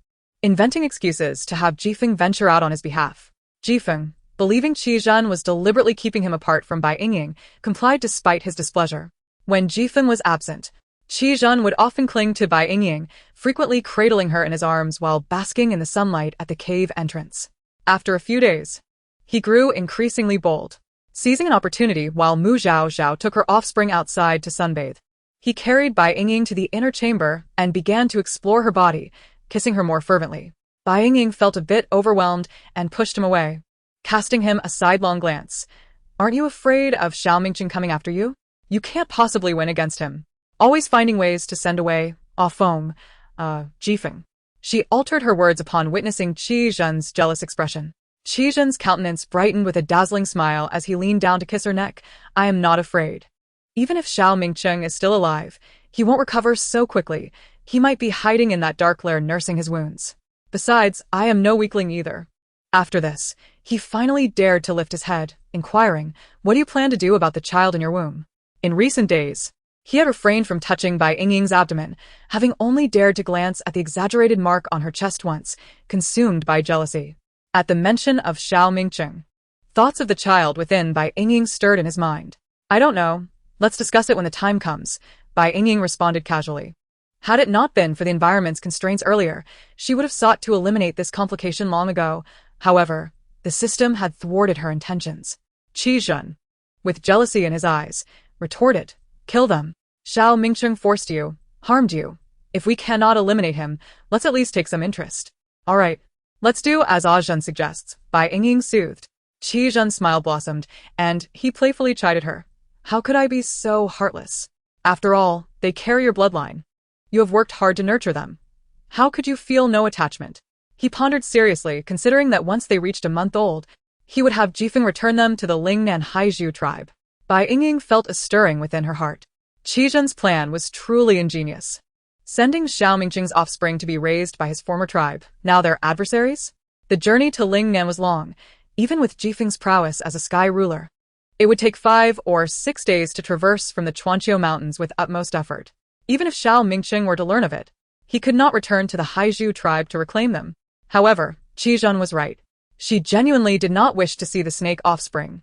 inventing excuses to have Jifeng venture out on his behalf. Jifeng, believing Qizhen was deliberately keeping him apart from Bai Yingying, complied despite his displeasure. When Jifeng was absent, Qizhen would often cling to Bai Yingying, frequently cradling her in his arms while basking in the sunlight at the cave entrance. After a few days, he grew increasingly bold. Seizing an opportunity while Mu Zhao took her offspring outside to sunbathe, he carried Bai Yingying to the inner chamber and began to explore her body, kissing her more fervently. Bai Yingying felt a bit overwhelmed and pushed him away, casting him a sidelong glance. "Aren't you afraid of Xiao Mingcheng coming after you? You can't possibly win against him. Always finding ways to send away, Jifeng." She altered her words upon witnessing Qizhen's jealous expression. Qizhen's countenance brightened with a dazzling smile as he leaned down to kiss her neck. "I am not afraid. Even if Xiao Mingcheng is still alive, he won't recover so quickly. He might be hiding in that dark lair nursing his wounds. Besides, I am no weakling either." After this, he finally dared to lift his head, inquiring, "What do you plan to do about the child in your womb?" In recent days, he had refrained from touching Bai Yingying's abdomen, having only dared to glance at the exaggerated mark on her chest once, consumed by jealousy. At the mention of Xiao Mingcheng, thoughts of the child within Bai Yingying stirred in his mind. "I don't know. Let's discuss it when the time comes." Bai Yingying responded casually. Had it not been for the environment's constraints earlier, she would have sought to eliminate this complication long ago. However, the system had thwarted her intentions. Qi Zhen, with jealousy in his eyes, retorted, "Kill them. Xiao Mingcheng forced you, harmed you. If we cannot eliminate him, let's at least take some interest." "All right, let's do as Zhen suggests," Bai Yingying soothed. Qi Zhen's smile blossomed, and he playfully chided her. "How could I be so heartless? After all, they carry your bloodline. You have worked hard to nurture them. How could you feel no attachment?" He pondered seriously, considering that once they reached a month old, he would have Jifeng return them to the Lingnan Haizhu tribe. Bai Yingying felt a stirring within her heart. Qi Zhen's plan was truly ingenious. Sending Xiao Mingcheng's offspring to be raised by his former tribe, now their adversaries? The journey to Lingnan was long, even with Jifeng's prowess as a sky ruler. It would take 5 or 6 days to traverse from the Chuanqiu Mountains with utmost effort. Even if Xiao Mingcheng were to learn of it, he could not return to the Haizhu tribe to reclaim them. However, Qi Zhen was right. She genuinely did not wish to see the snake offspring.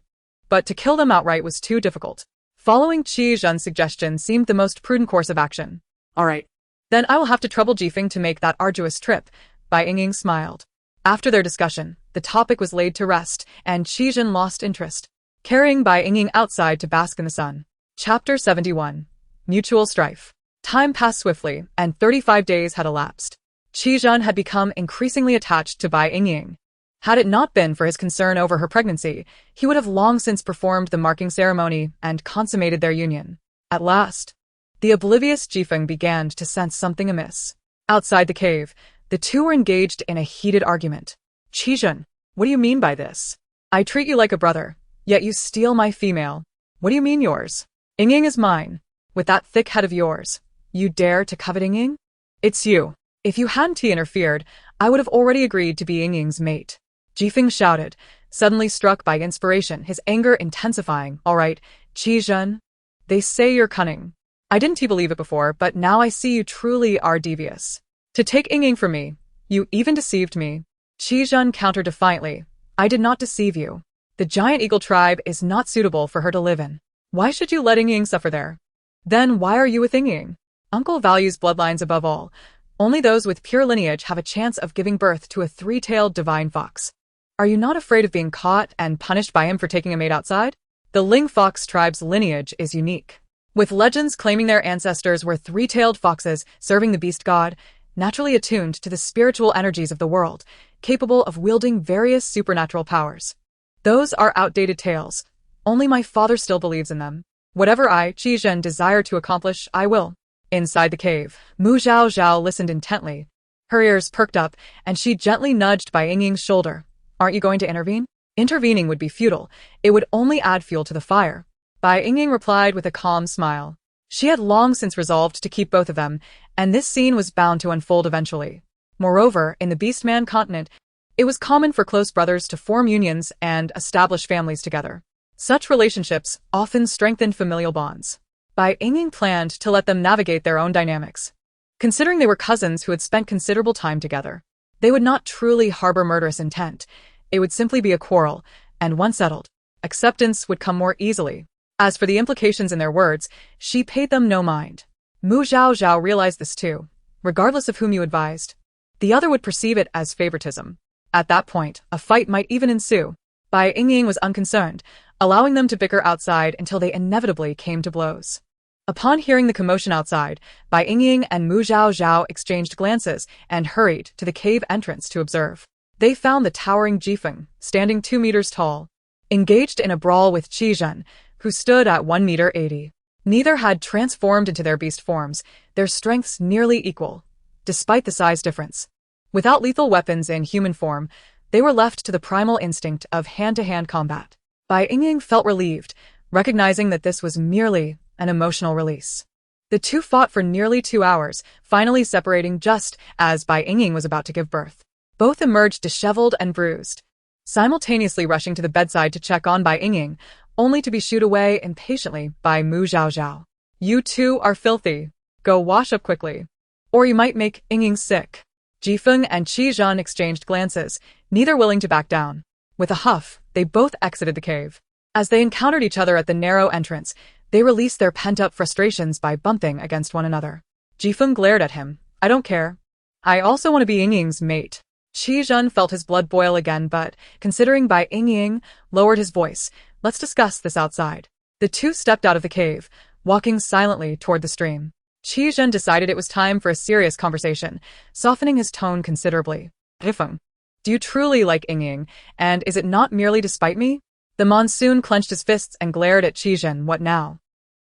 But to kill them outright was too difficult. Following Qi Zhen's suggestion seemed the most prudent course of action. "All right. Then I will have to trouble Jifeng to make that arduous trip," Bai Yingying smiled. After their discussion, the topic was laid to rest, and Qi Zhen lost interest, carrying Bai Yingying outside to bask in the sun. Chapter 71. Mutual Strife. Time passed swiftly, and 35 days had elapsed. Qi Zhen had become increasingly attached to Bai Yingying. Had it not been for his concern over her pregnancy, he would have long since performed the marking ceremony and consummated their union. At last, the oblivious Jifeng began to sense something amiss. Outside the cave, the two were engaged in a heated argument. "Qi Zhen, what do you mean by this? I treat you like a brother, yet you steal my female. What do you mean yours? Yingying is mine. With that thick head of yours, you dare to covet Yingying? It's you. If you hadn't interfered, I would have already agreed to be Yingying's mate." Jifeng shouted, suddenly struck by inspiration, his anger intensifying. "All right, Qi Zhen. They say you're cunning. I didn't believe it before, but now I see you truly are devious. To take Yingying from me, you even deceived me." Qi Zhen countered defiantly. "I did not deceive you. The giant eagle tribe is not suitable for her to live in. Why should you let Yingying suffer there? Then why are you with Yingying? Uncle values bloodlines above all. Only those with pure lineage have a chance of giving birth to a 3-tailed divine fox. Are you not afraid of being caught and punished by him for taking a mate outside? The Ling fox tribe's lineage is unique, with legends claiming their ancestors were 3-tailed foxes serving the beast god, naturally attuned to the spiritual energies of the world, capable of wielding various supernatural powers. Those are outdated tales. Only my father still believes in them. Whatever I, Qi Zhen, desire to accomplish, I will." Inside the cave, Mu Zhao Zhao listened intently. Her ears perked up, and she gently nudged Bai Yingying's shoulder. "Aren't you going to intervene?" Intervening would be futile. It would only add fuel to the fire. Bai Yingying replied with a calm smile. She had long since resolved to keep both of them, and this scene was bound to unfold eventually. Moreover, in the beastman continent, it was common for close brothers to form unions and establish families together. Such relationships often strengthened familial bonds. Bai Yingying planned to let them navigate their own dynamics. Considering they were cousins who had spent considerable time together, they would not truly harbor murderous intent. It would simply be a quarrel, and once settled, acceptance would come more easily. As for the implications in their words, she paid them no mind. Mu Zhao Zhao realized this too. Regardless of whom you advised, the other would perceive it as favoritism. At that point, a fight might even ensue. Bai Yingying was unconcerned, allowing them to bicker outside until they inevitably came to blows. Upon hearing the commotion outside, Bai Yingying and Mu Zhao Zhao exchanged glances and hurried to the cave entrance to observe. They found the towering Jifeng, standing 2 meters tall, engaged in a brawl with Qi Zhen, who stood at 1 meter 80. Neither had transformed into their beast forms, their strengths nearly equal, despite the size difference. Without lethal weapons in human form, they were left to the primal instinct of hand-to-hand combat. Bai Yingying felt relieved, recognizing that this was merely an emotional release. The two fought for nearly 2 hours, finally separating just as Bai Yingying was about to give birth. Both emerged disheveled and bruised, simultaneously rushing to the bedside to check on Bai Yingying, only to be shooed away impatiently by Mu Zhao Zhao. "You two are filthy. Go wash up quickly, or you might make Yingying sick." Jifeng and Qi Zhen exchanged glances, neither willing to back down. With a huff, they both exited the cave. As they encountered each other at the narrow entrance, They released their pent-up frustrations by bumping against one another. Jifeng glared at him. I don't care. I also want to be Yingying's mate. Qi Zhen felt his blood boil again, but, considering Bai Yingying, lowered his voice. Let's discuss this outside. The two stepped out of the cave, walking silently toward the stream. Qi Zhen decided it was time for a serious conversation, softening his tone considerably. Rifeng, do you truly like Yingying, and is it not merely to spite me? The monsoon clenched his fists and glared at Qi Zhen. What now?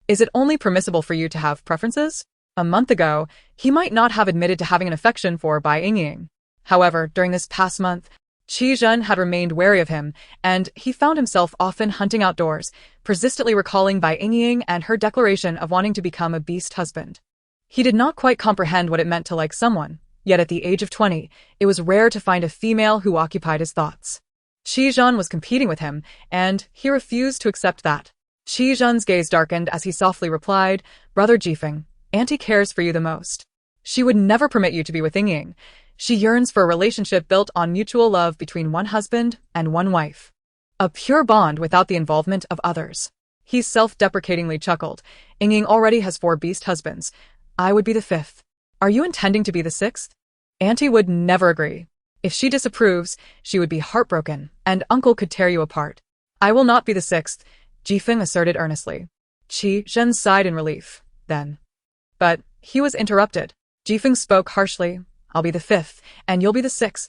Is it only permissible for you to have preferences? A month ago, he might not have admitted to having an affection for Bai Yingying. However, during this past month, Qi Zhen had remained wary of him, and he found himself often hunting outdoors, persistently recalling Bai Yingying and her declaration of wanting to become a beast husband. He did not quite comprehend what it meant to like someone, yet at the age of 20, it was rare to find a female who occupied his thoughts. Qi Zhen was competing with him, and he refused to accept that. Qi Zhen's gaze darkened as he softly replied, Brother Jifeng, Auntie cares for you the most. She would never permit you to be with Yingying. She yearns for a relationship built on mutual love between one husband and one wife. A pure bond without the involvement of others. He self-deprecatingly chuckled. Yingying already has 4 beast husbands. I would be the 5th. Are you intending to be the 6th? Auntie would never agree. If she disapproves, she would be heartbroken, and Uncle could tear you apart. I will not be the 6th, Jifeng asserted earnestly. Qi Zhen sighed in relief. Then. But he was interrupted. Jifeng spoke harshly. I'll be the 5th, and you'll be the 6th.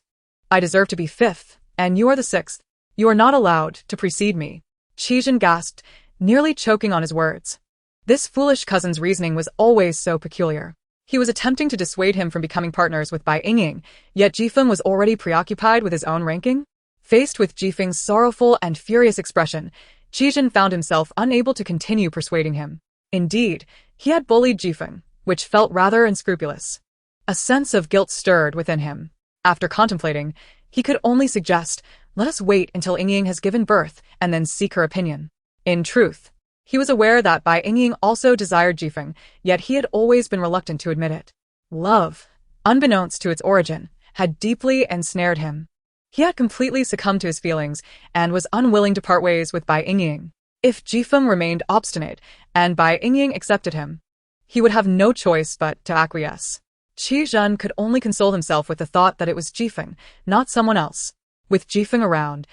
I deserve to be 5th, and you are the 6th. You are not allowed to precede me. Qi Zhen gasped, nearly choking on his words. This foolish cousin's reasoning was always so peculiar. He was attempting to dissuade him from becoming partners with Bai Yingying, yet Jifeng was already preoccupied with his own ranking. Faced with Jifeng's sorrowful and furious expression, Qi Zhen found himself unable to continue persuading him. Indeed, he had bullied Jifeng, which felt rather unscrupulous. A sense of guilt stirred within him. After contemplating, he could only suggest, let us wait until Yingying has given birth and then seek her opinion. In truth, he was aware that Bai Yingying also desired Jifeng, yet he had always been reluctant to admit it. Love, unbeknownst to its origin, had deeply ensnared him. He had completely succumbed to his feelings and was unwilling to part ways with Bai Yingying. If Jifeng remained obstinate and Bai Yingying accepted him, he would have no choice but to acquiesce. Qi Zhen could only console himself with the thought that it was Jifeng, not someone else. With Jifeng around,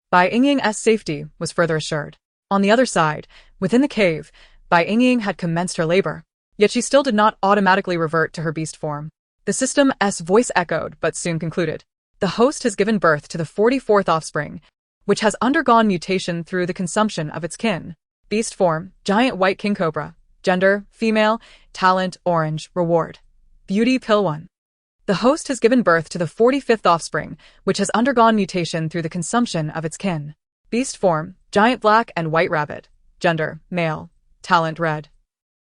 Bai Yingying's safety was further assured. On the other side, within the cave, Bai Yingying had commenced her labor, yet she still did not automatically revert to her beast form. The system's voice echoed but soon concluded. The host has given birth to the 44th offspring, which has undergone mutation through the consumption of its kin. Beast form, giant white king cobra. Gender, female. Talent, orange. Reward. Beauty pill 1. The host has given birth to the 45th offspring, which has undergone mutation through the consumption of its kin. Beast form, giant black and white rabbit. Gender, male. Talent, red.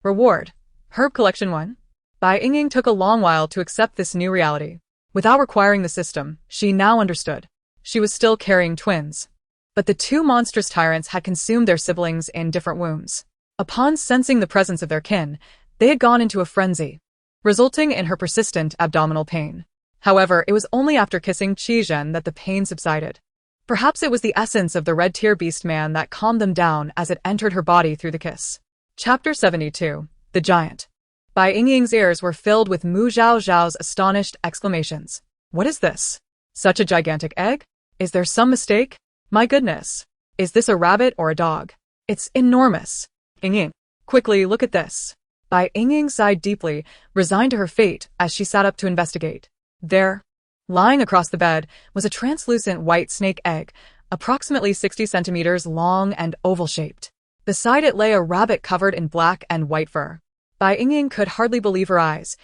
Reward, herb collection 1. Bai Yingying took a long while to accept this new reality. Without requiring the system, she now understood. She was still carrying twins. But the 2 monstrous tyrants had consumed their siblings in different wombs. Upon sensing the presence of their kin, they had gone into a frenzy, resulting in her persistent abdominal pain. However, it was only after kissing Qi Zhen that the pain subsided. Perhaps it was the essence of the red-tier beastman that calmed them down as it entered her body through the kiss. Chapter 72. The Giant. Bai Yingying's ears were filled with Mu Zhao Zhao's astonished exclamations. What is this? Such a gigantic egg? Is there some mistake? My goodness. Is this a rabbit or a dog? It's enormous. Yingying, quickly look at this. Bai Yingying sighed deeply, resigned to her fate as she sat up to investigate. There, lying across the bed, was a translucent white snake egg, approximately 60 centimeters long and oval-shaped. Beside it lay a rabbit covered in black and white fur. Bai Yingying could hardly believe her eyes.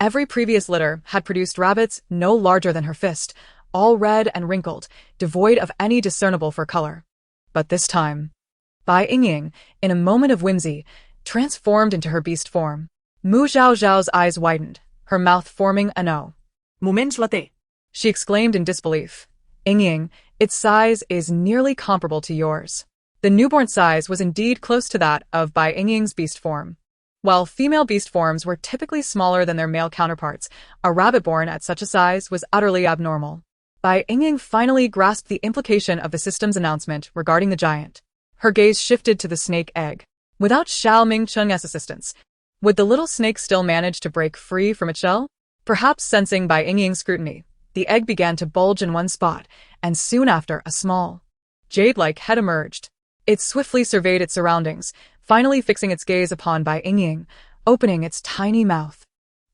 Every previous litter had produced rabbits no larger than her fist, all red and wrinkled, devoid of any discernible fur color. But this time, Bai Yingying, in a moment of whimsy, transformed into her beast form. Mu Zhao Zhao's eyes widened, her mouth forming an O. Moment latte. She exclaimed in disbelief. Yingying, its size is nearly comparable to yours. The newborn size was indeed close to that of Bai Yingying's beast form. While female beast forms were typically smaller than their male counterparts, a rabbit born at such a size was utterly abnormal. Bai Yingying finally grasped the implication of the system's announcement regarding the giant. Her gaze shifted to the snake egg. Without Xiao Mingcheng's assistance, would the little snake still manage to break free from its shell? Perhaps sensing Bai Yingying's scrutiny, the egg began to bulge in one spot, and soon after a small, jade-like head emerged. It swiftly surveyed its surroundings, finally fixing its gaze upon Bai Yingying, opening its tiny mouth.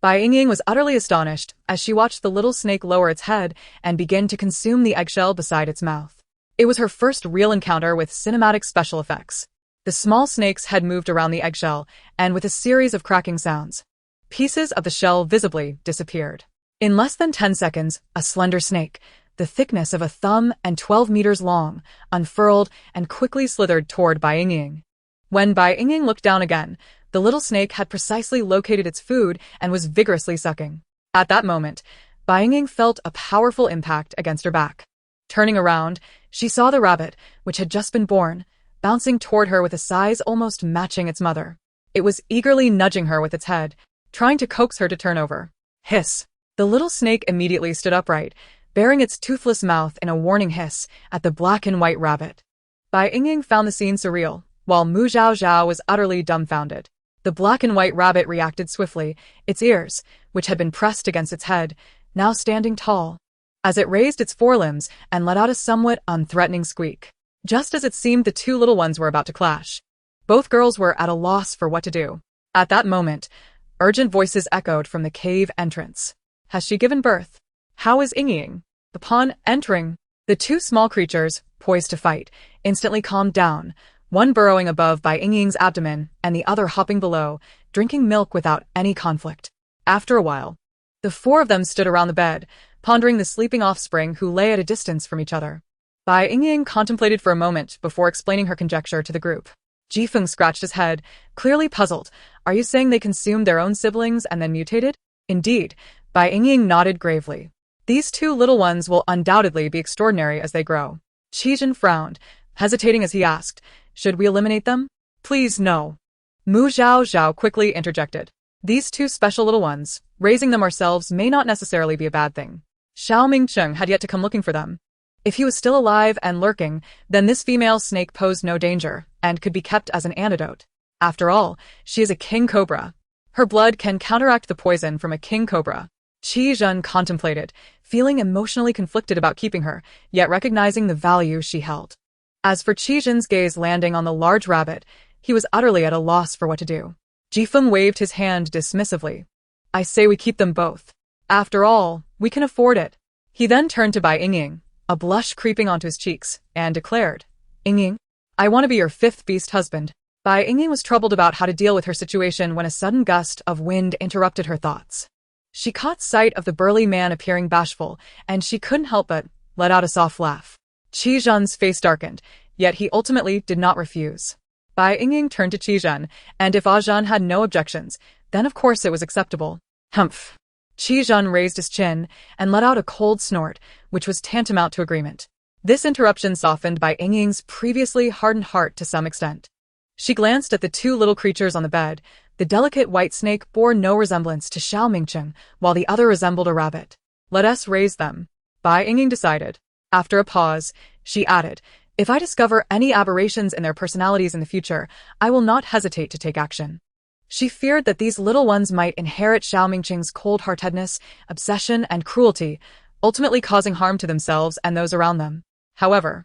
Bai Yingying was utterly astonished as she watched the little snake lower its head and begin to consume the eggshell beside its mouth. It was her first real encounter with cinematic special effects. The small snake's head moved around the eggshell, and with a series of cracking sounds, pieces of the shell visibly disappeared. In less than 10 seconds, a slender snake, the thickness of a thumb and 12 meters long, unfurled and quickly slithered toward Bai Yingying. When Bai Yingying looked down again, the little snake had precisely located its food and was vigorously sucking. At that moment, Bai Yingying felt a powerful impact against her back. Turning around, she saw the rabbit, which had just been born, bouncing toward her with a size almost matching its mother. It was eagerly nudging her with its head, trying to coax her to turn over. Hiss! The little snake immediately stood upright, baring its toothless mouth in a warning hiss at the black and white rabbit. Bai Yingying found the scene surreal, while Mu Zhao Zhao was utterly dumbfounded. The black and white rabbit reacted swiftly, its ears, which had been pressed against its head, now standing tall, as it raised its forelimbs and let out a somewhat unthreatening squeak. Just as it seemed the two little ones were about to clash, both girls were at a loss for what to do. At that moment, urgent voices echoed from the cave entrance. Has she given birth? How is Yingying? Upon entering, the two small creatures, poised to fight, instantly calmed down, one burrowing above Bai Yingying's abdomen and the other hopping below, drinking milk without any conflict. After a while, the four of them stood around the bed, pondering the sleeping offspring who lay at a distance from each other. Bai Yingying contemplated for a moment before explaining her conjecture to the group. Jifeng scratched his head, clearly puzzled. Are you saying they consumed their own siblings and then mutated? Indeed, Bai Yingying nodded gravely. These two little ones will undoubtedly be extraordinary as they grow. Qizhen frowned, hesitating as he asked, should we eliminate them? Please no. Mu Zhao Zhao quickly interjected. These two special little ones, raising them ourselves may not necessarily be a bad thing. Xiao Mingcheng had yet to come looking for them. If he was still alive and lurking, then this female snake posed no danger and could be kept as an antidote. After all, she is a king cobra. Her blood can counteract the poison from a king cobra. Qizhen contemplated, feeling emotionally conflicted about keeping her, yet recognizing the value she held. As for Qizhen's gaze landing on the large rabbit, he was utterly at a loss for what to do. Jifeng waved his hand dismissively. I say we keep them both. After all, we can afford it. He then turned to Bai Yingying, a blush creeping onto his cheeks, and declared, Yingying, I want to be your fifth beast husband. Bai Yingying was troubled about how to deal with her situation when a sudden gust of wind interrupted her thoughts. She caught sight of the burly man appearing bashful, and she couldn't help but let out a soft laugh. Qizhen's face darkened, yet he ultimately did not refuse. Bai Yingying turned to Qizhen, and if Zhan had no objections, then of course it was acceptable. Humph. Qizhen raised his chin and let out a cold snort, which was tantamount to agreement. This interruption softened Bai Yingying's previously hardened heart to some extent. She glanced at the two little creatures on the bed. The delicate white snake bore no resemblance to Xiao Mingcheng, while the other resembled a rabbit. Let us raise them, Bai Yingying decided. After a pause, she added, if I discover any aberrations in their personalities in the future, I will not hesitate to take action. She feared that these little ones might inherit Xiao Mingcheng's cold-heartedness, obsession, and cruelty, ultimately causing harm to themselves and those around them. However,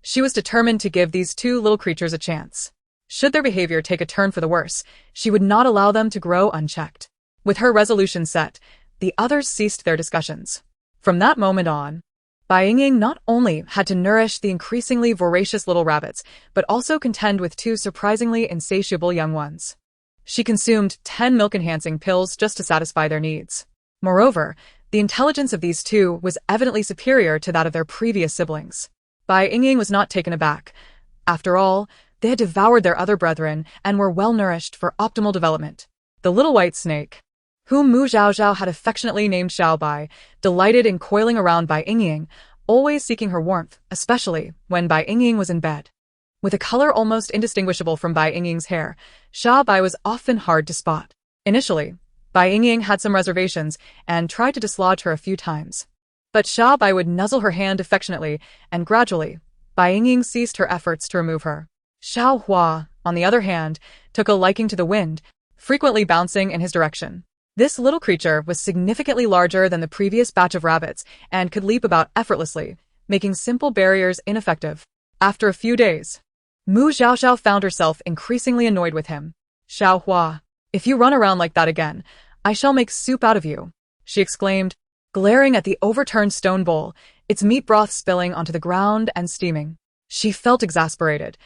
she was determined to give these two little creatures a chance. Should their behavior take a turn for the worse, she would not allow them to grow unchecked. With her resolution set, the others ceased their discussions. From that moment on, Bai Yingying not only had to nourish the increasingly voracious little rabbits, but also contend with two surprisingly insatiable young ones. She consumed 10 milk-enhancing pills just to satisfy their needs. Moreover, the intelligence of these two was evidently superior to that of their previous siblings. Bai Yingying was not taken aback. After all, they had devoured their other brethren and were well-nourished for optimal development. The little white snake, whom Mu Zhao Zhao had affectionately named Xiao Bai, delighted in coiling around Bai Yingying, always seeking her warmth, especially when Bai Yingying was in bed. With a color almost indistinguishable from Bai Yingying's hair, Xiao Bai was often hard to spot. Initially, Bai Yingying had some reservations and tried to dislodge her a few times. But Xiao Bai would nuzzle her hand affectionately, and gradually, Bai Yingying ceased her efforts to remove her. Xiao Hua, on the other hand, took a liking to the wind, frequently bouncing in his direction. This little creature was significantly larger than the previous batch of rabbits and could leap about effortlessly, making simple barriers ineffective. After a few days, Mu Xiaoxiao found herself increasingly annoyed with him. "Xiao Hua, if you run around like that again, I shall make soup out of you," she exclaimed, glaring at the overturned stone bowl, its meat broth spilling onto the ground and steaming. She felt exasperated.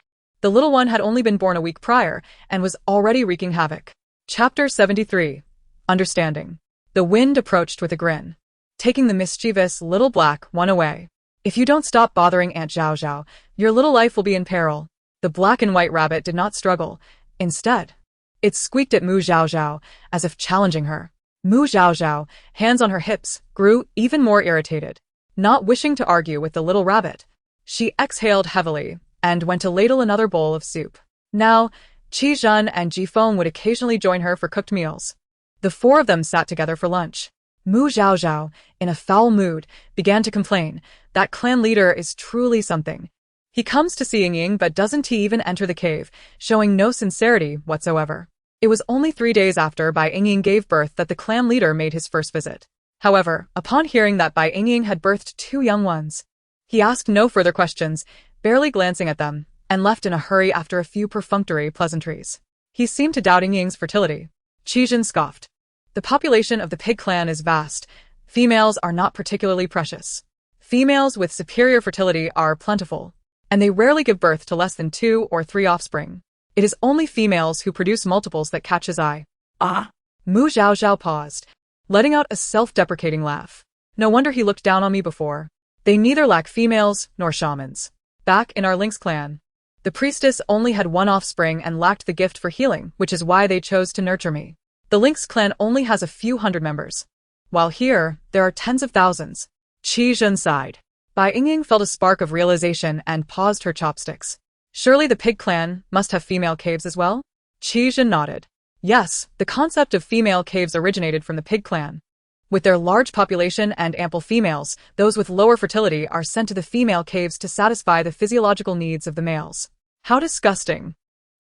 The little one had only been born a week prior and was already wreaking havoc. Chapter 73. Understanding. The wind approached with a grin, taking the mischievous little black one away. "If you don't stop bothering Aunt Zhao Zhao, your little life will be in peril." The black and white rabbit did not struggle. Instead, it squeaked at Mu Zhao Zhao, as if challenging her. Mu Zhao Zhao, hands on her hips, grew even more irritated. Not wishing to argue with the little rabbit, she exhaled heavily and went to ladle another bowl of soup. Now, Qi Zhen and Ji Feng would occasionally join her for cooked meals. The four of them sat together for lunch. Mu Zhao Zhao, in a foul mood, began to complain. "That clan leader is truly something. He comes to see Yingying, but doesn't he even enter the cave, showing no sincerity whatsoever." It was only 3 days after Bai Yingying gave birth that the clan leader made his first visit. However, upon hearing that Bai Yingying had birthed 2 young ones, he asked no further questions, barely glancing at them, and left in a hurry after a few perfunctory pleasantries. He seemed to doubt Yingying's fertility. Qi Zhen scoffed. "The population of the pig clan is vast. Females are not particularly precious. Females with superior fertility are plentiful, and they rarely give birth to less than 2 or 3 offspring. It is only females who produce multiples that catch his eye." "Ah." Mu Zhao Zhao paused, letting out a self-deprecating laugh. "No wonder he looked down on me before. They neither lack females nor shamans. Back in our Lynx clan, the priestess only had 1 offspring and lacked the gift for healing, which is why they chose to nurture me. The Lynx clan only has a few hundred members, while here, there are tens of thousands." Qi Zhen sighed. Bai Yingying felt a spark of realization and paused her chopsticks. "Surely the pig clan must have female caves as well?" Qi Zhen nodded. "Yes, the concept of female caves originated from the pig clan. With their large population and ample females, those with lower fertility are sent to the female caves to satisfy the physiological needs of the males." How disgusting.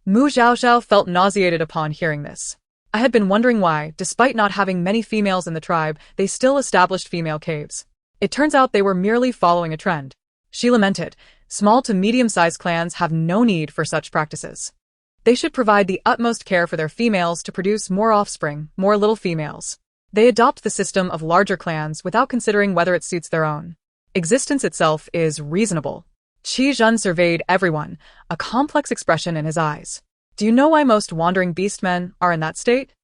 Mu Xiaoxiao felt nauseated upon hearing this. I had been wondering why, despite not having many females in the tribe, they still established female caves. It turns out they were merely following a trend. She lamented. Small to medium-sized clans have no need for such practices. They should provide the utmost care for their females to produce more offspring, more little females. They adopt the system of larger clans without considering whether it suits their own. Existence itself is reasonable. Qi Zhen surveyed everyone, a complex expression in his eyes. "Do you know why most wandering beastmen are in that state?"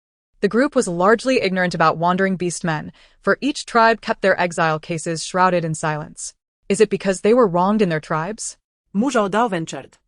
The group was largely ignorant about wandering beastmen, for each tribe kept their exile cases shrouded in silence. Is it because they were wronged in their tribes? Mu Zhaodao ventured.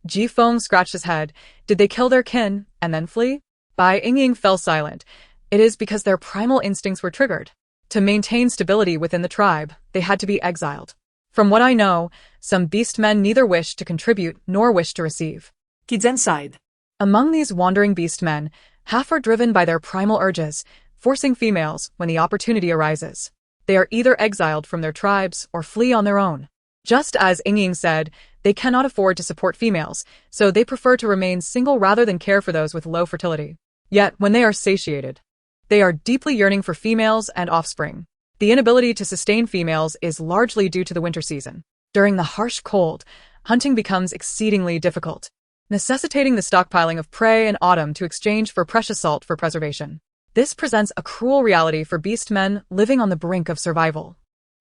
Ji Feng scratched his head. Did they kill their kin and then flee? Bai Yingying fell silent. It is because their primal instincts were triggered. To maintain stability within the tribe, they had to be exiled. From what I know, some beastmen neither wish to contribute nor wish to receive. Qi Zhen sighed. Among these wandering beastmen, half are driven by their primal urges, forcing females when the opportunity arises. They are either exiled from their tribes or flee on their own. Just as Yingying said, they cannot afford to support females, so they prefer to remain single rather than care for those with low fertility. Yet, when they are satiated, they are deeply yearning for females and offspring. The inability to sustain females is largely due to the winter season. During the harsh cold, hunting becomes exceedingly difficult, necessitating the stockpiling of prey in autumn to exchange for precious salt for preservation. This presents a cruel reality for beastmen living on the brink of survival.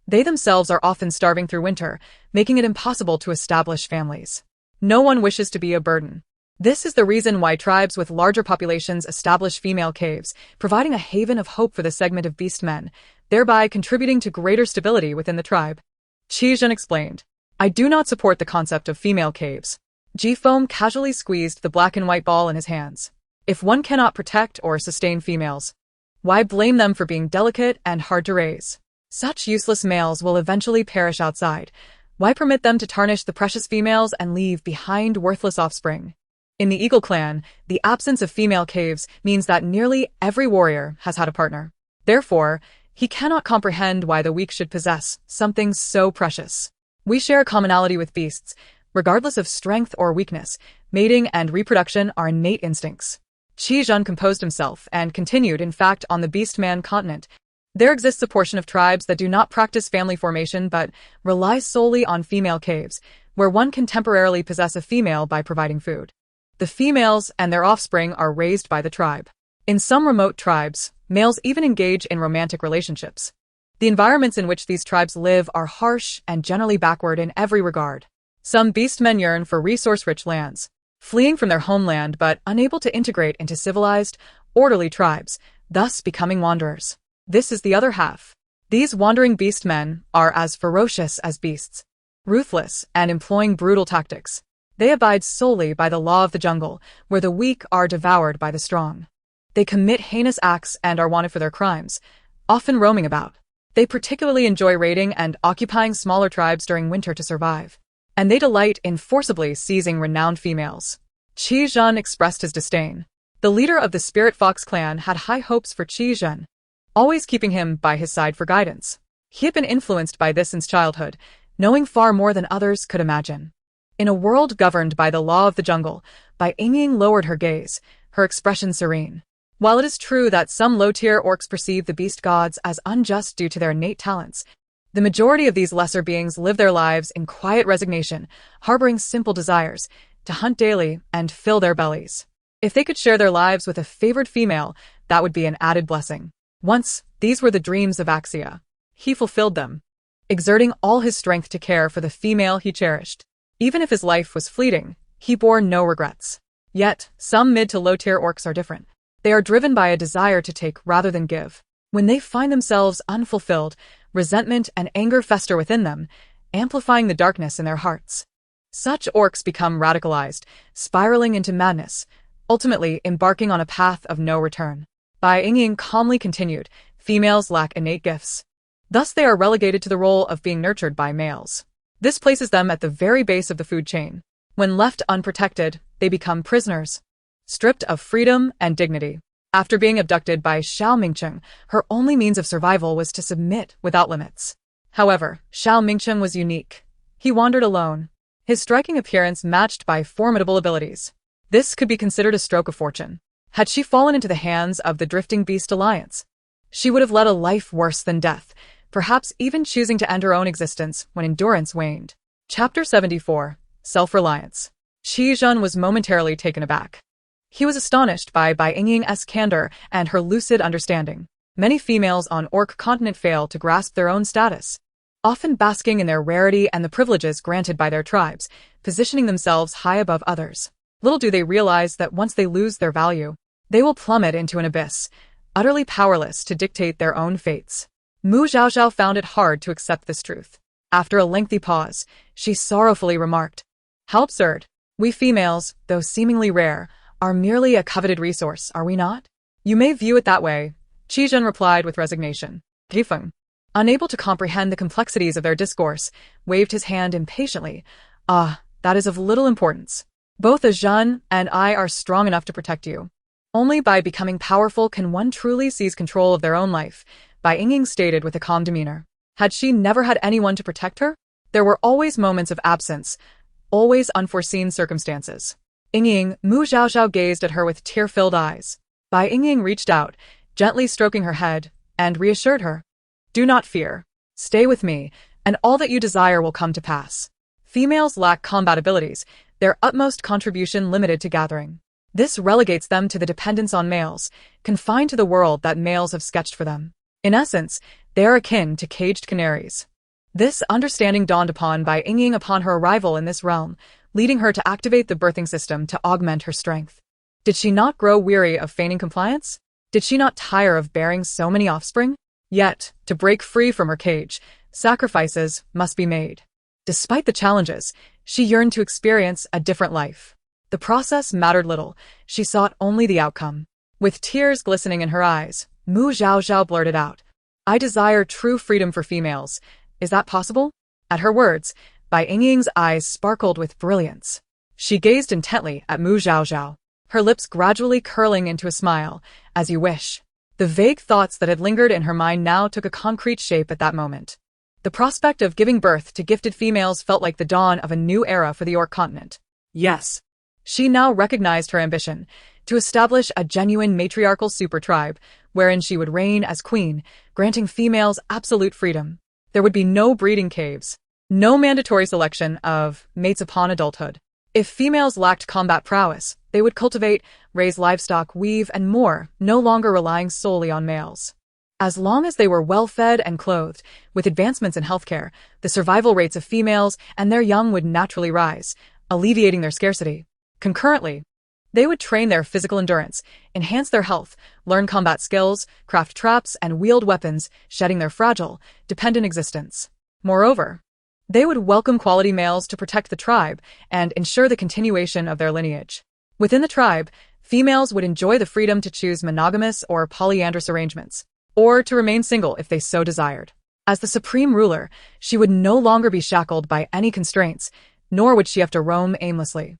They themselves are often starving through winter, making it impossible to establish families. No one wishes to be a burden. This is the reason why tribes with larger populations establish female caves, providing a haven of hope for the segment of beastmen, thereby contributing to greater stability within the tribe. Qi Zhen explained. I do not support the concept of female caves. Ji Feng casually squeezed the black and white ball in his hands. If one cannot protect or sustain females, why blame them for being delicate and hard to raise? Such useless males will eventually perish outside. Why permit them to tarnish the precious females and leave behind worthless offspring? In the Eagle clan, the absence of female caves means that nearly every warrior has had a partner. Therefore, he cannot comprehend why the weak should possess something so precious. We share a commonality with beasts. Regardless of strength or weakness, Mating and reproduction are innate instincts. Qi Zhen composed himself and continued, in fact, on the beastman continent. There exists a portion of tribes that do not practice family formation but rely solely on female caves, where one can temporarily possess a female by providing food. The females and their offspring are raised by the tribe. In some remote tribes, males even engage in romantic relationships. The environments in which these tribes live are harsh and generally backward in every regard. Some beastmen yearn for resource-rich lands, fleeing from their homeland but unable to integrate into civilized, orderly tribes, thus becoming wanderers. This is the other half. These wandering beastmen are as ferocious as beasts, ruthless and employing brutal tactics. They abide solely by the law of the jungle, where the weak are devoured by the strong. They commit heinous acts and are wanted for their crimes, often roaming about. They particularly enjoy raiding and occupying smaller tribes during winter to survive. And they delight in forcibly seizing renowned females. Qi Zhen expressed his disdain. The leader of the Spirit Fox clan had high hopes for Qi Zhen, always keeping him by his side for guidance. He had been influenced by this since childhood, knowing far more than others could imagine. In a world governed by the law of the jungle, Bai Yingying lowered her gaze, her expression serene. While it is true that some low-tier orcs perceive the beast gods as unjust due to their innate talents, the majority of these lesser beings live their lives in quiet resignation, harboring simple desires, to hunt daily and fill their bellies. If they could share their lives with a favored female, that would be an added blessing. Once, these were the dreams of Axia. He fulfilled them, exerting all his strength to care for the female he cherished. Even if his life was fleeting, he bore no regrets. Yet, some mid to low-tier orcs are different. They are driven by a desire to take rather than give. When they find themselves unfulfilled, resentment and anger fester within them, amplifying the darkness in their hearts. Such orcs become radicalized, spiraling into madness, ultimately embarking on a path of no return. Bai Yingying calmly continued, females lack innate gifts. Thus they are relegated to the role of being nurtured by males. This places them at the very base of the food chain. When left unprotected, they become prisoners, stripped of freedom and dignity. After being abducted by Xiao Mingcheng, her only means of survival was to submit without limits. However, Xiao Mingcheng was unique. He wandered alone, his striking appearance matched by formidable abilities. This could be considered a stroke of fortune. Had she fallen into the hands of the Drifting Beast Alliance, she would have led a life worse than death, perhaps even choosing to end her own existence when endurance waned. Chapter 74. Self-Reliance. Qi Zhen was momentarily taken aback. He was astonished by Bai Yingying's candor and her lucid understanding. Many females on Orc continent fail to grasp their own status, often basking in their rarity and the privileges granted by their tribes, positioning themselves high above others. Little do they realize that once they lose their value, they will plummet into an abyss, utterly powerless to dictate their own fates. Mu Zhaozhao found it hard to accept this truth. After a lengthy pause, she sorrowfully remarked, "How absurd. We females, though seemingly rare, are merely a coveted resource, are we not?" "You may view it that way," Qi Zhen replied with resignation. Gifeng, unable to comprehend the complexities of their discourse, waved his hand impatiently. "Ah, that is of little importance. Both a Zhen and I are strong enough to protect you. Only by becoming powerful can one truly seize control of their own life," Bai Yingying stated with a calm demeanor. Had she never had anyone to protect her? There were always moments of absence, always unforeseen circumstances. Yingying, Mu Zhaozhao gazed at her with tear-filled eyes. Bai Yingying reached out, gently stroking her head, and reassured her. "Do not fear. Stay with me, and all that you desire will come to pass." Females lack combat abilities, their utmost contribution limited to gathering. This relegates them to the dependence on males, confined to the world that males have sketched for them. In essence, they are akin to caged canaries. This understanding dawned upon Bai Yingying upon her arrival in this realm, leading her to activate the birthing system to augment her strength. Did she not grow weary of feigning compliance? Did she not tire of bearing so many offspring? Yet, to break free from her cage, sacrifices must be made. Despite the challenges, she yearned to experience a different life. The process mattered little, she sought only the outcome. With tears glistening in her eyes, Mu Zhaozhao blurted out, "I desire true freedom for females. Is that possible?" At her words, Bai Yingying's eyes sparkled with brilliance. She gazed intently at Mu Zhaozhao, her lips gradually curling into a smile. "As you wish." The vague thoughts that had lingered in her mind now took a concrete shape at that moment. The prospect of giving birth to gifted females felt like the dawn of a new era for the Orc continent. "Yes." She now recognized her ambition to establish a genuine matriarchal super tribe, wherein she would reign as queen, granting females absolute freedom. There would be no breeding caves, no mandatory selection of mates upon adulthood. If females lacked combat prowess, they would cultivate, raise livestock, weave, and more, no longer relying solely on males. As long as they were well-fed and clothed, with advancements in healthcare, the survival rates of females and their young would naturally rise, alleviating their scarcity. Concurrently, they would train their physical endurance, enhance their health, learn combat skills, craft traps, and wield weapons, shedding their fragile, dependent existence. Moreover, they would welcome quality males to protect the tribe and ensure the continuation of their lineage. Within the tribe, females would enjoy the freedom to choose monogamous or polyandrous arrangements, or to remain single if they so desired. As the supreme ruler, she would no longer be shackled by any constraints, nor would she have to roam aimlessly.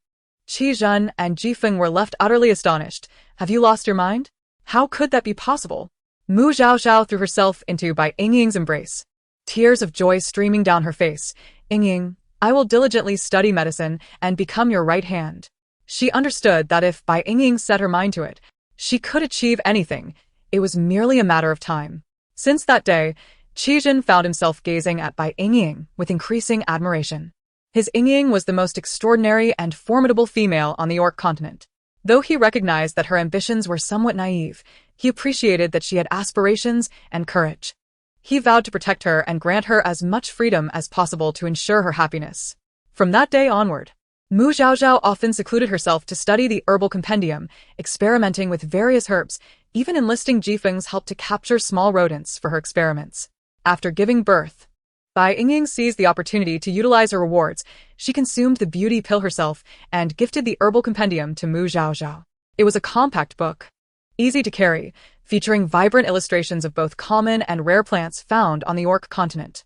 Qi Zhen and Jifeng were left utterly astonished. Have you lost your mind? How could that be possible? Mu Zhaozhao threw herself into Bai Yingying's embrace, tears of joy streaming down her face. Yingying, I will diligently study medicine and become your right hand. She understood that if Bai Yingying set her mind to it, she could achieve anything. It was merely a matter of time. Since that day, Qi Zhen found himself gazing at Bai Yingying with increasing admiration. His Yingying was the most extraordinary and formidable female on the Orc continent. Though he recognized that her ambitions were somewhat naive, he appreciated that she had aspirations and courage. He vowed to protect her and grant her as much freedom as possible to ensure her happiness. From that day onward, Mu Zhaozhao often secluded herself to study the herbal compendium, experimenting with various herbs, even enlisting Jifeng's help to capture small rodents for her experiments. After giving birth, Bai Yingying seized the opportunity to utilize her rewards. She consumed the beauty pill herself and gifted the herbal compendium to Mu Zhaozhao. It was a compact book, easy to carry, featuring vibrant illustrations of both common and rare plants found on the Orc continent.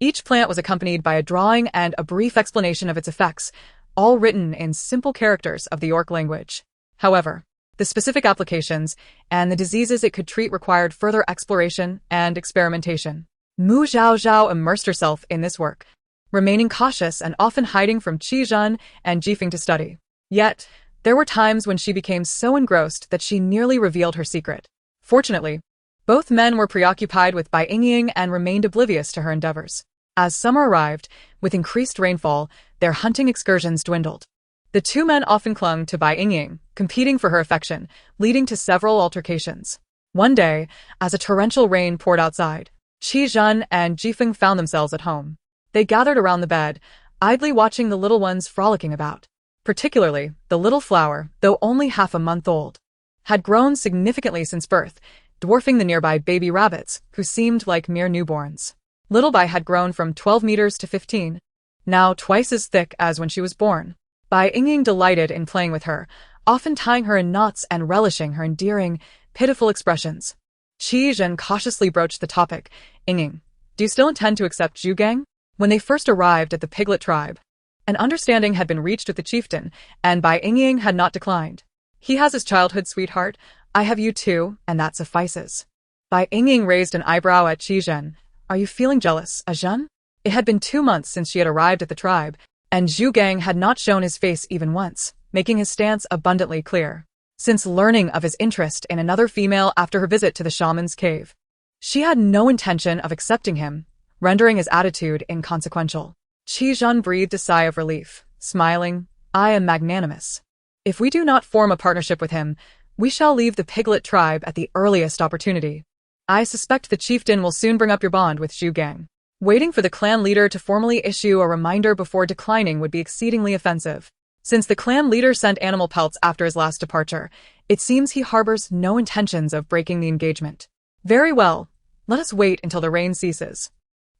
Each plant was accompanied by a drawing and a brief explanation of its effects, all written in simple characters of the Orc language. However, the specific applications and the diseases it could treat required further exploration and experimentation. Mu Zhaozhao immersed herself in this work, remaining cautious and often hiding from Qi Zhen and Jifeng to study. Yet, there were times when she became so engrossed that she nearly revealed her secret. Fortunately, both men were preoccupied with Bai Yingying and remained oblivious to her endeavors. As summer arrived, with increased rainfall, their hunting excursions dwindled. The two men often clung to Bai Yingying, competing for her affection, leading to several altercations. One day, as a torrential rain poured outside, Qi Zhen and Jifeng found themselves at home. They gathered around the bed, idly watching the little ones frolicking about. Particularly, the little flower, though only half a month old, had grown significantly since birth, dwarfing the nearby baby rabbits, who seemed like mere newborns. Little Bai had grown from 12 meters to 15, now twice as thick as when she was born. Bai Yingying delighted in playing with her, often tying her in knots and relishing her endearing, pitiful expressions. Qi Zhen cautiously broached the topic. Yingying, do you still intend to accept Zhu Gang? When they first arrived at the Piglet tribe, an understanding had been reached with the chieftain, and Bai Yingying had not declined. He has his childhood sweetheart, I have you too, and that suffices. Bai Yingying raised an eyebrow at Qi Zhen. Are you feeling jealous, Zhen? It had been 2 months since she had arrived at the tribe, and Zhu Gang had not shown his face even once, making his stance abundantly clear. Since learning of his interest in another female after her visit to the shaman's cave, she had no intention of accepting him, rendering his attitude inconsequential. Qi Zhen breathed a sigh of relief, smiling. I am magnanimous. If we do not form a partnership with him, we shall leave the Piglet tribe at the earliest opportunity. I suspect the chieftain will soon bring up your bond with Zhu Gang. Waiting for the clan leader to formally issue a reminder before declining would be exceedingly offensive. Since the clan leader sent animal pelts after his last departure, it seems he harbors no intentions of breaking the engagement. Very well, let us wait until the rain ceases.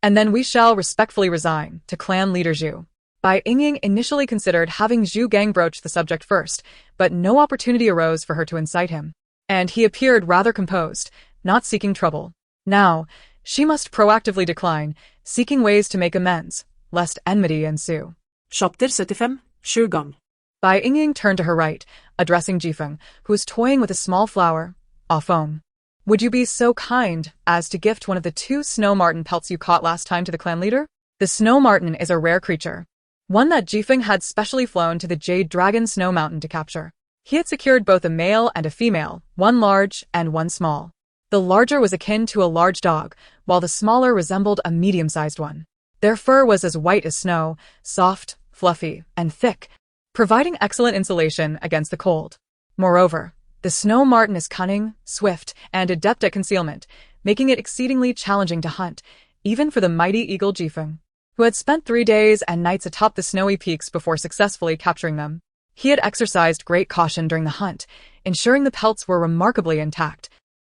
And then we shall respectfully resign to clan leader Zhu. Bai Yingying initially considered having Zhu Gang broach the subject first, but no opportunity arose for her to incite him, and he appeared rather composed, not seeking trouble. Now, she must proactively decline, seeking ways to make amends, lest enmity ensue. Chapter 75, Shugang. Bai Yingying turned to her right, addressing Jifeng, who was toying with a small flower, offspring. Would you be so kind as to gift one of the 2 snow marten pelts you caught last time to the clan leader? The snow marten is a rare creature, one that Jifeng had specially flown to the Jade Dragon Snow Mountain to capture. He had secured both a male and a female, one large and one small. The larger was akin to a large dog, while the smaller resembled a medium-sized one. Their fur was as white as snow, soft, fluffy, and thick, providing excellent insulation against the cold. Moreover, the snow marten is cunning, swift, and adept at concealment, making it exceedingly challenging to hunt, even for the mighty eagle Jifeng, who had spent 3 days and nights atop the snowy peaks before successfully capturing them. He had exercised great caution during the hunt, ensuring the pelts were remarkably intact,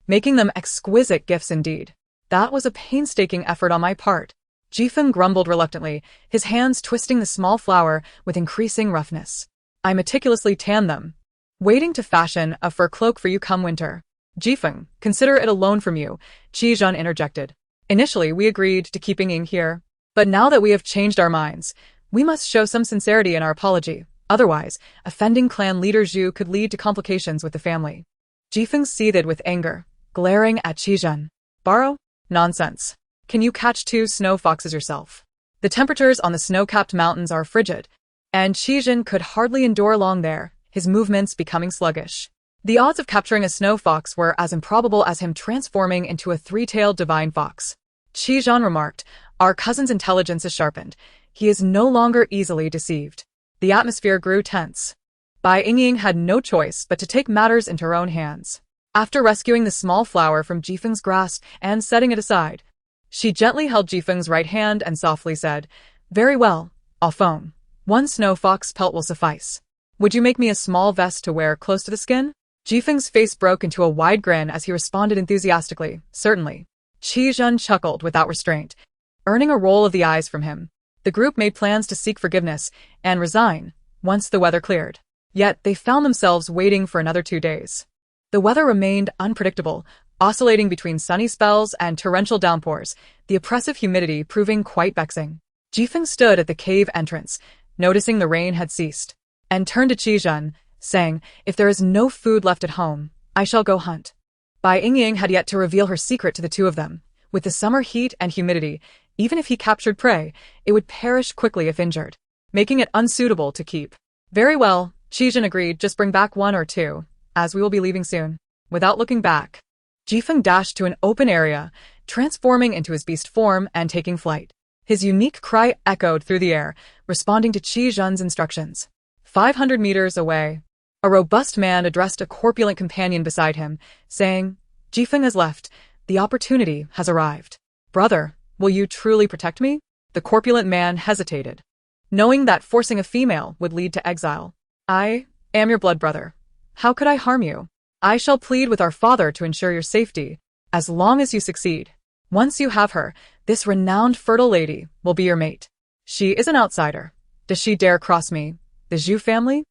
making them exquisite gifts indeed. That was a painstaking effort on my part. Jifeng grumbled reluctantly, his hands twisting the small flower with increasing roughness. I meticulously tanned them, waiting to fashion a fur cloak for you come winter. Jifeng, consider it a loan from you, Qi Zhen interjected. Initially, we agreed to keeping Ying here, but now that we have changed our minds, we must show some sincerity in our apology. Otherwise, offending clan leader Zhu could lead to complications with the family. Jifeng seethed with anger, glaring at Qi Zhen. Borrow? Nonsense. Can you catch 2 snow foxes yourself? The temperatures on the snow-capped mountains are frigid, and Qi Zhen could hardly endure long there, his movements becoming sluggish. The odds of capturing a snow fox were as improbable as him transforming into a 3-tailed divine fox. Qi Zhen remarked, our cousin's intelligence is sharpened. He is no longer easily deceived. The atmosphere grew tense. Bai Yingying had no choice but to take matters into her own hands. After rescuing the small flower from Jifeng's grasp and setting it aside, she gently held Jifeng's right hand and softly said, very well, orphan. 1 snow fox pelt will suffice. Would you make me a small vest to wear close to the skin? Jifeng's face broke into a wide grin as he responded enthusiastically, certainly. Qi Zhen chuckled without restraint, earning a roll of the eyes from him. The group made plans to seek forgiveness and resign once the weather cleared. Yet they found themselves waiting for another 2 days. The weather remained unpredictable, oscillating between sunny spells and torrential downpours, the oppressive humidity proving quite vexing. Jifeng stood at the cave entrance, noticing the rain had ceased, and turned to Qi Zhen, saying, if there is no food left at home, I shall go hunt. Bai Yingying had yet to reveal her secret to the two of them. With the summer heat and humidity, even if he captured prey, it would perish quickly if injured, making it unsuitable to keep. Very well, Qi Zhen agreed, just bring back 1 or 2, as we will be leaving soon. Without looking back, Jifeng dashed to an open area, transforming into his beast form and taking flight. His unique cry echoed through the air, responding to Qi Zhen's instructions. 500 meters away, a robust man addressed a corpulent companion beside him, saying, Jifeng has left. The opportunity has arrived. Brother, will you truly protect me? The corpulent man hesitated, knowing that forcing a female would lead to exile. I am your blood brother. How could I harm you? I shall plead with our father to ensure your safety, as long as you succeed. Once you have her, this renowned fertile lady will be your mate. She is an outsider. Does she dare cross me? The Zhu family?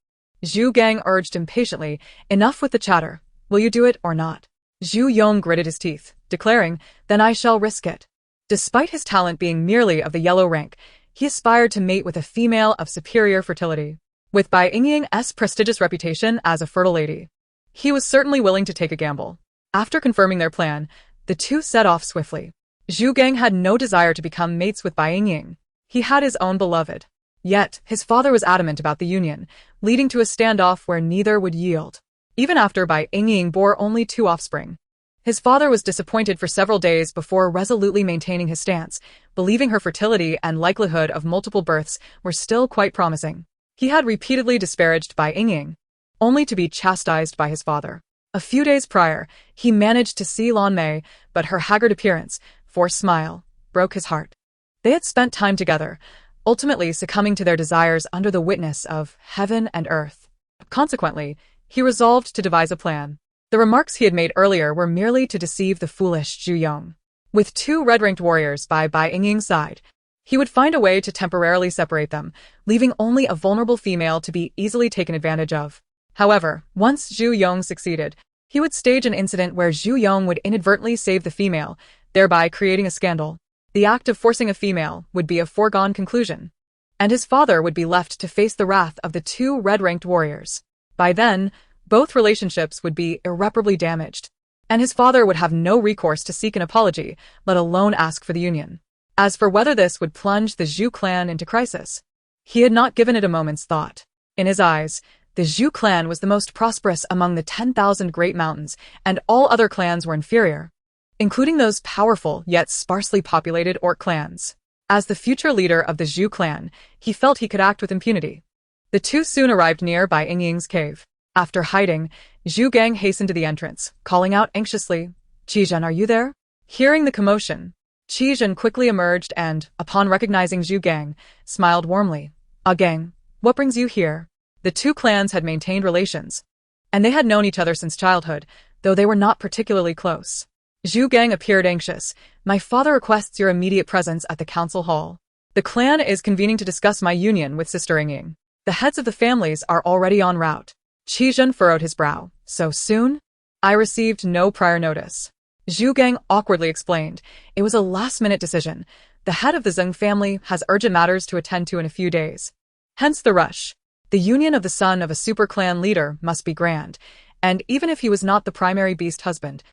Zhu Gang urged impatiently, enough with the chatter. Will you do it or not? Zhu Yong gritted his teeth, declaring, then I shall risk it. Despite his talent being merely of the yellow rank, he aspired to mate with a female of superior fertility. With Bai Yingying's prestigious reputation as a fertile lady, he was certainly willing to take a gamble. After confirming their plan, the two set off swiftly. Zhu Gang had no desire to become mates with Bai Yingying. He had his own beloved. Yet, his father was adamant about the union, leading to a standoff where neither would yield. Even after Bai Yingying bore only 2 offspring, his father was disappointed for several days before resolutely maintaining his stance, believing her fertility and likelihood of multiple births were still quite promising. He had repeatedly disparaged Bai Yingying, only to be chastised by his father. A few days prior, he managed to see Lan Mei, but her haggard appearance, forced smile, broke his heart. They had spent time together, ultimately succumbing to their desires under the witness of heaven and earth. Consequently, he resolved to devise a plan. The remarks he had made earlier were merely to deceive the foolish Zhu Yong. With 2 red-ranked warriors by Bai Yingying's side, he would find a way to temporarily separate them, leaving only a vulnerable female to be easily taken advantage of. However, once Zhu Yong succeeded, he would stage an incident where Zhu Yong would inadvertently save the female, thereby creating a scandal. The act of forcing a female would be a foregone conclusion, and his father would be left to face the wrath of the 2 red-ranked warriors. By then, both relationships would be irreparably damaged, and his father would have no recourse to seek an apology, let alone ask for the union. As for whether this would plunge the Zhu clan into crisis, He had not given it a moment's thought. In his eyes, the Zhu clan was the most prosperous among the 10,000 great mountains, and all other clans were inferior, including those powerful yet sparsely populated orc clans. As the future leader of the Zhu clan, he felt he could act with impunity. The two soon arrived near Bai Yingying's cave. After hiding, Zhu Gang hastened to the entrance, calling out anxiously, "Qizhen, are you there?" Hearing the commotion, Qizhen quickly emerged and, upon recognizing Zhu Gang, smiled warmly. Gang, what brings you here?" The two clans had maintained relations, and they had known each other since childhood, though they were not particularly close. Zhu Gang appeared anxious. "My father requests your immediate presence at the council hall. The clan is convening to discuss my union with Sister Yingying. The heads of the families are already en route." Qizhen furrowed his brow. "So soon?" "I received no prior notice." Zhu Gang awkwardly explained. "It was a last-minute decision. The head of the Zeng family has urgent matters to attend to in a few days. Hence the rush. The union of the son of a super-clan leader must be grand, and even if he was not the primary beast husband,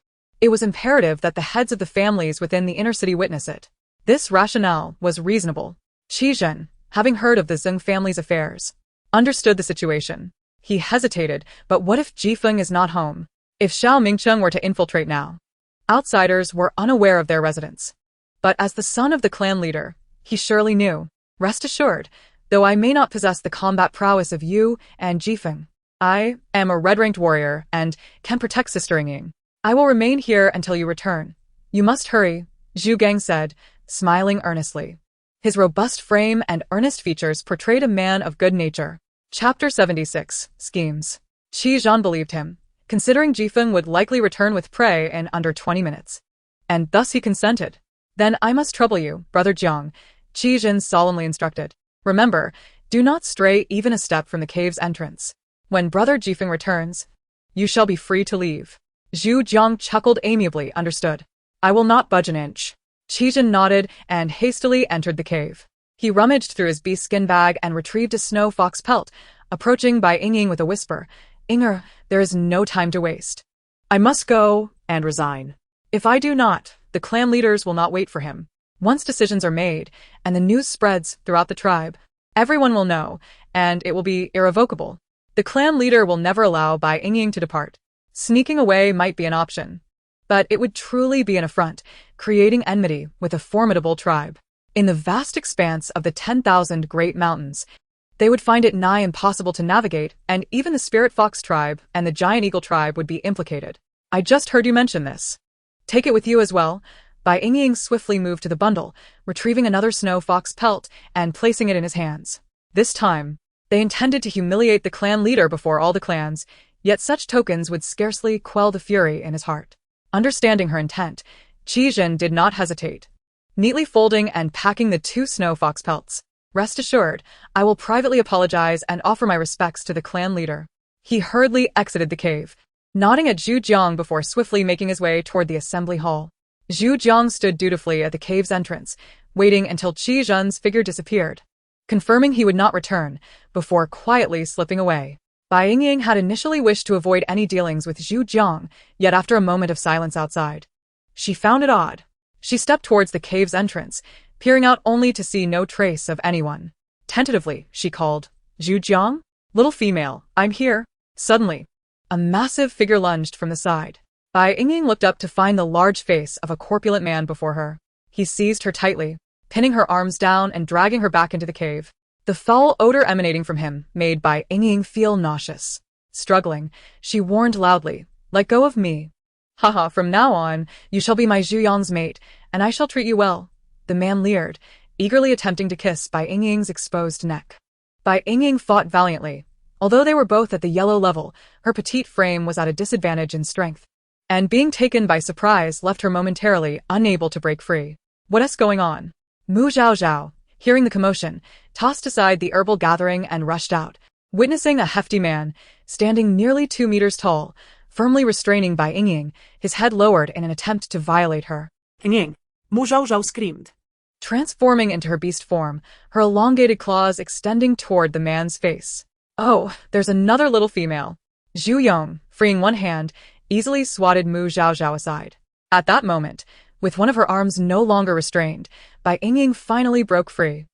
it was imperative that the heads of the families within the inner city witness it." This rationale was reasonable. Qizhen, having heard of the Zeng family's affairs, understood the situation. He hesitated, but what if Jifeng is not home? If Xiao Mingcheng were to infiltrate now? Outsiders were unaware of their residence. But as the son of the clan leader, he surely knew. "Rest assured, though I may not possess the combat prowess of you and Jifeng, I am a red-ranked warrior and can protect Sister Yingying. I will remain here until you return. You must hurry," Zhu Gang said, smiling earnestly. His robust frame and earnest features portrayed a man of good nature. Chapter 76, Schemes. Qizhen believed him, considering Jifeng would likely return with prey in under 20 minutes. And thus he consented. "Then I must trouble you, Brother Jiang," Qizhen solemnly instructed. "Remember, do not stray even a step from the cave's entrance. When Brother Jifeng returns, you shall be free to leave." Zhu Jiang chuckled amiably. "Understood. I will not budge an inch." Qizhen nodded and hastily entered the cave. He rummaged through his beast skin bag and retrieved a snow fox pelt, approaching Bai Yingying with a whisper. "Inger, there is no time to waste. I must go and resign. If I do not, the clan leaders will not wait for him. Once decisions are made, and the news spreads throughout the tribe, everyone will know, and it will be irrevocable. The clan leader will never allow Bai Yingying to depart. Sneaking away might be an option, but it would truly be an affront, creating enmity with a formidable tribe. In the vast expanse of the 10,000 great mountains, they would find it nigh impossible to navigate, and even the spirit fox tribe and the giant eagle tribe would be implicated. I just heard you mention this. Take it with you as well." Bai Yingying swiftly moved to the bundle, retrieving another snow fox pelt and placing it in his hands. This time, they intended to humiliate the clan leader before all the clans, yet such tokens would scarcely quell the fury in his heart. Understanding her intent, Qizhen did not hesitate, neatly folding and packing the two snow fox pelts. "Rest assured, I will privately apologize and offer my respects to the clan leader." He hurriedly exited the cave, nodding at Zhu Jiang before swiftly making his way toward the assembly hall. Zhu Jiang stood dutifully at the cave's entrance, waiting until Qizhen's figure disappeared, confirming he would not return, before quietly slipping away. Bai Yingying had initially wished to avoid any dealings with Zhu Jiang, yet after a moment of silence outside, she found it odd. She stepped towards the cave's entrance, peering out only to see no trace of anyone. Tentatively, she called, "Zhu Jiang? Little female, I'm here." Suddenly, a massive figure lunged from the side. Bai Yingying looked up to find the large face of a corpulent man before her. He seized her tightly, pinning her arms down and dragging her back into the cave. The foul odor emanating from him made Bai Yingying feel nauseous. Struggling, she warned loudly, "Let go of me. Haha, from now on, you shall be my Zhu Yang's mate, and I shall treat you well." The man leered, eagerly attempting to kiss Bai Yingying's exposed neck. Bai Yingying fought valiantly. Although they were both at the yellow level, her petite frame was at a disadvantage in strength, and being taken by surprise left her momentarily unable to break free. "What's going on?" Mu Zhao Zhao, hearing the commotion, tossed aside the herbal gathering and rushed out, witnessing a hefty man, standing nearly 2 meters tall, firmly restraining Bai Yingying, his head lowered in an attempt to violate her. "Yingying!" Mu Zhao Zhao screamed. Transforming into her beast form, her elongated claws extending toward the man's face. "Oh, there's another little female." Zhu Yong, freeing one hand, easily swatted Mu Zhao Zhao aside. At that moment, with one of her arms no longer restrained, Bai Yingying finally broke free.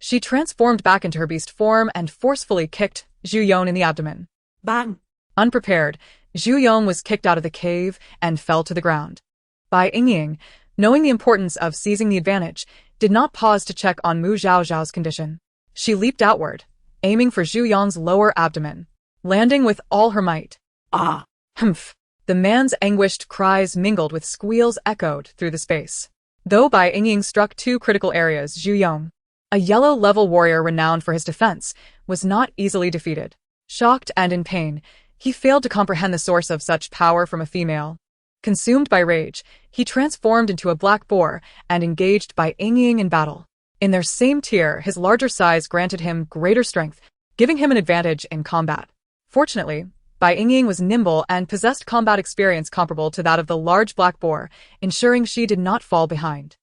She transformed back into her beast form and forcefully kicked Zhu Yong in the abdomen. Bang! Unprepared, Zhu Yong was kicked out of the cave and fell to the ground. Bai Yingying, knowing the importance of seizing the advantage, did not pause to check on Mu Zhaozhao's condition. She leaped outward, aiming for Zhu Yong's lower abdomen, landing with all her might. Ah! Humph! The man's anguished cries mingled with squeals echoed through the space. Though Bai Yingying struck two critical areas, Zhu Yong, a yellow-level warrior renowned for his defense, was not easily defeated. Shocked and in pain, he failed to comprehend the source of such power from a female. Consumed by rage, he transformed into a black boar and engaged Bai Yingying in battle. In their same tier, his larger size granted him greater strength, giving him an advantage in combat. Fortunately, Bai Yingying was nimble and possessed combat experience comparable to that of the large black boar, ensuring she did not fall behind.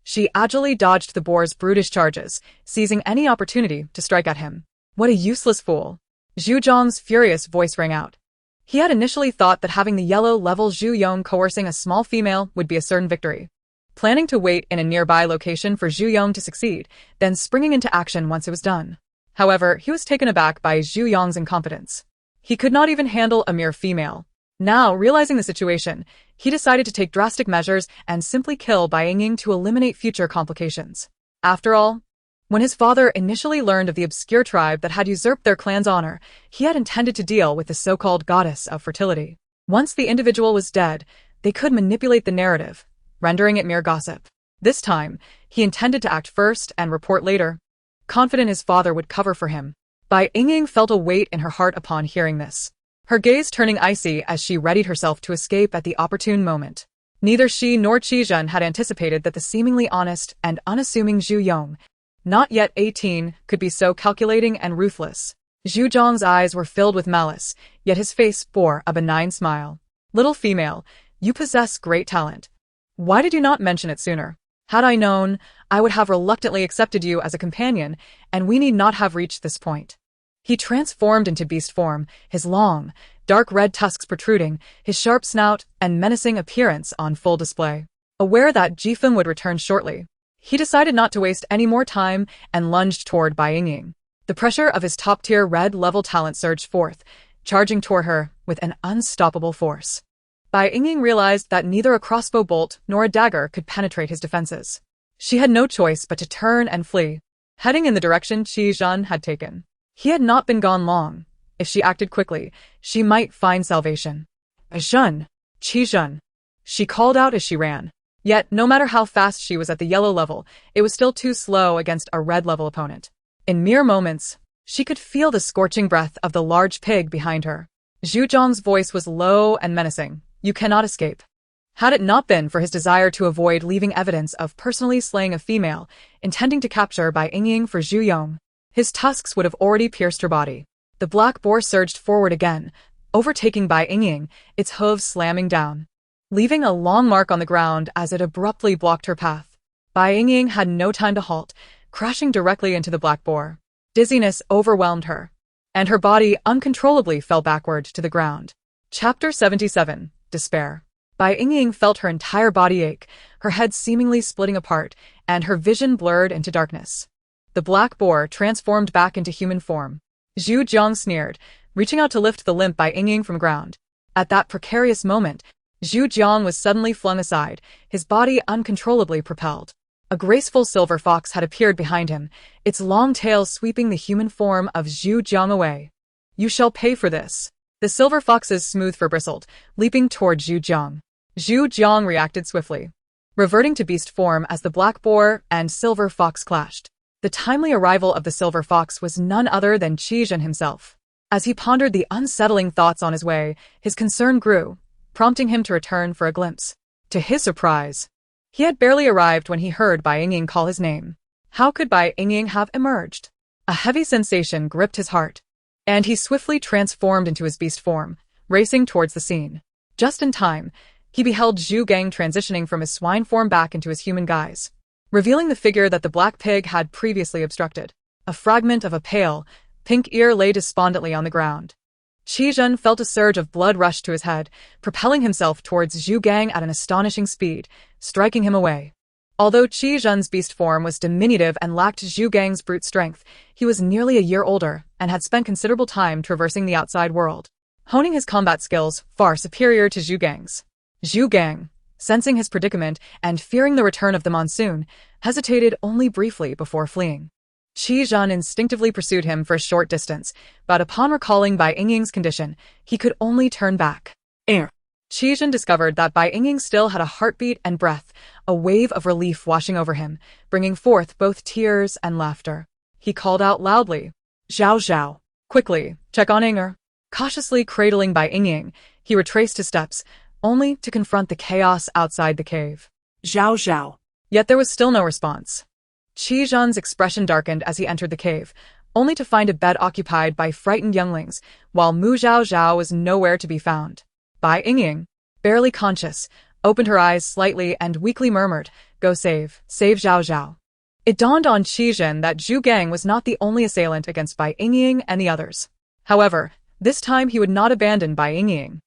She agilely dodged the boar's brutish charges, seizing any opportunity to strike at him. What a useless fool! Zhu Zhang's furious voice rang out. He had initially thought that having the yellow-level Zhu Yong coercing a small female would be a certain victory. Planning to wait in a nearby location for Zhu Yong to succeed, then springing into action once it was done. However, he was taken aback by Zhu Yong's incompetence. He could not even handle a mere female. Now, realizing the situation, he decided to take drastic measures and simply kill Bai Yingying to eliminate future complications. After all, when his father initially learned of the obscure tribe that had usurped their clan's honor, he had intended to deal with the so-called goddess of fertility. Once the individual was dead, they could manipulate the narrative, rendering it mere gossip. This time, he intended to act first and report later, confident his father would cover for him. Bai Yingying felt a weight in her heart upon hearing this, her gaze turning icy as she readied herself to escape at the opportune moment. Neither she nor Qizhen had anticipated that the seemingly honest and unassuming Zhu Yong, not yet 18, could be so calculating and ruthless. Zhu Zhang's eyes were filled with malice, yet his face bore a benign smile. Little female, you possess great talent. Why did you not mention it sooner? Had I known, I would have reluctantly accepted you as a companion, and we need not have reached this point. He transformed into beast form, his long, dark red tusks protruding, his sharp snout and menacing appearance on full display. Aware that Jifeng would return shortly, he decided not to waste any more time and lunged toward Bai Yingying. The pressure of his top-tier red-level talent surged forth, charging toward her with an unstoppable force. Bai Yingying realized that neither a crossbow bolt nor a dagger could penetrate his defenses. She had no choice but to turn and flee, heading in the direction Qizhen had taken. He had not been gone long. If she acted quickly, she might find salvation. Zhen! Qizhen! She called out as she ran. Yet, no matter how fast she was at the yellow level, it was still too slow against a red-level opponent. In mere moments, she could feel the scorching breath of the large pig behind her. Zhu Zhang's voice was low and menacing. You cannot escape. Had it not been for his desire to avoid leaving evidence of personally slaying a female, intending to capture Bai Yingying for Zhu Yong, his tusks would have already pierced her body. The black boar surged forward again, overtaking Bai Yingying, its hooves slamming down, leaving a long mark on the ground as it abruptly blocked her path. Bai Yingying had no time to halt, crashing directly into the black boar. Dizziness overwhelmed her, and her body uncontrollably fell backward to the ground. Chapter 77, Despair. Bai Yingying felt her entire body ache, her head seemingly splitting apart, and her vision blurred into darkness. The black boar transformed back into human form. Zhu Zhang sneered, reaching out to lift the limp Bai Yingying from ground. At that precarious moment, Zhu Zhang was suddenly flung aside, his body uncontrollably propelled. A graceful silver fox had appeared behind him, its long tail sweeping the human form of Zhu Zhang away. You shall pay for this. The silver fox's smooth fur bristled, leaping toward Zhu Zhang. Zhu Zhang reacted swiftly, reverting to beast form as the black boar and silver fox clashed. The timely arrival of the silver fox was none other than Qizhen himself. As he pondered the unsettling thoughts on his way, his concern grew, prompting him to return for a glimpse. To his surprise, he had barely arrived when he heard Bai Yingying call his name. How could Bai Yingying have emerged? A heavy sensation gripped his heart, and he swiftly transformed into his beast form, racing towards the scene. Just in time, he beheld Zhu Gang transitioning from his swine form back into his human guise, revealing the figure that the black pig had previously obstructed. A fragment of a pale, pink ear lay despondently on the ground. Qizhen felt a surge of blood rush to his head, propelling himself towards Zhu Gang at an astonishing speed, striking him away. Although Qi Zhen's beast form was diminutive and lacked Zhu Gang's brute strength, he was nearly a year older and had spent considerable time traversing the outside world, honing his combat skills far superior to Zhu Gang's. Zhu Gang, sensing his predicament and fearing the return of the monsoon, hesitated only briefly before fleeing. Qi Zhen instinctively pursued him for a short distance, but upon recalling Bai Yingying's condition, he could only turn back. Qi Zhen discovered that Bai Yingying still had a heartbeat and breath, a wave of relief washing over him, bringing forth both tears and laughter. He called out loudly, "Zhao Zhao! Quickly, check on Ying'er." Cautiously cradling Bai Yingying, he retraced his steps, only to confront the chaos outside the cave. Zhao Zhao. Yet there was still no response. Qi Zhen's expression darkened as he entered the cave, only to find a bed occupied by frightened younglings, while Mu Zhao Zhao was nowhere to be found. Bai Yingying, barely conscious, opened her eyes slightly and weakly murmured, "Go save Zhao Zhao." It dawned on Qi Zhen that Zhu Gang was not the only assailant against Bai Yingying and the others. However, this time he would not abandon Bai Yingying.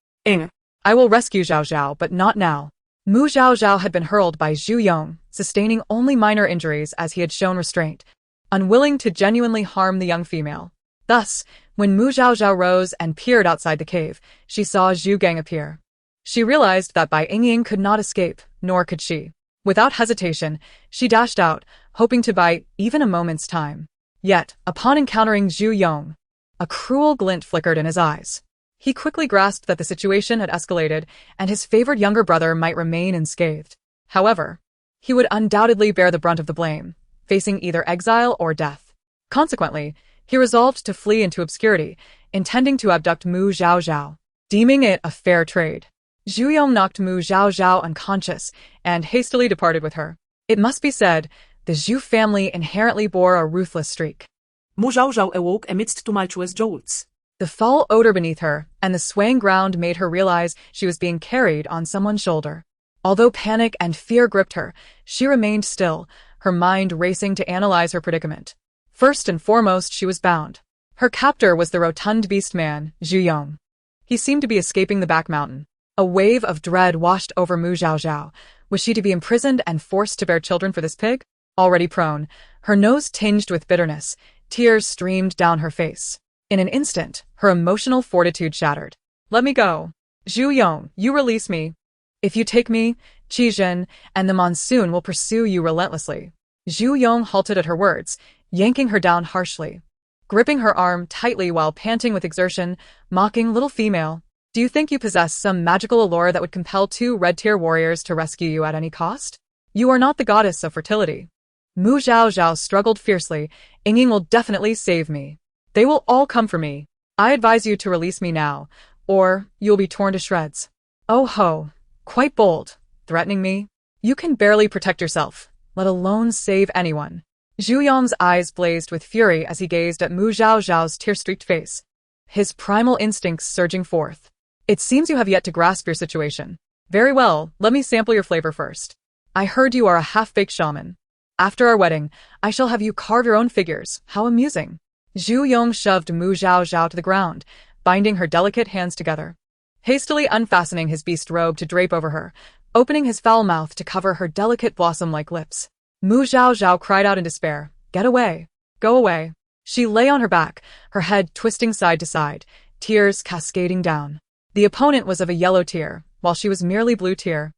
"I will rescue Zhao Zhao, but not now." Mu Zhao Zhao had been hurled by Zhu Yong, sustaining only minor injuries as he had shown restraint, unwilling to genuinely harm the young female. Thus, when Mu Zhao Zhao rose and peered outside the cave, she saw Zhu Gang appear. She realized that Bai Yingying could not escape, nor could she. Without hesitation, she dashed out, hoping to buy even a moment's time. Yet, upon encountering Zhu Yong, a cruel glint flickered in his eyes. He quickly grasped that the situation had escalated and his favored younger brother might remain unscathed. However, he would undoubtedly bear the brunt of the blame, facing either exile or death. Consequently, he resolved to flee into obscurity, intending to abduct Mu Zhao Zhao, deeming it a fair trade. Zhu Yong knocked Mu Zhao Zhao unconscious and hastily departed with her. It must be said, the Zhu family inherently bore a ruthless streak. Mu Zhao Zhao awoke amidst tumultuous jolts. The foul odor beneath her and the swaying ground made her realize she was being carried on someone's shoulder. Although panic and fear gripped her, she remained still, her mind racing to analyze her predicament. First and foremost, she was bound. Her captor was the rotund beastman, Zhu Yong. He seemed to be escaping the back mountain. A wave of dread washed over Mu Zhao Zhao. Was she to be imprisoned and forced to bear children for this pig? Already prone, her nose tinged with bitterness, tears streamed down her face. In an instant, her emotional fortitude shattered. "Let me go. Zhu Yong, you release me. If you take me, Qi Zhen and the monsoon will pursue you relentlessly." Zhu Yong halted at her words, yanking her down harshly, gripping her arm tightly while panting with exertion, mocking, "Little female, do you think you possess some magical allure that would compel 2 red-tier warriors to rescue you at any cost? You are not the goddess of fertility." Mu Zhao Zhao struggled fiercely. "Yingying will definitely save me. They will all come for me. I advise you to release me now, or you'll be torn to shreds." "Oh ho, quite bold, threatening me. You can barely protect yourself, let alone save anyone." Zhu Yong's eyes blazed with fury as he gazed at Mu Zhao Zhao's tear-streaked face, his primal instincts surging forth. "It seems you have yet to grasp your situation. Very well, let me sample your flavor first. I heard you are a half-baked shaman. After our wedding, I shall have you carve your own figures. How amusing." Zhu Yong shoved Mu Zhao Zhao to the ground, binding her delicate hands together. Hastily unfastening his beast robe to drape over her, opening his foul mouth to cover her delicate blossom-like lips, Mu Zhao Zhao cried out in despair, "Get away! Go away!" She lay on her back, her head twisting side to side, tears cascading down. The opponent was of a yellow tier, while she was merely blue tier.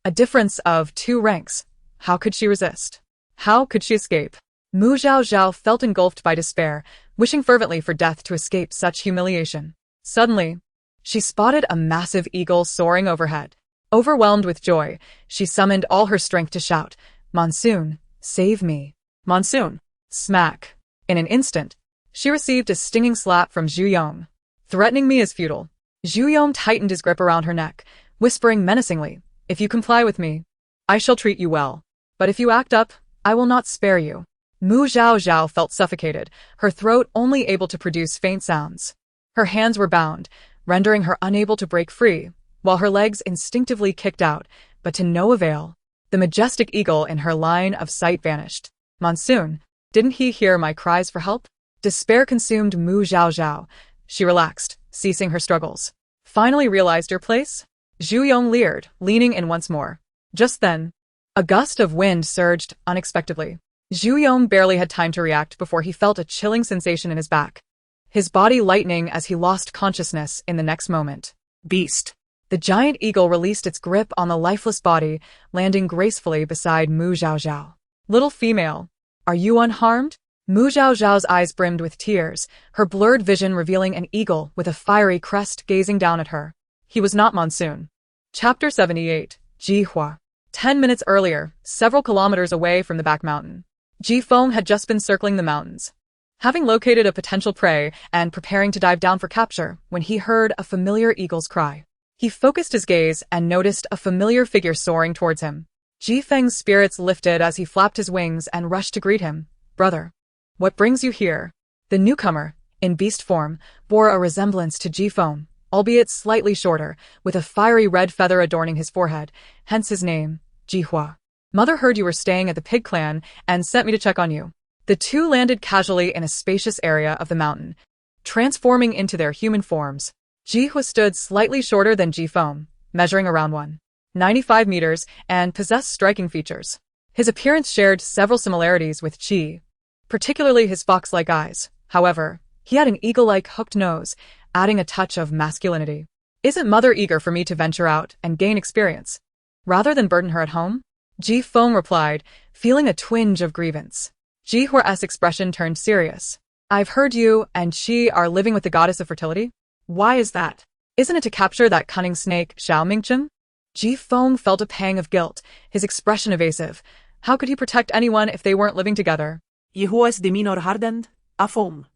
A difference of 2 ranks. How could she resist? How could she escape? Mu Zhao Zhao felt engulfed by despair, wishing fervently for death to escape such humiliation. Suddenly, she spotted a massive eagle soaring overhead. Overwhelmed with joy, she summoned all her strength to shout, "Monsoon, save me." "Monsoon!" Smack. In an instant, she received a stinging slap from Zhu Yong. "Threatening me is futile." Zhu Yong tightened his grip around her neck, whispering menacingly, "If you comply with me, I shall treat you well. But if you act up, I will not spare you." Mu Zhao Zhao felt suffocated, her throat only able to produce faint sounds. Her hands were bound, rendering her unable to break free, while her legs instinctively kicked out, but to no avail. The majestic eagle in her line of sight vanished. "Monsoon, didn't he hear my cries for help?" Despair consumed Mu Zhao Zhao. She relaxed, ceasing her struggles. "Finally realized your place?" Zhu Yong leered, leaning in once more. Just then, A gust of wind surged unexpectedly. Zhu Yong barely had time to react before he felt a chilling sensation in his back, his body lightening as he lost consciousness in the next moment. Beast. The giant eagle released its grip on the lifeless body, landing gracefully beside Mu Zhaozhao. Little female, are you unharmed? Mu Zhaozhao's eyes brimmed with tears, her blurred vision revealing an eagle with a fiery crest gazing down at her. He was not Monsoon. Chapter 78, Jihua. 10 minutes earlier, several kilometers away from the back mountain, Jifeng had just been circling the mountains, having located a potential prey and preparing to dive down for capture when he heard a familiar eagle's cry. He focused his gaze and noticed a familiar figure soaring towards him. Jifeng's spirits lifted as he flapped his wings and rushed to greet him. Brother, what brings you here? The newcomer, in beast form, bore a resemblance to Jifeng, albeit slightly shorter, with a fiery red feather adorning his forehead, hence his name, Jihua. Mother heard you were staying at the pig clan and sent me to check on you. The two landed casually in a spacious area of the mountain, transforming into their human forms. Jihua stood slightly shorter than Jifeng, measuring around 195 meters, and possessed striking features. His appearance shared several similarities with Qi, particularly his fox-like eyes. However, he had an eagle-like hooked nose, adding a touch of masculinity. Isn't Mother eager for me to venture out and gain experience, rather than burden her at home? Jifeng replied, feeling a twinge of grievance. Jihua's expression turned serious. I've heard you and Qi are living with the goddess of fertility? Why is that? Isn't it to capture that cunning snake, Xiao Mingcheng? Jifeng felt a pang of guilt, his expression evasive. How could he protect anyone if they weren't living together? Jihua's demeanor hardened, a foam.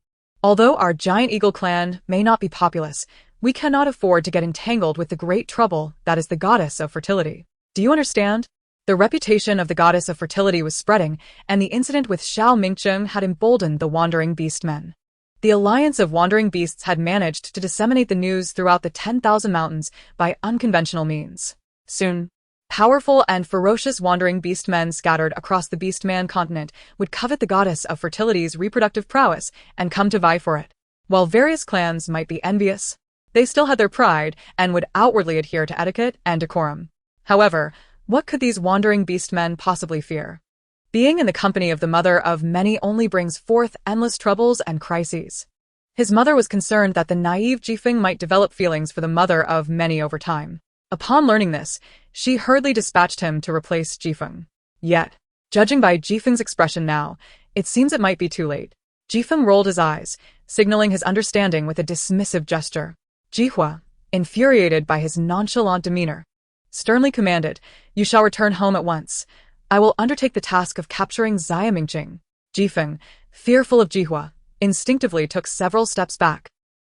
Although our giant eagle clan may not be populous, we cannot afford to get entangled with the great trouble that is the goddess of fertility. Do you understand? The reputation of the goddess of fertility was spreading, and the incident with Xiao Mingcheng had emboldened the wandering beastmen. The alliance of wandering beasts had managed to disseminate the news throughout the 10,000 mountains by unconventional means. Soon, powerful and ferocious wandering beastmen scattered across the beastman continent would covet the goddess of fertility's reproductive prowess and come to vie for it. While various clans might be envious, they still had their pride and would outwardly adhere to etiquette and decorum. However, what could these wandering beastmen possibly fear? Being in the company of the mother of many only brings forth endless troubles and crises. His mother was concerned that the naive Jifeng might develop feelings for the mother of many over time. Upon learning this, she hurriedly dispatched him to replace Jifeng. Yet, judging by Jifeng's expression now, it seems it might be too late. Jifeng rolled his eyes, signaling his understanding with a dismissive gesture. Jihua, infuriated by his nonchalant demeanor, sternly commanded, "You shall return home at once. I will undertake the task of capturing Xia Mingqing." Jifeng, fearful of Jihua, instinctively took several steps back,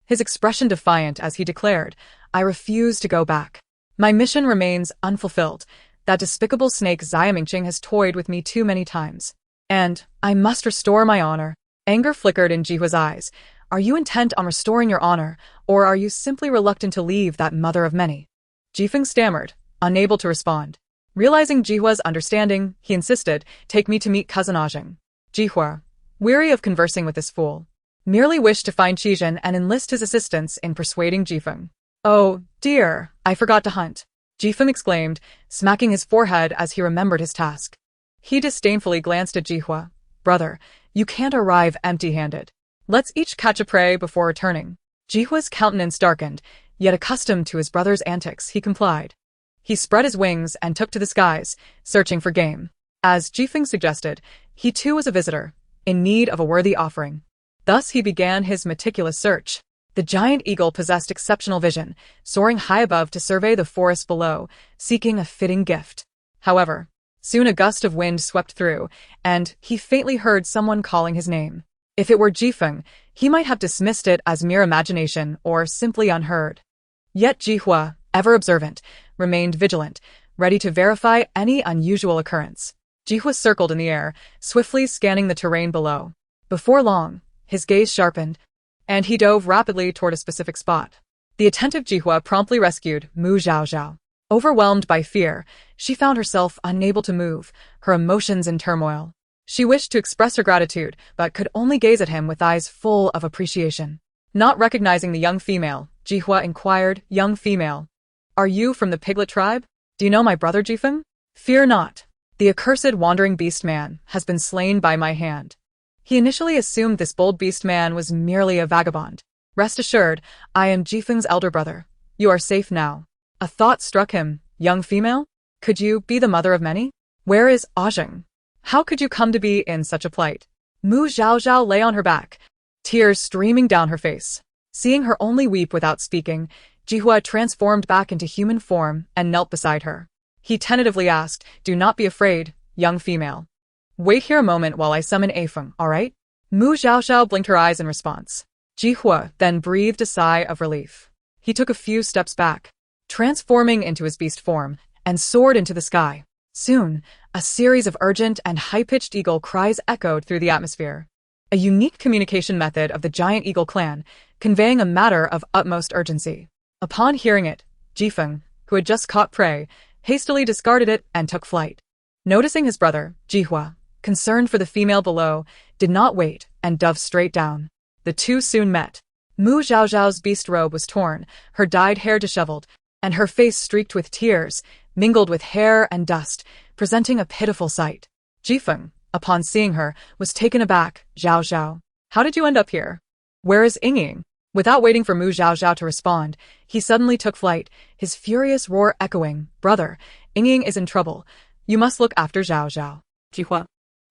his expression defiant as he declared, "I refuse to go back. My mission remains unfulfilled. That despicable snake Xia Mingqing has toyed with me too many times. And I must restore my honor." Anger flickered in Jihua's eyes. "Are you intent on restoring your honor, or are you simply reluctant to leave that mother of many?" Jifeng stammered, unable to respond. Realizing Jihua's understanding, he insisted, "Take me to meet cousin Ajing." Jihua, weary of conversing with this fool, merely wished to find Qizhen and enlist his assistance in persuading Jifeng. "Oh, dear, I forgot to hunt," Jifeng exclaimed, smacking his forehead as he remembered his task. He disdainfully glanced at Jihua. "Brother, you can't arrive empty-handed. Let's each catch a prey before returning." Jihua's countenance darkened, yet accustomed to his brother's antics, he complied. He spread his wings and took to the skies, searching for game. As Jifeng suggested, he too was a visitor, in need of a worthy offering. Thus he began his meticulous search. The giant eagle possessed exceptional vision, soaring high above to survey the forest below, seeking a fitting gift. However, soon a gust of wind swept through, and he faintly heard someone calling his name. If it were Jifeng, he might have dismissed it as mere imagination or simply unheard. Yet Jihua, ever observant, remained vigilant, ready to verify any unusual occurrence. Jihua circled in the air, swiftly scanning the terrain below. Before long, his gaze sharpened, and he dove rapidly toward a specific spot. The attentive Jihua promptly rescued Mu Zhaozhao. Overwhelmed by fear, she found herself unable to move, her emotions in turmoil. She wished to express her gratitude, but could only gaze at him with eyes full of appreciation. Not recognizing the young female, Jihua inquired, "Young female, are you from the piglet tribe? Do you know my brother Jifeng?" "Fear not. The accursed wandering beastman has been slain by my hand. He initially assumed this bold beastman was merely a vagabond. Rest assured, I am Jifeng's elder brother. You are safe now. A thought struck him. Young female? Could you be the mother of many? Where is Ajing? How could you come to be in such a plight? Mu Zhaozhao lay on her back, tears streaming down her face. Seeing her only weep without speaking, Jihua transformed back into human form and knelt beside her. He tentatively asked, "Do not be afraid, young female. Wait here a moment while I summon Afeng, all right?" Mu Zhaozhao blinked her eyes in response. Jihua then breathed a sigh of relief. He took a few steps back, transforming into his beast form, and soared into the sky. Soon, a series of urgent and high-pitched eagle cries echoed through the atmosphere. A unique communication method of the giant eagle clan, conveying a matter of utmost urgency. Upon hearing it, Jifeng, who had just caught prey, hastily discarded it and took flight. Noticing his brother, Jihua, concerned for the female below, did not wait and dove straight down. The two soon met. Mu Zhaozhao's beast robe was torn, her dyed hair disheveled, and her face streaked with tears, mingled with hair and dust, presenting a pitiful sight. Jifeng, upon seeing her, was taken aback. "Zhaozhao, how did you end up here? Where is Yingying?" Without waiting for Mu Zhaozhao to respond, he suddenly took flight, his furious roar echoing, "Brother, Yingying is in trouble. You must look after Zhaozhao." Jihua,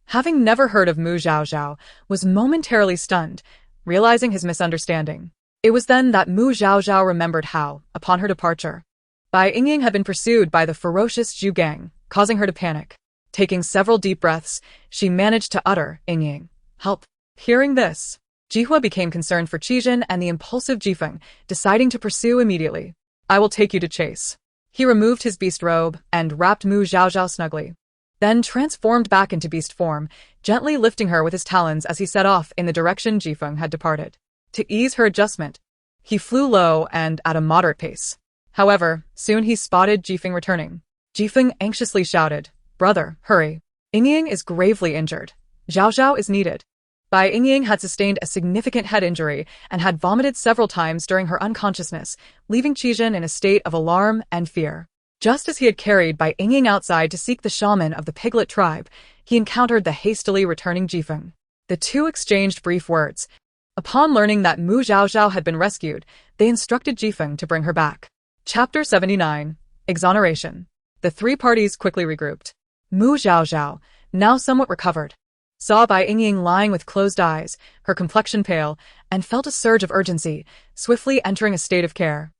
Having never heard of Mu Zhaozhao, was momentarily stunned, realizing his misunderstanding. It was then that Mu Zhaozhao remembered how, upon her departure, Bai Yingying had been pursued by the ferocious Zhu gang, causing her to panic. Taking several deep breaths, she managed to utter, "Yingying, help." Hearing this, Jihua became concerned for Qijin and the impulsive Jifeng, deciding to pursue immediately. "I will take you to chase." He removed his beast robe and wrapped Mu Zhaozhao snugly, then transformed back into beast form, gently lifting her with his talons as he set off in the direction Jifeng had departed. To ease her adjustment, he flew low and at a moderate pace. However, soon he spotted Jifeng returning. Jifeng anxiously shouted, "Brother, hurry. Yingying is gravely injured. Zhaozhao is needed." Bai Yingying had sustained a significant head injury and had vomited several times during her unconsciousness, leaving Qijin in a state of alarm and fear. Just as he had carried Bai Yingying outside to seek the shaman of the Piglet tribe, he encountered the hastily returning Jifeng. The two exchanged brief words. Upon learning that Mu Zhaozhao had been rescued, they instructed Jifeng to bring her back. Chapter 79. Exoneration. The three parties quickly regrouped. Mu Zhaozhao, now somewhat recovered, saw Bai Yingying lying with closed eyes, her complexion pale, and felt a surge of urgency, swiftly entering a state of care.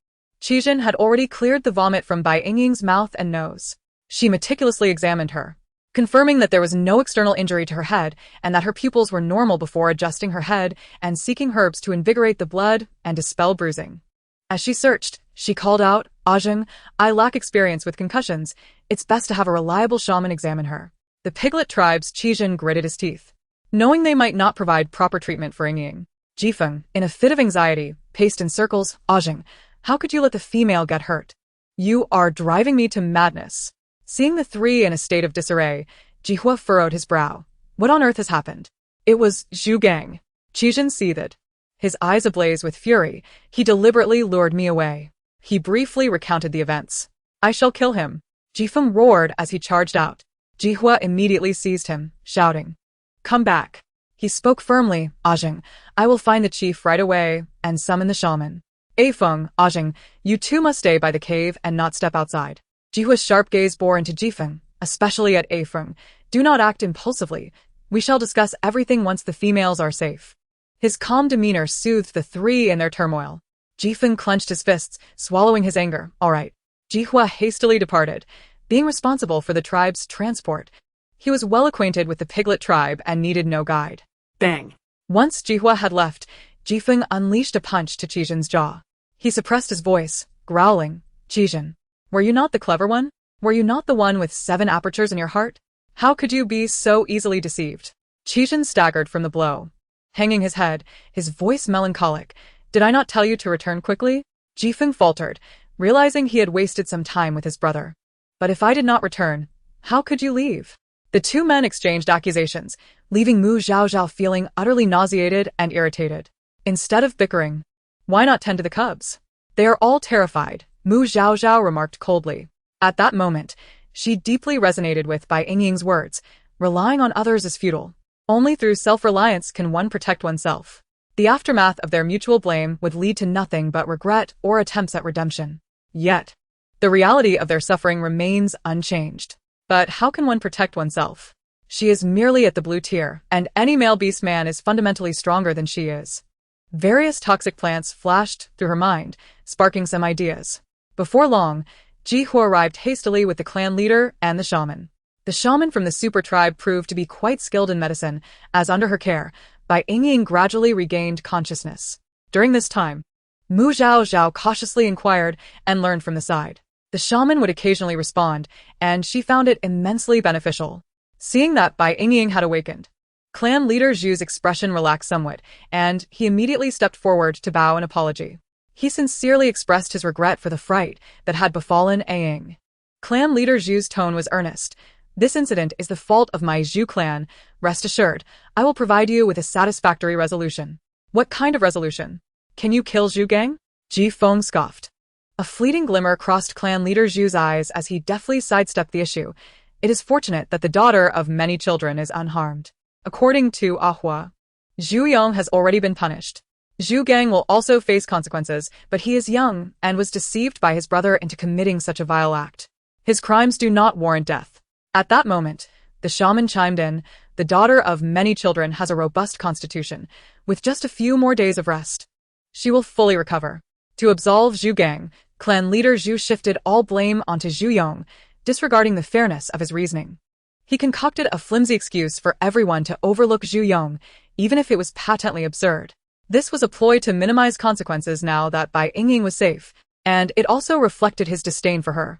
Qijin had already cleared the vomit from Bai Yingying's mouth and nose. She meticulously examined her, confirming that there was no external injury to her head and that her pupils were normal before adjusting her head and seeking herbs to invigorate the blood and dispel bruising. As she searched, she called out, "Ajing, I lack experience with concussions. It's best to have a reliable shaman examine her." The Piglet tribe's Qijin gritted his teeth, knowing they might not provide proper treatment for Yingying. Jifeng, in a fit of anxiety, paced in circles. "Ajing, how could you let the female get hurt? You are driving me to madness." Seeing the three in a state of disarray, Jihua furrowed his brow. "What on earth has happened?" "It was Zhu gang." Qijin seethed, his eyes ablaze with fury. "He deliberately lured me away." He briefly recounted the events. "I shall kill him." Jifeng roared as he charged out. Jihua immediately seized him, shouting, "Come back." He spoke firmly, "Ajing, I will find the chief right away and summon the shaman." "Afeng, Ajing, you two must stay by the cave and not step outside." Jihua's sharp gaze bore into Jifeng, especially at Afeng. "Do not act impulsively. We shall discuss everything once the females are safe." His calm demeanor soothed the three in their turmoil. Jifeng clenched his fists, swallowing his anger. "All right." Jihua hastily departed, being responsible for the tribe's transport. He was well acquainted with the Piglet tribe and needed no guide. Bang. Once Jihua had left, Jifeng unleashed a punch to Qijin's jaw. He suppressed his voice, growling, "Qijin, were you not the clever one? Were you not the one with 7 apertures in your heart? How could you be so easily deceived?" Qijin staggered from the blow, hanging his head, his voice melancholic. "Did I not tell you to return quickly?" Jifeng faltered, realizing he had wasted some time with his brother. "But if I did not return, how could you leave?" The two men exchanged accusations, leaving Mu Zhaozhao feeling utterly nauseated and irritated. Instead of bickering, "Why not tend to the cubs? They are all terrified," Mu Zhaozhao remarked coldly. At that moment, She deeply resonated with Bai Yingying's words, relying on others is futile. Only through self-reliance can one protect oneself. The aftermath of their mutual blame would lead to nothing but regret or attempts at redemption. Yet, the reality of their suffering remains unchanged. But how can one protect oneself? She is merely at the blue tier, and any male beastman is fundamentally stronger than she is. Various toxic plants flashed through her mind, sparking some ideas. Before long, Ji Hua arrived hastily with the clan leader and the shaman. The shaman from the super tribe proved to be quite skilled in medicine, as under her care, Bai Yingying gradually regained consciousness. During this time, Mu Zhao Zhao cautiously inquired and learned from the side. The shaman would occasionally respond, and she found it immensely beneficial. Seeing that Bai Yingying had awakened, clan leader Zhu's expression relaxed somewhat, and he immediately stepped forward to bow in apology. He sincerely expressed his regret for the fright that had befallen Ying. Clan leader Zhu's tone was earnest. This incident is the fault of my Zhu clan. Rest assured, I will provide you with a satisfactory resolution. What kind of resolution? Can you kill Zhu gang? Ji Feng scoffed. A fleeting glimmer crossed clan leader Zhu's eyes as he deftly sidestepped the issue. It is fortunate that the daughter of many children is unharmed. According to Ahua, Zhu Yong has already been punished. Zhu gang will also face consequences, but he is young and was deceived by his brother into committing such a vile act. His crimes do not warrant death. At that moment, the shaman chimed in. The daughter of many children has a robust constitution. With just a few more days of rest, she will fully recover. To absolve Zhu gang, clan leader Zhu shifted all blame onto Zhu Yong, disregarding the fairness of his reasoning. He concocted a flimsy excuse for everyone to overlook Zhu Yong, even if it was patently absurd. This was a ploy to minimize consequences now that Bai Yingying was safe, and it also reflected his disdain for her.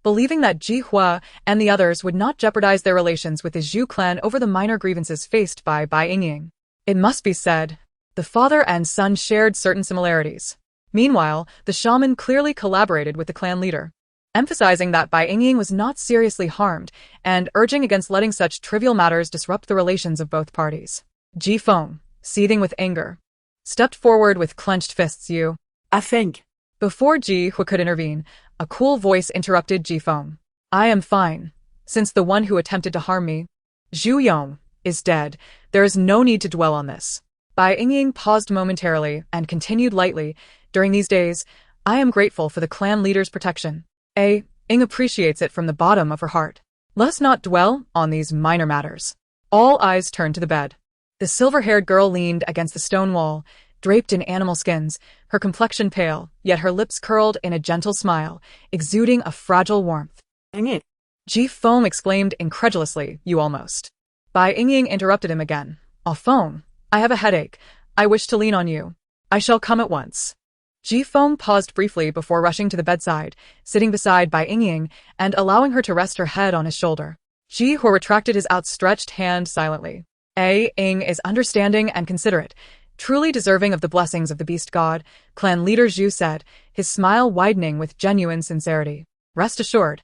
Believing that Ji Hua and the others would not jeopardize their relations with the Zhu clan over the minor grievances faced by Bai Yingying. It must be said, the father and son shared certain similarities. Meanwhile, the shaman clearly collaborated with the clan leader, emphasizing that Bai Yingying was not seriously harmed and urging against letting such trivial matters disrupt the relations of both parties. Ji Feng, seething with anger, stepped forward with clenched fists. I think. Before Ji Hua could intervene, a cool voice interrupted Ji Feng. I am fine. Since the one who attempted to harm me, Zhu Yong, is dead, there is no need to dwell on this. Bai Yingying paused momentarily and continued lightly. During these days, I am grateful for the clan leader's protection. Ying appreciates it from the bottom of her heart. Let us not dwell on these minor matters. All eyes turned to the bed. The silver-haired girl leaned against the stone wall, draped in animal skins, her complexion pale, yet her lips curled in a gentle smile, exuding a fragile warmth. Dang it. Ji Feng exclaimed incredulously, you almost. Bai Yingying interrupted him again. Feng, I have a headache. I wish to lean on you. I shall come at once. Ji Feng paused briefly before rushing to the bedside, sitting beside Bai Yingying and allowing her to rest her head on his shoulder. Ji Hua retracted his outstretched hand silently. Ying is understanding and considerate, truly deserving of the blessings of the beast god, clan leader Zhu said, his smile widening with genuine sincerity. Rest assured,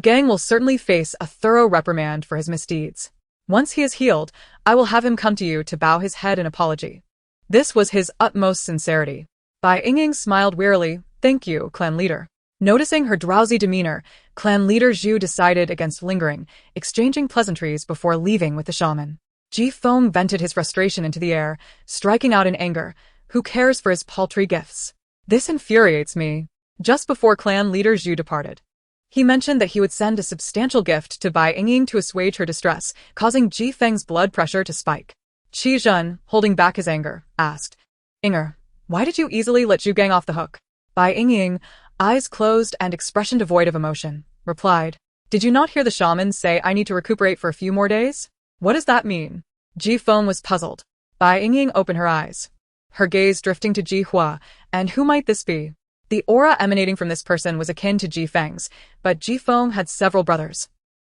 Gang will certainly face a thorough reprimand for his misdeeds. Once he is healed, I will have him come to you to bow his head in apology. This was his utmost sincerity. Bai Yingying smiled wearily. Thank you, clan leader. Noticing her drowsy demeanor, clan leader Zhu decided against lingering, exchanging pleasantries before leaving with the shaman. Ji Feng vented his frustration into the air, striking out in anger. Who cares for his paltry gifts? This infuriates me. Just before clan leader Zhu departed, he mentioned that he would send a substantial gift to Bai Yingying to assuage her distress, causing Ji Feng's blood pressure to spike. Qi Zhen, holding back his anger, asked, Inger, why did you easily let Zhu gang off the hook? Bai Yingying, eyes closed and expression devoid of emotion, replied, Did you not hear the shaman say I need to recuperate for a few more days? What does that mean? Ji Feng was puzzled. Bai Yingying opened her eyes, her gaze drifting to Ji Hua, and who might this be? The aura emanating from this person was akin to Ji Feng's, but Ji Feng had several brothers.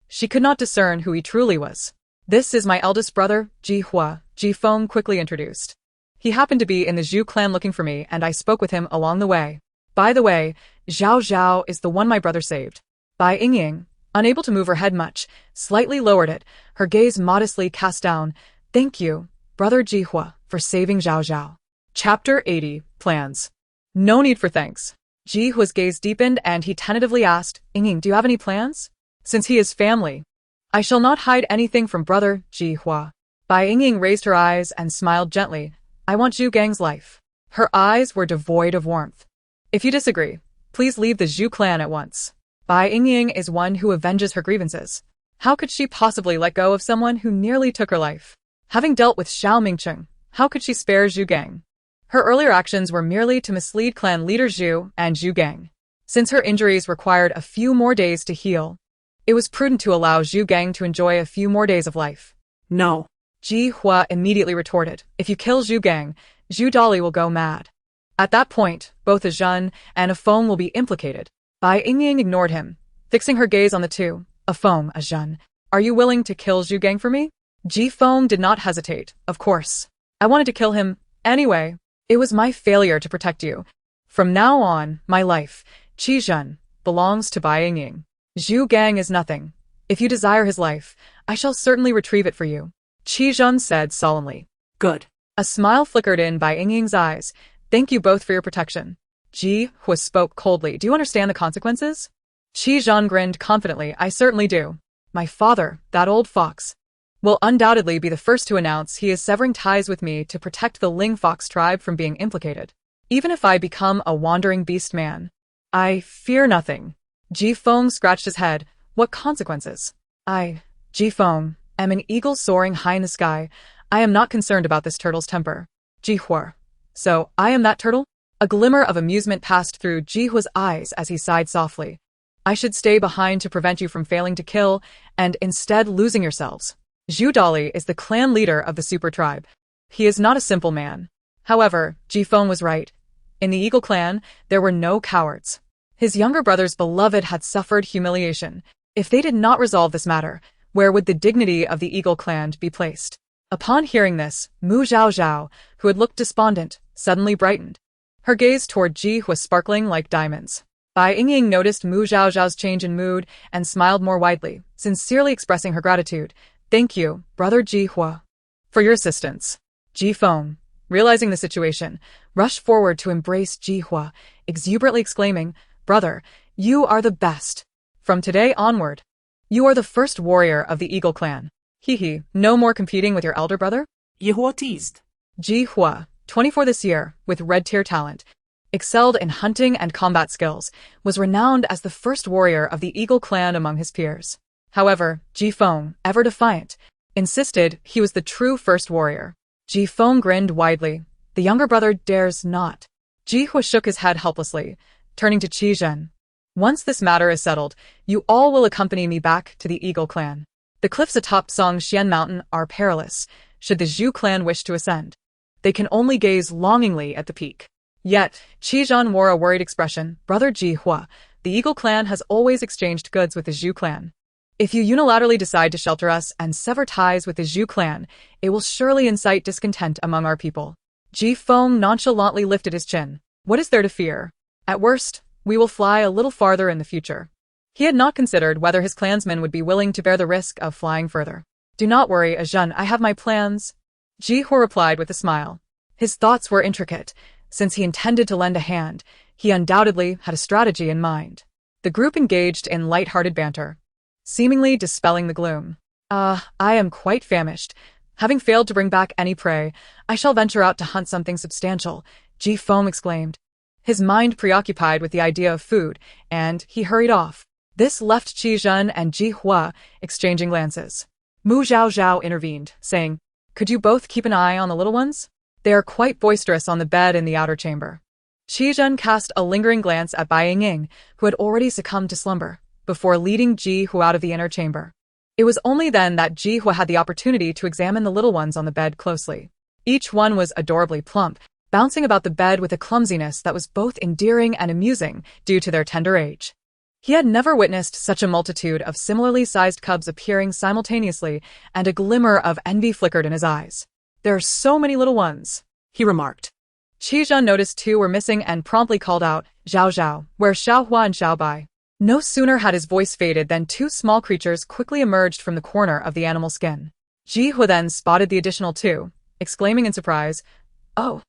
She could not discern who he truly was. This is my eldest brother, Ji Hua, Ji Feng quickly introduced. He happened to be in the Zhu clan looking for me, and I spoke with him along the way. By the way, Zhao Zhao is the one my brother saved. Bai Yingying, unable to move her head much, slightly lowered it, her gaze modestly cast down. Thank you, brother Ji Hua, for saving Zhao Zhao. Chapter 80, Plans. No need for thanks. Ji Hua's gaze deepened and he tentatively asked, Yingying, do you have any plans? since he is family. I shall not hide anything from brother Ji Hua. Bai Yingying raised her eyes and smiled gently. I want Zhu Gang's life. Her eyes were devoid of warmth. If you disagree, please leave the Zhu clan at once. Bai Yingying is one who avenges her grievances. How could she possibly let go of someone who nearly took her life? Having dealt with Xiao Mingcheng, how could she spare Zhu Gang? Her earlier actions were merely to mislead clan leader Zhu and Zhu Gang. Since her injuries required a few more days to heal, it was prudent to allow Zhu Gang to enjoy a few more days of life. No. Ji Hua immediately retorted, if you kill Zhu Gang, Zhu Dali will go mad. At that point, both a Zhen and a Feng will be implicated. Bai Yingying ignored him, fixing her gaze on the two. A Feng, a Zhen. Are you willing to kill Zhu Gang for me? Ji Feng did not hesitate, of course. I wanted to kill him, anyway. It was my failure to protect you. From now on, my life, Qi Zhen, belongs to Bai Yingying. Zhu Gang is nothing. If you desire his life, I shall certainly retrieve it for you. Qi Zhen said solemnly. Good. A smile flickered in Bai Yingying's eyes. Thank you both for your protection. Ji Hua spoke coldly. Do you understand the consequences? Qi Zhen grinned confidently. I certainly do. My father, that old fox, will undoubtedly be the first to announce he is severing ties with me to protect the Ling Fox tribe from being implicated. Even if I become a wandering beast man, I fear nothing. Ji Feng scratched his head. What consequences? Ji Feng, am an eagle soaring high in the sky. I am not concerned about this turtle's temper. Ji Hua. So, I am that turtle? A glimmer of amusement passed through Ji Hua's eyes as he sighed softly. I should stay behind to prevent you from failing to kill, and instead losing yourselves. Zhu Dali is the clan leader of the super tribe. He is not a simple man. However, Ji Feng was right. In the Eagle clan, there were no cowards. His younger brother's beloved had suffered humiliation. If they did not resolve this matter, where would the dignity of the Eagle clan be placed? Upon hearing this, Mu Zhao Zhao, who had looked despondent, suddenly brightened. Her gaze toward Ji was sparkling like diamonds. Bai Yingying noticed Mu Zhao Zhao's change in mood and smiled more widely, sincerely expressing her gratitude. Thank you, brother Ji Hua, for your assistance. Ji Feng, realizing the situation, rushed forward to embrace Ji Hua, exuberantly exclaiming, Brother, you are the best. From today onward, you are the first warrior of the Eagle clan. Hee, no more competing with your elder brother? Yehua teased. Ji Hua, 24 this year, with red tier talent, excelled in hunting and combat skills, was renowned as the first warrior of the Eagle clan among his peers. However, Ji Feng, ever defiant, insisted he was the true first warrior. Ji Feng grinned widely. The younger brother dares not. Ji Hua shook his head helplessly, turning to Qi Zhen. Once this matter is settled, you all will accompany me back to the Eagle clan. The cliffs atop Songxian Mountain are perilous, should the Zhu clan wish to ascend. They can only gaze longingly at the peak. Yet, Qi Zhen wore a worried expression. Brother Ji Hua, the Eagle clan has always exchanged goods with the Zhu clan. If you unilaterally decide to shelter us and sever ties with the Zhu clan, it will surely incite discontent among our people. Ji Feng nonchalantly lifted his chin. What is there to fear? At worst, we will fly a little farther in the future. He had not considered whether his clansmen would be willing to bear the risk of flying further. Do not worry, Zhen, I have my plans. Ji Hua replied with a smile. His thoughts were intricate. Since he intended to lend a hand, he undoubtedly had a strategy in mind. The group engaged in light-hearted banter, seemingly dispelling the gloom. I am quite famished. Having failed to bring back any prey, I shall venture out to hunt something substantial, Ji Feng exclaimed. His mind preoccupied with the idea of food, and he hurried off. This left Qi Zhen and Ji Hua exchanging glances. Mu Zhao Zhao intervened, saying, Could you both keep an eye on the little ones? They are quite boisterous on the bed in the outer chamber. Qi Zhen cast a lingering glance at Bai Yingying, who had already succumbed to slumber, before leading Ji Hua out of the inner chamber. It was only then that Ji Hua had the opportunity to examine the little ones on the bed closely. Each one was adorably plump, bouncing about the bed with a clumsiness that was both endearing and amusing due to their tender age. He had never witnessed such a multitude of similarly sized cubs appearing simultaneously, and a glimmer of envy flickered in his eyes. There are so many little ones, he remarked. Qi Zhen noticed two were missing and promptly called out, Zhao Zhao, where's Xiao Hua and Xiao Bai? No sooner had his voice faded than two small creatures quickly emerged from the corner of the animal skin. Ji Hua then spotted the additional two, exclaiming in surprise, Oh,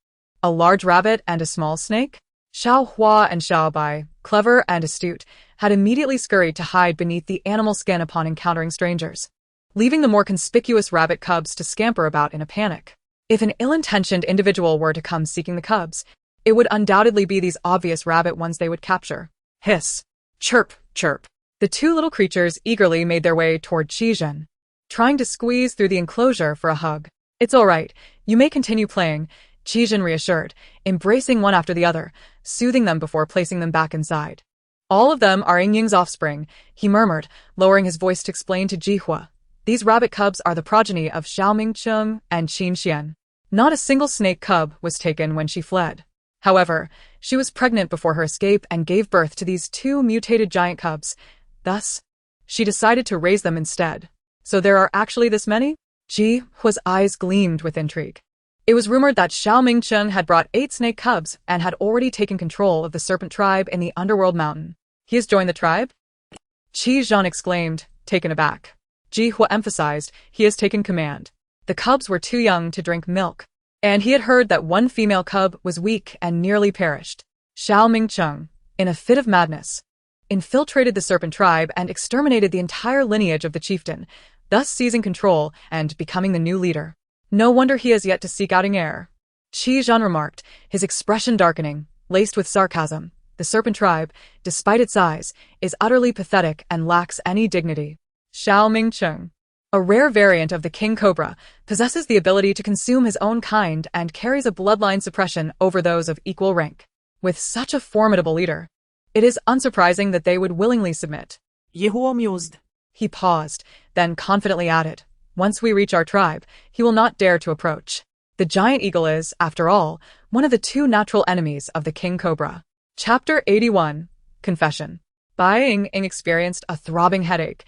a large rabbit and a small snake? Xiao Hua and Xiao Bai, clever and astute, had immediately scurried to hide beneath the animal skin upon encountering strangers, leaving the more conspicuous rabbit cubs to scamper about in a panic. If an ill-intentioned individual were to come seeking the cubs, it would undoubtedly be these obvious rabbit ones they would capture. Hiss. Chirp, chirp. The two little creatures eagerly made their way toward Qizhen, trying to squeeze through the enclosure for a hug. It's all right, you may continue playing, Qizhen reassured, embracing one after the other, soothing them before placing them back inside. All of them are Yingying's offspring, he murmured, lowering his voice to explain to Jihua. These rabbit cubs are the progeny of Xiao Mingcheng and Qin Xian. Not a single snake cub was taken when she fled. However, she was pregnant before her escape and gave birth to these two mutated giant cubs. Thus, she decided to raise them instead. So there are actually this many? Jihua's eyes gleamed with intrigue. It was rumored that Xiao Mingcheng had brought 8 snake cubs and had already taken control of the serpent tribe in the underworld mountain. He has joined the tribe? Qizhen exclaimed, taken aback. Jihua emphasized, he has taken command. The cubs were too young to drink milk, and he had heard that one female cub was weak and nearly perished. Xiao Mingcheng, in a fit of madness, infiltrated the serpent tribe and exterminated the entire lineage of the chieftain, thus seizing control and becoming the new leader. No wonder he has yet to seek out an heir. Qizhen remarked, his expression darkening, laced with sarcasm. The serpent tribe, despite its size, is utterly pathetic and lacks any dignity. Xiao Mingcheng, a rare variant of the king cobra, possesses the ability to consume his own kind and carries a bloodline suppression over those of equal rank. With such a formidable leader, it is unsurprising that they would willingly submit. Yehu amused. He paused, then confidently added, once we reach our tribe, he will not dare to approach. The giant eagle is, after all, one of the 2 natural enemies of the king cobra. Chapter 81. Confession. Bai Yingying experienced a throbbing headache.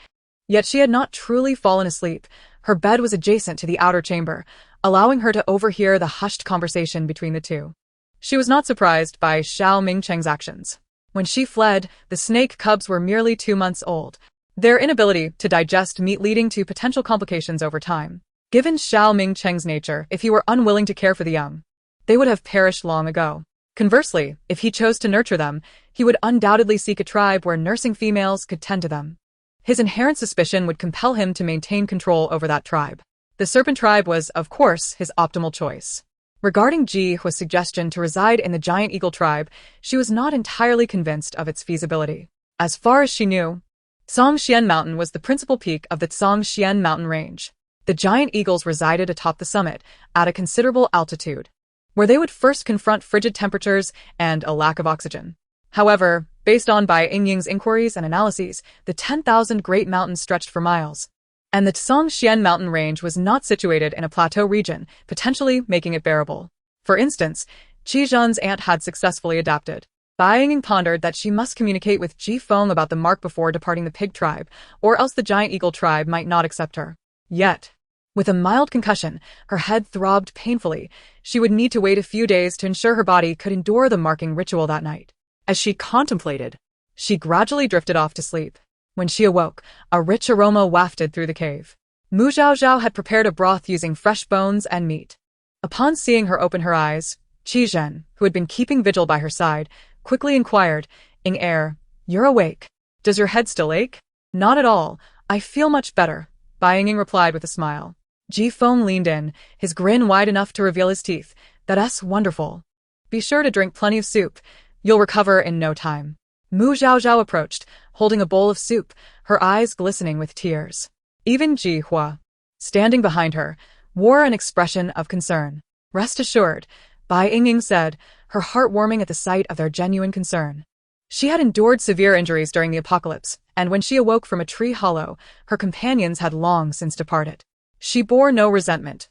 Yet she had not truly fallen asleep. Her bed was adjacent to the outer chamber, allowing her to overhear the hushed conversation between the two. She was not surprised by Xiao Mingcheng's actions. When she fled, the snake cubs were merely 2 months old, their inability to digest meat leading to potential complications over time. Given Xiao Mingcheng's nature, if he were unwilling to care for the young, they would have perished long ago. Conversely, if he chose to nurture them, he would undoubtedly seek a tribe where nursing females could tend to them. His inherent suspicion would compel him to maintain control over that tribe. The serpent tribe was, of course, his optimal choice. Regarding Jihua's suggestion to reside in the giant eagle tribe, she was not entirely convinced of its feasibility. As far as she knew, Zhongxian Mountain was the principal peak of the Zhongxian Mountain range. The giant eagles resided atop the summit, at a considerable altitude, where they would first confront frigid temperatures and a lack of oxygen. However, based on Bai Yingying's inquiries and analyses, the 10,000 Great Mountains stretched for miles, and the Zhongxian mountain range was not situated in a plateau region, potentially making it bearable. For instance, Qizhen's aunt had successfully adapted. Bai Yingying pondered that she must communicate with Ji Feng about the mark before departing the pig tribe, or else the giant eagle tribe might not accept her. Yet, with a mild concussion, her head throbbed painfully. She would need to wait a few days to ensure her body could endure the marking ritual that night. As she contemplated, she gradually drifted off to sleep. When she awoke, a rich aroma wafted through the cave. Mu Zhaozhao had prepared a broth using fresh bones and meat. Upon seeing her open her eyes, Qizhen, who had been keeping vigil by her side, quickly inquired, "Ying, you're awake. Does your head still ache?" "Not at all. I feel much better," Bai Yingying replied with a smile. Ji Feng leaned in, his grin wide enough to reveal his teeth. "That's wonderful. Be sure to drink plenty of soup. You'll recover in no time." Mu Zhaozhao approached, holding a bowl of soup, her eyes glistening with tears. Even Jihua, standing behind her, wore an expression of concern. "Rest assured," Bai Yingying said, her heart warming at the sight of their genuine concern. She had endured severe injuries during the apocalypse, and when she awoke from a tree hollow, her companions had long since departed. She bore no resentment.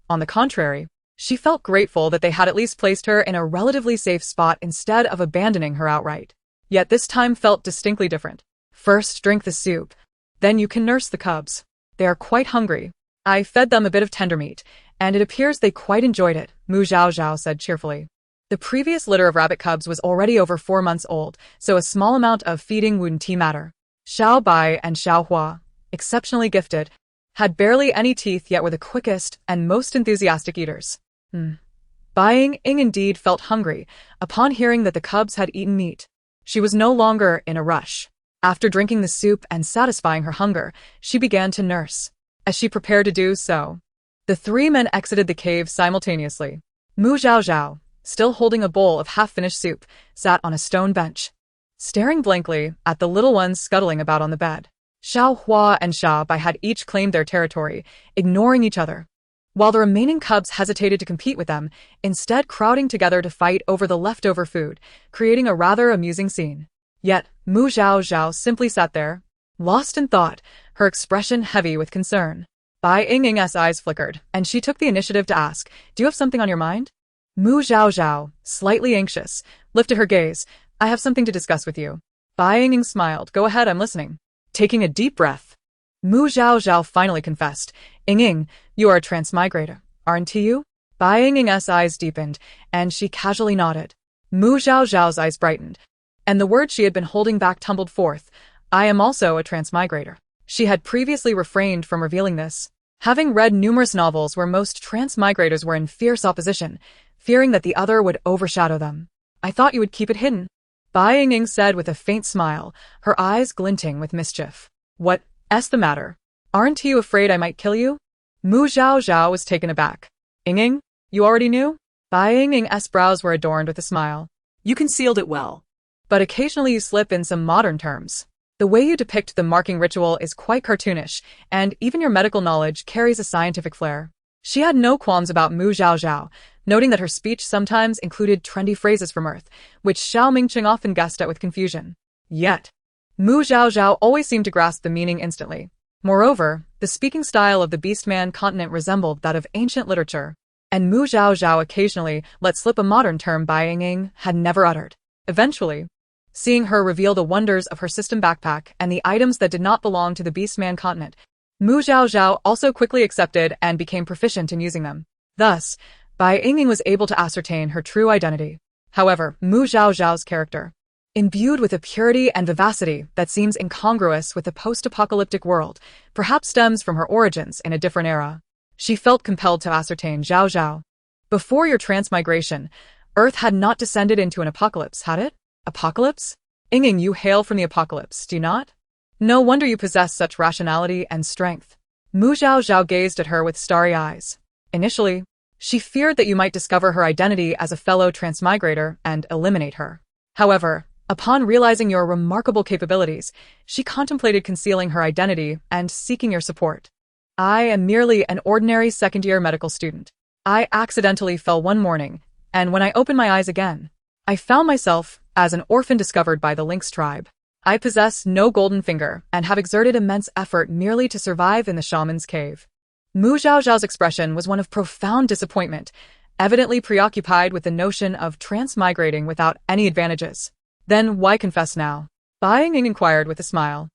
On the contrary, she felt grateful that they had at least placed her in a relatively safe spot instead of abandoning her outright. Yet this time felt distinctly different. "First drink the soup. Then you can nurse the cubs. They are quite hungry. I fed them a bit of tender meat, and it appears they quite enjoyed it," Mu Zhaozhao said cheerfully. The previous litter of rabbit cubs was already over 4 months old, so a small amount of feeding wouldn't matter. Xiao Bai and Xiao Hua, exceptionally gifted, had barely any teeth yet were the quickest and most enthusiastic eaters. Bai Yingying indeed felt hungry upon hearing that the cubs had eaten meat. She was no longer in a rush. After drinking the soup and satisfying her hunger, she began to nurse. As she prepared to do so, the three men exited the cave simultaneously. Mu Zhao Zhao, still holding a bowl of half-finished soup, sat on a stone bench, staring blankly at the little ones scuttling about on the bed. Xiao Hua and Xia Bai had each claimed their territory, ignoring each other, while the remaining cubs hesitated to compete with them, instead crowding together to fight over the leftover food, creating a rather amusing scene. Yet, Mu Zhao Zhao simply sat there, lost in thought, her expression heavy with concern. Bai Yingying's eyes flickered, and she took the initiative to ask, "Do you have something on your mind?" Mu Zhao Zhao, slightly anxious, lifted her gaze. "I have something to discuss with you." Bai Yingying smiled. "Go ahead, I'm listening." Taking a deep breath, Mu Zhao Zhao finally confessed, "Yingying, you are a transmigrator, aren't you?" Bai Yingying's eyes deepened, and she casually nodded. Mu Zhao Zhao's eyes brightened, and the words she had been holding back tumbled forth. "I am also a transmigrator." She had previously refrained from revealing this, having read numerous novels where most transmigrators were in fierce opposition, fearing that the other would overshadow them. "I thought you would keep it hidden," Bai Yingying said with a faint smile, her eyes glinting with mischief. "What's the matter? Aren't you afraid I might kill you?" Mu Zhao Zhao was taken aback. "Yingying, you already knew?" Bai Yingying's brows were adorned with a smile. You concealed it well. "But occasionally you slip in some modern terms. The way you depict the marking ritual is quite cartoonish, and even your medical knowledge carries a scientific flair." She had no qualms about Mu Zhao Zhao, noting that her speech sometimes included trendy phrases from Earth, which Xiao Mingqing often guessed at with confusion. Yet, Mu Zhao Zhao always seemed to grasp the meaning instantly. Moreover, the speaking style of the beastman continent resembled that of ancient literature, and Mu Zhao Zhao occasionally let slip a modern term Bai Yingying had never uttered. Eventually, seeing her reveal the wonders of her system backpack and the items that did not belong to the beastman continent, Mu Zhao Zhao also quickly accepted and became proficient in using them. Thus, Bai Yingying was able to ascertain her true identity. However, Mu Zhao Zhao's character, imbued with a purity and vivacity that seems incongruous with the post-apocalyptic world, perhaps stems from her origins in a different era. She felt compelled to ascertain. "Zhao Zhao, before your transmigration, Earth had not descended into an apocalypse, had it?" "Apocalypse? Yingying, you hail from the apocalypse, do you not? No wonder you possess such rationality and strength." Mu Zhao Zhao gazed at her with starry eyes. Initially, she feared that you might discover her identity as a fellow transmigrator and eliminate her. However, upon realizing your remarkable capabilities, she contemplated concealing her identity and seeking your support. "I am merely an ordinary second-year medical student. I accidentally fell one morning, and when I opened my eyes again, I found myself as an orphan discovered by the Lynx tribe. I possess no golden finger and have exerted immense effort merely to survive in the shaman's cave." Mu Zhao Zhao's expression was one of profound disappointment, evidently preoccupied with the notion of transmigrating without any advantages. "Then why confess now?" Bai Yingying inquired with a smile.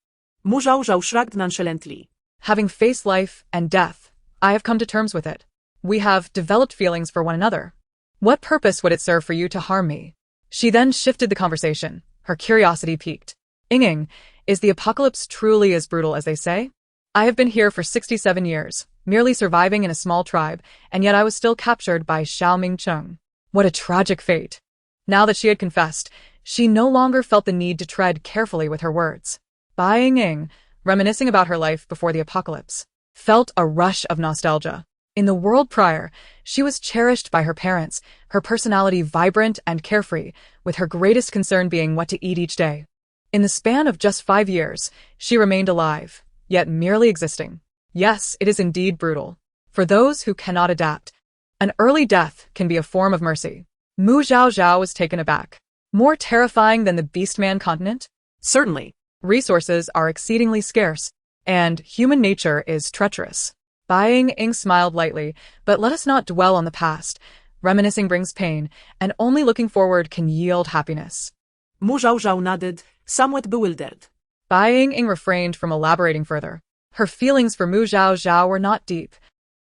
Mu Zhao Zhao shrugged nonchalantly. "Having faced life and death, I have come to terms with it. We have developed feelings for one another. What purpose would it serve for you to harm me?" She then shifted the conversation, her curiosity piqued. "Yingying, is the apocalypse truly as brutal as they say? I have been here for 67 years, merely surviving in a small tribe, and yet I was still captured by Xiao Mingqing. What a tragic fate." Now that she had confessed, she no longer felt the need to tread carefully with her words. Bai Yingying, reminiscing about her life before the apocalypse, felt a rush of nostalgia. In the world prior, she was cherished by her parents, her personality vibrant and carefree, with her greatest concern being what to eat each day. In the span of just 5 years, she remained alive, yet merely existing. Yes, it is indeed brutal. For those who cannot adapt, an early death can be a form of mercy. Mu Zhao Zhao was taken aback. More terrifying than the beastman continent? Certainly. Resources are exceedingly scarce, and human nature is treacherous. Bai Yingying smiled lightly, but let us not dwell on the past. Reminiscing brings pain, and only looking forward can yield happiness. Mu Zhao Zhao nodded, somewhat bewildered. Bai Yingying refrained from elaborating further. Her feelings for Mu Zhao Zhao were not deep.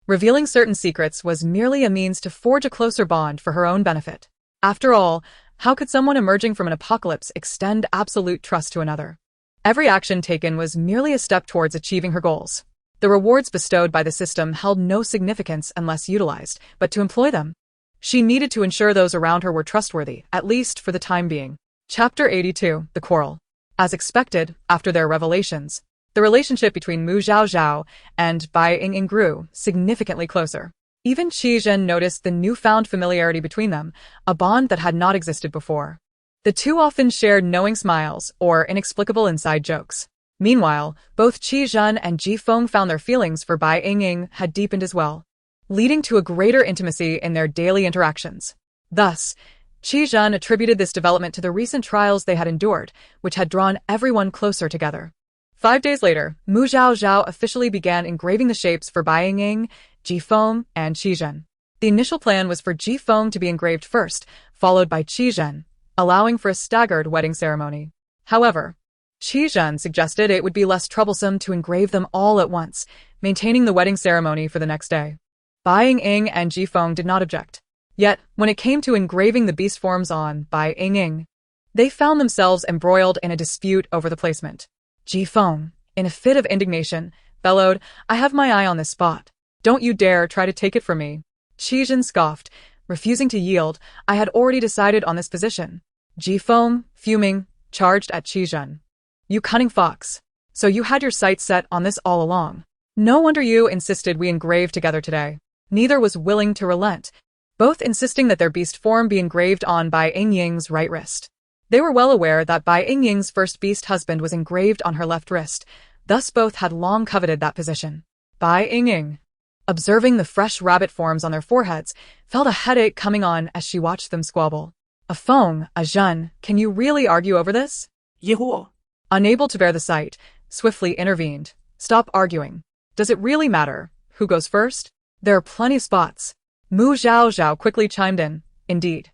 Revealing certain secrets was merely a means to forge a closer bond for her own benefit. After all, how could someone emerging from an apocalypse extend absolute trust to another? Every action taken was merely a step towards achieving her goals. The rewards bestowed by the system held no significance unless utilized, but to employ them, she needed to ensure those around her were trustworthy, at least for the time being. Chapter 82, The Quarrel. As expected, after their revelations, the relationship between Mu Zhaozhao and Bai Yingying grew significantly closer. Even Qi Zhen noticed the newfound familiarity between them, a bond that had not existed before. The two often shared knowing smiles or inexplicable inside jokes. Meanwhile, both Qi Zhen and Ji Feng found their feelings for Bai Yingying had deepened as well, leading to a greater intimacy in their daily interactions. Thus, Qi Zhen attributed this development to the recent trials they had endured, which had drawn everyone closer together. 5 days later, Mu Zhaozhao officially began engraving the shapes for Bai Yingying, Ji Feng, and Qi Zhen. The initial plan was for Ji Feng to be engraved first, followed by Qi Zhen, allowing for a staggered wedding ceremony. However, Qi Zhen suggested it would be less troublesome to engrave them all at once, maintaining the wedding ceremony for the next day. Bai Yingying and Ji Feng did not object. Yet, when it came to engraving the beast forms on Bai Yingying, they found themselves embroiled in a dispute over the placement. Ji Feng, in a fit of indignation, bellowed, "I have my eye on this spot. Don't you dare try to take it from me." Qi Zhen scoffed, refusing to yield. "I had already decided on this position." Ji Feng, fuming, charged at Qi Zhen. "You cunning fox. So you had your sights set on this all along. No wonder you insisted we engrave together today." Neither was willing to relent, both insisting that their beast form be engraved on Bai Yingying's right wrist. They were well aware that Bai Yingying's first beast husband was engraved on her left wrist, thus both had long coveted that position. Bai Yingying, observing the fresh rabbit forms on their foreheads, felt a headache coming on as she watched them squabble. "A Feng, a Zhen, can you really argue over this?" Yehuo. Unable to bear the sight, swiftly intervened. "Stop arguing. Does it really matter who goes first? There are plenty of spots." Mu Zhaozhao quickly chimed in. "Indeed.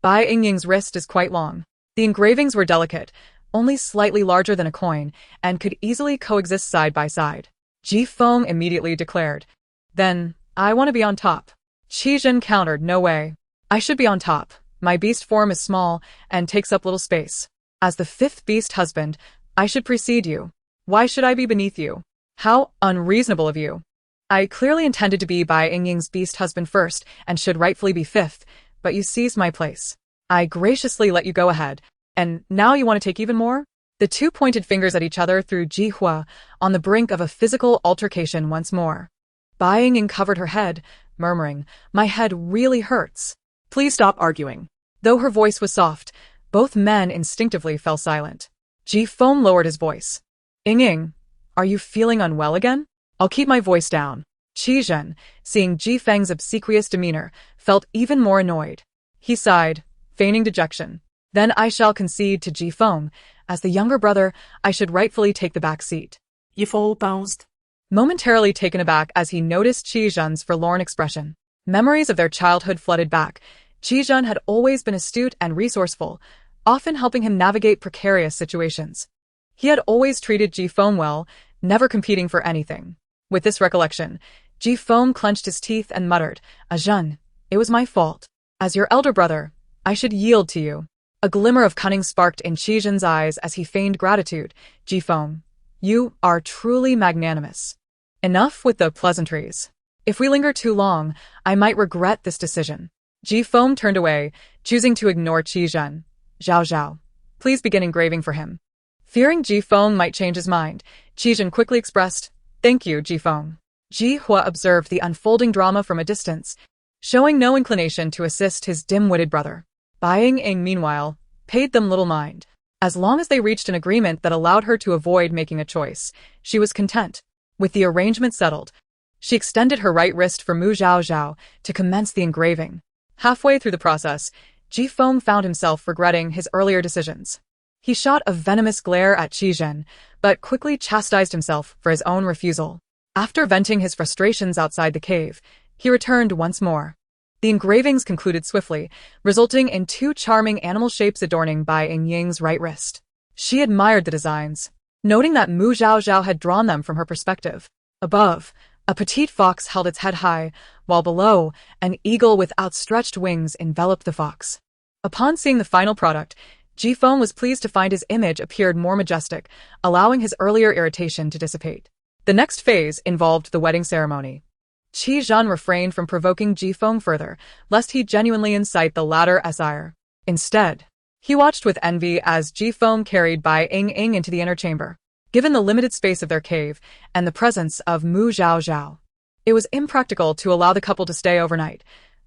Bai Yingying's wrist is quite long. The engravings were delicate, only slightly larger than a coin, and could easily coexist side by side." Ji Feng immediately declared. "Then, I want to be on top." Qi Zhen countered, "No way. I should be on top. My beast form is small and takes up little space. As the fifth beast husband, I should precede you. Why should I be beneath you? How unreasonable of you. I clearly intended to be Bai Yingying's beast husband first and should rightfully be fifth, but you seized my place. I graciously let you go ahead, and now you want to take even more?" The two pointed fingers at each other through Ji Hua, on the brink of a physical altercation once more. Bai Yingying covered her head, murmuring, "My head really hurts. Please stop arguing." Though her voice was soft, both men instinctively fell silent. Ji Feng lowered his voice. "Yingying, are you feeling unwell again?" "I'll keep my voice down." Qi Zhen, seeing Ji Feng's obsequious demeanor, felt even more annoyed. He sighed, feigning dejection. "Then I shall concede to Ji Feng. As the younger brother, I should rightfully take the back seat." Yehuo bounced. Momentarily taken aback as he noticed Qi Zhen's forlorn expression. Memories of their childhood flooded back. Qi Zhen had always been astute and resourceful, often helping him navigate precarious situations. He had always treated Ji Feng well, never competing for anything. With this recollection, Ji Feng clenched his teeth and muttered, "A Zhen, it was my fault. As your elder brother, I should yield to you." A glimmer of cunning sparked in Qi Zhen's eyes as he feigned gratitude. "Ji Feng, you are truly magnanimous. Enough with the pleasantries. If we linger too long, I might regret this decision." Ji Feng turned away, choosing to ignore Qi Zhen. "Zhao, please begin engraving for him." Fearing Ji Feng might change his mind, Qi Zhen quickly expressed, "Thank you, Ji Feng." Ji Hua observed the unfolding drama from a distance, showing no inclination to assist his dim-witted brother. Bai Yingying, meanwhile, paid them little mind. As long as they reached an agreement that allowed her to avoid making a choice, she was content. With the arrangement settled, she extended her right wrist for Mu Zhaozhao to commence the engraving. Halfway through the process, Ji Feng found himself regretting his earlier decisions. He shot a venomous glare at Qi Zhen, but quickly chastised himself for his own refusal. After venting his frustrations outside the cave, he returned once more. The engravings concluded swiftly, resulting in two charming animal shapes adorning Bai Yingying's right wrist. She admired the designs, noting that Mu Zhaozhao had drawn them from her perspective. Above, a petite fox held its head high, while below, an eagle with outstretched wings enveloped the fox. Upon seeing the final product, Ji Feng was pleased to find his image appeared more majestic, allowing his earlier irritation to dissipate. The next phase involved the wedding ceremony. Qi Zhen refrained from provoking Ji Feng further, lest he genuinely incite the latter's ire. Instead, He watched with envy as Ji-foam carried Bai Yingying into the inner chamber. Given the limited space of their cave and the presence of Mu Zhao Zhao, it was impractical to allow the couple to stay overnight.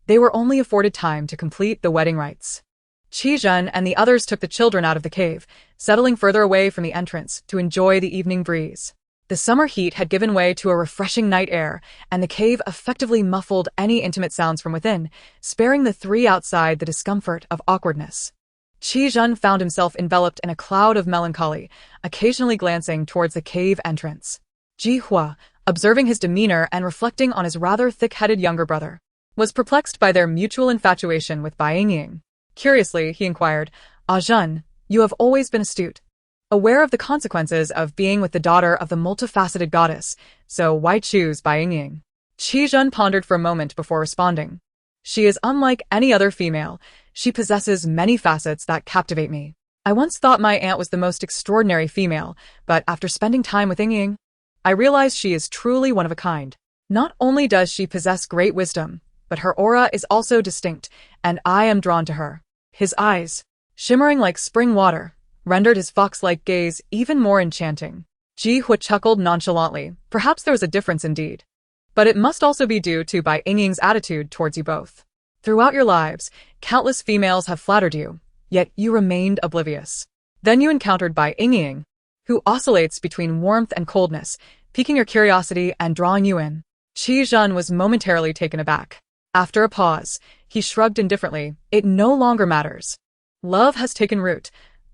They were only afforded time to complete the wedding rites. Qi Zhen and the others took the children out of the cave, settling further away from the entrance to enjoy the evening breeze. The summer heat had given way to a refreshing night air, and the cave effectively muffled any intimate sounds from within, sparing the three outside the discomfort of awkwardness. Qi Zhen found himself enveloped in a cloud of melancholy, occasionally glancing towards the cave entrance. Ji Hua, observing his demeanor and reflecting on his rather thick-headed younger brother, was perplexed by their mutual infatuation with Bai Yingying. Curiously, he inquired, Zhen, you have always been astute, aware of the consequences of being with the daughter of the multifaceted goddess, so why choose Bai Yingying? Qi Zhen pondered for a moment before responding. She is unlike any other female. She possesses many facets that captivate me. I once thought my aunt was the most extraordinary female, but after spending time with Yingying, I realized she is truly one of a kind. Not only does she possess great wisdom, but her aura is also distinct, and I am drawn to her. His eyes, shimmering like spring water, rendered his fox-like gaze even more enchanting. Ji Hua chuckled nonchalantly. Perhaps there was a difference indeed. But it must also be due to Bai Yingying's attitude towards you both. Throughout your lives, countless females have flattered you, yet you remained oblivious. Then you encountered Bai Yingying, who oscillates between warmth and coldness, piquing your curiosity and drawing you in. Qi Zhen was momentarily taken aback. After a pause, he shrugged indifferently. It no longer matters. Love has taken root.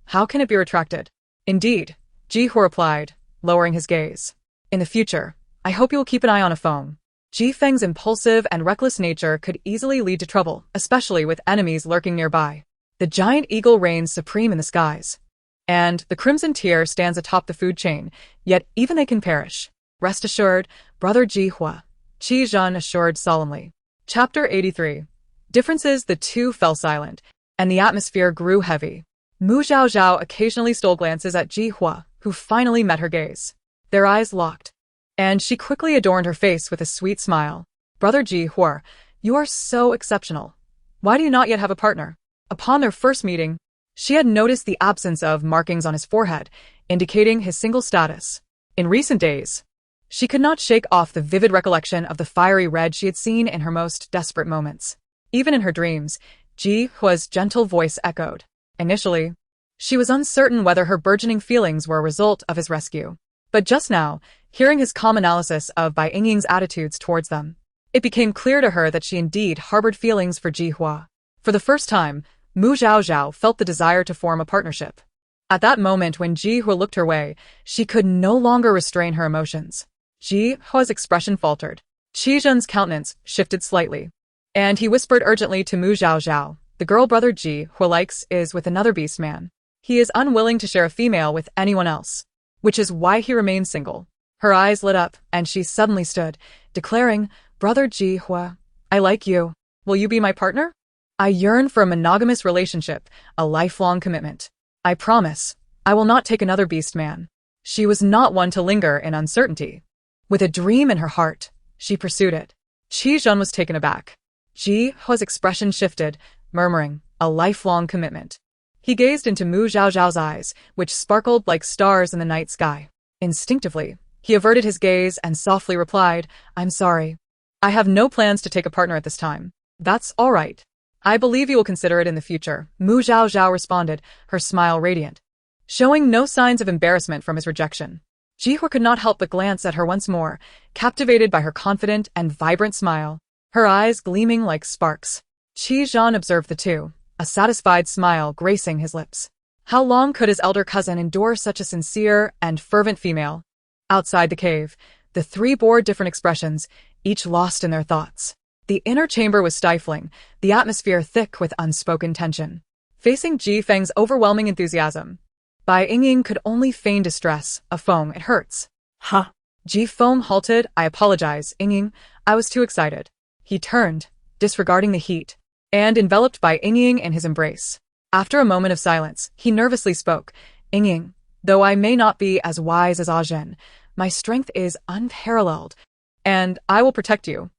How can it be retracted? Indeed, Ji Hua replied, lowering his gaze. In the future, I hope you will keep an eye on a phone. Ji Feng's impulsive and reckless nature could easily lead to trouble, especially with enemies lurking nearby. The giant eagle reigns supreme in the skies, and the crimson tier stands atop the food chain, yet even they can perish. Rest assured, brother Ji Hua, Qi Zhen assured solemnly. Chapter 83. Differences. The two fell silent, and the atmosphere grew heavy. Mu Zhao Zhao occasionally stole glances at Ji Hua, who finally met her gaze. Their eyes locked, and she quickly adorned her face with a sweet smile. Brother Ji Hua, you are so exceptional. Why do you not yet have a partner? Upon their first meeting, she had noticed the absence of markings on his forehead, indicating his single status. In recent days, she could not shake off the vivid recollection of the fiery red she had seen in her most desperate moments. Even in her dreams, Ji Hua's gentle voice echoed. Initially, she was uncertain whether her burgeoning feelings were a result of his rescue. But just now, hearing his calm analysis of Bai Yingying's attitudes towards them, it became clear to her that she indeed harbored feelings for Ji Hua. For the first time, Mu Zhao Zhao felt the desire to form a partnership. At that moment when Ji Hua looked her way, she could no longer restrain her emotions. Ji Hua's expression faltered. Qi Zhen's countenance shifted slightly, and he whispered urgently to Mu Zhao Zhao, the girl brother Ji Hua likes is with another beastman. He is unwilling to share a female with anyone else, which is why he remains single. Her eyes lit up, and she suddenly stood, declaring, Brother Ji Hua, I like you. Will you be my partner? I yearn for a monogamous relationship, a lifelong commitment. I promise, I will not take another beastman. She was not one to linger in uncertainty. With a dream in her heart, she pursued it. Qi Zhen was taken aback. Ji Hua's expression shifted, murmuring, a lifelong commitment. He gazed into Mu Zhao Zhao's eyes, which sparkled like stars in the night sky. Instinctively, he averted his gaze and softly replied, I'm sorry. I have no plans to take a partner at this time. That's all right. I believe you will consider it in the future, Mu Zhao Zhao responded, her smile radiant, showing no signs of embarrassment from his rejection. Ji Hua could not help but glance at her once more, captivated by her confident and vibrant smile, her eyes gleaming like sparks. Qi Zhen observed the two, a satisfied smile gracing his lips. How long could his elder cousin endure such a sincere and fervent female? Outside the cave, the three bore different expressions, each lost in their thoughts. The inner chamber was stifling, the atmosphere thick with unspoken tension. Facing Ji Feng's overwhelming enthusiasm, Bai Yingying could only feign distress, a foam, it hurts. Huh? Ji Feng halted, I apologize, Yingying, I was too excited. He turned, disregarding the heat, and enveloped Bai Yingying in his embrace. After a moment of silence, he nervously spoke, Yingying, though I may not be as wise as Zhen, my strength is unparalleled, and I will protect you.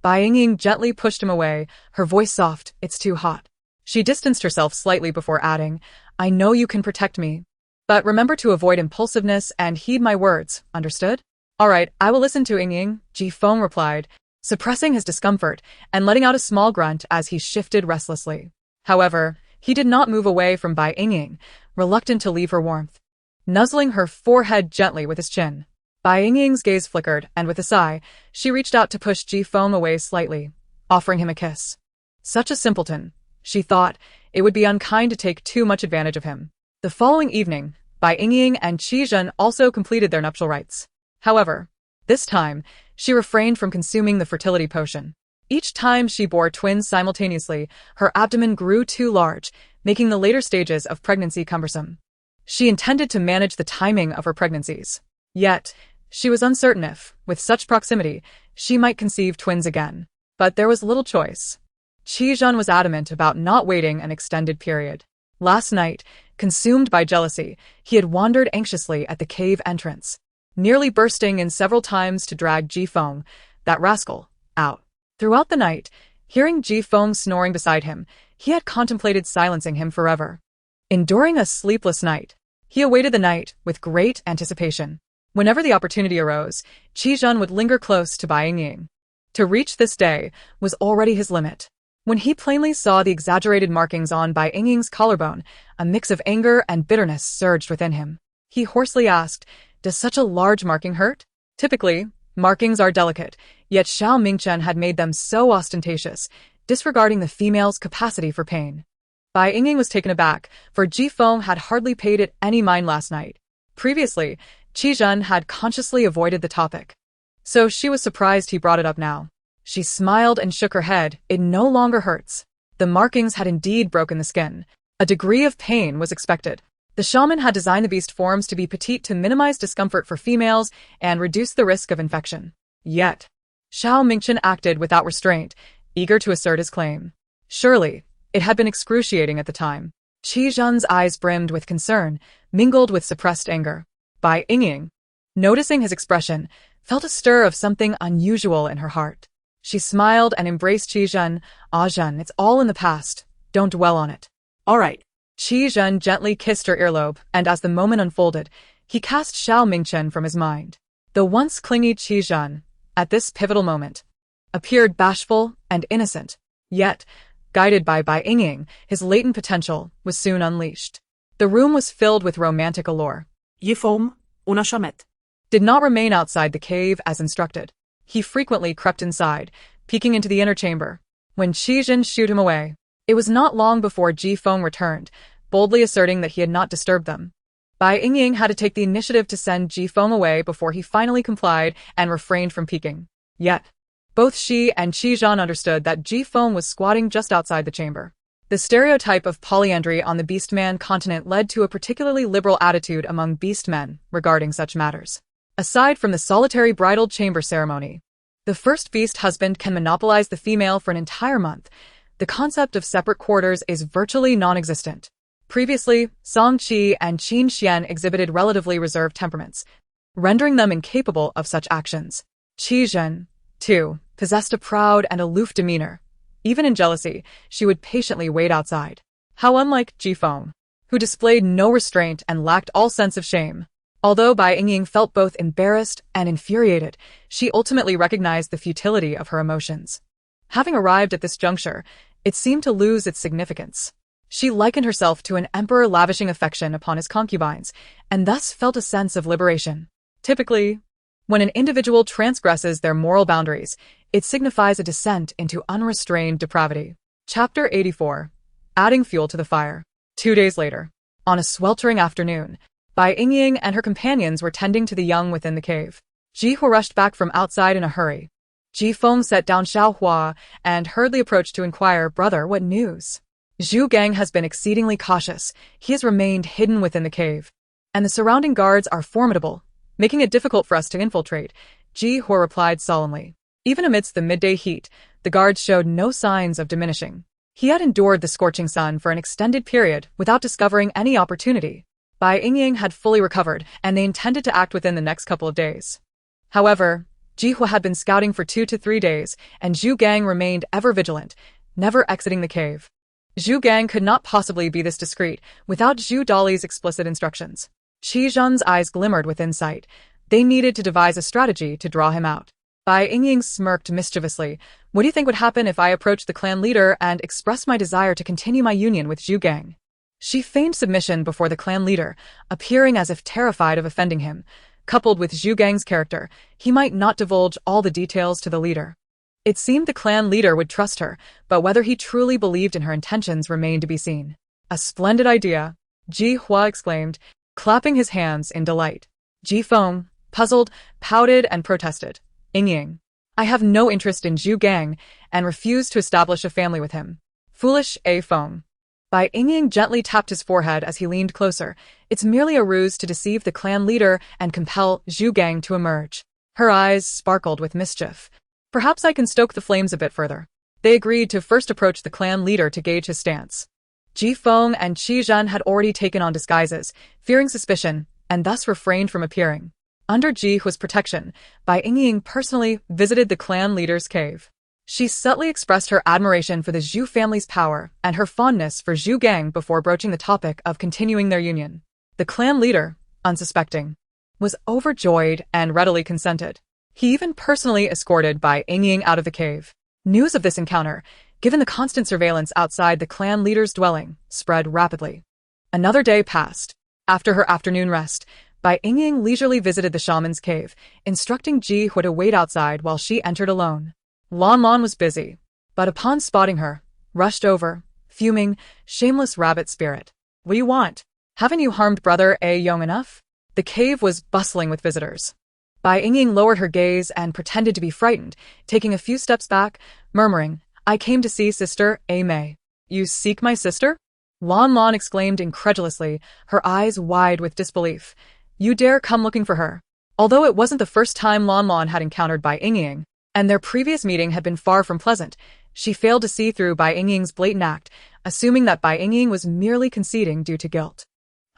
Bai Yingying gently pushed him away, her voice soft, it's too hot. She distanced herself slightly before adding, "I know you can protect me. But remember to avoid impulsiveness and heed my words, understood?" "All right, I will listen to Yingying," Ji Feng replied, suppressing his discomfort and letting out a small grunt as he shifted restlessly. However, he did not move away from Bai Yingying, reluctant to leave her warmth. Nuzzling her forehead gently with his chin, Bai Yingying's gaze flickered, and with a sigh, she reached out to push Ji Feng away slightly, offering him a kiss. Such a simpleton, she thought. It would be unkind to take too much advantage of him. The following evening, Bai Yingying and Qi Zhen also completed their nuptial rites. However, this time, she refrained from consuming the fertility potion. Each time she bore twins simultaneously, her abdomen grew too large, making the later stages of pregnancy cumbersome. She intended to manage the timing of her pregnancies. Yet, she was uncertain if, with such proximity, she might conceive twins again. But there was little choice. Qi Zhen was adamant about not waiting an extended period. Last night, consumed by jealousy, he had wandered anxiously at the cave entrance, nearly bursting in several times to drag Ji Feng, that rascal, out. Throughout the night, hearing Ji Feng snoring beside him, he had contemplated silencing him forever. Enduring a sleepless night, he awaited the night with great anticipation. Whenever the opportunity arose, Qi Zhen would linger close to Bai Yingying. To reach this day was already his limit. When he plainly saw the exaggerated markings on Bai Yingying's collarbone, a mix of anger and bitterness surged within him. He hoarsely asked, "Does such a large marking hurt?" Typically, markings are delicate, yet Xiao Mingchen had made them so ostentatious, disregarding the female's capacity for pain. Bai Yingying was taken aback, for Ji Feng had hardly paid it any mind last night. Previously, Qi Zhen had consciously avoided the topic. So she was surprised he brought it up now. She smiled and shook her head. "It no longer hurts." The markings had indeed broken the skin. A degree of pain was expected. The shaman had designed the beast forms to be petite to minimize discomfort for females and reduce the risk of infection. Yet, Xiao Mingchen acted without restraint, eager to assert his claim. Surely, it had been excruciating at the time. Qi Zhen's eyes brimmed with concern, mingled with suppressed anger. Bai Yingying, noticing his expression, felt a stir of something unusual in her heart. She smiled and embraced Qi Zhen. "Ah Zhen, it's all in the past. Don't dwell on it." All right. Qi Zhen gently kissed her earlobe, and as the moment unfolded, he cast Xiao Mingchen from his mind. The once clingy Qi Zhen, at this pivotal moment, appeared bashful and innocent. Yet, guided by Bai Yingying, his latent potential was soon unleashed. The room was filled with romantic allure. Je forme, una charmette. Did not remain outside the cave as instructed. He frequently crept inside, peeking into the inner chamber. When Qi Zhen shooed him away, it was not long before Ji Feng returned, boldly asserting that he had not disturbed them. Bai Yingying had to take the initiative to send Ji Feng away before he finally complied and refrained from peeking. Yet, both she and Qi Zhen understood that Ji Feng was squatting just outside the chamber. The stereotype of polyandry on the beastman continent led to a particularly liberal attitude among beastmen regarding such matters. Aside from the solitary bridal chamber ceremony, the first beast husband can monopolize the female for an entire month. The concept of separate quarters is virtually non-existent. Previously, Song Qi and Qin Xian exhibited relatively reserved temperaments, rendering them incapable of such actions. Qi Zhen, too, possessed a proud and aloof demeanor. Even in jealousy, she would patiently wait outside. How unlike Ji Feng, who displayed no restraint and lacked all sense of shame. Although Bai Yingying felt both embarrassed and infuriated, she ultimately recognized the futility of her emotions. Having arrived at this juncture, it seemed to lose its significance. She likened herself to an emperor lavishing affection upon his concubines, and thus felt a sense of liberation. Typically, when an individual transgresses their moral boundaries, it signifies a descent into unrestrained depravity. Chapter 84. Adding fuel to the fire. 2 days later, on a sweltering afternoon, Bai Yingying and her companions were tending to the young within the cave. Ji Hua rushed back from outside in a hurry. Ji Feng set down Xiao Hua and hurriedly approached to inquire, "Brother, what news?" Zhu Gang has been exceedingly cautious. He has remained hidden within the cave, and the surrounding guards are formidable, making it difficult for us to infiltrate, Ji Hua replied solemnly. Even amidst the midday heat, the guards showed no signs of diminishing. He had endured the scorching sun for an extended period without discovering any opportunity. Bai Yingying had fully recovered, and they intended to act within the next couple of days. However, Ji Hua had been scouting for 2 to 3 days, and Zhu Gang remained ever vigilant, never exiting the cave. Zhu Gang could not possibly be this discreet without Zhu Dali's explicit instructions. Qi Zhan's eyes glimmered with insight. They needed to devise a strategy to draw him out. Bai Yingying smirked mischievously. What do you think would happen if I approached the clan leader and expressed my desire to continue my union with Zhu Gang? She feigned submission before the clan leader, appearing as if terrified of offending him. Coupled with Zhu Gang's character, he might not divulge all the details to the leader. It seemed the clan leader would trust her, but whether he truly believed in her intentions remained to be seen. A splendid idea, Ji Hua exclaimed, clapping his hands in delight. Ji Feng, puzzled, pouted and protested. Yingying, I have no interest in Zhu Gang and refuse to establish a family with him. Foolish A Feng. Bai Yingying gently tapped his forehead as he leaned closer. It's merely a ruse to deceive the clan leader and compel Zhu Gang to emerge. Her eyes sparkled with mischief. Perhaps I can stoke the flames a bit further. They agreed to first approach the clan leader to gauge his stance. Ji Feng and Qi Zhan had already taken on disguises, fearing suspicion, and thus refrained from appearing. Under Ji Hua's protection, Bai Yingying personally visited the clan leader's cave. She subtly expressed her admiration for the Zhu family's power and her fondness for Zhu Gang before broaching the topic of continuing their union. The clan leader, unsuspecting, was overjoyed and readily consented. He even personally escorted Bai Yingying out of the cave. News of this encounter, given the constant surveillance outside the clan leader's dwelling, spread rapidly. Another day passed. After her afternoon rest, Bai Yingying leisurely visited the shaman's cave, instructing Ji Hua to wait outside while she entered alone. Lan Lan was busy, but upon spotting her, rushed over, fuming, shameless rabbit spirit. What do you want? Haven't you harmed brother A Yong enough? The cave was bustling with visitors. Bai Yingying lowered her gaze and pretended to be frightened, taking a few steps back, murmuring, I came to see Sister A Mei. You seek my sister? Lan Lan exclaimed incredulously, her eyes wide with disbelief. You dare come looking for her? Although it wasn't the first time Lan Lan had encountered Bai Yingying, and their previous meeting had been far from pleasant, she failed to see through Bai Yingying's blatant act, assuming that Bai Yingying was merely conceding due to guilt.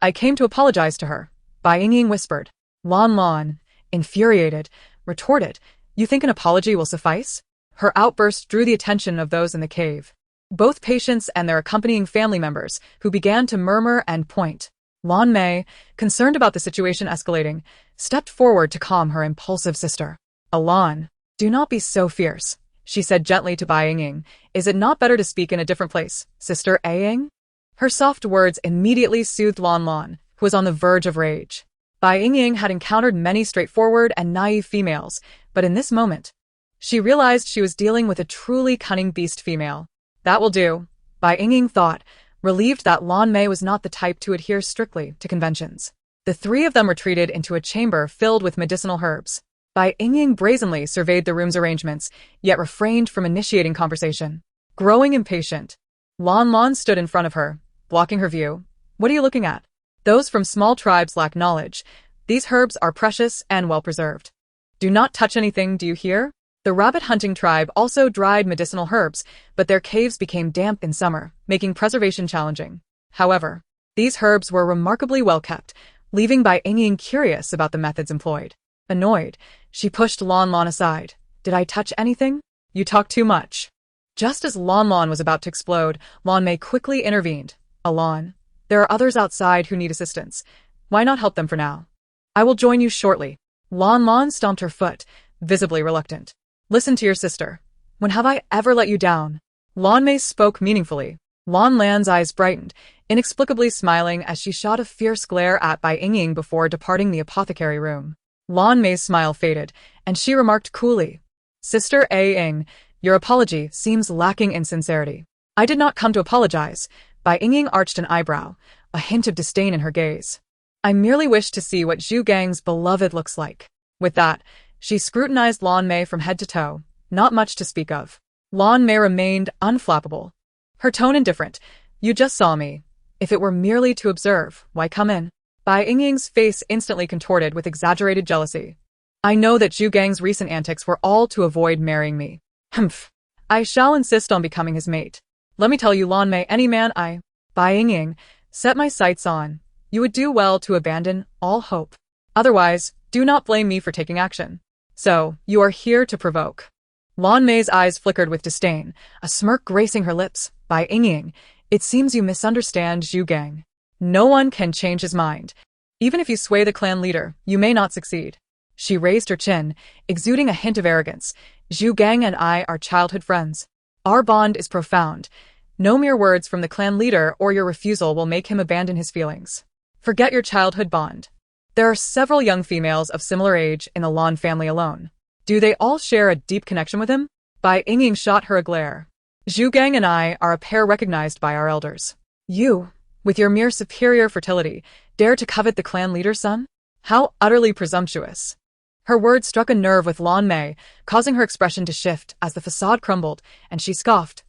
I came to apologize to her, Bai Yingying whispered. Lan Lan, infuriated, retorted, You think an apology will suffice? Her outburst drew the attention of those in the cave. Both patients and their accompanying family members, who began to murmur and point. Lan Mei, concerned about the situation escalating, stepped forward to calm her impulsive sister. Alan, do not be so fierce, she said gently to Bai Yingying. Is it not better to speak in a different place, Sister Aying? Her soft words immediately soothed Lan Lan, who was on the verge of rage. Bai Yingying had encountered many straightforward and naive females, but in this moment, she realized she was dealing with a truly cunning beast female. That will do, Bai Yingying thought, relieved that Lan Mei was not the type to adhere strictly to conventions. The three of them retreated into a chamber filled with medicinal herbs. Bai Yingying brazenly surveyed the room's arrangements, yet refrained from initiating conversation. Growing impatient, Lan Lan stood in front of her, blocking her view. What are you looking at? Those from small tribes lack knowledge. These herbs are precious and well-preserved. Do not touch anything, do you hear? The rabbit-hunting tribe also dried medicinal herbs, but their caves became damp in summer, making preservation challenging. However, these herbs were remarkably well-kept, leaving Bai Yingying curious about the methods employed. Annoyed, she pushed Lan Lan aside. Did I touch anything? You talk too much. Just as Lan Lan was about to explode, Lan Mei quickly intervened. Alan, there are others outside who need assistance. Why not help them for now? I will join you shortly. Lan Lan stomped her foot, visibly reluctant. Listen to your sister. When have I ever let you down? Lan Mei spoke meaningfully. Lan Lan's eyes brightened, inexplicably smiling as she shot a fierce glare at Bai Yingying before departing the apothecary room. Lan Mei's smile faded, and she remarked coolly, Sister A Ying, your apology seems lacking in sincerity. I did not come to apologize. Bai Yingying arched an eyebrow, a hint of disdain in her gaze. I merely wish to see what Zhu Gang's beloved looks like. With that, she scrutinized Lan Mei from head to toe, not much to speak of. Lan Mei remained unflappable. Her tone indifferent. You just saw me. If it were merely to observe, why come in? Bai Yingying's face instantly contorted with exaggerated jealousy. I know that Zhu Gang's recent antics were all to avoid marrying me. Humph. I shall insist on becoming his mate. Let me tell you, Lan Mei, any man Bai Yingying, set my sights on, you would do well to abandon all hope. Otherwise, do not blame me for taking action. So, you are here to provoke. Lan Mei's eyes flickered with disdain, a smirk gracing her lips. Bai Yingying, It seems you misunderstand Zhu Gang. No one can change his mind. Even if you sway the clan leader, you may not succeed. She raised her chin, exuding a hint of arrogance. Zhu Gang and I are childhood friends. Our bond is profound. No mere words from the clan leader or your refusal will make him abandon his feelings. Forget your childhood bond. There are several young females of similar age in the Lan family alone. Do they all share a deep connection with him? Bai Yingying shot her a glare. Zhu Gang and I are a pair recognized by our elders. You, with your mere superior fertility, dare to covet the clan leader's son? How utterly presumptuous. Her words struck a nerve with Lan Mei, causing her expression to shift as the facade crumbled, and she scoffed.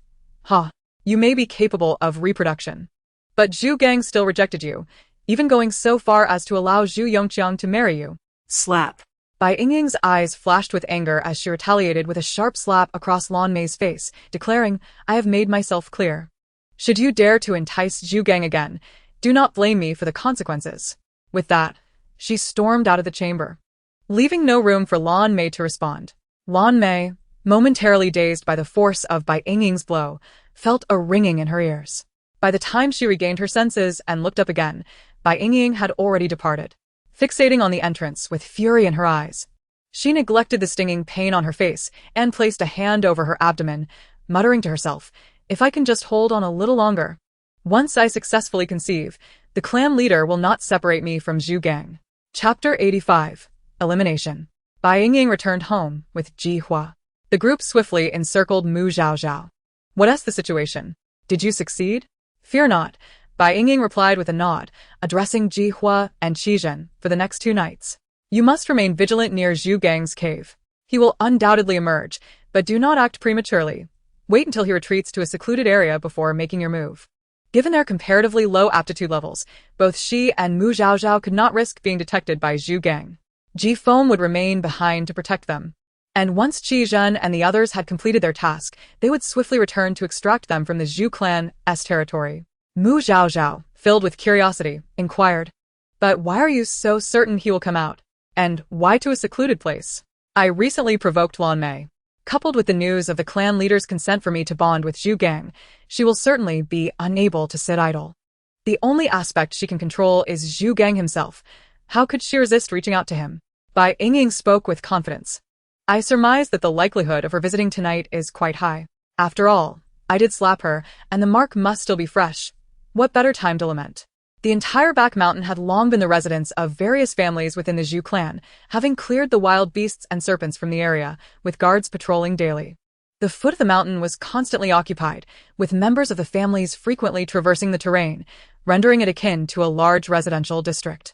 You may be capable of reproduction. But Zhu Gang still rejected you, even going so far as to allow Zhu Yongqiang to marry you. Slap. Bai Yingying's eyes flashed with anger as she retaliated with a sharp slap across Lan Mei's face, declaring, I have made myself clear. Should you dare to entice Zhu Gang again, do not blame me for the consequences. With that, she stormed out of the chamber, leaving no room for Lan Mei to respond. Lan Mei, momentarily dazed by the force of Bai Yingying's blow, felt a ringing in her ears. By the time she regained her senses and looked up again, Bai Yingying had already departed. Fixating on the entrance with fury in her eyes, she neglected the stinging pain on her face and placed a hand over her abdomen, muttering to herself, if I can just hold on a little longer. Once I successfully conceive, the clan leader will not separate me from Zhu Gang. Chapter 85. Elimination. Bai Yingying returned home with Ji Hua. The group swiftly encircled Mu Zhaozhao. What's the situation? Did you succeed? Fear not, Bai Yingying replied with a nod, addressing Ji Hua and Qi Zhen for the next 2 nights. You must remain vigilant near Zhu Gang's cave. He will undoubtedly emerge, but do not act prematurely. Wait until he retreats to a secluded area before making your move. Given their comparatively low aptitude levels, both Xi and Mu Zhaozhao could not risk being detected by Zhu Gang. Ji Feng would remain behind to protect them. And once Qi Zhen and the others had completed their task, they would swiftly return to extract them from the Zhu clan's territory. Mu Zhaozhao, filled with curiosity, inquired, but why are you so certain he will come out? And why to a secluded place? I recently provoked Lan Mei. Coupled with the news of the clan leader's consent for me to bond with Zhu Gang, she will certainly be unable to sit idle. The only aspect she can control is Zhu Gang himself. How could she resist reaching out to him? Bai Yingying spoke with confidence. I surmise that the likelihood of her visiting tonight is quite high. After all, I did slap her, and the mark must still be fresh. What better time to lament? The entire back mountain had long been the residence of various families within the Zhu clan, having cleared the wild beasts and serpents from the area, with guards patrolling daily. The foot of the mountain was constantly occupied, with members of the families frequently traversing the terrain, rendering it akin to a large residential district.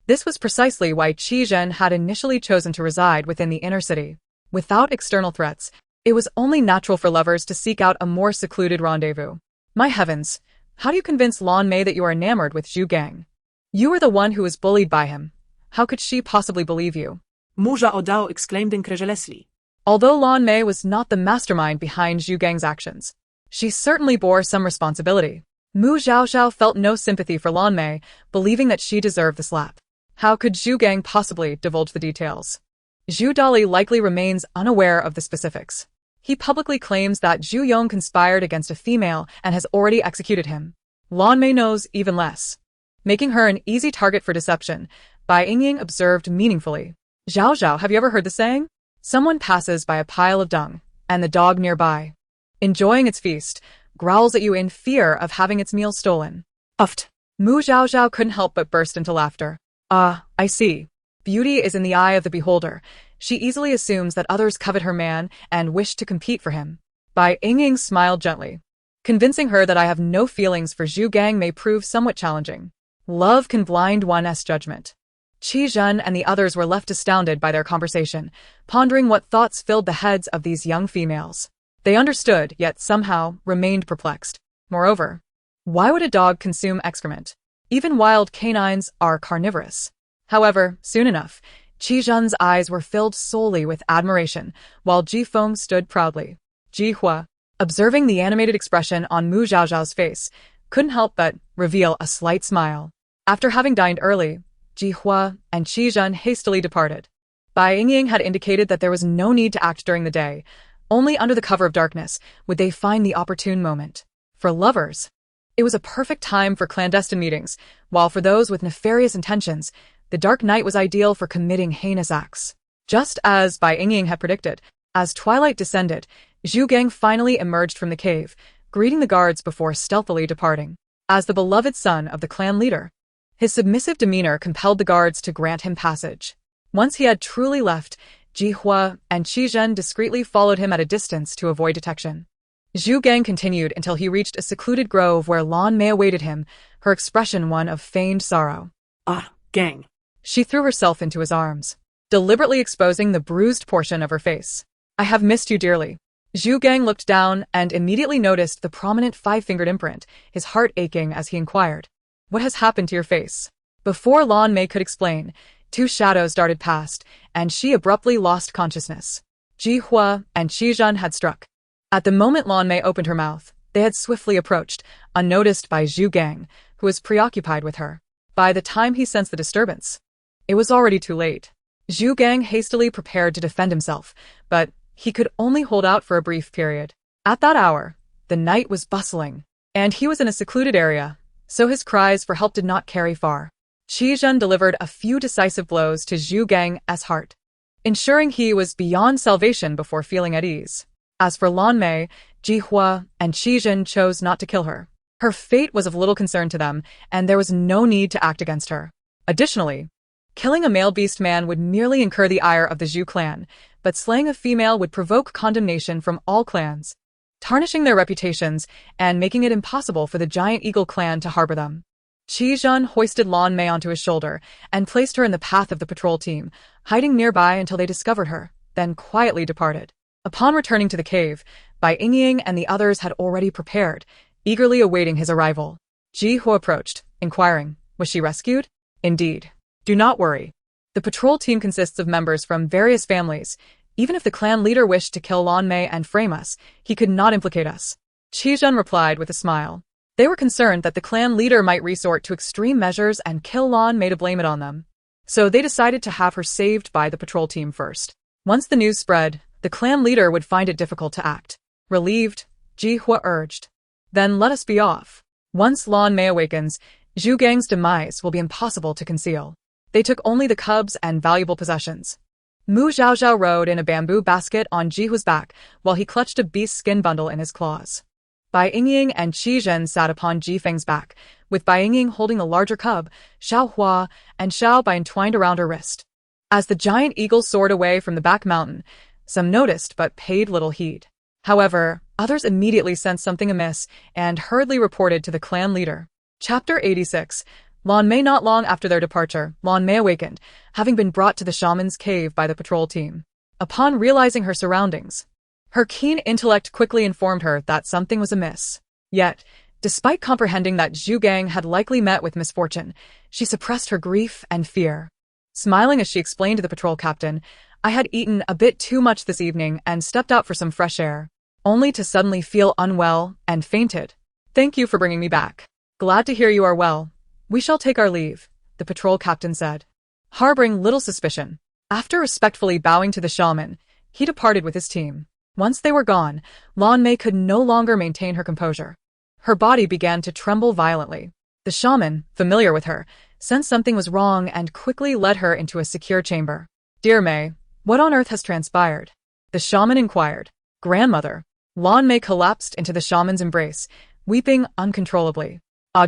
This was precisely why Qi Zhen had initially chosen to reside within the inner city. Without external threats, it was only natural for lovers to seek out a more secluded rendezvous. My heavens! How do you convince Lan Mei that you are enamored with Zhu Gang? You were the one who was bullied by him. How could she possibly believe you? Mu Zhaozhao exclaimed incredulously. Although Lan Mei was not the mastermind behind Zhu Gang's actions, she certainly bore some responsibility. Mu Zhaozhao felt no sympathy for Lan Mei, believing that she deserved the slap. How could Zhu Gang possibly divulge the details? Zhu Dali likely remains unaware of the specifics. He publicly claims that Zhu Yong conspired against a female and has already executed him. Lan Mei knows even less. Making her an easy target for deception, Bai Yingying observed meaningfully. Zhao, have you ever heard the saying? Someone passes by a pile of dung, and the dog nearby, enjoying its feast, growls at you in fear of having its meal stolen. Uffed. Mu Zhaozhao couldn't help but burst into laughter. I see. Beauty is in the eye of the beholder. She easily assumes that others covet her man and wish to compete for him. Bai Yingying smiled gently. Convincing her that I have no feelings for Zhu Gang may prove somewhat challenging. Love can blind one's judgment. Qi Zhen and the others were left astounded by their conversation, pondering what thoughts filled the heads of these young females. They understood, yet somehow remained perplexed. Moreover, why would a dog consume excrement? Even wild canines are carnivorous. However, soon enough, Qi Zhen's eyes were filled solely with admiration, while Ji Feng stood proudly. Ji Hua, observing the animated expression on Mu Zhaozhao's face, couldn't help but reveal a slight smile. After having dined early, Ji Hua and Qi Zhen hastily departed. Bai Yingying had indicated that there was no need to act during the day. Only under the cover of darkness would they find the opportune moment. For lovers, It was a perfect time for clandestine meetings, while for those with nefarious intentions, the dark night was ideal for committing heinous acts. Just as Bai Yingying had predicted, as twilight descended, Zhu Gang finally emerged from the cave, greeting the guards before stealthily departing. As the beloved son of the clan leader, his submissive demeanor compelled the guards to grant him passage. Once he had truly left, Ji Hua and Qi Zhen discreetly followed him at a distance to avoid detection. Zhu Gang continued until he reached a secluded grove where Lan Mei awaited him, her expression one of feigned sorrow. Ah, Gang. She threw herself into his arms, deliberately exposing the bruised portion of her face. I have missed you dearly. Zhu Gang looked down and immediately noticed the prominent five-fingered imprint, his heart aching as he inquired, "What has happened to your face?" Before Lan Mei could explain, two shadows darted past, and she abruptly lost consciousness. Ji Hua and Qi Zhen had struck. At the moment Lan Mei opened her mouth, they had swiftly approached, unnoticed by Zhu Gang, who was preoccupied with her. By the time he sensed the disturbance, it was already too late. Zhu Gang hastily prepared to defend himself, but he could only hold out for a brief period. At that hour, the night was bustling, and he was in a secluded area, so his cries for help did not carry far. Qi Zhen delivered a few decisive blows to Zhu Gang's heart, ensuring he was beyond salvation before feeling at ease. As for Lan Mei, Ji Hua and Qi Zhen chose not to kill her. Her fate was of little concern to them, and there was no need to act against her. Additionally, killing a male beastman would merely incur the ire of the Zhu clan, but slaying a female would provoke condemnation from all clans, tarnishing their reputations and making it impossible for the giant eagle clan to harbor them. Qi Zhen hoisted Lan Mei onto his shoulder and placed her in the path of the patrol team, hiding nearby until they discovered her, then quietly departed. Upon returning to the cave, Bai Yingying and the others had already prepared, eagerly awaiting his arrival. Ji Hua approached, inquiring, "Was she rescued?" "Indeed. Do not worry. The patrol team consists of members from various families. Even if the clan leader wished to kill Lan Mei and frame us, he could not implicate us." Qi Zhen replied with a smile. They were concerned that the clan leader might resort to extreme measures and kill Lan Mei to blame it on them. So they decided to have her saved by the patrol team first. Once the news spread, the clan leader would find it difficult to act. Relieved, Ji Hua urged, "Then let us be off. Once Lan Mei awakens, Zhu Gang's demise will be impossible to conceal." They took only the cubs and valuable possessions. Mu Zhaozhao rode in a bamboo basket on Ji Hua's back while he clutched a beast skin bundle in his claws. Bai Yingying and Qi Zhen sat upon Ji Feng's back, with Bai Yingying holding the larger cub, Xiao Hua, and Xiao Bai entwined around her wrist. As the giant eagle soared away from the back mountain, some noticed but paid little heed. However, others immediately sensed something amiss and hurriedly reported to the clan leader. Chapter 86. Lan Mei. Not long after their departure, Lan Mei awakened, having been brought to the shaman's cave by the patrol team. Upon realizing her surroundings, her keen intellect quickly informed her that something was amiss. Yet, despite comprehending that Zhu Gang had likely met with misfortune, she suppressed her grief and fear. Smiling as she explained to the patrol captain, "I had eaten a bit too much this evening and stepped out for some fresh air, only to suddenly feel unwell and fainted. Thank you for bringing me back. Glad to hear you are well. We shall take our leave," the patrol captain said, harboring little suspicion. After respectfully bowing to the shaman, he departed with his team. Once they were gone, Lan Mei could no longer maintain her composure. Her body began to tremble violently. The shaman, familiar with her, sensed something was wrong and quickly led her into a secure chamber. "Dear Mei, what on earth has transpired?" the shaman inquired. "Grandmother." Lan Mei collapsed into the shaman's embrace, weeping uncontrollably. "Ah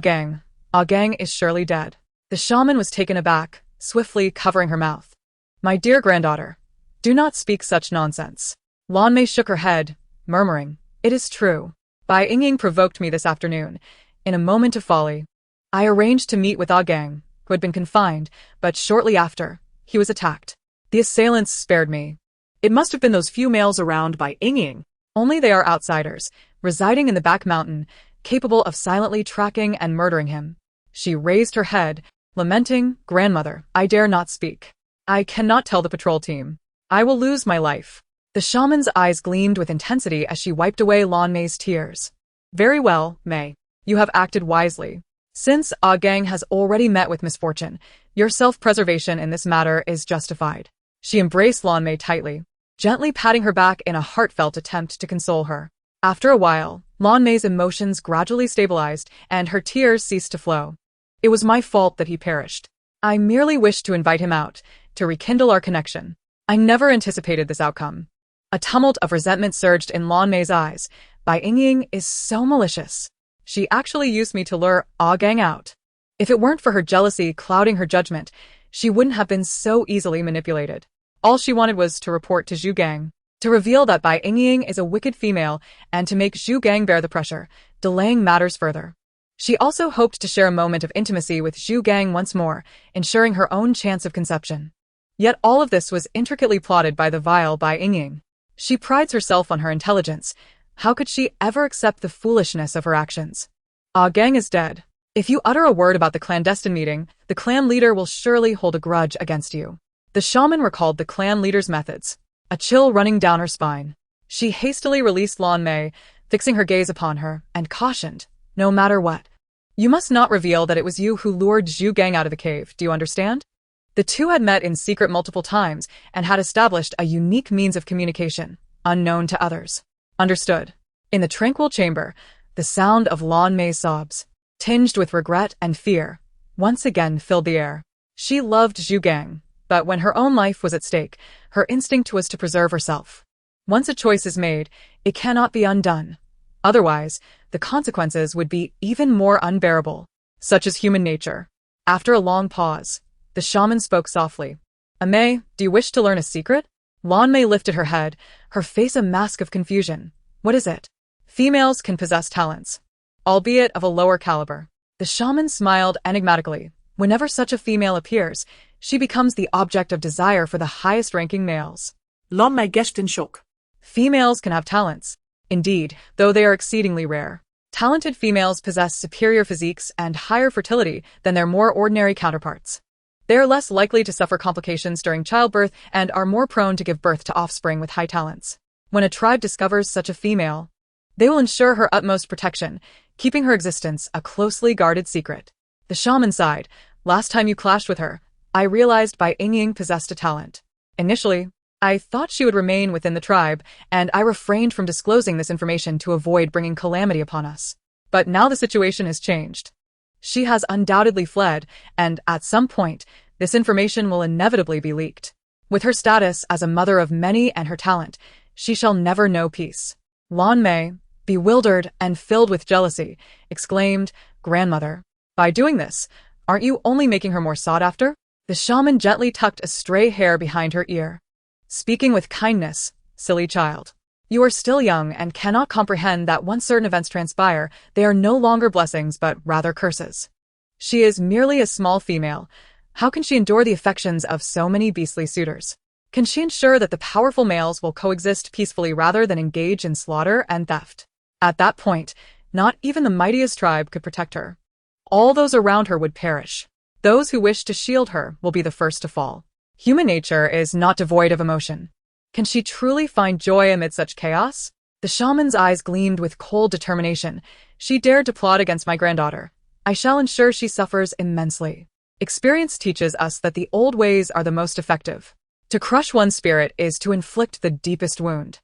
Gang is surely dead." The shaman was taken aback, swiftly covering her mouth. "My dear granddaughter, do not speak such nonsense." Lan Mei shook her head, murmuring, "It is true. Bai Yingying provoked me this afternoon, in a moment of folly. I arranged to meet with Gang, who had been confined, but shortly after, he was attacked. The assailants spared me. It must have been those few males around Bai Yingying. Only they are outsiders, residing in the back mountain, capable of silently tracking and murdering him." She raised her head, lamenting, "Grandmother, I dare not speak. I cannot tell the patrol team. I will lose my life." The shaman's eyes gleamed with intensity as she wiped away Lan Mei's tears. "Very well, Mei. You have acted wisely. Since Gang has already met with misfortune, your self-preservation in this matter is justified." She embraced Lan Mei tightly, gently patting her back in a heartfelt attempt to console her. After a while, Lan Mei's emotions gradually stabilized, and her tears ceased to flow. It was my fault that he perished. I merely wished to invite him out, to rekindle our connection. I never anticipated this outcome. A tumult of resentment surged in Lan Mei's eyes. Bai Yingying is so malicious. She actually used me to lure Gang out. If it weren't for her jealousy clouding her judgment, she wouldn't have been so easily manipulated. All she wanted was to report to Zhu Gang, to reveal that Bai Yingying is a wicked female, and to make Zhu Gang bear the pressure, delaying matters further. She also hoped to share a moment of intimacy with Zhu Gang once more, ensuring her own chance of conception. Yet all of this was intricately plotted by the vile Bai Yingying. She prides herself on her intelligence. How could she ever accept the foolishness of her actions? Gang is dead. If you utter a word about the clandestine meeting, the clan leader will surely hold a grudge against you. The shaman recalled the clan leader's methods, a chill running down her spine. She hastily released Lan Mei, fixing her gaze upon her, and cautioned, no matter what. You must not reveal that it was you who lured Zhu Gang out of the cave, do you understand? The two had met in secret multiple times and had established a unique means of communication, unknown to others. Understood. In the tranquil chamber, the sound of Lan Mei's sobs, tinged with regret and fear, once again filled the air. She loved Zhu Gang, but when her own life was at stake, her instinct was to preserve herself. Once a choice is made, it cannot be undone. Otherwise, the consequences would be even more unbearable. Such is human nature. After a long pause, the shaman spoke softly. Mei, do you wish to learn a secret? Lan Mei lifted her head, her face a mask of confusion. What is it? Females can possess talents, albeit of a lower caliber. The shaman smiled enigmatically. Whenever such a female appears, she becomes the object of desire for the highest-ranking males. Lan Mei guessed in shock. Females can have talents. Indeed, though they are exceedingly rare. Talented females possess superior physiques and higher fertility than their more ordinary counterparts. They are less likely to suffer complications during childbirth and are more prone to give birth to offspring with high talents. When a tribe discovers such a female, they will ensure her utmost protection, keeping her existence a closely guarded secret. The shaman sighed. Last time you clashed with her, I realized Bai Yingying possessed a talent. Initially, I thought she would remain within the tribe, and I refrained from disclosing this information to avoid bringing calamity upon us. But now the situation has changed. She has undoubtedly fled, and at some point, this information will inevitably be leaked. With her status as a mother of many and her talent, she shall never know peace. Lan Mei, bewildered and filled with jealousy, exclaimed, Grandmother, by doing this, aren't you only making her more sought after? The shaman gently tucked a stray hair behind her ear. Speaking with kindness, silly child. You are still young and cannot comprehend that once certain events transpire, they are no longer blessings but rather curses. She is merely a small female. How can she endure the affections of so many beastly suitors? Can she ensure that the powerful males will coexist peacefully rather than engage in slaughter and theft? At that point, not even the mightiest tribe could protect her. All those around her would perish. Those who wish to shield her will be the first to fall. Human nature is not devoid of emotion. Can she truly find joy amid such chaos? The shaman's eyes gleamed with cold determination. She dared to plot against my granddaughter. I shall ensure she suffers immensely. Experience teaches us that the old ways are the most effective. To crush one's spirit is to inflict the deepest wound.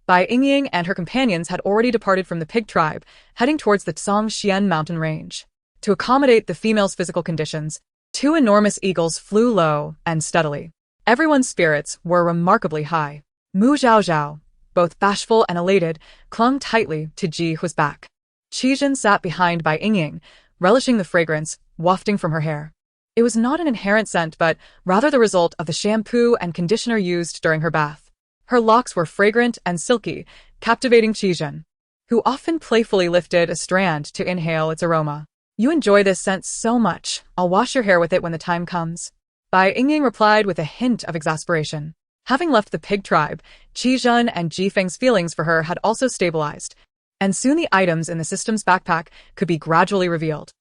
Bai Yingying and her companions had already departed from the pig tribe, heading towards the Zhangxian mountain range. To accommodate the female's physical conditions, 2 enormous eagles flew low and steadily. Everyone's spirits were remarkably high. Mu Zhaozhao, both bashful and elated, clung tightly to Ji Hu's back. Qizhen sat behind Bai Yingying, relishing the fragrance wafting from her hair. It was not an inherent scent but rather the result of the shampoo and conditioner used during her bath. Her locks were fragrant and silky, captivating Qizhen, who often playfully lifted a strand to inhale its aroma. You enjoy this scent so much, I'll wash your hair with it when the time comes. Bai Yingying replied with a hint of exasperation. Having left the pig tribe, Qizhen and Jifeng's feelings for her had also stabilized, and soon the items in the system's backpack could be gradually revealed.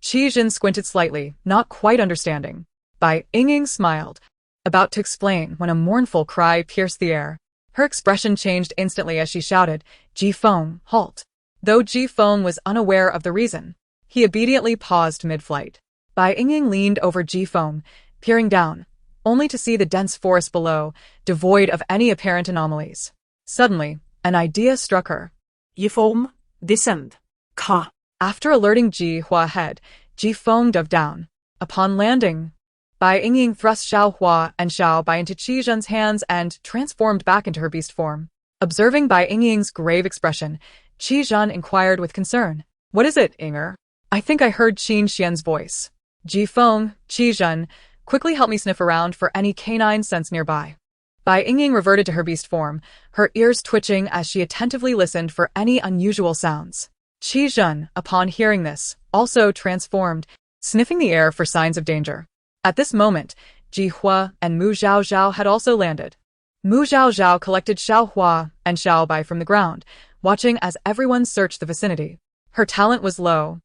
Qizhen squinted slightly, not quite understanding. Bai Yingying smiled, about to explain when a mournful cry pierced the air. Her expression changed instantly as she shouted, Jifeng, halt. Though Jifeng was unaware of the reason, he obediently paused mid-flight. Bai Yingying leaned over Jifeng, peering down, only to see the dense forest below, devoid of any apparent anomalies. Suddenly, an idea struck her. Jifeng, Descend. Ka. After alerting Ji Hua ahead, Ji Feng dove down. Upon landing, Bai Yingying thrust Xiao Hua and Xiao Bai into Qi Zhen's hands and transformed back into her beast form. Observing Bai Yingying's grave expression, Qi Zhen inquired with concern. "What is it, Inger?" "I think I heard Qin Xian's voice." Ji Feng, Qi Zhen, quickly help me sniff around for any canine scents nearby. Bai Yingying reverted to her beast form, her ears twitching as she attentively listened for any unusual sounds. Qi Zhen, upon hearing this, also transformed, sniffing the air for signs of danger. At this moment, Ji Hua and Mu Zhao Zhao had also landed. Mu Zhao Zhao collected Xiao Hua and Xiao Bai from the ground, watching as everyone searched the vicinity. Her talent was low,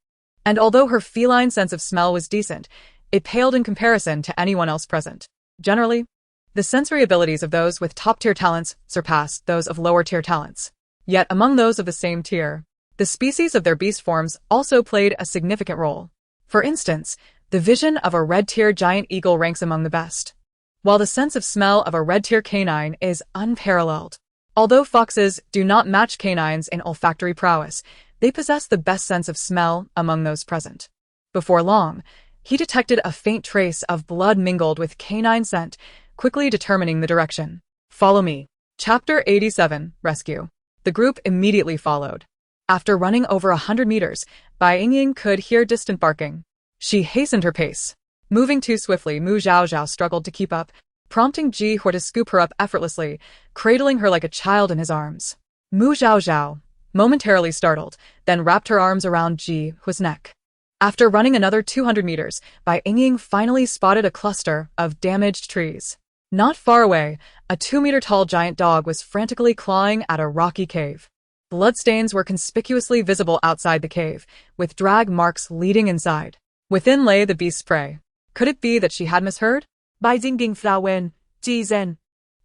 and although her feline sense of smell was decent, it paled in comparison to anyone else present. Generally, the sensory abilities of those with top-tier talents surpassed those of lower-tier talents. Yet among those of the same tier, the species of their beast forms also played a significant role. For instance, the vision of a red-tier giant eagle ranks among the best, while the sense of smell of a red-tier canine is unparalleled. Although foxes do not match canines in olfactory prowess, they possess the best sense of smell among those present. Before long, he detected a faint trace of blood mingled with canine scent, quickly determining the direction. "Follow me." Chapter 87, Rescue. The group immediately followed. After running over 100 meters, Bai Yingying could hear distant barking. She hastened her pace. Moving too swiftly, Mu Zhao Zhao struggled to keep up, prompting Ji Hua to scoop her up effortlessly, cradling her like a child in his arms. Mu Zhao Zhao, momentarily startled, then wrapped her arms around Ji Hua's neck. After running another 200 meters, Bai Yingying finally spotted a cluster of damaged trees. Not far away, a 2-meter-tall giant dog was frantically clawing at a rocky cave. Bloodstains were conspicuously visible outside the cave, with drag marks leading inside. Within lay the beast's prey. Could it be that she had misheard? Bai Yingying Flawen, Ji Zhen.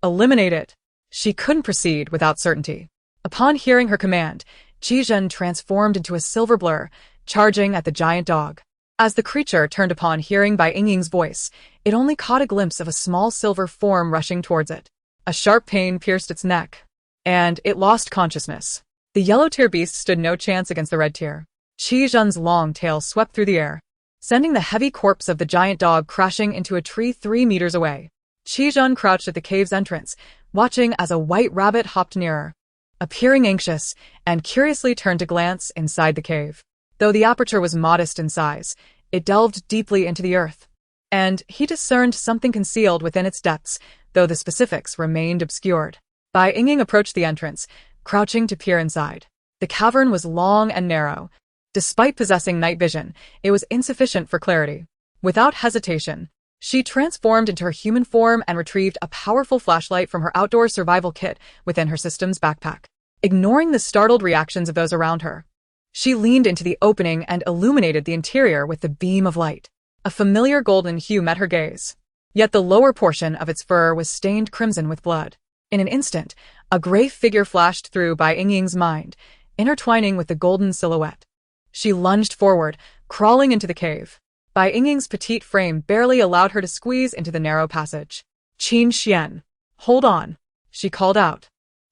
Eliminate it. She couldn't proceed without certainty. Upon hearing her command, Qi Zhen transformed into a silver blur, charging at the giant dog. As the creature turned upon hearing Bai Yingying's voice, it only caught a glimpse of a small silver form rushing towards it. A sharp pain pierced its neck, and it lost consciousness. The yellow-tier beast stood no chance against the red-tier. Qi Zhen's long tail swept through the air, sending the heavy corpse of the giant dog crashing into a tree 3 meters away. Qi Zhen crouched at the cave's entrance, watching as a white rabbit hopped nearer. Appearing anxious, and curiously turned to glance inside the cave. Though the aperture was modest in size, it delved deeply into the earth, and he discerned something concealed within its depths, though the specifics remained obscured. Bai Yingying approached the entrance, crouching to peer inside. The cavern was long and narrow. Despite possessing night vision, it was insufficient for clarity. Without hesitation, she transformed into her human form and retrieved a powerful flashlight from her outdoor survival kit within her system's backpack. Ignoring the startled reactions of those around her, she leaned into the opening and illuminated the interior with the beam of light. A familiar golden hue met her gaze, yet the lower portion of its fur was stained crimson with blood. In an instant, a gray figure flashed through Bai Yingying's mind, intertwining with the golden silhouette. She lunged forward, crawling into the cave. Bai Yingying's petite frame barely allowed her to squeeze into the narrow passage. "Qin Xian, hold on," she called out.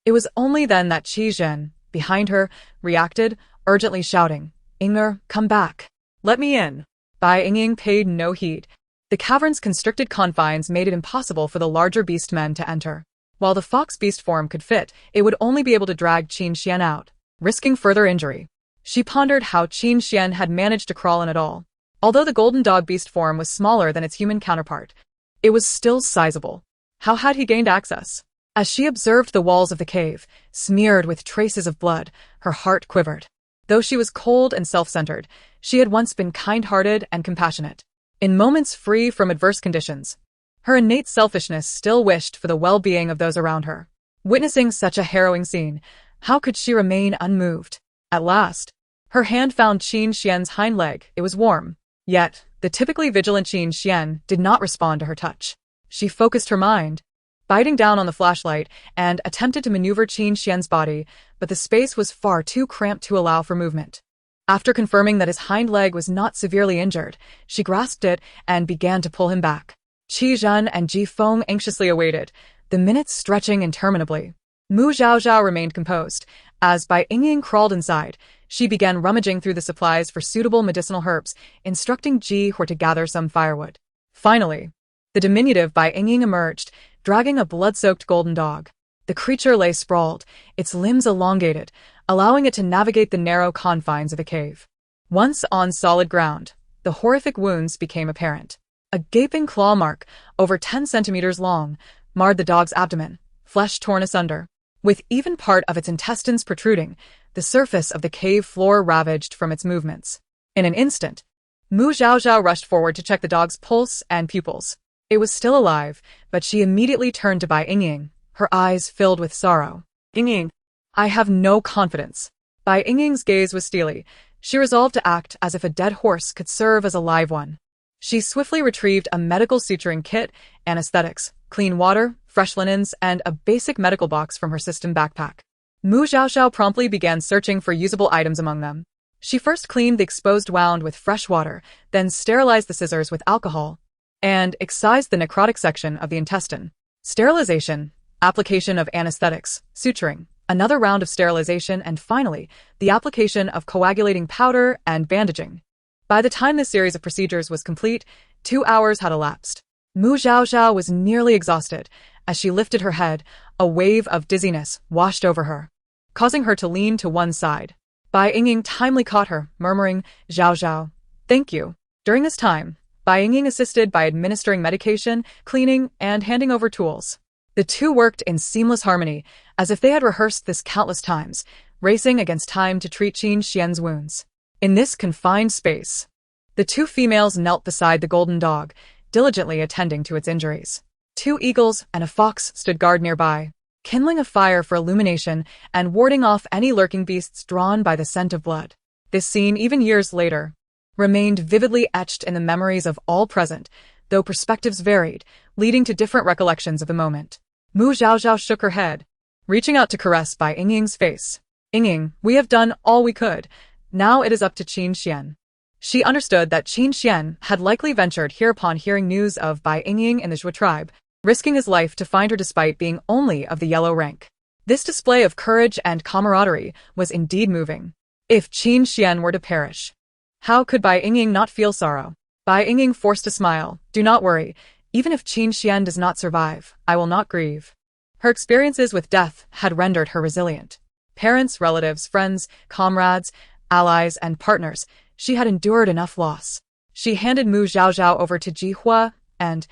It was only then that Qi Zhen, behind her, reacted, urgently shouting, "Inger, come back. Let me in." Bai Yingying paid no heed. The cavern's constricted confines made it impossible for the larger beastmen to enter. While the fox beast form could fit, it would only be able to drag Qin Xian out, risking further injury. She pondered how Qin Xian had managed to crawl in at all. Although the golden dog beast form was smaller than its human counterpart, it was still sizable. How had he gained access? As she observed the walls of the cave, smeared with traces of blood, her heart quivered. Though she was cold and self-centered, she had once been kind-hearted and compassionate. In moments free from adverse conditions, her innate selfishness still wished for the well-being of those around her. Witnessing such a harrowing scene, how could she remain unmoved? At last, her hand found Qin Xian's hind leg. It was warm. Yet, the typically vigilant Qin Xian did not respond to her touch. She focused her mind, biting down on the flashlight, and attempted to maneuver Qin Xian's body, but the space was far too cramped to allow for movement. After confirming that his hind leg was not severely injured, she grasped it and began to pull him back. Qi Zhen and Ji Feng anxiously awaited, the minutes stretching interminably. Mu Zhao Zhao remained composed. As Bai Yingying crawled inside, She began rummaging through the supplies for suitable medicinal herbs, instructing Ji Hua to gather some firewood. Finally, the diminutive Bai Yingying emerged, dragging a blood-soaked golden dog. The creature lay sprawled, its limbs elongated, allowing it to navigate the narrow confines of the cave. Once on solid ground, the horrific wounds became apparent. A gaping claw mark, over 10 centimeters long, marred the dog's abdomen, flesh torn asunder. With even part of its intestines protruding, the surface of the cave floor ravaged from its movements. In an instant, Mu Zhaozhao rushed forward to check the dog's pulse and pupils. It was still alive, but she immediately turned to Bai Yingying, her eyes filled with sorrow. Yingying, I have no confidence. Bai Yingying's gaze was steely. She resolved to act as if a dead horse could serve as a live one. She swiftly retrieved a medical suturing kit, anesthetics, clean water, fresh linens, and a basic medical box from her system backpack. Mu Zhaozhao promptly began searching for usable items among them. She first cleaned the exposed wound with fresh water, then sterilized the scissors with alcohol, and excised the necrotic section of the intestine. Sterilization, application of anesthetics, suturing, another round of sterilization, and finally, the application of coagulating powder and bandaging. By the time this series of procedures was complete, 2 hours had elapsed. Mu Zhaozhao was nearly exhausted. As she lifted her head, a wave of dizziness washed over her, causing her to lean to one side. Bai Yingying timely caught her, murmuring, "Zhaozhao, thank you." During this time, Bai Yingying assisted by administering medication, cleaning, and handing over tools. The two worked in seamless harmony, as if they had rehearsed this countless times, racing against time to treat Qin Xian's wounds. In this confined space, the two females knelt beside the golden dog, diligently attending to its injuries. 2 eagles and a fox stood guard nearby, kindling a fire for illumination and warding off any lurking beasts drawn by the scent of blood. This scene, even years later, remained vividly etched in the memories of all present, though perspectives varied, leading to different recollections of the moment. Mu Zhaozhao shook her head, reaching out to caress Bai Yingying's face. "Yingying, we have done all we could. Now it is up to Qin Xian." She understood that Qin Xian had likely ventured here upon hearing news of Bai Yingying and the Zhua tribe, risking his life to find her despite being only of the yellow rank. This display of courage and camaraderie was indeed moving. If Qin Xian were to perish, how could Bai Yingying not feel sorrow? Bai Yingying forced a smile. "Do not worry. Even if Qin Xian does not survive, I will not grieve." Her experiences with death had rendered her resilient. Parents, relatives, friends, comrades, allies, and partners, she had endured enough loss. She handed Mu Zhaozhao over to Ji Hua and,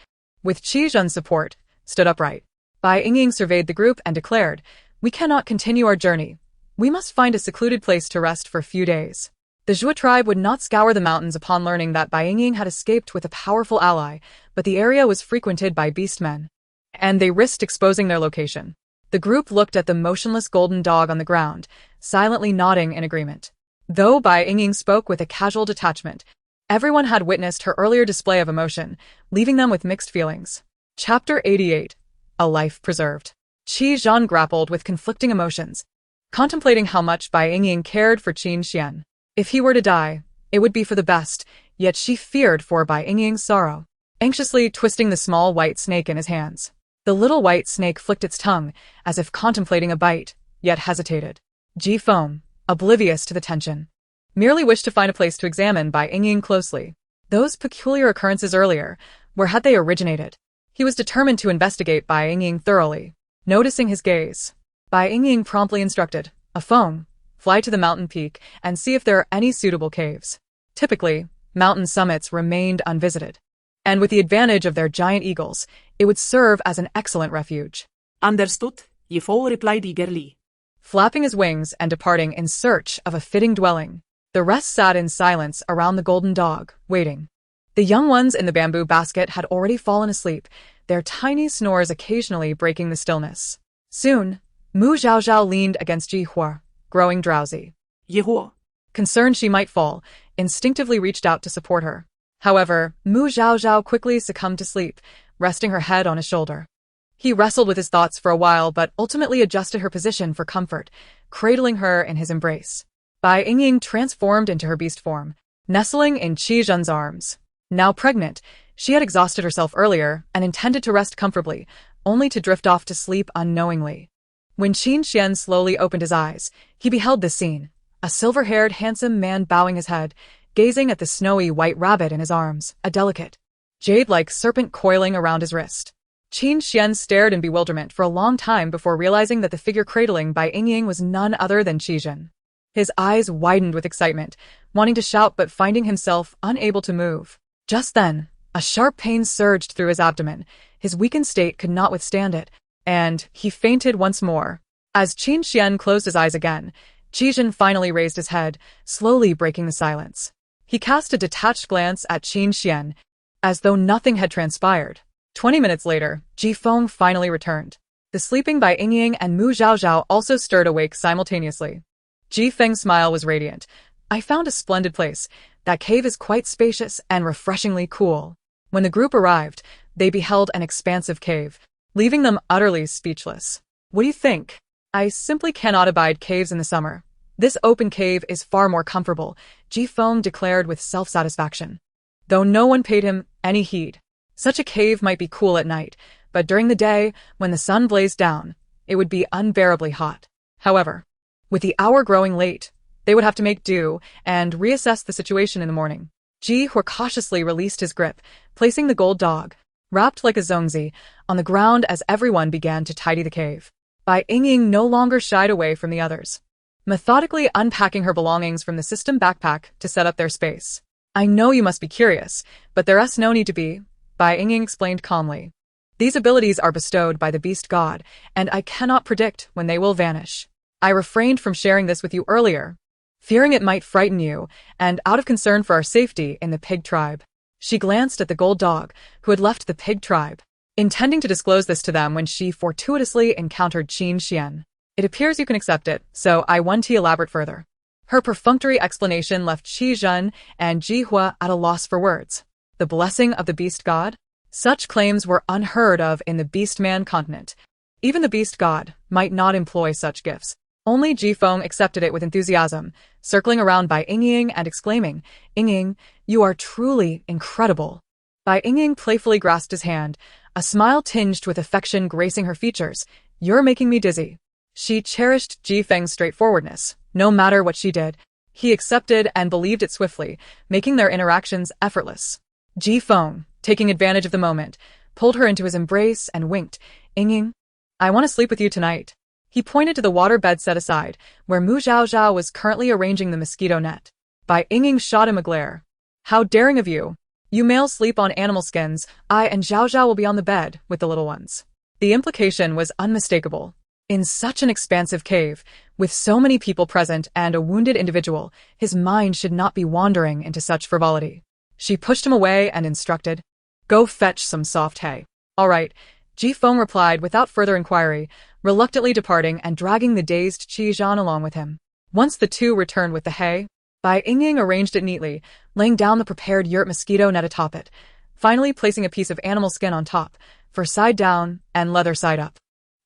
with Qi Zhen's support, stood upright. Bai Yingying surveyed the group and declared, "We cannot continue our journey. We must find a secluded place to rest for a few days." The Zhua tribe would not scour the mountains upon learning that Bai Yingying had escaped with a powerful ally, but the area was frequented by beastmen, and they risked exposing their location. The group looked at the motionless golden dog on the ground, silently nodding in agreement. Though Bai Yingying spoke with a casual detachment, everyone had witnessed her earlier display of emotion, leaving them with mixed feelings. Chapter 88. A Life Preserved. Qi Zhan grappled with conflicting emotions, contemplating how much Bai Yingying cared for Qin Xian. If he were to die, it would be for the best, yet she feared for Bai Yingying's sorrow. Anxiously twisting the small white snake in his hands, the little white snake flicked its tongue, as if contemplating a bite, yet hesitated. Ji Feng, oblivious to the tension, merely wished to find a place to examine Bai Yingying closely. Those peculiar occurrences earlier, where had they originated? He was determined to investigate Bai Yingying thoroughly. Noticing his gaze, Bai Yingying promptly instructed, "A Feng, fly to the mountain peak and see if there are any suitable caves." Typically, mountain summits remained unvisited, and with the advantage of their giant eagles, it would serve as an excellent refuge. understood, Ye Fo replied eagerly. Flapping his wings and departing in search of a fitting dwelling, the rest sat in silence around the golden dog, waiting. The young ones in the bamboo basket had already fallen asleep, their tiny snores occasionally breaking the stillness. Soon, Mu Zhaozhao leaned against Ji Hua, growing drowsy. Ye Hua, Concerned she might fall, instinctively reached out to support her. However, Mu Zhaozhao quickly succumbed to sleep, resting her head on his shoulder. He wrestled with his thoughts for a while but ultimately adjusted her position for comfort, cradling her in his embrace. Bai Yingying transformed into her beast form, nestling in Qi Zhen's arms. Now pregnant, she had exhausted herself earlier and intended to rest comfortably, only to drift off to sleep unknowingly. When Qin Xian slowly opened his eyes, he beheld this scene. a silver-haired, handsome man bowing his head, gazing at the snowy white rabbit in his arms, a delicate, jade-like serpent coiling around his wrist. Qin Xian stared in bewilderment for a long time before realizing that the figure cradling Bai Yingying was none other than Qizhen. His eyes widened with excitement, wanting to shout but finding himself unable to move. Just then, a sharp pain surged through his abdomen. His weakened state could not withstand it, and he fainted once more. As Qin Xian closed his eyes again, Qizhen finally raised his head, slowly breaking the silence. He cast a detached glance at Qin Xian, as though nothing had transpired. 20 minutes later, Ji Feng finally returned. The sleeping Bai Yingying and Mu Zhaozhao also stirred awake simultaneously. Ji Feng's smile was radiant. I found a splendid place. That cave is quite spacious and refreshingly cool. When the group arrived, they beheld an expansive cave, leaving them utterly speechless. What do you think? I simply cannot abide caves in the summer. This open cave is far more comfortable, Ji Feng declared with self-satisfaction. Though no one paid him any heed. Such a cave might be cool at night, but during the day, when the sun blazed down, it would be unbearably hot. However, with the hour growing late, they would have to make do and reassess the situation in the morning. Ji Hua cautiously released his grip, placing the gold dog, wrapped like a zongzi, on the ground as everyone began to tidy the cave. Bai Yingying no longer shied away from the others, methodically unpacking her belongings from the system backpack to set up their space. I know you must be curious, but there's no need to be, Bai Yingying explained calmly. These abilities are bestowed by the beast god, and I cannot predict when they will vanish. I refrained from sharing this with you earlier, fearing it might frighten you, and out of concern for our safety in the pig tribe. She glanced at the gold dog, who had left the pig tribe, intending to disclose this to them when she fortuitously encountered Qin Xian. It appears you can accept it, so I want to elaborate further. Her perfunctory explanation left Qizhen and Ji Hua at a loss for words. The blessing of the beast god? Such claims were unheard of in the beastman continent. Even the beast god might not employ such gifts. Only Ji Feng accepted it with enthusiasm, circling around Bai Yingying and exclaiming, "Yingying, you are truly incredible." Bai Yingying playfully grasped his hand, a smile tinged with affection gracing her features. "You're making me dizzy." She cherished Ji Feng's straightforwardness. No matter what she did, he accepted and believed it swiftly, making their interactions effortless. Ji Feng, taking advantage of the moment, pulled her into his embrace and winked, "Yingying, I want to sleep with you tonight." He pointed to the water bed set aside, where Mu Zhaozhao was currently arranging the mosquito net. Bai Yingying shot him a glare. "How daring of you! You males sleep on animal skins, I and Zhaozhao will be on the bed with the little ones." The implication was unmistakable. In such an expansive cave, with so many people present and a wounded individual, his mind should not be wandering into such frivolity. She pushed him away and instructed, "Go fetch some soft hay." "All right," Ji Feng replied without further inquiry, reluctantly departing and dragging the dazed Qizhen along with him. Once the two returned with the hay, Bai Yingying arranged it neatly, laying down the prepared yurt mosquito net atop it, finally placing a piece of animal skin on top, fur side down and leather side up.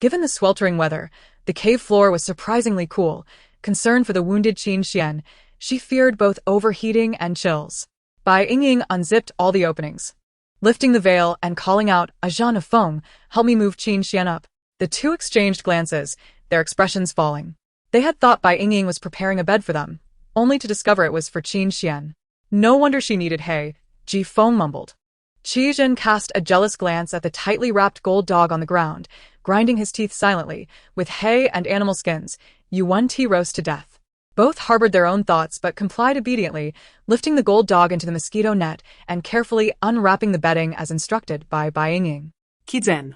Given the sweltering weather, the cave floor was surprisingly cool. Concerned for the wounded Qin Xian, she feared both overheating and chills. Bai Yingying unzipped all the openings, lifting the veil and calling out, "Ajahn of Feng, help me move Qin Xian up." The two exchanged glances, their expressions falling. They had thought Bai Yingying was preparing a bed for them, only to discover it was for Qin Xian. No wonder she needed hay, Ji Feng mumbled. Qizhen cast a jealous glance at the tightly wrapped gold dog on the ground, grinding his teeth silently. With hay and animal skins, Yuan Ti roast to death. Both harbored their own thoughts but complied obediently, lifting the gold dog into the mosquito net and carefully unwrapping the bedding as instructed by Bai Yingying. Qizhen,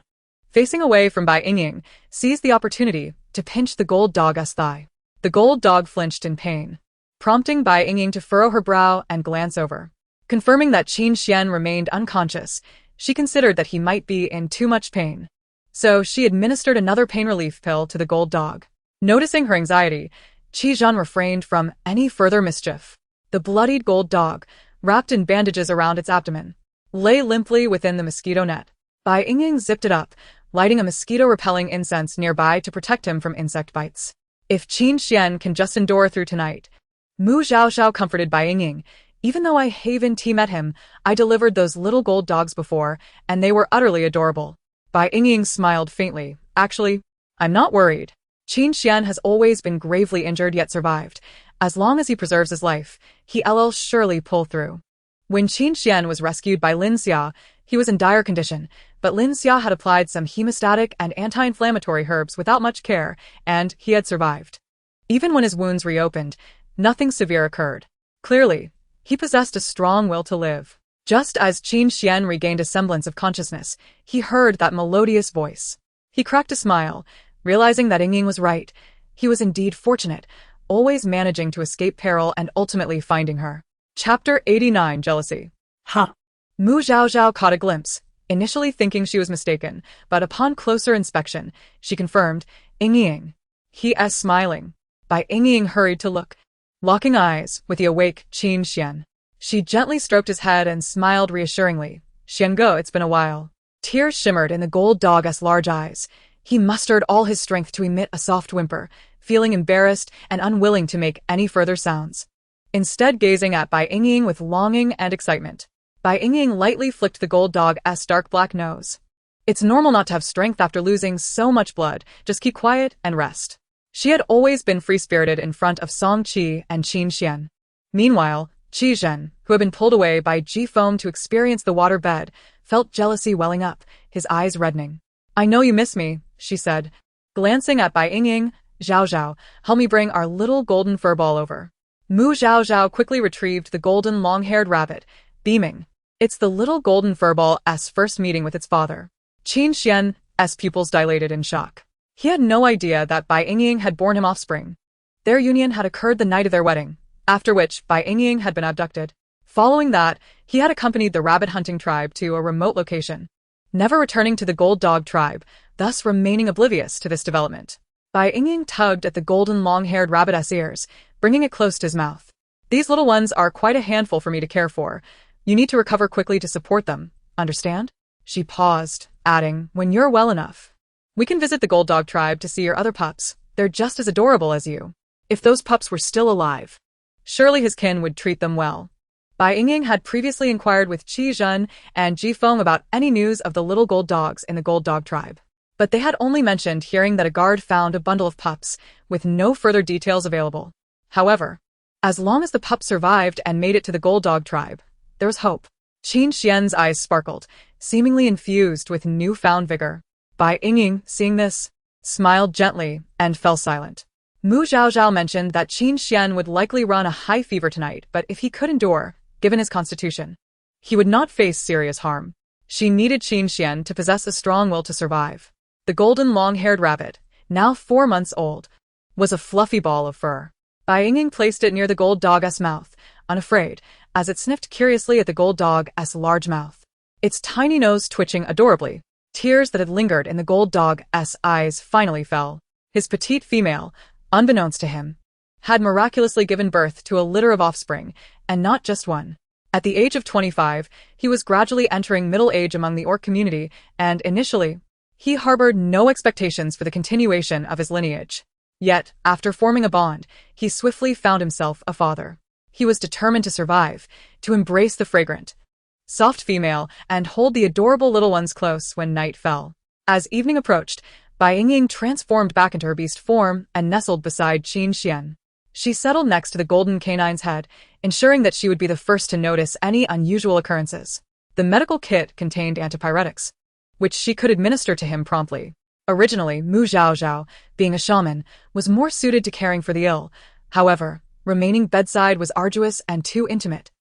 facing away from Bai Yingying, seized the opportunity to pinch the gold dog's thigh. The gold dog flinched in pain, prompting Bai Yingying to furrow her brow and glance over. Confirming that Qin Xian remained unconscious, she considered that he might be in too much pain. So she administered another pain relief pill to the gold dog. Noticing her anxiety, Qizhen refrained from any further mischief. The bloodied gold dog, wrapped in bandages around its abdomen, lay limply within the mosquito net. Bai Yingying zipped it up, lighting a mosquito-repelling incense nearby to protect him from insect bites. If Qin Xian can just endure through tonight. Mu Zhaozhao comforted Bai Yingying. Even though I haven't met him, I delivered those little gold dogs before, and they were utterly adorable. Bai Yingying smiled faintly. Actually, I'm not worried. Qin Xian has always been gravely injured yet survived, As long as he preserves his life, he'll surely pull through. When Qin Xian was rescued by Lin Xia, he was in dire condition, but Lin Xia had applied some hemostatic and anti-inflammatory herbs without much care, and he had survived. Even when his wounds reopened, nothing severe occurred. Clearly, he possessed a strong will to live. Just as Qin Xian regained a semblance of consciousness, he heard that melodious voice. He cracked a smile, realizing that Yingying was right. He was indeed fortunate, always managing to escape peril and ultimately finding her. Chapter 89, Jealousy. Huh. Mu Zhaozhao caught a glimpse, initially thinking she was mistaken, but upon closer inspection, she confirmed, Yingying. He is smiling. Bai Yingying hurried to look, locking eyes with the awake Qin Xian. She gently stroked his head and smiled reassuringly. Xiango, it's been a while. Tears shimmered in the gold dog's large eyes. He mustered all his strength to emit a soft whimper, feeling embarrassed and unwilling to make any further sounds. Instead gazing at Bai Yingying with longing and excitement. Bai Yingying lightly flicked the gold dog's dark black nose. It's normal not to have strength after losing so much blood, just keep quiet and rest. She had always been free-spirited in front of Song Qi and Qin Xian. Meanwhile, Qi Zhen, who had been pulled away by Ji Foam to experience the water bed, felt jealousy welling up, his eyes reddening. I know you miss me, she said. Glancing at Bai Yingying, Zhao Zhao, help me bring our little golden furball over. Mu Zhao Zhao quickly retrieved the golden long-haired rabbit, beaming. It's the little golden furball's first meeting with its father. Qin Xian's pupils dilated in shock. He had no idea that Bai Yingying had borne him offspring. Their union had occurred the night of their wedding, after which Bai Yingying had been abducted. Following that, he had accompanied the rabbit-hunting tribe to a remote location, never returning to the gold dog tribe, thus remaining oblivious to this development. Bai Yingying tugged at the golden long-haired rabbit's ears, bringing it close to his mouth. These little ones are quite a handful for me to care for. You need to recover quickly to support them, understand? She paused, adding, when you're well enough, we can visit the gold dog tribe to see your other pups. They're just as adorable as you. If those pups were still alive, surely his kin would treat them well. Bai Yingying had previously inquired with Qi Zhen and Ji Feng about any news of the little gold dogs in the gold dog tribe. But they had only mentioned hearing that a guard found a bundle of pups, with no further details available. However, as long as the pups survived and made it to the gold dog tribe, there was hope. Qin Xian's eyes sparkled, seemingly infused with newfound vigor. Bai Yingying, seeing this, smiled gently and fell silent. Mu Zhaozhao mentioned that Qin Xian would likely run a high fever tonight, but if he could endure, given his constitution, he would not face serious harm. She needed Qin Xian to possess a strong will to survive. The golden long-haired rabbit, now 4 months old, was a fluffy ball of fur. Bai Yingying placed it near the gold dog's mouth, unafraid, as it sniffed curiously at the gold dog's large mouth. Its tiny nose twitching adorably. Tears that had lingered in the gold dog's eyes finally fell. His petite female, unbeknownst to him, had miraculously given birth to a litter of offspring, and not just one. At the age of 25, he was gradually entering middle age among the orc community, and initially, he harbored no expectations for the continuation of his lineage. Yet, after forming a bond, he swiftly found himself a father. He was determined to survive, to embrace the fragrant, soft female, and hold the adorable little ones close when night fell. As evening approached, Bai Yingying transformed back into her beast form and nestled beside Qin Xian. She settled next to the golden canine's head, ensuring that she would be the first to notice any unusual occurrences. The medical kit contained antipyretics, which she could administer to him promptly. Originally, Mu Zhaozhao, being a shaman, was more suited to caring for the ill. However, remaining bedside was arduous and too intimate,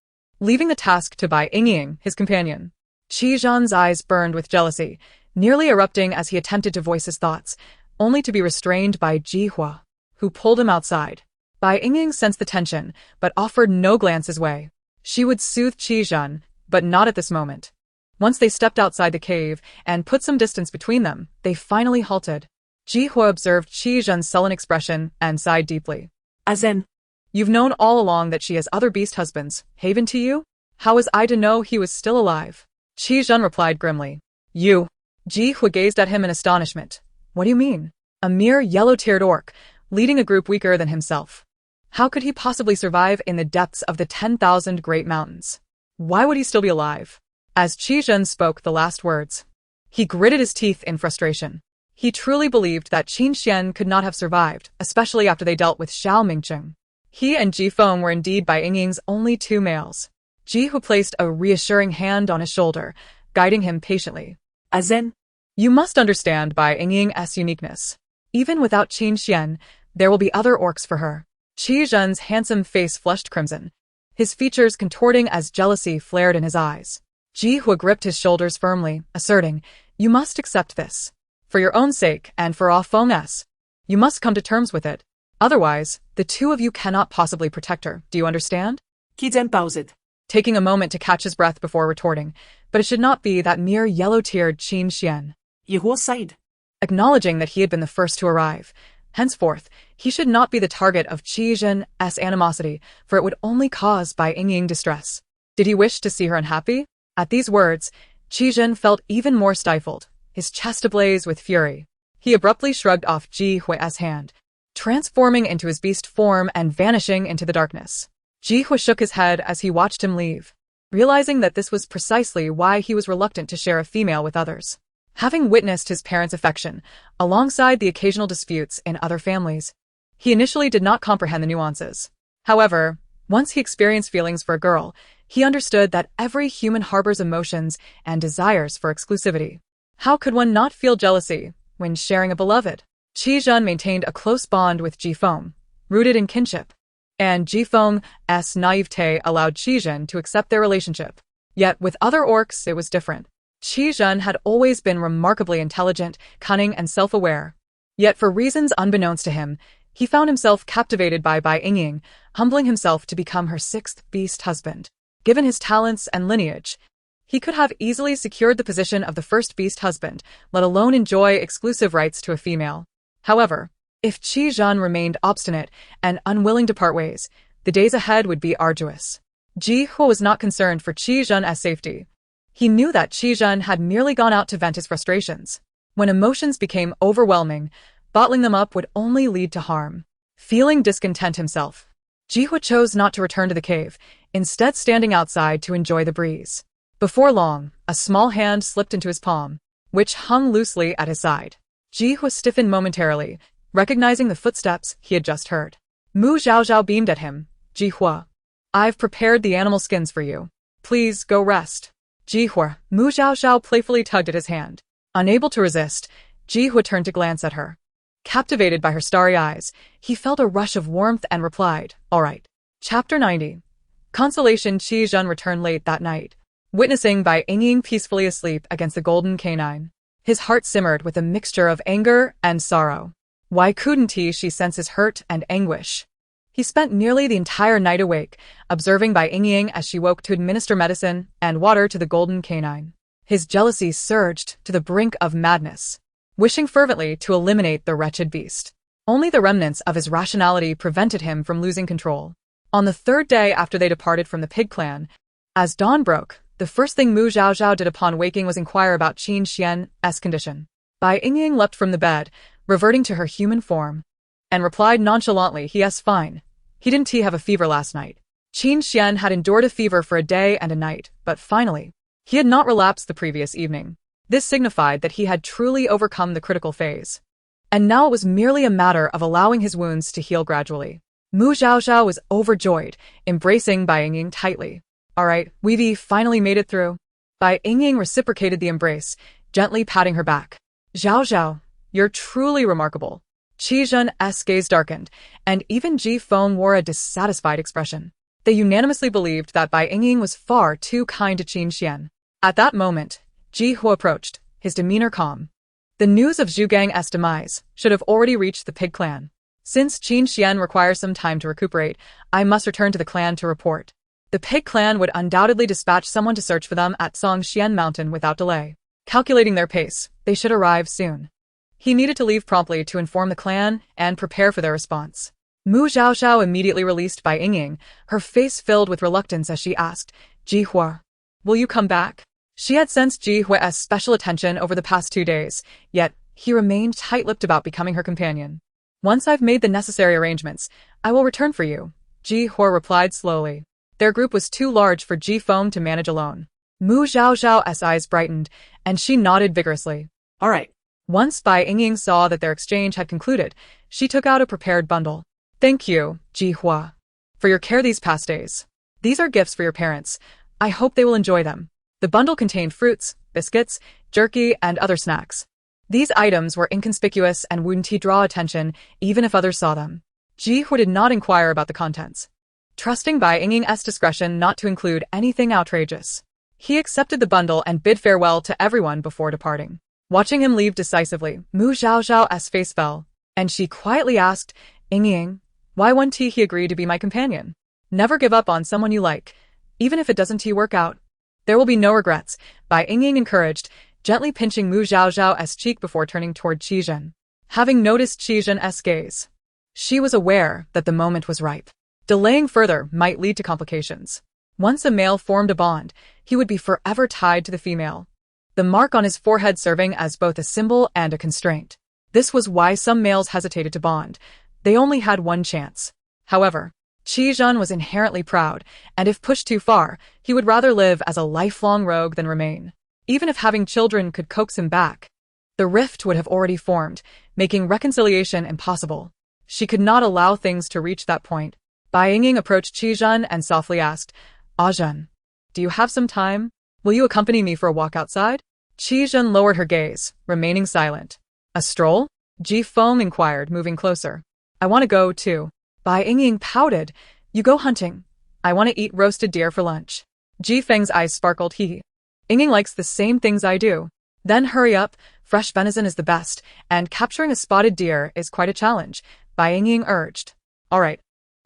leaving the task to Bai Yingying, his companion. Qi Zhen's eyes burned with jealousy, nearly erupting as he attempted to voice his thoughts, only to be restrained by Ji Hua, who pulled him outside. Bai Yingying sensed the tension, but offered no glance his way. She would soothe Qi Zhen, but not at this moment. Once they stepped outside the cave and put some distance between them, they finally halted. Ji Hua observed Qi Zhen's sullen expression and sighed deeply. As in, You've known all along that she has other beast husbands, haven to you? How was I to know he was still alive? Qi Zhen replied grimly. You. Ji Hua gazed at him in astonishment. What do you mean? A mere yellow-tiered orc, leading a group weaker than himself. How could he possibly survive in the depths of the 10,000 great mountains? Why would he still be alive? As Qi Zhen spoke the last words, he gritted his teeth in frustration. He truly believed that Qin Xian could not have survived, especially after they dealt with Xiao Mingcheng. He and Ji Feng were indeed Bai Yingying's only two males. Ji Hu placed a reassuring hand on his shoulder, guiding him patiently. Azen. You must understand Bai Yingying's uniqueness. Even without Qin Xian, there will be other orcs for her. Qi Zhen's handsome face flushed crimson, his features contorting as jealousy flared in his eyes. Ji Hu gripped his shoulders firmly, asserting, You must accept this. For your own sake and for Ah Feng's. You must come to terms with it. Otherwise, the two of you cannot possibly protect her. Do you understand? Qi Zhen paused, taking a moment to catch his breath before retorting, but it should not be that mere yellow-teared Qin Xian. Yihuo sighed, Acknowledging that he had been the first to arrive. Henceforth, he should not be the target of Qi Zhen's animosity, for it would only cause Bai Yingying distress. Did he wish to see her unhappy? At these words, Qi Zhen felt even more stifled, his chest ablaze with fury. He abruptly shrugged off Ji Hui's hand, transforming into his beast form and vanishing into the darkness. Ji Hui shook his head as he watched him leave, realizing that this was precisely why he was reluctant to share a female with others. Having witnessed his parents' affection, alongside the occasional disputes in other families, he initially did not comprehend the nuances. However, once he experienced feelings for a girl, he understood that every human harbors emotions and desires for exclusivity. How could one not feel jealousy when sharing a beloved? Qi Zhen maintained a close bond with Ji Feng, rooted in kinship, and Ji Feng's naivete allowed Qi Zhen to accept their relationship. Yet with other orcs it was different. Qi Zhen had always been remarkably intelligent, cunning, and self-aware. Yet for reasons unbeknownst to him, he found himself captivated by Bai Yingying, humbling himself to become her sixth beast husband. Given his talents and lineage, he could have easily secured the position of the first beast husband, let alone enjoy exclusive rights to a female. However, if Qi Zhen remained obstinate and unwilling to part ways, the days ahead would be arduous. Ji Hu was not concerned for Qi Zhen's safety. He knew that Qi Zhen had merely gone out to vent his frustrations. When emotions became overwhelming, bottling them up would only lead to harm. Feeling discontent himself, Ji Hu chose not to return to the cave, instead standing outside to enjoy the breeze. Before long, a small hand slipped into his palm, which hung loosely at his side. Ji Hu stiffened momentarily, recognizing the footsteps he had just heard. Mu Zhaozhao beamed at him. Ji Hu, I've prepared the animal skins for you. Please go rest. Ji Hu, Mu Zhaozhao playfully tugged at his hand. Unable to resist, Ji Hu turned to glance at her. Captivated by her starry eyes, he felt a rush of warmth and replied, All right. Chapter 90. Consolation. Qi Zhen returned late that night, witnessing Bai Yingying peacefully asleep against the golden canine. His heart simmered with a mixture of anger and sorrow. Why couldn't she sense his hurt and anguish? He spent nearly the entire night awake, observing Bai Yingying as she woke to administer medicine and water to the golden canine. His jealousy surged to the brink of madness, wishing fervently to eliminate the wretched beast. Only the remnants of his rationality prevented him from losing control. On the third day after they departed from the pig clan, as dawn broke, the first thing Mu Zhaozhao did upon waking was inquire about Qin Xian's condition. Bai Yingying leapt from the bed, reverting to her human form, and replied nonchalantly, Yes, fine. He didn't have a fever last night. Qin Xian had endured a fever for a day and a night, but finally, he had not relapsed the previous evening. This signified that he had truly overcome the critical phase. And now it was merely a matter of allowing his wounds to heal gradually. Mu Zhaozhao was overjoyed, embracing Bai Yingying tightly. All right, we've finally made it through. Bai Yingying reciprocated the embrace, gently patting her back. Zhaozhao, you're truly remarkable. Qi Zhen's gaze darkened, and even Ji Feng wore a dissatisfied expression. They unanimously believed that Bai Yingying was far too kind to Qin Xian. At that moment, Ji Hu approached, his demeanor calm. The news of Zhu Gang's demise should have already reached the pig clan. Since Qin Xian requires some time to recuperate, I must return to the clan to report. The pig clan would undoubtedly dispatch someone to search for them at Songxian Mountain without delay. Calculating their pace, they should arrive soon. He needed to leave promptly to inform the clan and prepare for their response. Mu Zhaozhao immediately released Bai Yingying, her face filled with reluctance as she asked, Ji Hu, will you come back? She had sensed Ji Hui's special attention over the past 2 days, yet he remained tight-lipped about becoming her companion. Once I've made the necessary arrangements, I will return for you, Ji Hu replied slowly. Their group was too large for Ji Feng to manage alone. Mu Zhaozhao's eyes brightened, and she nodded vigorously. All right. Once Bai Yingying saw that their exchange had concluded, she took out a prepared bundle. Thank you, Ji Hu. for your care these past days. These are gifts for your parents. I hope they will enjoy them. The bundle contained fruits, biscuits, jerky, and other snacks. These items were inconspicuous and wouldn't draw attention even if others saw them. Ji Hu did not inquire about the contents, trusting Bai Yingying's discretion not to include anything outrageous. He accepted the bundle and bid farewell to everyone before departing. Watching him leave decisively, Mu Zhaozhao's face fell, and she quietly asked, Yingying, why won't he agree to be my companion? Never give up on someone you like, even if it doesn't work out. There will be no regrets, Bai Yingying encouraged, gently pinching Mu Zhaozhao's cheek before turning toward Qizhen. Having noticed Qizhen's gaze, she was aware that the moment was ripe. Delaying further might lead to complications. Once a male formed a bond, he would be forever tied to the female, the mark on his forehead serving as both a symbol and a constraint. This was why some males hesitated to bond. They only had one chance. However, Qizhen was inherently proud, and if pushed too far, he would rather live as a lifelong rogue than remain. Even if having children could coax him back, the rift would have already formed, making reconciliation impossible. She could not allow things to reach that point. Bai Yingying approached Qizhen and softly asked, Zhen, do you have some time? Will you accompany me for a walk outside? Qizhen lowered her gaze, remaining silent. A stroll? Ji Feng inquired, moving closer. I want to go, too. Bai Yingying pouted. You go hunting. I want to eat roasted deer for lunch. Ji Feng's eyes sparkled. Yingying likes the same things I do. Then hurry up, fresh venison is the best, and capturing a spotted deer is quite a challenge, Bai Yingying urged. All right.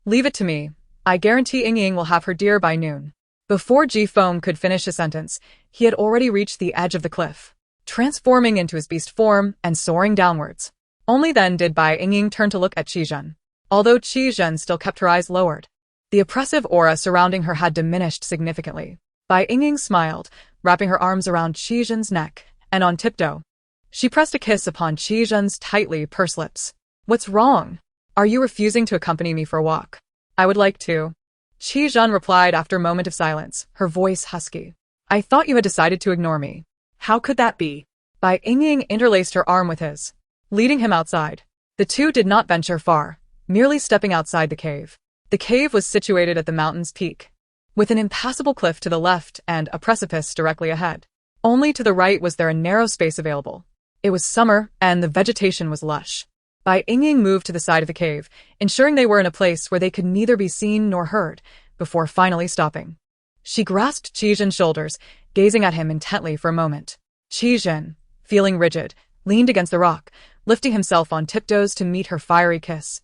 Leave it to me. I guarantee Yingying will have her deer by noon. Before Ji Feng could finish a sentence, he had already reached the edge of the cliff, transforming into his beast form and soaring downwards. Only then did Bai Yingying turn to look at Qizhen. Although Qizhen still kept her eyes lowered, the oppressive aura surrounding her had diminished significantly. Bai Yingying smiled, wrapping her arms around Qizhen's neck, and on tiptoe, she pressed a kiss upon Qizhen's tightly pursed lips. What's wrong? Are you refusing to accompany me for a walk? I would like to. Qizhen replied after a moment of silence, her voice husky. I thought you had decided to ignore me. How could that be? Bai Yingying interlaced her arm with his, leading him outside. The two did not venture far, merely stepping outside the cave. The cave was situated at the mountain's peak, with an impassable cliff to the left and a precipice directly ahead. Only to the right was there a narrow space available. It was summer, and the vegetation was lush. Bai Yingying moved to the side of the cave, ensuring they were in a place where they could neither be seen nor heard, before finally stopping. She grasped Qizhen's shoulders, gazing at him intently for a moment. Qizhen, feeling rigid, leaned against the rock, lifting himself on tiptoes to meet her fiery kiss,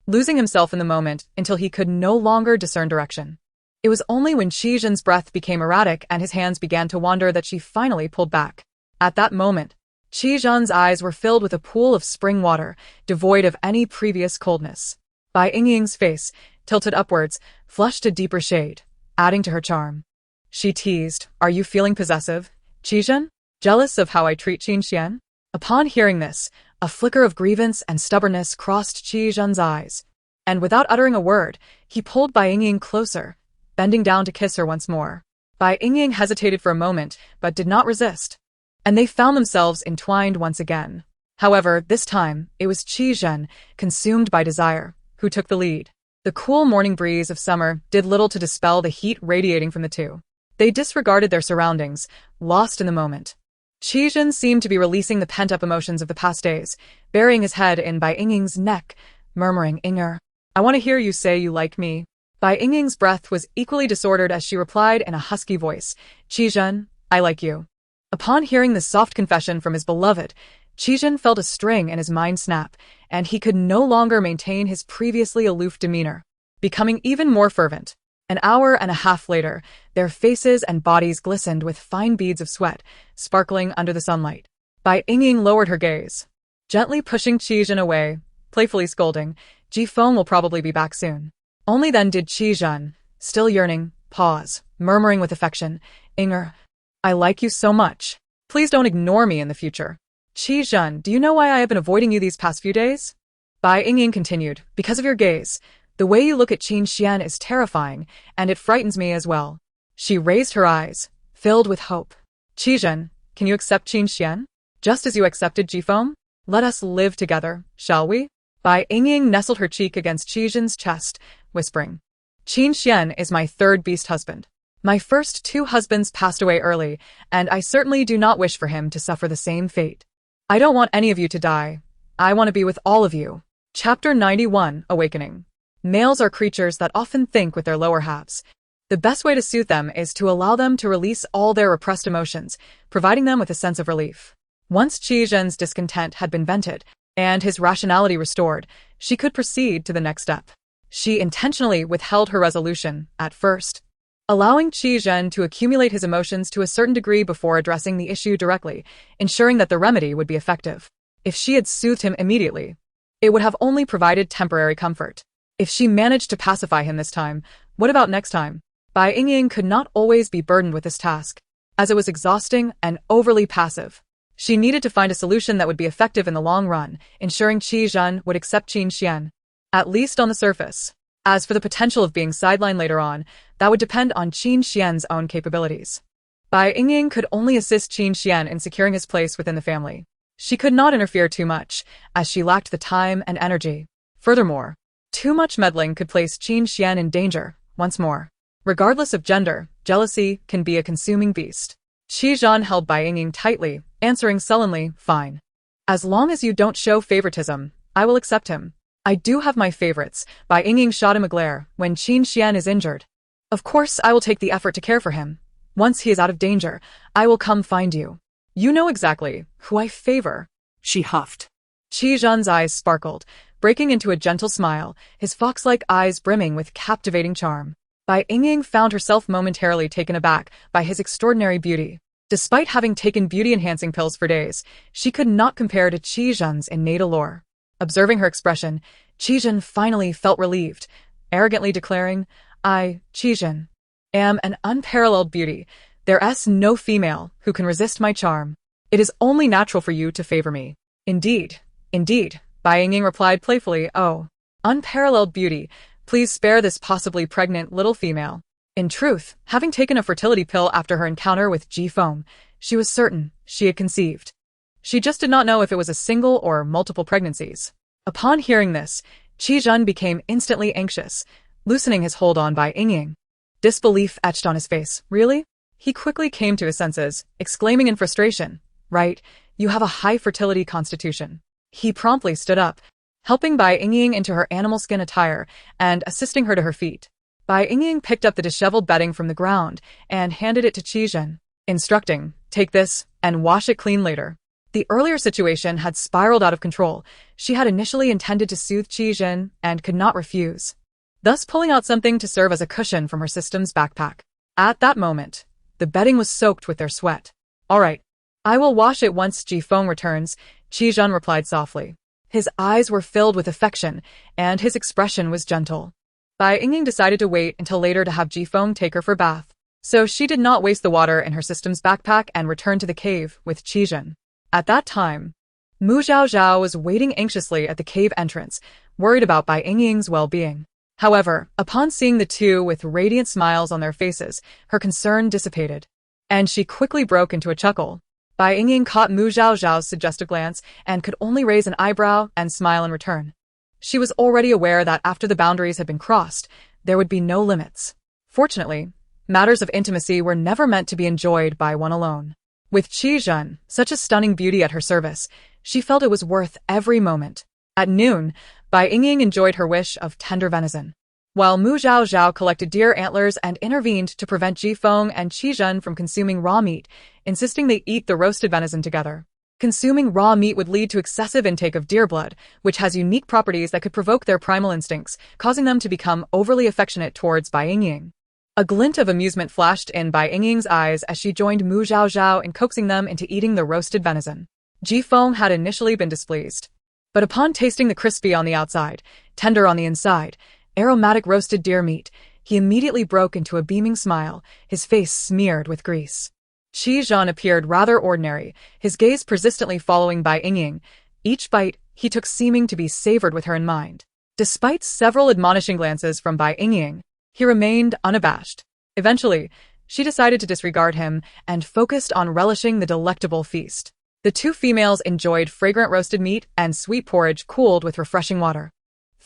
losing himself in the moment until he could no longer discern direction. It was only when Qizhen's breath became erratic and his hands began to wander that she finally pulled back. At that moment, Qizhen's eyes were filled with a pool of spring water, devoid of any previous coldness. Bai Yingying's face, tilted upwards, flushed a deeper shade, adding to her charm. She teased, Are you feeling possessive, Qizhen? Jealous of how I treat Qinxian? Upon hearing this, a flicker of grievance and stubbornness crossed Qizhen's eyes, and without uttering a word, he pulled Bai Yingying closer, bending down to kiss her once more. Bai Yingying hesitated for a moment, but did not resist, and they found themselves entwined once again. However, this time, it was Qizhen, consumed by desire, who took the lead. The cool morning breeze of summer did little to dispel the heat radiating from the two. They disregarded their surroundings, lost in the moment. Qizhen seemed to be releasing the pent-up emotions of the past days, burying his head in Bai Yingying's neck, murmuring, Inger, I want to hear you say you like me. Bai Yingying's breath was equally disordered as she replied in a husky voice, Qizhen, I like you. Upon hearing this soft confession from his beloved, Qizhen felt a string in his mind snap, and he could no longer maintain his previously aloof demeanor, becoming even more fervent. An hour and a half later, their faces and bodies glistened with fine beads of sweat, sparkling under the sunlight. Bai Yingying lowered her gaze, gently pushing Qizhen away, playfully scolding, Ji Feng will probably be back soon. Only then did Qizhen, still yearning, pause, murmuring with affection, Inger, I like you so much. Please don't ignore me in the future. Qizhen, do you know why I have been avoiding you these past few days? Bai Yingying continued, because of your gaze. The way you look at Qinxian is terrifying, and it frightens me as well. She raised her eyes, filled with hope. Qizhen, can you accept Qinxian? Just as you accepted Jifeng? Let us live together, shall we? Bai Yingying nestled her cheek against Qizhen's chest, whispering. Qin Xian is my third beast husband. My first two husbands passed away early, and I certainly do not wish for him to suffer the same fate. I don't want any of you to die. I want to be with all of you. Chapter 91, Awakening. Males are creatures that often think with their lower halves. The best way to soothe them is to allow them to release all their repressed emotions, providing them with a sense of relief. Once Qi Zhen's discontent had been vented, and his rationality restored, she could proceed to the next step. She intentionally withheld her resolution, at first, allowing Qi Zhen to accumulate his emotions to a certain degree before addressing the issue directly, ensuring that the remedy would be effective. If she had soothed him immediately, it would have only provided temporary comfort. If she managed to pacify him this time, what about next time? Bai Yingying could not always be burdened with this task, as it was exhausting and overly passive. She needed to find a solution that would be effective in the long run, ensuring Qi Zhen would accept Qin Xian, at least on the surface. As for the potential of being sidelined later on, that would depend on Qin Xian's own capabilities. Bai Yingying could only assist Qin Xian in securing his place within the family. She could not interfere too much, as she lacked the time and energy. Furthermore, too much meddling could place Qin Xian in danger, once more. Regardless of gender, jealousy can be a consuming beast. Qi Zhen held Bai Yingying tightly, answering sullenly, "Fine. As long as you don't show favoritism, I will accept him. I do have my favorites." Bai Yingying shot him a glare. "When Qin Xian is injured, of course I will take the effort to care for him. Once he is out of danger, I will come find you. You know exactly who I favor," she huffed. Qi Zhen's eyes sparkled, breaking into a gentle smile, his fox-like eyes brimming with captivating charm. Bai Yingying found herself momentarily taken aback by his extraordinary beauty. Despite having taken beauty-enhancing pills for days, she could not compare to Qi Zhen's innate allure. Observing her expression, Qi Zhen finally felt relieved, arrogantly declaring, "I, Qi Zhen, am an unparalleled beauty. There's no female who can resist my charm. It is only natural for you to favor me." Indeed, Bai Yingying replied playfully, "Oh, unparalleled beauty, please spare this possibly pregnant little female." In truth, having taken a fertility pill after her encounter with Ji Feng, she was certain she had conceived. She just did not know if it was a single or multiple pregnancies. Upon hearing this, Qi Zhen became instantly anxious, loosening his hold on Bai Yingying. Disbelief etched on his face. "Really?" He quickly came to his senses, exclaiming in frustration, "Right, you have a high fertility constitution." He promptly stood up, helping Bai Yingying into her animal skin attire and assisting her to her feet. Bai Yingying picked up the disheveled bedding from the ground and handed it to Qi Zhen, instructing, "Take this and wash it clean later." The earlier situation had spiraled out of control. She had initially intended to soothe Qi Zhen and could not refuse, thus pulling out something to serve as a cushion from her system's backpack. At that moment, the bedding was soaked with their sweat. "All right, I will wash it once Ji Feng returns," Qi Zhen replied softly. His eyes were filled with affection, and his expression was gentle. Bai Yingying decided to wait until later to have Ji Feng take her for bath, so she did not waste the water in her system's backpack and returned to the cave with Qi Zhen. At that time, Mu Zhao Zhao was waiting anxiously at the cave entrance, worried about Bai Yingying's well-being. However, upon seeing the two with radiant smiles on their faces, her concern dissipated, and she quickly broke into a chuckle. Bai Yingying caught Mu Zhao Zhao's suggestive glance and could only raise an eyebrow and smile in return. She was already aware that after the boundaries had been crossed, there would be no limits. Fortunately, matters of intimacy were never meant to be enjoyed by one alone. With Qi Zhen, such a stunning beauty at her service, she felt it was worth every moment. At noon, Bai Yingying enjoyed her wish of tender venison, while Mu Zhao Zhao collected deer antlers and intervened to prevent Ji Feng and Qi Zhen from consuming raw meat, insisting they eat the roasted venison together. Consuming raw meat would lead to excessive intake of deer blood, which has unique properties that could provoke their primal instincts, causing them to become overly affectionate towards Bai Yingying. A glint of amusement flashed in Bai Yingying's eyes as she joined Mu Zhao Zhao in coaxing them into eating the roasted venison. Ji Feng had initially been displeased, but upon tasting the crispy on the outside, tender on the inside, aromatic roasted deer meat, he immediately broke into a beaming smile, his face smeared with grease. Qi Zhen appeared rather ordinary, his gaze persistently following Bai Yingying. Each bite he took seeming to be savored with her in mind. Despite several admonishing glances from Bai Yingying, he remained unabashed. Eventually, she decided to disregard him and focused on relishing the delectable feast. The two females enjoyed fragrant roasted meat and sweet porridge cooled with refreshing water.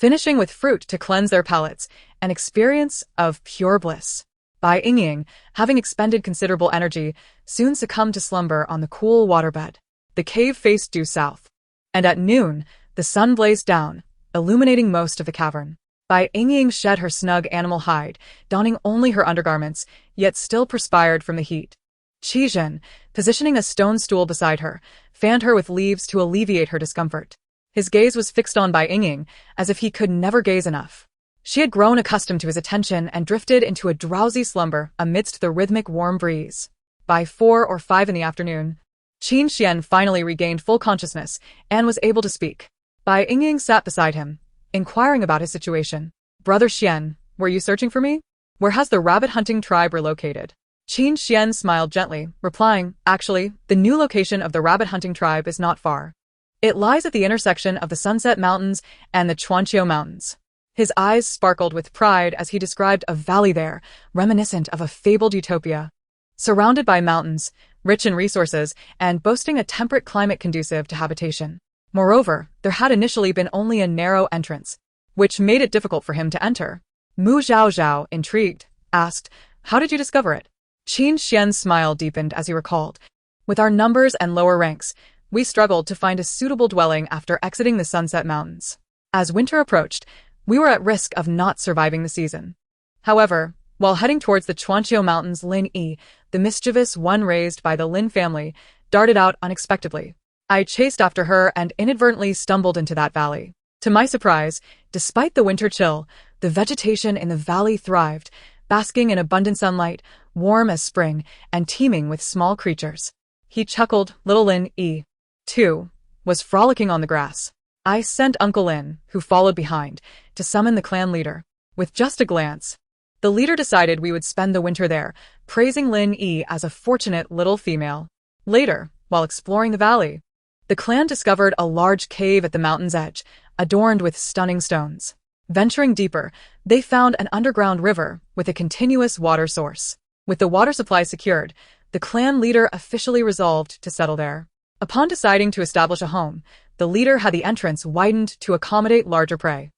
finishing with fruit to cleanse their palates, an experience of pure bliss. Bai Yingying, having expended considerable energy, soon succumbed to slumber on the cool waterbed. The cave faced due south, and at noon, the sun blazed down, illuminating most of the cavern. Bai Yingying shed her snug animal hide, donning only her undergarments, yet still perspired from the heat. Qi Zhen, positioning a stone stool beside her, fanned her with leaves to alleviate her discomfort. His gaze was fixed on Bai Yingying, as if he could never gaze enough. She had grown accustomed to his attention and drifted into a drowsy slumber amidst the rhythmic warm breeze. By 4 or 5 in the afternoon, Qin Xian finally regained full consciousness and was able to speak. Bai Yingying sat beside him, inquiring about his situation. "Brother Xian, were you searching for me? Where has the rabbit-hunting tribe relocated?" Qin Xian smiled gently, replying, "Actually, the new location of the rabbit-hunting tribe is not far. It lies at the intersection of the Sunset Mountains and the Chuanqiu Mountains." His eyes sparkled with pride as he described a valley there, reminiscent of a fabled utopia. Surrounded by mountains, rich in resources, and boasting a temperate climate conducive to habitation. Moreover, there had initially been only a narrow entrance, which made it difficult for him to enter. Mu Zhaozhao, intrigued, asked, "How did you discover it?" Qin Xian's smile deepened as he recalled. "With our numbers and lower ranks, we struggled to find a suitable dwelling after exiting the Sunset Mountains. As winter approached, we were at risk of not surviving the season. However, while heading towards the Chuanqiu Mountains, Lin Yi, the mischievous one raised by the Lin family, darted out unexpectedly. I chased after her and inadvertently stumbled into that valley. To my surprise, despite the winter chill, the vegetation in the valley thrived, basking in abundant sunlight, warm as spring, and teeming with small creatures." He chuckled. Little Lin Yi, too, was frolicking on the grass. I sent Uncle Lin, who followed behind, to summon the clan leader. With just a glance, the leader decided we would spend the winter there, praising Lin Yi as a fortunate little female. Later, while exploring the valley, the clan discovered a large cave at the mountain's edge, adorned with stunning stones. Venturing deeper, they found an underground river with a continuous water source. With the water supply secured, the clan leader officially resolved to settle there. Upon deciding to establish a home, the leader had the entrance widened to accommodate larger prey.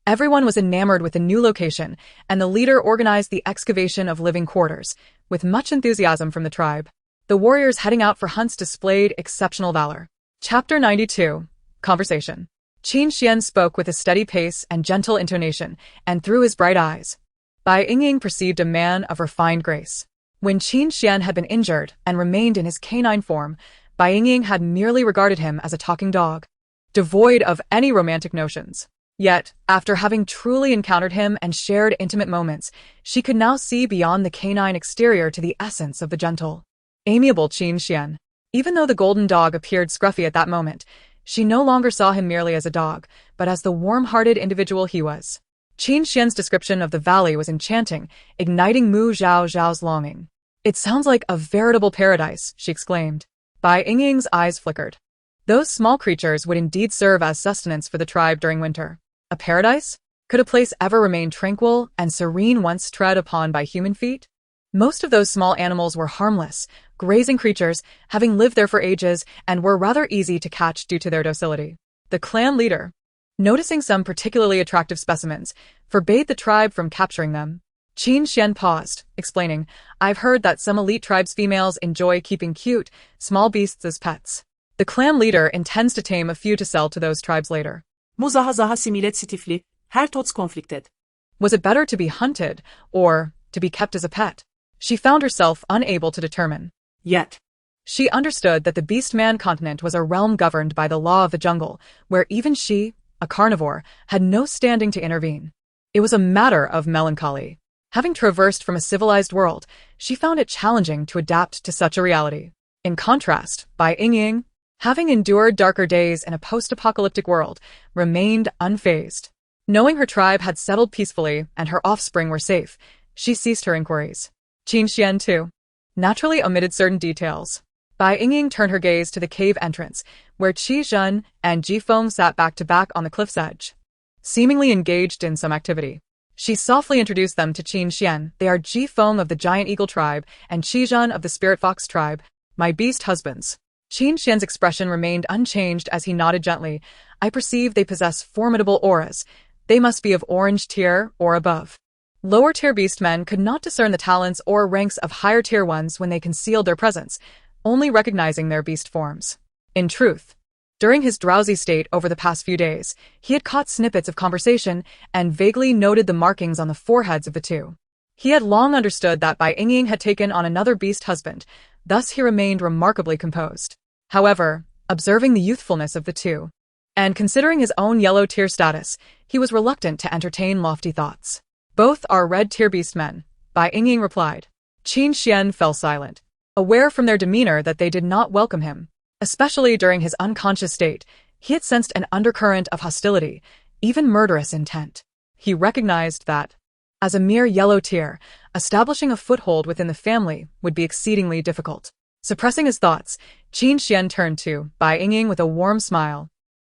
Everyone was enamored with the new location, and the leader organized the excavation of living quarters, with much enthusiasm from the tribe. The warriors heading out for hunts displayed exceptional valor. Chapter 92. Conversation. Qin Xian spoke with a steady pace and gentle intonation, and through his bright eyes, Bai Yingying perceived a man of refined grace. When Qin Xian had been injured and remained in his canine form, Bai Yingying had merely regarded him as a talking dog, devoid of any romantic notions. Yet, after having truly encountered him and shared intimate moments, she could now see beyond the canine exterior to the essence of the gentle, amiable Qin Xian. Even though the golden dog appeared scruffy at that moment, she no longer saw him merely as a dog, but as the warm-hearted individual he was. Qin Xian's description of the valley was enchanting, igniting Mu Zhaozhao's longing. "It sounds like a veritable paradise," she exclaimed. Bai Yingying's eyes flickered. Those small creatures would indeed serve as sustenance for the tribe during winter. A paradise? Could a place ever remain tranquil and serene once tread upon by human feet? Most of those small animals were harmless, grazing creatures, having lived there for ages, and were rather easy to catch due to their docility. The clan leader, noticing some particularly attractive specimens, forbade the tribe from capturing them. Qin Xian paused, explaining, "I've heard that some elite tribes' females enjoy keeping cute, small beasts as pets. The clan leader intends to tame a few to sell to those tribes later." Muzahazaha similet stifli, her tots conflicted. Was it better to be hunted, or to be kept as a pet? She found herself unable to determine. Yet, she understood that the beastman continent was a realm governed by the law of the jungle, where even she, a carnivore, had no standing to intervene. It was a matter of melancholy. Having traversed from a civilized world, she found it challenging to adapt to such a reality. In contrast, Bai Yingying, having endured darker days in a post-apocalyptic world, remained unfazed. Knowing her tribe had settled peacefully and her offspring were safe, she ceased her inquiries. Qin Xian, too, naturally omitted certain details. Bai Yingying turned her gaze to the cave entrance, where Qi Zhen and Ji Feng sat back-to-back on the cliff's edge, seemingly engaged in some activity. She softly introduced them to Qin Xian. "They are Ji Feng of the Giant Eagle tribe and Qi Zhen of the Spirit Fox tribe, my beast husbands." Qin Xian's expression remained unchanged as he nodded gently. "I perceive they possess formidable auras. They must be of orange tier or above. Lower-tier beastmen could not discern the talents or ranks of higher-tier ones when they concealed their presence, only recognizing their beast forms. In truth, during his drowsy state over the past few days, he had caught snippets of conversation and vaguely noted the markings on the foreheads of the two. He had long understood that Bai Yingying had taken on another beast husband, thus he remained remarkably composed. However, observing the youthfulness of the two, and considering his own yellow-tier status, he was reluctant to entertain lofty thoughts. Both are red-tier beastmen, Bai Yingying replied. Qin Xian fell silent, aware from their demeanor that they did not welcome him. Especially during his unconscious state, he had sensed an undercurrent of hostility, even murderous intent. He recognized that, as a mere yellow tier, establishing a foothold within the family would be exceedingly difficult. Suppressing his thoughts, Qin Xian turned to Bai Yingying with a warm smile.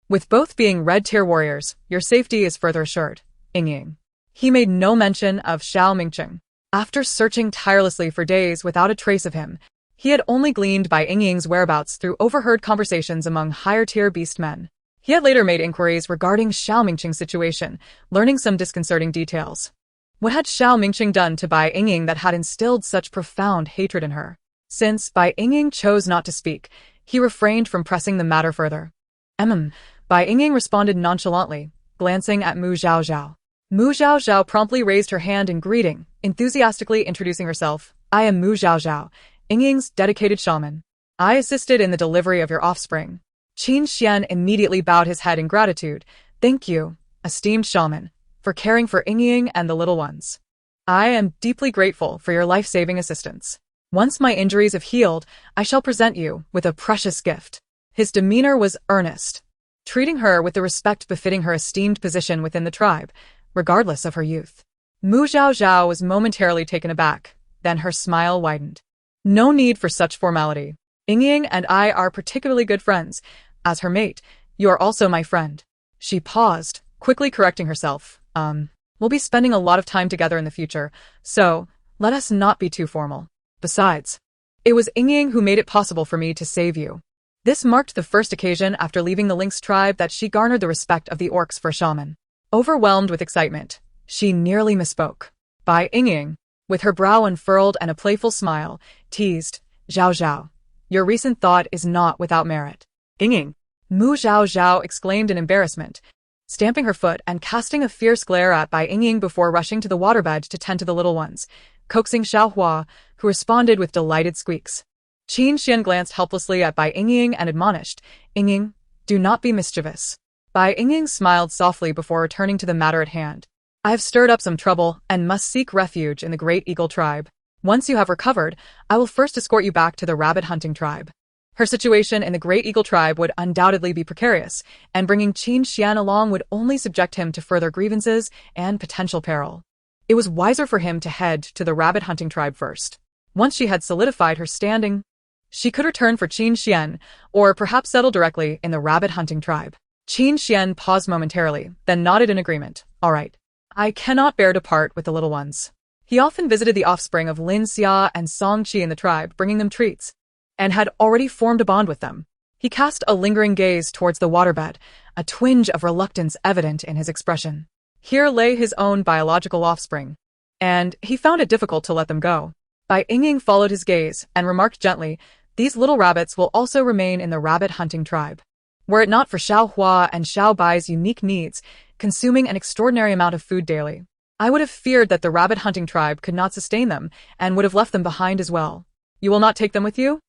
With both being red-tier warriors, your safety is further assured, Yingying. He made no mention of Xiao Mingcheng. After searching tirelessly for days without a trace of him, he had only gleaned Bai Yingying's whereabouts through overheard conversations among higher-tier beastmen. He had later made inquiries regarding Xiao Mingcheng's situation, learning some disconcerting details. What had Xiao Mingcheng done to Bai Yingying that had instilled such profound hatred in her? Since Bai Yingying chose not to speak, he refrained from pressing the matter further. Bai Yingying responded nonchalantly, glancing at Mu Zhaozhao. Mu Zhaozhao promptly raised her hand in greeting, enthusiastically introducing herself. I am Mu Zhaozhao, Yingying's dedicated shaman. I assisted in the delivery of your offspring. Qin Xian immediately bowed his head in gratitude. Thank you, esteemed shaman, for caring for Yingying and the little ones. I am deeply grateful for your life-saving assistance. Once my injuries have healed, I shall present you with a precious gift. His demeanor was earnest, treating her with the respect befitting her esteemed position within the tribe, regardless of her youth. Mu Zhaozhao was momentarily taken aback, then her smile widened. No need for such formality. Yingying and I are particularly good friends. As her mate, you are also my friend. She paused, quickly correcting herself. We'll be spending a lot of time together in the future, so let us not be too formal. Besides, it was Yingying who made it possible for me to save you. This marked the first occasion after leaving the Lynx tribe that she garnered the respect of the orcs for shaman. Overwhelmed with excitement, she nearly misspoke. Bai Yingying, with her brow unfurled and a playful smile, teased, Zhao, your recent thought is not without merit. Yingying. Mu Zhaozhao exclaimed in embarrassment, stamping her foot and casting a fierce glare at Bai Yingying before rushing to the waterbed to tend to the little ones, coaxing Xiao Hua, who responded with delighted squeaks. Qin Xian glanced helplessly at Bai Yingying and admonished, Yingying, do not be mischievous. Bai Yingying smiled softly before returning to the matter at hand. I have stirred up some trouble and must seek refuge in the Great Eagle tribe. Once you have recovered, I will first escort you back to the rabbit hunting tribe. Her situation in the Great Eagle tribe would undoubtedly be precarious, and bringing Qin Xian along would only subject him to further grievances and potential peril. It was wiser for him to head to the rabbit hunting tribe first. Once she had solidified her standing, she could return for Qin Xian, or perhaps settle directly in the rabbit hunting tribe. Qin Xian paused momentarily, then nodded in agreement. All right. I cannot bear to part with the little ones. He often visited the offspring of Lin Xia and Song Qi in the tribe, bringing them treats, and had already formed a bond with them. He cast a lingering gaze towards the waterbed, a twinge of reluctance evident in his expression. Here lay his own biological offspring, and he found it difficult to let them go. Bai Yingying followed his gaze and remarked gently, these little rabbits will also remain in the rabbit hunting tribe. Were it not for Xiao Hua and Xiao Bai's unique needs, consuming an extraordinary amount of food daily, I would have feared that the rabbit hunting tribe could not sustain them and would have left them behind as well. You will not take them with you?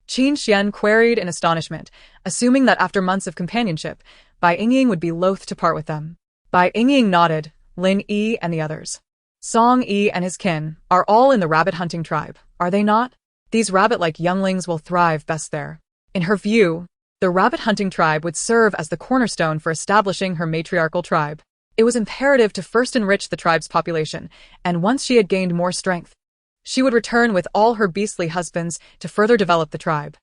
Qin Xian queried in astonishment, assuming that after months of companionship, Bai Yingying would be loath to part with them. Bai Yingying nodded. Lin Yi and the others, Song Yi and his kin, are all in the rabbit hunting tribe, are they not? These rabbit-like younglings will thrive best there. In her view, the rabbit hunting tribe would serve as the cornerstone for establishing her matriarchal tribe. It was imperative to first enrich the tribe's population, and once she had gained more strength, she would return with all her beastly husbands to further develop the tribe.